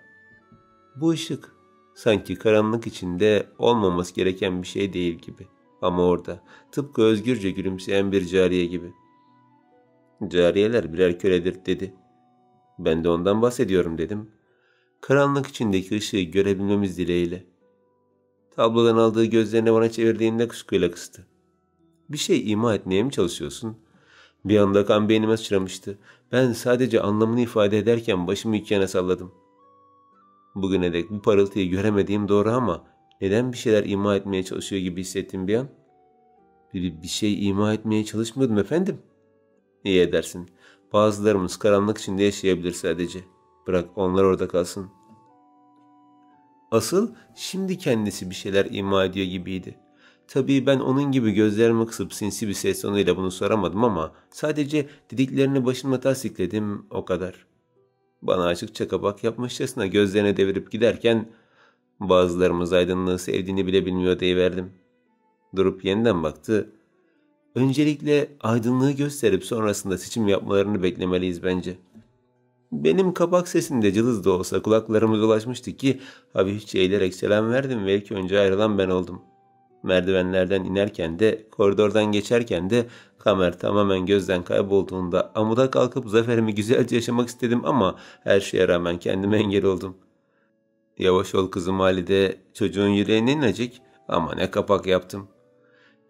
Bu ışık sanki karanlık içinde olmaması gereken bir şey değil gibi. Ama orada tıpkı özgürce gülümseyen bir cariye gibi. Cariyeler birer köledir dedi. Ben de ondan bahsediyorum dedim. Karanlık içindeki ışığı görebilmemiz dileğiyle. Tablodan aldığı gözlerini bana çevirdiğinde kuşkuyla kıstı. Bir şey ima etmeye mi çalışıyorsun? Bir anda kan beynime sıçramıştı. Ben sadece anlamını ifade ederken başımı iki yana salladım. Bugüne dek bu parıltıyı göremediğim doğru ama neden bir şeyler ima etmeye çalışıyor gibi hissettim bir an? Bir şey ima etmeye çalışmıyordum efendim. İyi edersin. Bazılarımız karanlık içinde yaşayabilir sadece. Bırak onlar orada kalsın. Asıl şimdi kendisi bir şeyler ima ediyor gibiydi. Tabii ben onun gibi gözlerimi kısıp sinsi bir ses tonuyla bunu soramadım ama sadece dediklerini başımla tasdikledim o kadar. Bana açıkça kapak yapmışçasına gözlerine devirip giderken bazılarımız aydınlığı sevdiğini bile bilmiyor deyiverdim. Durup yeniden baktı. Öncelikle aydınlığı gösterip sonrasında seçim yapmalarını beklemeliyiz bence. Benim kapak sesimde cılız da olsa kulaklarımıza ulaşmıştı ki hafifçe eğilerek selam verdim ve ilk önce ayrılan ben oldum. Merdivenlerden inerken de koridordan geçerken de Kamer tamamen gözden kaybolduğunda amuda kalkıp zaferimi güzelce yaşamak istedim ama her şeye rağmen kendime engel oldum. Yavaş ol kızım Halide, çocuğun yüreğine inecek ama ne kapak yaptım.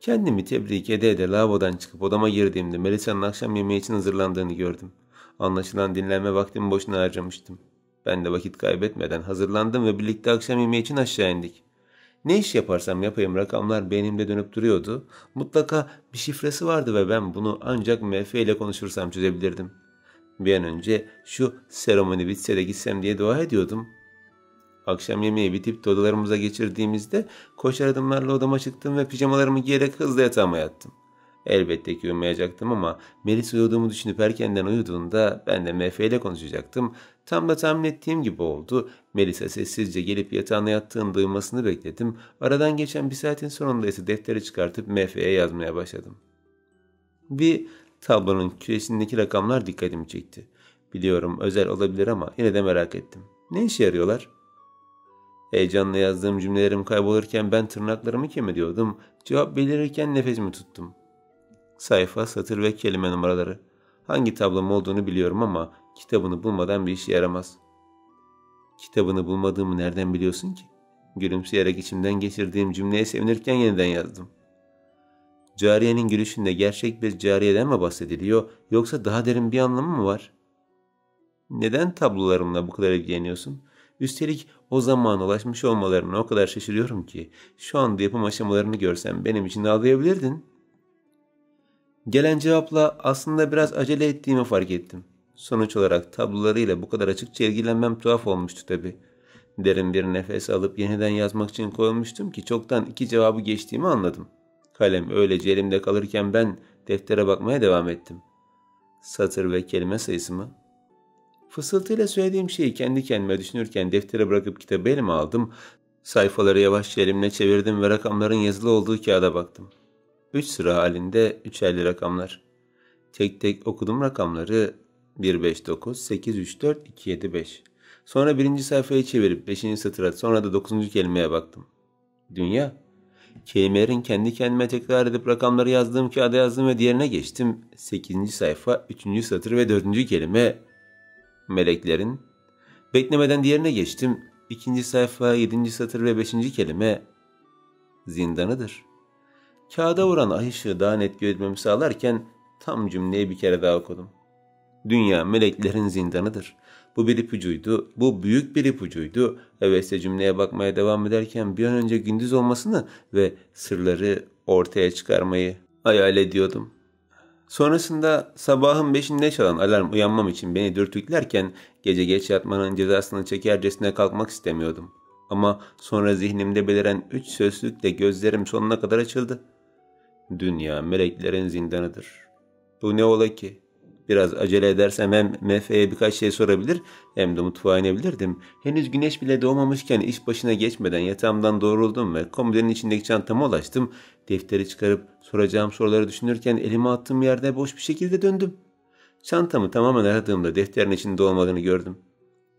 Kendimi tebrik ede lavabodan çıkıp odama girdiğimde Melisa'nın akşam yemeği için hazırlandığını gördüm. Anlaşılan dinlenme vaktimi boşuna harcamıştım. Ben de vakit kaybetmeden hazırlandım ve birlikte akşam yemeği için aşağı indik. Ne iş yaparsam yapayım rakamlar beynimde dönüp duruyordu. Mutlaka bir şifresi vardı ve ben bunu ancak MF ile konuşursam çözebilirdim. Bir an önce şu seremoni bitse de gitsem diye dua ediyordum. Akşam yemeği bitip odalarımıza geçirdiğimizde koşar adımlarla odama çıktım ve pijamalarımı giyerek hızlı yatağıma yattım. Elbette ki uyumayacaktım ama Melis uyuduğumu düşünüp erkenden uyuduğunda ben de MF ile konuşacaktım. Tam da tahmin ettiğim gibi oldu. Melis'e sessizce gelip yatağına yattığını duymasını bekledim. Aradan geçen bir saatin sonunda ise defteri çıkartıp MF'ye yazmaya başladım. Bir tablonun köşesindeki rakamlar dikkatimi çekti. Biliyorum özel olabilir ama yine de merak ettim. Ne işe yarıyorlar? Heyecanla yazdığım cümlelerim kaybolurken ben tırnaklarımı kemiriyordum. Cevap belirirken nefesimi tuttum. Sayfa, satır ve kelime numaraları. Hangi tablom olduğunu biliyorum ama kitabını bulmadan bir işe yaramaz. Kitabını bulmadığımı nereden biliyorsun ki? Gülümseyerek içimden geçirdiğim cümleye sevinirken yeniden yazdım. Cariyenin gülüşünde gerçek bir cariyeden mi bahsediliyor yoksa daha derin bir anlamı mı var? Neden tablolarımla bu kadar ilgileniyorsun? Üstelik o zamana ulaşmış olmalarına o kadar şaşırıyorum ki şu anda yapım aşamalarını görsem benim için ağlayabilirdin. Gelen cevapla aslında biraz acele ettiğimi fark ettim. Sonuç olarak tablolarıyla bu kadar açıkça ilgilenmem tuhaf olmuştu tabii. Derin bir nefes alıp yeniden yazmak için koyulmuştum ki çoktan 2 cevabı geçtiğimi anladım. Kalem öylece elimde kalırken ben deftere bakmaya devam ettim. Satır ve kelime sayısı mı? Fısıltıyla söylediğim şeyi kendi kendime düşünürken deftere bırakıp kitabı elime aldım. Sayfaları yavaşça elimle çevirdim ve rakamların yazılı olduğu kağıda baktım. 3 sıra halinde 3'erli rakamlar. Tek tek okudum rakamları. 1, 5, 9, 8, 3, 4, 2, 7, 5. Sonra birinci sayfayı çevirip 5. satıra sonra da 9. kelimeye baktım. Dünya. Kelimelerin kendi kendime tekrar edip rakamları yazdığım kağıda yazdım ve diğerine geçtim. 8. sayfa, 3. satır ve 4. kelime. Meleklerin. Beklemeden diğerine geçtim. 2. sayfa, 7. satır ve 5. kelime. Zindanıdır. Kağıda vuran ay ışığı daha net görmemi sağlarken tam cümleyi bir kere daha okudum. Dünya meleklerin zindanıdır. Bu bir ipucuydu, bu büyük bir ipucuydu. Hevesle cümleye bakmaya devam ederken bir an önce gündüz olmasını ve sırları ortaya çıkarmayı hayal ediyordum. Sonrasında sabahın 5'inde çalan alarm uyanmam için beni dürtüklerken gece geç yatmanın cezasını çekercesine kalkmak istemiyordum. Ama sonra zihnimde beliren 3 sözlükle gözlerim sonuna kadar açıldı. Dünya meleklerin zindanıdır. Bu ne ola ki? Biraz acele edersem hem MF'ye birkaç şey sorabilir hem de mutfağa inebilirdim. Henüz güneş bile doğmamışken iş başına geçmeden yatağımdan doğruldum ve komodinin içindeki çantama ulaştım. Defteri çıkarıp soracağım soruları düşünürken elime attığım yerde boş bir şekilde döndüm. Çantamı tamamen aradığımda defterin içinde olmadığını gördüm.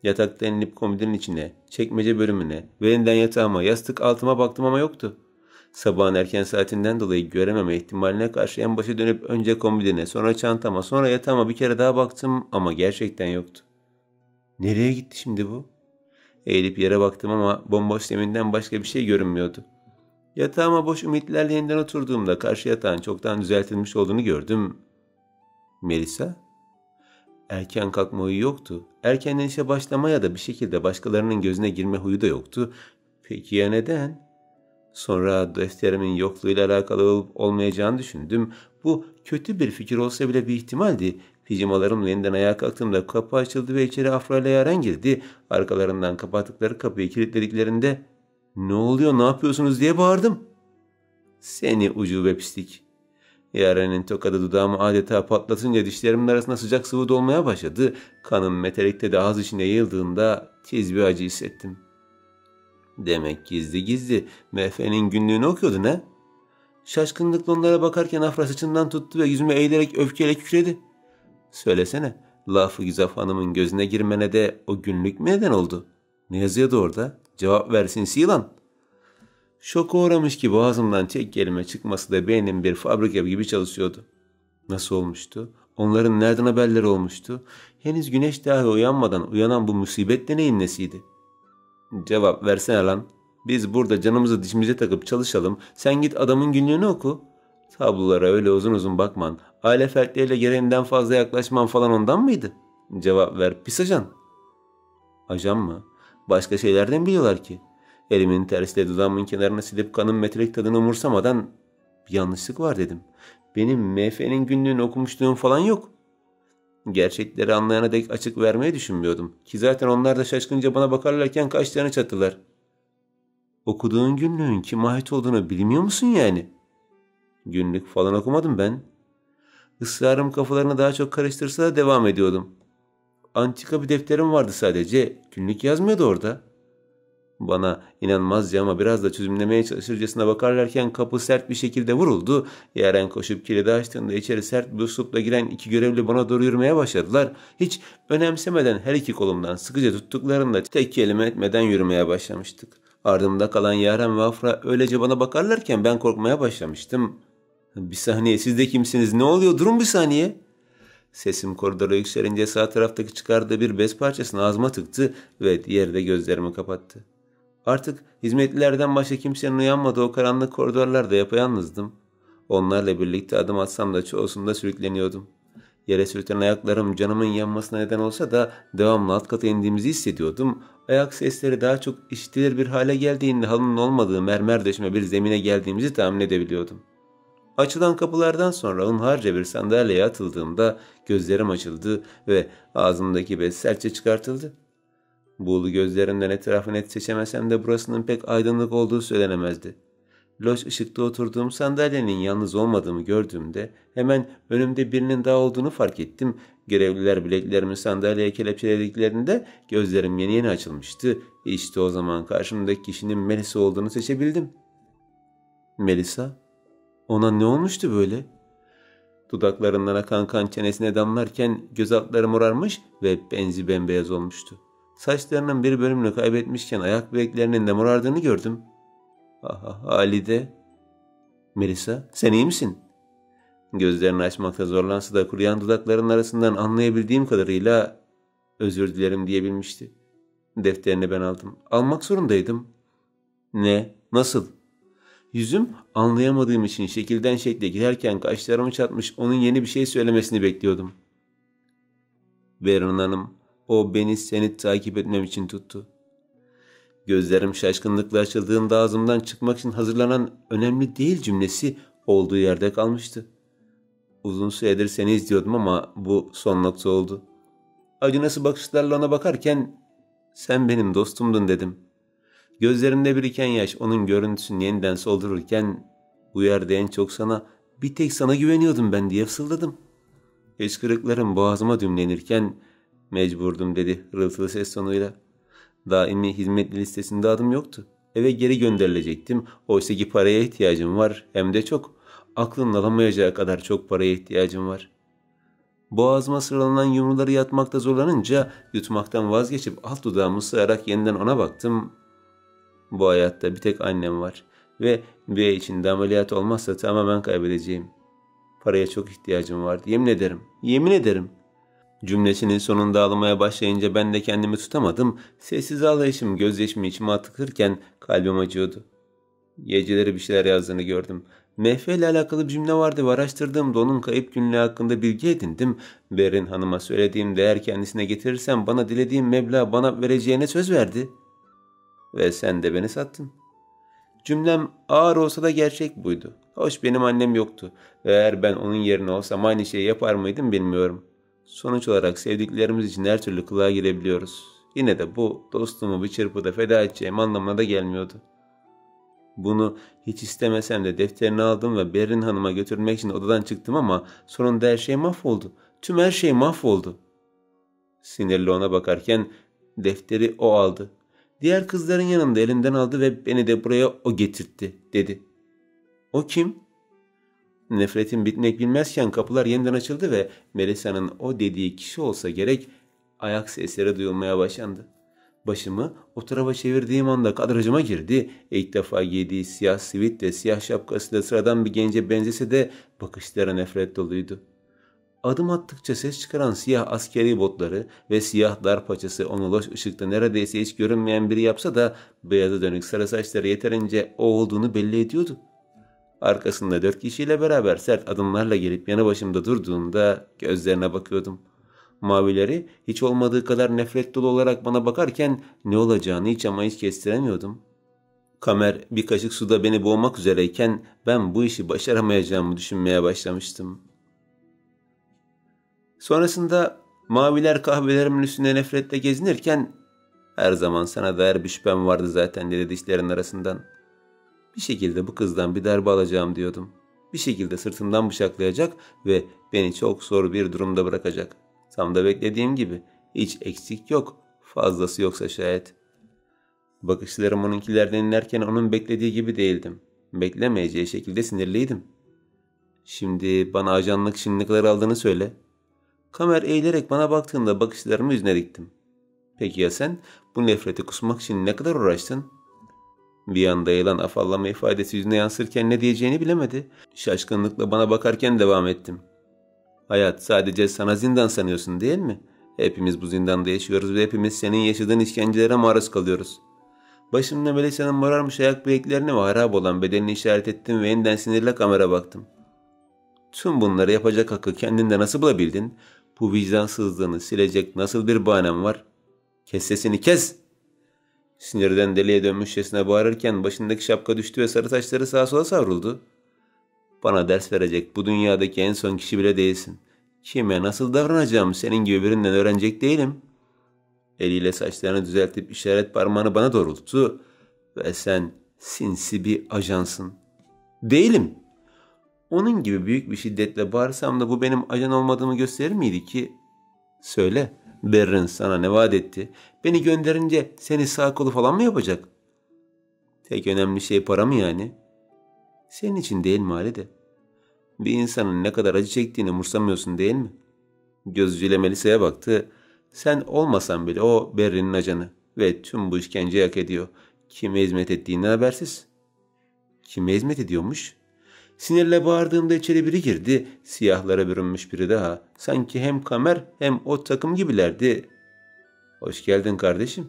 Yatakta inip komodinin içine, çekmece bölümüne ve yeniden yatağıma, yastık altıma baktım ama yoktu. Sabahın erken saatinden dolayı görememe ihtimaline karşı en başa dönüp önce komodine, sonra çantama, sonra yatağıma bir kere daha baktım ama gerçekten yoktu. Nereye gitti şimdi bu? Eğilip yere baktım ama bomboş zeminden başka bir şey görünmüyordu. Yatağıma boş ümitlerle yeniden oturduğumda karşı yatağın çoktan düzeltilmiş olduğunu gördüm. Melisa? Erken kalkma huyu yoktu. Erkenden işe başlama ya da bir şekilde başkalarının gözüne girme huyu da yoktu. Peki ya neden? Sonra defterimin yokluğuyla alakalı olup olmayacağını düşündüm. Bu kötü bir fikir olsa bile bir ihtimaldi. Pijamalarımla yeniden ayağa kalktığımda kapı açıldı ve içeri Afra ile Yaren girdi. Arkalarından kapattıkları kapıyı kilitlediklerinde "Ne oluyor, ne yapıyorsunuz?" diye bağırdım. Seni ucube pislik. Yaren'in tokadı dudağımı adeta patlatınca dişlerimin arasında sıcak sıvı dolmaya başladı. Kanım metelikte de ağız içine yayıldığında tiz bir acı hissettim. Demek gizli gizli MF'nin günlüğünü okuyordun ha? Şaşkınlıkla onlara bakarken Afra saçından tuttu ve yüzüme eğilerek öfkeyle kükredi. Söylesene, Lafı Güzaf Hanım'ın gözüne girmene de o günlük mü neden oldu? Ne yazıyordu orada? Cevap versin yılan. Şoka uğramış gibi ağzımdan tek kelime çıkması da beynim bir fabrika gibi çalışıyordu. Nasıl olmuştu? Onların nereden haberleri olmuştu? Henüz güneş dahi uyanmadan uyanan bu musibet de neyin nesiydi? Cevap versene lan. Biz burada canımızı dişimize takıp çalışalım. Sen git adamın günlüğünü oku. Tablolara öyle uzun uzun bakman, aile fertleriyle gereğinden fazla yaklaşman falan ondan mıydı? Cevap ver pis ajan. Ajan mı? Başka şeylerden biliyorlar ki. Elimin tersiyle dudağımın kenarına silip kanın metalik tadını umursamadan bir yanlışlık var dedim. Benim MF'nin günlüğünü okumuşluğum falan yok. Gerçekleri anlayana dek açık vermeyi düşünmüyordum. Ki zaten onlar da şaşkınca bana bakarlarken kaşlarını çattılar. Okuduğun günlüğün kime ait olduğunu bilmiyor musun yani? Günlük falan okumadım ben. Israrım kafalarını daha çok karıştırsa da devam ediyordum. Antika bir defterim vardı sadece. Günlük yazmıyordu orada. Bana inanmazca ama biraz da çözümlemeye çalışırcasına bakarlarken kapı sert bir şekilde vuruldu. Yaren koşup kilidi açtığında içeri sert bir üslupla giren iki görevli bana doğru yürümeye başladılar. Hiç önemsemeden her iki kolumdan sıkıca tuttuklarında tek kelime etmeden yürümeye başlamıştık. Ardımda kalan Yaren ve Afra öylece bana bakarlarken ben korkmaya başlamıştım. Bir saniye, siz de kimsiniz? Ne oluyor? Durun bir saniye. Sesim koridora yükselince sağ taraftaki çıkardığı bir bez parçasını ağzıma tıktı ve diğeri de gözlerimi kapattı. Artık hizmetlilerden başka kimsenin uyanmadığı o karanlık koridorlarda yapayalnızdım. Onlarla birlikte adım atsam da çoğusunda sürükleniyordum. Yere sürten ayaklarım canımın yanmasına neden olsa da devamlı alt kata indiğimizi hissediyordum. Ayak sesleri daha çok işitilir bir hale geldiğinde halının olmadığı mermer döşeme bir zemine geldiğimizi tahmin edebiliyordum. Açılan kapılardan sonra hunharca bir sandalyeye atıldığımda gözlerim açıldı ve ağzımdaki bez sertçe çıkartıldı. Buğulu gözlerimden etrafı net seçemesem de burasının pek aydınlık olduğu söylenemezdi. Loş ışıkta oturduğum sandalyenin yalnız olmadığımı gördüğümde hemen önümde birinin daha olduğunu fark ettim. Görevliler bileklerimi sandalyeye kelepçelediklerinde gözlerim yeni yeni açılmıştı. İşte o zaman karşımdaki kişinin Melisa olduğunu seçebildim. Melisa? Ona ne olmuştu böyle? Dudaklarından akan kan çenesine damlarken göz altları morarmış ve benzi bembeyaz olmuştu. Saçlarının bir bölümünü kaybetmişken ayak bileklerinin de morardığını gördüm. Halide. Melisa, sen iyi misin? Gözlerini açmakta zorlansa da kuruyan dudaklarının arasından anlayabildiğim kadarıyla özür dilerim diyebilmişti. Defterini ben aldım. Almak zorundaydım. Ne? Nasıl? Yüzüm anlayamadığım için şekilden şekle girerken kaşlarımı çatmış onun yeni bir şey söylemesini bekliyordum. Berin Hanım, o beni seni takip etmem için tuttu. Gözlerim şaşkınlıkla açıldığında ağzımdan çıkmak için hazırlanan önemli değil cümlesi olduğu yerde kalmıştı. Uzun süredir seni izliyordum ama bu son nokta oldu. Acınası bakışlarla ona bakarken sen benim dostumdun dedim. Gözlerimde biriken yaş onun görüntüsünü yeniden soldururken bu yerde en çok sana, bir tek sana güveniyordum ben diye fısıldadım. Hıçkırıklarım boğazıma düğümlenirken mecburdum dedi hırıltılı ses tonuyla. Daimi hizmetli listesinde adım yoktu. Eve geri gönderilecektim. Oysa ki paraya ihtiyacım var, hem de çok. Aklın alamayacağı kadar çok paraya ihtiyacım var. Boğazıma sıralanan yumruları yatmakta zorlanınca yutmaktan vazgeçip alt dudağımı sığarak yeniden ona baktım. Bu hayatta bir tek annem var ve bir ay içinde ameliyat olmazsa tamamen kaybedeceğim. Paraya çok ihtiyacım var. Yemin ederim, yemin ederim. Cümlesinin sonunda ağlamaya başlayınca ben de kendimi tutamadım. Sessiz ağlayışım gözyaşımı içime atıkırken kalbim acıyordu. Geceleri bir şeyler yazdığını gördüm. MF ile alakalı bir cümle vardı ve araştırdığımda onun kayıp günlüğü hakkında bilgi edindim. Berin Hanım'a söylediğim değer kendisine getirirsem bana dilediğim meblağı bana vereceğine söz verdi. Ve sen de beni sattın. Cümlem ağır olsa da gerçek buydu. Hoş benim annem yoktu ve eğer ben onun yerine olsam aynı şeyi yapar mıydım bilmiyorum. Sonuç olarak sevdiklerimiz için her türlü kılığa girebiliyoruz. Yine de bu dostumu bir çırpıda feda edeceğim anlamına da gelmiyordu. Bunu hiç istemesem de defterini aldım ve Berin Hanım'a götürmek için odadan çıktım ama sonunda her şey mahvoldu. Tüm her şey mahvoldu. Sinirli ona bakarken defteri o aldı. Diğer kızların yanında elimden aldı ve beni de buraya o getirtti dedi. O kim? Nefretim bitmek bilmezken kapılar yeniden açıldı ve Melisa'nın o dediği kişi olsa gerek ayak sesleri duyulmaya başlandı. Başımı o tarafa çevirdiğim anda kadrajıma girdi. İlk defa giydiği siyah sivitle siyah şapkasıyla sıradan bir gence benzese de bakışları nefret doluydu. Adım attıkça ses çıkaran siyah askeri botları ve siyah dar paçası onu loş ışıkta neredeyse hiç görünmeyen biri yapsa da beyaza dönük sarı saçları yeterince o olduğunu belli ediyordu. Arkasında 4 kişiyle beraber sert adımlarla gelip yanı başımda durduğunda gözlerine bakıyordum. Mavileri hiç olmadığı kadar nefret dolu olarak bana bakarken ne olacağını hiç ama hiç kestiremiyordum. Kamer bir kaşık suda beni boğmak üzereyken ben bu işi başaramayacağımı düşünmeye başlamıştım. Sonrasında maviler kahvelerimin üstünde nefretle gezinirken her zaman sana dair bir şüphem vardı zaten dedi dişlerin arasından. Bir şekilde bu kızdan bir darbe alacağım diyordum. Bir şekilde sırtımdan bıçaklayacak ve beni çok zor bir durumda bırakacak. Tam da beklediğim gibi hiç eksik yok, fazlası yoksa şayet. Bakışlarım onunkilerden inerken onun beklediği gibi değildim. Beklemeyeceği şekilde sinirliydim. Şimdi bana ajanlık için ne kadar aldığını söyle. Kamer eğilerek bana baktığında bakışlarımı yüzüne diktim. Peki ya sen bu nefreti kusmak için ne kadar uğraştın? Bir anda yayılan afallama ifadesi yüzüne yansırken ne diyeceğini bilemedi. Şaşkınlıkla bana bakarken devam ettim. Hayat sadece sana zindan sanıyorsun değil mi? Hepimiz bu zindanda yaşıyoruz ve hepimiz senin yaşadığın işkencelere maruz kalıyoruz. Başımda Melisa'nın morarmış ayak bileklerini ve harap olan bedenini işaret ettim ve yeniden sinirle kamera baktım. Tüm bunları yapacak hakkı kendinde nasıl bulabildin? Bu vicdansızlığını silecek nasıl bir bahanem var? Kes sesini kes! Sinirden deliye dönmüşçesine bağırırken başındaki şapka düştü ve sarı saçları sağa sola savruldu. Bana ders verecek bu dünyadaki en son kişi bile değilsin. Kime nasıl davranacağımı senin gibi birinden öğrenecek değilim. Eliyle saçlarını düzeltip işaret parmağını bana doğrulttu ve sen sinsi bir ajansın. Değilim. Onun gibi büyük bir şiddetle bağırsam da bu benim ajan olmadığımı gösterir miydi ki? Söyle, Berrin sana ne vaat etti? Beni gönderince seni sağ kolu falan mı yapacak? Tek önemli şey para mı yani? Senin için değil mi Halide? Bir insanın ne kadar acı çektiğini umursamıyorsun değil mi? Gözcüyle Melisa'ya baktı. Sen olmasan bile o Berrin'in ajanı ve tüm bu işkenceyi hak ediyor. Kime hizmet ettiğinden habersiz. Kime hizmet ediyormuş? Sinirle bağırdığımda içeri biri girdi. Siyahlara bürünmüş biri daha. Sanki hem Kamer hem o takım gibilerdi. Hoş geldin kardeşim.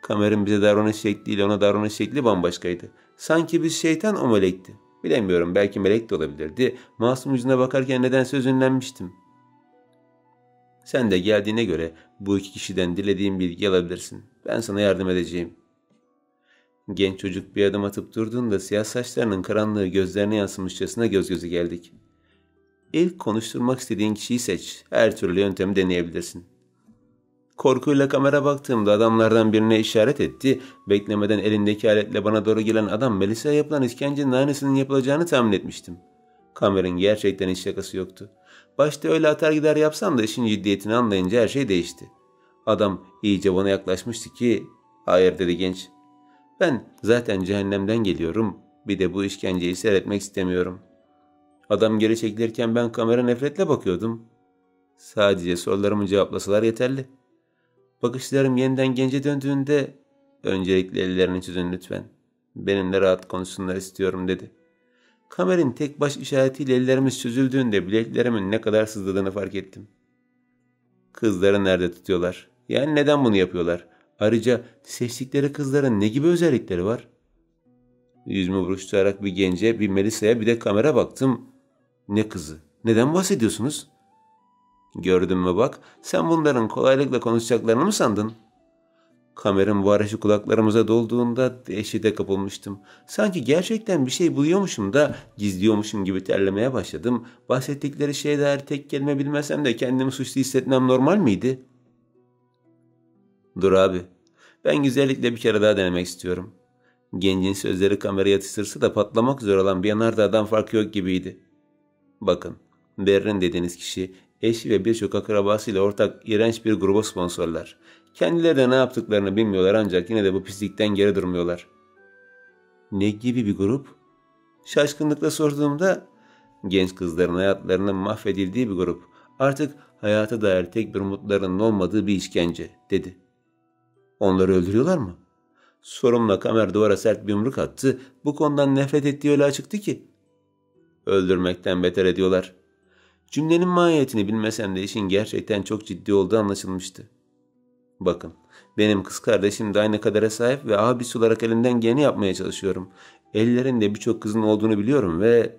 Kamer'in bize davranış şekliyle ona davranış şekli bambaşkaydı. Sanki biz şeytan o melekti. Bilemiyorum, belki melek de olabilirdi. Masum yüzüne bakarken nedense üzünlenmiştim. Sen de geldiğine göre bu iki kişiden dilediğin bilgi alabilirsin. Ben sana yardım edeceğim. Genç çocuk bir adım atıp durduğunda siyah saçlarının karanlığı gözlerine yansımışçasına göz göze geldik. İlk konuşturmak istediğin kişiyi seç. Her türlü yöntemi deneyebilirsin. Korkuyla kamera baktığımda adamlardan birine işaret etti. Beklemeden elindeki aletle bana doğru gelen adam Melisa'ya yapılan işkencenin aynısının yapılacağını tahmin etmiştim. Kamer'in gerçekten hiç şakası yoktu. Başta öyle atar gider yapsam da işin ciddiyetini anlayınca her şey değişti. Adam iyice bana yaklaşmıştı ki, hayır dedi genç. Ben zaten cehennemden geliyorum. Bir de bu işkenceyi seyretmek istemiyorum. Adam geri çekilirken ben kamera nefretle bakıyordum. Sadece sorularımı cevaplasalar yeterli. Bakışlarım yeniden gence döndüğünde öncelikle ellerini çözün lütfen. Benimle rahat konuşsunlar istiyorum dedi. Kamerin tek baş işaretiyle ellerimiz çözüldüğünde bileklerimin ne kadar sızladığını fark ettim. Kızları nerede tutuyorlar? Yani neden bunu yapıyorlar? Ayrıca seçtikleri kızların ne gibi özellikleri var? Yüzümü buruşturarak bir gence, bir Melisa'ya, bir de kamera baktım. Ne kızı? Neden bahsediyorsunuz? Gördün mü bak, sen bunların kolaylıkla konuşacaklarını mı sandın? Kamerin bağırışı kulaklarımıza dolduğunda dehşete kapılmıştım. Sanki gerçekten bir şey buluyormuşum da gizliyormuşum gibi terlemeye başladım. Bahsettikleri şeye dair tek kelime bilmesem de kendimi suçlu hissetmem normal miydi? Dur abi, ben güzellikle bir kere daha denemek istiyorum. Gencin sözleri kameraya yatıştırsa da patlamak üzere olan bir yanardağdan farkı yok gibiydi. Bakın, Berrin dediğiniz kişi eşi ve birçok akrabasıyla ortak iğrenç bir gruba sponsorlar. Kendileri de ne yaptıklarını bilmiyorlar ancak yine de bu pislikten geri durmuyorlar. Ne gibi bir grup? Şaşkınlıkla sorduğumda genç kızların hayatlarının mahvedildiği bir grup. Artık hayata dair tek bir umutlarının olmadığı bir işkence dedi. Onları öldürüyorlar mı? Sorumla kamer duvara sert bir yumruk attı. Bu konudan nefret ettiği öyle açıktı ki. Öldürmekten beter ediyorlar. Cümlenin mahiyetini bilmesem de işin gerçekten çok ciddi olduğu anlaşılmıştı. Bakın, benim kız kardeşim de aynı kadere sahip ve abisi olarak elinden geleni yapmaya çalışıyorum. Ellerinde birçok kızın olduğunu biliyorum ve...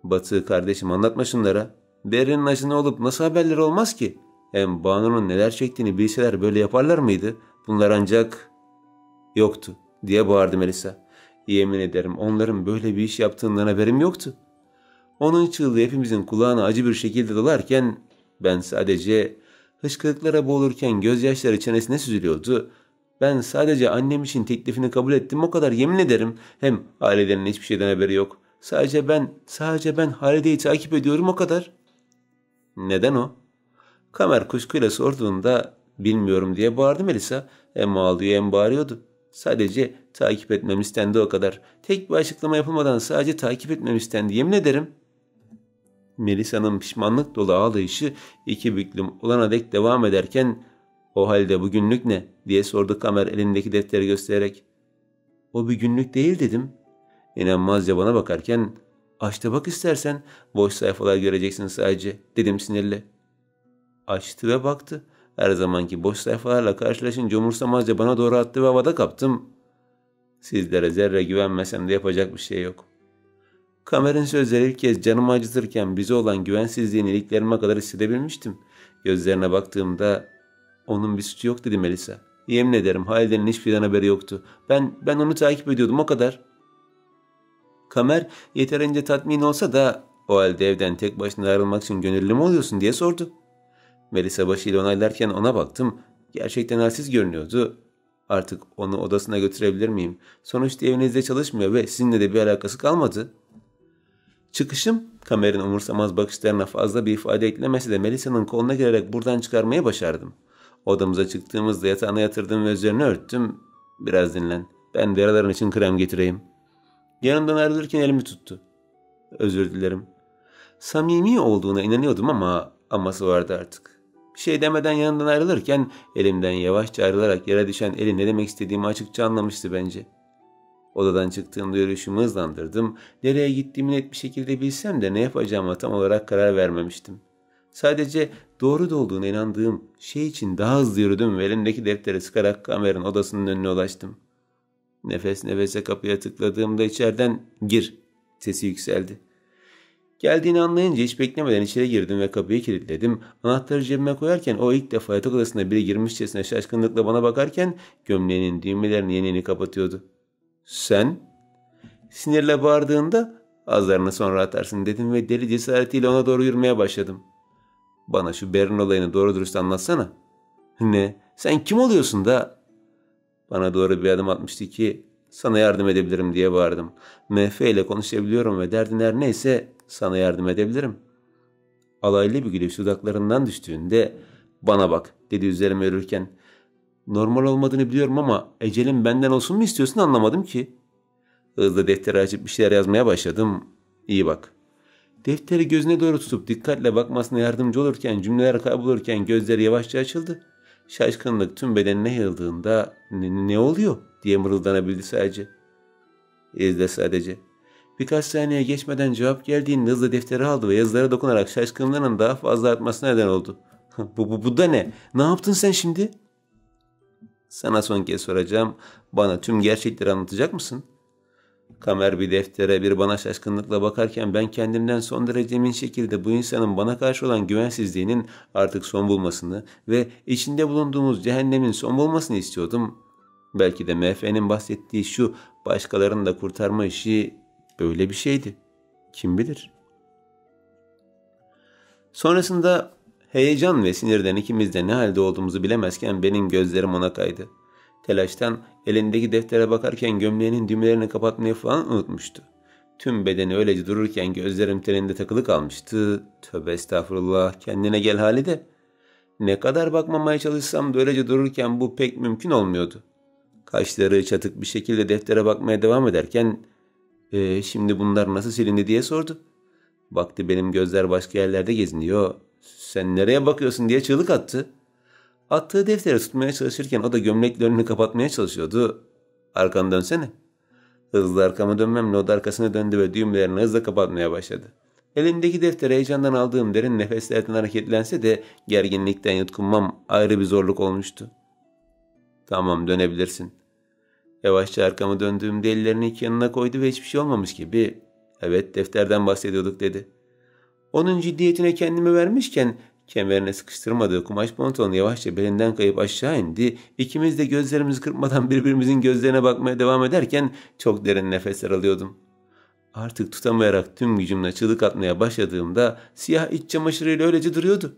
Batı kardeşim, anlatma şunlara. Berrin'in aşını olup nasıl haberleri olmaz ki? Hem Banu'nun neler çektiğini bilseler böyle yaparlar mıydı? Bunlar ancak... Yoktu diye bağırdı Melisa. Yemin ederim onların böyle bir iş yaptığından haberim yoktu. Onun çığlığı hepimizin kulağına acı bir şekilde dolarken ben sadece hıçkırıklara boğulurken gözyaşları çenesine süzülüyordu. Ben sadece annem için teklifini kabul ettim o kadar, yemin ederim. Hem Halide'nin hiçbir şeyden haberi yok. Sadece ben Halide'yi takip ediyorum o kadar. Neden o? Kamer kuşkuyla sorduğunda bilmiyorum diye bağırdı Melisa. Hem ağlıyor hem bağırıyordu. Sadece takip etmem istendi o kadar. Tek bir açıklama yapılmadan sadece takip etmem istendi, yemin ederim. Melisa'nın pişmanlık dolu ağlayışı iki büklüm olana dek devam ederken o halde bu günlük ne diye sordu Kamer elindeki defteri göstererek. O bir günlük değil dedim. İnanmazca bana bakarken aç da bak istersen, boş sayfalar göreceksin sadece dedim sinirle. Açtı ve baktı. Her zamanki boş sayfalarla karşılaşınca umursamazca bana doğru attı ve havada kaptım. Sizlere zerre güvenmesem de yapacak bir şey yok. Kamer'in sözleri ilk kez canımı acıtırken bize olan güvensizliğini iliklerime kadar hissedebilmiştim. Gözlerine baktığımda onun bir suçu yok dedi Melisa. Yemin ederim Halide'nin hiçbirden haberi yoktu. Ben onu takip ediyordum o kadar. Kamer yeterince tatmin olsa da o halde evden tek başına ayrılmak için gönüllü mü oluyorsun diye sordu. Melisa başıyla onaylarken ona baktım. Gerçekten halsiz görünüyordu. Artık onu odasına götürebilir miyim? Sonuçta evinizde çalışmıyor ve sizinle de bir alakası kalmadı. Çıkışım Kamer'in umursamaz bakışlarına fazla bir ifade eklemese de Melisa'nın koluna girerek buradan çıkarmayı başardım. Odamıza çıktığımızda yatağına yatırdım ve üzerine örttüm. Biraz dinlen. Ben de yaraların için krem getireyim. Yanımdan ayrılırken elimi tuttu. Özür dilerim. Samimi olduğuna inanıyordum ama aması vardı artık. Bir şey demeden yanından ayrılırken elimden yavaşça ayrılarak yere düşen eli ne demek istediğimi açıkça anlamıştı bence. Odadan çıktığımda yürüyüşümü hızlandırdım. Nereye gittiğimi net bir şekilde bilsem de ne yapacağıma tam olarak karar vermemiştim. Sadece doğru olduğuna inandığım şey için daha hızlı yürüdüm ve elimdeki defteri sıkarak Kamer'in odasının önüne ulaştım. Nefes nefese kapıya tıkladığımda içeriden "Gir" sesi yükseldi. Geldiğini anlayınca hiç beklemeden içeri girdim ve kapıyı kilitledim. Anahtarı cebime koyarken o ilk defa yatak odasına biri girmişçesine şaşkınlıkla bana bakarken gömleğinin düğmelerini yeni kapatıyordu. Sen? Sinirle bağırdığında azlarını sonra atarsın dedim ve deli cesaretiyle ona doğru yürümeye başladım. Bana şu Berin olayını doğru dürüst anlatsana. Ne? Sen kim oluyorsun da? Bana doğru bir adım atmıştı ki sana yardım edebilirim diye bağırdım. MF ile konuşabiliyorum ve derdin her neyse sana yardım edebilirim. Alaylı bir gülüş dudaklarından düştüğünde bana bak dedi üzerime yürürken. Normal olmadığını biliyorum ama ecelin benden olsun mu istiyorsun anlamadım ki. Hızlı defteri açıp bir şeyler yazmaya başladım. İyi bak. Defteri gözüne doğru tutup dikkatle bakmasına yardımcı olurken cümleler kaybolurken gözleri yavaşça açıldı. Şaşkınlık tüm bedenine yayıldığında ne oluyor diye mırıldanabildi sadece. İzle sadece. Birkaç saniye geçmeden cevap geldiğinde hızlı defteri aldı ve yazılara dokunarak şaşkınlığının daha fazla artmasına neden oldu. Bu da ne? Ne yaptın sen şimdi? Sana son kez soracağım. Bana tüm gerçekleri anlatacak mısın? Kamer bir deftere bir bana şaşkınlıkla bakarken ben kendimden son derece emin şekilde bu insanın bana karşı olan güvensizliğinin artık son bulmasını ve içinde bulunduğumuz cehennemin son bulmasını istiyordum. Belki de MF'nin bahsettiği şu başkalarını da kurtarma işi böyle bir şeydi. Kim bilir? Sonrasında heyecan ve sinirden ikimiz de ne halde olduğumuzu bilemezken benim gözlerim ona kaydı. Telaştan elindeki deftere bakarken gömleğinin düğmelerini kapatmayı falan unutmuştu. Tüm bedeni öylece dururken gözlerim teninde takılı kalmıştı. Tövbe estağfurullah, kendine gel Halide. Ne kadar bakmamaya çalışsam da öylece dururken bu pek mümkün olmuyordu. Kaşları çatık bir şekilde deftere bakmaya devam ederken şimdi bunlar nasıl silindi diye sordu. Baktı benim gözler başka yerlerde geziniyor. Sen nereye bakıyorsun diye çığlık attı. Attığı defteri tutmaya çalışırken o da gömlekle önünü kapatmaya çalışıyordu. Arkanı dönsene. Hızlı arkama dönmemle o da arkasını döndü ve düğmelerini hızla kapatmaya başladı. Elindeki defteri heyecandan aldığım derin nefeslerden hareketlense de gerginlikten yutkunmam ayrı bir zorluk olmuştu. Tamam, dönebilirsin. Yavaşça arkamı döndüğümde ellerini iki yanına koydu ve hiçbir şey olmamış gibi evet defterden bahsediyorduk dedi. Onun ciddiyetine kendimi vermişken kemerine sıkıştırmadığı kumaş pantolon yavaşça belinden kayıp aşağı indi. İkimiz de gözlerimizi kırpmadan birbirimizin gözlerine bakmaya devam ederken çok derin nefesler alıyordum. Artık tutamayarak tüm gücümle çığlık atmaya başladığımda siyah iç çamaşırıyla öylece duruyordu.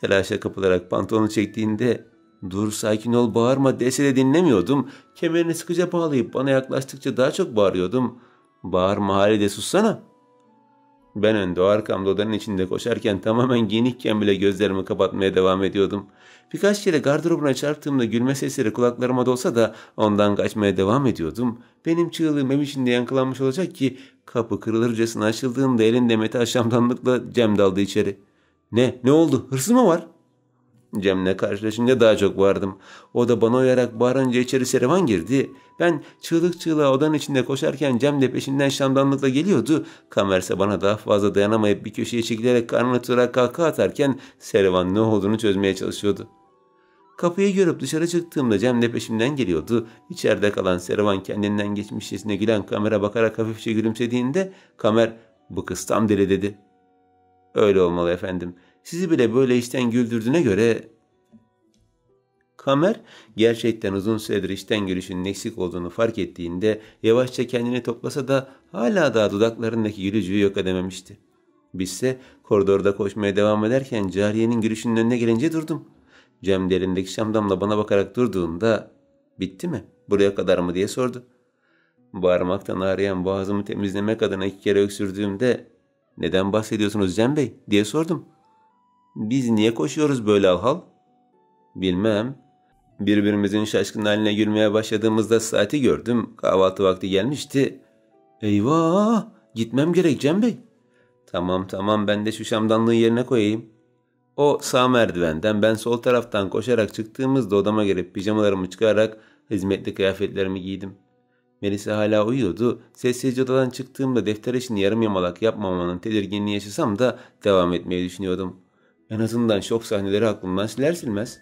Telaşa kapılarak pantolonu çektiğinde "Dur, sakin ol, bağırma" dese de dinlemiyordum. Kemerini sıkıca bağlayıp bana yaklaştıkça daha çok bağırıyordum. "Bağırma Halide, sussana." Ben önde, o arkamda odanın içinde koşarken tamamen giyinikken bile gözlerimi kapatmaya devam ediyordum. Birkaç kere gardırobuna çarptığımda gülme sesleri kulaklarıma dolsa da ondan kaçmaya devam ediyordum. Benim çığlığım ev içinde yankılanmış olacak ki kapı kırılırcasına açıldığında elinde metal şamdanlıkla Cem daldı içeri. Ne oldu? Hırsız mı var?" Cem'le karşılaşınca daha çok bağırdım. O da bana uyarak bağırınca içeri Servan girdi. Ben çığlık çığlığa odanın içinde koşarken Cem de peşinden şamdanlıkla geliyordu. Kamerse bana daha fazla dayanamayıp bir köşeye çekilerek karnını tutarak kahkaha atarken Servan ne olduğunu çözmeye çalışıyordu. Kapıyı görüp dışarı çıktığımda Cem de peşimden geliyordu. İçeride kalan Servan kendinden geçmişçesine gülen Kamer'e bakarak hafifçe gülümsediğinde Kamer "Bu kız tam deli" dedi. "Öyle olmalı efendim. Sizi bile böyle işten güldürdüğüne göre..." Kamer gerçekten uzun süredir işten gülüşünün eksik olduğunu fark ettiğinde yavaşça kendini toplasa da hala daha dudaklarındaki gülücüğü yok edememişti. Bizse koridorda koşmaya devam ederken cariyenin gülüşünün önüne gelince durdum. Cem elindeki şamdanla bana bakarak durduğunda "Bitti mi? Buraya kadar mı?" diye sordu. Bağırmaktan ağrıyan boğazımı temizlemek adına 2 kere öksürdüğümde "Neden bahsediyorsunuz Cem Bey?" diye sordum. "Biz niye koşuyoruz böyle al?" "Bilmem." Birbirimizin şaşkın haline gülmeye başladığımızda saati gördüm. Kahvaltı vakti gelmişti. "Eyvah! Gitmem gerek Cem Bey." Tamam, ben de şu şamdanlığı yerine koyayım." O sağ merdivenden, ben sol taraftan koşarak çıktığımızda odama gelip pijamalarımı çıkararak hizmetli kıyafetlerimi giydim. Melisa hala uyuyordu. Sessizce odadan çıktığımda defter işini yarım yamalak yapmamanın tedirginliği yaşasam da devam etmeyi düşünüyordum. En azından şok sahneleri aklımdan siler silmez.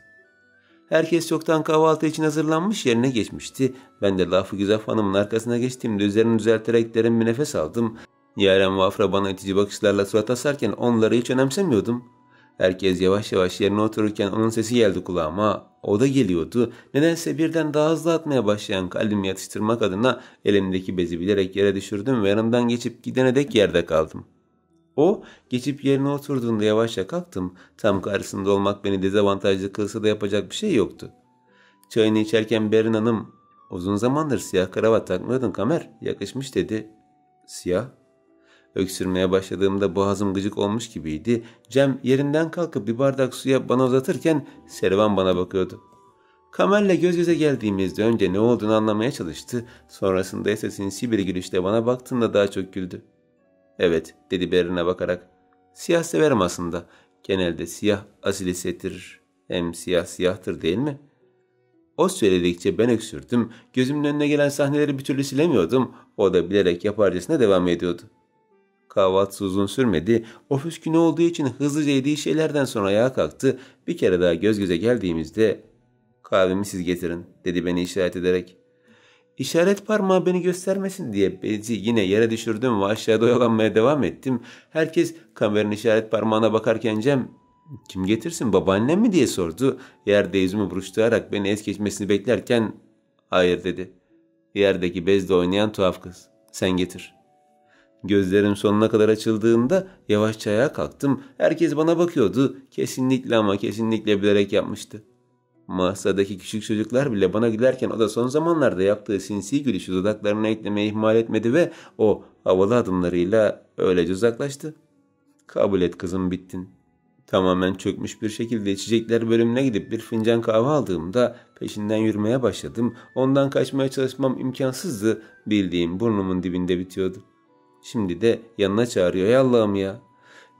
Herkes çoktan kahvaltı için hazırlanmış yerine geçmişti. Ben de lafı güzel hanımın arkasına geçtiğimde üzerini düzelterek derin bir nefes aldım. Yaren ve Afra bana itici bakışlarla surat asarken onları hiç önemsemiyordum. Herkes yavaş yavaş yerine otururken onun sesi geldi kulağıma. O da geliyordu. Nedense birden daha hızlı atmaya başlayan kalbimi yatıştırmak adına elimdeki bezi bilerek yere düşürdüm ve yanından geçip gidene dek yerde kaldım. O geçip yerine oturduğunda yavaşça kalktım. Tam karşısında olmak beni dezavantajlı kılsa da yapacak bir şey yoktu. Çayını içerken Berin Hanım "Uzun zamandır siyah kravat takmıyordun Kamer, yakışmış" dedi. "Siyah?" Öksürmeye başladığımda boğazım gıcık olmuş gibiydi. Cem yerinden kalkıp bir bardak suya bana uzatırken Servan bana bakıyordu. Kamer'le göz göze geldiğimizde önce ne olduğunu anlamaya çalıştı. Sonrasında ise sinsi bir gülüşle bana baktığında daha çok güldü. "Evet," dedi Berin'e bakarak. "Siyah severim aslında. Genelde siyah asil hissettirir. Hem siyah siyahtır değil mi?" O söyledikçe ben öksürdüm. Gözümün önüne gelen sahneleri bir türlü silemiyordum. O da bilerek yaparcasına devam ediyordu. Kahvaltısı uzun sürmedi. Ofis günü olduğu için hızlıca yediği şeylerden sonra ayağa kalktı. Bir kere daha göz göze geldiğimizde "Kahvemi siz getirin," dedi beni işaret ederek. İşaret parmağı beni göstermesin diye bezi yine yere düşürdüm ve aşağıda oyalanmaya devam ettim. Herkes kameranın işaret parmağına bakarken Cem "Kim getirsin, babaannem mi?" diye sordu. Yerde yüzümü buruşturarak beni es geçmesini beklerken "Hayır," dedi. "Yerdeki bezle oynayan tuhaf kız. Sen getir." Gözlerim sonuna kadar açıldığında yavaşça ayağa kalktım. Herkes bana bakıyordu. Kesinlikle ama kesinlikle bilerek yapmıştı. Masadaki küçük çocuklar bile bana gülerken o da son zamanlarda yaptığı sinsi gülüşü dudaklarına eklemeyi ihmal etmedi ve o havalı adımlarıyla öylece uzaklaştı. "Kabul et kızım, bittin." Tamamen çökmüş bir şekilde içecekler bölümüne gidip bir fincan kahve aldığımda peşinden yürümeye başladım. Ondan kaçmaya çalışmam imkansızdı. Bildiğim burnumun dibinde bitiyordu. Şimdi de yanına çağırıyor. "Ey Allah'ım ya."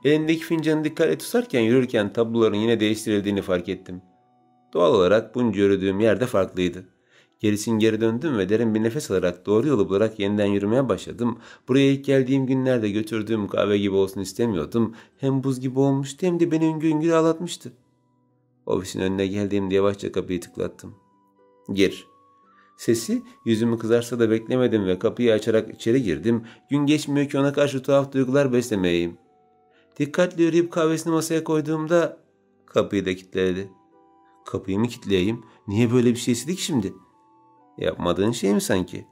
Elindeki fincanı dikkatle tutarken yürürken tabloların yine değiştirildiğini fark ettim. Doğal olarak bunca yürüdüğüm yerde farklıydı. Gerisin geri döndüm ve derin bir nefes alarak doğru yolu bularak yeniden yürümeye başladım. Buraya ilk geldiğim günlerde götürdüğüm kahve gibi olsun istemiyordum. Hem buz gibi olmuştu hem de beni üngür üngür ağlatmıştı. Ofisin önüne geldiğimde yavaşça kapıyı tıklattım. "Gir." Sesi yüzümü kızarsa da beklemedim ve kapıyı açarak içeri girdim. Gün geçmiyor ki ona karşı tuhaf duygular beslemeyeyim. Dikkatli yürüyüp kahvesini masaya koyduğumda kapıyı da kilitledi. Kapıyı mı kilitleyeyim? Niye böyle bir şey istedik şimdi? Yapmadığın şey mi sanki?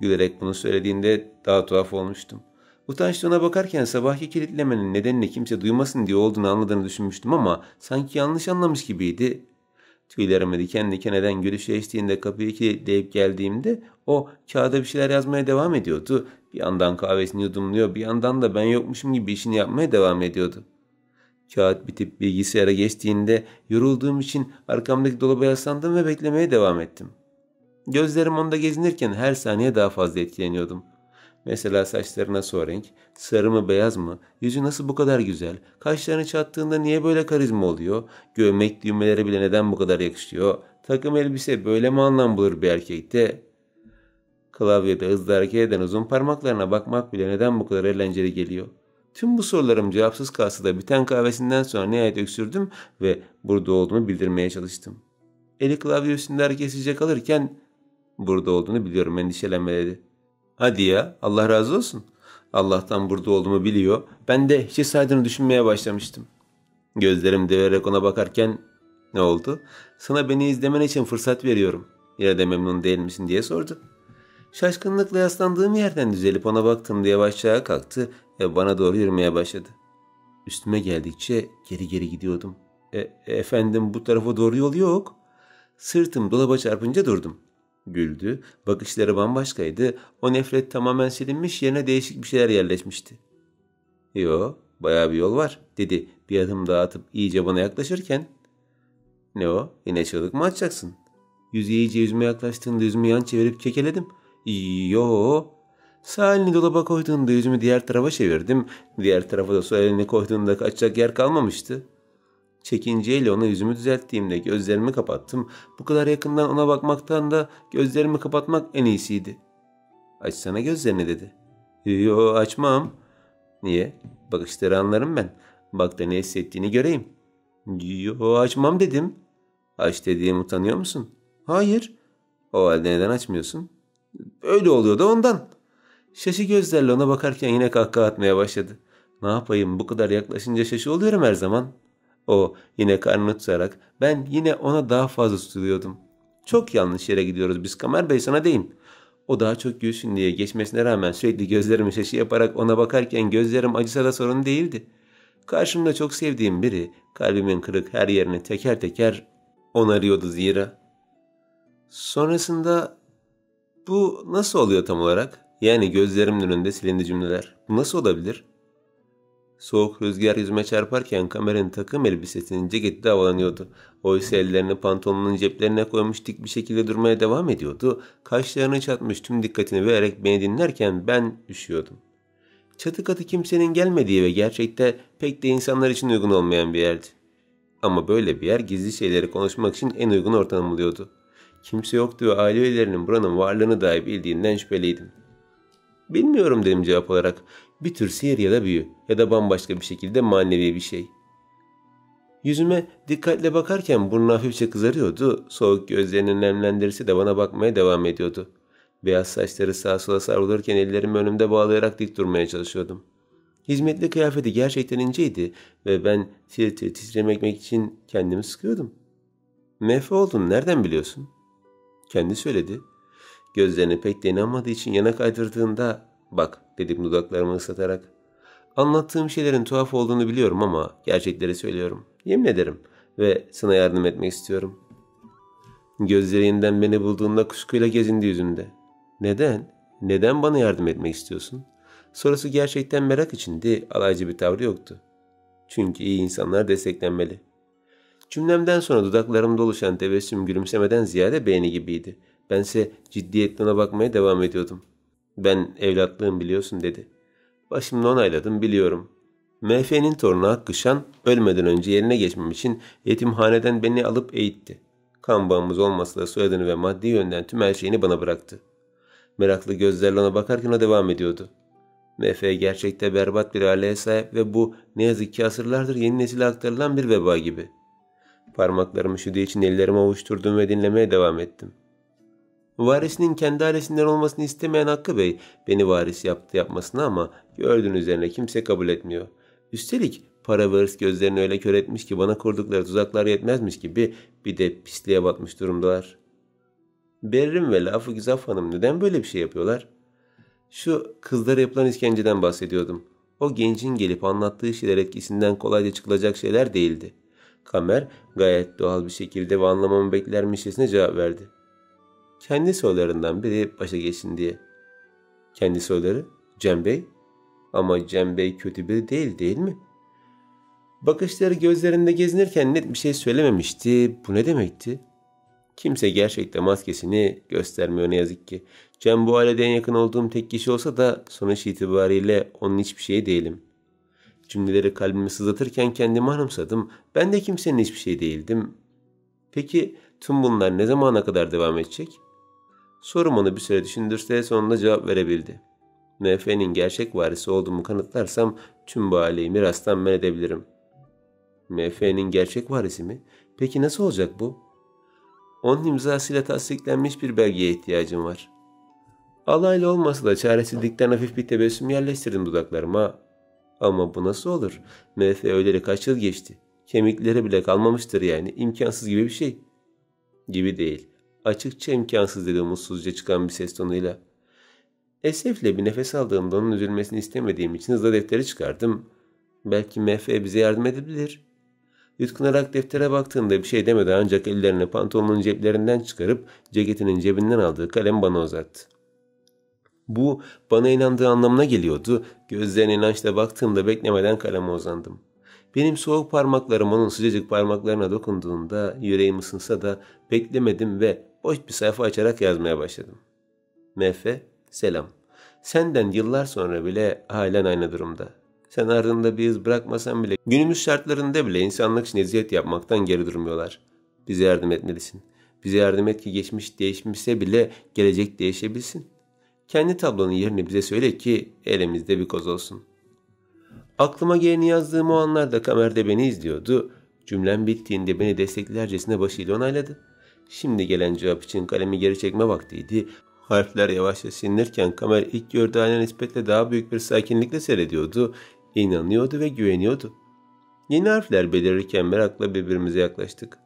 Gülerek bunu söylediğinde daha tuhaf olmuştum. Utançlı ona bakarken sabahki kilitlemenin nedenini kimse duymasın diye olduğunu anladığını düşünmüştüm ama sanki yanlış anlamış gibiydi. Tüylerimi diken diken eden gülüşü eşliğinde kapıyı kilitleyip geldiğimde o kağıda bir şeyler yazmaya devam ediyordu. Bir yandan kahvesini yudumluyor, bir yandan da ben yokmuşum gibi işini yapmaya devam ediyordu. Kağıt bitip bilgisayara geçtiğinde yorulduğum için arkamdaki dolaba yaslandım ve beklemeye devam ettim. Gözlerim onda gezinirken her saniye daha fazla etkileniyordum. Mesela saçları nasıl o renk, sarı mı beyaz mı, yüzü nasıl bu kadar güzel, kaşlarını çattığında niye böyle karizma oluyor, gömlek düğmeleri bile neden bu kadar yakışıyor, takım elbise böyle mi anlam bulur bir erkekte? Klavyede hızlı hareket eden uzun parmaklarına bakmak bile neden bu kadar eğlenceli geliyor? Tüm bu sorularım cevapsız kalsa da biten kahvesinden sonra nihayet öksürdüm ve burada olduğumu bildirmeye çalıştım. Eli klavye üstünde hareketsizce kalırken burada olduğunu biliyorum endişelenme dedi. Hadi ya, Allah razı olsun. Allah'tan burada olduğumu biliyor. Ben de hiçe saydığını düşünmeye başlamıştım. Gözlerim deverek ona bakarken ne oldu? Sana beni izlemen için fırsat veriyorum. Yine de memnun değil misin diye sordu. Şaşkınlıkla yaslandığım yerden düzelip ona baktığımda yavaşça ayağa kalktı ve bana doğru yürümeye başladı. Üstüme geldikçe geri geri gidiyordum. Efendim bu tarafa doğru yol yok. Sırtım dolaba çarpınca durdum. Güldü. Bakışları bambaşkaydı. O nefret tamamen silinmiş, yerine değişik bir şeyler yerleşmişti. Yo, bayağı bir yol var dedi bir adım daha atıp iyice bana yaklaşırken. Ne o? Yine çığlık mı atacaksın? Yüzü iyice yüzüme yaklaştığında yüzümü yan çevirip kekeledim. Yo. Sağ elini dolaba koyduğunda yüzümü diğer tarafa çevirdim. Diğer tarafa da sol elini koyduğunda kaçacak yer kalmamıştı. Çekinceyle ona yüzümü düzelttiğimde gözlerimi kapattım. Bu kadar yakından ona bakmaktan da gözlerimi kapatmak en iyisiydi. Açsana gözlerini dedi. Yo açmam. Niye? Bakışları anlarım ben. Bak da ne hissettiğini göreyim. Yo açmam dedim. Aç dediğim utanıyor musun? Hayır. O halde neden açmıyorsun? Öyle oluyor da ondan. Şaşı gözlerle ona bakarken yine kahkaha atmaya başladı. Ne yapayım bu kadar yaklaşınca şaşı oluyorum her zaman. O yine karnını tutarak ben yine ona daha fazla tutuluyordum. Çok yanlış yere gidiyoruz biz Kamer Bey sana deyim. O daha çok gülsün diye geçmesine rağmen sürekli gözlerimi şaşı yaparak ona bakarken gözlerim acısa da sorun değildi. Karşımda çok sevdiğim biri kalbimin kırık her yerini teker teker onarıyordu zira. Sonrasında bu nasıl oluyor tam olarak? Yani gözlerimin önünde silindi cümleler. Bu nasıl olabilir? Soğuk rüzgar yüzüme çarparken Kamer'in takım elbisesinin ceketi de havalanıyordu. Oysa ellerini pantolonunun ceplerine koymuş dik bir şekilde durmaya devam ediyordu. Kaşlarını çatmış tüm dikkatini vererek beni dinlerken ben üşüyordum. Çatı katı kimsenin gelmediği ve gerçekte pek de insanlar için uygun olmayan bir yerdi. Ama böyle bir yer gizli şeyleri konuşmak için en uygun ortam oluyordu. Kimse yoktu ve aile üyelerinin buranın varlığını dahi bildiğinden şüpheliydim. Bilmiyorum dedim cevap olarak. Bir tür sihir ya da büyü ya da bambaşka bir şekilde manevi bir şey. Yüzüme dikkatle bakarken burnu hafifçe kızarıyordu. Soğuk gözlerinin nemlendirisi de bana bakmaya devam ediyordu. Beyaz saçları sağa sola savrulurken ellerimi önümde bağlayarak dik durmaya çalışıyordum. Hizmetli kıyafeti gerçekten inceydi ve ben tir tir titremek için kendimi sıkıyordum. Mehve oldun nereden biliyorsun? Kendi söyledi. Gözlerini pek de inanmadığı için yana kaydırdığında bak dedim dudaklarımı ıslatarak. Anlattığım şeylerin tuhaf olduğunu biliyorum ama gerçekleri söylüyorum. Yemin ederim ve sana yardım etmek istiyorum. Gözlerinden beni bulduğunda kuşkuyla gezindi yüzünde. Neden? Neden bana yardım etmek istiyorsun? Sorusu gerçekten merak içindi, alaycı bir tavrı yoktu. Çünkü iyi insanlar desteklenmeli. Cümlemden sonra dudaklarımda oluşan tebessüm gülümsemeden ziyade beğeni gibiydi. Bense ciddiyetle ona bakmaya devam ediyordum. Ben evlatlığım biliyorsun dedi. Başımla onayladım biliyorum. MF'nin torunu Hakkışan ölmeden önce yerine geçmem için yetimhaneden beni alıp eğitti. Kan bağımız olmasa da soyadını ve maddi yönden tüm her şeyini bana bıraktı. Meraklı gözlerle ona bakarken o devam ediyordu. MF gerçekte berbat bir aileye sahip ve bu ne yazık ki asırlardır yeni nesile aktarılan bir veba gibi. Parmaklarımı üşüdüğü için ellerimi ovuşturdum ve dinlemeye devam ettim. Varisinin kendi ailesinden olmasını istemeyen Hakkı Bey beni varis yaptı yapmasına ama gördüğün üzerine kimse kabul etmiyor. Üstelik para ve hırs gözlerini öyle kör etmiş ki bana kurdukları tuzaklar yetmezmiş gibi bir de pisliğe batmış durumdalar. Berrin ve Lafı Güzaf Hanım neden böyle bir şey yapıyorlar? Şu kızlara yapılan işkenceden bahsediyordum. O gencin gelip anlattığı şeyler etkisinden kolayca çıkılacak şeyler değildi. Kamer gayet doğal bir şekilde ve anlamamı beklermişçesine cevap verdi. Kendi soylarından biri başa geçsin diye. Kendi soyları? Cem Bey? Ama Cem Bey kötü biri değil mi? Bakışları gözlerinde gezinirken net bir şey söylememişti. Bu ne demekti? Kimse gerçekten maskesini göstermiyor ne yazık ki. Cem bu ailede en yakın olduğum tek kişi olsa da sonuç itibariyle onun hiçbir şeyi değilim. Cümleleri kalbimi sızlatırken kendimi anımsadım. Ben de kimsenin hiçbir şey değildim. Peki tüm bunlar ne zamana kadar devam edecek? Sorum onu bir süre düşündürse sonunda cevap verebildi. MF'nin gerçek varisi olduğumu kanıtlarsam tüm bu aileyi mirastan men edebilirim. MF'nin gerçek varisi mi? Peki nasıl olacak bu? Onun imzasıyla tasdiklenmiş bir belgeye ihtiyacım var. Alaylı olmasa da çaresizlikten hafif bir tebessüm yerleştirdim dudaklarıma. Ama bu nasıl olur? MF öleli kaç yıl geçti? Kemikleri bile kalmamıştır yani. İmkansız gibi bir şey. Gibi değil. Açıkça imkansız dedi umutsuzca çıkan bir ses tonuyla. Esefle bir nefes aldığımda onun üzülmesini istemediğim için hızla defteri çıkardım. Belki MF bize yardım edebilir. Yutkunarak deftere baktığımda bir şey demedi ancak ellerini pantolonun ceplerinden çıkarıp ceketinin cebinden aldığı kalem bana uzattı. Bu bana inandığı anlamına geliyordu. Gözlerine inançla baktığımda beklemeden kaleme uzandım. Benim soğuk parmaklarım onun sıcacık parmaklarına dokunduğunda yüreğim ısınsa da beklemedim ve boş bir sayfa açarak yazmaya başladım. Mefe, selam. Senden yıllar sonra bile halen aynı durumda. Sen ardında bir iz bırakmasan bile günümüz şartlarında bile insanlık için eziyet yapmaktan geri durmuyorlar. Bize yardım etmelisin. Bize yardım et ki geçmiş değişmişse bile gelecek değişebilsin. Kendi tablonun yerini bize söyle ki elimizde bir koz olsun. Aklıma geleni yazdığım o anlarda kamerde beni izliyordu. Cümlem bittiğinde beni desteklercesine başıyla onayladı. Şimdi gelen cevap için kalemi geri çekme vaktiydi. Harfler yavaşça silinirken kamer ilk gördüğü haline nispetle daha büyük bir sakinlikle seyrediyordu. İnanıyordu ve güveniyordu. Yeni harfler belirirken merakla birbirimize yaklaştık.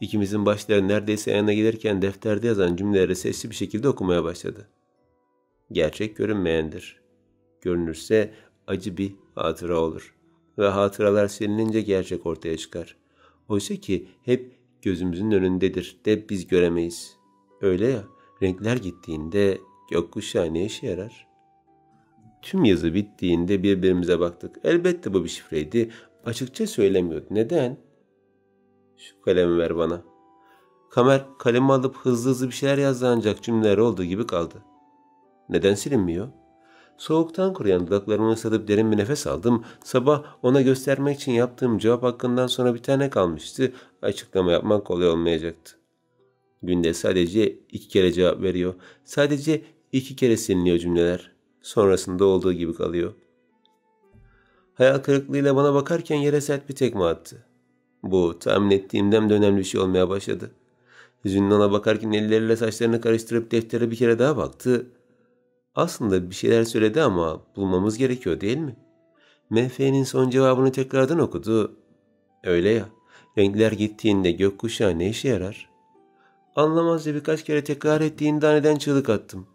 İkimizin başları neredeyse yana gelirken defterde yazan cümleleri sesli bir şekilde okumaya başladı. Gerçek görünmeyendir. Görünürse acı bir hatıra olur. Ve hatıralar silinince gerçek ortaya çıkar. Oysa ki hep gözümüzün önündedir de biz göremeyiz. Öyle ya, renkler gittiğinde gökkuşağı ne işe yarar? Tüm yazı bittiğinde birbirimize baktık. Elbette bu bir şifreydi. Açıkça söylemiyordu. Neden? Şu kalemi ver bana. Kamer kalemi alıp hızlı bir şeyler yazdı ancak cümleler olduğu gibi kaldı. Neden silinmiyor? Soğuktan kuruyan dudaklarımı ıslatıp derin bir nefes aldım. Sabah ona göstermek için yaptığım cevap hakkından sonra bir tane kalmıştı. Açıklama yapmak kolay olmayacaktı. Günde sadece 2 kere cevap veriyor. Sadece 2 kere siliniyor cümleler. Sonrasında olduğu gibi kalıyor. Hayal kırıklığıyla bana bakarken yere sert bir tekme attı. Bu tahmin ettiğimden de önemli bir şey olmaya başladı. Yüzünün ona bakarken elleriyle saçlarını karıştırıp deftere bir kere daha baktı. Aslında bir şeyler söyledi ama bulmamız gerekiyor değil mi? MF'nin son cevabını tekrardan okudu. Öyle ya, renkler gittiğinde gökkuşağı ne işe yarar? Anlamazca birkaç kere tekrar ettiğinde aniden çığlık attım.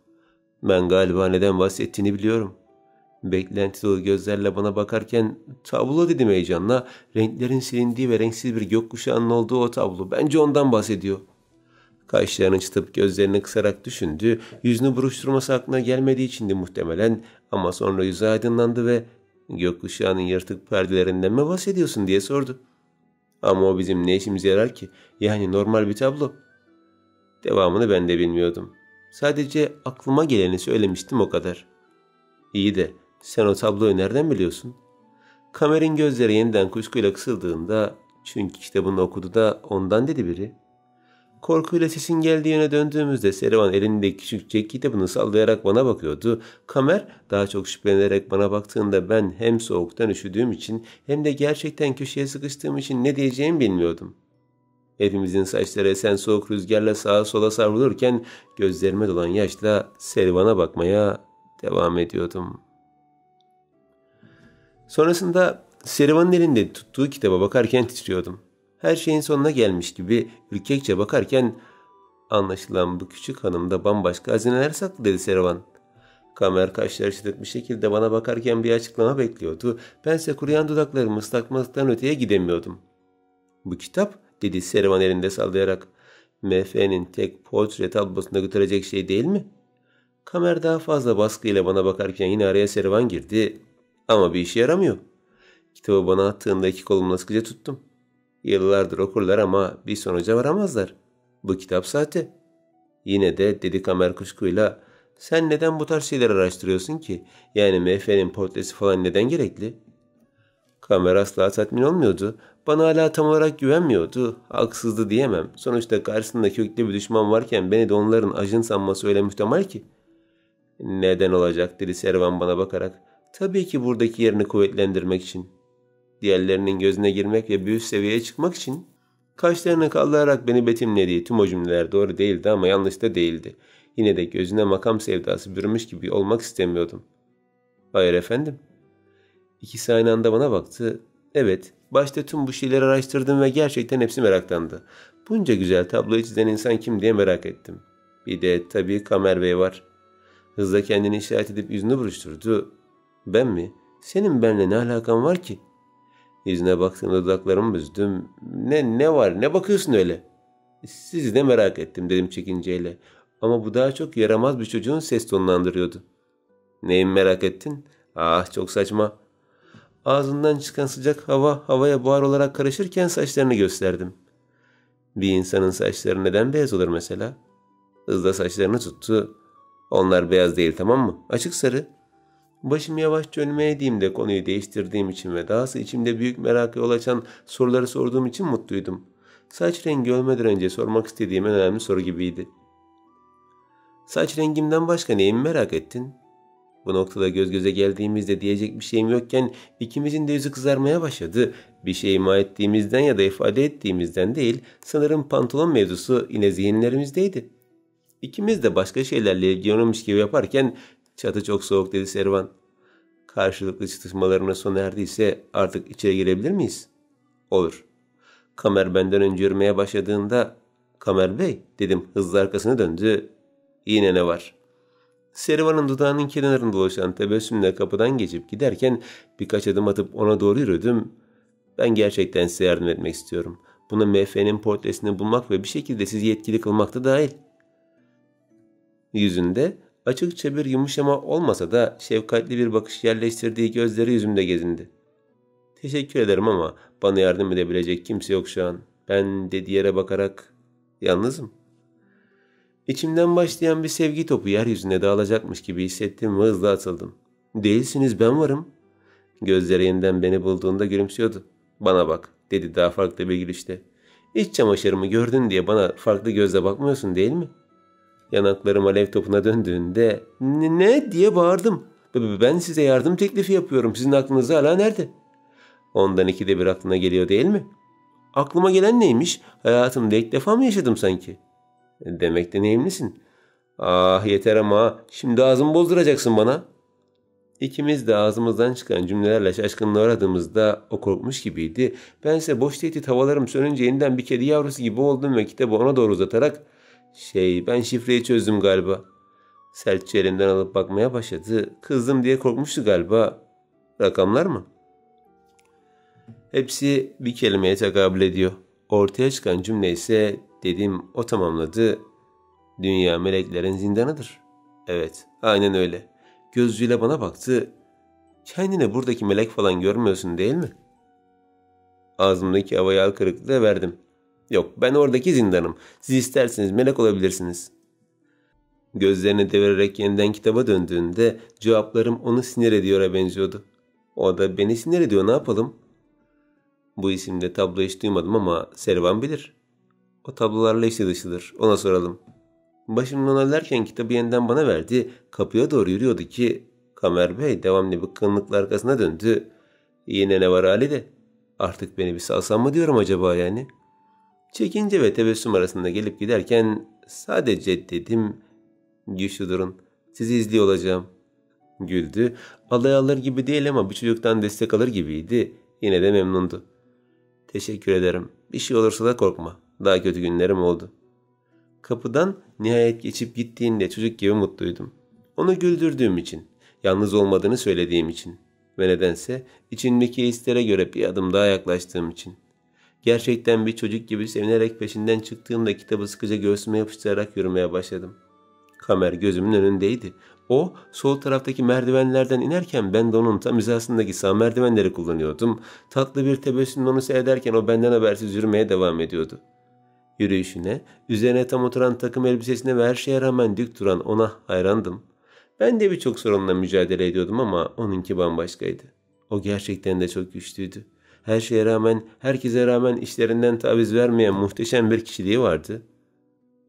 Ben galiba neden bahsettiğini biliyorum. Beklenti dolu gözlerle bana bakarken tablo dedim heyecanla. Renklerin silindiği ve renksiz bir gökkuşağının olduğu o tablo. Bence ondan bahsediyor. Kaşlarını çıtıp gözlerini kısarak düşündü. Yüzünü buruşturması aklına gelmediği içindi muhtemelen. Ama sonra yüzü aydınlandı ve gökkuşağının yırtık perdelerinden mi bahsediyorsun diye sordu. Ama o bizim ne işimize yarar ki? Yani normal bir tablo. Devamını ben de bilmiyordum. Sadece aklıma geleni söylemiştim o kadar. İyi de sen o tabloyu nereden biliyorsun? Kamer'in gözleri yeniden kuşkuyla kısıldığında çünkü kitabını okudu da ondan dedi biri. Korkuyla sesin geldiği yöne döndüğümüzde Serivan elindeki küçük cek kitabını sallayarak bana bakıyordu. Kamer daha çok şüphelenerek bana baktığında ben hem soğuktan üşüdüğüm için hem de gerçekten köşeye sıkıştığım için ne diyeceğimi bilmiyordum. Hepimizin saçları esen soğuk rüzgarla sağa sola savrulurken gözlerime dolan yaşla Serivan'a bakmaya devam ediyordum. Sonrasında Servanın elinde tuttuğu kitaba bakarken titriyordum. Her şeyin sonuna gelmiş gibi ürkekçe bakarken anlaşılan bu küçük hanımda bambaşka hazineler saklı dedi Servan. Kamer kaşları çatık bir şekilde bana bakarken bir açıklama bekliyordu. Bense kuruyan dudaklarımı ıslakmaktan öteye gidemiyordum. Bu kitap dedi Servan elinde sallayarak. MF'nin tek portre tablosuna götürecek şey değil mi? Kamer daha fazla baskıyla bana bakarken yine araya Servan girdi. Ama bir işe yaramıyor. Kitabı bana attığında iki kolumla sıkıca tuttum. Yıllardır okurlar ama bir sonuca varamazlar. Bu kitap sahte. Yine de dedi Kamer kuşkuyla, sen neden bu tarz şeyler araştırıyorsun ki? Yani MF'nin portresi falan neden gerekli? Kamer asla tatmin olmuyordu. Bana hala tam olarak güvenmiyordu. Haksızdı diyemem. Sonuçta karşısında köklü bir düşman varken beni de onların ajın sanması öyle muhtemel ki. Neden olacak dedi Servan bana bakarak. Tabii ki buradaki yerini kuvvetlendirmek için. Diğerlerinin gözüne girmek ve bir üst seviyeye çıkmak için. Kaşlarını kallayarak beni betimlediği tüm o cümleler doğru değildi ama yanlış da değildi. Yine de gözüne makam sevdası bürümüş gibi olmak istemiyordum. Hayır efendim. İkisi aynı anda bana baktı. Evet, başta tüm bu şeyleri araştırdım ve gerçekten hepsi meraktandı. Bunca güzel tabloyu çizen insan kim diye merak ettim. Bir de tabii Kamer Bey var. Hızla kendini işaret edip yüzünü buruşturdu. Ben mi? Senin benimle ne alakan var ki? Yüzüne baktığımda dudaklarımı büzdüm. Ne var? Ne bakıyorsun öyle? Sizi de merak ettim dedim çekinceyle. Ama bu daha çok yaramaz bir çocuğun ses tonunu andırıyordu. Neyi merak ettin? Ah çok saçma. Ağzından çıkan sıcak hava havaya buhar olarak karışırken saçlarını gösterdim. Bir insanın saçları neden beyaz olur mesela? Hızla saçlarını tuttu. Onlar beyaz değil tamam mı? Açık sarı. Başımı yavaşça önüme eğdiğimde konuyu değiştirdiğim için ve dahası içimde büyük merakı yol açan soruları sorduğum için mutluydum. Saç rengi ölmeden önce sormak istediğim en önemli soru gibiydi. Saç rengimden başka neyimi merak ettin? Bu noktada göz göze geldiğimizde diyecek bir şeyim yokken ikimizin de yüzü kızarmaya başladı. Bir şey ima ettiğimizden ya da ifade ettiğimizden değil, sanırım pantolon mevzusu yine zihinlerimizdeydi. İkimiz de başka şeylerle ilgileniyormuş gibi yaparken çatı çok soğuk dedi Servan. Karşılıklı çatışmalarına sona erdiyse artık içeri girebilir miyiz? Olur. Kamer benden önce yürümeye başladığında Kamer Bey dedim hızla arkasını döndü. Yine ne var? Servan'ın dudağının kenarında dolaşan tebessümle kapıdan geçip giderken birkaç adım atıp ona doğru yürüdüm. Ben gerçekten size yardım etmek istiyorum. Buna MF'nin portresini bulmak ve bir şekilde sizi yetkili kılmak da dahil. Yüzünde açıkça bir yumuşama olmasa da şefkatli bir bakış yerleştirdiği gözleri yüzümde gezindi. Teşekkür ederim ama bana yardım edebilecek kimse yok şu an. Ben dediği yere bakarak yalnızım. İçimden başlayan bir sevgi topu yeryüzüne dağılacakmış gibi hissettim ve hızla atıldım. Değilsiniz ben varım. Gözleri yeniden beni bulduğunda gülümsüyordu. Bana bak dedi daha farklı bir gülüşte. İç çamaşırımı gördün diye bana farklı gözle bakmıyorsun değil mi? Yanaklarım alev topuna döndüğünde ne diye bağırdım. Ben size yardım teklifi yapıyorum. Sizin aklınız hala nerede? Ondan ikide bir aklına geliyor değil mi? Aklıma gelen neymiş? Hayatımda ilk defa mı yaşadım sanki? Demek deneyimlisin. Ah yeter ama şimdi ağzımı bozduracaksın bana. İkimiz de ağzımızdan çıkan cümlelerle şaşkınlığı aradığımızda o korkmuş gibiydi. Bense boş tehdit havalarım sönünce yeniden bir kedi yavrusu gibi oldum ve kitabı ona doğru uzatarak ben şifreyi çözdüm galiba. Sertçe elimden alıp bakmaya başladı. Kızdım diye korkmuştu galiba. Rakamlar mı? Hepsi bir kelimeye tekabül ediyor. Ortaya çıkan cümle ise dedim o tamamladı. Dünya meleklerin zindanıdır. Evet, aynen öyle. Gözcüyle bana baktı. Kendine buradaki melek falan görmüyorsun değil mi? Ağzımdaki havayı al kırıklığı verdim. Yok, ben oradaki zindanım. Siz isterseniz melek olabilirsiniz. Gözlerini devirerek yeniden kitaba döndüğünde cevaplarım onu sinir ediyora benziyordu. O da beni sinir ediyor, ne yapalım? Bu isimde tablo hiç duymadım ama Servan bilir. O tablolarla içi dışıdır. Ona soralım. Başımdan alırken kitabı yeniden bana verdi. Kapıya doğru yürüyordu ki Kamer Bey devamlı bıkkınlıkla arkasına döndü. Yine ne var halide? Artık beni bir salsam mı diyorum acaba yani? Çekince ve tebessüm arasında gelip giderken sadece dedim güçlü durun. Sizi izliyor olacağım. Güldü. Alay alır gibi değil ama bir çocuktan destek alır gibiydi. Yine de memnundu. Teşekkür ederim. Bir şey olursa da korkma. Daha kötü günlerim oldu. Kapıdan nihayet geçip gittiğinde çocuk gibi mutluydum. Onu güldürdüğüm için, yalnız olmadığını söylediğim için ve nedense içimdeki hislere göre bir adım daha yaklaştığım için. Gerçekten bir çocuk gibi sevinerek peşinden çıktığımda kitabı sıkıca göğsüme yapıştırarak yürümeye başladım. Kamer gözümün önündeydi. O sol taraftaki merdivenlerden inerken ben de onun tam hizasındaki sağ merdivenleri kullanıyordum. Tatlı bir tebessümle onu seyrederken o benden habersiz yürümeye devam ediyordu. Yürüyüşüne, üzerine tam oturan takım elbisesine ve her şeye rağmen dik duran ona hayrandım. Ben de birçok sorunla mücadele ediyordum ama onunki bambaşkaydı. O gerçekten de çok güçlüydü. Her şeye rağmen, herkese rağmen işlerinden taviz vermeyen muhteşem bir kişiliği vardı.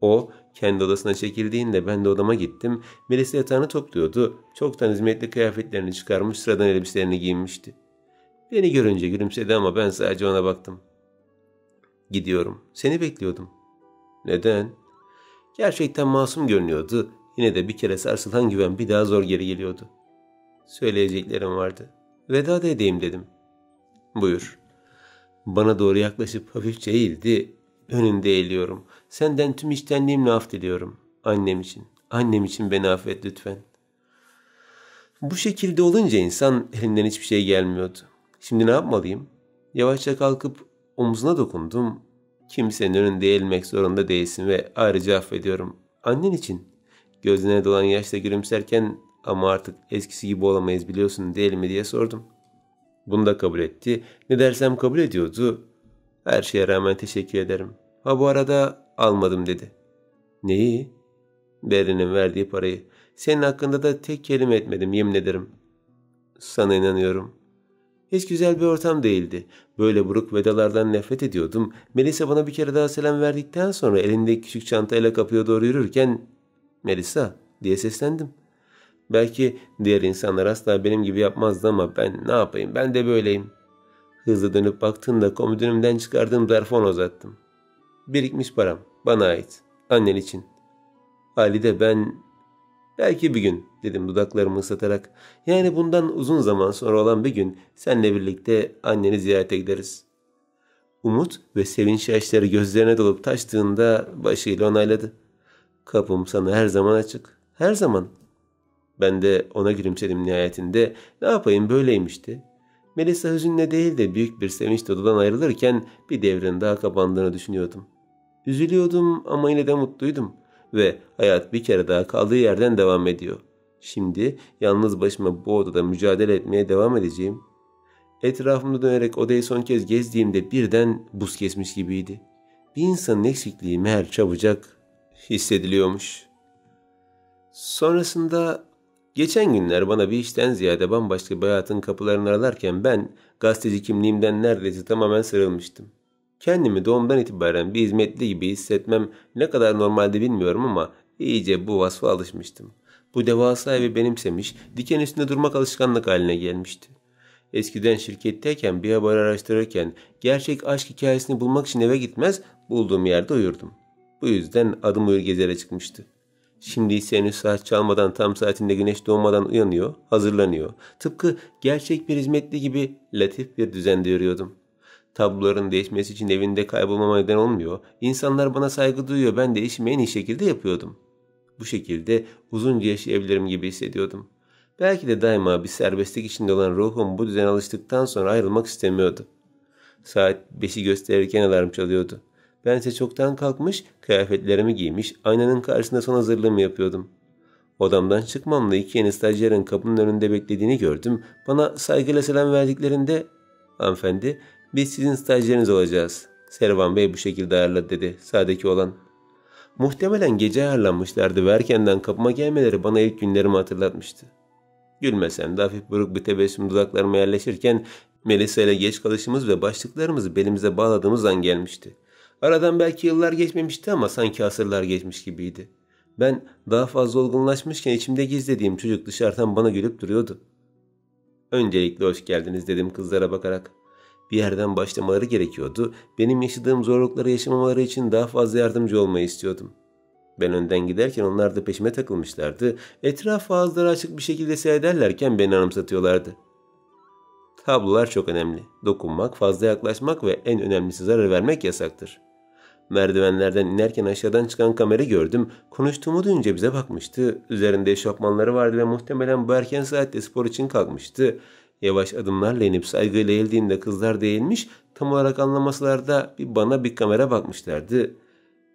O kendi odasına çekildiğinde ben de odama gittim. Melisa yatağını topluyordu. Çoktan hizmetli kıyafetlerini çıkarmış, sıradan elbiselerini giyinmişti. Beni görünce gülümsedi ama ben sadece ona baktım. Gidiyorum. Seni bekliyordum. Neden? Gerçekten masum görünüyordu. Yine de bir kere sarsılan güven bir daha zor geri geliyordu. Söyleyeceklerim vardı. Veda da edeyim dedim. Buyur. Bana doğru yaklaşıp hafifçe eğildi. Önünde eğiliyorum. Senden tüm içtenliğimle af diliyorum. Annem için. Annem için beni affet lütfen. Bu şekilde olunca insan elinden hiçbir şey gelmiyordu. Şimdi ne yapmalıyım? Yavaşça kalkıp omzuna dokundum. Kimsenin önünde eğilmek zorunda değilsin ve ayrıca affediyorum. Annen için. Gözlerine dolan yaşla gülümserken ama artık eskisi gibi olamayız biliyorsun değil mi diye sordum. Bunu da kabul etti. Ne dersem kabul ediyordu. Her şeye rağmen teşekkür ederim. Ha bu arada almadım dedi. Neyi? Berrin'in verdiği parayı. Senin hakkında da tek kelime etmedim yemin ederim. Sana inanıyorum. Hiç güzel bir ortam değildi. Böyle buruk vedalardan nefret ediyordum. Melisa bana bir kere daha selam verdikten sonra elindeki küçük çantayla kapıya doğru yürürken Melisa diye seslendim. Belki diğer insanlar asla benim gibi yapmazdı ama ben ne yapayım ben de böyleyim. Hızlı dönüp baktığımda komodinimden çıkardığım zarfı ona uzattım. Birikmiş param bana ait annen için. Halide ben belki bir gün dedim dudaklarımı ıslatarak. Yani bundan uzun zaman sonra olan bir gün seninle birlikte anneni ziyarete gideriz. Umut ve sevinç yaşları gözlerine dolup taştığında başıyla onayladı. Kapım sana her zaman açık. Her zaman. Ben de ona gülümsedim nihayetinde. Ne yapayım böyleymişti. Melisa hüzünle değil de büyük bir sevinç odadan ayrılırken bir devrin daha kapandığını düşünüyordum. Üzülüyordum ama yine de mutluydum. Ve hayat bir kere daha kaldığı yerden devam ediyor. Şimdi yalnız başıma bu odada mücadele etmeye devam edeceğim. Etrafımda dönerek odayı son kez gezdiğimde birden buz kesmiş gibiydi. Bir insanın eksikliği meğer çabucak hissediliyormuş. Sonrasında geçen günler bana bir işten ziyade bambaşka bir hayatın kapılarını aralarken ben gazeteci kimliğimden neredeyse tamamen sıyrılmıştım. Kendimi doğumdan itibaren bir hizmetli gibi hissetmem ne kadar normalde bilmiyorum ama iyice bu vasfa alışmıştım. Bu devasa evi benimsemiş, diken üstünde durmak alışkanlık haline gelmişti. Eskiden şirketteyken bir haber araştırırken gerçek aşk hikayesini bulmak için eve gitmez, bulduğum yerde uyurdum. Bu yüzden adım uyur gezere çıkmıştı. Şimdi ise henüz saat çalmadan tam saatinde güneş doğmadan uyanıyor, hazırlanıyor. Tıpkı gerçek bir hizmetli gibi latif bir düzende yürüyordum. Tabloların değişmesi için evinde kaybolmama neden olmuyor. İnsanlar bana saygı duyuyor, ben de işimi en iyi şekilde yapıyordum. Bu şekilde uzunca yaşayabilirim gibi hissediyordum. Belki de daima bir serbestlik içinde olan ruhum bu düzene alıştıktan sonra ayrılmak istemiyordu. Saat 5'i gösterirken alarm çalıyordu. Bense çoktan kalkmış, kıyafetlerimi giymiş, aynanın karşısında son hazırlığımı yapıyordum. Odamdan çıkmamla iki yeni stajyerin kapının önünde beklediğini gördüm. Bana saygıyla selam verdiklerinde, hanımefendi, biz sizin stajyeriniz olacağız. Servan Bey bu şekilde ayarladı dedi, sağdaki olan. Muhtemelen gece ayarlanmışlardı ve erkenden kapıma gelmeleri bana ilk günlerimi hatırlatmıştı. Gülmesem de hafif buruk bir tebessüm dudaklarıma yerleşirken Melisa ile geç kalışımız ve başlıklarımızı belimize bağladığımız an gelmişti. Aradan belki yıllar geçmemişti ama sanki asırlar geçmiş gibiydi. Ben daha fazla olgunlaşmışken içimde gizlediğim çocuk dışarıdan bana gülüp duruyordu. Öncelikle hoş geldiniz dedim kızlara bakarak. Bir yerden başlamaları gerekiyordu. Benim yaşadığım zorlukları yaşamamaları için daha fazla yardımcı olmayı istiyordum. Ben önden giderken onlar da peşime takılmışlardı. Etrafı ağızları açık bir şekilde seyrederlerken beni anımsatıyorlardı. Tablolar çok önemli. Dokunmak, fazla yaklaşmak ve en önemlisi zarar vermek yasaktır. Merdivenlerden inerken aşağıdan çıkan Kamer'i gördüm. Konuştuğumu duyunca bize bakmıştı. Üzerinde eşofmanları vardı ve muhtemelen bu erken saatte spor için kalkmıştı. Yavaş adımlarla inip saygıyla eğildiğinde kızlar da eğilmiş, tam olarak anlamasalar da bir bana bir Kamer'e bakmışlardı.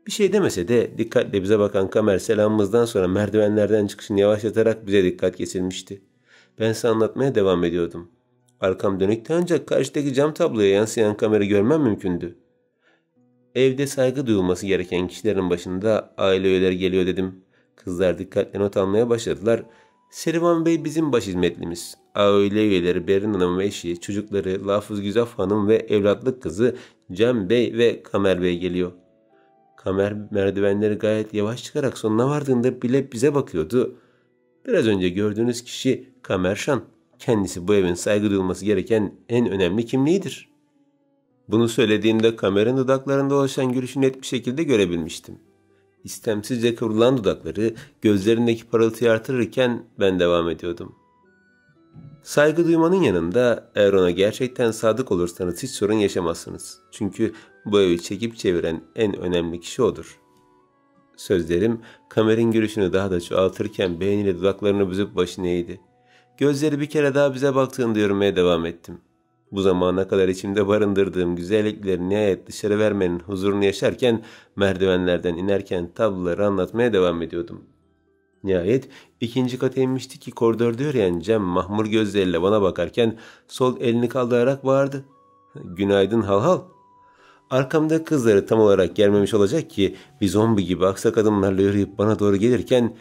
Bir şey demese de dikkatle bize bakan Kamer selamımızdan sonra merdivenlerden çıkışını yavaşlatarak bize dikkat kesilmişti. Bense anlatmaya devam ediyordum. Arkam dönüktü ancak karşıdaki cam tabloya yansıyan Kamer'i görmem mümkündü. Evde saygı duyulması gereken kişilerin başında aile üyeleri geliyor dedim. Kızlar dikkatle not almaya başladılar. Serivan Bey bizim baş hizmetlimiz. Aile üyeleri Berin Hanım ve eşi, çocukları Lafız Güzaf Hanım ve evlatlık kızı Cem Bey ve Kamer Bey geliyor. Kamer merdivenleri gayet yavaş çıkarak sonuna vardığında bile bize bakıyordu. Biraz önce gördüğünüz kişi Kamer Şan. Kendisi bu evin saygı duyulması gereken en önemli kimliğidir. Bunu söylediğinde Kamer'in dudaklarında oluşan gülüşü net bir şekilde görebilmiştim. İstemsizce kıvrılan dudakları gözlerindeki parıltıyı artırırken ben devam ediyordum. Saygı duymanın yanında eğer ona gerçekten sadık olursanız hiç sorun yaşamazsınız. Çünkü bu evi çekip çeviren en önemli kişi odur. Sözlerim Kamer'in gülüşünü daha da çoğaltırken beğeniyle dudaklarını büzüp başını eğdi. Gözleri bir kere daha bize baktığında yürümeye devam ettim. Bu zamana kadar içimde barındırdığım güzellikleri nihayet dışarı vermenin huzurunu yaşarken merdivenlerden inerken tabloları anlatmaya devam ediyordum. Nihayet ikinci kata inmişti ki koridorda yürüyen Cem mahmur gözleriyle bana bakarken sol elini kaldırarak bağırdı. Günaydın hal. Arkamda kızları tam olarak gelmemiş olacak ki bir zombi gibi aksak adımlarla yürüyüp bana doğru gelirken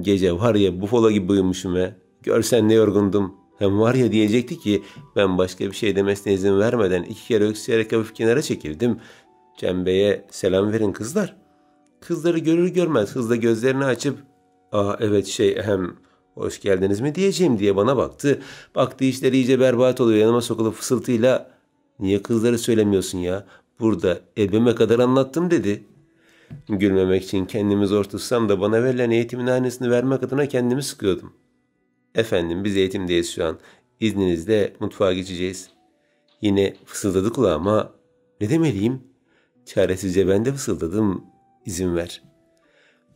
gece var ya bufalo gibi uyumuşum he. Görsen ne yorgundum. Hem var ya diyecekti ki ben başka bir şey demesine izin vermeden 2 kere öksürerek hafif kenara çekildim. Cem Bey'e selam verin kızlar. Kızları görür görmez hızla gözlerini açıp evet hoş geldiniz mi diyeceğim diye bana baktı. Baktı işleri iyice berbat oluyor yanıma sokulup fısıltıyla niye kızları söylemiyorsun ya? Burada elbime kadar anlattım dedi. Gülmemek için kendimi zor tutsam da bana verilen eğitimin aynısını vermek adına kendimi sıkıyordum. Efendim biz eğitimdeyiz şu an. İzninizle mutfağa geçeceğiz. Yine fısıldadı kulağıma. Ne demeliyim? Çaresizce ben de fısıldadım. İzin ver.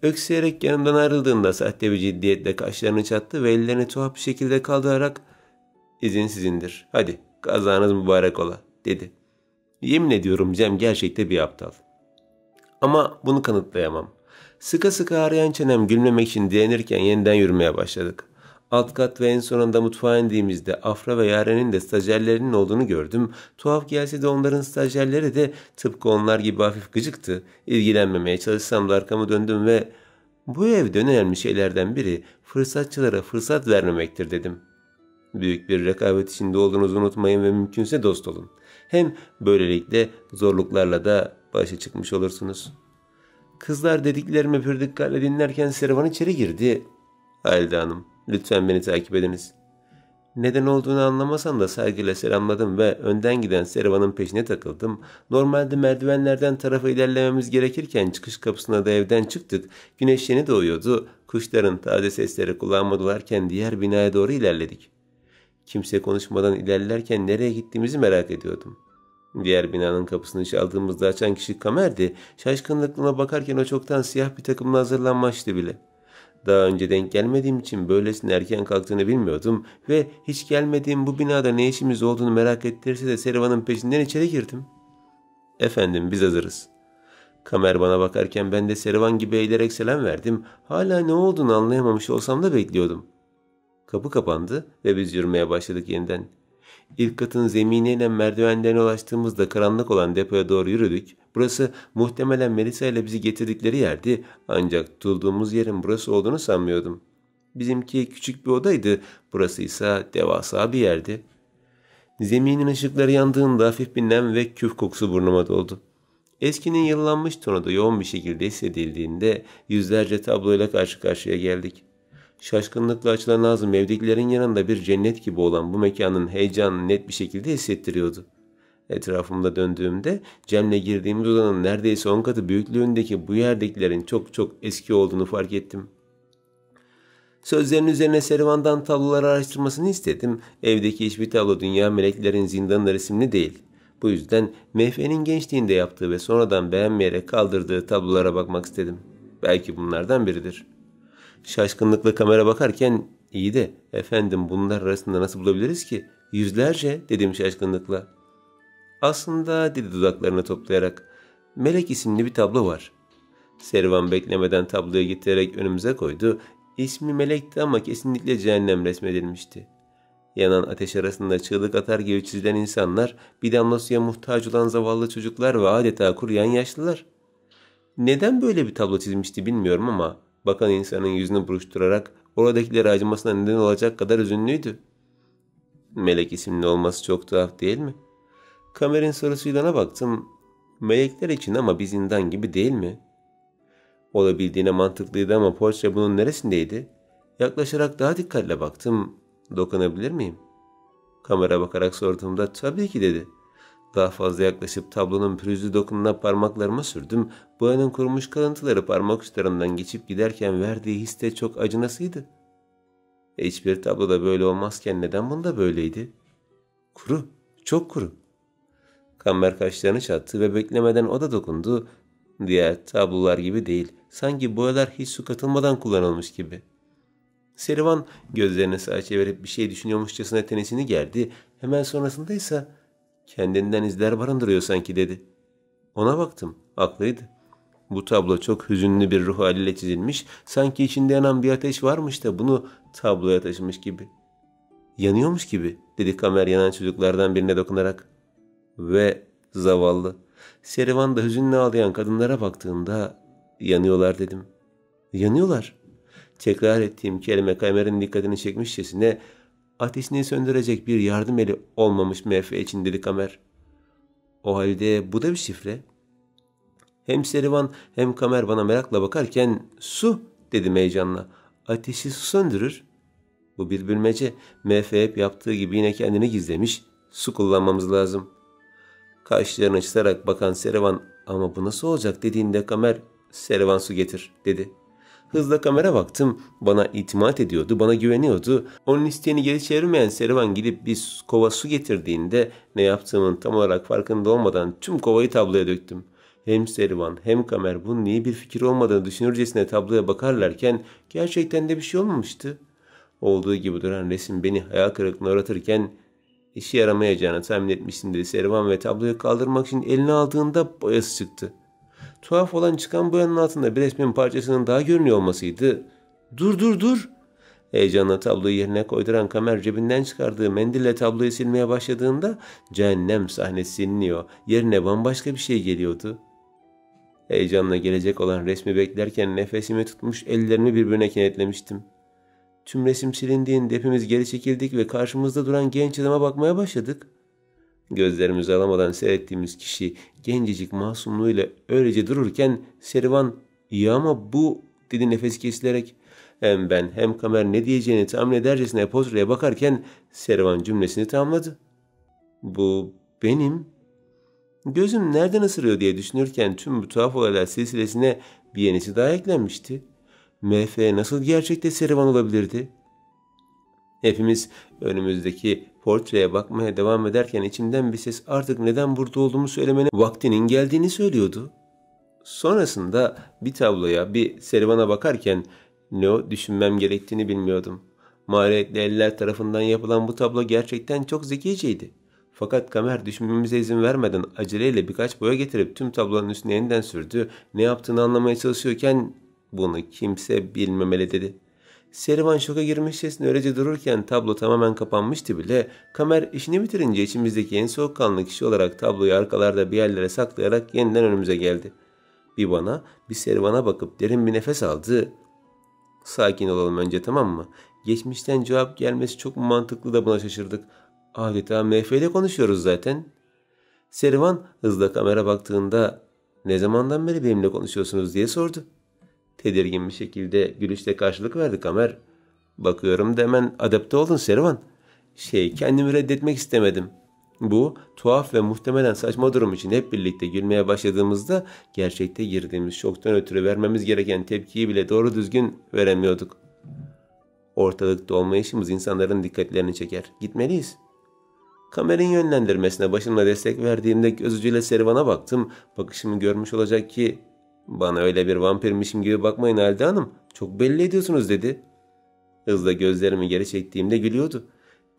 Öksürerek yanımdan ayrıldığında sahte bir ciddiyetle kaşlarını çattı ve ellerini tuhaf bir şekilde kaldırarak izin sizindir. Hadi kazanız mübarek ola dedi. Yemin ediyorum Cem gerçekten bir aptal. Ama bunu kanıtlayamam. Sıka sıka ağrıyan çenem gülmemek için direnirken yeniden yürümeye başladık. Alt kat ve en sonunda mutfağa indiğimizde Afra ve Yaren'in de stajyerlerinin olduğunu gördüm. Tuhaf gelse de onların stajyerleri de tıpkı onlar gibi hafif gıcıktı. İlgilenmemeye çalışsam da arkamı döndüm ve bu evde en önemli şeylerden biri fırsatçılara fırsat vermemektir dedim. Büyük bir rekabet içinde olduğunuzu unutmayın ve mümkünse dost olun. Hem böylelikle zorluklarla da başa çıkmış olursunuz. Kızlar dediklerimi pür dikkatle dinlerken Servan içeri girdi. Halide Hanım, lütfen beni takip ediniz. Neden olduğunu anlamasam da saygıyla selamladım ve önden giden Servan'ın peşine takıldım. Normalde merdivenlerden tarafa ilerlememiz gerekirken çıkış kapısına da evden çıktık. Güneş yeni doğuyordu. Kuşların taze sesleri kulağıma dolarken diğer binaya doğru ilerledik. Kimse konuşmadan ilerlerken nereye gittiğimizi merak ediyordum. Diğer binanın kapısını çaldığımızda açan kişi Kamer'di. Şaşkınlıkla bakarken o çoktan siyah bir takımla hazırlanmıştı bile. Daha önce denk gelmediğim için böylesine erken kalktığını bilmiyordum ve hiç gelmediğim bu binada ne işimiz olduğunu merak ettirirse de Servan'ın peşinden içeri girdim. Efendim biz hazırız. Kamer bana bakarken ben de Servan gibi eğilerek selam verdim. Hala ne olduğunu anlayamamış olsam da bekliyordum. Kapı kapandı ve biz yürümeye başladık yeniden. İlk katın zeminiyle merdivenlerine ulaştığımızda karanlık olan depoya doğru yürüdük. Burası muhtemelen Melisa ile bizi getirdikleri yerdi ancak tutulduğumuz yerin burası olduğunu sanmıyordum. Bizimki küçük bir odaydı, burası ise devasa bir yerdi. Zeminin ışıkları yandığında hafif bir nem ve küf kokusu burnuma doldu. Eskinin yıllanmış tonu da yoğun bir şekilde hissedildiğinde yüzlerce tabloyla karşı karşıya geldik. Şaşkınlıkla açılan ağzım evdekilerin yanında bir cennet gibi olan bu mekanın heyecanını net bir şekilde hissettiriyordu. Etrafımda döndüğümde Cem'le girdiğimiz odanın neredeyse 10 katı büyüklüğündeki bu yerdekilerin çok çok eski olduğunu fark ettim. Sözlerin üzerine Serivan'dan tabloları araştırmasını istedim. Evdeki hiçbir tablo Dünya Meleklerin Zindanı resimli değil. Bu yüzden MF'nin gençliğinde yaptığı ve sonradan beğenmeyerek kaldırdığı tablolara bakmak istedim. Belki bunlardan biridir. Şaşkınlıkla kamera bakarken, iyi de efendim bunlar arasında nasıl bulabiliriz ki? Yüzlerce, dedim şaşkınlıkla. Aslında, dedi dudaklarını toplayarak, Melek isimli bir tablo var. Serivan beklemeden tabloyu getirerek önümüze koydu. İsmi Melek'ti ama kesinlikle cehennem resmedilmişti. Yanan ateş arasında çığlık atar gibi çizilen insanlar, bir damla suya muhtaç olan zavallı çocuklar ve adeta kuruyan yaşlılar. Neden böyle bir tablo çizmişti bilmiyorum ama bakan insanın yüzünü buruşturarak oradakileri acımasına neden olacak kadar üzünlüydü. Melek isimli olması çok tuhaf değil mi? Kamer'in sorusuyla baktım. Melekler için ama bir zindan gibi değil mi? Olabildiğine mantıklıydı ama portre bunun neresindeydi? Yaklaşarak daha dikkatle baktım. Dokunabilir miyim? Kamera bakarak sorduğumda tabii ki dedi. Daha fazla yaklaşıp tablonun pürüzlü dokununa parmaklarıma sürdüm. Boyanın kurumuş kalıntıları parmak uçlarından geçip giderken verdiği his de çok acınasıydı. Hiçbir tabloda böyle olmazken neden bunda böyleydi? Kuru, çok kuru. Kamer kaşlarını çattı ve beklemeden o da dokundu. Diğer tablolar gibi değil. Sanki boyalar hiç su katılmadan kullanılmış gibi. Serivan gözlerini sağa çevirip bir şey düşünüyormuşçasına tenisini gerdi. Hemen sonrasında ise kendinden izler barındırıyor sanki dedi. Ona baktım. Haklıydı. Bu tablo çok hüzünlü bir ruh haliyle çizilmiş. Sanki içinde yanan bir ateş varmış da bunu tabloya taşımış gibi. Yanıyormuş gibi dedi Kamer yanan çocuklardan birine dokunarak. Ve zavallı. Serivan da hüzünle ağlayan kadınlara baktığında yanıyorlar dedim. Yanıyorlar. Tekrar ettiğim kelime Kamer'in dikkatini çekmişçesine ateşini söndürecek bir yardım eli olmamış MF için dedi Kamer. O halde bu da bir şifre. Hem Serivan hem Kamer bana merakla bakarken su dedim heyecanla. Ateşi su söndürür. Bu bir bilmece. MF hep yaptığı gibi yine kendini gizlemiş. Su kullanmamız lazım. Kaşlarını çıtarak bakan Serivan ama bu nasıl olacak dediğinde Kamer Serivan su getir dedi. Hızla Kamer'e baktım. Bana itimat ediyordu, bana güveniyordu. Onun isteğini geri çevirmeyen Serivan gidip bir kova su getirdiğinde ne yaptığımın tam olarak farkında olmadan tüm kovayı tabloya döktüm. Hem Serivan hem Kamer bunun iyi bir fikir olmadığını düşünürcesine tabloya bakarlarken gerçekten de bir şey olmamıştı. Olduğu gibi duran resim beni hayal kırıklığına uğratırken işe yaramayacağını tahmin etmiştim dedi Serivan ve tabloyu kaldırmak için eline aldığında boyası çıktı. Tuhaf olan çıkan boyanın altında bir resmin parçasının daha görünüyor olmasıydı. Dur! Heyecanla tabloyu yerine koyduran Kamer cebinden çıkardığı mendille tabloyu silmeye başladığında cehennem sahnesi siliniyor. Yerine bambaşka bir şey geliyordu. Heyecanla gelecek olan resmi beklerken nefesimi tutmuş ellerimi birbirine kenetlemiştim. Tüm resim silindiğinde hepimiz geri çekildik ve karşımızda duran genç adama bakmaya başladık. Gözlerimizi alamadan seyrettiğimiz kişi gencecik masumluğuyla öylece dururken Serivan iyi ama bu dedi nefesi kesilerek. Hem ben hem Kamer ne diyeceğini tahmin edercesine portreye bakarken Serivan cümlesini tamamladı. Bu benim. Gözüm nereden ısırıyor diye düşünürken tüm bu tuhaf olaylar silsilesine bir yenisi daha eklenmişti. MF nasıl gerçekte Serivan olabilirdi? Hepimiz önümüzdeki portreye bakmaya devam ederken içimden bir ses artık neden burada olduğumu söylemenin vaktinin geldiğini söylüyordu. Sonrasında bir tabloya, bir Serivan'a bakarken ne düşünmem gerektiğini bilmiyordum. Maharetli eller tarafından yapılan bu tablo gerçekten çok zekiceydi. Fakat Kamer düşünmemize izin vermeden aceleyle birkaç boya getirip tüm tablonun üstüne yeniden sürdü. Ne yaptığını anlamaya çalışıyorken bunu kimse bilmemeli dedi. Serivan şoka girmişçesine öylece dururken tablo tamamen kapanmıştı bile. Kamer işini bitirince içimizdeki en soğukkanlı kişi olarak tabloyu arkalarda bir yerlere saklayarak yeniden önümüze geldi. Bir bana bir Serivan'a bakıp derin bir nefes aldı. Sakin olalım önce, tamam mı? Geçmişten cevap gelmesi çok mu mantıklı da buna şaşırdık. Adeta MF ile konuşuyoruz zaten. Serivan hızla Kamer'e baktığında ne zamandan beri benimle konuşuyorsunuz diye sordu. Tedirgin bir şekilde gülüşle karşılık verdi Kamer. Bakıyorum da hemen adapte oldun Serivan. Kendimi reddetmek istemedim. Bu tuhaf ve muhtemelen saçma durum için hep birlikte gülmeye başladığımızda gerçekte girdiğimiz şoktan ötürü vermemiz gereken tepkiyi bile doğru düzgün veremiyorduk. Ortalıkta olmayışımız insanların dikkatlerini çeker. Gitmeliyiz. Kamerin yönlendirmesine başımla destek verdiğimde göz ucuyla Serivan'a baktım. Bakışımı görmüş olacak ki bana öyle bir vampirmişim gibi bakmayın Halide Hanım. Çok belli ediyorsunuz dedi. Hızla gözlerimi geri çektiğimde gülüyordu.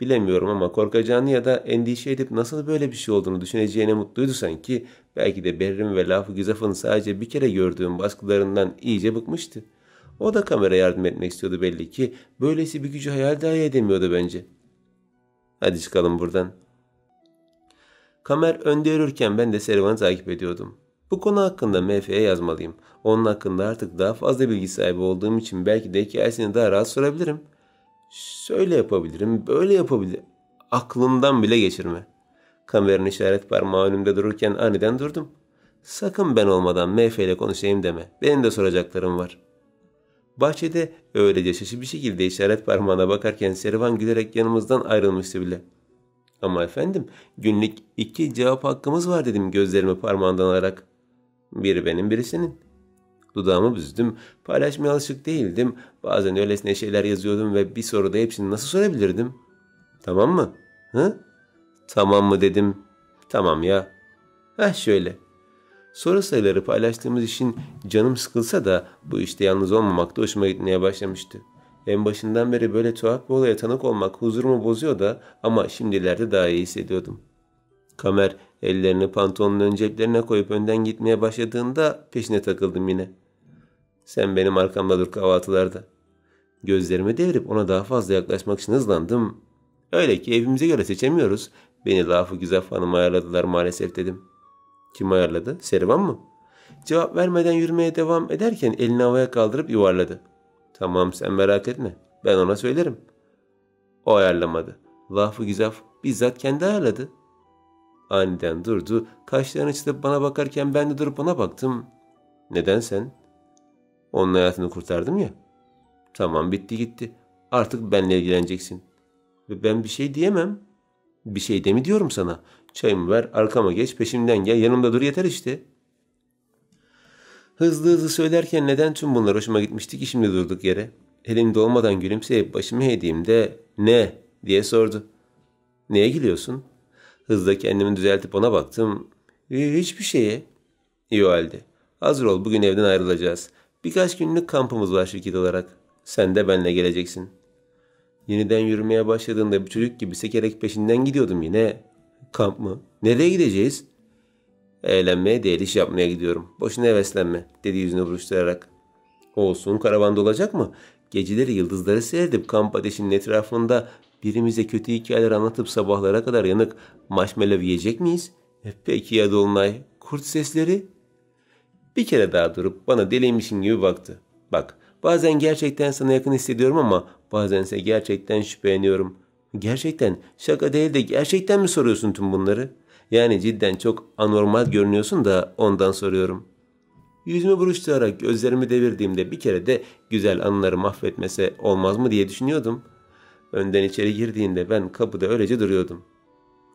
Bilemiyorum ama korkacağını ya da endişe edip nasıl böyle bir şey olduğunu düşüneceğine mutluydu sanki. Belki de Berrin ve Lafı Güzaf'ın sadece bir kere gördüğüm baskılarından iyice bıkmıştı. O da kamera yardım etmek istiyordu belli ki. Böylesi bir gücü hayal dahi edemiyordu bence. Hadi çıkalım buradan. Kamer önde yürürken ben de Serivan'ı takip ediyordum. Bu konu hakkında MF'ye yazmalıyım. Onun hakkında artık daha fazla bilgi sahibi olduğum için belki de hikayesini daha rahat sorabilirim. Şöyle yapabilirim, böyle yapabilirim. Aklımdan bile geçirme. Kameranın işaret parmağı önümde dururken aniden durdum. Sakın ben olmadan MF ile konuşayım deme. Benim de soracaklarım var. Bahçede öylece şaşı bir şekilde işaret parmağına bakarken Serivan gülerek yanımızdan ayrılmıştı bile. Ama efendim, günlük 2 cevap hakkımız var dedim gözlerimi parmağından alarak. Biri benim, biri senin. Dudağımı büzdüm. Paylaşmaya alışık değildim. Bazen öylesine şeyler yazıyordum ve bir soruda hepsini nasıl sorabilirdim? Tamam mı? Hı? Tamam mı dedim. Tamam ya. Şöyle. Soru sayıları paylaştığımız için canım sıkılsa da bu işte yalnız olmamak da hoşuma gitmeye başlamıştı. En başından beri böyle tuhaf bir olaya tanık olmak huzurumu bozuyor da ama şimdilerde daha iyi hissediyordum. Kamer ellerini pantolonun ön ceplerine koyup önden gitmeye başladığında peşine takıldım yine. Sen benim arkamda dur kahvaltılarda. Gözlerimi devirip ona daha fazla yaklaşmak için hızlandım. Öyle ki evimize göre seçemiyoruz. Beni Lafı Güzaf Hanım ayarladılar maalesef dedim. Kim ayarladı? Serivan mı? Cevap vermeden yürümeye devam ederken elini havaya kaldırıp yuvarladı. Tamam sen merak etme. Ben ona söylerim. O ayarlamadı. Lafı Güzaf bizzat kendi ayarladı. Aniden durdu. Kaşlarını çatıp bana bakarken ben de durup ona baktım. Neden sen? Onun hayatını kurtardım ya. Tamam bitti gitti. Artık benimle ilgileneceksin. Ve ben bir şey diyemem. Bir şey de mi diyorum sana? Çayımı ver, arkama geç, peşimden gel, yanımda dur yeter işte. Hızlı hızlı söylerken neden tüm bunlar hoşuma gitmişti ki şimdi durduk yere? Elimde olmadan gülümseyip başımı eğdiğimde ne diye sordu. Neye gülüyorsun? Hızla kendimi düzeltip ona baktım. Hiçbir şeye. İyi o halde. Hazır ol, bugün evden ayrılacağız. Birkaç günlük kampımız var şirket olarak. Sen de benimle geleceksin. Yeniden yürümeye başladığında bir çocuk gibi sekerek peşinden gidiyordum yine. Kamp mı? Nereye gideceğiz? Eğlenmeye değil, iş yapmaya gidiyorum. Boşuna heveslenme dedi yüzünü buruşturarak. Olsun, karavanda olacak mı? Geceleri yıldızları seyredip kamp ateşinin etrafında birimize kötü hikayeler anlatıp sabahlara kadar yanık marshmallow yiyecek miyiz? Peki ya Dolunay? Kurt sesleri? Bir kere daha durup bana deliymişim gibi baktı. Bak, bazen gerçekten sana yakın hissediyorum ama bazense gerçekten şüpheleniyorum. Gerçekten, şaka değil de gerçekten mi soruyorsun tüm bunları? Yani cidden çok anormal görünüyorsun da ondan soruyorum. Yüzümü buruşturarak gözlerimi devirdiğimde bir kere de güzel anıları mahvetmese olmaz mı diye düşünüyordum. Önden içeri girdiğinde ben kapıda öylece duruyordum.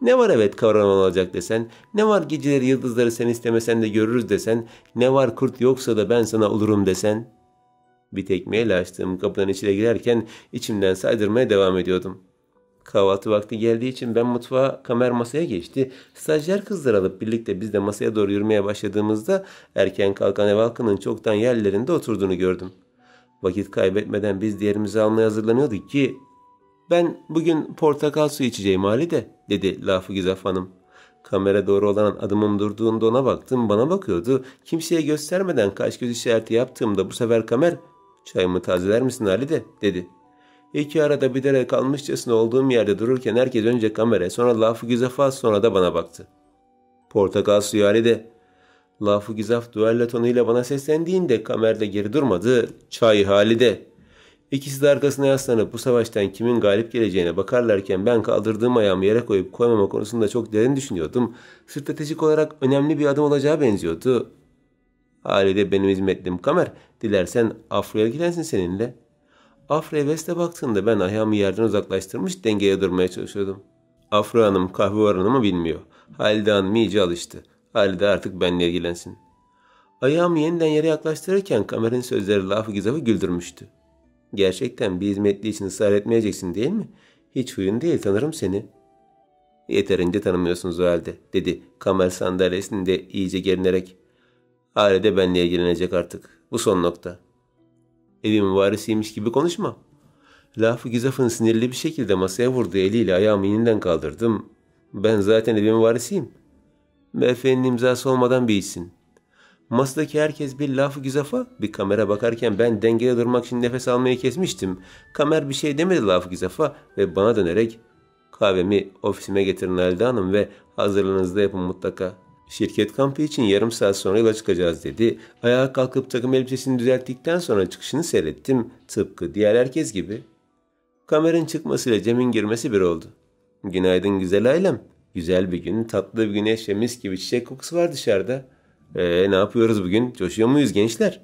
Ne var evet kavramam olacak desen, ne var geceleri yıldızları sen istemesen de görürüz desen, ne var kurt yoksa da ben sana olurum desen. Bir tekmeyle açtığım kapıdan içeri girerken içimden saydırmaya devam ediyordum. Kahvaltı vakti geldiği için ben mutfağa, Kamer masaya geçti. Stajyer kızlar alıp birlikte biz de masaya doğru yürümeye başladığımızda erken kalkan ev halkının çoktan yerlerinde oturduğunu gördüm. Vakit kaybetmeden biz diğerimizi almaya hazırlanıyorduk ki ben bugün portakal suyu içeceğim Halide dedi Lafı Güzaf Hanım. Kamera doğru olan adımım durduğunda ona baktım, bana bakıyordu. Kimseye göstermeden kaş göz işareti yaptığımda bu sefer Kamer çayımı tazeler misin Halide dedi. İki arada bir dere kalmışçasına olduğum yerde dururken herkes önce Kamer'e, sonra Lafı Güzaf'a, sonra da bana baktı. Portakal suyu Halide. Lafı Güzaf duella tonuyla bana seslendiğinde Kamer de geri durmadı. Çay Halide. İkisi de arkasına yaslanıp bu savaştan kimin galip geleceğine bakarlarken ben kaldırdığım ayağımı yere koyup koymama konusunda çok derin düşünüyordum. Stratejik olarak önemli bir adım olacağı benziyordu. Halide benim hizmetlim Kamer. Dilersen Afro'ya ilgilensin seninle. Afro hevesle baktığında ben ayağımı yerden uzaklaştırmış dengeye durmaya çalışıyordum. Afro Hanım kahve oranı mı bilmiyor. Halide Hanım iyice alıştı. Halide artık benimle ilgilensin. Ayağımı yeniden yere yaklaştırırken Kamer'in sözleri Lafı Güzaf'ı güldürmüştü. Gerçekten bir hizmetli için ısrar etmeyeceksin değil mi? Hiç huyun değil, tanırım seni. Yeterince tanımıyorsunuz o halde, dedi Kamer sandalyesinde iyice gerinerek. Aile benimle ilgilenecek artık. Bu son nokta. Evimin varisiymiş gibi konuşma. Lafı Güzaf'ın sinirli bir şekilde masaya vurduğu eliyle ayağımı yeniden kaldırdım. Ben zaten evimin varisiyim. Beyefendinin imzası olmadan bir işsin. Masadaki herkes bir Lafı Güzaf'a, bir Kamer'e bakarken ben dengede durmak için nefes almayı kesmiştim. Kamer bir şey demedi Lafı Güzaf'a ve bana dönerek kahvemi ofisime getirin Halide Hanım ve hazırlığınızda yapın mutlaka. Şirket kampı için yarım saat sonra yola çıkacağız dedi. Ayağa kalkıp takım elbisesini düzelttikten sonra çıkışını seyrettim. Tıpkı diğer herkes gibi. Kamer'in çıkmasıyla Cem'in girmesi bir oldu. Günaydın güzel ailem. Güzel bir gün, tatlı bir güneş ve mis gibi çiçek kokusu var dışarıda. Ne yapıyoruz bugün? Coşuyor muyuz gençler?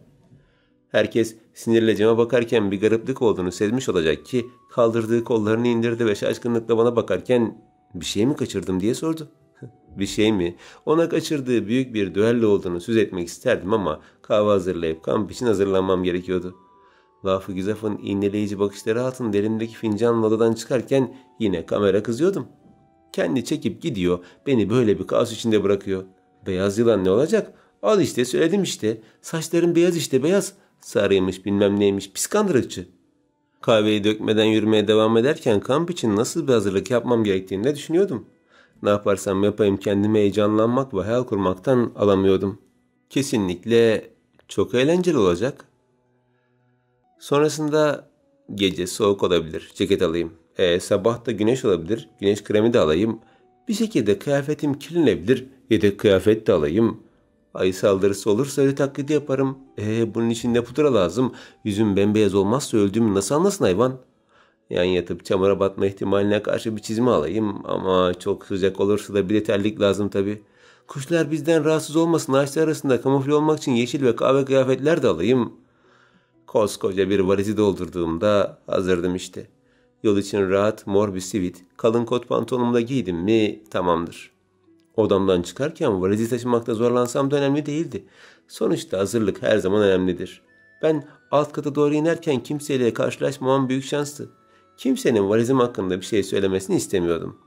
Herkes sinirle Cem'e bakarken bir gariplik olduğunu sezmiş olacak ki kaldırdığı kollarını indirdi ve şaşkınlıkla bana bakarken bir şey mi kaçırdım diye sordu. Bir şey mi? Ona kaçırdığı büyük bir düello olduğunu söz etmek isterdim ama kahve hazırlayıp kamp için hazırlanmam gerekiyordu. Lafı Güzaf'ın iğneleyici bakışları altında elimdeki fincanla odadan çıkarken yine Kamera kızıyordum. Kendi çekip gidiyor, beni böyle bir kaos içinde bırakıyor. Beyaz yılan ne olacak? Al işte söyledim işte. Saçların beyaz işte beyaz. Sarıymış bilmem neymiş pis kandırıkçı. Kahveyi dökmeden yürümeye devam ederken kamp için nasıl bir hazırlık yapmam gerektiğini de düşünüyordum. Ne yaparsam yapayım kendime heyecanlanmak ve hayal kurmaktan alamıyordum. Kesinlikle çok eğlenceli olacak. Sonrasında gece soğuk olabilir, ceket alayım. Sabah da güneş olabilir, güneş kremi de alayım. Bir şekilde kıyafetim kirlenebilir, yedek kıyafet de alayım. Ayı saldırısı olursa öyle taklidi yaparım. Bunun için ne pudra lazım? Yüzüm bembeyaz olmazsa öldüğümü nasıl anlasın hayvan? Yan yatıp çamura batma ihtimaline karşı bir çizme alayım. Ama çok sıcak olursa da bir de terlik lazım tabii. Kuşlar bizden rahatsız olmasın, ağaçlar arasında kamufle olmak için yeşil ve kahve kıyafetler de alayım. Koskoca bir valizi doldurduğumda hazırdım işte. Yol için rahat mor bir sivit, kalın kot pantolonumu da giydim mi tamamdır. Odamdan çıkarken valizi taşımakta zorlansam da önemli değildi. Sonuçta hazırlık her zaman önemlidir. Ben alt kata doğru inerken kimseyle karşılaşmamam büyük şanstı. Kimsenin valizim hakkında bir şey söylemesini istemiyordum.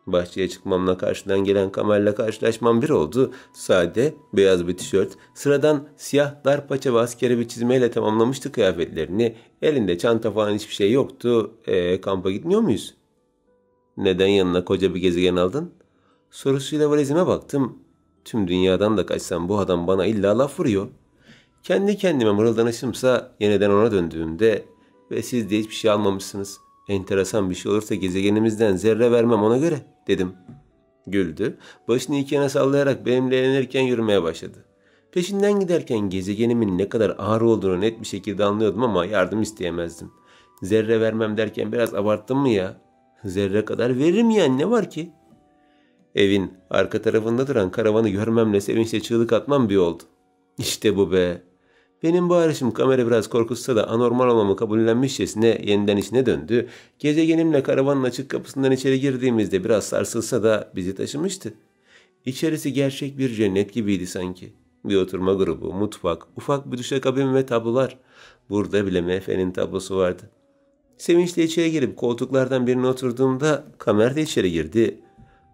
Bahçeye çıkmamla karşıdan gelen Kamer'le karşılaşmam bir oldu. Sade, beyaz bir tişört, sıradan siyah dar paça ve askeri bir çizmeyle tamamlamıştı kıyafetlerini. Elinde çanta falan hiçbir şey yoktu. Kampa gitmiyor muyuz? Neden yanına koca bir gezegen aldın? Sorusuyla valizime baktım. Tüm dünyadan da kaçsam bu adam bana illa laf vuruyor. Kendi kendime mırıldanışımsa yeniden ona döndüğümde ve siz de hiçbir şey almamışsınız. Enteresan bir şey olursa gezegenimizden zerre vermem ona göre dedim. Güldü. Başını iki yana sallayarak benimle eğlenirken yürümeye başladı. Peşinden giderken gezegenimin ne kadar ağır olduğunu net bir şekilde anlıyordum ama yardım isteyemezdim. Zerre vermem derken biraz abarttım mı ya? Zerre kadar veririm yani ne var ki? Evin arka tarafında duran karavanı görmemle sevinçle çığlık atmam bir oldu. İşte bu be. Benim bağırışım Kamera biraz korkutsa da anormal olmamı kabullenmişçesine yeniden içine döndü. Gezegenimle karavanın açık kapısından içeri girdiğimizde biraz sarsılsa da bizi taşımıştı. İçerisi gerçek bir cennet gibiydi sanki. Bir oturma grubu, mutfak, ufak bir duşakabin ve tablolar. Burada bile MF'nin tablosu vardı. Sevinçle içeri girip koltuklardan birine oturduğumda Kamer de içeri girdi.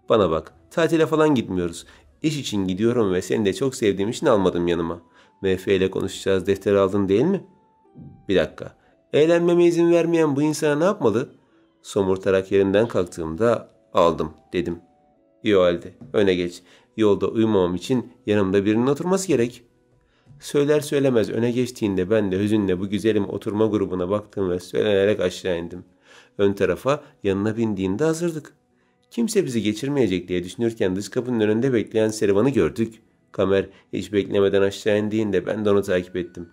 Bana bak, tatile falan gitmiyoruz. İş için gidiyorum ve seni de çok sevdiğim için almadım yanıma. MF ile konuşacağız, defteri aldın değil mi? Bir dakika. Eğlenmeme izin vermeyen bu insana ne yapmalı? Somurtarak yerinden kalktığımda aldım dedim. İyi o halde öne geç. Yolda uyumamam için yanımda birinin oturması gerek. Söyler söylemez öne geçtiğinde ben de hüzünle bu güzelim oturma grubuna baktım ve söylenerek aşağı indim. Ön tarafa yanına bindiğinde hazırdık. Kimse bizi geçirmeyecek diye düşünürken dış kapının önünde bekleyen Serivan'ı gördük. Kamer hiç beklemeden aşağı indiğinde ben de onu takip ettim.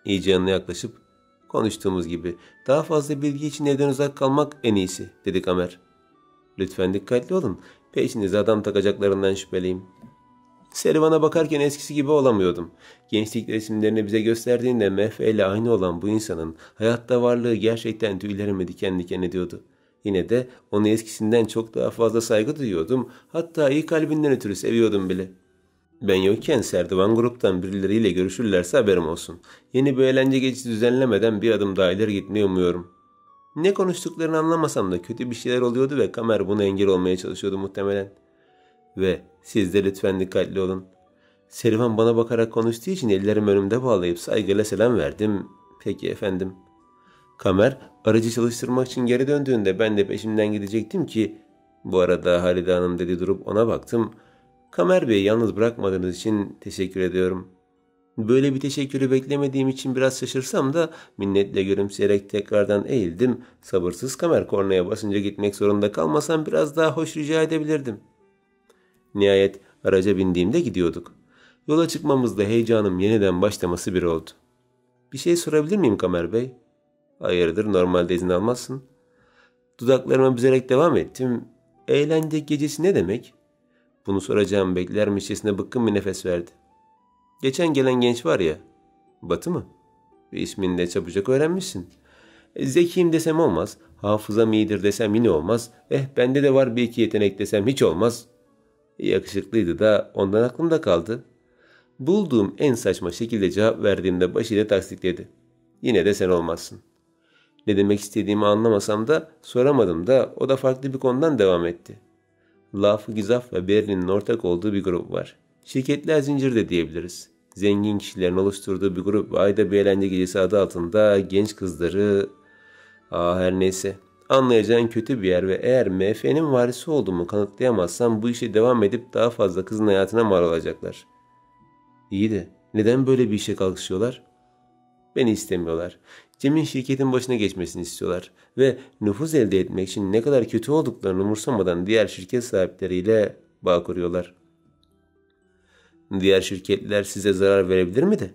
İyice yanına yaklaşıp konuştuğumuz gibi daha fazla bilgi için evden uzak kalmak en iyisi dedi Kamer. Lütfen dikkatli olun. Peşinize adam takacaklarından şüpheliyim. Serivan'a bakarken eskisi gibi olamıyordum. Gençlik resimlerini bize gösterdiğinde Mehve ile aynı olan bu insanın hayatta varlığı gerçekten tüylerimi diken diken ediyordu. Yine de onu eskisinden çok daha fazla saygı duyuyordum. Hatta iyi kalbinden ötürü seviyordum bile. Ben yokken Serdivan gruptan birileriyle görüşürlerse haberim olsun. Yeni bir eğlence gecesi düzenlemeden bir adım daha ileri gitmeyi umuyorum. Ne konuştuklarını anlamasam da kötü bir şeyler oluyordu ve Kamer buna engel olmaya çalışıyordu muhtemelen. Ve siz de lütfen dikkatli olun. Servan bana bakarak konuştuğu için ellerimi önümde bağlayıp saygıyla selam verdim. Peki efendim. Kamer aracı çalıştırmak için geri döndüğünde ben de peşimden gidecektim ki bu arada Halide Hanım dedi, durup ona baktım. Kamer Bey'i yalnız bırakmadığınız için teşekkür ediyorum. Böyle bir teşekkürü beklemediğim için biraz şaşırsam da minnetle gülümseyerek tekrardan eğildim. Sabırsız Kamer kornaya basınca gitmek zorunda kalmasam biraz daha hoş rica edebilirdim. Nihayet araca bindiğimde gidiyorduk. Yola çıkmamızda heyecanım yeniden başlaması bir oldu. Bir şey sorabilir miyim Kamer Bey? Hayırdır, normalde izin almazsın. Dudaklarımı büzerek devam ettim. Eğlence gecesi ne demek? Bunu soracağım beklermişçesine bıkkın bir nefes verdi. Geçen gelen genç var ya, Batı mı? İsmini de çabucak öğrenmişsin. Zekiyim desem olmaz, hafızam iyidir desem yine olmaz. Bende de var bir iki yetenek desem hiç olmaz. Yakışıklıydı da ondan aklımda kaldı. Bulduğum en saçma şekilde cevap verdiğimde başıyla tasdikledi. Yine de sen olmazsın. Ne demek istediğimi anlamasam da soramadım da o da farklı bir konudan devam etti. Lafı Gizaf ve Berlin'in ortak olduğu bir grup var. Şirketler zinciri de diyebiliriz. Zengin kişilerin oluşturduğu bir grup ve ayda bir eğlence gecesi adı altında genç kızları... her neyse. Anlayacağın kötü bir yer ve eğer MF'nin varisi olduğumu kanıtlayamazsam bu işe devam edip daha fazla kızın hayatına mal olacaklar. İyi de neden böyle bir işe kalkışıyorlar? Beni istemiyorlar. Cem'in şirketin başına geçmesini istiyorlar ve nüfuz elde etmek için ne kadar kötü olduklarını umursamadan diğer şirket sahipleriyle bağ kuruyorlar. Diğer şirketler size zarar verebilir mi de?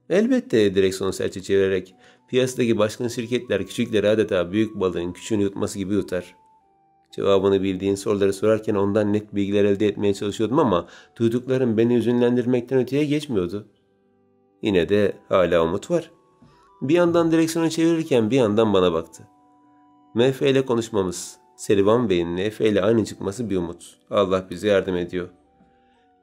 Elbette, direksiyonu serçe çevirerek. Piyasadaki başka şirketler küçükleri adeta büyük balığın küçüğünü yutması gibi yutar. Cevabını bildiğin soruları sorarken ondan net bilgiler elde etmeye çalışıyordum ama duyduklarım beni hüzünlendirmekten öteye geçmiyordu. Yine de hala umut var. Bir yandan direksiyonu çevirirken bir yandan bana baktı. MF ile konuşmamız, Servan Bey'in MF ile aynı çıkması bir umut. Allah bize yardım ediyor.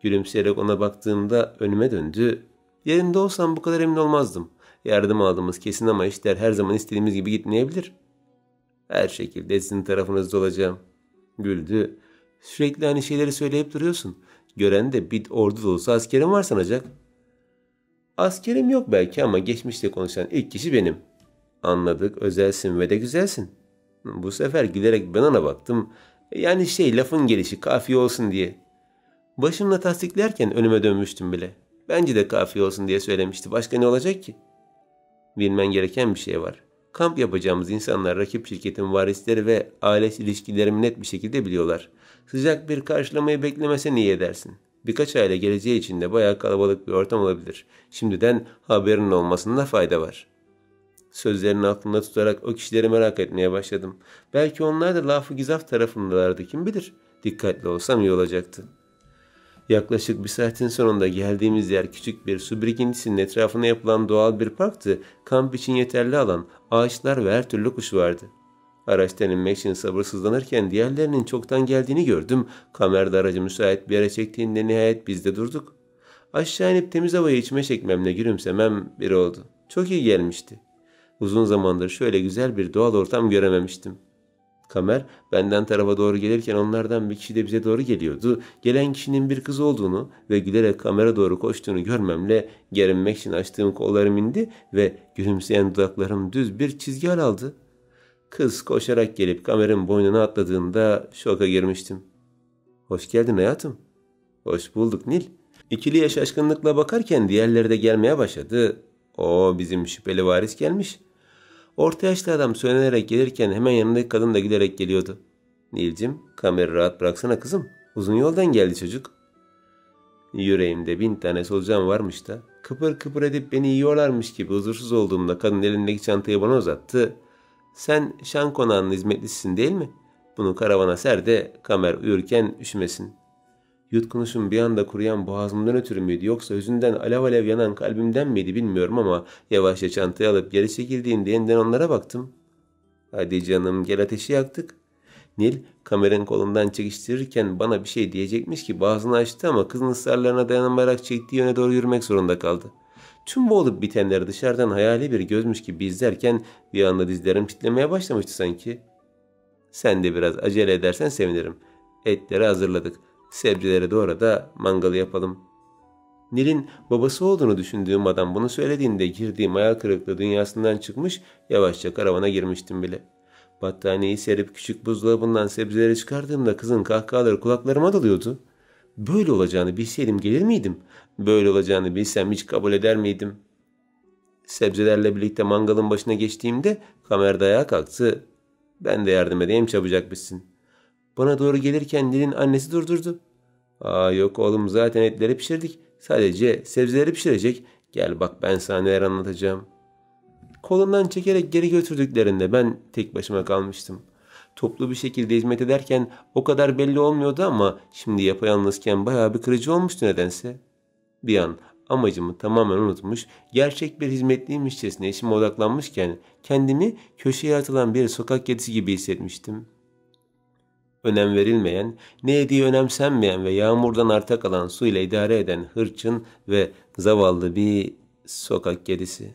Gülümseyerek ona baktığımda önüme döndü. Yerinde olsam bu kadar emin olmazdım. Yardım aldığımız kesin ama işler her zaman istediğimiz gibi gitmeyebilir. Her şekilde sizin tarafınızda olacağım. Güldü. Sürekli aynı şeyleri söyleyip duruyorsun. Gören de bir ordu dolusu askerim var sanacak. Askerim yok belki ama geçmişte konuşan ilk kişi benim. Anladık, özelsin ve de güzelsin. Bu sefer gülerek ben ona baktım. Yani lafın gelişi kafiye olsun diye. Başımla tasdiklerken önüme dönmüştüm bile. Bence de kafiye olsun diye söylemişti. Başka ne olacak ki? Bilmen gereken bir şey var. Kamp yapacağımız insanlar rakip şirketin varisleri ve aile ilişkilerimi net bir şekilde biliyorlar. Sıcak bir karşılamayı beklemesen iyi edersin. Birkaç aile geleceği için de bayağı kalabalık bir ortam olabilir. Şimdiden haberin olmasında fayda var. Sözlerini aklımda tutarak o kişileri merak etmeye başladım. Belki onlar da Lafı Gizaf tarafındalardı, kim bilir. Dikkatli olsam iyi olacaktı. Yaklaşık bir saatin sonunda geldiğimiz yer küçük bir su birikintisinin etrafına yapılan doğal bir parktı. Kamp için yeterli alan, ağaçlar ve her türlü kuş vardı. Araçtan inmek için sabırsızlanırken diğerlerinin çoktan geldiğini gördüm. Kamerde aracı müsait bir yere çektiğinde nihayet biz de durduk. Aşağı inip temiz havayı içime çekmemle gülümsemem bir oldu. Çok iyi gelmişti. Uzun zamandır şöyle güzel bir doğal ortam görememiştim. Kamer benden tarafa doğru gelirken onlardan bir kişi de bize doğru geliyordu. Gelen kişinin bir kız olduğunu ve gülerek kamera doğru koştuğunu görmemle gerinmek için açtığım kollarım indi ve gülümseyen dudaklarım düz bir çizgi aldı. Kız koşarak gelip kameranın boynuna atladığında şoka girmiştim. Hoş geldin hayatım. Hoş bulduk Nil. İkiliye şaşkınlıkla bakarken diğerleri de gelmeye başladı. Bizim şüpheli varis gelmiş. Orta yaşlı adam söylenerek gelirken hemen yanındaki kadın da gülerek geliyordu. Nilcim, kamerayı rahat bıraksana kızım. Uzun yoldan geldi çocuk. Yüreğimde 1000 tane solucan varmış da kıpır kıpır edip beni yiyorlarmış gibi huzursuz olduğumda kadın elindeki çantayı bana uzattı. Sen Şan Konağı'nın hizmetlisisin değil mi? Bunu karavana ser de kamer uyurken üşümesin. Yutkunuşum bir anda kuruyan boğazımdan ötürü müydü yoksa hüzünden alev alev yanan kalbimden miydi bilmiyorum ama yavaşça çantayı alıp geri çekildiğimde yeniden onlara baktım. Hadi canım, gel ateşi yaktık. Nil kameranın kolundan çekiştirirken bana bir şey diyecekmiş gibi ağzını açtı ama kızın ısrarlarına dayanamayarak çektiği yöne doğru yürümek zorunda kaldı. Tüm bu olup bitenleri dışarıdan hayali bir gözmüş gibi izlerken bir anda dizlerim titremeye başlamıştı sanki. Sen de biraz acele edersen sevinirim. Etleri hazırladık. Sebzeleri doğra da mangalı yapalım. Nil'in babası olduğunu düşündüğüm adam bunu söylediğinde girdiğim hayal kırıklığı dünyasından çıkmış, yavaşça karavana girmiştim bile. Battaniyeyi serip küçük buzdolabından sebzeleri çıkardığımda kızın kahkahaları kulaklarıma dalıyordu. Böyle olacağını bilseydim gelir miydim? Böyle olacağını bilsem hiç kabul eder miydim? Sebzelerle birlikte mangalın başına geçtiğimde kamera ayağa kalktı. Ben de yardım edeyim çabucak bitsin. Bana doğru gelirken Nil'in annesi durdurdu. Aa yok oğlum zaten etleri pişirdik. Sadece sebzeleri pişirecek. Gel bak ben sana neler anlatacağım. Kolundan çekerek geri götürdüklerinde ben tek başıma kalmıştım. Toplu bir şekilde hizmet ederken o kadar belli olmuyordu ama şimdi yapayalnızken bayağı bir kırıcı olmuştu nedense. Bir an amacımı tamamen unutmuş, gerçek bir hizmetliymişçesine işime odaklanmışken kendimi köşeye atılan bir sokak kedisi gibi hissetmiştim. Önem verilmeyen, ne yediği önemsenmeyen ve yağmurdan arta kalan su ile idare eden hırçın ve zavallı bir sokak kedisi.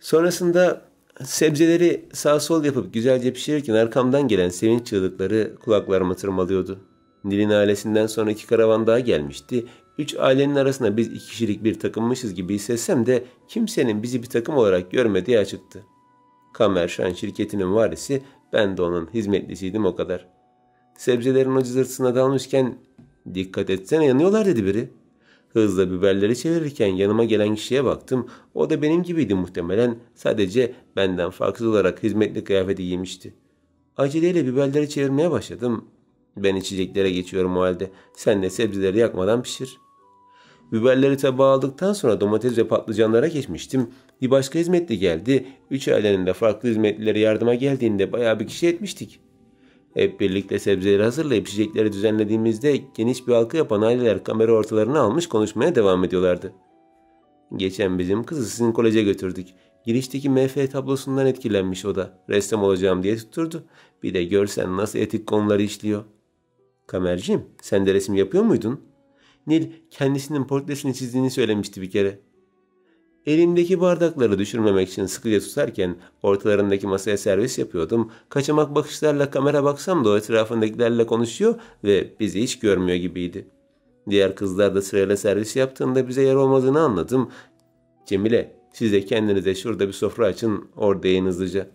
Sonrasında sebzeleri sağ sol yapıp güzelce pişirirken arkamdan gelen sevinç çığlıkları kulaklarımı tırmalıyordu. Nil'in ailesinden sonra 2 karavan daha gelmişti. 3 ailenin arasında biz 2 kişilik bir takımmışız gibi hissetsem de kimsenin bizi bir takım olarak görmediği açıktı. Kamerşan şirketinin varisi, ben de onun hizmetlisiydim o kadar. Sebzelerin o cızırtısına dalmışken dikkat etsene yanıyorlar dedi biri. Hızla biberleri çevirirken yanıma gelen kişiye baktım. O da benim gibiydi muhtemelen. Sadece benden farksız olarak hizmetli kıyafeti giymişti. Aceleyle biberleri çevirmeye başladım. Ben içeceklere geçiyorum o halde. Sen de sebzeleri yakmadan pişir. Biberleri tabağa aldıktan sonra domates ve patlıcanlara geçmiştim. Bir başka hizmetli geldi. 3 ailenin de farklı hizmetlileri yardıma geldiğinde bayağı bir kişi etmiştik. Hep birlikte sebzeleri hazırlayıp içecekleri düzenlediğimizde geniş bir halka yapan aileler kamera ortalarına almış konuşmaya devam ediyorlardı. Geçen bizim kızı sizin koleje götürdük. Girişteki MF tablosundan etkilenmiş o da. Ressam olacağım diye tutturdu. Bir de görsen nasıl etik konuları işliyor. Kamerciğim, sen de resim yapıyor muydun? Nil kendisinin portresini çizdiğini söylemişti bir kere. Elimdeki bardakları düşürmemek için sıkıca tutarken ortalarındaki masaya servis yapıyordum. Kaçamak bakışlarla kamera baksam da o etrafındakilerle konuşuyor ve bizi hiç görmüyor gibiydi. Diğer kızlar da sırayla servis yaptığında bize yer olmadığını anladım. Cemile, siz de kendinize şurada bir sofra açın, orada yiyin hızlıca.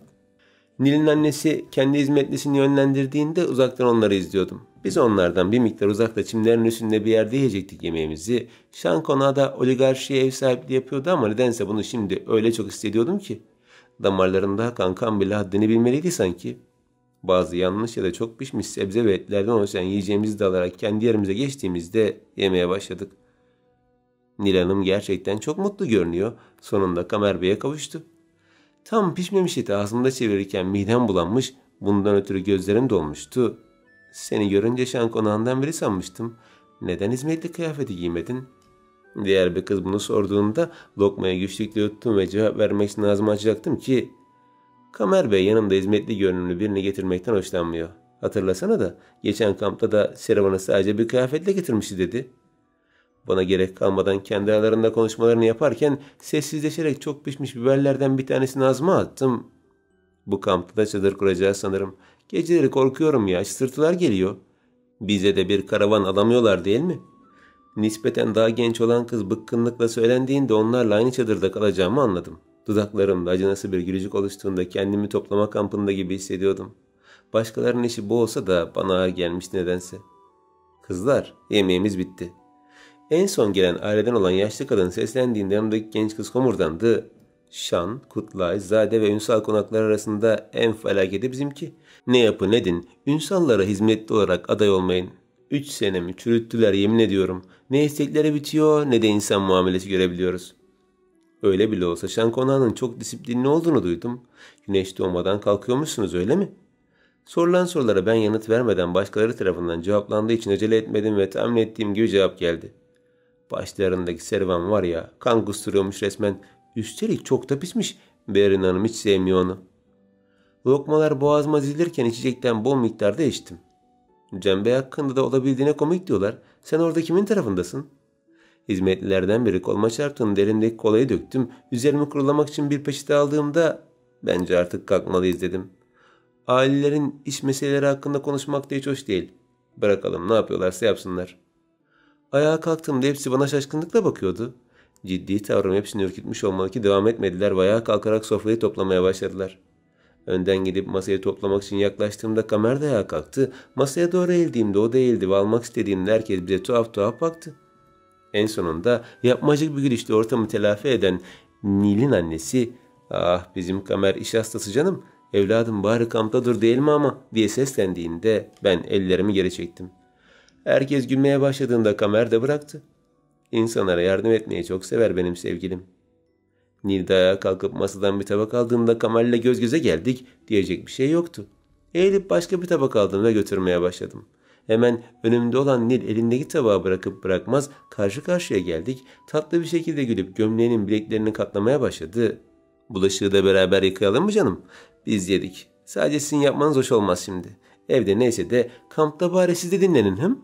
Nil'in annesi kendi hizmetlisini yönlendirdiğinde uzaktan onları izliyordum. Biz onlardan bir miktar uzakta çimlerin üstünde bir yerde yiyecektik yemeğimizi. Şan konağı da oligarşiye ev sahipliği yapıyordu ama nedense bunu şimdi öyle çok hissediyordum ki. Damarlarında akan kan bile haddini bilmeliydi sanki. Bazı yanlış ya da çok pişmiş sebze ve etlerden oluşan yiyeceğimizi de alarak kendi yerimize geçtiğimizde yemeye başladık. Nil Hanım gerçekten çok mutlu görünüyor. Sonunda Kamer Bey'e kavuştu. Tam pişmemiş eti ağzımda çevirirken midem bulanmış, bundan ötürü gözlerim dolmuştu. Seni görünce şan konağından biri sanmıştım. Neden hizmetli kıyafeti giymedin? Diğer bir kız bunu sorduğunda lokmayı güçlükle yuttum ve cevap vermek için ağzımı açacaktım ki Kamer Bey yanında hizmetli görünümlü birini getirmekten hoşlanmıyor. Hatırlasana da geçen kampta da Servan'ı sadece bir kıyafetle getirmişti dedi. Bana gerek kalmadan kendi aralarında konuşmalarını yaparken sessizleşerek çok pişmiş biberlerden bir tanesini ağzıma attım. Bu kampta da çadır kuracağız sanırım. Geceleri korkuyorum ya, sırtılar geliyor. Bize de bir karavan alamıyorlar değil mi? Nispeten daha genç olan kız bıkkınlıkla söylendiğinde onlarla aynı çadırda kalacağımı anladım. Dudaklarımda acınası bir gülücük oluştuğunda kendimi toplama kampında gibi hissediyordum. Başkalarının işi bu olsa da bana ağır gelmişti nedense. Kızlar, yemeğimiz bitti. En son gelen aileden olan yaşlı kadın seslendiğinde yanımdaki genç kız homurdandı. Şan, Kutlay, Zade ve Ünsal konakları arasında en felaketi bizimki. Ne yapın edin, Ünsallara hizmetli olarak aday olmayın. 3 senemi çürüttüler yemin ediyorum. Ne istekleri bitiyor ne de insan muamelesi görebiliyoruz. Öyle bile olsa Şan konağının çok disiplinli olduğunu duydum. Güneş doğmadan kalkıyormuşsunuz öyle mi? Sorulan sorulara ben yanıt vermeden başkaları tarafından cevaplandığı için acele etmedim ve tahmin ettiğim gibi cevap geldi. Başlarındaki Servan var ya, kan kusturuyormuş resmen. Üstelik çok da pismiş. Berin Hanım hiç sevmiyor onu. Lokmalar boğazıma dizilirken içecekten bol miktarda içtim. Cem Bey hakkında da olabildiğine komik diyorlar. Sen orada kimin tarafındasın? Hizmetlilerden biri koluma çarptığında elimdeki kolayı döktüm. Üzerimi kurulamak için bir peçete aldığımda bence artık kalkmalıyız dedim. Ailelerin iş meseleleri hakkında konuşmak da hiç hoş değil. Bırakalım, ne yapıyorlarsa yapsınlar. Ayağa kalktığımda hepsi bana şaşkınlıkla bakıyordu. Ciddi tavrım hepsini ürkütmüş olmalı ki devam etmediler ve ayağa kalkarak sofrayı toplamaya başladılar. Önden gidip masayı toplamak için yaklaştığımda Kamer de ayağa kalktı. Masaya doğru eğildiğimde o da eğildi ve almak istediğimde herkes bize tuhaf tuhaf baktı. En sonunda yapmacık bir gülüşle ortamı telafi eden Nil'in annesi, "Ah bizim Kamer iş hastası canım, evladım bari kampta dur değil mi ama?" diye seslendiğinde ben ellerimi geri çektim. Herkes gülmeye başladığında Kamer de bıraktı. İnsanlara yardım etmeyi çok sever benim sevgilim. Nil de ayağa kalkıp masadan bir tabak aldığında Kamer'le göz göze geldik, diyecek bir şey yoktu. Eğilip başka bir tabak aldım ve götürmeye başladım. Hemen önümde olan Nil elindeki tabağı bırakıp bırakmaz karşı karşıya geldik. Tatlı bir şekilde gülüp gömleğinin bileklerini katlamaya başladı. "Bulaşığı da beraber yıkayalım mı canım? Biz yedik. Sadece sizin yapmanız hoş olmaz şimdi. Evde neyse de kampta bari siz de dinlenin hem?"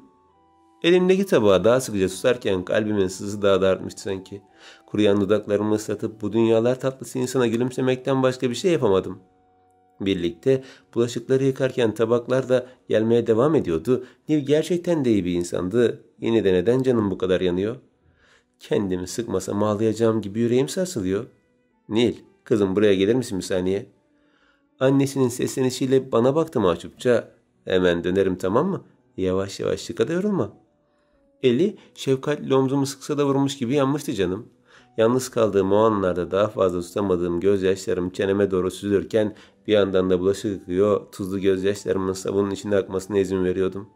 Elimdeki tabağı daha sıkıca tutarken kalbimin sızı daha da artmıştı sanki. Kuruyan dudaklarımı ıslatıp bu dünyalar tatlısı insana gülümsemekten başka bir şey yapamadım. Birlikte bulaşıkları yıkarken tabaklar da gelmeye devam ediyordu. Nil gerçekten de iyi bir insandı. Yine de neden canım bu kadar yanıyor? Kendimi sıkmasam ağlayacağım gibi yüreğim sarsılıyor. "Nil, kızım buraya gelir misin bir saniye?" Annesinin seslenişiyle bana baktı mahcupça. "Hemen dönerim, tamam mı? Yavaş yavaş yıka da yorulma." Eli şefkatli omzumu sıksa da vurmuş gibi yanmıştı canım. Yalnız kaldığım o anlarda daha fazla tutamadığım gözyaşlarım çeneme doğru süzülürken bir yandan da bulaşık yıkıyor, tuzlu gözyaşlarımın sabunun içine akmasına izin veriyordum.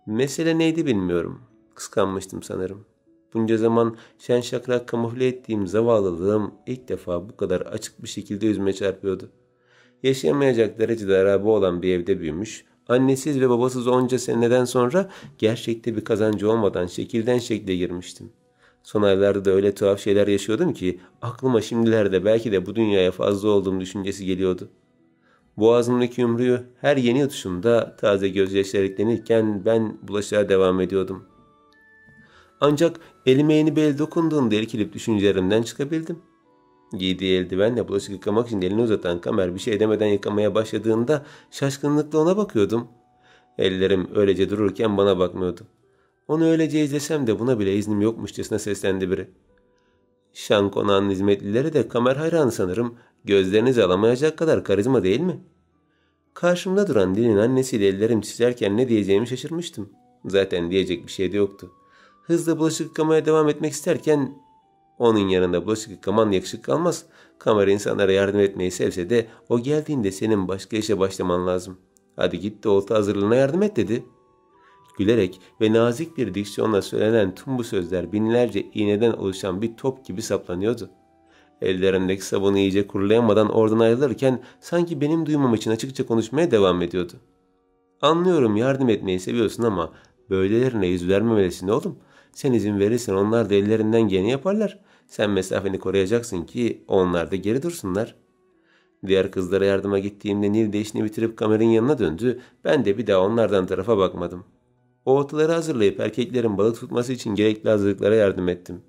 Mesele neydi bilmiyorum. Kıskanmıştım sanırım. Bunca zaman şen şakrak kamufle ettiğim zavallılığım ilk defa bu kadar açık bir şekilde yüzüme çarpıyordu. Yaşayamayacak derecede harabe olan bir evde büyümüş, annesiz ve babasız onca seneden sonra gerçekte bir kazancı olmadan şekilden şekle girmiştim. Son aylarda da öyle tuhaf şeyler yaşıyordum ki aklıma şimdilerde belki de bu dünyaya fazla olduğum düşüncesi geliyordu. Boğazımdaki yumruğu her yeni yutuşumda taze gözyaşları eklenirken ben bulaşığa devam ediyordum. Ancak elime yeni bir el dokunduğunda irkilip düşüncelerimden çıkabildim. Giydiği eldivenle bulaşık yıkamak için elini uzatan Kamer bir şey demeden yıkamaya başladığında şaşkınlıkla ona bakıyordum. Ellerim öylece dururken bana bakmıyordu. Onu öylece izlesem de buna bile iznim yokmuşçasına seslendi biri. "Şan konağının hizmetlileri de Kamer hayranı sanırım. Gözlerinizi alamayacak kadar karizma değil mi?" Karşımda duran Dil'in annesiyle ellerim titlerken ne diyeceğimi şaşırmıştım. Zaten diyecek bir şey de yoktu. Hızla bulaşık yıkamaya devam etmek isterken "Onun yanında bulaşık yıkaman yakışık kalmaz. Kamer insanlara yardım etmeyi sevse de o geldiğinde senin başka işe başlaman lazım. Hadi git de olta hazırlığına yardım et" dedi. Gülerek ve nazik bir diksiyonla söylenen tüm bu sözler binlerce iğneden oluşan bir top gibi saplanıyordu. Ellerindeki sabunu iyice kurulayamadan oradan ayrılırken sanki benim duymam için açıkça konuşmaya devam ediyordu. "Anlıyorum, yardım etmeyi seviyorsun ama böylelerine yüz vermemelisin oğlum. Sen izin verirsen onlar da ellerinden geleni yaparlar. Sen mesafeni koruyacaksın ki onlar da geri dursunlar." Diğer kızlara yardıma gittiğimde Nil de işini bitirip Kamer'in yanına döndü. Ben de bir daha onlardan tarafa bakmadım. O otları hazırlayıp erkeklerin balık tutması için gerekli hazırlıklara yardım ettim.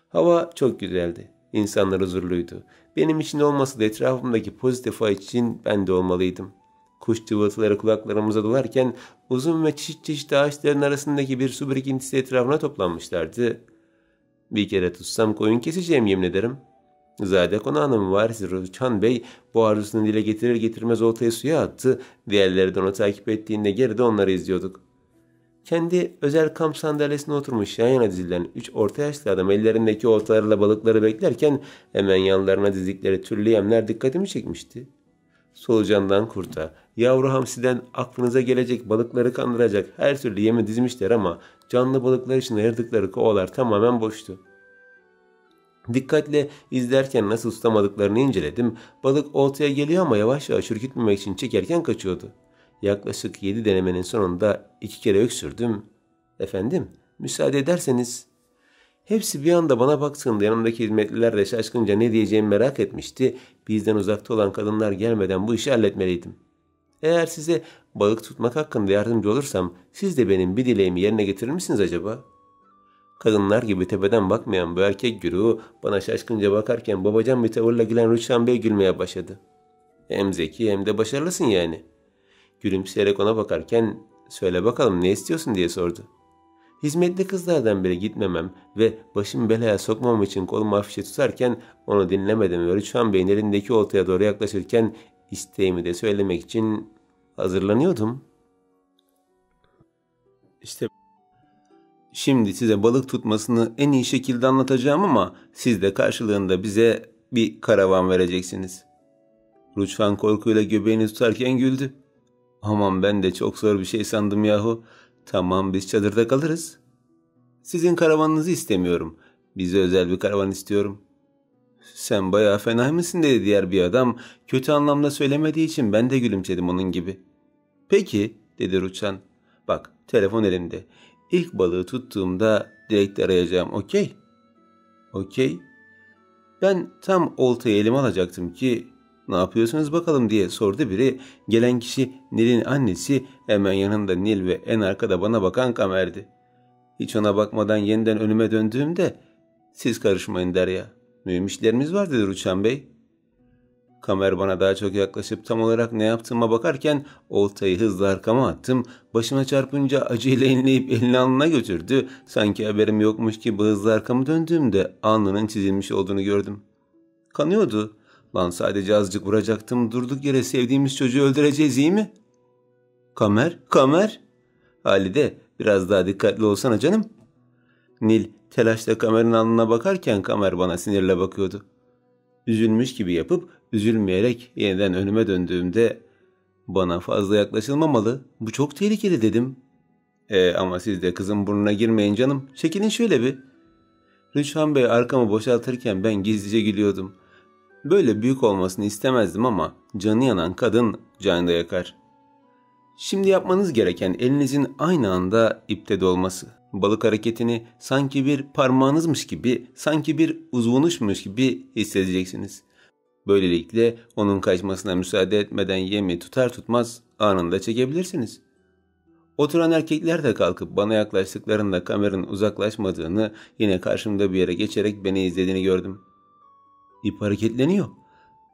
Hava çok güzeldi. İnsanlar huzurluydu. Benim için olmasa da etrafımdaki pozitif hava için ben de olmalıydım. Kuş cıvıltıları kulaklarımıza dolarken uzun ve çeşit çeşit ağaçların arasındaki bir su birikintisi etrafına toplanmışlardı. "Bir kere tutsam koyun keseceğim, yemin ederim." Zade konağının varisi Rüçhan Bey bu arzusunu dile getirir getirmez oltayı suya attı. Diğerleri de onu takip ettiğinde geride onları izliyorduk. Kendi özel kamp sandalyesine oturmuş yan yana dizilen 3 orta yaşlı adam ellerindeki oltalarla balıkları beklerken hemen yanlarına dizdikleri türlü yemler dikkatimi çekmişti. Solucandan kurta, yavru hamsiden aklınıza gelecek balıkları kandıracak her türlü yemi dizmişler ama canlı balıklar için ayırdıkları kovalar tamamen boştu. Dikkatle izlerken nasıl tutamadıklarını inceledim. Balık oltaya geliyor ama yavaş yavaş ürkütmemek için çekerken kaçıyordu. Yaklaşık 7 denemenin sonunda 2 kere öksürdüm. "Efendim, müsaade ederseniz." Hepsi bir anda bana baktığında yanımdaki hizmetliler de şaşkınca ne diyeceğimi merak etmişti. bizden uzakta olan kadınlar gelmeden bu işi halletmeliydim. Eğer size balık tutmak hakkında yardımcı olursam siz de benim bir dileğimi yerine getirir misiniz acaba? Kadınlar gibi tepeden bakmayan bu erkek güruhu bana şaşkınca bakarken babacan bir tavırla gülen Rüçhan Bey gülmeye başladı. Hem zeki hem de başarılısın yani. Gülümseyerek ona bakarken söyle bakalım ne istiyorsun diye sordu. Hizmetli kızlardan beri gitmemem ve başımı belaya sokmam için kolumu hafifçe tutarken onu dinlemedim ve Rüçhan Bey'in elindeki oltaya doğru yaklaşırken isteğimi de söylemek için hazırlanıyordum. İşte şimdi size balık tutmasını en iyi şekilde anlatacağım ama siz de karşılığında bize bir karavan vereceksiniz. Rüçhan korkuyla göbeğini tutarken güldü. Aman ben de çok zor bir şey sandım yahu. Tamam biz çadırda kalırız. Sizin karavanınızı istemiyorum. Bize özel bir karavan istiyorum. Sen bayağı fena mısın dedi diğer bir adam. Kötü anlamda söylemediği için ben de gülümsedim onun gibi. Peki dedi Rüçhan. Bak telefon elimde. İlk balığı tuttuğumda direkt arayacağım, okey? Okey. Ben tam oltayı elime alacaktım ki ne yapıyorsunuz bakalım diye sordu biri. Gelen kişi Nil'in annesi, hemen yanında Nil ve en arkada bana bakan Kamer'di. Hiç ona bakmadan yeniden önüme döndüğümde siz karışmayın Derya. Mühim işlerimiz var dedi Rüçhan Bey. Kamer bana daha çok yaklaşıp tam olarak ne yaptığıma bakarken oltayı hızla arkama attım. Başıma çarpınca acıyla inleyip elini alnına götürdü. Sanki haberim yokmuş gibi hızla arkamı döndüğümde alnının çizilmiş olduğunu gördüm. Kanıyordu. Lan sadece azıcık vuracaktım. Durduk yere sevdiğimiz çocuğu öldüreceğiz iyi mi? Kamer, Kamer. Halide biraz daha dikkatli olsana canım. Nil telaşla Kamer'in alnına bakarken Kamer bana sinirle bakıyordu. Üzülmüş gibi yapıp üzülmeyerek yeniden önüme döndüğümde bana fazla yaklaşılmamalı. Bu çok tehlikeli dedim. Ama siz de kızın burnuna girmeyin canım. Çekilin şöyle bir. Rüçhan Bey arkamı boşaltırken ben gizlice gülüyordum. Böyle büyük olmasını istemezdim ama canı yanan kadın canı da yakar. Şimdi yapmanız gereken elinizin aynı anda ipte dolması. Balık hareketini sanki bir parmağınızmış gibi, sanki bir uzvunuşmuş gibi hissedeceksiniz. Böylelikle onun kaçmasına müsaade etmeden yemi tutar tutmaz anında çekebilirsiniz. Oturan erkekler de kalkıp bana yaklaştıklarında kameranın uzaklaşmadığını, yine karşımda bir yere geçerek beni izlediğini gördüm. İp hareketleniyor.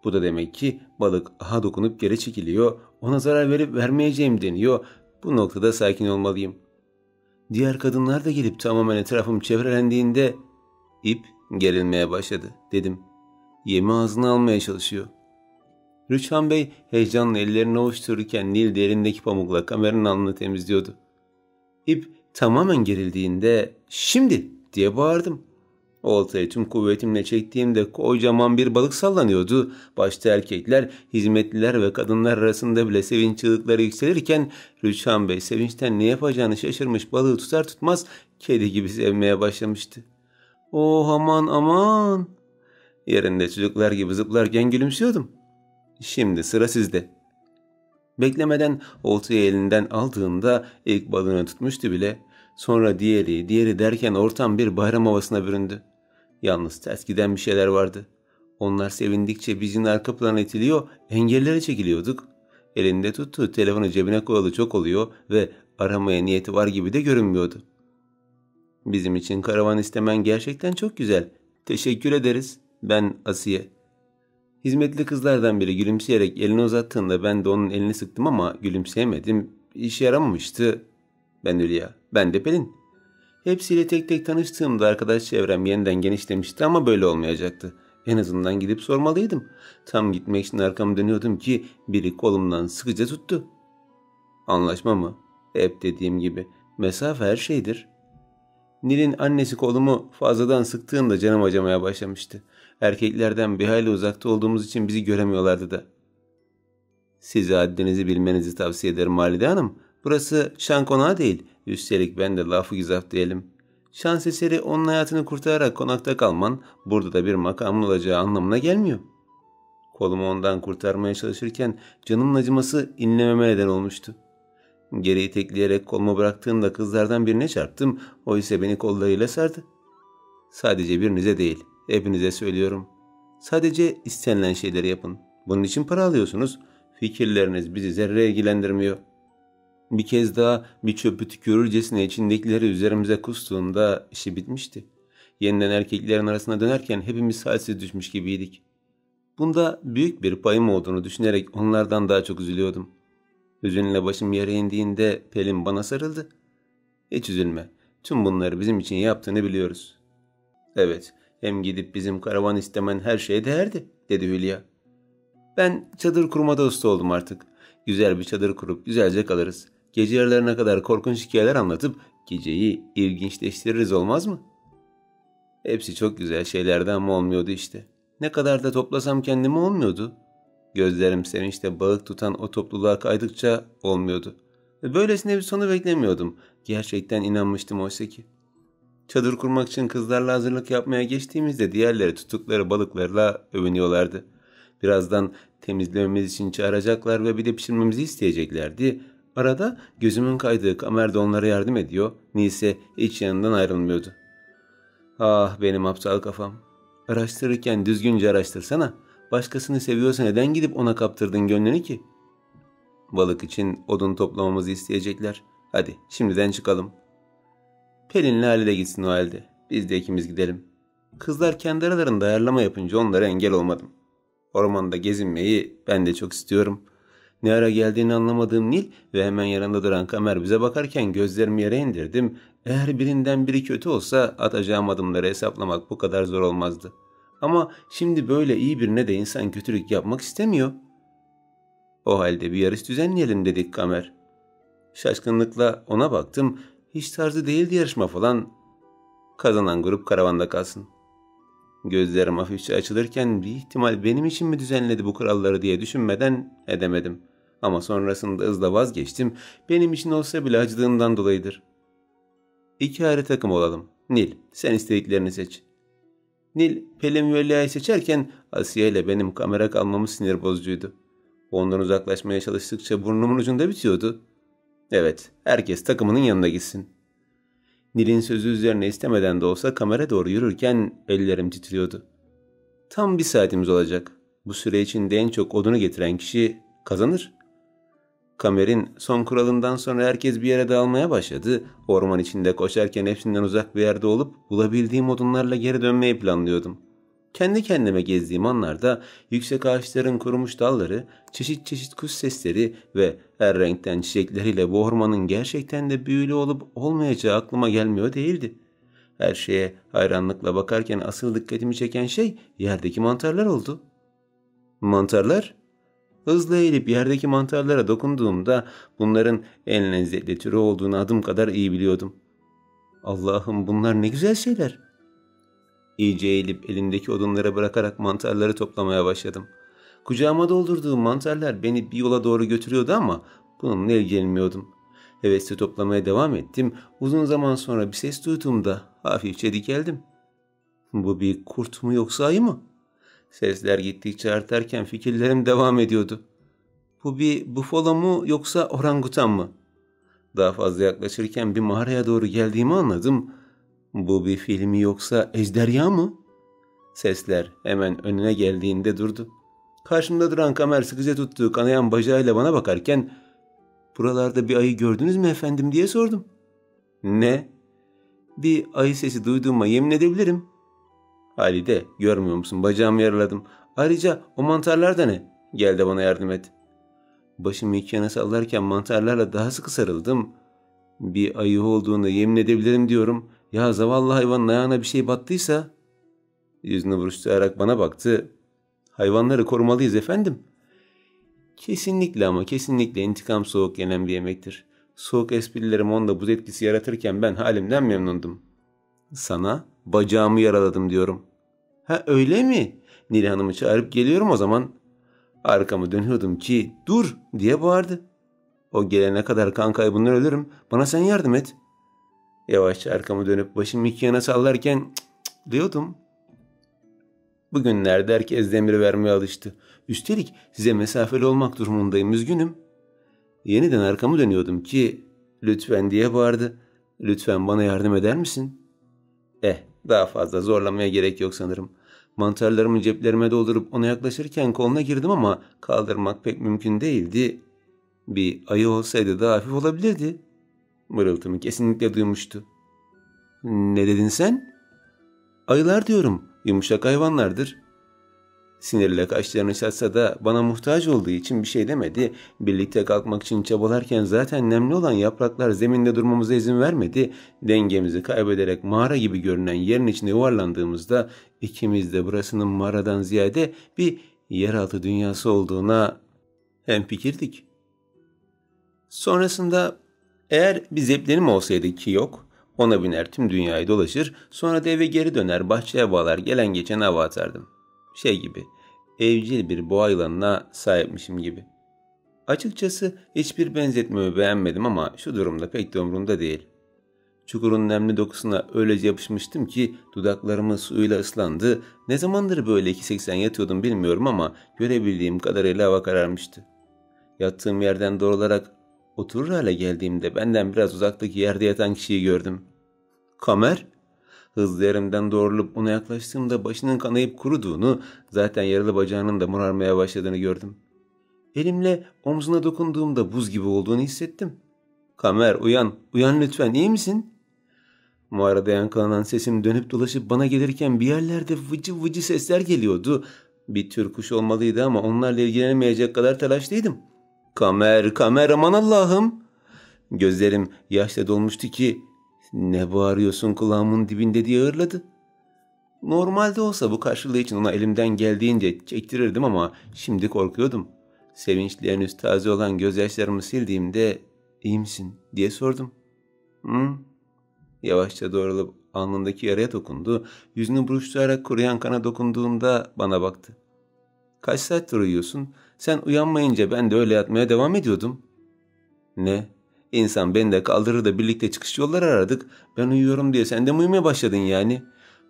Bu da demek ki balık aha dokunup geri çekiliyor, ona zarar verip vermeyeceğim deniyor. Bu noktada sakin olmalıyım. Diğer kadınlar da gelip tamamen etrafım çevrelendiğinde ip gerilmeye başladı dedim. Yemi ağzına almaya çalışıyor. Rüçhan Bey heyecanla ellerini ovuştururken Nil derindeki pamukla kameranın alnını temizliyordu. İp tamamen gerildiğinde şimdi diye bağırdım. Oltayı tüm kuvvetimle çektiğimde kocaman bir balık sallanıyordu. Başta erkekler, hizmetliler ve kadınlar arasında bile sevinç çığlıkları yükselirken Rüçhan Bey sevinçten ne yapacağını şaşırmış balığı tutar tutmaz kedi gibi sevmeye başlamıştı. Oh aman aman. Yerinde çocuklar gibi zıplarken gülümsüyordum. Şimdi sıra sizde. Beklemeden oltayı elinden aldığında ilk balığını tutmuştu bile. Sonra diğeri derken ortam bir bayram havasına büründü. Yalnız ters giden bir şeyler vardı. Onlar sevindikçe bizim arka plana itiliyor, engellere çekiliyorduk. Elinde tuttuğu telefonu cebine koyalı çok oluyor ve aramaya niyeti var gibi de görünmüyordu. Bizim için karavan istemen gerçekten çok güzel. Teşekkür ederiz. Ben Asiye. Hizmetli kızlardan biri gülümseyerek elini uzattığında ben de onun elini sıktım ama gülümseyemedim. İşe yaramamıştı. Ben Hülya. Ben de Pelin. Hepsiyle tek tek tanıştığımda arkadaş çevrem yeniden genişlemişti ama böyle olmayacaktı. En azından gidip sormalıydım. Tam gitmek için arkamı dönüyordum ki biri kolumdan sıkıca tuttu. Anlaşma mı? Hep dediğim gibi. Mesafe her şeydir. Nil'in annesi kolumu fazladan sıktığında canım acımaya başlamıştı. Erkeklerden bir hayli uzakta olduğumuz için bizi göremiyorlardı da. Size haddinizi bilmenizi tavsiye ederim Halide Hanım. Burası şan konağı değil. Üstelik ben de lafı güzaf diyelim. Şans eseri onun hayatını kurtararak konakta kalman burada da bir makamın olacağı anlamına gelmiyor. Kolumu ondan kurtarmaya çalışırken canımın acıması inlememe neden olmuştu. Geriyi tekleyerek kolumu bıraktığımda kızlardan birine çarptım. O ise beni kollarıyla sardı. Sadece birinize değil, hepinize söylüyorum. Sadece istenilen şeyleri yapın. Bunun için para alıyorsunuz. Fikirleriniz bizi zerre ilgilendirmiyor. Bir kez daha bir çöpü tükürürcesine içindekileri üzerimize kustuğunda işi bitmişti. Yeniden erkeklerin arasına dönerken hepimiz halsiz düşmüş gibiydik. Bunda büyük bir payım olduğunu düşünerek onlardan daha çok üzülüyordum. Hüzünle başım yere indiğinde Pelin bana sarıldı. Hiç üzülme. Tüm bunları bizim için yaptığını biliyoruz. Evet, hem gidip bizim karavan istemen her şeye değerdi, dedi Hülya. Ben çadır kurmada usta oldum artık. Güzel bir çadır kurup güzelce kalırız. Gece yarılarına kadar korkunç hikayeler anlatıp geceyi ilginçleştiririz, olmaz mı? Hepsi çok güzel şeylerdi ama olmuyordu işte. Ne kadar da toplasam kendimi olmuyordu. Gözlerim sevinçle balık tutan o topluluğa kaydıkça olmuyordu. Böylesine bir sonu beklemiyordum. Gerçekten inanmıştım oysa ki. Çadır kurmak için kızlarla hazırlık yapmaya geçtiğimizde diğerleri tuttukları balıklarla övünüyorlardı. Birazdan temizlememiz için çağıracaklar ve bir de pişirmemizi isteyeceklerdi. Arada gözümün kaydığı Kamer de onlara yardım ediyor. Nilse hiç yanından ayrılmıyordu. Ah benim aptal kafam. Araştırırken düzgünce araştırsana. Başkasını seviyorsa neden gidip ona kaptırdın gönlünü ki? Balık için odun toplamamızı isteyecekler. Hadi şimdiden çıkalım. Pelin'le Halil'e gitsin o halde. Biz de ikimiz gidelim. Kızlar kendi aralarında ayarlama yapınca onlara engel olmadım. Ormanda gezinmeyi ben de çok istiyorum. Ne ara geldiğini anlamadığım Nil ve hemen yanında duran Kamer bize bakarken gözlerimi yere indirdim. Eğer birinden biri kötü olsa atacağım adımları hesaplamak bu kadar zor olmazdı. Ama şimdi böyle iyi birine de insan kötülük yapmak istemiyor. O halde bir yarış düzenleyelim, dedik Kamer. Şaşkınlıkla ona baktım. Hiç tarzı değildi yarışma falan. Kazanan grup karavanda kalsın. Gözlerim hafifçe açılırken bir ihtimal benim için mi düzenledi bu kuralları diye düşünmeden edemedim. Ama sonrasında hızla vazgeçtim. Benim için olsa bile acıdığından dolayıdır. 2 ayrı takım olalım. Nil, sen istediklerini seç. Nil, Pelin ve Hülya'yı seçerken Asiye ile benim kamera kalmamız sinir bozucuydu. Ondan uzaklaşmaya çalıştıkça burnumun ucunda bitiyordu. Evet, herkes takımının yanına gitsin. Nil'in sözü üzerine istemeden de olsa kamera doğru yürürken ellerim titriyordu. Tam 1 saatimiz olacak. Bu süre içinde en çok odunu getiren kişi kazanır. Kamer'in son kuralından sonra herkes bir yere dağılmaya başladı. Orman içinde koşarken hepsinden uzak bir yerde olup bulabildiğim odunlarla geri dönmeyi planlıyordum. Kendi kendime gezdiğim anlarda yüksek ağaçların kurumuş dalları, çeşit çeşit kuş sesleri ve her renkten çiçekleriyle bu ormanın gerçekten de büyülü olup olmayacağı aklıma gelmiyor değildi. Her şeye hayranlıkla bakarken asıl dikkatimi çeken şey yerdeki mantarlar oldu. Mantarlar? Hızla eğilip yerdeki mantarlara dokunduğumda bunların en lezzetli türü olduğunu adım kadar iyi biliyordum. Allah'ım, bunlar ne güzel şeyler. İyice eğilip elimdeki odunları bırakarak mantarları toplamaya başladım. Kucağıma doldurduğum mantarlar beni bir yola doğru götürüyordu ama bununla ilgilenmiyordum. Hevesle toplamaya devam ettim. Uzun zaman sonra bir ses duyduğumda hafifçe dikeldim. Bu bir kurt mu yoksa ayı mı? Sesler gittikçe artarken fikirlerim devam ediyordu. Bu bir bufalo mu yoksa orangutan mı? Daha fazla yaklaşırken bir mağaraya doğru geldiğimi anladım. Bu bir fil mi yoksa ejderha mı? Sesler hemen önüne geldiğinde durdu. Karşımda duran Kamer sıkıca tuttuğu kanayan bacağıyla bana bakarken "Buralarda bir ayı gördünüz mü efendim?" diye sordum. "Ne?" "Bir ayı sesi duyduğuma yemin edebilirim." "Halide, görmüyor musun? Bacağımı yaraladım. Ayrıca o mantarlar da ne? Gel de bana yardım et." Başımı iki yana sallarken mantarlarla daha sıkı sarıldım. "Bir ayı olduğunu yemin edebilirim diyorum. Ya zavallı hayvanın ayağına bir şey battıysa?" Yüzünü buruşturarak bana baktı. "Hayvanları korumalıyız efendim." Kesinlikle, ama kesinlikle intikam soğuk yenen bir yemektir. Soğuk esprilerim onda buz etkisi yaratırken ben halimden memnundum. "Sana bacağımı yaraladım diyorum." "Ha öyle mi? Nil Hanım'ı çağırıp geliyorum o zaman." Arkamı dönüyordum ki "Dur!" diye bağırdı. "O gelene kadar kan kaybından ölürüm. Bana sen yardım et." Yavaşça arkamı dönüp başımı iki yana sallarken "Cık cık" diyordum. Bugünlerde herkes emir vermeye alıştı. Üstelik size mesafeli olmak durumundayım, üzgünüm. Yeniden arkamı dönüyordum ki "Lütfen" diye bağırdı. "Lütfen bana yardım eder misin?" Daha fazla zorlamaya gerek yok sanırım. Mantarlarımı ceplerime doldurup ona yaklaşırken koluna girdim ama kaldırmak pek mümkün değildi. Bir ayı olsaydı daha hafif olabilirdi. Mırıltımı kesinlikle duymuştu. Ne dedin sen? Ayılar diyorum, yumuşak hayvanlardır. Sinirle kaşlarını çatsa da bana muhtaç olduğu için bir şey demedi. Birlikte kalkmak için çabalarken zaten nemli olan yapraklar zeminde durmamıza izin vermedi. Dengemizi kaybederek mağara gibi görünen yerin içine yuvarlandığımızda ikimiz de burasının mağaradan ziyade bir yeraltı dünyası olduğuna hemfikirdik. Sonrasında eğer bir zeppelim olsaydı ki yok, ona biner tüm dünyayı dolaşır, sonra da eve geri döner bahçeye bağlar gelen geçen hava atardım. Şey gibi, evcil bir boğa yılanına sahipmişim gibi. Açıkçası hiçbir benzetmemi beğenmedim ama şu durumda pek de umurumda değil. Çukurun nemli dokusuna öylece yapışmıştım ki dudaklarımın suyuyla ıslandı. Ne zamandır böyle 2.80 yatıyordum bilmiyorum ama görebildiğim kadarıyla hava kararmıştı. Yattığım yerden doğrularak oturur hale geldiğimde benden biraz uzaktaki yerde yatan kişiyi gördüm. Kamer? Hızlı yerimden doğrulup ona yaklaştığımda başının kanayıp kuruduğunu, zaten yaralı bacağının da morarmaya başladığını gördüm. Elimle omzuna dokunduğumda buz gibi olduğunu hissettim. Kamer, uyan, uyan lütfen, iyi misin? Mağarada yankılanan sesim dönüp dolaşıp bana gelirken bir yerlerde vıcı vıcı sesler geliyordu. Bir tür kuş olmalıydı ama onlarla ilgilenemeyecek kadar telaşlıydım. Kamer, Kamer, aman Allah'ım! Gözlerim yaşla dolmuştu ki ne bağırıyorsun kulağımın dibinde diye ağırladı. Normalde olsa bu karşılığı için ona elimden geldiğince çektirirdim ama şimdi korkuyordum. Sevinçle henüz taze olan gözyaşlarımı sildiğimde iyi misin diye sordum. Yavaşça doğrulup alnındaki yaraya dokundu. Yüzünü buruşturarak kuruyan kana dokunduğunda bana baktı. Kaç saattir uyuyorsun? Sen uyanmayınca ben de öyle yatmaya devam ediyordum. Ne? İnsan beni de kaldırır da birlikte çıkış yolları aradık. Ben uyuyorum diye sen de mi uyumaya başladın yani?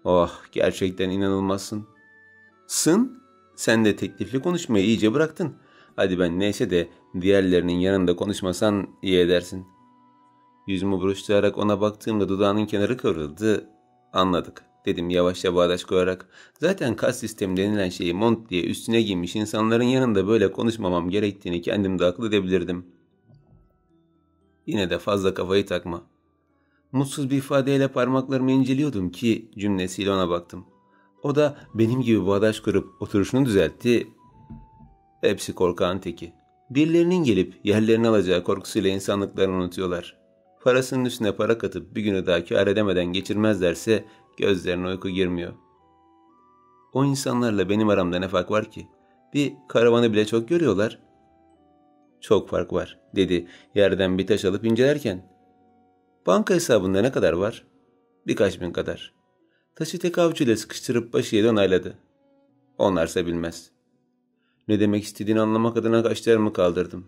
Oh, gerçekten inanılmazsın. Sın? Sen de teklifli konuşmayı iyice bıraktın. Hadi ben neyse de diğerlerinin yanında konuşmasan iyi edersin. Yüzümü buruşturarak ona baktığımda dudağının kenarı kıvrıldı. Anladık, dedim yavaşça bağdaş koyarak. Zaten kas sistemi denilen şeyi mont diye üstüne giymiş insanların yanında böyle konuşmamam gerektiğini kendim de akıl edebilirdim. Yine de fazla kafayı takma. Mutsuz bir ifadeyle parmaklarımı inceliyordum ki cümlesiyle ona baktım. O da benim gibi bağdaş kurup oturuşunu düzeltti. Hepsi korkağın teki. Birilerinin gelip yerlerini alacağı korkusuyla insanlıklarını unutuyorlar. Parasının üstüne para katıp bir günü daha kâr edemeden geçirmezlerse gözlerine uyku girmiyor. O insanlarla benim aramda ne fark var ki? Bir karavanı bile çok görüyorlar. Çok fark var, dedi yerden bir taş alıp incelerken. Banka hesabında ne kadar var? Birkaç bin kadar. Taşı tek avucuyla sıkıştırıp başıyla onayladı. Onlarsa bilmez. Ne demek istediğini anlamak adına kaşlarımı kaldırdım.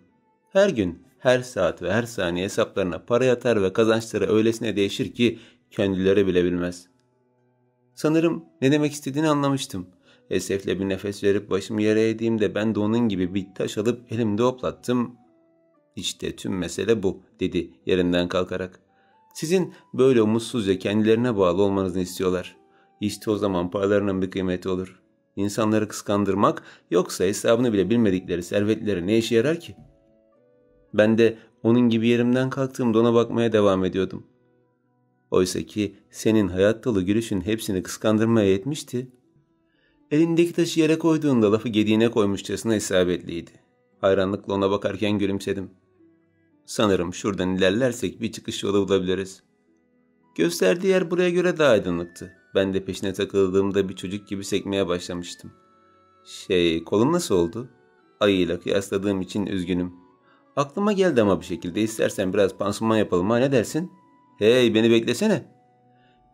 Her gün, her saat ve her saniye hesaplarına para yatar ve kazançları öylesine değişir ki kendileri bile bilmez. Sanırım ne demek istediğini anlamıştım. Esefle bir nefes verip başımı yere eğdiğimde ben de onun gibi bir taş alıp elimde hoplattım. İşte tüm mesele bu, dedi yerinden kalkarak. Sizin böyle umutsuzca kendilerine bağlı olmanızı istiyorlar. İşte o zaman paralarının bir kıymeti olur. İnsanları kıskandırmak, yoksa hesabını bile bilmedikleri servetleri ne işe yarar ki? Ben de onun gibi yerimden kalktığımda ona bakmaya devam ediyordum. Oysa ki senin hayat dolu gülüşün hepsini kıskandırmaya yetmişti. Elindeki taşı yere koyduğunda lafı gediğine koymuşçasına isabetliydi. Hayranlıkla ona bakarken gülümsedim. Sanırım şuradan ilerlersek bir çıkış yolu bulabiliriz. Gösterdiği yer buraya göre daha aydınlıktı. Ben de peşine takıldığımda bir çocuk gibi sekmeye başlamıştım. Kolum nasıl oldu? Ayıyla kıyasladığım için üzgünüm. Aklıma geldi ama bir şekilde, istersen biraz pansuman yapalım, ha ne dersin? Hey, beni beklesene.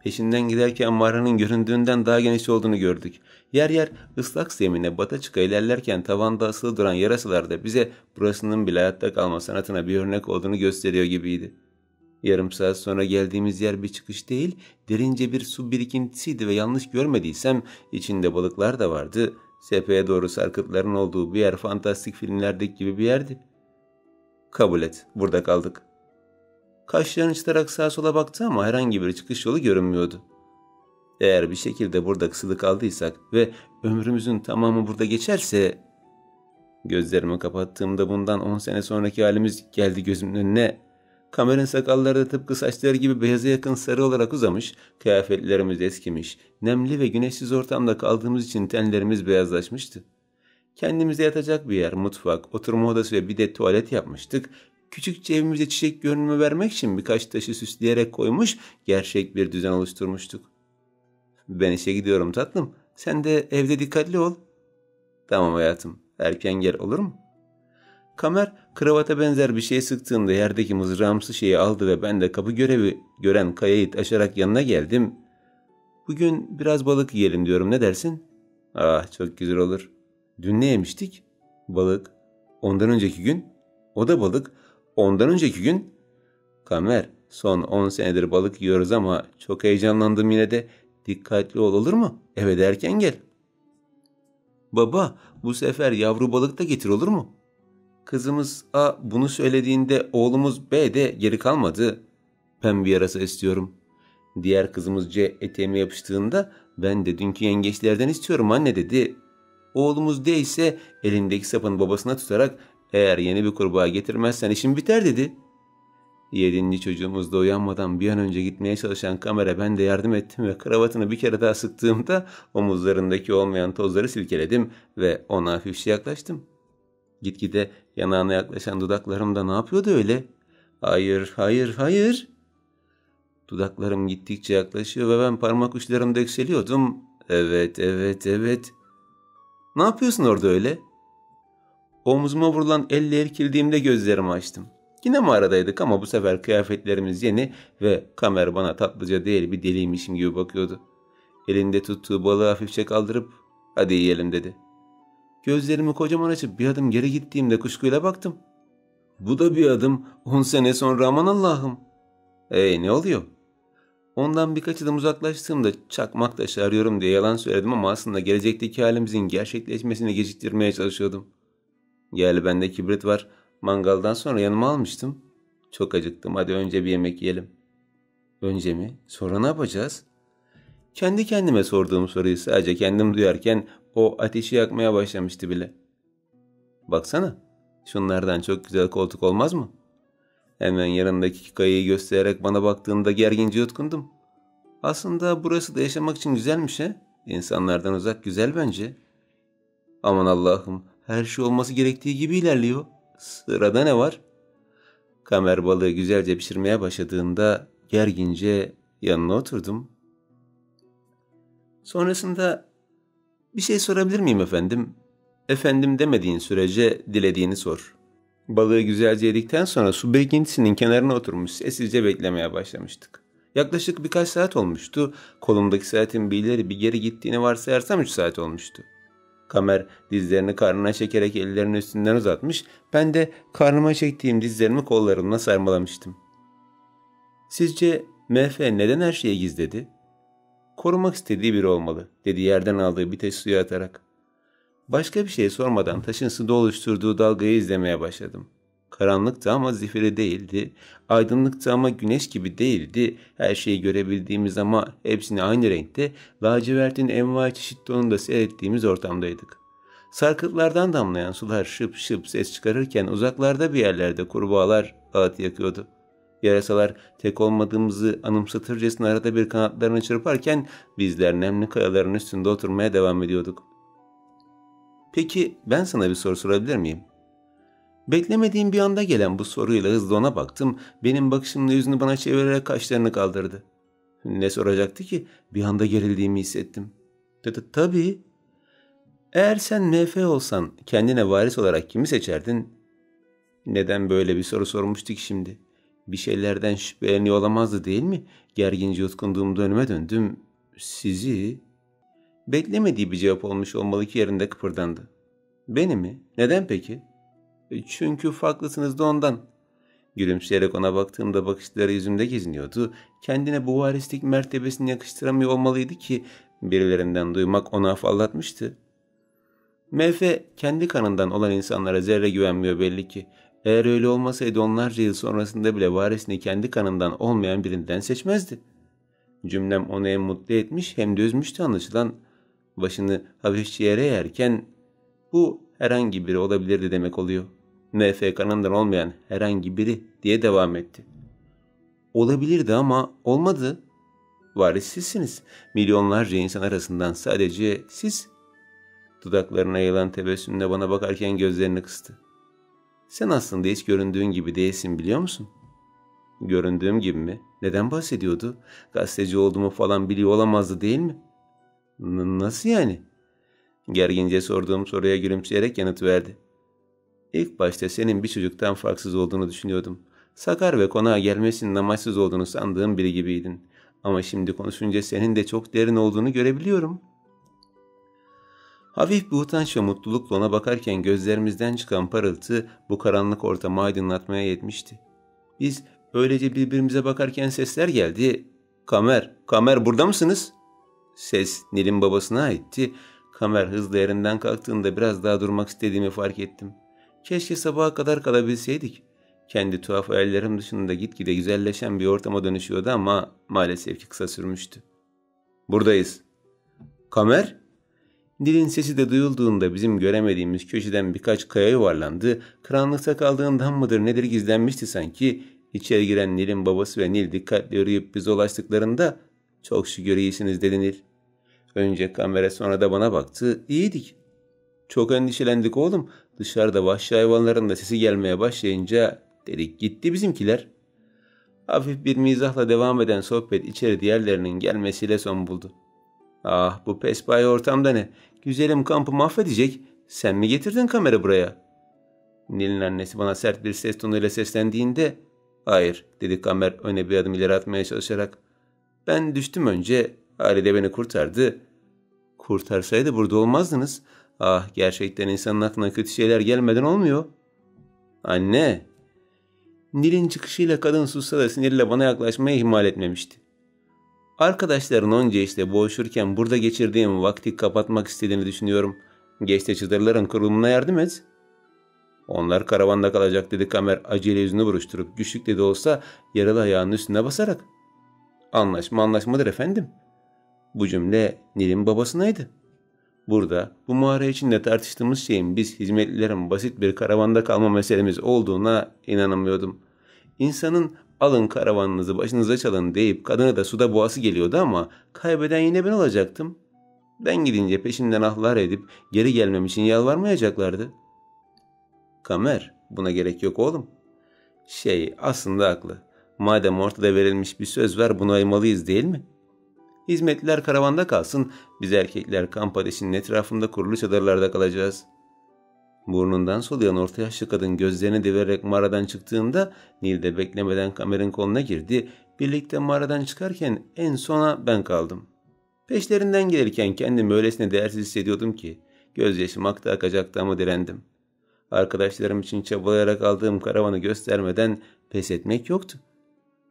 Peşinden giderken mağaranın göründüğünden daha geniş olduğunu gördük. Yer yer ıslak zemine bata çıka ilerlerken tavanda asılı duran yarasalar da bize burasının bile hayatta kalma sanatına bir örnek olduğunu gösteriyor gibiydi. Yarım saat sonra geldiğimiz yer bir çıkış değil, derince bir su birikintisiydi ve yanlış görmediysem içinde balıklar da vardı. Sepeye doğru sarkıtların olduğu bir yer fantastik filmlerdeki gibi bir yerdi. Kabul et, burada kaldık. Kaşlarını çıtarak sağa sola baktı ama herhangi bir çıkış yolu görünmüyordu. Eğer bir şekilde burada kısılı kaldıysak ve ömrümüzün tamamı burada geçerse... Gözlerimi kapattığımda bundan 10 sene sonraki halimiz geldi gözümün önüne. Kamer'in sakalları da tıpkı saçları gibi beyaza yakın sarı olarak uzamış, kıyafetlerimiz eskimiş, nemli ve güneşsiz ortamda kaldığımız için tenlerimiz beyazlaşmıştı. Kendimize yatacak bir yer, mutfak, oturma odası ve bir de tuvalet yapmıştık. Küçükçe evimize çiçek görünümü vermek için birkaç taşı süsleyerek koymuş, gerçek bir düzen oluşturmuştuk. Ben işe gidiyorum tatlım. Sen de evde dikkatli ol. Tamam hayatım. Erken gel olur mu? Kamer kravata benzer bir şey sıktığında yerdeki mızrağımsı şeyi aldı ve ben de kapı görevi gören kayayı aşarak yanına geldim. Bugün biraz balık yiyelim diyorum, ne dersin? Ah, çok güzel olur. Dün ne yemiştik? Balık. Ondan önceki gün? O da balık. Ondan önceki gün? Kamer, son 10 senedir balık yiyoruz ama çok heyecanlandım yine de. Dikkatli ol olur mu? Eve de erken gel. Baba, bu sefer yavru balık da getir olur mu? Kızımız A bunu söylediğinde oğlumuz B de geri kalmadı. Ben bir yarasa istiyorum. Diğer kızımız C eteğime yapıştığında ben de dünkü yengeçlerden istiyorum anne dedi. Oğlumuz D ise elindeki sapın babasına tutarak eğer yeni bir kurbağa getirmezsen işim biter dedi. 7. çocuğumuz da uyanmadan bir an önce gitmeye çalışan Kamer'e ben de yardım ettim ve kravatını bir kere daha sıktığımda omuzlarındaki olmayan tozları silkeledim ve ona hafifçe yaklaştım. Gitgide yanağına yaklaşan dudaklarımda ne yapıyordu öyle? Hayır, hayır, hayır. Dudaklarım gittikçe yaklaşıyor ve ben parmak uçlarımda yükseliyordum. Evet, evet, evet. Ne yapıyorsun orada öyle? Omzuma vurulan elle irkildiğimde gözlerimi açtım. Yine mağaradaydık ama bu sefer kıyafetlerimiz yeni ve Kamer bana tatlıca değil bir deliymişim gibi bakıyordu. Elinde tuttuğu balığı hafifçe kaldırıp hadi yiyelim dedi. Gözlerimi kocaman açıp bir adım geri gittiğimde kuşkuyla baktım. Bu da bir adım, 10 sene sonra aman Allah'ım. Ne oluyor? Ondan birkaç adım uzaklaştığımda çakmak taşı arıyorum diye yalan söyledim ama aslında gelecekteki halimizin gerçekleşmesini geciktirmeye çalışıyordum. Gel bende kibrit var. Mangaldan sonra yanıma almıştım. Çok acıktım, hadi önce bir yemek yiyelim. Önce mi? Sonra ne yapacağız? Kendi kendime sorduğum soruyu sadece kendim duyarken o ateşi yakmaya başlamıştı bile. Baksana, şunlardan çok güzel koltuk olmaz mı? Hemen yanındaki kayayı göstererek bana baktığında gergince yutkundum. Aslında burası da yaşamak için güzelmiş he? İnsanlardan uzak güzel bence. Aman Allah'ım, her şey olması gerektiği gibi ilerliyor. Sırada ne var? Kamer balığı güzelce pişirmeye başladığında gergince yanına oturdum. Sonrasında bir şey sorabilir miyim efendim? Efendim demediğin sürece dilediğini sor. Balığı güzelce yedikten sonra su birikintisinin kenarına oturmuş sessizce beklemeye başlamıştık. Yaklaşık birkaç saat olmuştu. Kolumdaki saatin bir ileri bir geri gittiğini varsayarsam 3 saat olmuştu. Kamer dizlerini karnına çekerek ellerini üstünden uzatmış, ben de karnıma çektiğim dizlerimi kollarımla sarmalamıştım. Sizce MF neden her şeyi gizledi? Korumak istediği biri olmalı, dedi yerden aldığı bir taş suya atarak. Başka bir şey sormadan taşın suda oluşturduğu dalgayı izlemeye başladım. Karanlıktı ama zifiri değildi. Aydınlıktı ama güneş gibi değildi. Her şeyi görebildiğimiz ama hepsini aynı renkte, lacivertin envai çeşit tonunda seyrettiğimiz ortamdaydık. Sarkıtlardan damlayan sular şıp şıp ses çıkarırken uzaklarda bir yerlerde kurbağalar ağıt yakıyordu. Yarasalar tek olmadığımızı anımsatırcasına arada bir kanatlarını çırparken bizler nemli kayaların üstünde oturmaya devam ediyorduk. Peki ben sana bir soru sorabilir miyim? Beklemediğim bir anda gelen bu soruyla hızlı ona baktım. Benim bakışımla yüzünü bana çevirerek kaşlarını kaldırdı. Ne soracaktı ki? Bir anda gerildiğimi hissettim. Tabii. Eğer sen MF olsan kendine varis olarak kimi seçerdin? Neden böyle bir soru sormuştu ki şimdi? Bir şeylerden şüpheleniyor olamazdı değil mi? Gergince yutkunduğumda önüme döndüm. Sizi... Beklemediği bir cevap olmuş olmalı ki yerinde kıpırdandı. Beni mi? Neden peki? Çünkü farklısınız da ondan. Gülümseyerek ona baktığımda bakışları yüzümde geziniyordu. Kendine bu varislik mertebesini yakıştıramıyor olmalıydı ki birilerinden duymak onu afallatmıştı. MF kendi kanından olan insanlara zerre güvenmiyor belli ki. Eğer öyle olmasaydı onlarca yıl sonrasında bile varisini kendi kanından olmayan birinden seçmezdi. Cümlem onu hem mutlu etmiş hem de üzmüştü anlaşılan. Başını hafifçe yere eğerken bu herhangi biri olabilirdi demek oluyor. MFK'nından olmayan herhangi biri diye devam etti. Olabilirdi ama olmadı. Varis sizsiniz. Milyonlarca insan arasından sadece siz. Dudaklarına yayılan tebessümle bana bakarken gözlerini kıstı. Sen aslında hiç göründüğün gibi değilsin biliyor musun? Göründüğüm gibi mi? Neden bahsediyordu? Gazeteci olduğumu falan biliyor olamazdı değil mi? Nasıl yani? Gergince sorduğum soruya gülümseyerek yanıt verdi. İlk başta senin bir çocuktan farksız olduğunu düşünüyordum. Sakar ve konağa gelmesinin amaçsız olduğunu sandığım biri gibiydin. Ama şimdi konuşunca senin de çok derin olduğunu görebiliyorum. Hafif bir utanç ve mutlulukla ona bakarken gözlerimizden çıkan parıltı bu karanlık ortamı aydınlatmaya yetmişti. Biz öylece birbirimize bakarken sesler geldi. "Kamer, Kamer burada mısınız?" Ses Nil'in babasına aitti. Kamer hızla yerinden kalktığında biraz daha durmak istediğimi fark ettim. Keşke sabaha kadar kalabilseydik. Kendi tuhaf hayallerim dışında gitgide güzelleşen bir ortama dönüşüyordu ama maalesef ki kısa sürmüştü. "Buradayız." "Kamer?" Nil'in sesi de duyulduğunda bizim göremediğimiz köşeden birkaç kaya yuvarlandı. Karanlıkta kaldığından mıdır nedir gizlenmişti sanki. İçeri giren Nil'in babası ve Nil dikkatli yürüyüp bize ulaştıklarında "Çok şükür iyisiniz" dedi Nil. Önce Kamer'e sonra da bana baktı. İyiydik. "Çok endişelendik oğlum. Dışarıda vahşi hayvanların da sesi gelmeye başlayınca dedik gitti bizimkiler." Hafif bir mizahla devam eden sohbet içeri diğerlerinin gelmesiyle son buldu. "Ah bu pespaye ortamda ne? Güzelim kampı mahvedecek. Sen mi getirdin Kamer'ı buraya?" Nil'in annesi bana sert bir ses tonuyla seslendiğinde "Hayır" dedi Kamer öne bir adım ileri atmaya çalışarak. "Ben düştüm önce. Halide beni kurtardı." "Kurtarsaydı burada olmazdınız. Ah gerçekten insanın aklına kötü şeyler gelmeden olmuyor." "Anne." Nil'in çıkışıyla kadın sussa da sinirle bana yaklaşmayı ihmal etmemişti. "Arkadaşların onca işte boğuşurken burada geçirdiğim vakti kapatmak istediğini düşünüyorum. Geç de çadırların kurulumuna yardım et." "Onlar karavanda kalacak" dedi Kamer acele yüzünü buruşturup güçlükle de olsa yaralı ayağının üstüne basarak. "Anlaşma anlaşmadır efendim." Bu cümle Nil'in babasınaydı. Burada bu mağara içinde tartıştığımız şeyin biz hizmetlilerin basit bir karavanda kalma meselemiz olduğuna inanamıyordum. İnsanın "alın karavanınızı başınıza çalın" deyip kadını da suda boğası geliyordu ama kaybeden yine ben olacaktım. Ben gidince peşimden ahlar edip geri gelmem için yalvarmayacaklardı. "Kamer, buna gerek yok oğlum." Aslında haklı. Madem ortada verilmiş bir söz var bunu aymalıyız değil mi? Hizmetliler karavanda kalsın, biz erkekler kamp ateşinin etrafında kurulu çadırlarda kalacağız. Burnundan soluyan orta yaşlı kadın gözlerini devirerek mağaradan çıktığında Nil de beklemeden Kamer'in koluna girdi. Birlikte mağaradan çıkarken en sona ben kaldım. Peşlerinden gelirken kendimi öylesine değersiz hissediyordum ki gözyaşım aktı akacaktı ama direndim. Arkadaşlarım için çabalayarak aldığım karavanı göstermeden pes etmek yoktu.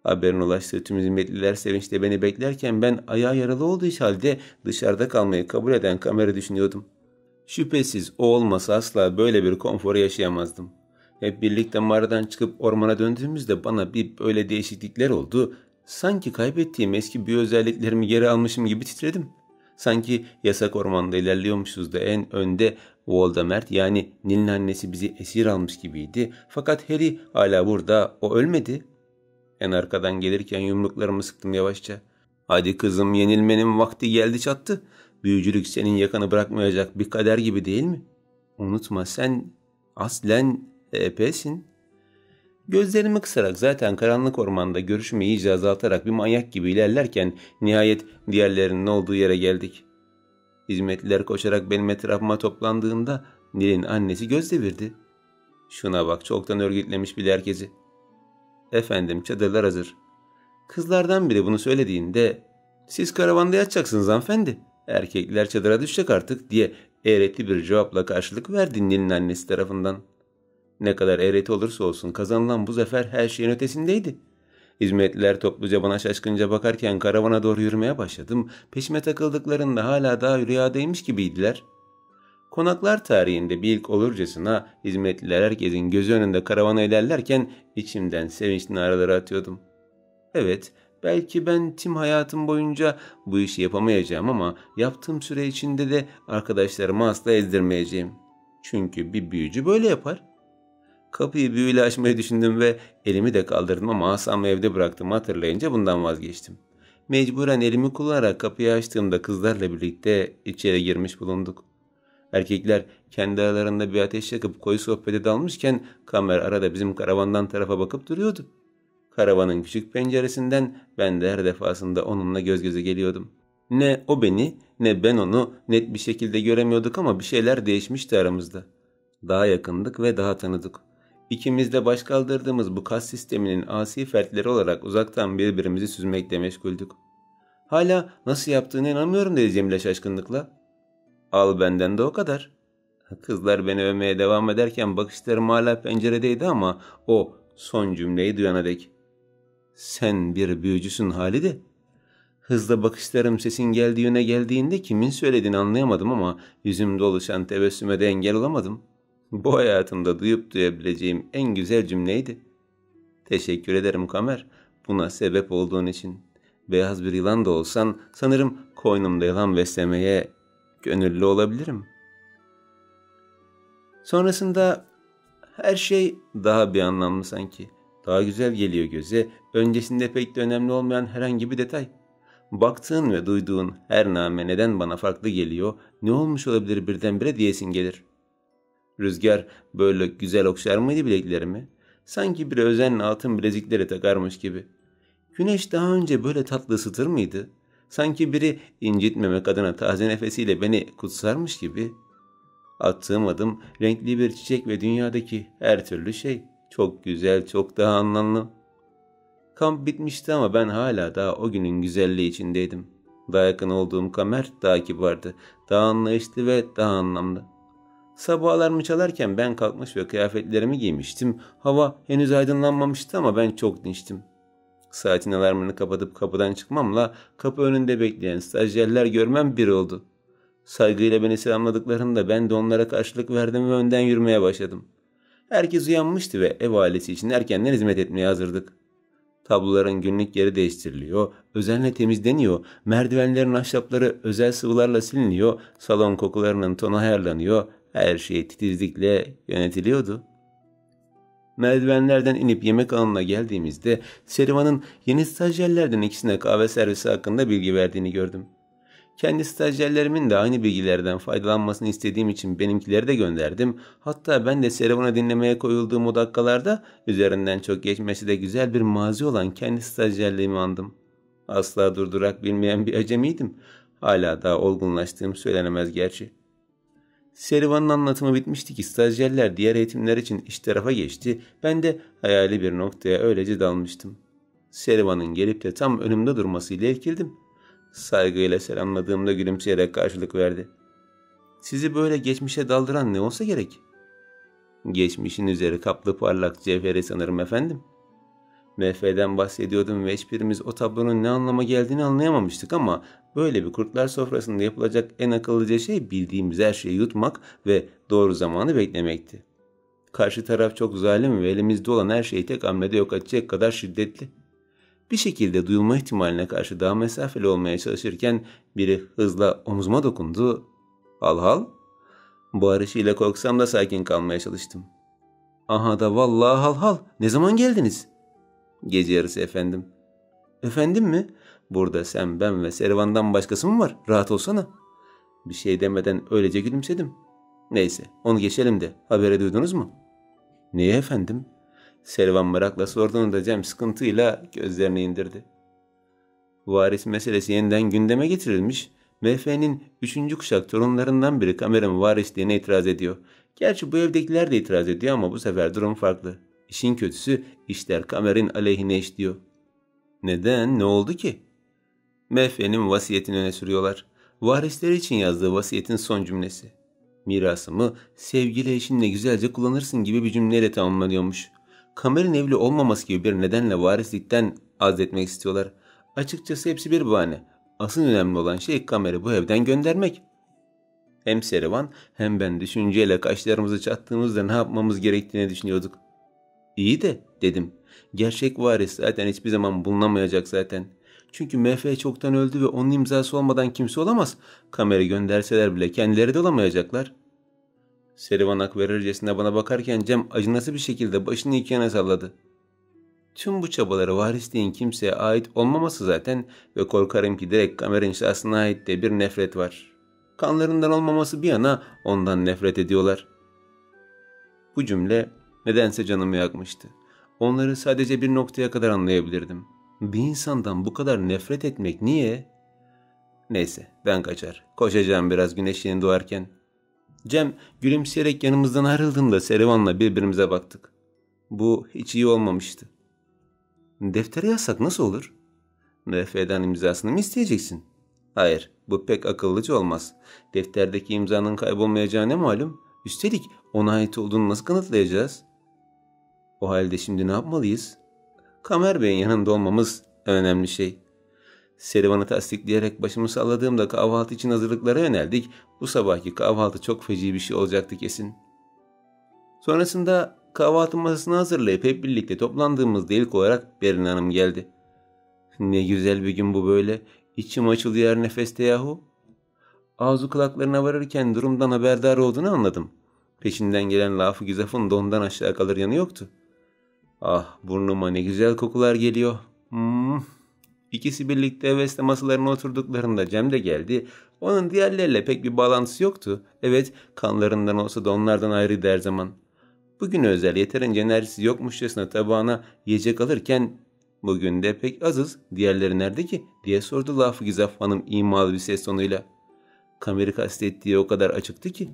Haberin ulaştığı tüm hizmetliler sevinçle beni beklerken ben ayağı yaralı olduğu halde dışarıda kalmayı kabul eden Kamer'ı düşünüyordum. Şüphesiz o olmasa asla böyle bir konforu yaşayamazdım. Hep birlikte mağaradan çıkıp ormana döndüğümüzde bana bir böyle değişiklikler oldu. Sanki kaybettiğim eski bir özelliklerimi geri almışım gibi titredim. Sanki yasak ormanda ilerliyormuşuz da en önde Voldemort yani Nil'in annesi bizi esir almış gibiydi. Fakat Harry hala burada, o ölmedi. En arkadan gelirken yumruklarımı sıktım yavaşça. "Hadi kızım yenilmenin vakti geldi çattı. Büyücülük senin yakanı bırakmayacak bir kader gibi değil mi? Unutma sen aslen EP'sin." Gözlerimi kısarak zaten karanlık ormanda görüşümü iyice azaltarak bir manyak gibi ilerlerken nihayet diğerlerinin olduğu yere geldik. Hizmetliler koşarak benim etrafıma toplandığında Nil'in annesi göz devirdi. "Şuna bak çoktan örgütlemiş bile herkesi." "Efendim çadırlar hazır." Kızlardan biri bunu söylediğinde "Siz karavanda yatacaksınız hanımefendi. Erkekler çadıra düşecek artık" diye eğreti bir cevapla karşılık verdi Nil'in annesi tarafından. Ne kadar eğreti olursa olsun kazanılan bu zafer her şeyin ötesindeydi. Hizmetliler topluca bana şaşkınca bakarken karavana doğru yürümeye başladım. Peşime takıldıklarında hala daha rüyadaymış gibiydiler. Konaklar tarihinde bir ilk olurcasına hizmetliler herkesin gözü önünde karavana ilerlerken içimden sevinçli naraları atıyordum. Evet, Belki ben tüm hayatım boyunca bu işi yapamayacağım ama yaptığım süre içinde de arkadaşlarımı asla ezdirmeyeceğim. Çünkü bir büyücü böyle yapar. Kapıyı büyüyle açmayı düşündüm ve elimi de kaldırdım ama asamı evde bıraktım hatırlayınca bundan vazgeçtim. Mecburen elimi kullanarak kapıyı açtığımda kızlarla birlikte içeri girmiş bulunduk. Erkekler kendi aralarında bir ateş yakıp koyu sohbete dalmışken Kamer arada bizim karavandan tarafa bakıp duruyordu. Karavanın küçük penceresinden ben de her defasında onunla göz göze geliyordum. Ne o beni ne ben onu net bir şekilde göremiyorduk ama bir şeyler değişmişti aramızda. Daha yakındık ve daha tanıdık. İkimiz de baş kaldırdığımız bu kas sisteminin asi fertleri olarak uzaktan birbirimizi süzmekle meşguldük. Hala nasıl yaptığını inanmıyorum dedi Cemile şaşkınlıkla. Al benden de o kadar. Kızlar beni övmeye devam ederken bakışlarım hala penceredeydi ama o son cümleyi duyana dek. Sen bir büyücüsün Halide. Hızla bakışlarım sesin geldiği yöne geldiğinde kimin söylediğini anlayamadım ama yüzümde oluşan tebessüme de engel olamadım. Bu hayatımda duyup duyabileceğim en güzel cümleydi. Teşekkür ederim Kamer, buna sebep olduğun için. Beyaz bir yılan da olsan sanırım koynumda yılan beslemeye gönüllü olabilirim. Sonrasında her şey daha bir anlamlı sanki. Daha güzel geliyor göze, öncesinde pek de önemli olmayan herhangi bir detay. Baktığın ve duyduğun her name neden bana farklı geliyor, ne olmuş olabilir birdenbire diyesin gelir. Rüzgar böyle güzel okşar mıydı bileklerimi? Sanki bir özenle altın bilezikleri takarmış gibi. Güneş daha önce böyle tatlı ısıtır mıydı? Sanki biri incitmemek adına taze nefesiyle beni kutsarmış gibi. Attığım adım renkli bir çiçek ve dünyadaki her türlü şey. Çok güzel, çok daha anlamlı. Kamp bitmişti ama ben hala daha o günün güzelliği içindeydim. Daha yakın olduğum Kamer daha kibardı, daha anlayışlı ve daha anlamlı. Sabah alarmı çalarken ben kalkmış ve kıyafetlerimi giymiştim. Hava henüz aydınlanmamıştı ama ben çok dinçtim. Saatin alarmını kapatıp kapıdan çıkmamla kapı önünde bekleyen stajyerler görmem bir oldu. Saygıyla beni selamladıklarında ben de onlara karşılık verdim ve önden yürümeye başladım. Herkes uyanmıştı ve ev ailesi için erkenden hizmet etmeye hazırdık. Tabloların günlük yeri değiştiriliyor, özenle temizleniyor, merdivenlerin ahşapları özel sıvılarla siliniyor, salon kokularının tonu ayarlanıyor, her şey titizlikle yönetiliyordu. Merdivenlerden inip yemek alanına geldiğimizde Serivan'ın yeni stajyerlerden ikisine kahve servisi hakkında bilgi verdiğini gördüm. Kendi stajyerlerimin de aynı bilgilerden faydalanmasını istediğim için benimkileri de gönderdim. Hatta ben de Serivan'ı dinlemeye koyulduğum o dakikalarda üzerinden çok geçmesi de güzel bir mazi olan kendi stajyerliğimi andım. Asla durdurak bilmeyen bir acemiydim. Hala daha olgunlaştığım söylenemez gerçi. Serivan'ın anlatımı bitmişti ki stajyerler diğer eğitimler için iş tarafa geçti. Ben de hayali bir noktaya öylece dalmıştım. Serivan'ın gelip de tam önümde durmasıyla irkildim. Saygıyla selamladığımda gülümseyerek karşılık verdi. Sizi böyle geçmişe daldıran ne olsa gerek? Geçmişin üzeri kaplı parlak cevheri sanırım efendim. MF'den bahsediyordum ve hiçbirimiz o tablonun ne anlama geldiğini anlayamamıştık ama böyle bir kurtlar sofrasında yapılacak en akıllıca şey bildiğimiz her şeyi yutmak ve doğru zamanı beklemekti. Karşı taraf çok zalim ve elimizde olan her şeyi tek hamlede yok edecek kadar şiddetli. Bir şekilde duyulma ihtimaline karşı daha mesafeli olmaya çalışırken biri hızla omzuma dokundu. Hal hal. Bağırışıyla korksam da sakin kalmaya çalıştım. Aha da vallahi hal hal. Ne zaman geldiniz? Gece yarısı efendim. Efendim mi? Burada sen, ben ve Serivan'dan başkası mı var? Rahat olsana. Bir şey demeden öylece gülümsedim. Neyse onu geçelim de haberi duydunuz mu? Neye efendim? Serivan merakla sorduğunda Cem sıkıntıyla gözlerini indirdi. Varis meselesi yeniden gündeme getirilmiş. MF'nin 3. kuşak torunlarından biri Kamer'in varisliğine itiraz ediyor. Gerçi bu evdekiler de itiraz ediyor ama bu sefer durum farklı. İşin kötüsü işler Kamer'in aleyhine işliyor. Neden? Ne oldu ki? MF'nin vasiyetini öne sürüyorlar. Varisleri için yazdığı vasiyetin son cümlesi. Mirasımı sevgili eşinle güzelce kullanırsın gibi bir cümleyle tamamlanıyormuş. Kamer'in evli olmaması gibi bir nedenle varislikten azletmek istiyorlar. Açıkçası hepsi bir bahane. Asıl önemli olan şey Kamer'i bu evden göndermek. Hem Serivan hem ben düşünceyle kaşlarımızı çattığımızda ne yapmamız gerektiğini düşünüyorduk. İyi de dedim. Gerçek varis zaten hiçbir zaman bulunamayacak zaten. Çünkü MF çoktan öldü ve onun imzası olmadan kimse olamaz. Kamera gönderseler bile kendileri de olamayacaklar. Serivan hak verircesine bana bakarken Cem acınası bir şekilde başını iki yana salladı. Tüm bu çabaları varisliğin kimseye ait olmaması zaten ve korkarım ki direkt Kamer'in şahsına ait de bir nefret var. Kanlarından olmaması bir yana ondan nefret ediyorlar. Bu cümle nedense canımı yakmıştı. Onları sadece bir noktaya kadar anlayabilirdim. Bir insandan bu kadar nefret etmek niye? Neyse ben kaçar. Koşacağım biraz güneş yeni doğarken. Cem gülümseyerek yanımızdan ayrıldığında Serivan'la birbirimize baktık. Bu hiç iyi olmamıştı. Deftere yazsak nasıl olur? MF'den imzasını mı isteyeceksin? Hayır, bu pek akıllıca olmaz. Defterdeki imzanın kaybolmayacağı ne malum? Üstelik ona ait olduğunu nasıl kanıtlayacağız? O halde şimdi ne yapmalıyız? Kamer Bey'in yanında olmamız en önemli şey. Serivan'ı tasdikleyerek başımı salladığımda kahvaltı için hazırlıklara yöneldik. Bu sabahki kahvaltı çok feci bir şey olacaktı kesin. Sonrasında kahvaltı masasını hazırlayıp hep birlikte toplandığımızda ilk olarak Berin Hanım geldi. Ne güzel bir gün bu böyle. İçim açılıyor her nefeste yahu. Ağzı kulaklarına varırken durumdan haberdar olduğunu anladım. Peşinden gelen lafı güzafın da ondan aşağı kalır yanı yoktu. Ah burnuma ne güzel kokular geliyor. İkisi birlikte hevesle masalarına oturduklarında Cem de geldi. Onun diğerleriyle pek bir bağlantısı yoktu. Evet kanlarından olsa da onlardan ayrıydı her zaman. Bugün özel yeterince enerjisi yokmuşçasına tabağına yiyecek alırken bugün de pek azız, diğerleri nerede ki diye sordu lafı Gizaf Hanım imalı bir ses tonuyla. Kamer'i kastettiği o kadar açıktı ki.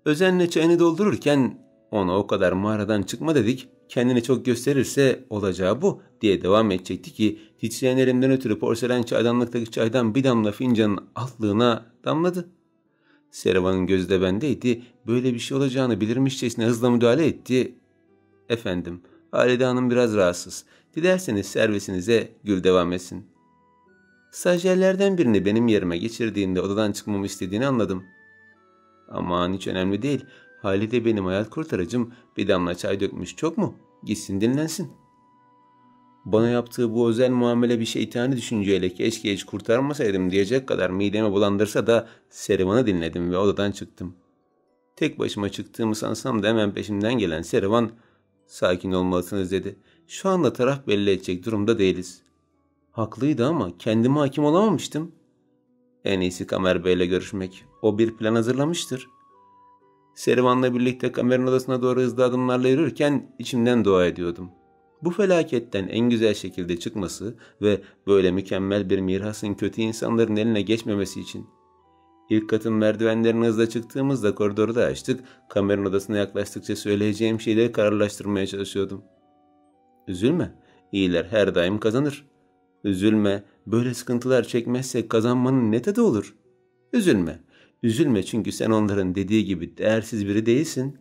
Özenle çayını doldururken ona o kadar mağaradan çıkma dedik, kendini çok gösterirse olacağı bu diye devam edecekti ki titreyen elimden ötürü porselen çaydanlıktaki çaydan bir damla fincanın altlığına damladı. Serivan'ın gözü de bendeydi. Böyle bir şey olacağını bilirmişçesine hızla müdahale etti. Efendim, Halide Hanım biraz rahatsız. Dilerseniz servisinize gül devam etsin. Stajyerlerden birini benim yerime geçirdiğinde odadan çıkmamı istediğini anladım. Aman hiç önemli değil. Halide benim hayat kurtarıcım. Bir damla çay dökmüş çok mu? Gitsin dinlensin. Bana yaptığı bu özel muamele bir şeytani düşünceyle keşke hiç kurtarmasaydım diyecek kadar midemi bulandırsa da Serivan'ı dinledim ve odadan çıktım. Tek başıma çıktığımı sansam da hemen peşimden gelen Serivan, sakin olmalısınız dedi. Şu anda taraf belli edecek durumda değiliz. Haklıydı ama kendime hakim olamamıştım. En iyisi Kamer Bey'le görüşmek. O bir plan hazırlamıştır. Serivan'la birlikte Kamer'in odasına doğru hızlı adımlarla yürürken içimden dua ediyordum. Bu felaketten en güzel şekilde çıkması ve böyle mükemmel bir mirasın kötü insanların eline geçmemesi için. İlk katın merdivenlerine hızla çıktığımızda koridoru da açtık. Kamer'in odasına yaklaştıkça söyleyeceğim şeyleri kararlaştırmaya çalışıyordum. Üzülme, iyiler her daim kazanır. Üzülme, böyle sıkıntılar çekmezsek kazanmanın ne tadı olur? Üzülme, üzülme çünkü sen onların dediği gibi değersiz biri değilsin.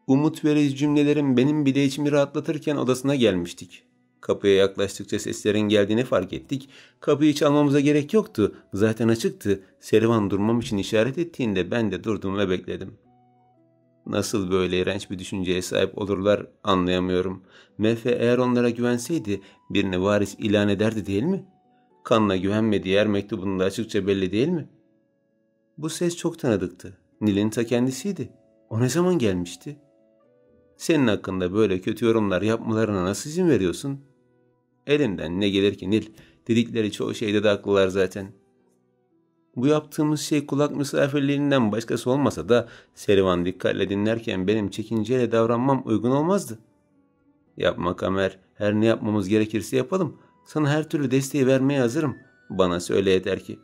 Umut verici cümlelerim benim bile içimi rahatlatırken odasına gelmiştik. Kapıya yaklaştıkça seslerin geldiğini fark ettik. Kapıyı çalmamıza gerek yoktu. Zaten açıktı. Serivan durmam için işaret ettiğinde ben de durdum ve bekledim. Nasıl böyle iğrenç bir düşünceye sahip olurlar anlayamıyorum. Mefe eğer onlara güvenseydi birini varis ilan ederdi değil mi? Kanla güvenmediği her mektubunda açıkça belli değil mi? Bu ses çok tanıdıktı. Nil'in ta kendisiydi. O ne zaman gelmişti? Senin hakkında böyle kötü yorumlar yapmalarına nasıl izin veriyorsun? Elinden ne gelir ki Nil? Dedikleri çoğu şeyde de haklılar zaten. Bu yaptığımız şey kulak misafirliğinden başkası olmasa da Serivan dikkatle dinlerken benim çekinceyle davranmam uygun olmazdı. Yapma Kamer, her ne yapmamız gerekirse yapalım. Sana her türlü desteği vermeye hazırım. Bana söyle yeter ki.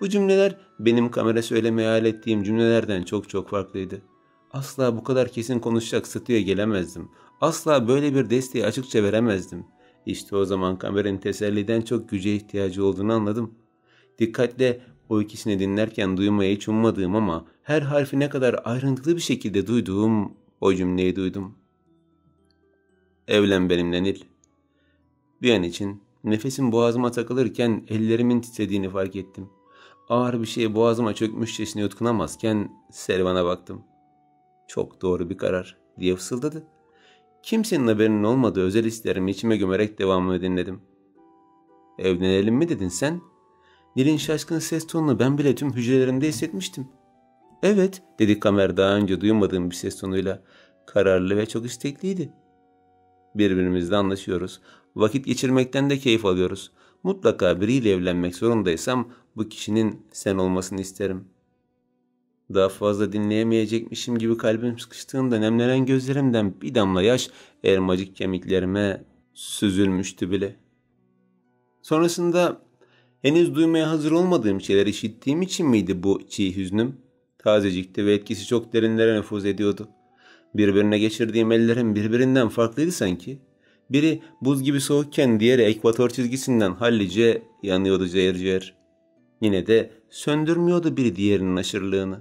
Bu cümleler benim Kamer'e söylemeye hayal ettiğim cümlelerden çok çok farklıydı. Asla bu kadar kesin konuşacak statüye gelemezdim. Asla böyle bir desteği açıkça veremezdim. İşte o zaman Kamer'in teselliden çok güce ihtiyacı olduğunu anladım. Dikkatle o ikisini dinlerken duymaya hiç ummadığım ama her harfi ne kadar ayrıntılı bir şekilde duyduğum o cümleyi duydum. Evlen benimle Nil. Bir an için nefesim boğazıma takılırken ellerimin titrediğini fark ettim. Ağır bir şey boğazıma çökmüşçesine yutkunamazken Serivan'a baktım. Çok doğru bir karar diye fısıldadı. Kimsenin haberinin olmadığı özel hislerimi içime gömerek devamını dinledim. Evlenelim mi dedin sen? Nil'in şaşkın ses tonunu ben bile tüm hücrelerimde hissetmiştim. Evet dedi Kamer daha önce duymadığım bir ses tonuyla. Kararlı ve çok istekliydi. Birbirimizle anlaşıyoruz. Vakit geçirmekten de keyif alıyoruz. Mutlaka biriyle evlenmek zorundaysam bu kişinin sen olmasını isterim. Daha fazla dinleyemeyecekmişim gibi kalbim sıkıştığında nemlenen gözlerimden bir damla yaş elmacık kemiklerime süzülmüştü bile. Sonrasında henüz duymaya hazır olmadığım şeyler işittiğim için miydi bu çiğ hüznüm? Tazecikti ve etkisi çok derinlere nüfuz ediyordu. Birbirine geçirdiğim ellerim birbirinden farklıydı sanki. Biri buz gibi soğukken diğeri ekvator çizgisinden hallice yanıyordu cayır cayır. Yine de söndürmüyordu biri diğerinin aşırılığını.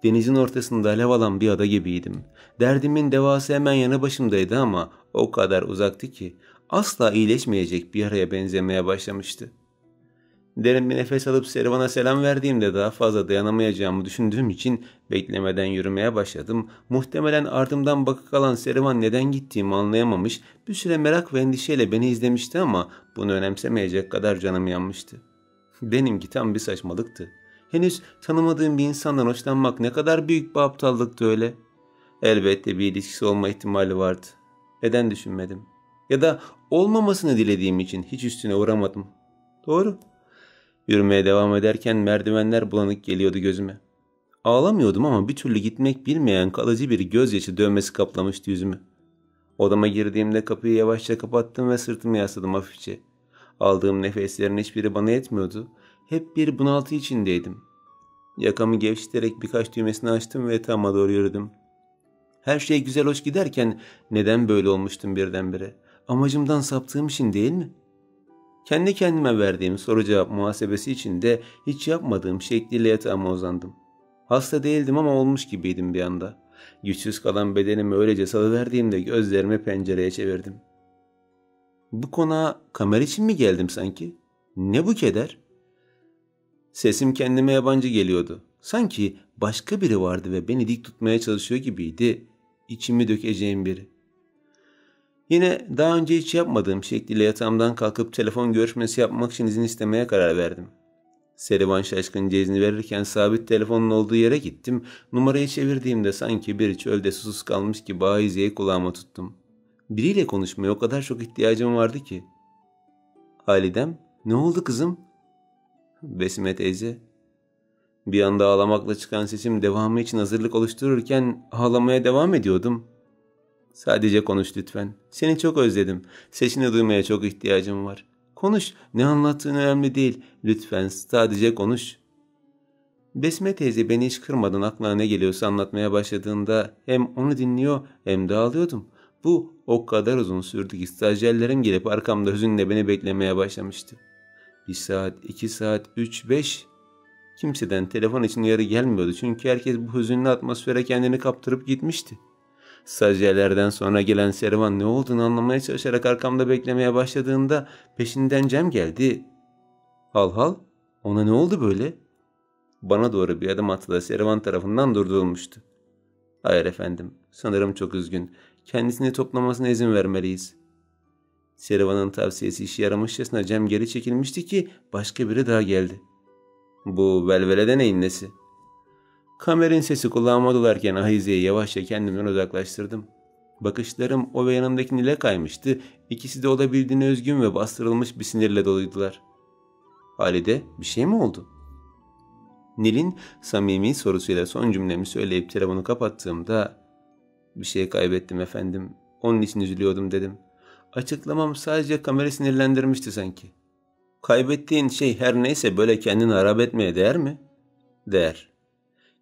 Denizin ortasında alev alan bir ada gibiydim. Derdimin devası hemen yanı başımdaydı ama o kadar uzaktı ki asla iyileşmeyecek bir yaraya benzemeye başlamıştı. Derin bir nefes alıp Serivan'a selam verdiğimde daha fazla dayanamayacağımı düşündüğüm için beklemeden yürümeye başladım. Muhtemelen ardımdan bakıp kalan Serivan neden gittiğimi anlayamamış, bir süre merak ve endişeyle beni izlemişti ama bunu önemsemeyecek kadar canım yanmıştı. Benimki tam bir saçmalıktı. Henüz tanımadığım bir insandan hoşlanmak ne kadar büyük bir aptallıktı öyle. Elbette bir ilişkisi olma ihtimali vardı. Neden düşünmedim? Ya da olmamasını dilediğim için hiç üstüne uğramadım. Doğru. Yürümeye devam ederken merdivenler bulanık geliyordu gözüme. Ağlamıyordum ama bir türlü gitmek bilmeyen kalıcı bir gözyaşı dövmesi kaplamıştı yüzümü. Odama girdiğimde kapıyı yavaşça kapattım ve sırtımı yasladım hafifçe. Aldığım nefeslerin hiçbiri bana yetmiyordu. Hep bir bunaltı içindeydim. Yakamı gevşeterek birkaç düğmesini açtım ve yatağıma doğru yürüdüm. Her şey güzel hoş giderken neden böyle olmuştum birdenbire? Amacımdan saptığım için değil mi? Kendi kendime verdiğim soru cevap muhasebesi içinde hiç yapmadığım şekliyle yatağıma uzandım. Hasta değildim ama olmuş gibiydim bir anda. Güçsüz kalan bedenimi öylece salıverdiğimde gözlerimi pencereye çevirdim. Bu konağa Kamer için mi geldim sanki? Ne bu keder? Sesim kendime yabancı geliyordu. Sanki başka biri vardı ve beni dik tutmaya çalışıyor gibiydi. İçimi dökeceğim biri. Yine daha önce hiç yapmadığım şekliyle yatağımdan kalkıp telefon görüşmesi yapmak için izin istemeye karar verdim. Serivan şaşkınca izni verirken sabit telefonun olduğu yere gittim. Numarayı çevirdiğimde sanki biri çölde susuz kalmış gibi ahizeyi kulağıma tuttum. Biriyle konuşmaya o kadar çok ihtiyacım vardı ki. Halidem, ne oldu kızım? Besime teyze. Bir anda ağlamakla çıkan sesim devamı için hazırlık oluştururken ağlamaya devam ediyordum. Sadece konuş lütfen. Seni çok özledim. Sesini duymaya çok ihtiyacım var. Konuş. Ne anlattığın önemli değil. Lütfen sadece konuş. Besme teyze beni hiç kırmadan aklına ne geliyorsa anlatmaya başladığında hem onu dinliyor hem de ağlıyordum. Bu o kadar uzun sürdü ki stajyerlerim gelip arkamda hüzünle beni beklemeye başlamıştı. 1 saat, 2 saat, 3, 5. Kimseden telefon için uyarı gelmiyordu çünkü herkes bu hüzünlü atmosfere kendini kaptırıp gitmişti. Stajyerlerden sonra gelen Serivan ne olduğunu anlamaya çalışarak arkamda beklemeye başladığında peşinden Cem geldi. Hal hal, ona ne oldu böyle? Bana doğru bir adım attı da Serivan tarafından durdurulmuştu. Hayır efendim, sanırım çok üzgün. Kendisini toplamasına izin vermeliyiz. Serivan'ın tavsiyesi işe yaramışçasına Cem geri çekilmişti ki başka biri daha geldi. Bu velvelede neyin nesi? Kamer'in sesi kulağıma dolarken ahizeyi yavaşça kendimden uzaklaştırdım. Bakışlarım o ve yanımdaki Nil'e kaymıştı. İkisi de olabildiğine üzgün ve bastırılmış bir sinirle doluydular. Halide, bir şey mi oldu? Nil'in samimi sorusuyla son cümlemi söyleyip telefonu kapattığımda bir şey kaybettim efendim. Onun için üzülüyordum dedim. Açıklamam sadece Kamer'ı sinirlendirmişti sanki. Kaybettiğin şey her neyse böyle kendini harap etmeye değer mi? Değer.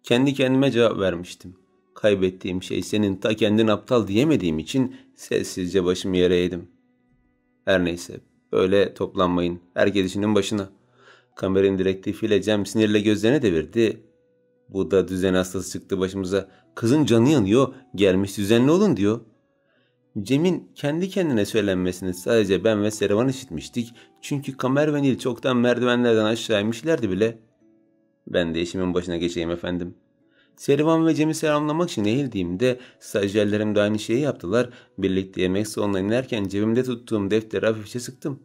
Kendi kendime cevap vermiştim. Kaybettiğim şey senin ta kendin aptal diyemediğim için sessizce başımı yere eğdim. Her neyse böyle toplanmayın. Herkes işinin başına. Kamer'in direktifiyle Cem sinirle gözlerini devirdi. Bu da düzen hastası çıktı başımıza. Kızın canı yanıyor, gelmiş düzenli olun diyor. Cem'in kendi kendine söylenmesini sadece ben ve Serivan işitmiştik. Çünkü Kamer ve Nil çoktan merdivenlerden aşağı inmişlerdi bile. Ben de işimin başına geçeyim efendim. Serivan ve Cem'i selamlamak için eğildiğimde stajyerlerim de aynı şeyi yaptılar. Birlikte yemek salonuna inerken cebimde tuttuğum defteri hafifçe sıktım.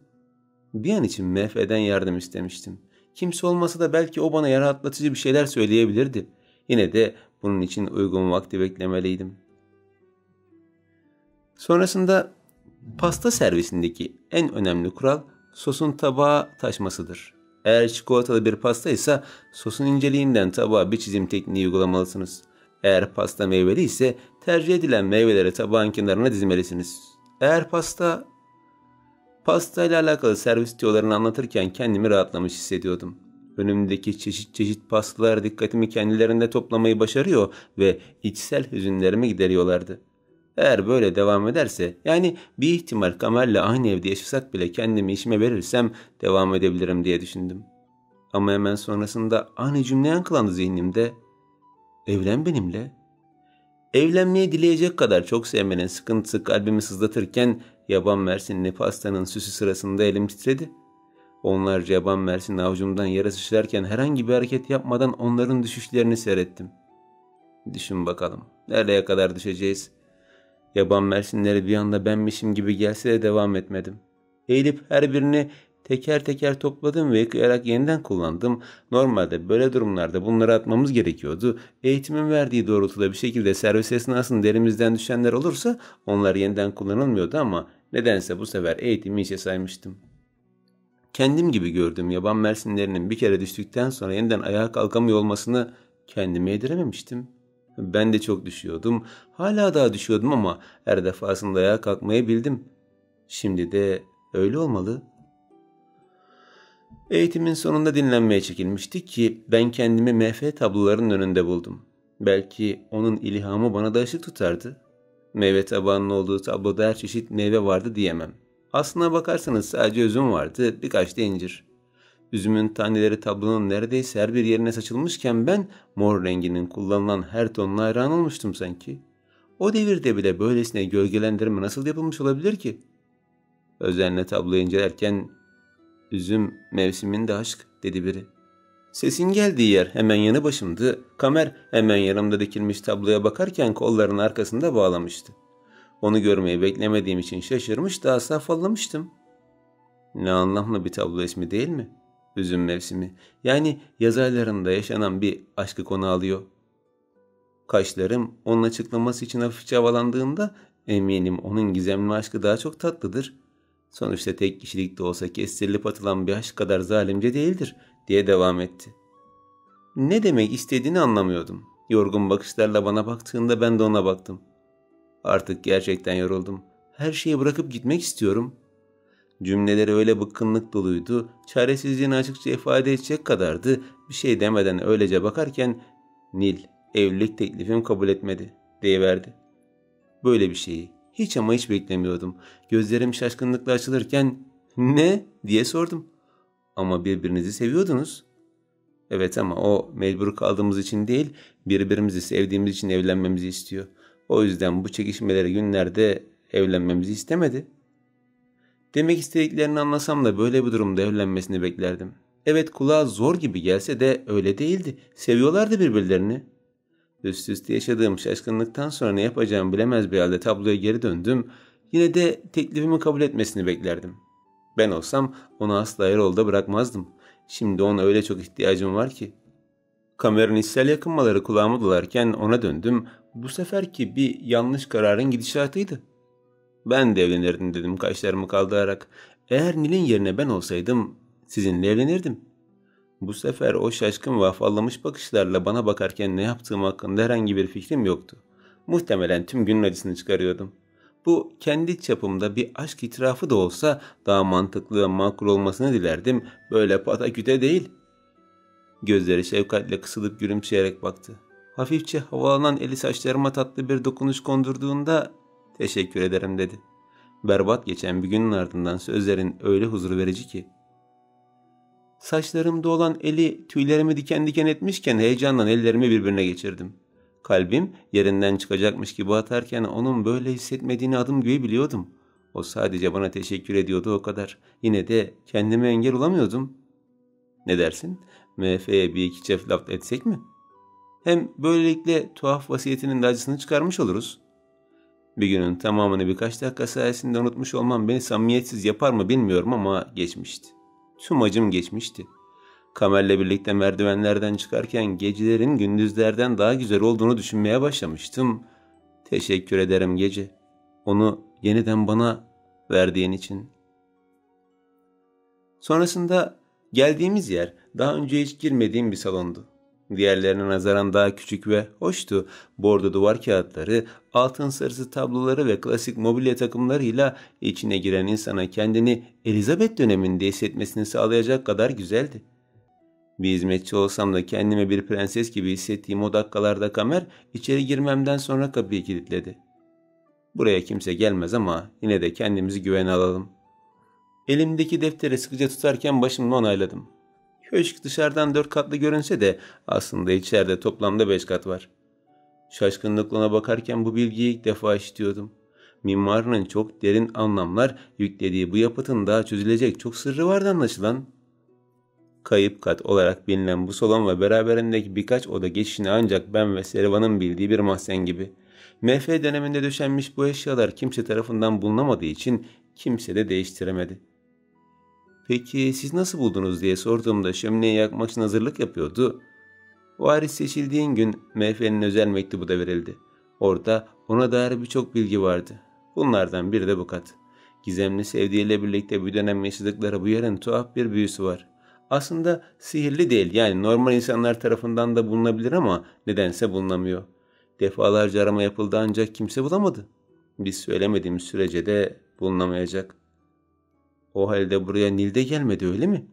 Bir an için MF'den yardım istemiştim. Kimse olmasa da belki o bana rahatlatıcı bir şeyler söyleyebilirdi. Yine de bunun için uygun vakti beklemeliydim. Sonrasında pasta servisindeki en önemli kural sosun tabağa taşmasıdır. Eğer çikolatalı bir pasta ise sosun inceliğinden tabağa bir çizim tekniği uygulamalısınız. Eğer pasta meyveli ise tercih edilen meyveleri tabağın kenarına dizmelisiniz. Eğer pasta ile alakalı servis tüyolarını anlatırken kendimi rahatlamış hissediyordum. Önümdeki çeşit çeşit pastalar dikkatimi kendilerinde toplamayı başarıyor ve içsel hüzünlerimi gideriyorlardı. Eğer böyle devam ederse, yani bir ihtimal Kamer'le aynı evde yaşasak bile kendimi işime verirsem devam edebilirim diye düşündüm. Ama hemen sonrasında aynı cümle yankılandı zihnimde. Evlen benimle. Evlenmeyi dileyecek kadar çok sevmenin sıkıntısı kalbimi sızlatırken yaban mersinli pastanın süsü sırasında elim titredi. Onlarca yaban mersini avucumdan yere sıçrarken herhangi bir hareket yapmadan onların düşüşlerini seyrettim. Düşün bakalım, nereye kadar düşeceğiz? Yaban mersinleri bir anda benmişim gibi gelse de devam etmedim. Eğilip her birini teker teker topladım ve yıkayarak yeniden kullandım. Normalde böyle durumlarda bunları atmamız gerekiyordu. Eğitimin verdiği doğrultuda bir şekilde servis esnasında elimizden düşenler olursa onlar yeniden kullanılmıyordu ama nedense bu sefer eğitimi hiçe saymıştım. Kendim gibi gördüğüm yaban mersinlerinin bir kere düştükten sonra yeniden ayağa kalkamıyor olmasını kendime yedirememiştim. Ben de çok düşüyordum. Hala daha düşüyordum ama her defasında ayağa kalkmayı bildim. Şimdi de öyle olmalı. Eğitimin sonunda dinlenmeye çekilmiştik ki ben kendimi MF tablolarının önünde buldum. Belki onun ilhamı bana da ışık tutardı. Meyve tabağının olduğu tabloda her çeşit meyve vardı diyemem. Aslına bakarsanız sadece üzüm vardı, birkaç da incir. Üzümün taneleri tablonun neredeyse her bir yerine saçılmışken ben mor renginin kullanılan her tonuna hayran olmuştum sanki. O devirde bile böylesine gölgelendirme nasıl yapılmış olabilir ki? Özenle tabloyu incelerken üzüm mevsiminde aşk dedi biri. Sesin geldiği yer hemen yanı başımdı. Kamer hemen yanımda dikilmiş tabloya bakarken kollarının arkasında bağlamıştı. Onu görmeyi beklemediğim için şaşırmış da afallamıştım. Ne anlamlı bir tablo ismi değil mi? Üzüm mevsimi. Yani yaz aylarında yaşanan bir aşkı konu alıyor. Kaşlarım onun açıklaması için hafifçe havalandığında eminim onun gizemli aşkı daha çok tatlıdır. Sonuçta tek kişilik de olsa kestirilip atılan bir aşk kadar zalimce değildir diye devam etti. Ne demek istediğini anlamıyordum. Yorgun bakışlarla bana baktığında ben de ona baktım. Artık gerçekten yoruldum. Her şeyi bırakıp gitmek istiyorum. Cümleleri öyle bıkkınlık doluydu, çaresizliğini açıkça ifade edecek kadardı. Bir şey demeden öylece bakarken Nil, evlilik teklifim kabul etmedi deyiverdi. Böyle bir şeyi hiç ama hiç beklemiyordum. Gözlerim şaşkınlıkla açılırken ne diye sordum. Ama birbirinizi seviyordunuz. Evet ama o mecbur kaldığımız için değil, birbirimizi sevdiğimiz için evlenmemizi istiyor. O yüzden bu çekişmeleri günlerde evlenmemizi istemedi. Demek istediklerini anlasam da böyle bir durumda evlenmesini beklerdim. Evet, kulağa zor gibi gelse de öyle değildi. Seviyorlardı birbirlerini. Üst üste yaşadığım şaşkınlıktan sonra ne yapacağımı bilemez bir halde tabloya geri döndüm. Yine de teklifimi kabul etmesini beklerdim. Ben olsam onu asla yolda bırakmazdım. Şimdi ona öyle çok ihtiyacım var ki. Kameranın içsel yakınmaları kulağıma dolarken ona döndüm. Bu seferki bir yanlış kararın gidişatıydı. Ben de evlenirdim dedim kaşlarımı kaldırarak. Eğer Nil'in yerine ben olsaydım sizinle evlenirdim. Bu sefer o şaşkın ve afallamış bakışlarla bana bakarken ne yaptığım hakkında herhangi bir fikrim yoktu. Muhtemelen tüm günün acısını çıkarıyordum. Bu kendi çapımda bir aşk itirafı da olsa daha mantıklı ve makul olmasını dilerdim. Böyle pataküte değil. Gözleri şefkatle kısılıp gülümseyerek baktı. Hafifçe havalanan eli saçlarıma tatlı bir dokunuş kondurduğunda "Teşekkür ederim" dedi. Berbat geçen bir günün ardından sözlerin öyle huzur verici ki. Saçlarımda olan eli tüylerimi diken diken etmişken heyecanla ellerimi birbirine geçirdim. Kalbim yerinden çıkacakmış gibi atarken onun böyle hissetmediğini adım gibi biliyordum. O sadece bana teşekkür ediyordu, o kadar. Yine de kendime engel olamıyordum. Ne dersin? MF'ye bir iki çift laf etsek mi? Hem böylelikle tuhaf vasiyetinin de acısını çıkarmış oluruz. Bir günün tamamını birkaç dakika sayesinde unutmuş olmam beni samimiyetsiz yapar mı bilmiyorum ama geçmişti. Tüm acım geçmişti. Kamer'le birlikte merdivenlerden çıkarken gecelerin gündüzlerden daha güzel olduğunu düşünmeye başlamıştım. Teşekkür ederim gece. Onu yeniden bana verdiğin için. Sonrasında geldiğimiz yer daha önce hiç girmediğim bir salondu. Diğerlerine nazaran daha küçük ve hoştu. Bordo duvar kağıtları, altın sarısı tabloları ve klasik mobilya takımlarıyla içine giren insana kendini Elizabeth döneminde hissetmesini sağlayacak kadar güzeldi. Bir hizmetçi olsam da kendimi bir prenses gibi hissettiğim o dakikalarda Kamer içeri girmemden sonra kapıyı kilitledi. Buraya kimse gelmez ama yine de kendimizi güvene alalım. Elimdeki defteri sıkıca tutarken başımla onayladım. Köşk dışarıdan 4 katlı görünse de aslında içeride toplamda 5 kat var. Şaşkınlıkla ona bakarken bu bilgiyi ilk defa işitiyordum. Mimarının çok derin anlamlar yüklediği bu yapıtın daha çözülecek çok sırrı vardı anlaşılan. Kayıp kat olarak bilinen bu salon ve beraberindeki birkaç oda geçişini ancak ben ve Serivan'ın bildiği bir mahzen gibi. MF döneminde döşenmiş bu eşyalar kimse tarafından bulunamadığı için kimse de değiştiremedi. Peki siz nasıl buldunuz diye sorduğumda şömineyi yakmak için hazırlık yapıyordu. Varis seçildiğin gün MF'nin özel mektubu da verildi. Orada ona dair birçok bilgi vardı. Bunlardan biri de bu kat. Gizemli sevdiğiyle birlikte bir dönem yaşadıkları bu yerin tuhaf bir büyüsü var. Aslında sihirli değil, yani normal insanlar tarafından da bulunabilir ama nedense bulunamıyor. Defalarca arama yapıldı ancak kimse bulamadı. Biz söylemediğimiz sürece de bulunamayacak. O halde buraya Nil'de gelmedi, öyle mi?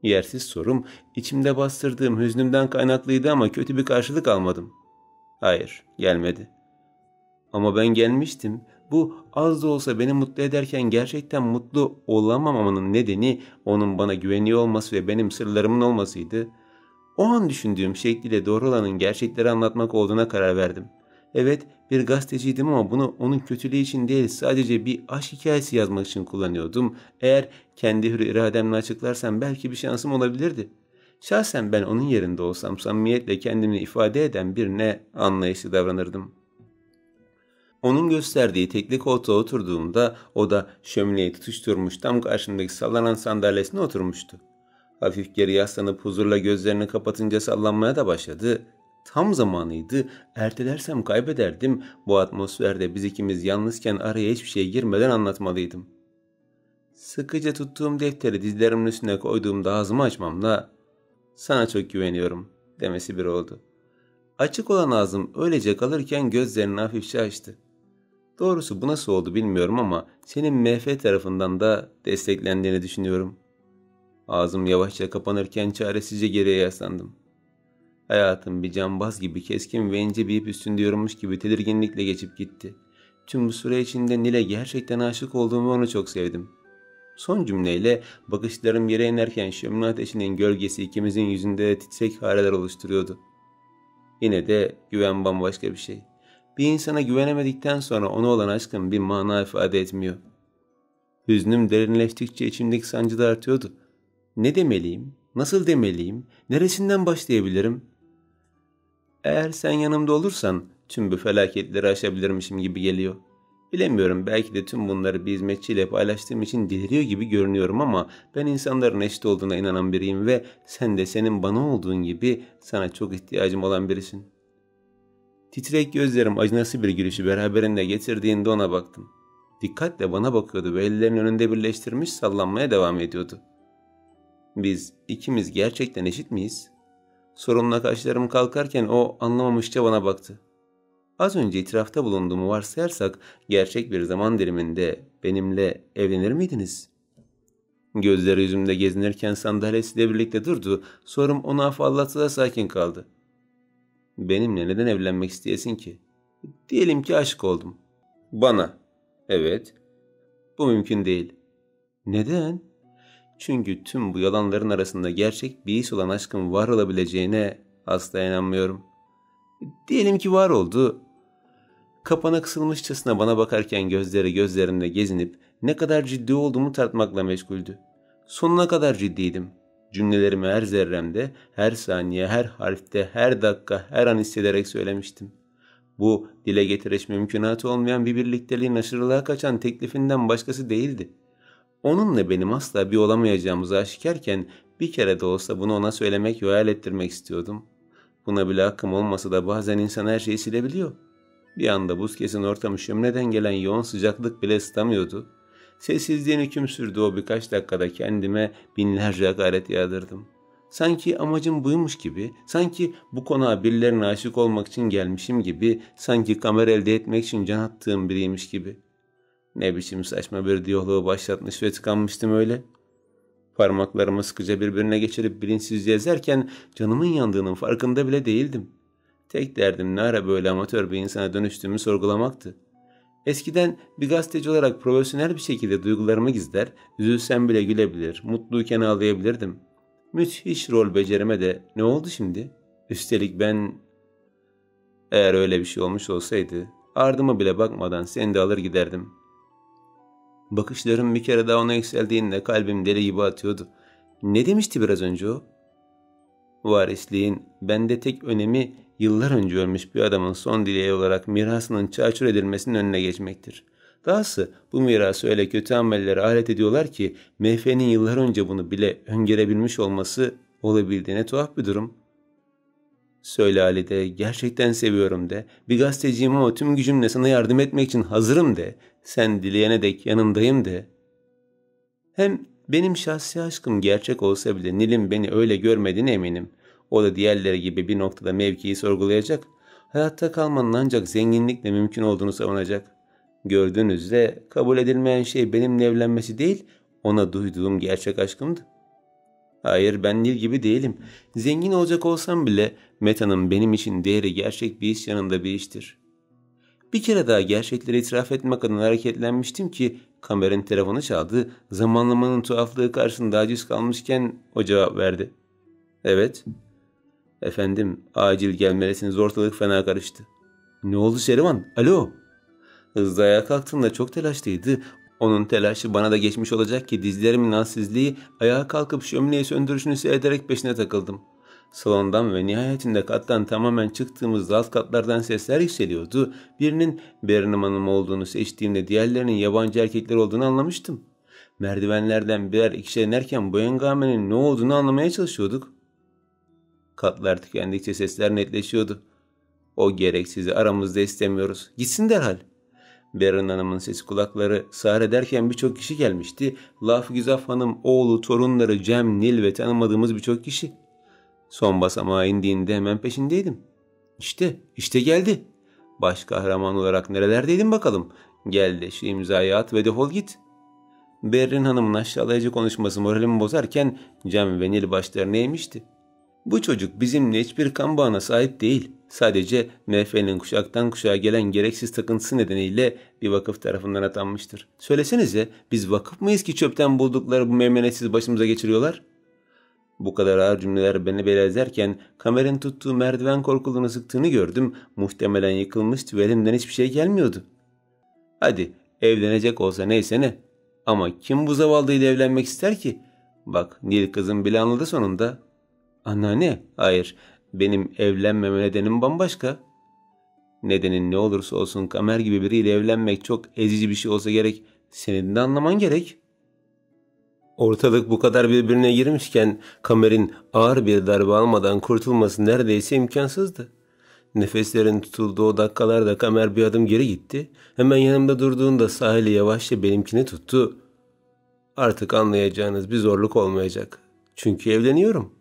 Yersiz sorum, içimde bastırdığım hüznümden kaynaklıydı ama kötü bir karşılık almadım. Hayır, gelmedi. Ama ben gelmiştim. Bu az da olsa beni mutlu ederken gerçekten mutlu olamamamın nedeni onun bana güveniyor olması ve benim sırlarımın olmasıydı. O an düşündüğüm şekliyle doğru olanın gerçekleri anlatmak olduğuna karar verdim. Evet, bir gazeteciydim ama bunu onun kötülüğü için değil, sadece bir aşk hikayesi yazmak için kullanıyordum. Eğer kendi hür irademle açıklarsam belki bir şansım olabilirdi. Şahsen ben onun yerinde olsam samimiyetle kendimi ifade eden birine anlayışlı davranırdım. Onun gösterdiği tekli koltuğa oturduğumda o da şömineyi tutuşturmuş tam karşımdaki sallanan sandalyesine oturmuştu. Hafif geri yaslanıp huzurla gözlerini kapatınca sallanmaya da başladı. Tam zamanıydı. Ertelersem kaybederdim. Bu atmosferde biz ikimiz yalnızken araya hiçbir şey girmeden anlatmalıydım. Sıkıca tuttuğum defteri dizlerimin üstüne koyduğumda ağzımı açmamla "Sana çok güveniyorum" demesi bir oldu. Açık olan ağzım öylece kalırken gözlerini hafifçe açtı. Doğrusu bu nasıl oldu bilmiyorum ama senin MF tarafından da desteklendiğini düşünüyorum. Ağzım yavaşça kapanırken çaresizce geriye yaslandım. Hayatım bir cambaz gibi keskin ve ince bir ip üstünde yorulmuş gibi tedirginlikle geçip gitti. Tüm bu süre içinde Nil'e gerçekten aşık olduğumu ve onu çok sevdim. Son cümleyle bakışlarım yere inerken şömine ateşinin gölgesi ikimizin yüzünde de titrek hareler oluşturuyordu. Yine de güven bambaşka bir şey. Bir insana güvenemedikten sonra ona olan aşkın bir mana ifade etmiyor. Hüznüm derinleştikçe içimdeki sancı da artıyordu. Ne demeliyim? Nasıl demeliyim? Neresinden başlayabilirim? Eğer sen yanımda olursan tüm bu felaketleri aşabilirmişim gibi geliyor. Bilemiyorum, belki de tüm bunları bir hizmetçiyle paylaştığım için deliriyor gibi görünüyorum ama ben insanların eşit olduğuna inanan biriyim ve sen de senin bana olduğun gibi sana çok ihtiyacım olan birisin. Titrek gözlerim acınası bir gülüşü beraberinde getirdiğinde ona baktım. Dikkatle bana bakıyordu ve ellerini önünde birleştirmiş sallanmaya devam ediyordu. Biz ikimiz gerçekten eşit miyiz? Sorumla kaşlarım kalkarken o anlamamışça bana baktı. Az önce itirafta bulunduğumu varsayarsak gerçek bir zaman diliminde benimle evlenir miydiniz? Gözleri yüzümde gezinirken sandalyesiyle birlikte durdu. Sorum onu afallattı da sakin kaldı. Benimle neden evlenmek isteyesin ki? Diyelim ki aşık oldum. Bana. Evet. Bu mümkün değil. Neden? Çünkü tüm bu yalanların arasında gerçek bir his olan aşkın var olabileceğine asla inanmıyorum. Diyelim ki var oldu. Kapana kısılmışçasına bana bakarken gözleri gözlerimde gezinip ne kadar ciddi olduğumu tartmakla meşguldü. Sonuna kadar ciddiydim. Cümlelerimi her zerremde, her saniye, her harfte, her dakika, her an hissederek söylemiştim. Bu dile getiriş mümkünatı olmayan bir birlikteliğin aşırılığa kaçan teklifinden başkası değildi. Onunla benim asla bir olamayacağımız aşikarken bir kere de olsa bunu ona söylemek ve hayal ettirmek istiyordum. Buna bile hakkım olmasa da bazen insan her şeyi silebiliyor. Bir anda buz kesin ortamı şömineden gelen yoğun sıcaklık bile ısıtamıyordu. Sessizliğin hüküm sürdüğü o birkaç dakikada kendime binlerce hakaret yağdırdım. Sanki amacım buymuş gibi, sanki bu konağa birilerine aşık olmak için gelmişim gibi, sanki kamera elde etmek için can attığım biriymiş gibi. Ne biçim saçma bir diyaloğu başlatmış ve tıkanmıştım öyle. Parmaklarımı sıkıca birbirine geçirip bilinçsizce ezerken canımın yandığının farkında bile değildim. Tek derdim ne ara böyle amatör bir insana dönüştüğümü sorgulamaktı. Eskiden bir gazeteci olarak profesyonel bir şekilde duygularımı gizler, üzülsem bile gülebilir, mutluyken ağlayabilirdim. Müthiş rol becerime de ne oldu şimdi? Üstelik ben... Eğer öyle bir şey olmuş olsaydı, ardıma bile bakmadan seni de alır giderdim. Bakışlarım bir kere daha ona yükseldiğinde kalbim deli gibi atıyordu. Ne demişti biraz önce o? Varisliğin bende tek önemi yıllar önce ölmüş bir adamın son dileği olarak mirasının çarçur edilmesinin önüne geçmektir. Dahası bu mirası öyle kötü amellere alet ediyorlar ki MF'nin yıllar önce bunu bile öngörebilmiş olması olabildiğine tuhaf bir durum. Söyle Halide, gerçekten seviyorum de, bir gazeteciyim ama tüm gücümle sana yardım etmek için hazırım de, sen dileyene dek yanındayım de. Hem benim şahsi aşkım gerçek olsa bile Nil'in beni öyle görmediğine eminim. O da diğerleri gibi bir noktada mevkiyi sorgulayacak. Hayatta kalmanın ancak zenginlikle mümkün olduğunu savunacak. Gördüğünüz üzere kabul edilmeyen şey benimle evlenmesi değil, ona duyduğum gerçek aşkımdı. Hayır, ben Nil gibi değilim. Zengin olacak olsam bile Meta'nın benim için değeri gerçek bir iş yanında bir iştir. Bir kere daha gerçekleri itiraf etmek adına hareketlenmiştim ki Kamer'in telefonu çaldı. Zamanlamanın tuhaflığı karşısında aciz kalmışken o cevap verdi. Evet. Efendim, acil gelmelisiniz, ortalık fena karıştı. Ne oldu Şerivan? Alo. Hızlı ayağa kalktığında çok telaşlıydı. Onun telaşı bana da geçmiş olacak ki dizlerimin halsizliği ayağa kalkıp şömineyi söndürüşünü seyrederek peşine takıldım. Salondan ve nihayetinde kattan tamamen çıktığımızda alt katlardan sesler yükseliyordu. Birinin Berin Hanım olduğunu seçtiğimde diğerlerinin yabancı erkekler olduğunu anlamıştım. Merdivenlerden birer ikişer inerken bu hengamenin ne olduğunu anlamaya çalışıyorduk. Katlar tükendikçe sesler netleşiyordu. O gereksizi aramızda istemiyoruz. Gitsin derhal. Berin Hanım'ın sesi kulakları sağır ederken birçok kişi gelmişti. Laf-ı Güzaf Hanım, oğlu, torunları, Cem, Nil ve tanımadığımız birçok kişi. Son basamağa indiğinde hemen peşindeydim. İşte geldi. Baş kahraman olarak nerelerdeydin bakalım? Gel de şu imzayı at ve defol git. Berin Hanım'ın aşağılayıcı konuşması moralimi bozarken Cem ve Nil başlarını eğmişti. Bu çocuk bizimle hiçbir kan bağına sahip değil. Sadece MF'nin kuşaktan kuşağa gelen gereksiz takıntısı nedeniyle bir vakıf tarafından atanmıştır. Söylesenize, biz vakıf mıyız ki çöpten buldukları bu meymenetsiz başımıza geçiriyorlar? Bu kadar ağır cümleler beni belezlerken Kamer'in tuttuğu merdiven korkuluğunu sıktığını gördüm. Muhtemelen yıkılmıştı ve elimden hiçbir şey gelmiyordu. Hadi evlenecek olsa neyse ne. Ama kim bu zavallıyla evlenmek ister ki? Bak, Nil kızım bile anladı sonunda. Anneanne, hayır, benim evlenmeme nedenim bambaşka. Nedenin ne olursa olsun Kamer gibi biriyle evlenmek çok ezici bir şey olsa gerek. Senin de anlaman gerek. Ortalık bu kadar birbirine girmişken Kamer'in ağır bir darbe almadan kurtulması neredeyse imkansızdı. Nefeslerin tutulduğu o dakikalarda Kamer bir adım geri gitti. Hemen yanımda durduğunda sahili yavaşça benimkini tuttu. Artık anlayacağınız bir zorluk olmayacak. Çünkü evleniyorum.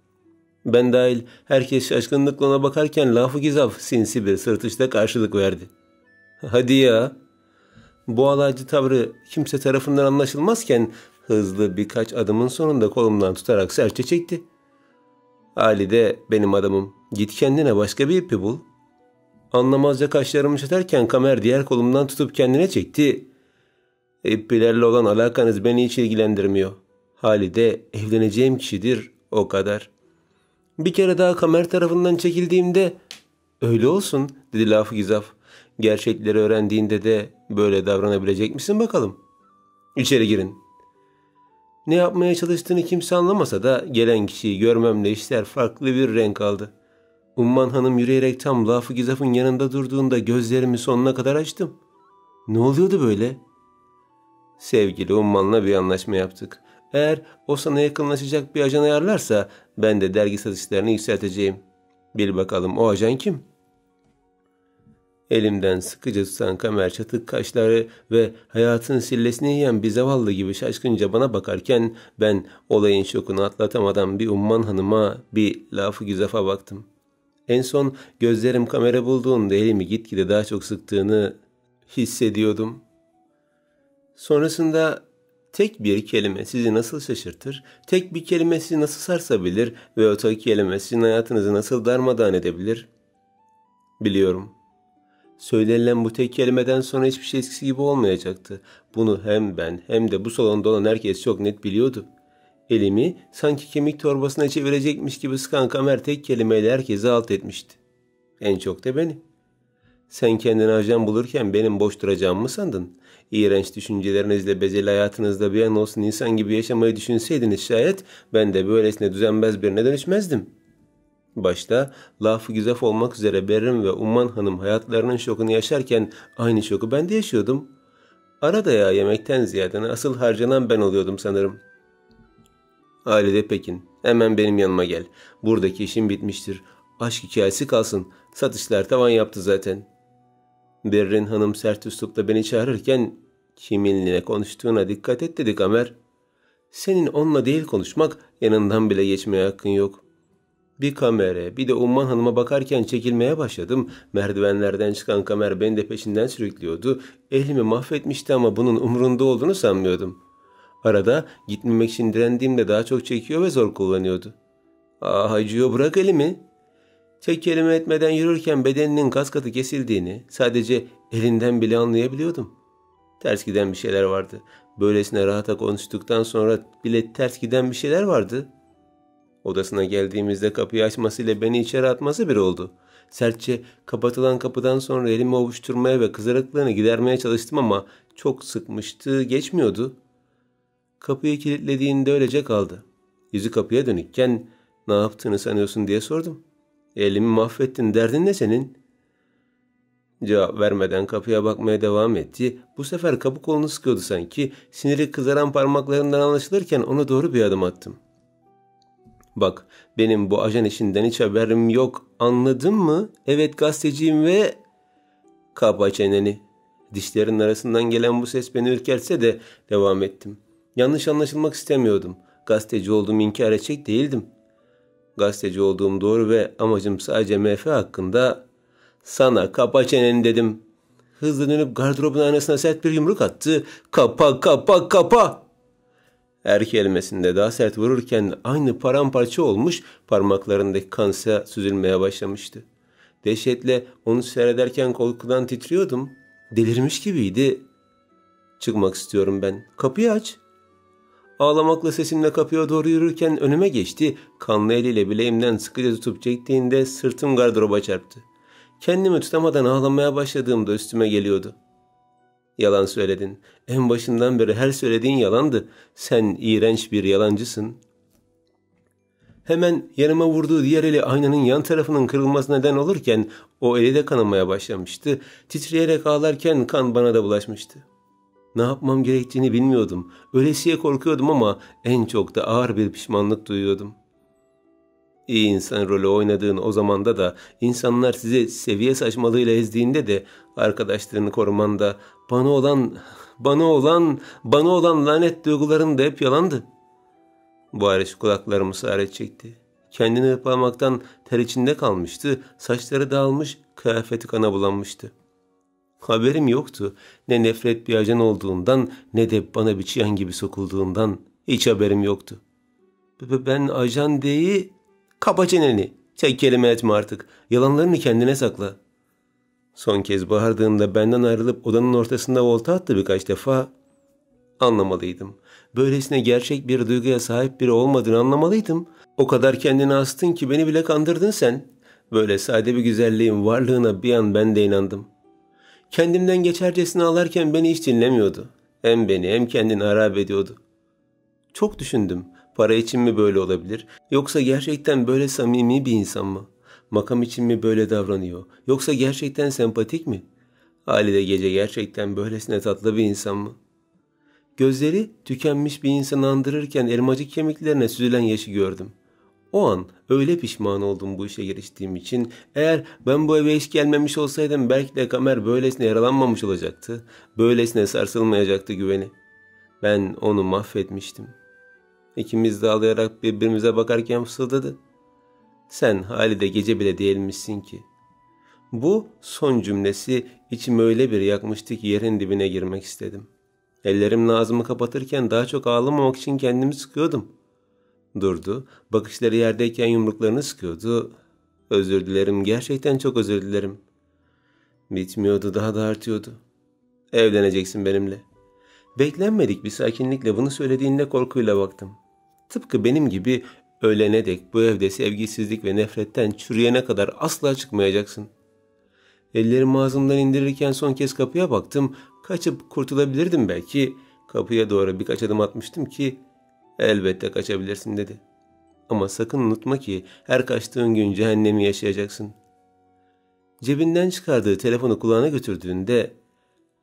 Ben dahil herkes şaşkınlıkla ona bakarken Laf-ı Güzaf sinsi bir sırtışla karşılık verdi. Hadi ya. Bu alaycı tavrı kimse tarafından anlaşılmazken hızlı birkaç adımın sonunda kolumdan tutarak sertçe çekti. Halide benim adamım. Git kendine başka bir ipi bul. Anlamazca kaşlarımı çatarken Kamer diğer kolumdan tutup kendine çekti. İplerle olan alakanız beni hiç ilgilendirmiyor. Halide evleneceğim kişidir, o kadar. Bir kere daha Kamer tarafından çekildiğimde öyle olsun dedi Laf-ı Güzaf. Gerçekleri öğrendiğinde de böyle davranabilecek misin bakalım? İçeri girin. Ne yapmaya çalıştığını kimse anlamasa da gelen kişiyi görmemle işler farklı bir renk aldı. Umman Hanım yürüyerek tam Lafı Gizaf'ın yanında durduğunda gözlerimi sonuna kadar açtım. Ne oluyordu böyle? Sevgili Umman'la bir anlaşma yaptık. Eğer o sana yakınlaşacak bir ajan ayarlarsa ben de dergi satışlarını yükselteceğim. Bil bakalım o ajan kim? Elimden sıkıca tutan Kamer çatık kaşları ve hayatın sillesini yiyen bir zavallı gibi şaşkınca bana bakarken ben olayın şokunu atlatamadan bir Umman Hanım'a, bir Lafı Güzaf'a baktım. En son gözlerim kamera bulduğunda elimi gitgide daha çok sıktığını hissediyordum. Sonrasında tek bir kelime sizi nasıl şaşırtır, tek bir kelime sizi nasıl sarsabilir ve o tek kelime sizin hayatınızı nasıl darmadağın edebilir? Biliyorum. Söylenilen bu tek kelimeden sonra hiçbir şey eskisi gibi olmayacaktı. Bunu hem ben hem de bu salonda olan herkes çok net biliyordu. Elimi sanki kemik torbasına çevirecekmiş gibi sıkan Kamer tek kelimeyle herkesi alt etmişti. En çok da beni. Sen kendini ajan bulurken benim boş duracağımı mı sandın? İğrenç düşüncelerinizle bezeli hayatınızda bir an olsun insan gibi yaşamayı düşünseydiniz şayet ben de böylesine düzenbaz birine dönüşmezdim. Başta Lafı Güzaf olmak üzere Berrin ve Umman Hanım hayatlarının şokunu yaşarken aynı şoku ben de yaşıyordum. Arada ya yemekten ziyade asıl harcanan ben oluyordum sanırım. Halide Pekin, hemen benim yanıma gel. Buradaki işim bitmiştir. Aşk hikayesi kalsın. Satışlar tavan yaptı zaten. Berrin Hanım sert üslupla beni çağırırken kiminle konuştuğuna dikkat et dedi Kamer. Senin onunla değil konuşmak, yanından bile geçmeye hakkın yok. Bir Kamer'e bir de Umman Hanım'a bakarken çekilmeye başladım. Merdivenlerden çıkan Kamer beni de peşinden sürüklüyordu. Elimi mahvetmişti ama bunun umurunda olduğunu sanmıyordum. Arada gitmemek için direndiğimde daha çok çekiyor ve zor kullanıyordu. Acıyor, bırak elimi. Tek kelime etmeden yürürken bedeninin kas katı kesildiğini sadece elinden bile anlayabiliyordum. Ters giden bir şeyler vardı. Böylesine rahata konuştuktan sonra bile ters giden bir şeyler vardı. Odasına geldiğimizde kapıyı açmasıyla beni içeri atması bir oldu. Sertçe kapatılan kapıdan sonra elimi ovuşturmaya ve kızarıklığını gidermeye çalıştım ama çok sıkmıştı, geçmiyordu. Kapıyı kilitlediğinde öylece kaldı. Yüzü kapıya dönükken ne yaptığını sanıyorsun diye sordum. Elimi mahvettin, derdin ne senin? Cevap vermeden kapıya bakmaya devam etti. Bu sefer kapı kolunu sıkıyordu sanki. Siniri kızaran parmaklarından anlaşılırken ona doğru bir adım attım. Bak, benim bu ajan işinden hiç haberim yok, anladın mı? Evet, gazeteciyim ve... Kapa çeneni. Dişlerin arasından gelen bu ses beni ürkerse de devam ettim. Yanlış anlaşılmak istemiyordum. Gazeteci olduğumu inkar edecek değildim. Gazeteci olduğum doğru ve amacım sadece MF hakkında. Sana kapa çeneni dedim. Hızlı dönüp gardırobun aynasına sert bir yumruk attı. Kapa, kapa, kapa! Her kelimesinde daha sert vururken aynı paramparça olmuş, parmaklarındaki kansa süzülmeye başlamıştı. Dehşetle onu seyrederken korkudan titriyordum. Delirmiş gibiydi. Çıkmak istiyorum ben. Kapıyı aç. Ağlamakla sesimle kapıya doğru yürürken önüme geçti. Kanlı eliyle bileğimden sıkıca tutup çektiğinde sırtım gardıroba çarptı. Kendimi tutamadan ağlamaya başladığımda üstüme geliyordu. Yalan söyledin. En başından beri her söylediğin yalandı. Sen iğrenç bir yalancısın. Hemen yanıma vurduğu diğer eli aynanın yan tarafının kırılmasına neden olurken o eli de kanamaya başlamıştı. Titreyerek ağlarken kan bana da bulaşmıştı. Ne yapmam gerektiğini bilmiyordum. Ölesiye korkuyordum ama en çok da ağır bir pişmanlık duyuyordum. İyi insan rolü oynadığın o zamanda da, insanlar sizi seviye saçmalığıyla ezdiğinde de, arkadaşlarını korumanda, bana olan lanet duyguların da hep yalandı. Bu hariç kulaklarımı sağret çekti. Kendini hırpalamaktan ter içinde kalmıştı, saçları dağılmış, kıyafeti kana bulanmıştı. Haberim yoktu. Ne nefret bir ajan olduğundan ne de bana bir çıyan gibi sokulduğundan hiç haberim yoktu. Ben ajan değil... Kapa çeneni. Tek kelime etme artık. Yalanlarını kendine sakla. Son kez bağırdığında benden ayrılıp odanın ortasında volta attı birkaç defa. Anlamalıydım. Böylesine gerçek bir duyguya sahip biri olmadığını anlamalıydım. O kadar kendini astın ki beni bile kandırdın sen. Böyle sade bir güzelliğin varlığına bir an ben de inandım. Kendimden geçercesine ağlarken beni hiç dinlemiyordu. Hem beni hem kendini harap ediyordu. Çok düşündüm. Para için mi böyle olabilir? Yoksa gerçekten böyle samimi bir insan mı? Makam için mi böyle davranıyor? Yoksa gerçekten sempatik mi? Halide Gece gerçekten böylesine tatlı bir insan mı? Gözleri tükenmiş bir insanı andırırken elmacık kemiklerine süzülen yaşı gördüm. O an öyle pişman oldum bu işe giriştiğim için. Eğer ben bu eve hiç gelmemiş olsaydım belki de Kamer böylesine yaralanmamış olacaktı. Böylesine sarsılmayacaktı güveni. Ben onu mahvetmiştim. İkimiz de ağlayarak birbirimize bakarken fısıldadı. Sen Halide Gece bile değilmişsin ki. Bu son cümlesi içimi öyle bir yakmıştı ki yerin dibine girmek istedim. Ellerimle ağzımı kapatırken daha çok ağlamamak için kendimi sıkıyordum. Durdu, bakışları yerdeyken yumruklarını sıkıyordu. Özür dilerim, gerçekten çok özür dilerim. Bitmiyordu, daha da artıyordu. Evleneceksin benimle. Beklenmedik bir sakinlikle bunu söylediğinde korkuyla baktım. Tıpkı benim gibi ölene dek bu evde sevgisizlik ve nefretten çürüyene kadar asla çıkmayacaksın. Ellerimi ağzımdan indirirken son kez kapıya baktım. Kaçıp kurtulabilirdim belki. Kapıya doğru birkaç adım atmıştım ki elbette kaçabilirsin dedi. Ama sakın unutma ki her kaçtığın gün cehennemi yaşayacaksın. Cebinden çıkardığı telefonu kulağına götürdüğünde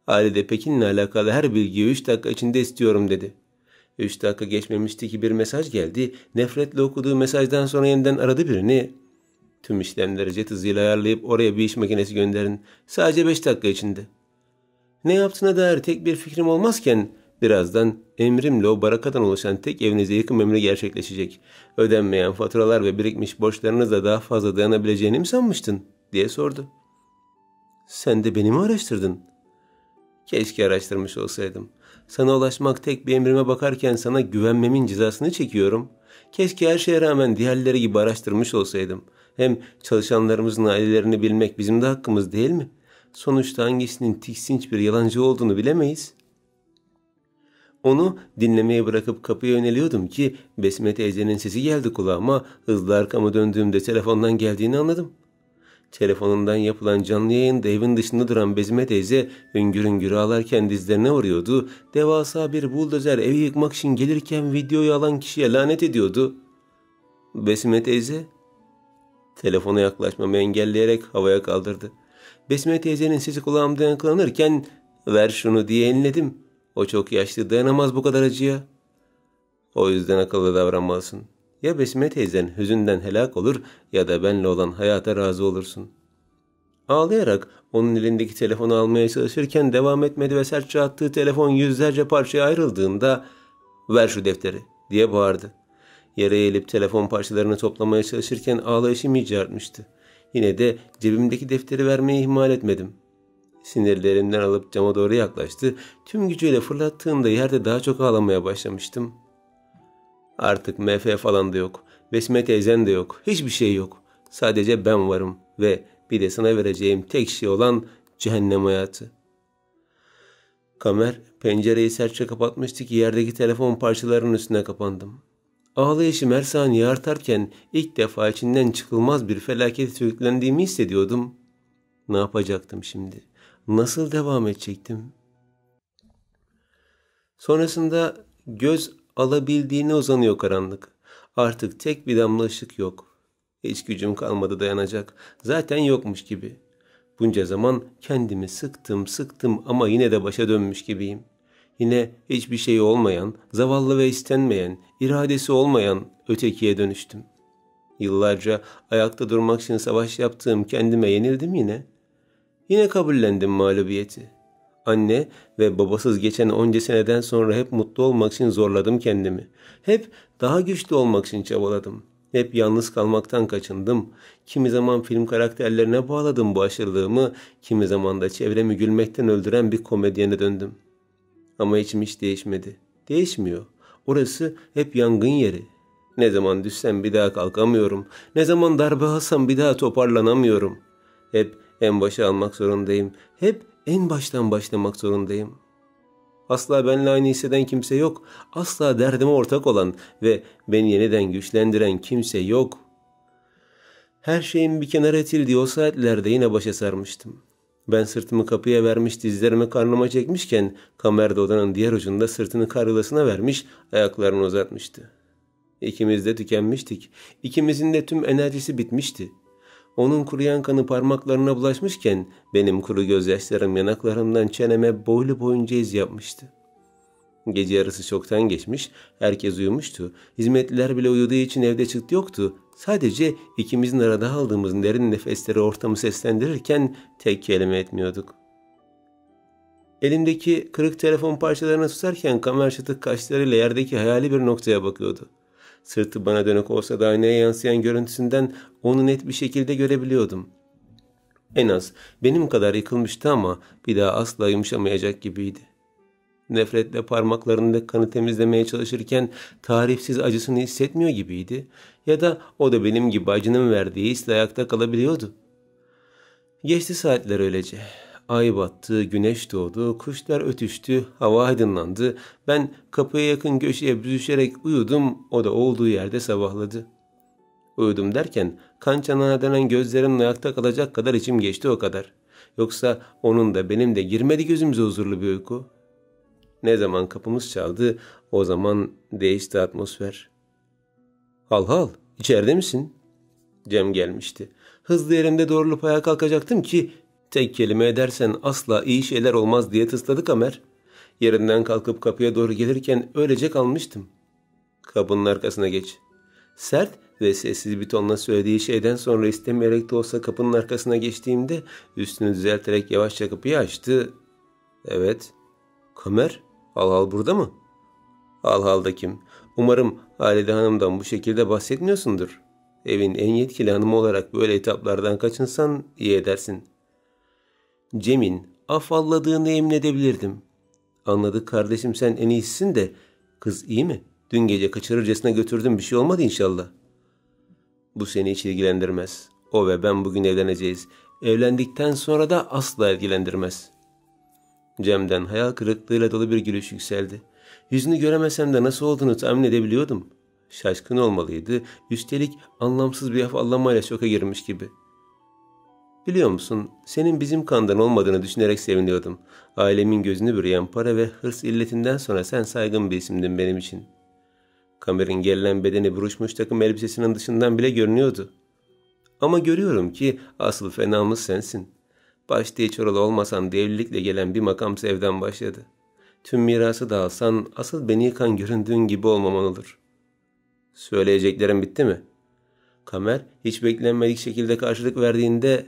Halide Pekin'le alakalı her bilgiyi 3 dakika içinde istiyorum dedi. 3 dakika geçmemişti ki bir mesaj geldi. Nefretle okuduğu mesajdan sonra yeniden aradı birini. Tüm işlemleri jet hızıyla ayarlayıp oraya bir iş makinesi gönderin. Sadece 5 dakika içinde. Ne yaptığına dair tek bir fikrim olmazken birazdan emrimle o barakadan oluşan tek evinize yıkım emri gerçekleşecek. Ödenmeyen faturalar ve birikmiş borçlarınızla daha fazla dayanabileceğini mi sanmıştın diye sordu. Sen de beni mi araştırdın? Keşke araştırmış olsaydım. Sana ulaşmak tek bir emrime bakarken sana güvenmemin cezasını çekiyorum. Keşke her şeye rağmen diğerleri gibi araştırmış olsaydım. Hem çalışanlarımızın ailelerini bilmek bizim de hakkımız değil mi? Sonuçta hangisinin tiksinç bir yalancı olduğunu bilemeyiz. Onu dinlemeye bırakıp kapıya yöneliyordum ki Besme teyzenin sesi geldi kulağıma. Hızlı arkamı döndüğümde telefondan geldiğini anladım. Telefonundan yapılan canlı yayında evin dışında duran Besme teyze hüngür hüngür ağlarken dizlerine vuruyordu. Devasa bir buldozer evi yıkmak için gelirken videoyu alan kişiye lanet ediyordu. Besme teyze telefona yaklaşmamı engelleyerek havaya kaldırdı. Besme teyzenin sesi kulağımda yankılanırken ver şunu diye enledim. O çok yaşlı, dayanamaz bu kadar acıya. O yüzden akıllı davranmalısın. Ya Besme teyzen hüzünden helak olur ya da benle olan hayata razı olursun. Ağlayarak onun elindeki telefonu almaya çalışırken devam etmedi ve sertçe attığı telefon yüzlerce parçaya ayrıldığında ver şu defteri diye bağırdı. Yere eğilip telefon parçalarını toplamaya çalışırken ağlayışım iyice artmıştı. Yine de cebimdeki defteri vermeyi ihmal etmedim. Sinirlerimden alıp cama doğru yaklaştı. Tüm gücüyle fırlattığında yerde daha çok ağlamaya başlamıştım. Artık MF falan da yok. Besme teyzen de yok. Hiçbir şey yok. Sadece ben varım ve bir de sana vereceğim tek şey olan cehennem hayatı. Kamer pencereyi sertçe kapatmıştı ki yerdeki telefon parçalarının üstüne kapandım. Ağlayışım her saniye artarken ilk defa içinden çıkılmaz bir felakete sürüklendiğimi hissediyordum. Ne yapacaktım şimdi? Nasıl devam edecektim? Sonrasında göz alabildiğine uzanıyor karanlık. Artık tek bir damla ışık yok. Hiç gücüm kalmadı dayanacak. Zaten yokmuş gibi. Bunca zaman kendimi sıktım ama yine de başa dönmüş gibiyim. Yine hiçbir şey olmayan, zavallı ve istenmeyen, iradesi olmayan ötekiye dönüştüm. Yıllarca ayakta durmak için savaş yaptığım kendime yenildim yine. Yine kabullendim mağlubiyeti. Anne ve babasız geçen onca seneden sonra hep mutlu olmak için zorladım kendimi. Hep daha güçlü olmak için çabaladım. Hep yalnız kalmaktan kaçındım. Kimi zaman film karakterlerine bağladım bu aşırılığımı, kimi zaman da çevremi gülmekten öldüren bir komedyene döndüm. Ama içim hiç değişmedi. Değişmiyor. Orası hep yangın yeri. Ne zaman düşsem bir daha kalkamıyorum. Ne zaman darbe alsam bir daha toparlanamıyorum. Hep en başa almak zorundayım. Hep en baştan başlamak zorundayım. Asla benimle aynı hisseden kimse yok. Asla derdime ortak olan ve beni yeniden güçlendiren kimse yok. Her şeyin bir kenara itildiği o saatlerde yine başa sarmıştım. Ben sırtımı kapıya vermiş, dizlerimi karnıma çekmişken Kamer de odanın diğer ucunda sırtını karyolasına vermiş, ayaklarını uzatmıştı. İkimiz de tükenmiştik. İkimizin de tüm enerjisi bitmişti. Onun kuruyan kanı parmaklarına bulaşmışken benim kuru gözyaşlarım yanaklarımdan çeneme boylu boyunca iz yapmıştı. Gece yarısı çoktan geçmiş, herkes uyumuştu. Hizmetliler bile uyuduğu için evde çıt yoktu. Sadece ikimizin arada aldığımız derin nefesleri ortamı seslendirirken tek kelime etmiyorduk. Elimdeki kırık telefon parçalarını tutarken Kamer çatık kaşlarıyla yerdeki hayali bir noktaya bakıyordu. Sırtı bana dönük olsa da aynaya yansıyan görüntüsünden onu net bir şekilde görebiliyordum. En az benim kadar yıkılmıştı ama bir daha asla yumuşamayacak gibiydi. Nefretle parmaklarındaki kanı temizlemeye çalışırken tarifsiz acısını hissetmiyor gibiydi ya da o da benim gibi acının verdiği hisle ayakta kalabiliyordu. Geçti saatler öylece. Ay battı, güneş doğdu, kuşlar ötüştü, hava aydınlandı. Ben kapıya yakın köşeye büzüşerek uyudum, o da olduğu yerde sabahladı. Uyudum derken kan çanağına dönen gözlerimle ayakta kalacak kadar içim geçti o kadar. Yoksa onun da benim de girmedi gözümüze huzurlu bir uyku. Ne zaman kapımız çaldı, o zaman değişti atmosfer. "Hal hal, içeride misin?" Cem gelmişti. Hızlı yerimde doğrulup ayağa kalkacaktım ki tek kelime edersen asla iyi şeyler olmaz diye tısladı Kamer. Yerinden kalkıp kapıya doğru gelirken öylece kalmıştım. "Kapının arkasına geç." Sert ve sessiz bir tonla söylediği şeyden sonra istemeyerek de olsa kapının arkasına geçtiğimde üstünü düzelterek yavaşça kapıyı açtı. "Evet." "Kamer, Hal hal burada mı?" "Hal hal da kim? Umarım Halide Hanım'dan bu şekilde bahsetmiyorsundur. Evin en yetkili hanımı olarak böyle hitaplardan kaçınsan iyi edersin." Cem'in afalladığını emin edebilirdim. "Anladık kardeşim, sen en iyisisin de kız iyi mi? Dün gece kaçırırcasına götürdüm, bir şey olmadı inşallah." "Bu seni hiç ilgilendirmez. O ve ben bugün evleneceğiz. Evlendikten sonra da asla ilgilendirmez." Cem'den hayal kırıklığıyla dolu bir gülüş yükseldi. Yüzünü göremesem de nasıl olduğunu tahmin edebiliyordum. Şaşkın olmalıydı. Üstelik anlamsız bir afallamayla şoka girmiş gibi. "Biliyor musun, senin bizim kandan olmadığını düşünerek seviniyordum. Ailemin gözünü bürüyen para ve hırs illetinden sonra sen saygın bir isimdin benim için." Kamer'in gerilen bedeni buruşmuş takım elbisesinin dışından bile görünüyordu. "Ama görüyorum ki asıl fenamız sensin. Başta hiç oralı olmasan da evlilikle gelen bir makam sevdan başladı. Tüm mirası da alsan asıl beni yıkan göründüğün gibi olmaman olur." "Söyleyeceklerim bitti mi?" Kamer hiç beklenmedik şekilde karşılık verdiğinde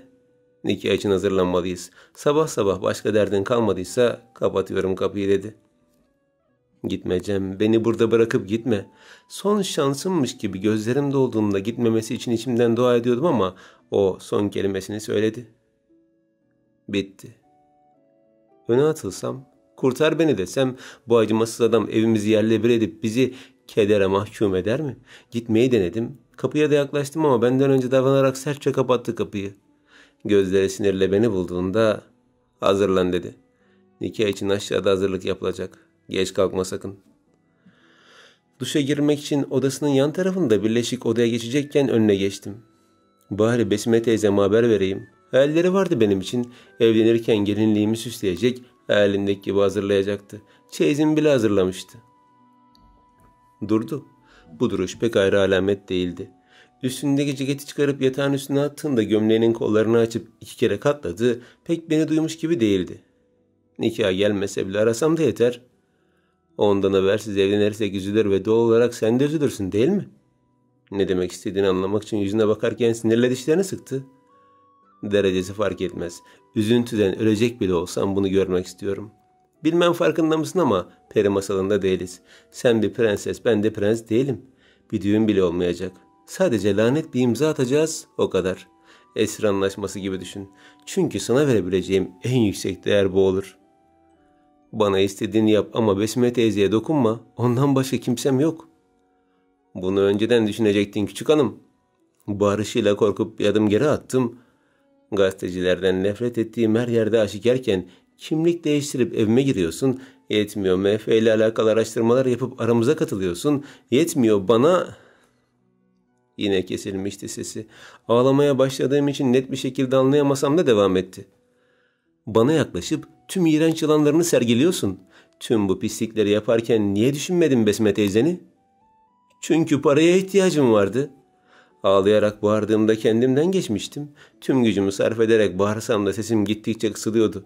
"Nikah için hazırlanmalıyız. Sabah sabah başka derdin kalmadıysa kapatıyorum kapıyı" dedi. "Gitme Cem, beni burada bırakıp gitme." Son şansımmış gibi gözlerim dolduğunda gitmemesi için içimden dua ediyordum ama o son kelimesini söyledi. Bitti. Öne atılsam, "Kurtar beni" desem bu acımasız adam evimizi yerle bir edip bizi kedere mahkum eder mi? Gitmeyi denedim. Kapıya da yaklaştım ama benden önce davranarak sertçe kapattı kapıyı. Gözleri sinirle beni bulduğunda "Hazırlan" dedi. "Nikah için aşağıda hazırlık yapılacak. Geç kalkma sakın." Duşa girmek için odasının yan tarafında birleşik odaya geçecekken önüne geçtim. Bari Besime teyzeme haber vereyim. Hayalleri vardı benim için. Evlenirken gelinliğimi süsleyecek, hayalindeki gibi hazırlayacaktı. Çeyizimi bile hazırlamıştı. Durdu. Bu duruş pek ayrı alamet değildi. Üstündeki ceketi çıkarıp yatağın üstüne attığında gömleğinin kollarını açıp 2 kere katladı. Pek beni duymuş gibi değildi. "Nikah gelmese bile arasam da yeter. Ondan habersiz evlenirsek üzülür ve doğal olarak sen de üzülürsün değil mi?" Ne demek istediğini anlamak için yüzüne bakarken sinirle dişlerini sıktı. "Derecesi fark etmez. Üzüntüden ölecek bile olsam bunu görmek istiyorum. Bilmem farkında mısın ama peri masalında değiliz. Sen bir prenses, ben de prens değilim. Bir düğün bile olmayacak. Sadece lanet bir imza atacağız, o kadar. Esir anlaşması gibi düşün. Çünkü sana verebileceğim en yüksek değer bu olur. Bana istediğini yap ama Besime teyzeye dokunma. Ondan başka kimsem yok." "Bunu önceden düşünecektin küçük hanım." Bağırışıyla korkup bir adım geri attım. Gazetecilerden nefret ettiğim her yerde aşikarken kimlik değiştirip evime giriyorsun. Yetmiyor MF ile alakalı araştırmalar yapıp aramıza katılıyorsun. Yetmiyor bana... Yine kesilmişti sesi. Ağlamaya başladığım için net bir şekilde anlayamasam da devam etti. Bana yaklaşıp tüm iğrenç yalanlarını sergiliyorsun. Tüm bu pislikleri yaparken niye düşünmedin Besme teyzeni? Çünkü paraya ihtiyacım vardı. Ağlayarak bağırdığımda kendimden geçmiştim. Tüm gücümü sarf ederek bağırsam da sesim gittikçe kısılıyordu.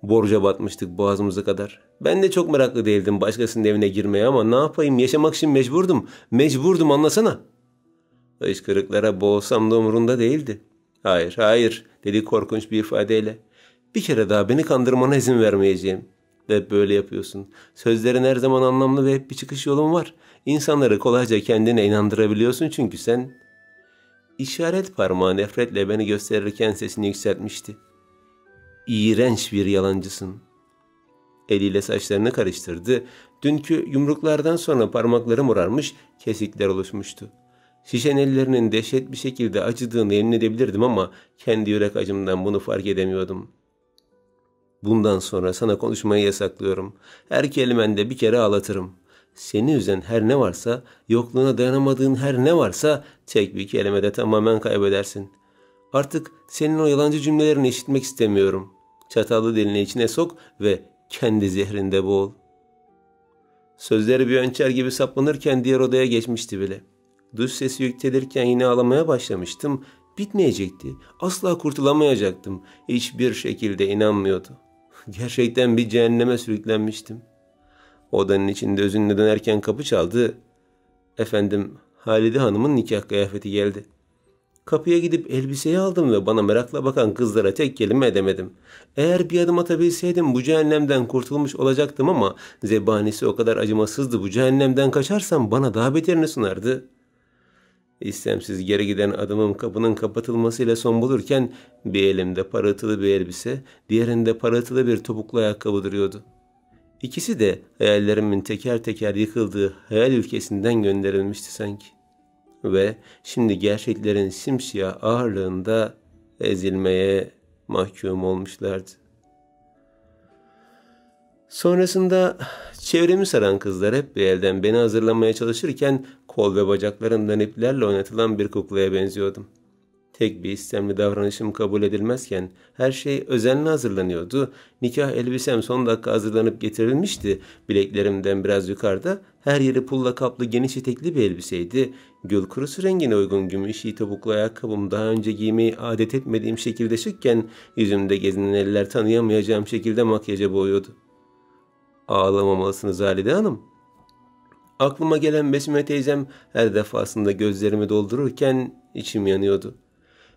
Borca batmıştık boğazımıza kadar. Ben de çok meraklı değildim başkasının evine girmeye ama ne yapayım, yaşamak için mecburdum. Mecburdum, anlasana. Hıçkırıklara boğulsam da umurunda değildi. Hayır, hayır dedi korkunç bir ifadeyle. Bir kere daha beni kandırmana izin vermeyeceğim. Hep böyle yapıyorsun. Sözlerin her zaman anlamlı ve hep bir çıkış yolun var. İnsanları kolayca kendine inandırabiliyorsun çünkü sen... İşaret parmağı nefretle beni gösterirken sesini yükseltmişti. İğrenç bir yalancısın. Eliyle saçlarını karıştırdı. Dünkü yumruklardan sonra parmakları morarmış, kesikler oluşmuştu. Şişen ellerinin dehşet bir şekilde acıdığını emin edebilirdim ama kendi yürek acımdan bunu fark edemiyordum. Bundan sonra sana konuşmayı yasaklıyorum. Her kelimende bir kere ağlatırım. Seni üzen her ne varsa, yokluğuna dayanamadığın her ne varsa tek bir kelimede tamamen kaybedersin. Artık senin o yalancı cümlelerini işitmek istemiyorum. Çatallı dilini içine sok ve kendi zehrinde boğul. Sözleri bir hançer gibi saplanırken diğer odaya geçmişti bile. Duş sesi yükselirken yine ağlamaya başlamıştım. Bitmeyecekti. Asla kurtulamayacaktım. Hiçbir şekilde inanmıyordu. Gerçekten bir cehenneme sürüklenmiştim. Odanın içinde özünle dönerken kapı çaldı. Efendim, Halide Hanım'ın nikah kıyafeti geldi. Kapıya gidip elbiseyi aldım ve bana merakla bakan kızlara tek kelime edemedim. Eğer bir adım atabilseydim bu cehennemden kurtulmuş olacaktım ama zebanisi o kadar acımasızdı, bu cehennemden kaçarsam bana daha beterini sunardı. İstemsiz geri giden adımım kapının kapatılmasıyla son bulurken bir elimde parıltılı bir elbise, diğerinde parıltılı bir topuklu ayakkabı duruyordu. İkisi de hayallerimin teker teker yıkıldığı hayal ülkesinden gönderilmişti sanki. Ve şimdi gerçeklerin simsiyah ağırlığında ezilmeye mahkum olmuşlardı. Sonrasında çevremi saran kızlar hep bir elden beni hazırlamaya çalışırken kol ve bacaklarımdan iplerle oynatılan bir kuklaya benziyordum. Tek bir istemli davranışım kabul edilmezken her şey özenle hazırlanıyordu. Nikah elbisem son dakika hazırlanıp getirilmişti. Bileklerimden biraz yukarıda her yeri pulla kaplı geniş etekli bir elbiseydi. Gül kurusu rengine uygun gümüşi topuklu ayakkabım daha önce giymeyi adet etmediğim şekilde şıkken yüzümde gezinen eller tanıyamayacağım şekilde makyaja boğuyordu. Ağlamamalısınız Halide Hanım. Aklıma gelen Besme teyzem her defasında gözlerimi doldururken içim yanıyordu.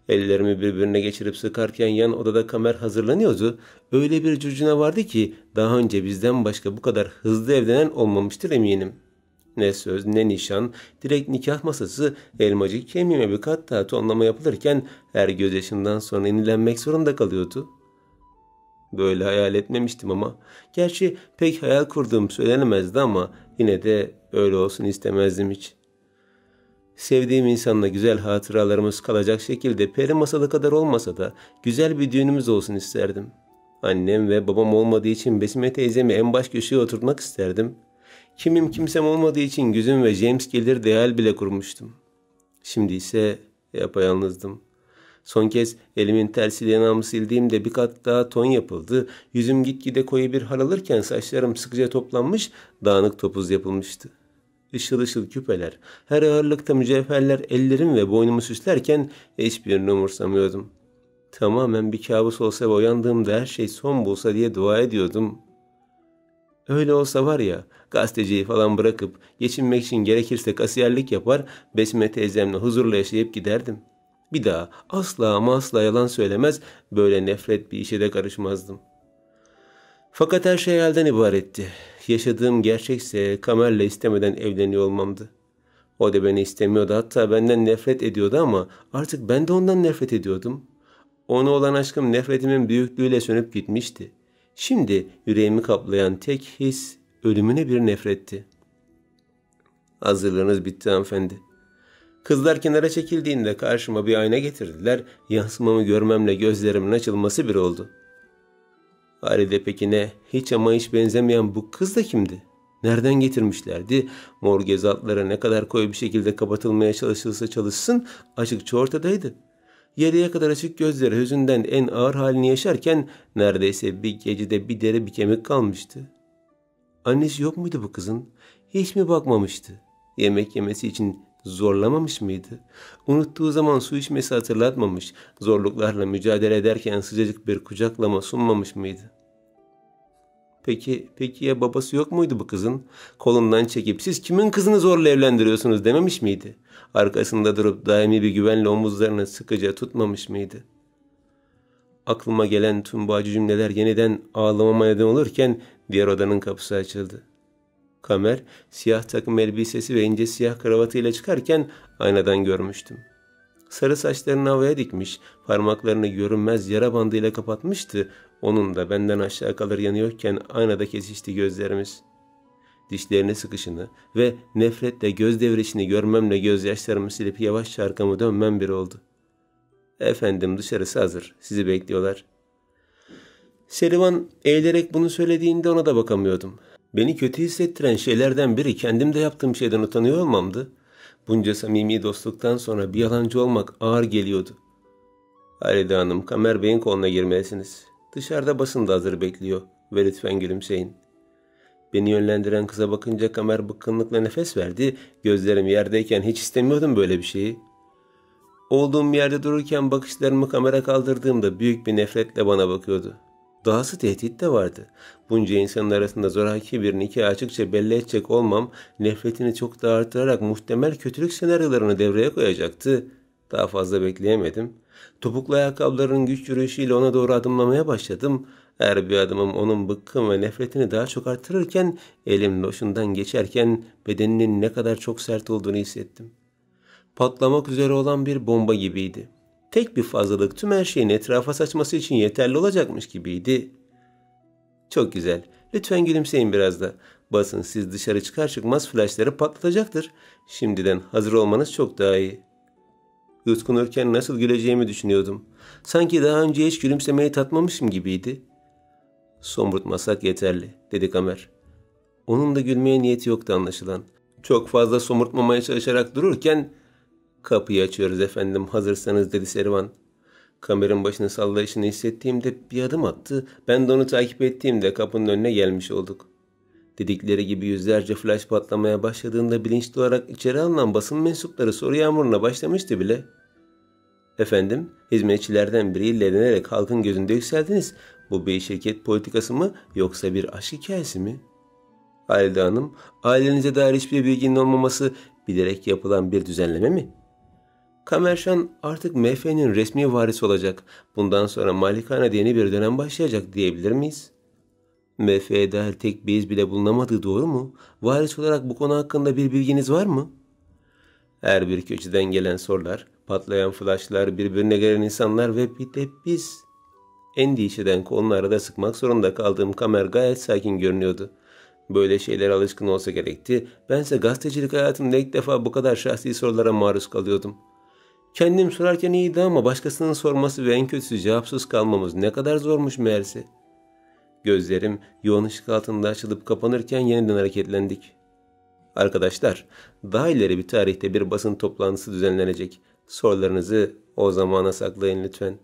Ellerimi birbirine geçirip sıkarken yan odada Kamer hazırlanıyordu. Öyle bir curcuna vardı ki daha önce bizden başka bu kadar hızlı evlenen olmamıştır eminim. Ne söz ne nişan, direkt nikah masası, elmacık kemiğime bir kat daha tonlama yapılırken her gözyaşından sonra inilenmek zorunda kalıyordu. Böyle hayal etmemiştim ama. Gerçi pek hayal kurduğum söylenemezdi ama yine de öyle olsun istemezdim hiç. Sevdiğim insanla güzel hatıralarımız kalacak şekilde peri masalı kadar olmasa da güzel bir düğünümüz olsun isterdim. Annem ve babam olmadığı için Besime teyzemi en baş köşeye oturtmak isterdim. Kimim kimsem olmadığı için Güzün ve James gelir diye hayal bile kurmuştum. Şimdi ise yapayalnızdım. Son kez elimin tersiyle yanağımı sildiğimde bir kat daha ton yapıldı. Yüzüm gitgide koyu bir hal alırken saçlarım sıkıca toplanmış, dağınık topuz yapılmıştı. Işıl ışıl küpeler, her ağırlıkta mücevherler ellerim ve boynumu süslerken hiçbirini umursamıyordum. Tamamen bir kabus olsa ve uyandığımda her şey son bulsa diye dua ediyordum. Öyle olsa var ya, gazeteciyi falan bırakıp geçinmek için gerekirse kasiyerlik yapar, Besme teyzemle huzurla yaşayıp giderdim. Bir daha asla ama asla yalan söylemez, böyle nefret bir işe de karışmazdım. Fakat her şey hayalden ibaretti. Yaşadığım gerçekse Kamer'le istemeden evleniyor olmamdı. O da beni istemiyordu, hatta benden nefret ediyordu ama artık ben de ondan nefret ediyordum. Ona olan aşkım nefretimin büyüklüğüyle sönüp gitmişti. Şimdi yüreğimi kaplayan tek his ölümüne bir nefretti. Hazırlığınız bitti hanımefendi. Kızlar kenara çekildiğinde karşıma bir ayna getirdiler. Yansımamı görmemle gözlerimin açılması bir oldu. Halide Pekin'e hiç ama hiç benzemeyen bu kız da kimdi? Nereden getirmişlerdi? Mor göz altları ne kadar koyu bir şekilde kapatılmaya çalışılsa çalışsın açıkça ortadaydı. Yarıya kadar açık gözleri hüzünden en ağır halini yaşarken neredeyse bir gecede bir deri bir kemik kalmıştı. Annesi yok muydu bu kızın? Hiç mi bakmamıştı? Yemek yemesi için zorlamamış mıydı? Unuttuğu zaman su içmesi hatırlatmamış, zorluklarla mücadele ederken sıcacık bir kucaklama sunmamış mıydı? Peki ya babası yok muydu bu kızın? Kolundan çekip siz kimin kızını zorla evlendiriyorsunuz dememiş miydi? Arkasında durup daimi bir güvenle omuzlarını sıkıca tutmamış mıydı? Aklıma gelen tüm bu acı cümleler yeniden ağlamama neden olurken diğer odanın kapısı açıldı. Kamer siyah takım elbisesi ve ince siyah kravatıyla çıkarken aynadan görmüştüm. Sarı saçlarını havaya dikmiş, parmaklarını görünmez yara bandıyla kapatmıştı. Onun da benden aşağı kalır yanıyorken aynada kesişti gözlerimiz. Dişlerini sıkışını ve nefretle göz devrişini görmemle gözyaşlarımı silip yavaşça arkamı dönmem bir oldu. Efendim dışarısı hazır, sizi bekliyorlar. Serivan eğilerek bunu söylediğinde ona da bakamıyordum. Beni kötü hissettiren şeylerden biri kendimde yaptığım şeyden utanıyor olmamdı. Bunca samimi dostluktan sonra bir yalancı olmak ağır geliyordu. Halide Hanım, Kamer Bey'in koluna girmelisiniz. Dışarıda basın da hazır bekliyor ve lütfen gülümseyin. Beni yönlendiren kıza bakınca Kamer bıkkınlıkla nefes verdi. Gözlerim yerdeyken hiç istemiyordum böyle bir şeyi. Olduğum yerde dururken bakışlarımı Kamer'a kaldırdığımda büyük bir nefretle bana bakıyordu. Dahası tehdit de vardı. Bunca insanın arasında zoraki bir nikah açıkça belli edecek olmam nefretini çok da artırarak muhtemel kötülük senaryolarını devreye koyacaktı. Daha fazla bekleyemedim. Topuklu ayakkabılarının güç yürüyüşüyle ona doğru adımlamaya başladım. Her bir adımım onun bıkkın ve nefretini daha çok artırırken elim loşundan geçerken bedeninin ne kadar çok sert olduğunu hissettim. Patlamak üzere olan bir bomba gibiydi. Tek bir fazlalık tüm her şeyin etrafa saçması için yeterli olacakmış gibiydi. Çok güzel. Lütfen gülümseyin biraz da. Basın siz dışarı çıkar çıkmaz flaşları patlatacaktır. Şimdiden hazır olmanız çok daha iyi. Yutkunurken nasıl güleceğimi düşünüyordum. Sanki daha önce hiç gülümsemeyi tatmamışım gibiydi. Somurtmasak yeterli, dedi Kamer. Onun da gülmeye niyeti yoktu anlaşılan. Çok fazla somurtmamaya çalışarak dururken kapıyı açıyoruz efendim hazırsanız dedi Serivan. Kamerın başını sallayışını hissettiğimde bir adım attı. Ben de onu takip ettiğimde kapının önüne gelmiş olduk. Dedikleri gibi yüzlerce flash patlamaya başladığında bilinçli olarak içeri alınan basın mensupları soru yağmuruna başlamıştı bile. Efendim, hizmetçilerden biriyle evlenerek halkın gözünde yükseldiniz. Bu bir şirket politikası mı yoksa bir aşk hikayesi mi? Halide Hanım, ailenize dair hiçbir bilginin olmaması bilerek yapılan bir düzenleme mi? Kamerşan artık MF'nin resmi varisi olacak. Bundan sonra Malikanede yeni bir dönem başlayacak diyebilir miyiz? MF'ye dair tek bir iz bile bulunamadığı doğru mu? Varis olarak bu konu hakkında bir bilginiz var mı? Her bir köşeden gelen sorular, patlayan flashlar, birbirine gelen insanlar ve bir de biz. Endişeden kolunu arada sıkmak zorunda kaldığım Kamer gayet sakin görünüyordu. Böyle şeylere alışkın olsa gerekti. Bense gazetecilik hayatımda ilk defa bu kadar şahsi sorulara maruz kalıyordum. Kendim sorarken iyiydi ama başkasının sorması ve en kötüsü cevapsız kalmamız ne kadar zormuş meğerse. Gözlerim yoğun ışık altında açılıp kapanırken yeniden hareketlendik. Arkadaşlar, daha ileri bir tarihte bir basın toplantısı düzenlenecek. Sorularınızı o zamana saklayın lütfen.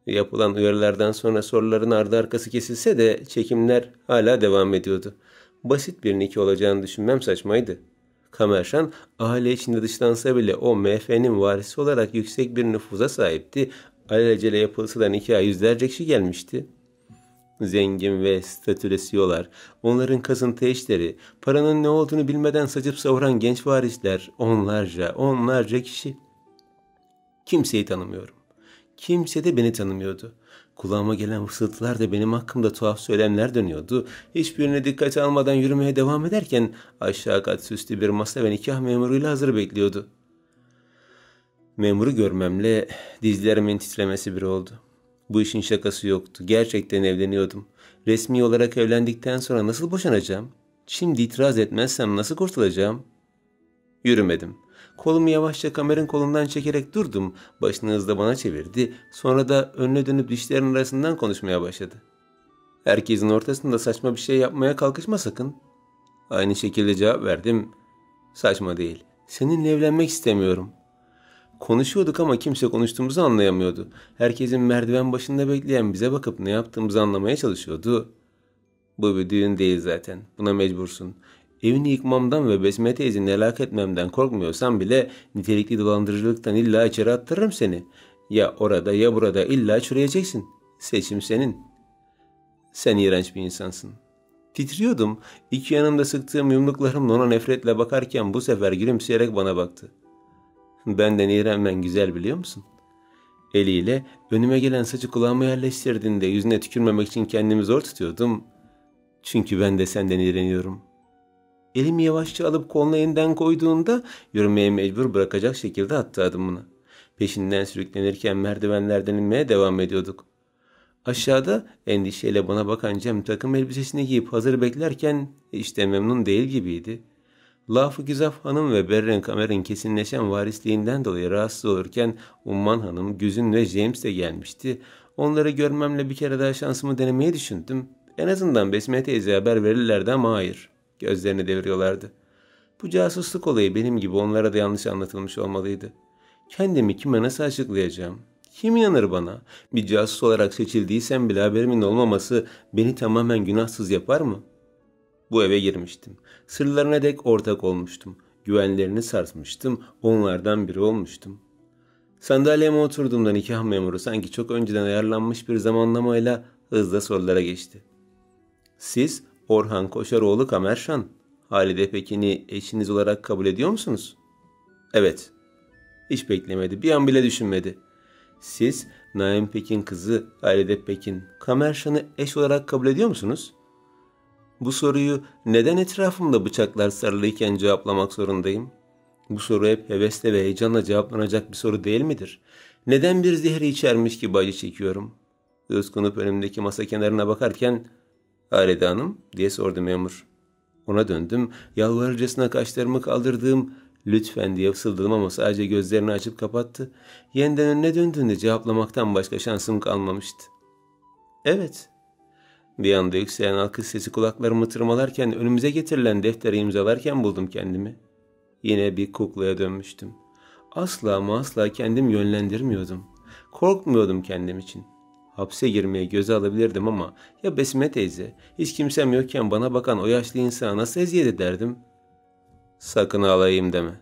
Yapılan uyarılardan sonra soruların ardı arkası kesilse de çekimler hala devam ediyordu. Basit bir nikah olacağını düşünmem saçmaydı. Kamerşan aile içinde dışlansa bile o MF'nin varisi olarak yüksek bir nüfuza sahipti. Alelacele yapılsa da nikah yüzlerce kişi gelmişti. Zengin ve statüle CEO'lar, onların kasıntı eşleri, paranın ne olduğunu bilmeden saçıp savuran genç varisler, onlarca kişi. Kimseyi tanımıyorum. Kimse de beni tanımıyordu. Kulağıma gelen fısıltılar da benim hakkımda tuhaf söylemler dönüyordu. Hiçbirine dikkate almadan yürümeye devam ederken aşağı kat süslü bir masa ve nikah memuruyla hazır bekliyordu. Memuru görmemle dizlerimin titremesi bir oldu. Bu işin şakası yoktu. Gerçekten evleniyordum. Resmi olarak evlendikten sonra nasıl boşanacağım? Şimdi itiraz etmezsem nasıl kurtulacağım? Yürümedim. Kolumu yavaşça Kamer'in kolundan çekerek durdum. Başını hızla bana çevirdi. Sonra da önüne dönüp dişlerinin arasından konuşmaya başladı. Herkesin ortasında saçma bir şey yapmaya kalkışma sakın. Aynı şekilde cevap verdim. Saçma değil. Seninle evlenmek istemiyorum. Konuşuyorduk ama kimse konuştuğumuzu anlayamıyordu. Herkesin merdiven başında bekleyen bize bakıp ne yaptığımızı anlamaya çalışıyordu. Bu bir düğün değil zaten. Buna mecbursun. Evini yıkmamdan ve Besme teyzeni helak etmemden korkmuyorsan bile nitelikli dolandırıcılıktan illa içeri attırırım seni. Ya orada ya burada illa çürüyeceksin. Seçim senin. Sen iğrenç bir insansın. Titriyordum. İki yanımda sıktığım yumruklarımla ona nefretle bakarken bu sefer gülümseyerek bana baktı. Benden iğrenmen güzel biliyor musun? Eliyle önüme gelen saçı kulağıma yerleştirdiğinde yüzüne tükürmemek için kendimi zor tutuyordum. Çünkü ben de senden iğreniyorum. Elimi yavaşça alıp koluna yeniden koyduğunda yürümeye mecbur bırakacak şekilde attı adımını. Peşinden sürüklenirken merdivenlerden inmeye devam ediyorduk. Aşağıda endişeyle bana bakan Cem takım elbisesini giyip hazır beklerken işte memnun değil gibiydi. Laf-ı Güzaf Hanım ve Berren Kamer'in kesinleşen varisliğinden dolayı rahatsız olurken Umman Hanım, Güzin ve James de gelmişti. Onları görmemle bir kere daha şansımı denemeyi düşündüm. En azından Besme teyzeye haber verirlerdi ama hayır. Gözlerini deviriyorlardı. Bu casusluk olayı benim gibi onlara da yanlış anlatılmış olmalıydı. Kendimi kime nasıl açıklayacağım? Kim inanır bana? Bir casus olarak seçildiysem bile haberimin olmaması beni tamamen günahsız yapar mı? Bu eve girmiştim. Sırlarına dek ortak olmuştum. Güvenlerini sarsmıştım. Onlardan biri olmuştum. Sandalyeme oturduğumda nikah memuru sanki çok önceden ayarlanmış bir zamanlamayla hızla sorulara geçti. Siz Orhan Koşaroğlu Kamerşan, Halide Pekin'i eşiniz olarak kabul ediyor musunuz? Evet. Hiç beklemedi. Bir an bile düşünmedi. Siz Naim Pekin kızı Halide Pekin, Kamerşan'ı eş olarak kabul ediyor musunuz? Bu soruyu neden etrafımda bıçaklar sarılıyken cevaplamak zorundayım? Bu soru hep hevesle ve heyecanla cevaplanacak bir soru değil midir? Neden bir zehri içermiş gibi acı çekiyorum? Iskunup önümdeki masa kenarına bakarken "Halide Hanım?" diye sordu memur. Ona döndüm. Yalvarırcasına kaşlarımı kaldırdığım "Lütfen" diye fısıldadım ama sadece gözlerini açıp kapattı. Yeniden önüne döndüğünde cevaplamaktan başka şansım kalmamıştı. Evet. Bir anda yükselen alkış sesi kulaklarımı tırmalarken önümüze getirilen defteri imzalarken buldum kendimi. Yine bir kuklaya dönmüştüm. Asla ama asla kendimi yönlendirmiyordum. Korkmuyordum kendim için. Hapse girmeye göze alabilirdim ama ya Besme teyze, hiç kimsem yokken bana bakan o yaşlı insana nasıl eziyet ederdim? Sakın ağlayayım deme.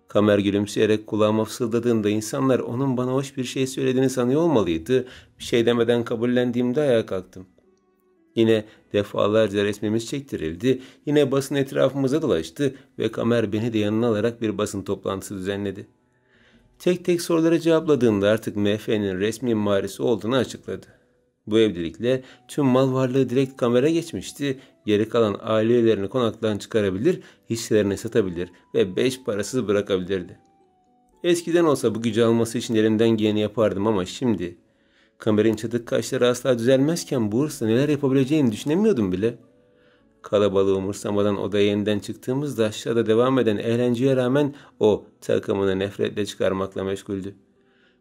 Kamer gülümseyerek kulağıma fısıldadığında insanlar onun bana hoş bir şey söylediğini sanıyor olmalıydı. Bir şey demeden kabullendiğimde ayağa kalktım. Yine defalarca resmimiz çektirildi. Yine basın etrafımıza dolaştı ve Kamer beni de yanına alarak bir basın toplantısı düzenledi. Tek tek soruları cevapladığında artık MF'nin resmi varisi olduğunu açıkladı. Bu evlilikle tüm mal varlığı direkt Kamer'a geçmişti. Geri kalan aile üyelerini konaktan çıkarabilir, hisselerini satabilir ve 5 parasız bırakabilirdi. Eskiden olsa bu gücü alması için elimden geleni yapardım ama şimdi Kamer'in çatık kaşları asla düzelmezken bu hırsla neler yapabileceğini düşünemiyordum bile. Kalabalığı umursamadan odaya yeniden çıktığımızda aşağıda devam eden eğlenceye rağmen o takımını nefretle çıkarmakla meşguldü.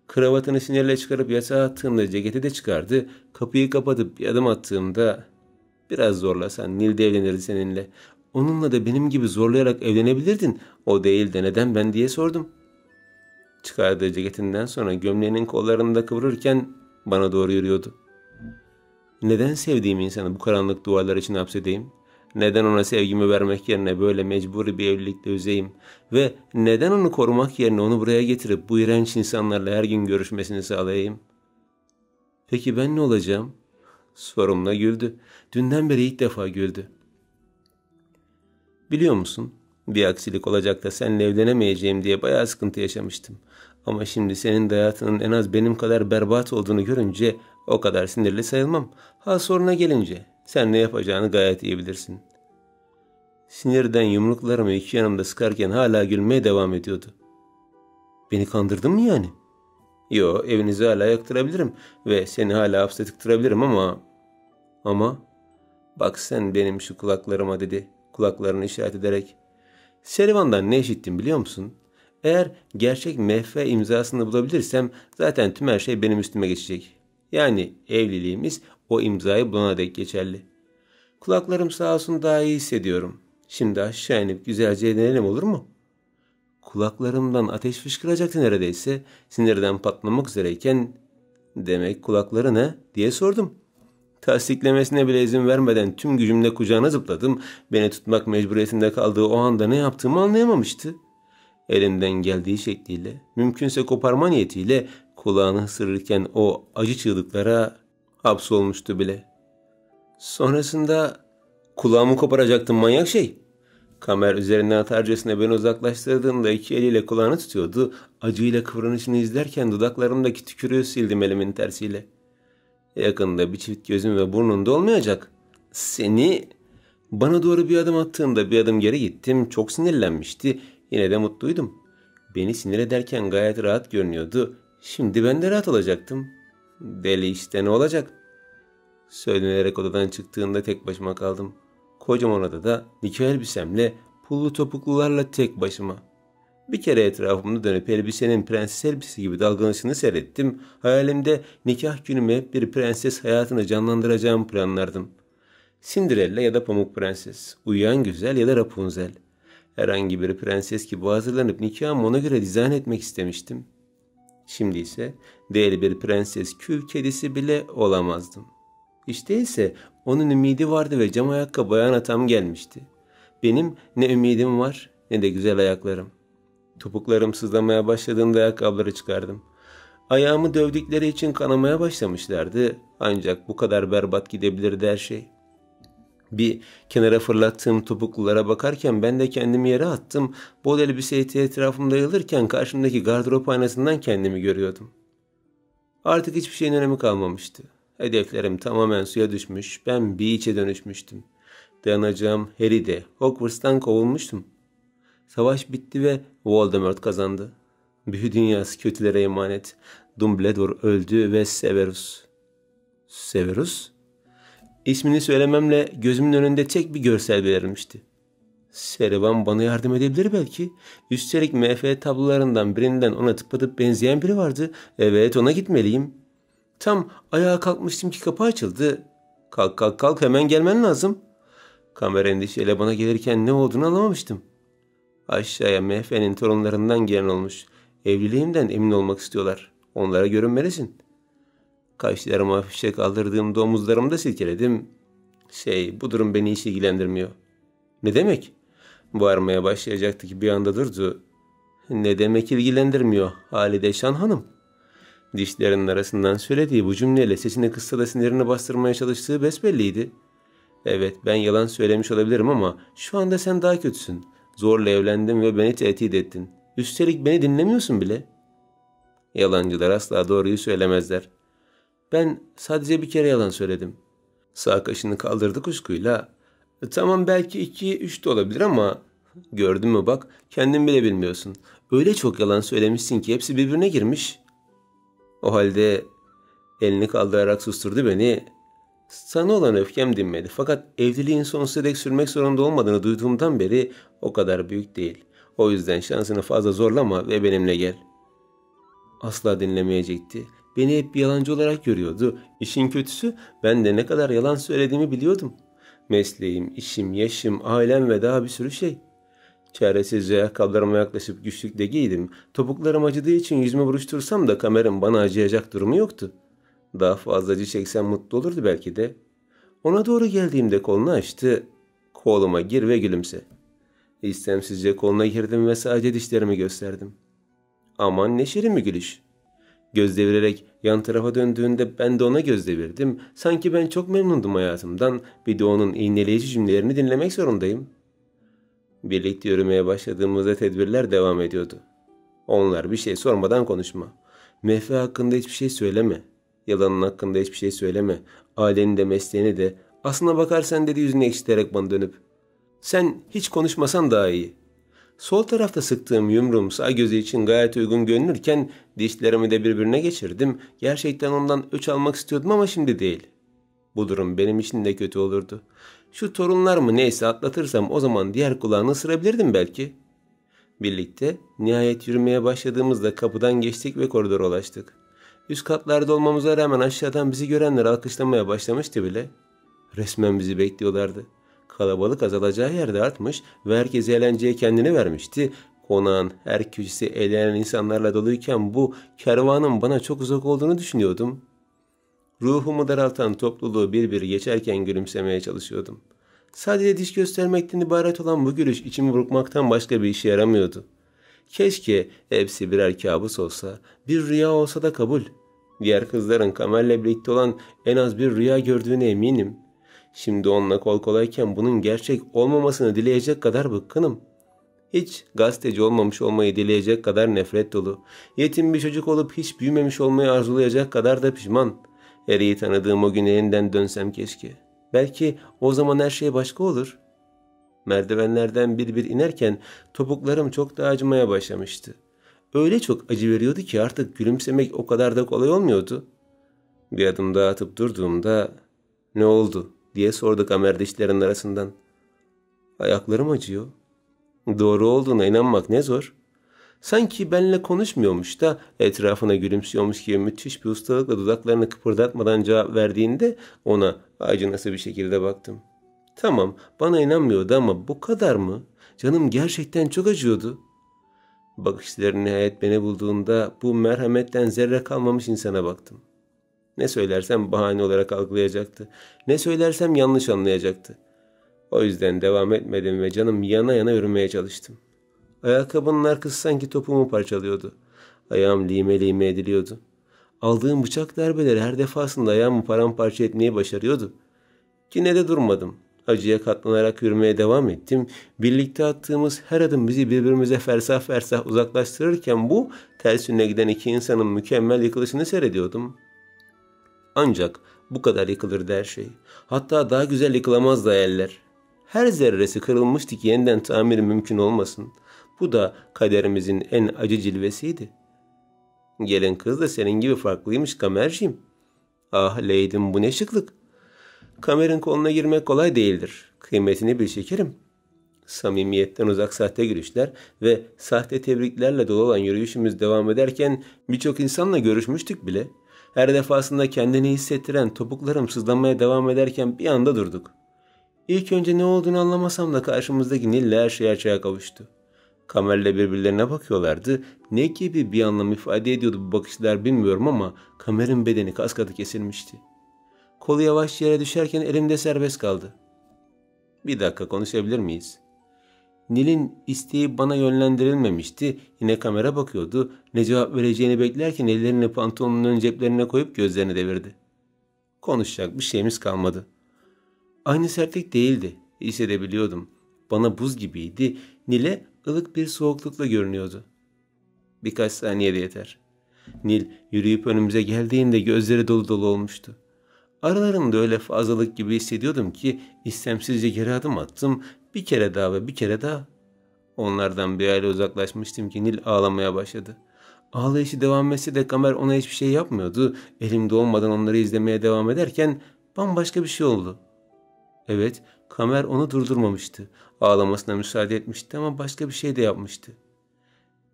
Kravatını sinirle çıkarıp yatağa attığımda ceketi de çıkardı. Kapıyı kapatıp bir adım attığımda "Biraz zorlasan Nil de evlenirdi seninle. Onunla da benim gibi zorlayarak evlenebilirdin. O değil de neden ben?" diye sordum. Çıkardığı ceketinden sonra gömleğinin kollarında kıvırırken bana doğru yürüyordu. Neden sevdiğim insanı bu karanlık duvarlar için hapsedeyim? Neden ona sevgimi vermek yerine böyle mecburi bir evlilikle üzeyim? Ve neden onu korumak yerine onu buraya getirip bu iğrenç insanlarla her gün görüşmesini sağlayayım? Peki ben ne olacağım? Sorumla güldü. Dünden beri ilk defa güldü. Biliyor musun? Bir aksilik olacak da seninle evlenemeyeceğim diye bayağı sıkıntı yaşamıştım. Ama şimdi senin de hayatının en az benim kadar berbat olduğunu görünce o kadar sinirli sayılmam. Ha soruna gelince sen ne yapacağını gayet iyi bilirsin. Sinirden yumruklarımı iki yanımda sıkarken hala gülmeye devam ediyordu. Beni kandırdın mı yani? Yo, evinizi hala yaktırabilirim ve seni hala hapse tıktırabilirim ama bak sen benim şu kulaklarıma dedi, kulaklarını işaret ederek. Serivan'dan ne işittim biliyor musun? Eğer gerçek MF imzasını bulabilirsem zaten tüm her şey benim üstüme geçecek. Yani evliliğimiz o imzayı bulana dek geçerli. Kulaklarım sağ olsun daha iyi hissediyorum. Şimdi aşağı inip güzelce eğlenelim olur mu? Kulaklarımdan ateş fışkıracaktı neredeyse. Sinirden patlamak üzereyken "Demek kulakları ne?" diye sordum. Tasdiklemesine bile izin vermeden tüm gücümle kucağına zıpladım. Beni tutmak mecburiyetinde kaldığı o anda ne yaptığımı anlayamamıştı. Elimden geldiği şekliyle, mümkünse koparma niyetiyle kulağını ısırırken o acı çığlıklara hapsolmuştu bile. Sonrasında "Kulağımı koparacaktım manyak şey." Kamer üzerinden atarcasına beni uzaklaştırdığında iki eliyle kulağını tutuyordu. Acıyla kıvranışını izlerken dudaklarımdaki tükürüğü sildim elimin tersiyle. Yakında bir çift gözüm ve burnunda olmayacak. "Seni..." Bana doğru bir adım attığında bir adım geri gittim. Çok sinirlenmişti. Yine de mutluydum. Beni sinir ederken gayet rahat görünüyordu. Şimdi ben de rahat olacaktım. Deli işte, ne olacak? Söylenerek odadan çıktığında tek başıma kaldım. Kocaman odada nikah elbisemle, pullu topuklularla tek başıma. Bir kere etrafımda dönüp elbisenin prenses elbisesi gibi dalgalanışını seyrettim. Hayalimde nikah günümü hep bir prenses hayatını canlandıracağım planlardım. Cinderella ya da Pamuk Prenses, Uyuyan Güzel ya da Rapunzel. Herhangi bir prenses gibi hazırlanıp nikahımı ona göre dizayn etmek istemiştim. Şimdi ise değil bir prenses kül kedisi bile olamazdım. İşte ise onun ümidi vardı ve cam ayakkabı ayağına tam gelmişti. Benim ne ümidim var ne de güzel ayaklarım. Topuklarım sızlamaya başladığında ayakkabıları çıkardım. Ayağımı dövdükleri için kanamaya başlamışlardı. Ancak bu kadar berbat gidebilirdi her şey. Bir kenara fırlattığım topuklulara bakarken ben de kendimi yere attım. Bol elbise eteği etrafımda yayılırken karşımdaki gardırop aynasından kendimi görüyordum. Artık hiçbir şeyin önemi kalmamıştı. Hedeflerim tamamen suya düşmüş, ben bir içe dönüşmüştüm. Dayanacağım Harry'de, Hogwarts'tan kovulmuştum. Savaş bitti ve Voldemort kazandı. Büyü dünyası kötülere emanet. Dumbledore öldü ve Severus. Severus? İsmini söylememle gözümün önünde tek bir görsel belirmişti. Servan bana yardım edebilir belki. Üstelik MF tablolarından birinden ona tıpatıp benzeyen biri vardı. Evet, ona gitmeliyim. Tam ayağa kalkmıştım ki kapı açıldı. "Kalk kalk kalk, hemen gelmen lazım." Kamera endişeyle bana gelirken ne olduğunu anlamamıştım. Aşağıya MF'nin torunlarından gelen olmuş. Evliliğimden emin olmak istiyorlar. Onlara görünmelisin. Kaşlarımı hafifçe kaldırdığımda omuzlarımı da silkeledim. Bu durum beni hiç ilgilendirmiyor." "Ne demek?" Bağırmaya başlayacaktı ki bir anda durdu. "Ne demek ilgilendirmiyor Halide Şan Hanım?" Dişlerinin arasından söylediği bu cümleyle sesini kıssa da sinirini bastırmaya çalıştığı besbelliydi. "Evet, ben yalan söylemiş olabilirim ama şu anda sen daha kötüsün. Zorla evlendim ve beni tehdit ettin. Üstelik beni dinlemiyorsun bile." Yalancılar asla doğruyu söylemezler. Ben sadece bir kere yalan söyledim. Sağ kaşını kaldırdı kuşkuyla. "Tamam, belki 2, 3 de olabilir ama gördün mü bak, kendin bile bilmiyorsun. Öyle çok yalan söylemişsin ki hepsi birbirine girmiş." O halde elini kaldırarak susturdu beni. Sana olan öfkem dinmedi, fakat evliliğin sonsuza dek sürmek zorunda olmadığını duyduğumdan beri o kadar büyük değil. O yüzden şansını fazla zorlama ve benimle gel. Asla dinlemeyecekti. Beni hep bir yalancı olarak görüyordu. İşin kötüsü, ben de ne kadar yalan söylediğimi biliyordum. Mesleğim, işim, yaşım, ailem ve daha bir sürü şey. Çaresizce ayakkabılarıma yaklaşıp güçlükle giydim. Topuklarım acıdığı için yüzümü buruştursam da kameram bana acıyacak durumu yoktu. Daha fazla acı çeksem mutlu olurdu belki de. Ona doğru geldiğimde kolunu açtı. "Koluma gir ve gülümse." İstemsizce koluna girdim ve sadece dişlerimi gösterdim. Aman ne şirin bir gülüş. Göz devirerek yan tarafa döndüğünde ben de ona göz devirdim. Sanki ben çok memnundum hayatımdan. Bir de onun iğneleyici cümlelerini dinlemek zorundayım. Birlikte yürümeye başladığımızda tedbirler devam ediyordu. Onlar bir şey sormadan konuşma. MF hakkında hiçbir şey söyleme. Yalanın hakkında hiçbir şey söyleme. Ailenin de mesleğini de. Aslına bakarsan dedi yüzünü ekşiterek bana dönüp. Sen hiç konuşmasan daha iyi. Sol tarafta sıktığım yumruğum sağ gözü için gayet uygun görünürken dişlerimi de birbirine geçirdim. Gerçekten ondan öç almak istiyordum ama şimdi değil. Bu durum benim için de kötü olurdu. Şu torunlar mı neyse atlatırsam o zaman diğer kulağını ısırabilirdim belki. Birlikte nihayet yürümeye başladığımızda kapıdan geçtik ve koridora ulaştık. Üst katlarda olmamıza rağmen aşağıdan bizi görenler alkışlamaya başlamıştı bile. Resmen bizi bekliyorlardı. Kalabalık azalacağı yerde artmış ve herkes eğlenceye kendini vermişti. Konağın her köşesi eğlenen insanlarla doluyken bu kervanın bana çok uzak olduğunu düşünüyordum. Ruhumu daraltan topluluğu bir bir geçerken gülümsemeye çalışıyordum. Sadece diş göstermekten ibaret olan bu gülüş içimi burkmaktan başka bir işe yaramıyordu. Keşke hepsi birer kabus olsa, bir rüya olsa da kabul. Diğer kızların Kamer'le birlikte olan en az bir rüya gördüğüne eminim. Şimdi onunla kol kolayken bunun gerçek olmamasını dileyecek kadar bıkkınım. Hiç gazeteci olmamış olmayı dileyecek kadar nefret dolu. Yetim bir çocuk olup hiç büyümemiş olmayı arzulayacak kadar da pişman. Harry'i tanıdığım o gün yeniden dönsem keşke. Belki o zaman her şey başka olur. Merdivenlerden bir bir inerken topuklarım çok da acımaya başlamıştı. Öyle çok acı veriyordu ki artık gülümsemek o kadar da kolay olmuyordu. Bir adım daha atıp durduğumda "Ne oldu?" diye sordu Kamer dişlerinin arasından. "Ayaklarım acıyor." Doğru olduğuna inanmak ne zor. Sanki benimle konuşmuyormuş da etrafına gülümsüyormuş gibi müthiş bir ustalıkla dudaklarını kıpırdatmadan cevap verdiğinde ona acınası bir şekilde baktım. Tamam, bana inanmıyordu ama bu kadar mı? Canım gerçekten çok acıyordu. Bakışları nihayet beni bulduğunda bu merhametten zerre kalmamış insana baktım. Ne söylersem bahane olarak algılayacaktı. Ne söylersem yanlış anlayacaktı. O yüzden devam etmedim ve canım yana yana yürümeye çalıştım. Ayakkabının arkası sanki topuğumu parçalıyordu. Ayağım lime lime ediliyordu. Aldığım bıçak darbeleri her defasında ayağımı paramparça etmeyi başarıyordu. Yine de durmadım. Acıya katlanarak yürümeye devam ettim. Birlikte attığımız her adım bizi birbirimize fersah fersah uzaklaştırırken bu ters yöne giden iki insanın mükemmel yıkılışını seyrediyordum. Ancak bu kadar yıkılırdı her şey. Hatta daha güzel yıkılamazdı hayaller. Her zerresi kırılmıştı ki yeniden tamiri mümkün olmasın. Bu da kaderimizin en acı cilvesiydi. Gelin kız da senin gibi farklıymış Kamerciğim. Ah Leydim, bu ne şıklık. Kamer'in koluna girmek kolay değildir. Kıymetini bil şekerim. Samimiyetten uzak sahte gülüşler ve sahte tebriklerle dolu olan yürüyüşümüz devam ederken birçok insanla görüşmüştük bile. Her defasında kendini hissettiren topuklarım sızlamaya devam ederken bir anda durduk. İlk önce ne olduğunu anlamasam da karşımızdaki Nil'le her şey açığa kavuştu. Kamer'le birbirlerine bakıyorlardı. Ne gibi bir anlam ifade ediyordu bu bakışlar bilmiyorum ama Kamer'in bedeni kaskatı kesilmişti. Kolu yavaş yere düşerken elimde serbest kaldı. Bir dakika konuşabilir miyiz? Nil'in isteği bana yönlendirilmemişti. Yine kamera bakıyordu. Ne cevap vereceğini beklerken ellerini pantolonun ön ceplerine koyup gözlerini devirdi. Konuşacak bir şeyimiz kalmadı. Aynı sertlik değildi. Hissedebiliyordum. Bana buz gibiydi. Nil'e ılık bir soğuklukla görünüyordu. Birkaç saniyede yeter. Nil yürüyüp önümüze geldiğinde gözleri dolu dolu olmuştu. Aralarında öyle fazlalık gibi hissediyordum ki istemsizce geri adım attım. Bir kere daha ve bir kere daha. Onlardan bir aile uzaklaşmıştım ki Nil ağlamaya başladı. Ağlayışı devam etse de Kamer ona hiçbir şey yapmıyordu. Elimde olmadan onları izlemeye devam ederken bambaşka bir şey oldu. Evet, Kamer onu durdurmamıştı. Ağlamasına müsaade etmişti ama başka bir şey de yapmıştı.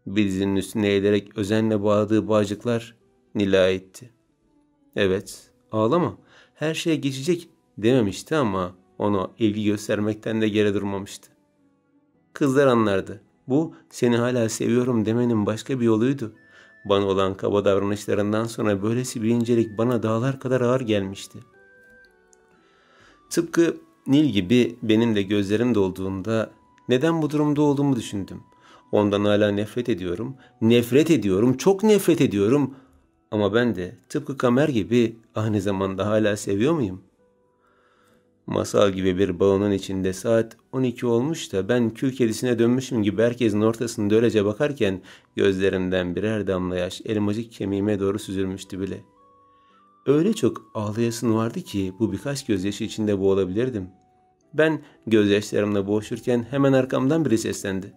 Bir dizinin üstüne eğilerek özenle bağladığı bağcıklar Nil'e aitti. Evet, ağlama. Her şey geçecek dememişti ama ona ilgi göstermekten de geri durmamıştı. Kızlar anlardı. Bu seni hala seviyorum demenin başka bir yoluydu. Bana olan kaba davranışlarından sonra böylesi bir incelik bana dağlar kadar ağır gelmişti. Tıpkı Nil gibi benim de gözlerim dolduğunda neden bu durumda olduğumu düşündüm. Ondan hala nefret ediyorum. Nefret ediyorum, çok nefret ediyorum. Ama ben de tıpkı Kamer gibi aynı zamanda hala seviyor muyum? Masal gibi bir bağının içinde saat 12 olmuş da ben kül kedisine dönmüşüm gibi herkesin ortasında öylece bakarken gözlerimden birer damla yaş elmacık kemiğime doğru süzülmüştü bile. Öyle çok ağlayasın vardı ki bu birkaç gözyaşı içinde boğulabilirdim. Ben gözyaşlarımla boğuşurken hemen arkamdan biri seslendi.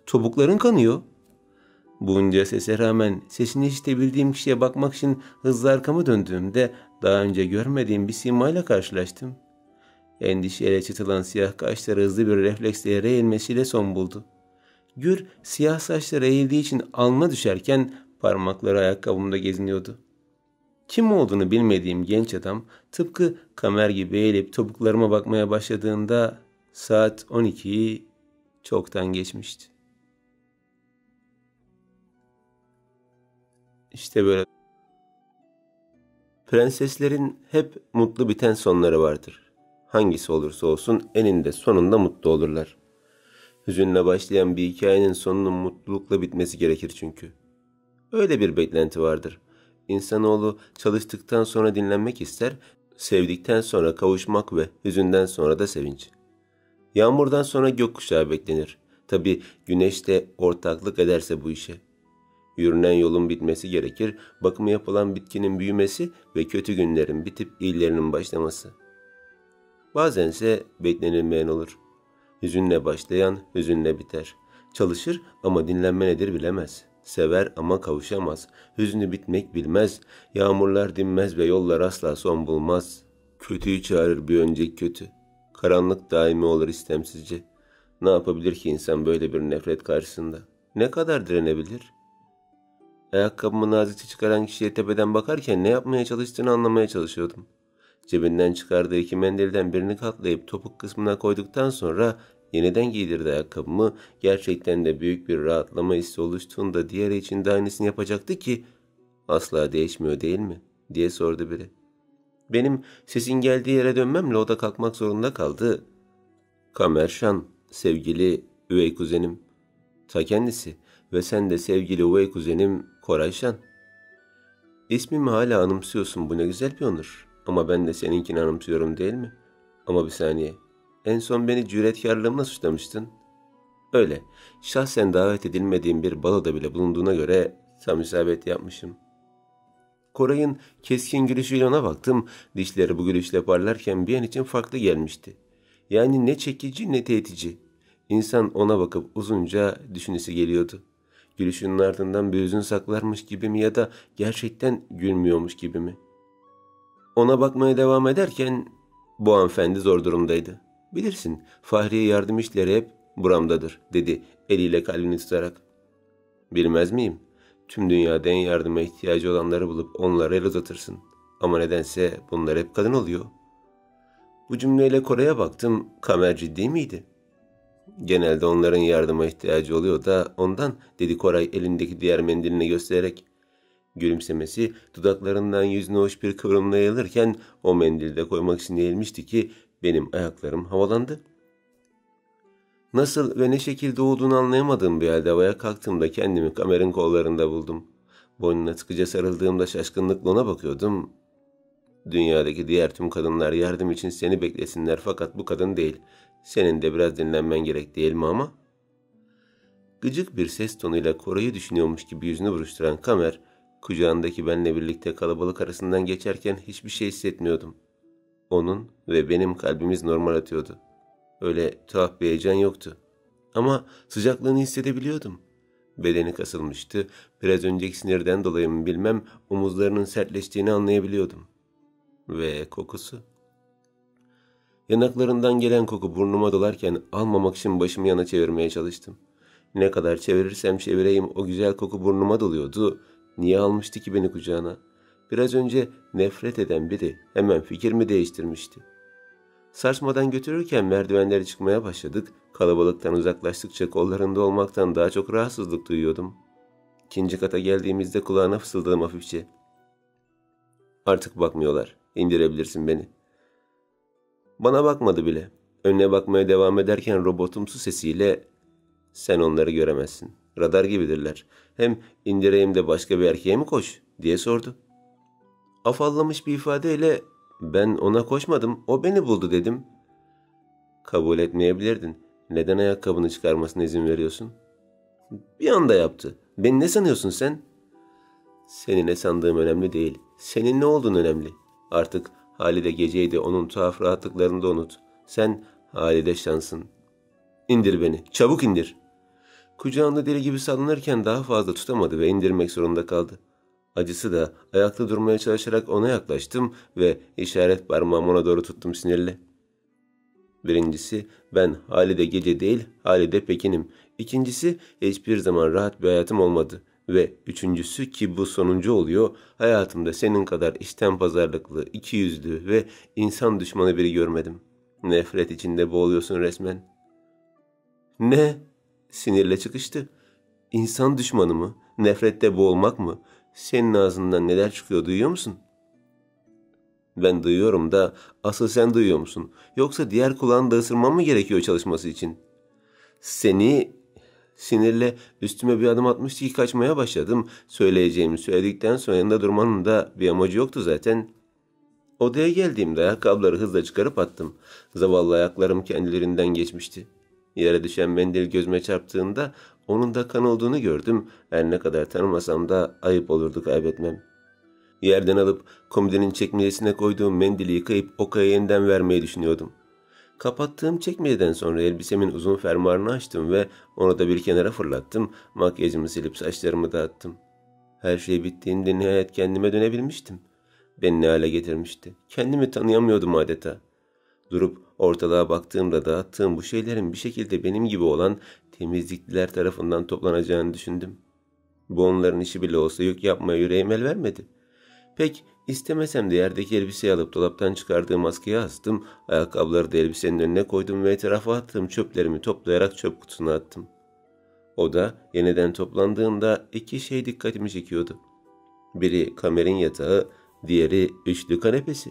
Topukların kanıyor. Bunca sese rağmen sesini işitebildiğim kişiye bakmak için hızlı arkamı döndüğümde daha önce görmediğim bir simayla karşılaştım. Endişeyle çıtılan siyah kaşları hızlı bir refleksle yere eğilmesiyle son buldu. Gür siyah saçları eğildiği için alnına düşerken parmakları ayakkabımda geziniyordu. Kim olduğunu bilmediğim genç adam tıpkı Kamer gibi eğilip topuklarıma bakmaya başladığında saat 12'yi çoktan geçmişti. İşte böyle. Prenseslerin hep mutlu biten sonları vardır. Hangisi olursa olsun eninde sonunda mutlu olurlar. Hüzünle başlayan bir hikayenin sonunun mutlulukla bitmesi gerekir çünkü. Öyle bir beklenti vardır. İnsanoğlu çalıştıktan sonra dinlenmek ister, sevdikten sonra kavuşmak ve hüzünden sonra da sevinç. Yağmurdan sonra gökkuşağı beklenir. Tabii güneş de ortaklık ederse bu işe. Yürünen yolun bitmesi gerekir, bakımı yapılan bitkinin büyümesi ve kötü günlerin bitip iyilerinin başlaması. Bazense beklenilmeyen olur. Hüzünle başlayan hüzünle biter. Çalışır ama dinlenme nedir bilemez. Sever ama kavuşamaz. Hüznü bitmek bilmez. Yağmurlar dinmez ve yollar asla son bulmaz. Kötüyü çağırır bir önceki kötü. Karanlık daimi olur istemsizce. Ne yapabilir ki insan böyle bir nefret karşısında? Ne kadar direnebilir? Ayakkabımı nazikçe çıkaran kişiye tepeden bakarken ne yapmaya çalıştığını anlamaya çalışıyordum. Cebinden çıkardığı 2 mendilden birini katlayıp topuk kısmına koyduktan sonra yeniden giydirdi ayakkabımı. Gerçekten de büyük bir rahatlama hissi oluştuğunda diğeri için de aynısını yapacaktı ki asla değişmiyor değil mi? Diye sordu biri. Benim sesin geldiği yere dönmemle o da kalkmak zorunda kaldı. Kamerşan, sevgili üvey kuzenim. Ta kendisi ve sen de sevgili üvey kuzenim Korayşan. İsmimi hala anımsıyorsun, bu ne güzel bir onur. Ama ben de seninkini anımsıyorum değil mi? Ama bir saniye. En son beni cüretkarlığımla suçlamıştın. Öyle. Şahsen davet edilmediğim bir baloda bile bulunduğuna göre tam isabet yapmışım. Koray'ın keskin gülüşüyle ona baktım. Dişleri bu gülüşle parlarken bir an için farklı gelmişti. Yani ne çekici ne teğetici. İnsan ona bakıp uzunca düşünüsü geliyordu. Gülüşünün ardından bir hüzün saklarmış gibi mi ya da gerçekten gülmüyormuş gibi mi? Ona bakmaya devam ederken bu hanımefendi zor durumdaydı. Bilirsin, Fahriye yardım işleri hep buramdadır, dedi eliyle kalbini tutarak. Bilmez miyim? Tüm dünyada en yardıma ihtiyacı olanları bulup onlara el uzatırsın. Ama nedense bunlar hep kadın oluyor. Bu cümleyle Koray'a baktım, Kamer ciddi miydi? Genelde onların yardıma ihtiyacı oluyor da ondan, dedi Koray elindeki diğer mendilini göstererek. Gülümsemesi dudaklarından yüzüne hoş bir kıvrımla yayılırken o mendili de koymak için eğilmişti ki benim ayaklarım havalandı. Nasıl ve ne şekilde olduğunu anlayamadığım bir halde havaya kalktığımda kendimi Kamer'in kollarında buldum. Boynuna sıkıca sarıldığımda şaşkınlıkla ona bakıyordum. Dünyadaki diğer tüm kadınlar yardım için seni beklesinler fakat bu kadın değil. Senin de biraz dinlenmen gerek değil mi ama? Gıcık bir ses tonuyla Koray'ı düşünüyormuş gibi yüzünü buruşturan Kamer, kucağındaki benle birlikte kalabalık arasından geçerken hiçbir şey hissetmiyordum. Onun ve benim kalbimiz normal atıyordu. Öyle tuhaf bir heyecan yoktu. Ama sıcaklığını hissedebiliyordum. Bedeni kasılmıştı. Biraz önceki sinirden dolayı mı bilmem omuzlarının sertleştiğini anlayabiliyordum. Ve kokusu. Yanaklarından gelen koku burnuma dolarken almamak için başımı yana çevirmeye çalıştım. Ne kadar çevirirsem çevireyim o güzel koku burnuma doluyordu. Niye almıştı ki beni kucağına? Biraz önce nefret eden biri hemen fikrimi değiştirmişti. Sarsmadan götürürken merdivenleri çıkmaya başladık. Kalabalıktan uzaklaştıkça kollarında olmaktan daha çok rahatsızlık duyuyordum. 2. kata geldiğimizde kulağına fısıldadım hafifçe. Artık bakmıyorlar. İndirebilirsin beni. Bana bakmadı bile. Önüne bakmaya devam ederken robotumsu sesiyle sen onları göremezsin. Radar gibidirler. Hem indireyim de başka bir erkeğe mi koş diye sordu. Afallamış bir ifadeyle ben ona koşmadım, o beni buldu dedim. Kabul etmeyebilirdin. Neden ayakkabını çıkarmasına izin veriyorsun? Bir anda yaptı. Beni ne sanıyorsun sen? Seni ne sandığım önemli değil. Senin ne olduğun önemli. Artık Halide geceydi, onun tuhaf rahatlıklarını da unut. Sen Halide şansın. İndir beni, çabuk indir. Kucağında deli gibi sallanırken daha fazla tutamadı ve indirmek zorunda kaldı. Acısı da ayakta durmaya çalışarak ona yaklaştım ve işaret parmağımı ona doğru tuttum sinirle. Birincisi ben Halide Gece değil Halide Pekin'im. İkincisi hiçbir zaman rahat bir hayatım olmadı. Ve üçüncüsü ki bu sonuncu oluyor, hayatımda senin kadar işten pazarlıklı, ikiyüzlü ve insan düşmanı biri görmedim. Nefret içinde boğuluyorsun resmen. Ne? Sinirle çıkıştı. İnsan düşmanı mı? Nefrette boğulmak mı? Senin ağzından neler çıkıyor duyuyor musun? Ben duyuyorum da asıl sen duyuyor musun? Yoksa diğer kulağını da ısırmam mı gerekiyor çalışması için? Seni... Sinirle üstüme bir adım atmıştı ki kaçmaya başladım. Söyleyeceğimi söyledikten sonra yanında durmanın da bir amacı yoktu zaten. Odaya geldiğimde ayakkabıları hızla çıkarıp attım. Zavallı ayaklarım kendilerinden geçmişti. Yere düşen mendil gözüme çarptığında onun da kan olduğunu gördüm. Her ne kadar tanımasam da ayıp olurdu kaybetmem. Yerden alıp komodinin çekmecesine koyduğum mendili yıkayıp Oka'ya yeniden vermeyi düşünüyordum. Kapattığım çekmeceden sonra elbisemin uzun fermuarını açtım ve onu da bir kenara fırlattım. Makyajımı silip saçlarımı dağıttım. Her şey bittiğinde nihayet kendime dönebilmiştim. Beni ne hale getirmişti? Kendimi tanıyamıyordum adeta. Durup ortalığa baktığımda dağıttığım bu şeylerin bir şekilde benim gibi olan temizlikliler tarafından toplanacağını düşündüm. Bu onların işi bile olsa yük yapmaya yüreğim el vermedi. Pek istemesem de yerdeki elbiseyi alıp dolaptan çıkardığım askıya astım, ayakkabıları da elbisenin önüne koydum ve etrafa attığım çöplerimi toplayarak çöp kutusuna attım. Oda yeniden toplandığında iki şey dikkatimi çekiyordu. Biri Kamer'in yatağı, diğeri üçlü kanepesi.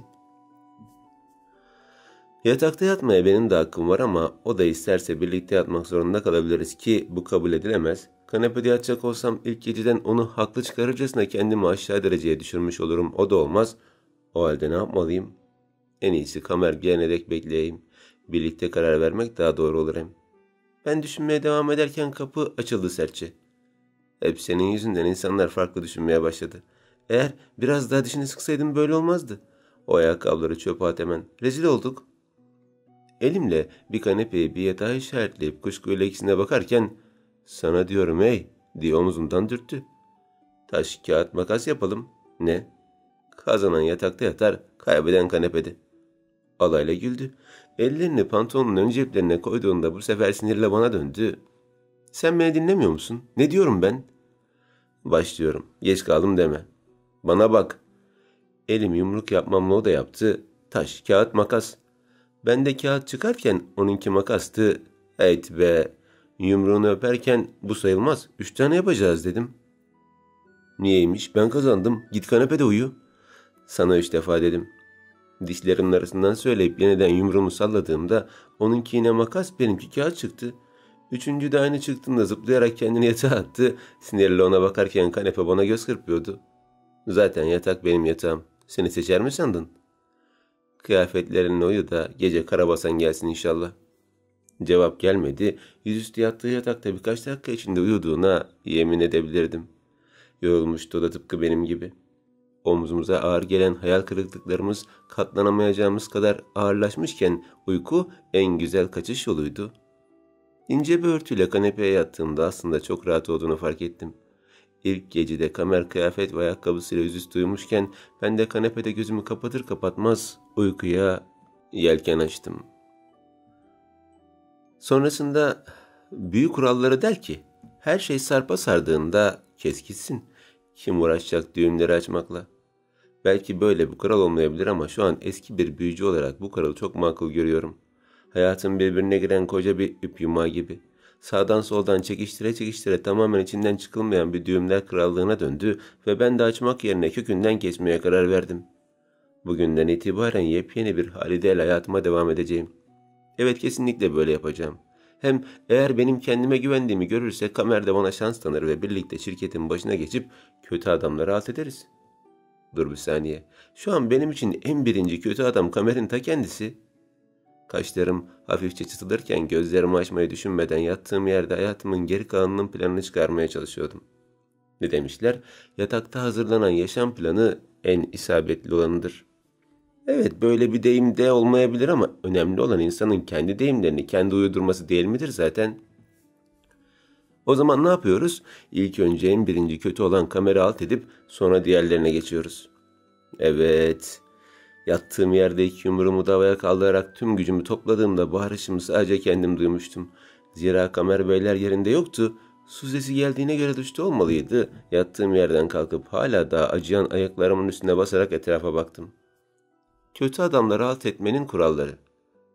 Yatakta yatmaya benim de hakkım var ama o da isterse birlikte yatmak zorunda kalabiliriz ki bu kabul edilemez. Kanepede yatacak olsam ilk geceden onu haklı çıkarırcasına kendimi aşağı dereceye düşürmüş olurum. O da olmaz. O halde ne yapmalıyım? En iyisi Kamer gelene dek bekleyeyim. Birlikte karar vermek daha doğru olur hem. Ben düşünmeye devam ederken kapı açıldı sertçe. Hep senin yüzünden insanlar farklı düşünmeye başladı. Eğer biraz daha dişini sıksaydım böyle olmazdı. O ayakkabıları çöpe at hemen. Rezil olduk. Elimle bir kanepeyi bir yatağa işaretleyip kuşkuyla ikisine bakarken sana diyorum hey diye omuzumdan dürttü. Taş, kağıt, makas yapalım. Ne? Kazanan yatakta yatar, kaybeden kanepede. Alayla güldü. Ellerini pantolonun ön ceplerine koyduğunda bu sefer sinirle bana döndü. Sen beni dinlemiyor musun? Ne diyorum ben? Başlıyorum. Geç kaldım deme. Bana bak. Elim yumruk yapmamla o da yaptı. Taş, kağıt, makas. Ben de kağıt çıkarken onunki makastı. Evet be. Yumruğunu öperken bu sayılmaz. 3 tane yapacağız dedim. Niyeymiş? Ben kazandım. Git kanepede uyu. Sana 3 defa dedim. Dişlerimin arasından söyleyip yeniden yumruğumu salladığımda onunki yine makas, benimki kağıt çıktı. Üçüncü de aynı çıktığında zıplayarak kendini yatağa attı. Sinirli ona bakarken kanepe bana göz kırpıyordu. Zaten yatak benim yatağım. Seni seçer mi sandın? Kıyafetlerine uyu da gece karabasan gelsin inşallah. Cevap gelmedi. Yüzüstü yattığı yatakta birkaç dakika içinde uyuduğuna yemin edebilirdim. Yorulmuştu o da tıpkı benim gibi. Omzumuza ağır gelen hayal kırıklıklarımız katlanamayacağımız kadar ağırlaşmışken uyku en güzel kaçış yoluydu. İnce bir örtüyle kanepeye yattığımda aslında çok rahat olduğunu fark ettim. İlk gecede Kamer kıyafet ve ayakkabısıyla yüzüstü uyumuşken ben de kanepede gözümü kapatır kapatmaz uykuya yelken açtım. Sonrasında büyük kuralları der ki her şey sarpa sardığında kes gitsin. Kim uğraşacak düğümleri açmakla? Belki böyle bir kural olmayabilir ama şu an eski bir büyücü olarak bu kuralı çok makul görüyorum. Hayatın birbirine giren koca bir ip yumağı gibi. Sağdan soldan çekiştire çekiştire tamamen içinden çıkılmayan bir düğümler krallığına döndü ve ben de açmak yerine kökünden kesmeye karar verdim. Bugünden itibaren yepyeni bir haliyle hayatıma devam edeceğim. Evet, kesinlikle böyle yapacağım. Hem eğer benim kendime güvendiğimi görürse Kamer de bana şans tanır ve birlikte şirketin başına geçip kötü adamları alt ederiz. Dur bir saniye. Şu an benim için en birinci kötü adam Kamer'in ta kendisi. Kaşlarım hafifçe çıtılırken gözlerimi açmayı düşünmeden yattığım yerde hayatımın geri kalanının planını çıkarmaya çalışıyordum. Ne demişler? Yatakta hazırlanan yaşam planı en isabetli olanıdır. Evet, böyle bir deyim de olmayabilir ama önemli olan insanın kendi deyimlerini kendi uydurması değil midir zaten? O zaman ne yapıyoruz? İlk önce en birinci kötü olan Kamer'ı alt edip sonra diğerlerine geçiyoruz. Evet, yattığım yerde iki yumruğumu da havaya kaldırarak tüm gücümü topladığımda bağırışımı sadece kendim duymuştum. Zira Kamer beyler yerinde yoktu. Su sesi geldiğine göre duşta olmalıydı. Yattığım yerden kalkıp hala daha acıyan ayaklarımın üstüne basarak etrafa baktım. Kötü adamları alt etmenin kuralları.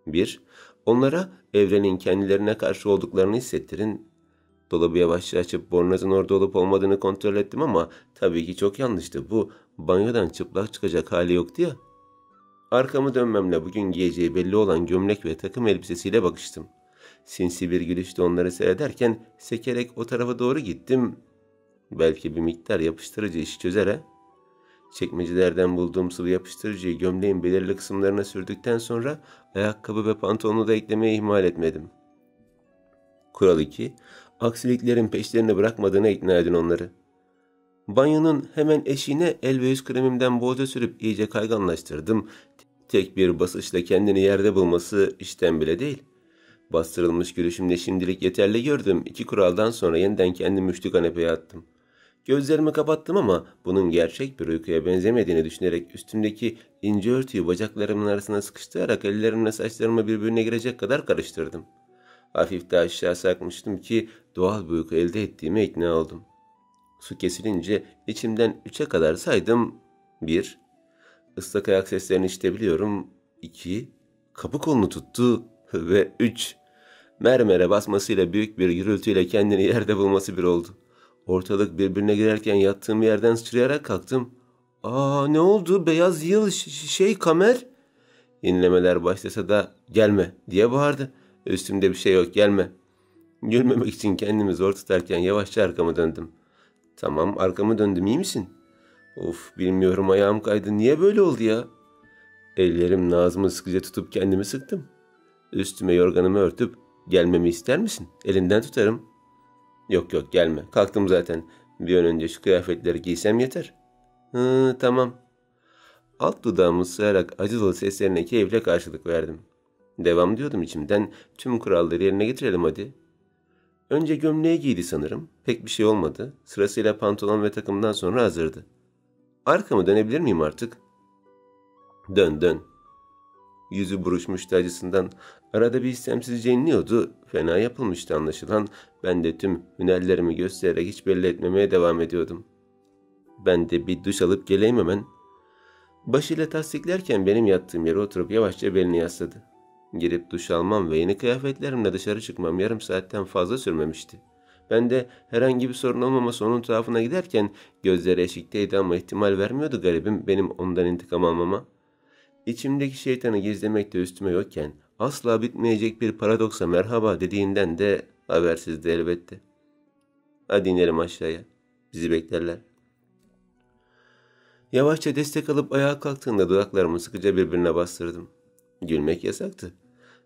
1. Onlara evrenin kendilerine karşı olduklarını hissettirin. Dolabı yavaşça açıp bornozun orada olup olmadığını kontrol ettim ama tabii ki çok yanlıştı. Bu banyodan çıplak çıkacak hali yoktu ya. Arkamı dönmemle bugün giyeceği belli olan gömlek ve takım elbisesiyle bakıştım. Sinsi bir gülüşle onları seyrederken sekerek o tarafa doğru gittim. Belki bir miktar yapıştırıcı işi çözer ha? Çekmecelerden bulduğum sıvı yapıştırıcıyı gömleğin belirli kısımlarına sürdükten sonra ayakkabı ve pantolonu da eklemeye ihmal etmedim. Kural 2. Aksiliklerin peşlerini bırakmadığına ikna edin onları. Banyonun hemen eşiğine el ve yüz kremimden bolca sürüp iyice kayganlaştırdım. Tek bir basışla kendini yerde bulması işten bile değil. Bastırılmış gülüşümle şimdilik yeterli gördüm. 2 kuraldan sonra yeniden kendimi üçlü kanepeye attım. Gözlerimi kapattım ama bunun gerçek bir uykuya benzemediğini düşünerek üstümdeki ince örtüyü bacaklarımın arasına sıkıştırarak ellerimle saçlarımı birbirine girecek kadar karıştırdım. Hafif de aşağı sarkmıştım ki doğal bir uyku elde ettiğime ikna oldum. Su kesilince içimden 3'e kadar saydım. 1. Islak ayak seslerini işitebiliyorum. 2. Kapı kolunu tuttu. Ve 3. Mermere basmasıyla büyük bir gürültüyle kendini yerde bulması bir oldu. Ortalık birbirine girerken yattığım yerden sıçrayarak kalktım. Ne oldu? Beyaz yıl Kamer. İnlemeler başlasa da gelme diye bağırdı. Üstümde bir şey yok, gelme. Gülmemek için kendimi zor tutarken yavaşça arkamı döndüm. Tamam, arkamı döndüm, iyi misin? Of, bilmiyorum, ayağım kaydı. Niye böyle oldu ya? Ellerim nazımı sıkıca tutup kendimi sıktım. Üstüme yorganımı örtüp gelmemi ister misin? Elinden tutarım. Yok gelme. Kalktım zaten. Bir an önce şu kıyafetleri giysem yeter. Tamam. Alt dudağımı sıyarak acı dolu seslerine keyifle karşılık verdim. Devam diyordum içimden. Tüm kuralları yerine getirelim hadi. Önce gömleği giydi sanırım. Pek bir şey olmadı. Sırasıyla pantolon ve takımdan sonra hazırdı. Arkamı dönebilir miyim artık? Dön. Yüzü buruşmuştu acısından. Arada bir istemsizce inliyordu. Fena yapılmıştı anlaşılan. Ben de tüm hünerlerimi göstererek hiç belli etmemeye devam ediyordum. Ben de bir duş alıp geleyim hemen. Başıyla tasdiklerken benim yattığım yere oturup yavaşça belini yasladı. Girip duş almam ve yeni kıyafetlerimle dışarı çıkmam yarım saatten fazla sürmemişti. Ben de herhangi bir sorun olmaması onun tuhafına giderken gözleri eşikteydi ama ihtimal vermiyordu garibim benim ondan intikam almama. İçimdeki şeytanı gizlemekte üstüme yokken asla bitmeyecek bir paradoksa merhaba dediğinden de habersizdi elbette. Hadi inelim aşağıya. Bizi beklerler. Yavaşça destek alıp ayağa kalktığında dudaklarımı sıkıca birbirine bastırdım. Gülmek yasaktı.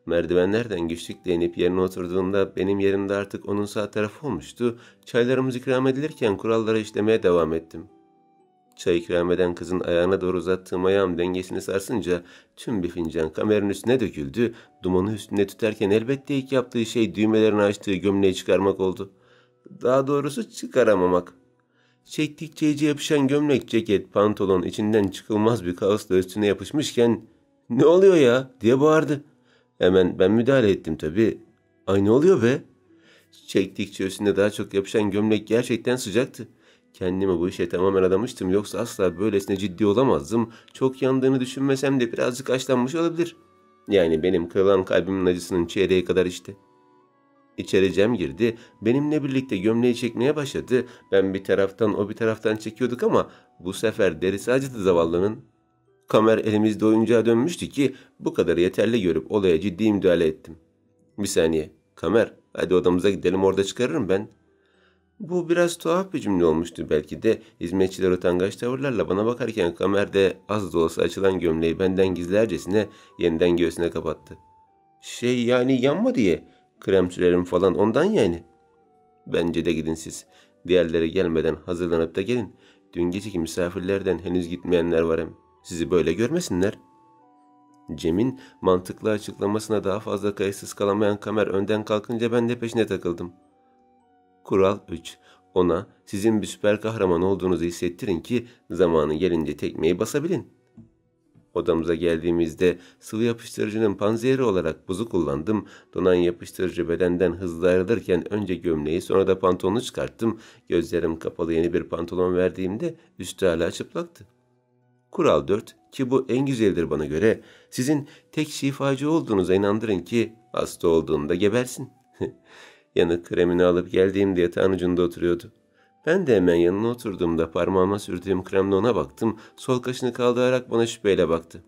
Merdivenlerden güçlükle inip yerine oturduğunda benim yerimde artık onun sağ tarafı olmuştu. Çaylarımız ikram edilirken kurallara işlemeye devam ettim. Çay ikram eden kızın ayağına doğru uzattığım ayağım dengesini sarsınca tüm bir fincan kameranın üstüne döküldü. Dumanı üstünde tutarken elbette ilk yaptığı şey düğmelerini açtığı gömleği çıkarmak oldu. Daha doğrusu çıkaramamak. Çektikçe iyice yapışan gömlek, ceket, pantolon içinden çıkılmaz bir kaosla üstüne yapışmışken "Ne oluyor ya?" diye bağırdı. Hemen ben müdahale ettim tabii. "Ay ne oluyor be?" Çektikçe üstünde daha çok yapışan gömlek gerçekten sıcaktı. Kendimi bu işe tamamen adamıştım, yoksa asla böylesine ciddi olamazdım. Çok yandığını düşünmesem de birazcık haşlanmış olabilir. Yani benim kırılan kalbimin acısının çeyreği kadar işte. İçeri Cem girdi. Benimle birlikte gömleği çekmeye başladı. Ben bir taraftan o bir taraftan çekiyorduk ama bu sefer derisi acıdı zavallının. Kamer elimizde oyuncağa dönmüştü ki bu kadar yeterli görüp olaya ciddi müdahale ettim. "Bir saniye. Kamer, hadi odamıza gidelim, orada çıkarırım ben." Bu biraz tuhaf bir cümle olmuştu belki de. Hizmetçiler utangaç tavırlarla bana bakarken Kamer de az da olsa açılan gömleği benden gizlercesine yeniden göğsüne kapattı. Yani yanma diye. Krem sürerim falan ondan yani." "Bence de gidin siz. Diğerleri gelmeden hazırlanıp da gelin. Dün geceki misafirlerden henüz gitmeyenler var hem. Sizi böyle görmesinler." Cem'in mantıklı açıklamasına daha fazla kayıtsız kalamayan Kamer önden kalkınca ben de peşine takıldım. Kural 3. Ona sizin bir süper kahraman olduğunuzu hissettirin ki zamanı gelince tekmeyi basabilin. Odamıza geldiğimizde sıvı yapıştırıcının panzehiri olarak buzu kullandım. Donan yapıştırıcı bedenden hızlı ayrılırken önce gömleği sonra da pantolonu çıkarttım. Gözlerim kapalı yeni bir pantolon verdiğimde üstü hala çıplaktı. Kural 4, ki bu en güzeldir bana göre. Sizin tek şifacı olduğunuza inandırın ki hasta olduğunda gebersin. Yanık kremini alıp geldiğimde yatağın ucunda oturuyordu. Ben de hemen yanına oturduğumda parmağıma sürdüğüm kremle ona baktım. Sol kaşını kaldırarak bana şüpheyle baktı.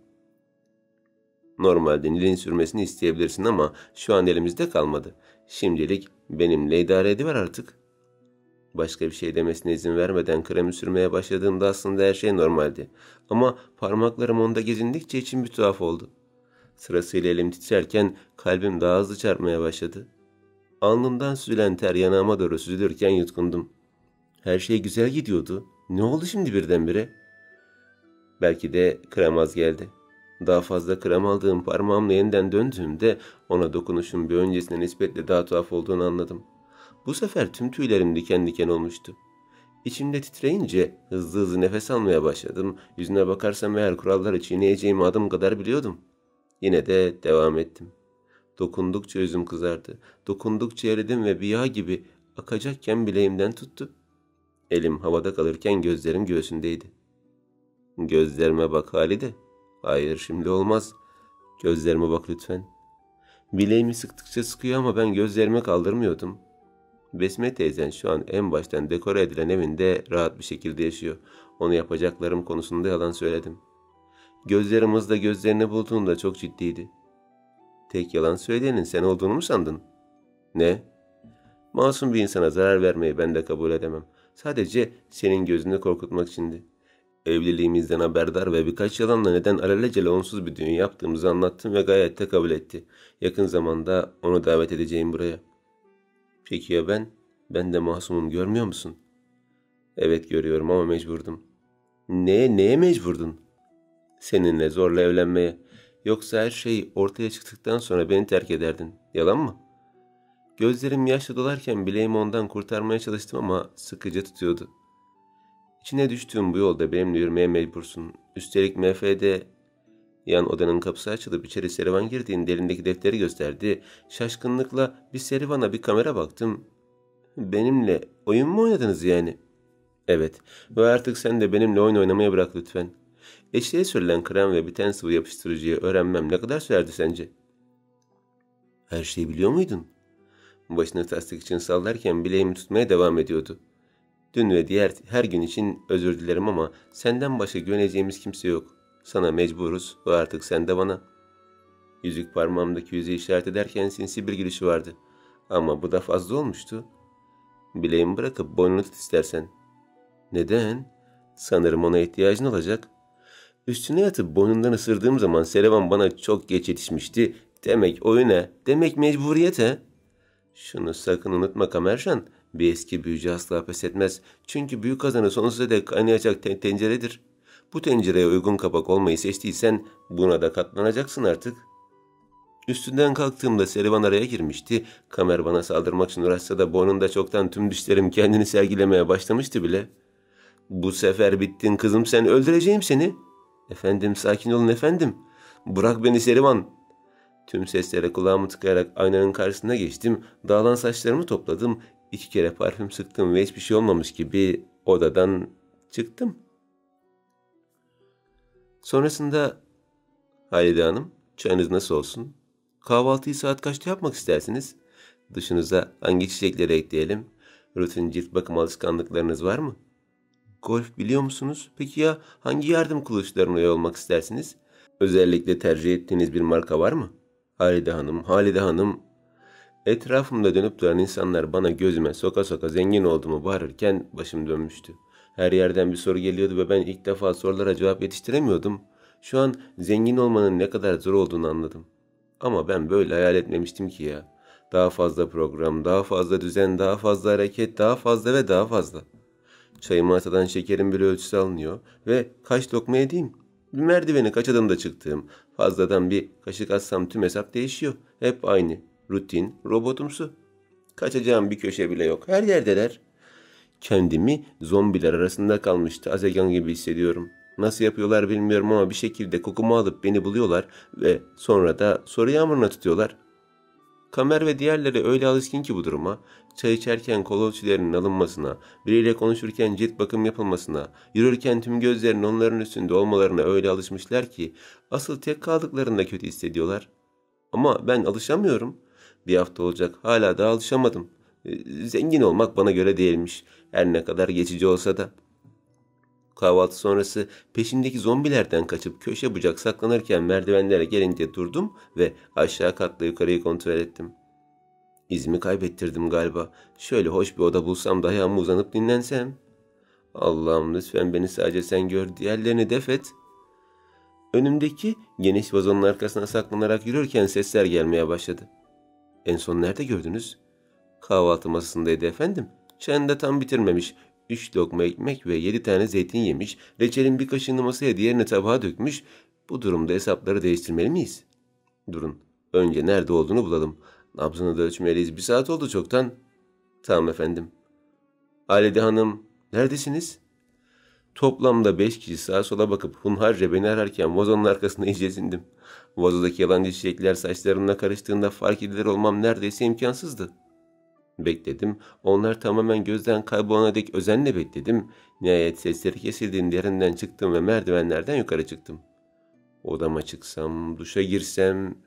Normalde Nil'in sürmesini isteyebilirsin ama şu an elimizde kalmadı. Şimdilik benimle idare ediver artık. Başka bir şey demesine izin vermeden kremi sürmeye başladığımda aslında her şey normaldi. Ama parmaklarım onda gezindikçe içim bir tuhaf oldu. Sırasıyla elim titrerken kalbim daha hızlı çarpmaya başladı. Alnımdan süzülen ter yanağıma doğru süzülürken yutkundum. Her şey güzel gidiyordu. Ne oldu şimdi birdenbire? Belki de krem az geldi. Daha fazla krem aldığım parmağımla yeniden döndüğümde ona dokunuşun bir öncesine nispetle daha tuhaf olduğunu anladım. Bu sefer tüm tüylerim diken diken olmuştu. İçimde titreyince hızlı hızlı nefes almaya başladım. Yüzüne bakarsam eğer kuralları çiğneyeceğimi adım kadar biliyordum. Yine de devam ettim. Dokundukça yüzüm kızardı. Dokundukça eridim ve bir yağ gibi akacakken bileğimden tuttu. Elim havada kalırken gözlerim göğsündeydi. Gözlerime bak Halide. Hayır şimdi olmaz. Gözlerime bak lütfen. Bileğimi sıktıkça sıkıyor ama ben gözlerimi kaldırmıyordum. Besme teyzen şu an en baştan dekore edilen evinde rahat bir şekilde yaşıyor. Onu yapacaklarım konusunda yalan söyledim. Gözlerim hızla gözlerini bulduğunda çok ciddiydi. Tek yalan söyleyenin sen olduğunu mu sandın? Ne? Masum bir insana zarar vermeyi ben de kabul edemem. Sadece senin gözünü korkutmak içindi. Evliliğimizden haberdar ve birkaç yalanla neden alelacele onsuz bir düğün yaptığımızı anlattım ve gayet de kabul etti. Yakın zamanda onu davet edeceğim buraya. Peki ya ben? Ben de masumum, görmüyor musun? Evet görüyorum ama mecburdum. Neye mecburdun? Seninle zorla evlenmeye. Yoksa her şey ortaya çıktıktan sonra beni terk ederdin. Yalan mı? Gözlerim yaşla dolarken bileğimi ondan kurtarmaya çalıştım ama sıkıca tutuyordu. İçine düştüğüm bu yolda benimle yürümeye mecbursun. Üstelik MF'de yan odanın kapısı açılıp içeri Serivan girdiğinde elindeki defteri gösterdi. Şaşkınlıkla bir Serivan'a bir kamera baktım. Benimle oyun mu oynadınız yani? Evet ve artık sen de benimle oyun oynamaya bırak lütfen. Eşeğe sürülen krem ve biten sıvı yapıştırıcıyı öğrenmem ne kadar sürerdi sence? Her şeyi biliyor muydun? Başını tasdik için sallarken bileğimi tutmaya devam ediyordu. Dün ve diğer her gün için özür dilerim ama senden başka güveneceğimiz kimse yok. Sana mecburuz ve artık sen de bana. Yüzük parmağımdaki yüzüğü işaret ederken sinsi bir gülüşü vardı. Ama bu da fazla olmuştu. Bileğimi bırakıp boynunu tut istersen. Neden? Sanırım ona ihtiyacın olacak. Üstüne yatıp boynundan ısırdığım zaman Serivan bana çok geç yetişmişti. Demek oyuna, demek mecburiyete. Şunu sakın unutma Kamerşan. Bir eski büyücü asla pes etmez. Çünkü büyük kazanı sonsuza dek kaynayacak tenceredir. Bu tencereye uygun kapak olmayı seçtiysen buna da katlanacaksın artık. Üstünden kalktığımda Serivan araya girmişti. Kamer bana saldırmak için uğraşsa da boynunda çoktan tüm dişlerim kendini sergilemeye başlamıştı bile. Bu sefer bittin kızım, sen, öldüreceğim seni. Efendim sakin olun efendim. Bırak beni Serivan. Tüm seslere kulağımı tıkayarak aynanın karşısına geçtim. Dağılan saçlarımı topladım. 2 kere parfüm sıktım ve hiçbir şey olmamış gibi odadan çıktım. Sonrasında Halide Hanım, çayınız nasıl olsun? Kahvaltıyı saat kaçta yapmak istersiniz? Dışınıza hangi çiçekleri ekleyelim? Rutin cilt bakım alışkanlıklarınız var mı? Golf biliyor musunuz? Peki ya hangi yardım kılıçlarına üye olmak istersiniz? Özellikle tercih ettiğiniz bir marka var mı? Halide Hanım. Etrafımda dönüp duran insanlar bana gözüme soka soka zengin olduğumu bağırırken başım dönmüştü. Her yerden bir soru geliyordu ve ben ilk defa sorulara cevap yetiştiremiyordum. Şu an zengin olmanın ne kadar zor olduğunu anladım. Ama ben böyle hayal etmemiştim ki ya. Daha fazla program, daha fazla düzen, daha fazla hareket, daha fazla ve daha fazla. Çayımı atadan şekerin bir ölçüsü alınıyor ve kaç lokma yediğim. Bir merdiveni kaç adımda çıktığım, fazladan bir kaşık atsam tüm hesap değişiyor. Hep aynı, rutin, robotumsu. Kaçacağım bir köşe bile yok, her yerdeler. Kendimi zombiler arasında kalmış Tazegan gibi hissediyorum. Nasıl yapıyorlar bilmiyorum ama bir şekilde kokumu alıp beni buluyorlar ve sonra da soru yağmuruna tutuyorlar. Kamer ve diğerleri öyle alışkın ki bu duruma, çay içerken kol ölçülerinin alınmasına, biriyle konuşurken cilt bakım yapılmasına, yürürken tüm gözlerinin onların üstünde olmalarına öyle alışmışlar ki asıl tek kaldıklarında kötü hissediyorlar. Ama ben alışamıyorum. Bir hafta olacak, hala da alışamadım. Zengin olmak bana göre değilmiş, her ne kadar geçici olsa da. Kahvaltı sonrası peşimdeki zombilerden kaçıp köşe bucak saklanırken merdivenlere gelince durdum ve aşağı katla yukarıyı kontrol ettim. İzimi kaybettirdim galiba. Şöyle hoş bir oda bulsam da ayağıma uzanıp dinlensem. Allah'ım lütfen beni sadece sen gör, diğerlerini def et. Önümdeki geniş vazonun arkasına saklanarak yürürken sesler gelmeye başladı. En son nerede gördünüz? Kahvaltı masasındaydı efendim. Çayını da tam bitirmemiş. 3 lokma ekmek ve 7 tane zeytin yemiş. Reçelin bir kaşığını masaya, diğerini tabağa dökmüş. Bu durumda hesapları değiştirmeli miyiz? Durun. Önce nerede olduğunu bulalım. Nabzını da ölçmeliyiz. 1 saat oldu çoktan. Tamam efendim. Halide Hanım, neredesiniz? Toplamda 5 kişi sağa sola bakıp hunharca beni ararken vazonun arkasına iyice sindim. Vazodaki yalancı çiçekler saçlarımla karıştığında fark edilir olmam neredeyse imkansızdı. Bekledim. Onlar tamamen gözden kaybolana dek özenle bekledim. Nihayet sesleri kesildiğinde yerinden çıktım ve merdivenlerden yukarı çıktım. Odama çıksam, duşa girsem...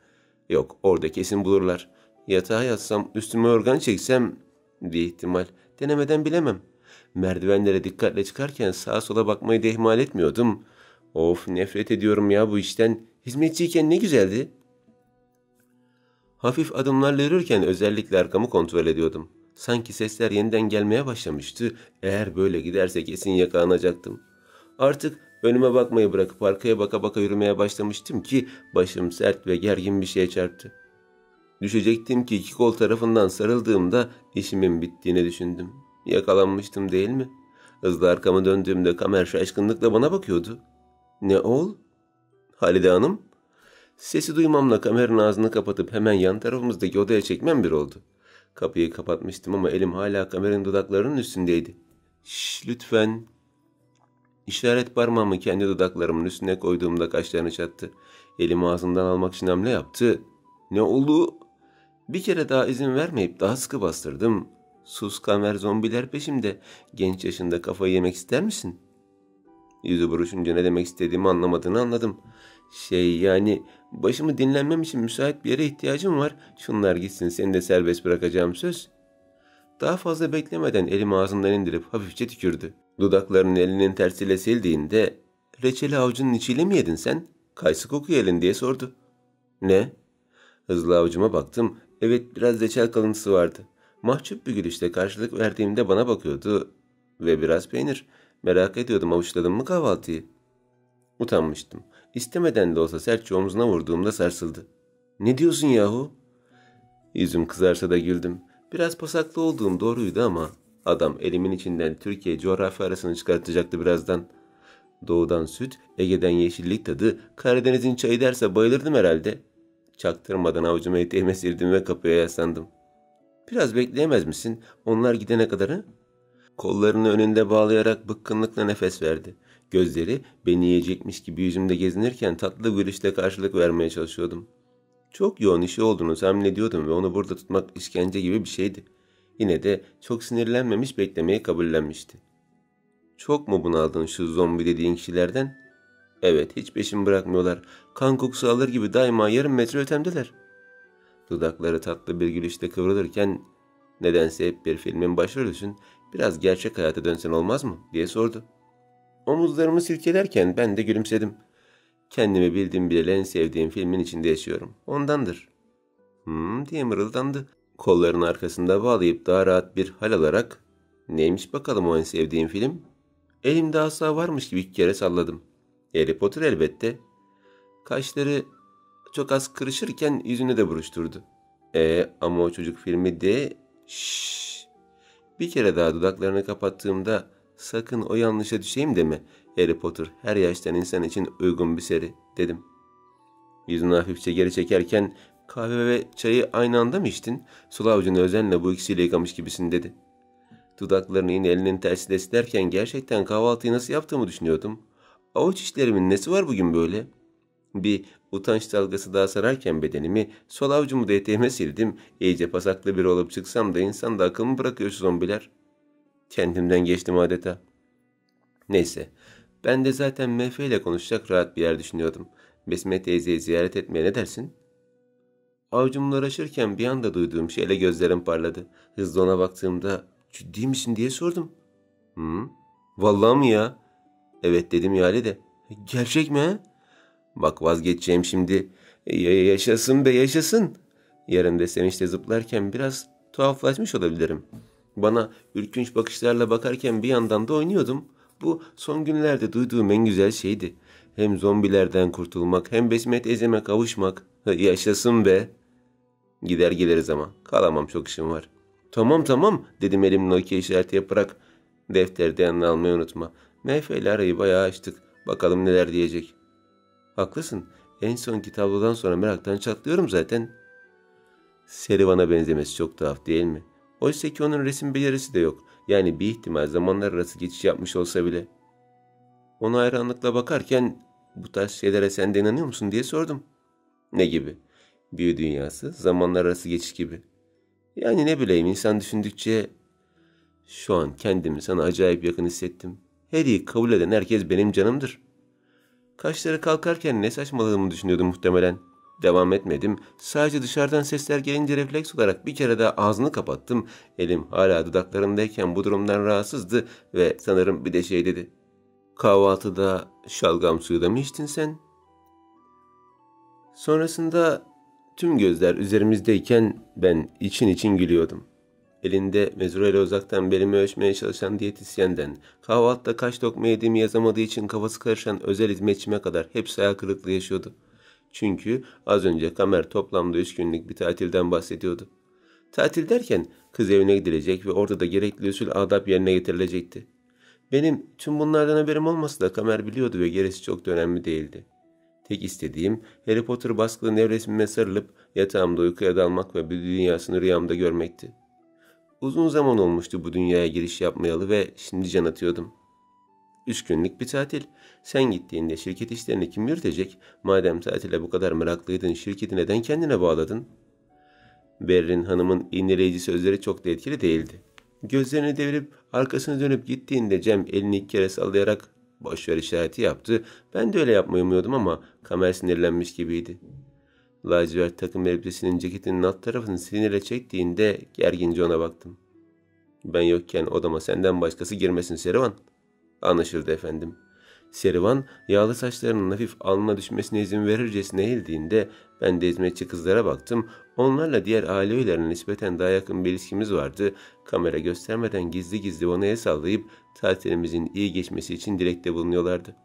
Yok, orada kesin bulurlar. Yatağa yatsam, üstüme organ çeksem... Bir ihtimal. Denemeden bilemem. Merdivenlere dikkatle çıkarken sağa sola bakmayı da ihmal etmiyordum. Of, nefret ediyorum ya bu işten. Hizmetçiyken ne güzeldi. Hafif adımlarla yürürken özellikle arkamı kontrol ediyordum. Sanki sesler yeniden gelmeye başlamıştı. Eğer böyle giderse kesin yakalanacaktım. Artık önüme bakmayı bırakıp arkaya baka baka yürümeye başlamıştım ki başım sert ve gergin bir şeye çarptı. Düşecektim ki 2 kol tarafından sarıldığımda işimin bittiğini düşündüm. Yakalanmıştım değil mi? Hızla arkamı döndüğümde Kamer şaşkınlıkla bana bakıyordu. Ne ol? Halide Hanım? Sesi duymamla Kamer'in ağzını kapatıp hemen yan tarafımızdaki odaya çekmem bir oldu. Kapıyı kapatmıştım ama elim hala Kamer'in dudaklarının üstündeydi. Şşş lütfen. İşaret parmağımı kendi dudaklarımın üstüne koyduğumda kaşlarını çattı. Elimi ağzından almak için hamle yaptı. Ne oldu? Bir kere daha izin vermeyip daha sıkı bastırdım. Sus Kamer, zombiler peşimde. Genç yaşında kafayı yemek ister misin? Yüzü buruşunca ne demek istediğimi anlamadığını anladım. Yani başımı dinlenmem için müsait bir yere ihtiyacım var. Şunlar gitsin, seni de serbest bırakacağım söz. Daha fazla beklemeden elimi ağzından indirip hafifçe tükürdü. Dudaklarının elinin tersiyle sildiğinde reçeli avucunun içiyle mi yedin sen? Kayısı kokuyor elin diye sordu. Ne? Hızlı avucuma baktım. Evet, biraz reçel kalıntısı vardı. Mahcup bir gülüşle karşılık verdiğimde bana bakıyordu. Ve biraz peynir. Merak ediyordum, avuçladın mı kahvaltıyı? Utanmıştım. İstemeden de olsa sertçe omzuna vurduğumda sarsıldı. Ne diyorsun yahu? Yüzüm kızarsa da güldüm. Biraz pasaklı olduğum doğruydu ama adam elimin içinden Türkiye coğrafya arasını çıkartacaktı birazdan. Doğudan süt, Ege'den yeşillik tadı, Karadeniz'in çayı derse bayılırdım herhalde. Çaktırmadan avucuma eteğime sildim ve kapıya yaslandım. Biraz bekleyemez misin? Onlar gidene kadar ha? Kollarını önünde bağlayarak bıkkınlıkla nefes verdi. Gözleri beni yiyecekmiş gibi yüzümde gezinirken tatlı gülüşle karşılık vermeye çalışıyordum. Çok yoğun işi olduğunu tahmin ediyordum ve onu burada tutmak işkence gibi bir şeydi. Yine de çok sinirlenmemiş, beklemeyi kabullenmişti. Çok mu bunaldın şu zombi dediğin kişilerden? Evet, hiç peşimi bırakmıyorlar. Kan kokusu alır gibi daima yarım metre ötemdeler. Dudakları tatlı bir gülüşle kıvrılırken nedense hep bir filmin başrolüsün, biraz gerçek hayata dönsen olmaz mı diye sordu. Omuzlarımı silkelerken ben de gülümsedim. Kendimi bildim bileli en sevdiğim filmin içinde yaşıyorum. Ondandır. Diye mırıldandı. Kollarını arkasında bağlayıp daha rahat bir hal alarak neymiş bakalım o en sevdiğim film? Elimde asa varmış gibi 2 kere salladım. Harry Potter elbette. Kaşları çok az kırışırken yüzünü de buruşturdu. Ama o çocuk filmi de... Şşş. Bir kere daha dudaklarını kapattığımda sakın o yanlışa düşeyim deme. Harry Potter her yaştan insan için uygun bir seri dedim. Yüzünü hafifçe geri çekerken kahve ve çayı aynı anda mı içtin? Sol avucunu özenle bu ikisiyle yıkamış gibisin dedi. Dudaklarını yine elinin tersiyle silerken gerçekten kahvaltıyı nasıl yaptığımı düşünüyordum. Avuç işlerimin nesi var bugün böyle? Bir utanç dalgası daha sararken bedenimi, sol avucumu da eteğime sildim. İyice pasaklı biri olup çıksam da insan da akıl mı bırakıyor şu zombiler? Kendimden geçtim adeta. Neyse, ben de zaten Mefe ile konuşacak rahat bir yer düşünüyordum. Besme teyzeyi ziyaret etmeye ne dersin? Avucumla uğraşırken bir anda duyduğum şeyle gözlerim parladı. Hızlı ona baktığımda ciddi misin diye sordum. Hı? Vallahi mi ya? Evet dedim yani de. Gerçek mi ha? Bak vazgeçeceğim şimdi. Yaşasın be yaşasın. Yarın sevinçle zıplarken biraz tuhaflaşmış olabilirim. Bana ürkünç bakışlarla bakarken bir yandan da oynuyordum. Bu son günlerde duyduğum en güzel şeydi. Hem zombilerden kurtulmak hem Besmet teyzeme kavuşmak. Yaşasın be. Gider geliriz ama. Kalamam çok işim var. Tamam tamam dedim elimle okey işareti yaparak. Defteri de yanına almayı unutma. MF ile arayı bayağı açtık. Bakalım neler diyecek. Haklısın. En sonki tablodan sonra meraktan çatlıyorum zaten. Serivan'a benzemesi çok tuhaf değil mi? Oysa ki onun resim becerisi de yok. Yani bir ihtimal zamanlar arası geçiş yapmış olsa bile. Ona hayranlıkla bakarken bu tarz şeylere sen de inanıyor musun diye sordum. Ne gibi? Büyü dünyası, zamanlar arası geçiş gibi. Yani ne bileyim insan düşündükçe şu an kendimi sana acayip yakın hissettim. Harry'i kabul eden herkes benim canımdır. Kaşları kalkarken ne saçmaladığımı düşünüyordum muhtemelen. Devam etmedim. Sadece dışarıdan sesler gelince refleks olarak bir kere daha ağzını kapattım. Elim hala dudaklarındayken bu durumdan rahatsızdı ve sanırım bir de şey dedi. Kahvaltıda şalgam suyu da mı içtin sen? Sonrasında tüm gözler üzerimizdeyken ben için için gülüyordum. Elinde mezurayla uzaktan belimi ölçmeye çalışan diyetisyenden, kahvaltıda kaç lokma yediğimi yazamadığı için kafası karışan özel hizmetçime kadar hepsi hayal kırıklığı yaşıyordu. Çünkü az önce Kamer toplamda 3 günlük bir tatilden bahsediyordu. Tatil derken kız evine gidilecek ve orada da gerekli usul adap yerine getirilecekti. Benim tüm bunlardan haberim olmasa da Kamer biliyordu ve gerisi çok da önemli değildi. Tek istediğim Harry Potter baskılı nevresimime sarılıp yatağımda uykuya dalmak ve bir dünyasını rüyamda görmekti. Uzun zaman olmuştu bu dünyaya giriş yapmayalı ve şimdi can atıyordum. 3 günlük bir tatil. Sen gittiğinde şirket işlerini kim yürütecek? Madem tatile bu kadar meraklıydın, şirketi neden kendine bağladın? Berrin Hanım'ın iğneleyici sözleri çok da etkili değildi. Gözlerini devirip arkasını dönüp gittiğinde Cem elini 2 kere sallayarak boşver işareti yaptı. Ben de öyle yapmayı umuyordum ama Kamer sinirlenmiş gibiydi. Lacivert takım elbisesinin ceketinin alt tarafını sinirle çektiğinde gergince ona baktım. Ben yokken odama senden başkası girmesin Serivan. Anlaşıldı efendim. Serivan yağlı saçlarının hafif alnına düşmesine izin verircesine eğildiğinde ben de hizmetçi kızlara baktım. Onlarla diğer aile üyelerine nispeten daha yakın bir ilişkimiz vardı. Kamera göstermeden gizli gizli bana el sallayıp tatilimizin iyi geçmesi için dilekte bulunuyorlardı.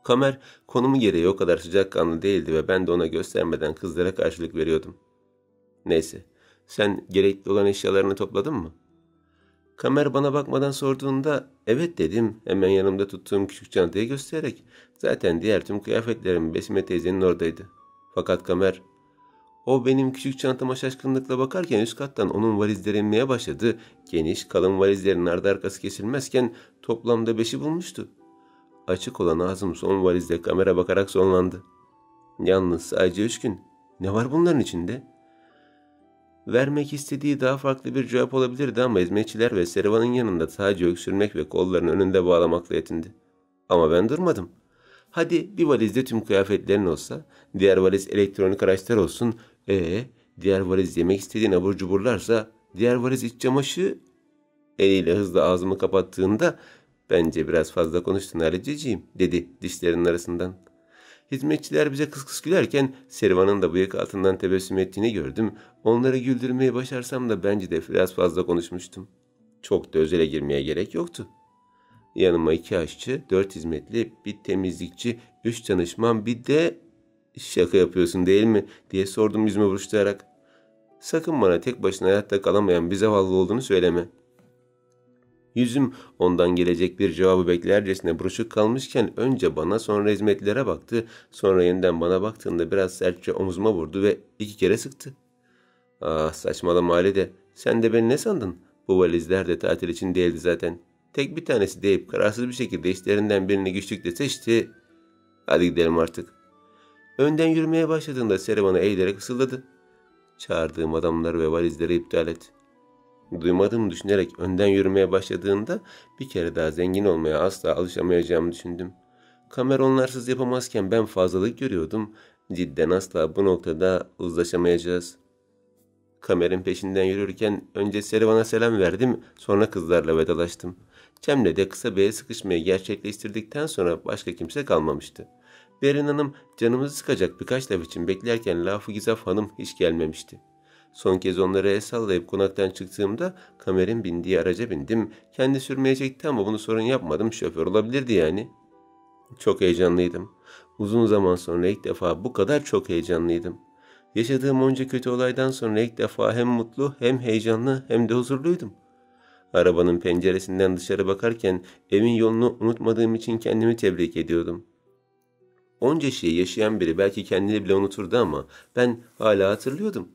Kamer konumu gereği o kadar sıcakkanlı değildi ve ben de ona göstermeden kızlara karşılık veriyordum. Neyse, sen gerekli olan eşyalarını topladın mı? Kamer bana bakmadan sorduğunda evet dedim hemen yanımda tuttuğum küçük çantayı göstererek. Zaten diğer tüm kıyafetlerim Besime teyzenin oradaydı. Fakat Kamer, o benim küçük çantama şaşkınlıkla bakarken üst kattan onun valizleri inmeye başladı. Geniş kalın valizlerin ardı arkası kesilmezken toplamda 5'i bulmuştu. Açık olan ağzım son valizle kamera bakarak sonlandı. Yalnız sadece 3 gün. Ne var bunların içinde? Vermek istediği daha farklı bir cevap olabilirdi ama hizmetçiler ve Serivan'ın yanında sadece öksürmek ve kollarını önünde bağlamakla yetindi. Ama ben durmadım. Hadi bir valizde tüm kıyafetlerin olsa, diğer valiz elektronik araçlar olsun, diğer valiz yemek istediğin abur cuburlarsa, diğer valiz iç çamaşırı. Eliyle hızla ağzımı kapattığında, bence biraz fazla konuştun Haliciciğim, dedi dişlerinin arasından. Hizmetçiler bize kıs kıs gülerken Serivan'ın da bıyık altından tebessüm ettiğini gördüm. Onları güldürmeyi başarsam da bence de biraz fazla konuşmuştum. Çok da özele girmeye gerek yoktu. Yanıma 2 aşçı, 4 hizmetli, bir temizlikçi, 3 danışman, bir de şaka yapıyorsun değil mi diye sordum yüzüme buruşturarak. Sakın bana tek başına hayatta kalamayan bir zavallı olduğunu söyleme. Yüzüm ondan gelecek bir cevabı beklercesine buruşuk kalmışken önce bana sonra hizmetlilere baktı. Sonra yeniden bana baktığında biraz sertçe omzuma vurdu ve 2 kere sıktı. Ah saçmalama Halide. Sen de beni ne sandın? Bu valizler de tatil için değildi zaten. Tek bir tanesi deyip kararsız bir şekilde işlerinden birini güçlükle seçti. Hadi gidelim artık. Önden yürümeye başladığında Serivan'a eğilerek fısıldadı. Çağırdığım adamları ve valizleri iptal et. Duymadığımı düşünerek önden yürümeye başladığında bir kere daha zengin olmaya asla alışamayacağımı düşündüm. Kamer onlarsız yapamazken ben fazlalık görüyordum. Cidden asla bu noktada uzlaşamayacağız. Kamer'in peşinden yürürken önce Serivan'a selam verdim, sonra kızlarla vedalaştım. Cem'le de kısa bir el sıkışmayı gerçekleştirdikten sonra başka kimse kalmamıştı. Berin Hanım canımızı sıkacak birkaç laf için beklerken Lafı Gizaf Hanım hiç gelmemişti. Son kez onları el sallayıp konaktan çıktığımda Kamer'in bindiği araca bindim. Kendi sürmeyecekti ama bunu sorun yapmadım, şoför olabilirdi yani. Çok heyecanlıydım. Uzun zaman sonra ilk defa bu kadar çok heyecanlıydım. Yaşadığım onca kötü olaydan sonra ilk defa hem mutlu hem heyecanlı hem de huzurluydum. Arabanın penceresinden dışarı bakarken evin yolunu unutmadığım için kendimi tebrik ediyordum. Onca şeyi yaşayan biri belki kendini bile unuturdu ama ben hala hatırlıyordum.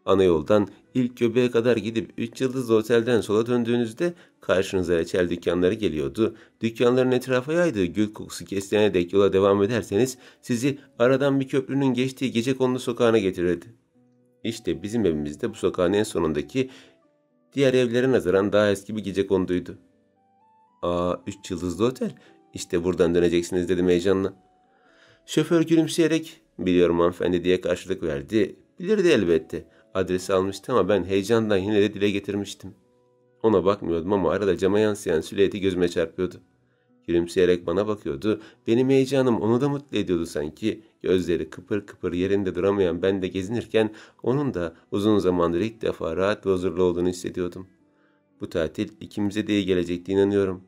Ana yoldan ilk göbeğe kadar gidip 3 yıldızlı otelden sola döndüğünüzde karşınıza reçel dükkanları geliyordu. Dükkanların etrafa yaydığı gül kokusu kesene dek yola devam ederseniz sizi aradan bir köprünün geçtiği gecekondu sokağına getirirdi. İşte bizim evimiz de bu sokağın en sonundaki diğer evlere nazaran daha eski bir gecekonduydu. "Aa, 3 yıldızlı otel. İşte buradan döneceksiniz," dedim heyecanla. Şoför gülümseyerek "Biliyorum hanımefendi," diye karşılık verdi. Bilirdi elbette. Adresi almıştı ama ben heyecandan yine de dile getirmiştim. Ona bakmıyordum ama arada cama yansıyan silüeti gözüme çarpıyordu. Gülümseyerek bana bakıyordu. Benim heyecanım onu da mutlu ediyordu sanki. Gözleri kıpır kıpır yerinde duramayan ben de gezinirken onun da uzun zamandır ilk defa rahat ve huzurlu olduğunu hissediyordum. Bu tatil ikimize de iyi gelecekti, inanıyorum.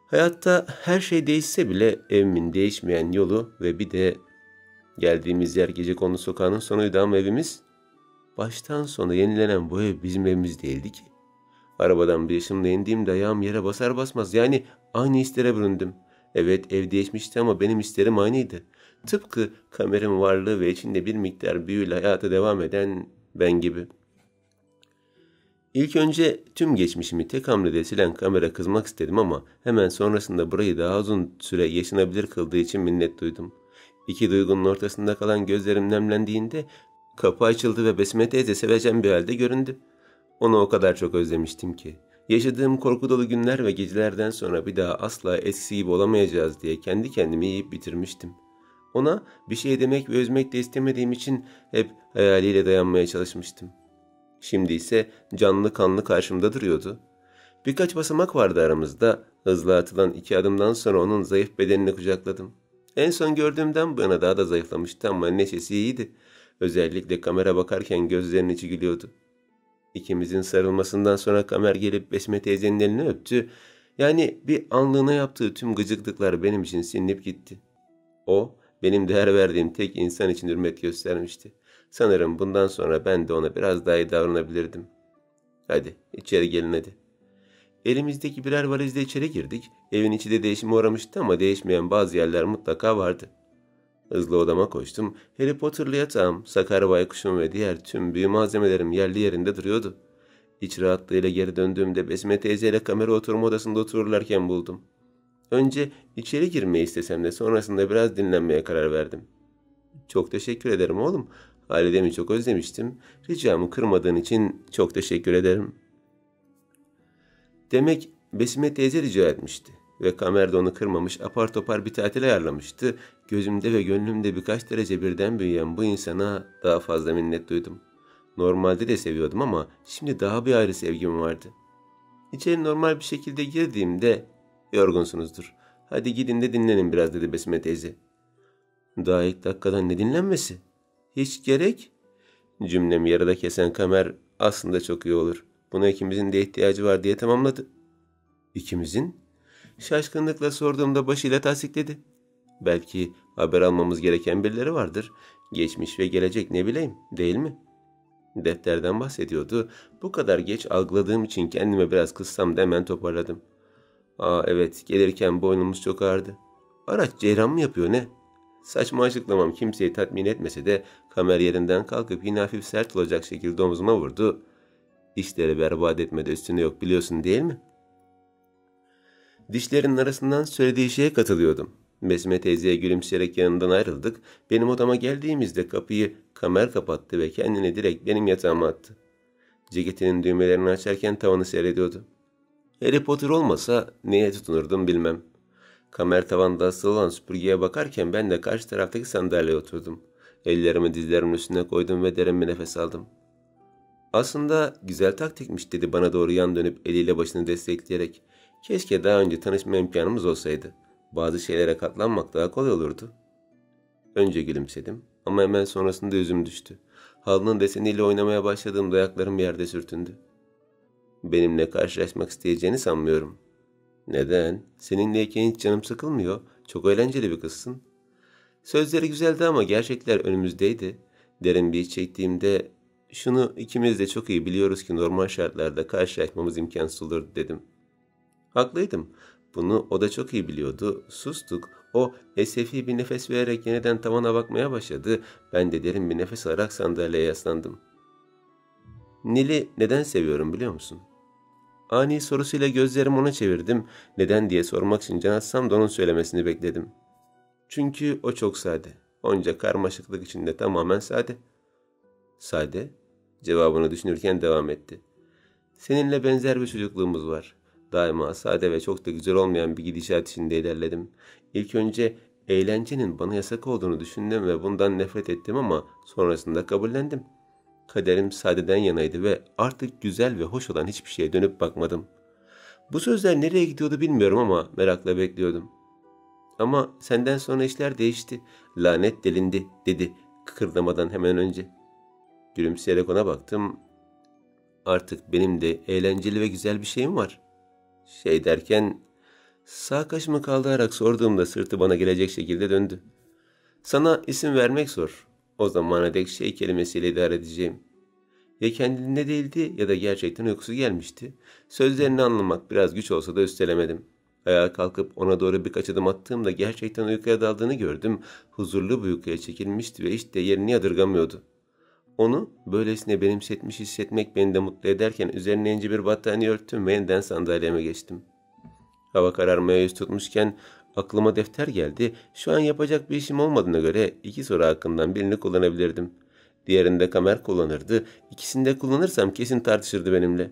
Hayatta her şey değişse bile evimin değişmeyen yolu ve bir de geldiğimiz yer Gecekondu sokağının sonuydu ama evimiz baştan sona yenilenen bu ev bizim evimiz değildi ki. Arabadan bir yaşımda indiğimde ayağım yere basar basmaz yani aynı hislere büründüm. Evet, ev değişmişti ama benim hislerim aynıydı. Tıpkı Kamer'in varlığı ve içinde bir miktar büyüyle hayata devam eden ben gibi. İlk önce tüm geçmişimi tek hamlede silen Kamer'e kızmak istedim ama hemen sonrasında burayı daha uzun süre yaşanabilir kıldığı için minnet duydum. İki duygunun ortasında kalan gözlerim nemlendiğinde kapı açıldı ve Besme teyze sevecen bir halde göründü. Onu o kadar çok özlemiştim ki. Yaşadığım korku dolu günler ve gecelerden sonra bir daha asla eskisi gibi olamayacağız diye kendi kendimi yiyip bitirmiştim. Ona bir şey demek ve üzmek de istemediğim için hep hayaliyle dayanmaya çalışmıştım. Şimdi ise canlı kanlı karşımda duruyordu. Birkaç basamak vardı aramızda. Hızla atılan 2 adımdan sonra onun zayıf bedenini kucakladım. En son gördüğümden bu yana daha da zayıflamıştı ama neşesi iyiydi. Özellikle Kamer'e bakarken gözlerinin içi gülüyordu. İkimizin sarılmasından sonra Kamer gelip Besme teyzenin elini öptü. Yani bir anlığına yaptığı tüm gıcıklıklar benim için silinip gitti. O, benim değer verdiğim tek insan için hürmet göstermişti. Sanırım bundan sonra ben de ona biraz daha iyi davranabilirdim. "Hadi, içeri gelin hadi." Elimizdeki birer valizle içeri girdik. Evin içi de değişime uğramıştı ama değişmeyen bazı yerler mutlaka vardı. Hızlı odama koştum. Harry Potter'lı yatağım, sakar baykuşum ve diğer tüm büyü malzemelerim yerli yerinde duruyordu. İç rahatlığıyla geri döndüğümde Besme teyzeyle Kamera oturma odasında otururlarken buldum. Önce içeri girmeyi istesem de sonrasında biraz dinlenmeye karar verdim. "Çok teşekkür ederim oğlum. Halidemi çok özlemiştim. Ricamı kırmadığın için çok teşekkür ederim." Demek Besime teyze rica etmişti ve Kamer de onu kırmamış, apar topar bir tatil ayarlamıştı. Gözümde ve gönlümde birkaç derece birden büyüyen bu insana daha fazla minnet duydum. Normalde de seviyordum ama şimdi daha bir ayrı sevgim vardı. İçeri normal bir şekilde girdiğimde "Yorgunsunuzdur. Hadi gidin de dinlenin biraz," dedi Besime teyze. "Daha ilk dakikadan ne dinlenmesi? Hiç gerek." Cümlemi yarıda kesen Kamer "Aslında çok iyi olur. Buna ikimizin de ihtiyacı var," diye tamamladı. "İkimizin?" Şaşkınlıkla sorduğumda başıyla tasdikledi. "Belki haber almamız gereken birileri vardır. Geçmiş ve gelecek, ne bileyim, değil mi?" Defterden bahsediyordu. Bu kadar geç algıladığım için kendime biraz kızsam da hemen toparladım. "Aa evet, gelirken boynumuz çok ağrıdı." "Araç ceyran mı yapıyor ne?" Saçma açıklamam kimseyi tatmin etmese de Kamer yerinden kalkıp yine hafif sert olacak şekilde omzuma vurdu. "İşleri berbat etmede üstüne yok, biliyorsun değil mi?" Dişlerinin arasından söylediği şeye katılıyordum. Besme teyzeye gülümseyerek yanından ayrıldık. Benim odama geldiğimizde kapıyı Kamer kapattı ve kendini direkt benim yatağıma attı. Ceketinin düğmelerini açarken tavanı seyrediyordu. Harry Potter olmasa neye tutunurdum bilmem. Kamer tavanda asılı olan süpürgeye bakarken ben de karşı taraftaki sandalyeye oturdum. Ellerimi dizlerimin üstüne koydum ve derin bir nefes aldım. Aslında güzel taktikmiş dedi bana doğru yan dönüp eliyle başını destekleyerek. Keşke daha önce tanışma imkanımız olsaydı. Bazı şeylere katlanmak daha kolay olurdu. Önce gülümsedim ama hemen sonrasında yüzüm düştü. Halının deseniyle oynamaya başladığım ayaklarım yerde sürtündü. Benimle karşılaşmak isteyeceğini sanmıyorum. Neden? Seninleyken hiç canım sıkılmıyor. Çok eğlenceli bir kızsın. Sözleri güzeldi ama gerçekler önümüzdeydi. Derin bir iç çektiğimde şunu ikimiz de çok iyi biliyoruz ki normal şartlarda karşılaşmamız imkansız olurdu dedim. Haklıydım. Bunu o da çok iyi biliyordu. Sustuk. O esefi bir nefes vererek yeniden tavana bakmaya başladı. Ben de derin bir nefes alarak sandalyeye yaslandım. Nil'i neden seviyorum biliyor musun? Ani sorusuyla gözlerimi ona çevirdim. Neden diye sormak için can atsam da onun söylemesini bekledim. Çünkü o çok sade. Onca karmaşıklık içinde tamamen sade. Sade? Cevabını düşünürken devam etti. Seninle benzer bir çocukluğumuz var. Daima sade ve çok da güzel olmayan bir gidişat içinde ilerledim. İlk önce eğlencenin bana yasak olduğunu düşündüm ve bundan nefret ettim ama sonrasında kabullendim. Kaderim sadeden yanaydı ve artık güzel ve hoş olan hiçbir şeye dönüp bakmadım. Bu sözler nereye gidiyordu bilmiyorum ama merakla bekliyordum. Ama senden sonra işler değişti. Lanet delindi dedi kıkırdamadan hemen önce. Gülümseyerek ona baktım. Artık benim de eğlenceli ve güzel bir şeyim var. Şey derken sağ kaşımı kaldırarak sorduğumda sırtı bana gelecek şekilde döndü. Sana isim vermek zor. O zamana dek şey kelimesiyle idare edeceğim. Ya kendinde değildi ya da gerçekten uykusu gelmişti. Sözlerini anlamak biraz güç olsa da üstelemedim. Ayağa kalkıp ona doğru birkaç adım attığımda gerçekten uykuya daldığını gördüm. Huzurlu bir uykuya çekilmişti ve işte yerini yadırgamıyordu. Onu böylesine benimsetmiş hissetmek beni de mutlu ederken üzerine ince bir battaniye örttüm ve yeniden sandalyeme geçtim. Hava kararmaya yüz tutmuşken aklıma defter geldi. Şu an yapacak bir işim olmadığına göre 2 soru hakkından birini kullanabilirdim. Diğerinde Kamer kullanırdı. İkisini de kullanırsam kesin tartışırdı benimle.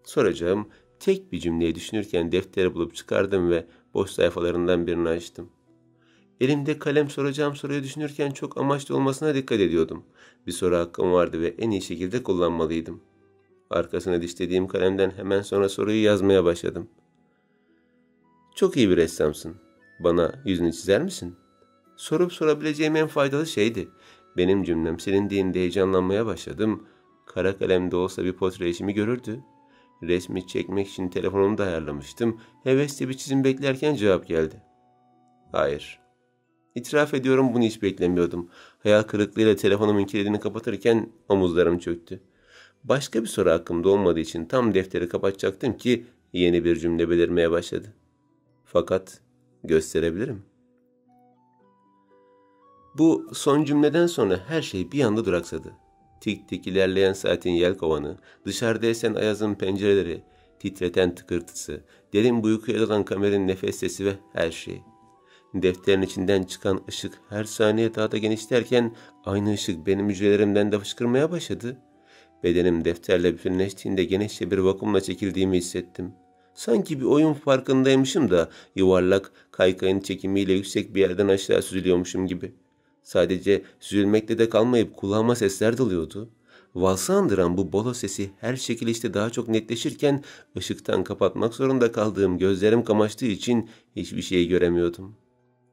Soracağım tek bir cümleyi düşünürken defteri bulup çıkardım ve boş sayfalarından birini açtım. Elimde kalem soracağım soruyu düşünürken çok amaçlı olmasına dikkat ediyordum. Bir soru hakkım vardı ve en iyi şekilde kullanmalıydım. Arkasına dişlediğim kalemden hemen sonra soruyu yazmaya başladım. Çok iyi bir ressamsın. Bana yüzünü çizer misin? Sorup sorabileceğim en faydalı şeydi. Benim cümlem silindiğinde heyecanlanmaya başladım. Kara kalemde olsa bir portre işimi görürdü. Resmi çekmek için telefonumu da ayarlamıştım. Hevesli bir çizim beklerken cevap geldi. Hayır. İtiraf ediyorum bunu hiç beklemiyordum. Hayal kırıklığıyla telefonumun kilidini kapatırken omuzlarım çöktü. Başka bir soru hakkımda olmadığı için tam defteri kapatacaktım ki yeni bir cümle belirmeye başladı. Fakat gösterebilirim. Bu son cümleden sonra her şey bir anda duraksadı. Tik tik ilerleyen saatin yelkovanı, dışarıda esen ayazın pencereleri, titreten tıkırtısı, derin bir uykuya dalan Kamer'in nefes sesi ve her şey. Defterin içinden çıkan ışık her saniye daha da genişlerken aynı ışık benim hücrelerimden de fışkırmaya başladı. Bedenim defterle bütünleştiğinde genişçe bir vakumla çekildiğimi hissettim. Sanki bir oyun farkındaymışım da yuvarlak kaykayın çekimiyle yüksek bir yerden aşağı süzülüyormuşum gibi. Sadece süzülmekte de kalmayıp kulağıma sesler dalıyordu. Valsı andıran bu bolo sesi her şekilde işte daha çok netleşirken ışıktan kapatmak zorunda kaldığım gözlerim kamaştığı için hiçbir şey göremiyordum.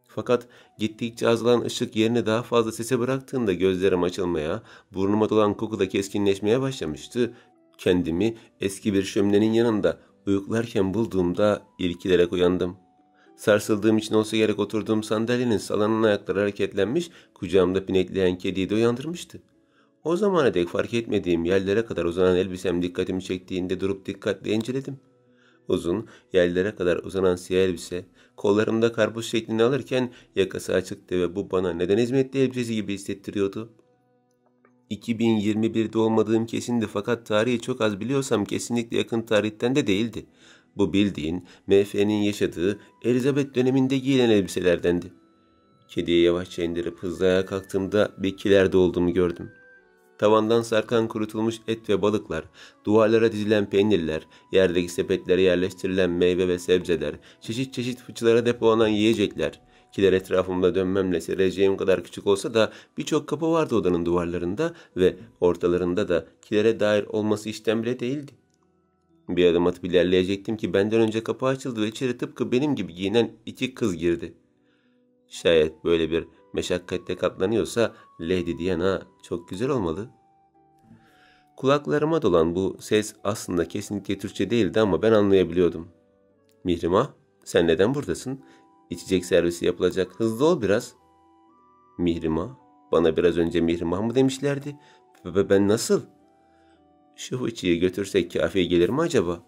Fakat gittikçe azalan ışık yerini daha fazla sese bıraktığında gözlerim açılmaya, burnuma dolan koku da keskinleşmeye başlamıştı. Kendimi eski bir şöminenin yanında uyuklarken bulduğumda irkilerek uyandım. Sarsıldığım için olsa gerek oturduğum sandalyenin sallanan ayakları hareketlenmiş, kucağımda pinekleyen kediyi de uyandırmıştı. O zamana dek fark etmediğim yerlere kadar uzanan elbisem dikkatimi çektiğinde durup dikkatle inceledim. Uzun, yerlere kadar uzanan siyah elbise, kollarımda karpuz şeklini alırken yakası açıktı ve bu bana neden hizmetli elbisesi gibi hissettiriyordu. 2021'de olmadığım kesindi fakat tarihi çok az biliyorsam kesinlikle yakın tarihten de değildi. Bu bildiğin MF'nin yaşadığı Elizabeth döneminde giyilen elbiselerdendi. Kediyi yavaşça indirip hızlı ayağa kalktığımda bir kilerde olduğumu gördüm. Tavandan sarkan kurutulmuş et ve balıklar, duvarlara dizilen peynirler, yerdeki sepetlere yerleştirilen meyve ve sebzeler, çeşit çeşit fıçılara depolanan yiyecekler. Kiler etrafımda dönmemle sereceğim kadar küçük olsa da birçok kapı vardı odanın duvarlarında ve ortalarında da kilere dair olması işten bile değildi. Bir adım atıp ilerleyecektim ki benden önce kapı açıldı ve içeri tıpkı benim gibi giyinen 2 kız girdi. Şayet böyle bir meşakkatle katlanıyorsa Lady Diana çok güzel olmalı. Kulaklarıma dolan bu ses aslında kesinlikle Türkçe değildi ama ben anlayabiliyordum. Mihrimah, sen neden buradasın? İçecek servisi yapılacak, hızlı ol biraz. Mihrimah, bana biraz önce Mihrimah mı demişlerdi? Ben nasıl? Şu fıçıyı götürsek kafi gelir mi acaba?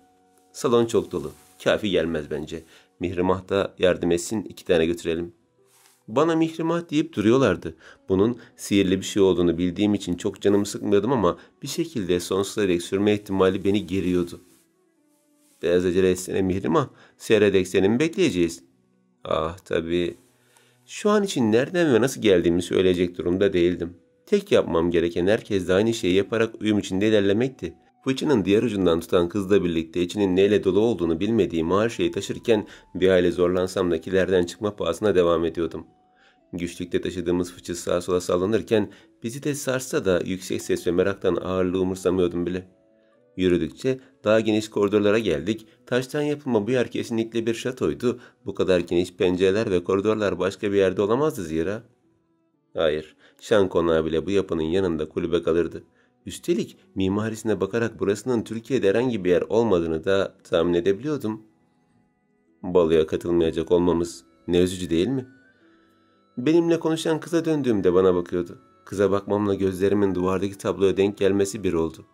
Salon çok dolu. Kafi gelmez bence. Mihrimah da yardım etsin, 2 tane götürelim. Bana Mihrimah deyip duruyorlardı. Bunun sihirli bir şey olduğunu bildiğim için çok canımı sıkmıyordum ama bir şekilde sonsuza dek sürme ihtimali beni geriyordu. Biraz acele etsene Mihrimah. Seyredek seni mi bekleyeceğiz? Ah tabii. Şu an için nereden ve nasıl geldiğimi söyleyecek durumda değildim. Tek yapmam gereken herkesle aynı şeyi yaparak uyum içinde ilerlemekti. Fıçının diğer ucundan tutan kızla birlikte içinin neyle dolu olduğunu bilmediğim ağır şeyi taşırken bir hayli zorlansam da kilerden çıkma pahasına devam ediyordum. Güçlükte taşıdığımız fıçı sağa sola sallanırken bizi de sarsa da yüksek ses ve meraktan ağırlığı umursamıyordum bile. Yürüdükçe daha geniş koridorlara geldik. Taştan yapılma bu yer kesinlikle bir şatoydu. Bu kadar geniş pencereler ve koridorlar başka bir yerde olamazdı zira. Hayır, Şan Konağı bile bu yapının yanında kulübe kalırdı. Üstelik mimarisine bakarak burasının Türkiye'de herhangi bir yer olmadığını da tahmin edebiliyordum. Baloya katılmayacak olmamız ne üzücü değil mi? Benimle konuşan kıza döndüğümde bana bakıyordu. Kıza bakmamla gözlerimin duvardaki tabloya denk gelmesi bir oldu.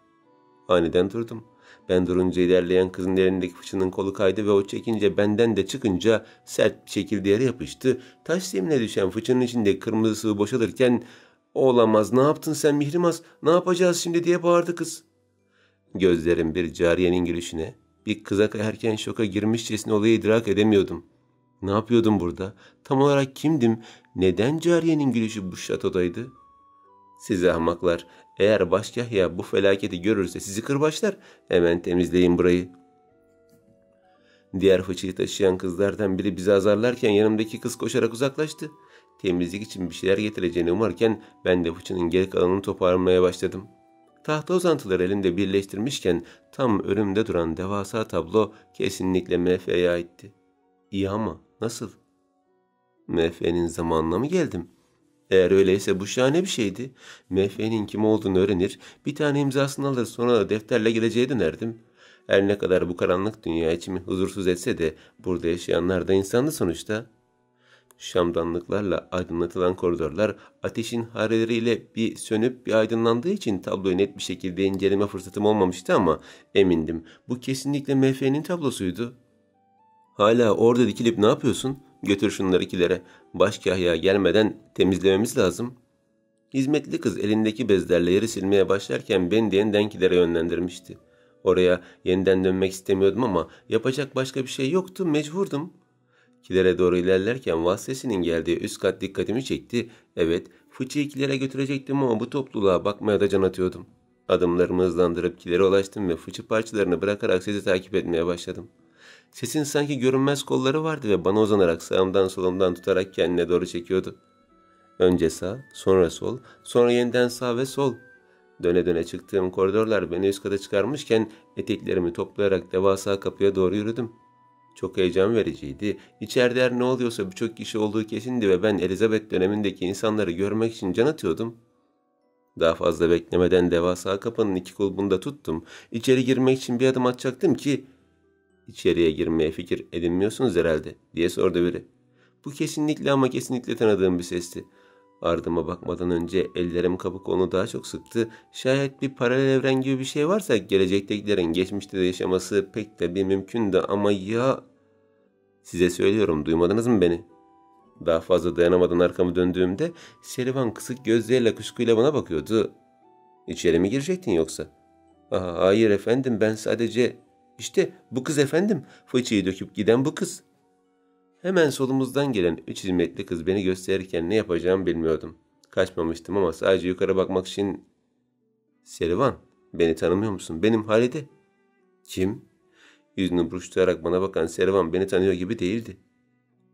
Aniden durdum. Ben durunca ilerleyen kızın elindeki fıçının kolu kaydı ve o çekince benden de çıkınca sert bir şekilde yere yapıştı. Taş zemine düşen fıçının içindeki kırmızı sıvı boşalırken "Olamaz, ne yaptın sen Mihrimaz, ne yapacağız şimdi?" diye bağırdı kız. Gözlerim bir cariyenin gülüşüne, bir kıza kayarken şoka girmişçesine olayı idrak edemiyordum. Ne yapıyordum burada? Tam olarak kimdim? Neden cariyenin gülüşü bu şatodaydı? Sizi ahmaklar, eğer Başkahya bu felaketi görürse sizi kırbaçlar. Hemen temizleyin burayı. Diğer fıçıyı taşıyan kızlardan biri bizi azarlarken yanımdaki kız koşarak uzaklaştı. Temizlik için bir şeyler getireceğini umarken ben de fıçının geri kalanını toparlamaya başladım. Tahta uzantıları elimde birleştirmişken tam önümde duran devasa tablo kesinlikle MF'ye aitti. İyi ama nasıl? MF'nin zamanına mı geldim? Eğer öyleyse bu şahane bir şeydi. MF'nin kim olduğunu öğrenir, bir tane imzasını alır, sonra da defterle geleceğe dönerdim. Her ne kadar bu karanlık dünya içimi huzursuz etse de burada yaşayanlar da insandı sonuçta. Şamdanlıklarla aydınlatılan koridorlar ateşin hareleriyle bir sönüp bir aydınlandığı için tabloyu net bir şekilde inceleme fırsatım olmamıştı ama emindim bu kesinlikle MF'nin tablosuydu. Hala orada dikilip ne yapıyorsun? Götür şunları kilere. Başkahya gelmeden temizlememiz lazım. Hizmetli kız elindeki bezlerle yeri silmeye başlarken beni de yeniden kilere yönlendirmişti. Oraya yeniden dönmek istemiyordum ama yapacak başka bir şey yoktu, mecburdum. Kilere doğru ilerlerken vaz sesinin geldiği üst kat dikkatimi çekti. Evet, fıçıyı kilere götürecektim ama bu topluluğa bakmaya da can atıyordum. Adımlarımı hızlandırıp kilere ulaştım ve fıçı parçalarını bırakarak sizi takip etmeye başladım. Sesin sanki görünmez kolları vardı ve bana uzanarak sağımdan solumdan tutarak kendine doğru çekiyordu. Önce sağ, sonra sol, sonra yeniden sağ ve sol. Döne döne çıktığım koridorlar beni üst kata çıkarmışken eteklerimi toplayarak devasa kapıya doğru yürüdüm. Çok heyecan vericiydi. İçeride her ne oluyorsa birçok kişi olduğu kesindi ve ben Elizabeth dönemindeki insanları görmek için can atıyordum. Daha fazla beklemeden devasa kapının 2 kulbunu da tuttum. İçeri girmek için bir adım atacaktım ki "İçeriye girmeye fikir edinmiyorsunuz herhalde?" diye sordu biri. Bu kesinlikle ama kesinlikle tanıdığım bir sesti. Ardıma bakmadan önce ellerim kapı kolunu daha çok sıktı. Şayet bir paralel evren gibi bir şey varsa gelecektekilerin geçmişte de yaşaması pek de bir mümkündü ama ya... Size söylüyorum, duymadınız mı beni? Daha fazla dayanamadan arkamı döndüğümde Serivan kısık gözleriyle kuşkuyla bana bakıyordu. "İçeri mi girecektin yoksa?" "Aha, hayır efendim, ben sadece... İşte bu kız efendim, fıçıyı döküp giden bu kız." Hemen solumuzdan gelen 3 hizmetli kız beni gösterirken ne yapacağımı bilmiyordum. Kaçmamıştım ama sadece yukarı bakmak için Serivan, beni tanımıyor musun? Benim Halide. Kim? Yüzünü buruşturarak bana bakan Serivan beni tanıyor gibi değildi.